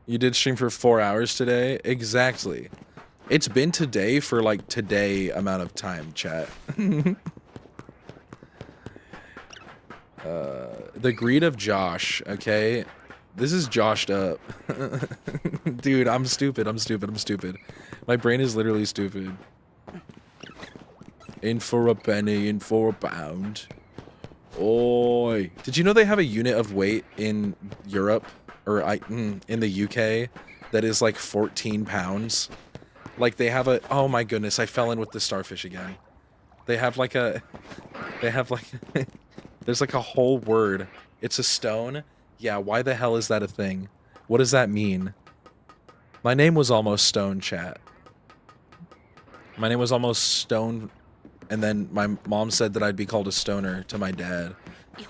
You did stream for 4 hours today? Exactly. It's been today for like today amount of time, chat. The greed of Josh, okay? This is joshed up. Dude, I'm stupid. My brain is literally stupid. In for a penny, in for a pound. Oi. Did you know they have a unit of weight in Europe, or in the UK, that is like 14 pounds? Like they have a, oh my goodness, I fell in with the starfish again. They have like there's like a whole word. It's a stone. Yeah, why the hell is that a thing? What does that mean? My name was almost Stone, chat. My name was almost Stone, and then my mom said that I'd be called a stoner to my dad.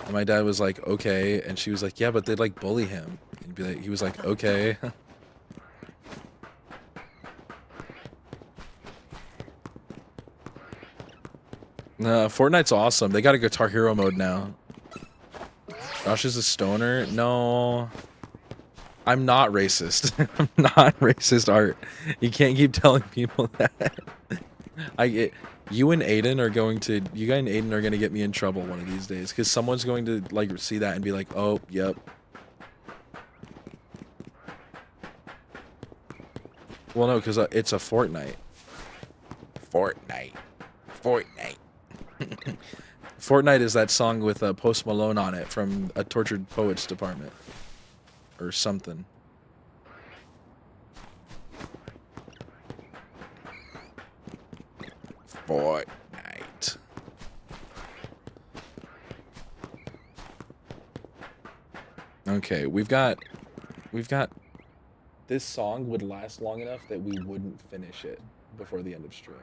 And my dad was like, okay. And she was like, yeah, but they'd like bully him. And he was like, okay. Fortnite's awesome. They got a Guitar Hero mode now. Josh is a stoner? No. I'm not racist. I'm not racist, Art. You can't keep telling people that. You and Aiden are going to get me in trouble one of these days, because someone's going to like see that and be like, oh, yep. Well, no, because it's a Fortnite. Fortnite. Fortnite is that song with Post Malone on it from a Tortured Poets department. Or something. Fortnite. Okay, we've got this song would last long enough that we wouldn't finish it before the end of stream.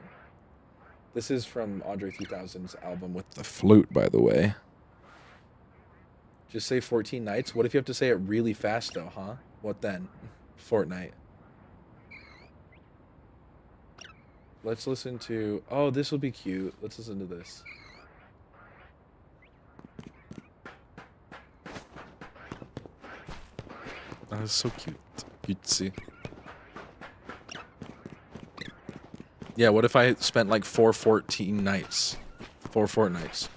This is from Andre 3000's album with the flute, by the way. Just say 14 nights? What if you have to say it really fast, though, huh? What then? Fortnite. Let's listen to... Oh, this will be cute. Let's listen to this. That is so cute. Cutesy. Yeah, what if I spent like 14 nights? 4 fortnights.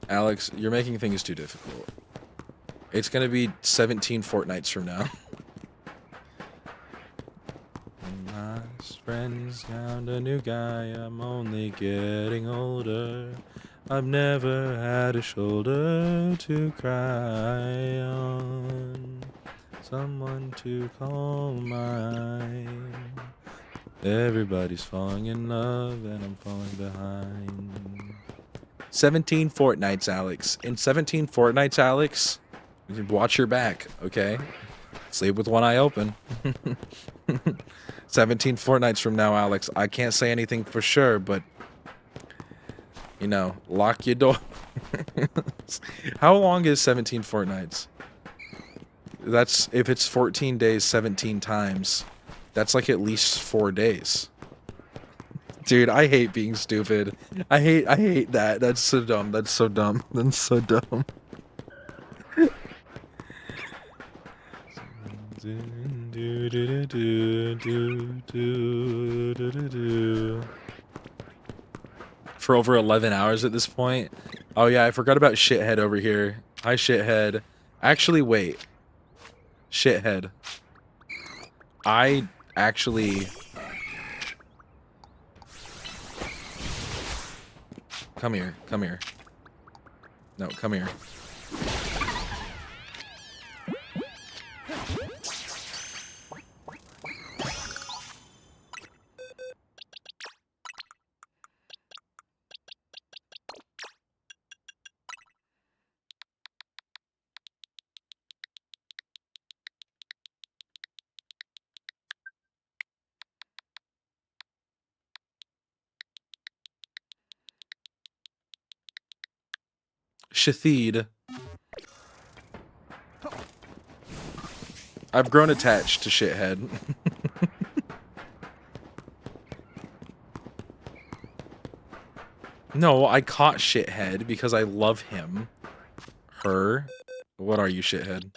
Alex, you're making things too difficult. It's gonna be 17 fortnights from now. My friends found a new guy, I'm only getting older. I've never had a shoulder to cry on. Someone to call mine. Everybody's falling in love and I'm falling behind. 17 fortnights, Alex. In 17 fortnights, Alex, watch your back, okay? Sleep with one eye open. 17 fortnights from now, Alex. I can't say anything for sure, but you know, lock your door. How long is 17 fortnights? That's if it's 14 days 17 times. That's like at least 4 days. Dude, I hate being stupid. I hate that. That's so dumb. That's so dumb. That's so dumb. For over 11 hours at this point. Oh yeah, I forgot about Shithead over here. Hi, Shithead. Actually, wait. Shithead. I actually... Come here. Come here. No, come here. Shathid. I've grown attached to Shithead. No, I caught Shithead because I love him. Her. What are you, Shithead?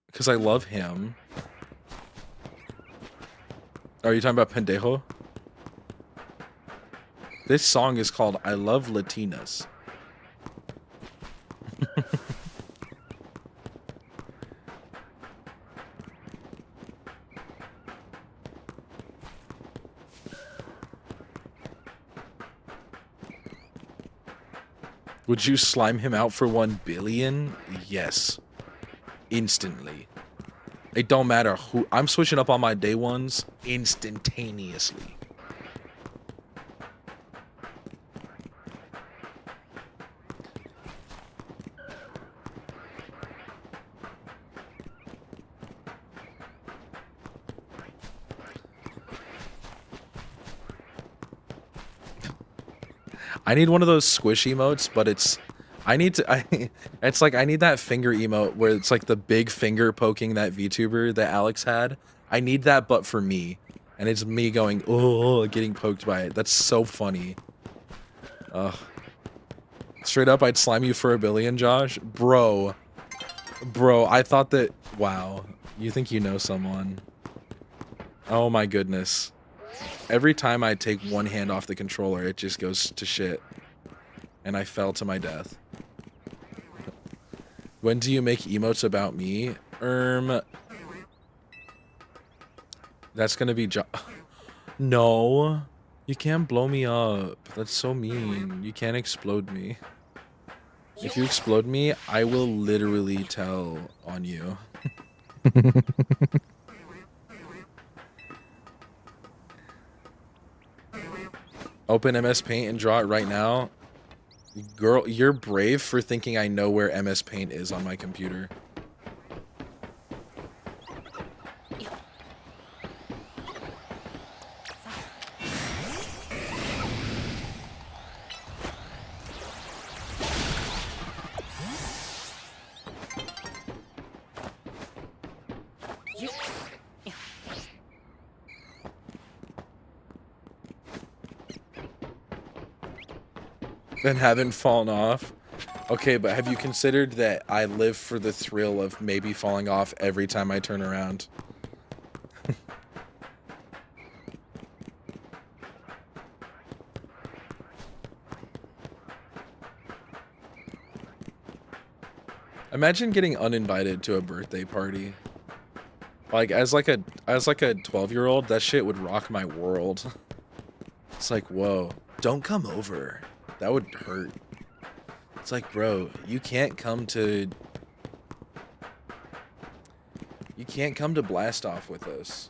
Because I love him. Are you talking about Pendejo? This song is called I Love Latinas. Would you slime him out for 1 billion? Yes. Instantly. It don't matter who. I'm switching up on my day ones instantaneously. I need one of those squish emotes, but it's it's like I need that finger emote where it's like the big finger poking that VTuber that Alex had. I need that, but for me. And it's me going, oh, getting poked by it. That's so funny. Ugh. Straight up, I'd slime you for 1 billion, Josh. Bro, I thought that, wow. You think you know someone. Oh my goodness. Every time I take one hand off the controller, it just goes to shit. And I fell to my death. When do you make emotes about me? That's gonna be No. You can't blow me up. That's so mean. You can't explode me. If you explode me, I will literally tell on you. Open MS Paint and draw it right now. Girl, you're brave for thinking I know where MS Paint is on my computer. And haven't fallen off. Okay, but have you considered that I live for the thrill of maybe falling off every time I turn around? Imagine getting uninvited to a birthday party. Like as like a 12-year-old, that shit would rock my world. It's like, whoa, don't come over. That would hurt. It's like, bro, you can't come to blast off with us.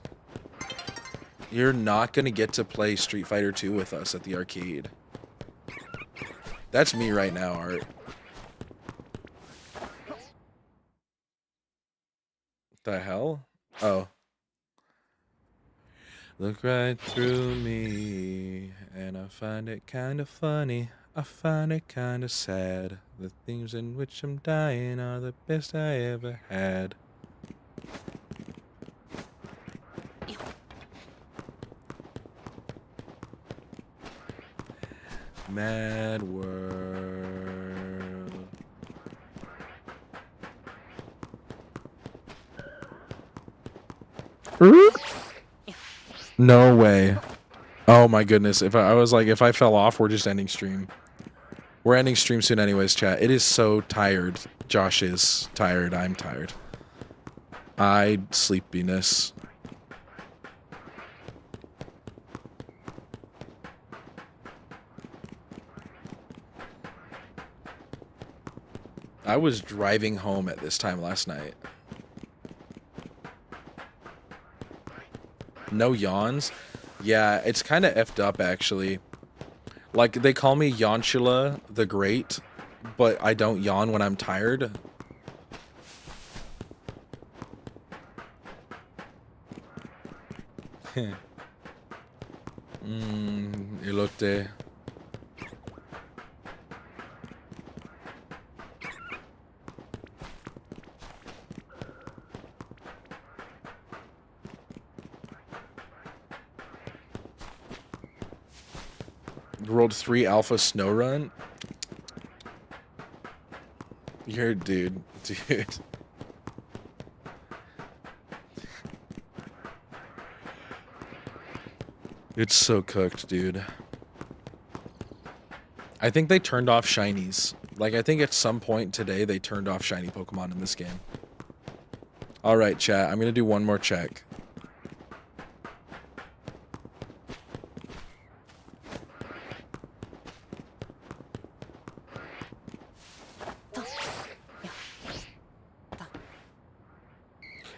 You're not gonna get to play Street Fighter 2 with us at the arcade. That's me right now, Art. The hell? Oh. Look right through me, and I find it kind of funny. I find it kind of sad. The things in which I'm dying are the best I ever had. Mad world. No way. Oh my goodness. If I was like, if I fell off, we're just ending stream. We're ending stream soon anyways, chat. It is so tired. Josh is tired. I'm tired. Sleepiness. I was driving home at this time last night. No yawns? Yeah, it's kind of effed up, actually. Like, they call me Yonchula the Great, but I don't yawn when I'm tired. Elote. World 3 Alpha Snow Run? You're a dude. Dude. It's so cooked, dude. I think they turned off shinies. Like, I think at some point today they turned off shiny Pokemon in this game. Alright, chat. I'm gonna do one more check.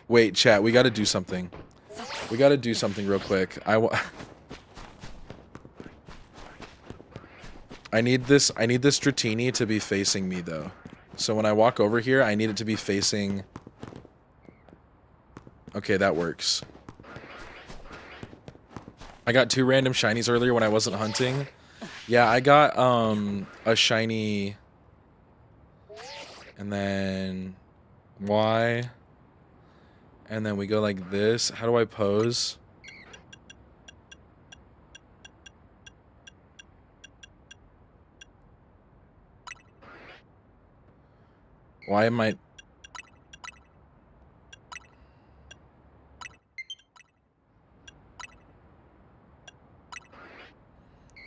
Wait, chat. We gotta do something. We gotta do something real quick. I need this Dratini to be facing me, though. So when I walk over here, I need it to be facing... Okay, that works. I got 2 random shinies earlier when I wasn't hunting. Yeah, I got, a shiny... And then... Y... And then we go like this. How do I pose? Why am I...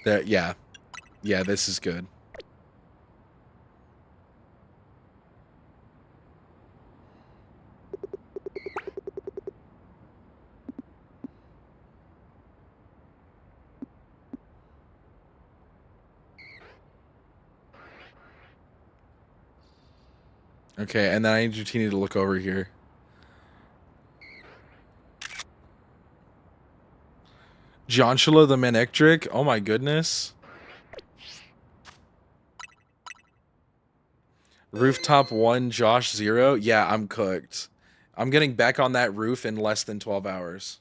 There, yeah. Yeah, this is good. Okay, and then I need Dratini to look over here. Jonshula the Manectric? Oh my goodness. Rooftop 1, Josh 0? Yeah, I'm cooked. I'm getting back on that roof in less than 12 hours.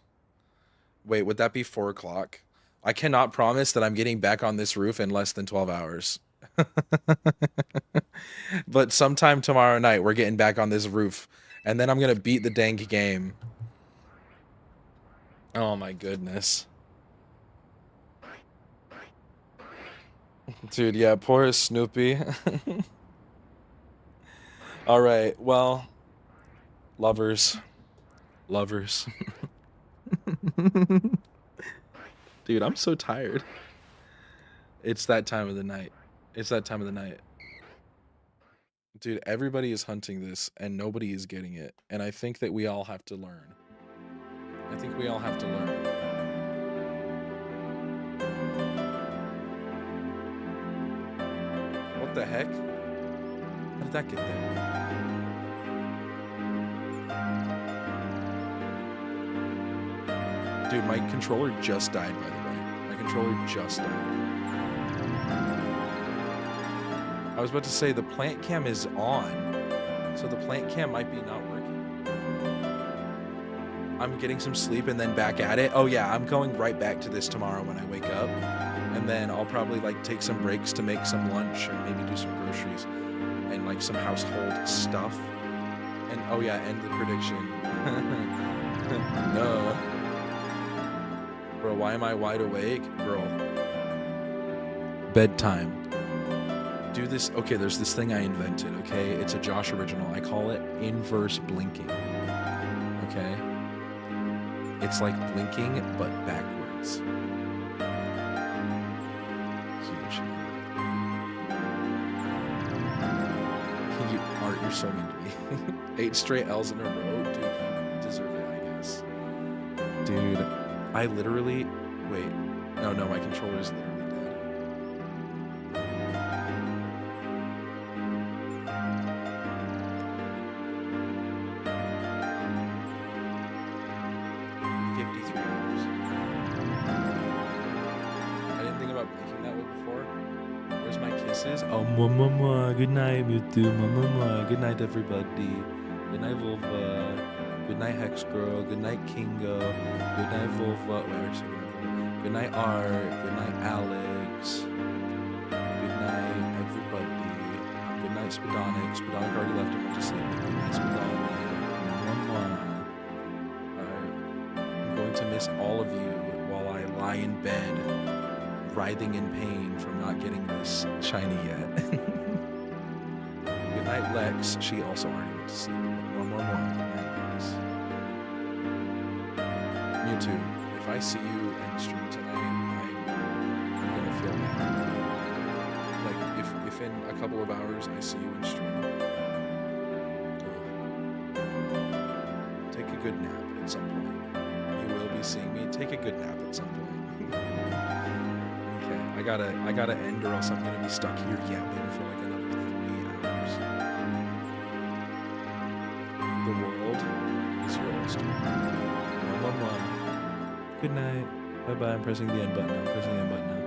Wait, would that be 4 o'clock? I cannot promise that I'm getting back on this roof in less than 12 hours. But sometime tomorrow night, we're getting back on this roof. And then I'm going to beat the dang game. Oh my goodness. Dude, yeah, poor Snoopy. Alright, well... Lovers. Lovers. Dude, I'm so tired. It's that time of the night. It's that time of the night. Dude, everybody is hunting this, and nobody is getting it. And I think that we all have to learn. I think we all have to learn. What the heck? How did that get there? Dude, my controller just died, by the way. My controller just died. I was about to say, the plant cam is on. So the plant cam might be not working. I'm getting some sleep and then back at it. Oh yeah, I'm going right back to this tomorrow when I wake up. And then I'll probably like take some breaks to make some lunch or maybe do some groceries and like some household stuff. And oh yeah, end the prediction. No. Bro, why am I wide awake? Girl. Bedtime. Do this. Okay, there's this thing I invented, okay? It's a Josh original. I call it inverse blinking. Okay? It's like blinking, but backwards. Huge. You're so mean to me. 8 straight L's in a row? Dude, you deserve it, I guess. Dude, I literally... Wait. No, my controller's literally dead. Oh, mama, good night, Mewtwo, mama, good night, everybody. Good night, Volva. Good night, Hex Girl. Good night, Kingo. Good night, Volva. Wait, good night, Art. Good night, Alex. Good night, everybody. Good night, Spidonic. Spidonic already left and went to sleep. Good night, Spidonic. Mama. I'm going to miss all of you while I lie in bed, writhing in pain from not getting this shiny yet. Good night, Lex. She also already went to sleep. One more. Good night, Lex. Mewtwo, if I see you in stream tonight, I'm gonna feel bad. Like, if in a couple of hours I see you in stream, take a good nap at some point. You will be seeing me. Take a good nap at some point. I gotta end or else I'm gonna be stuck here yapping for like another 3 hours. The world is your oyster. Good night. Bye-bye. I'm pressing the end button now.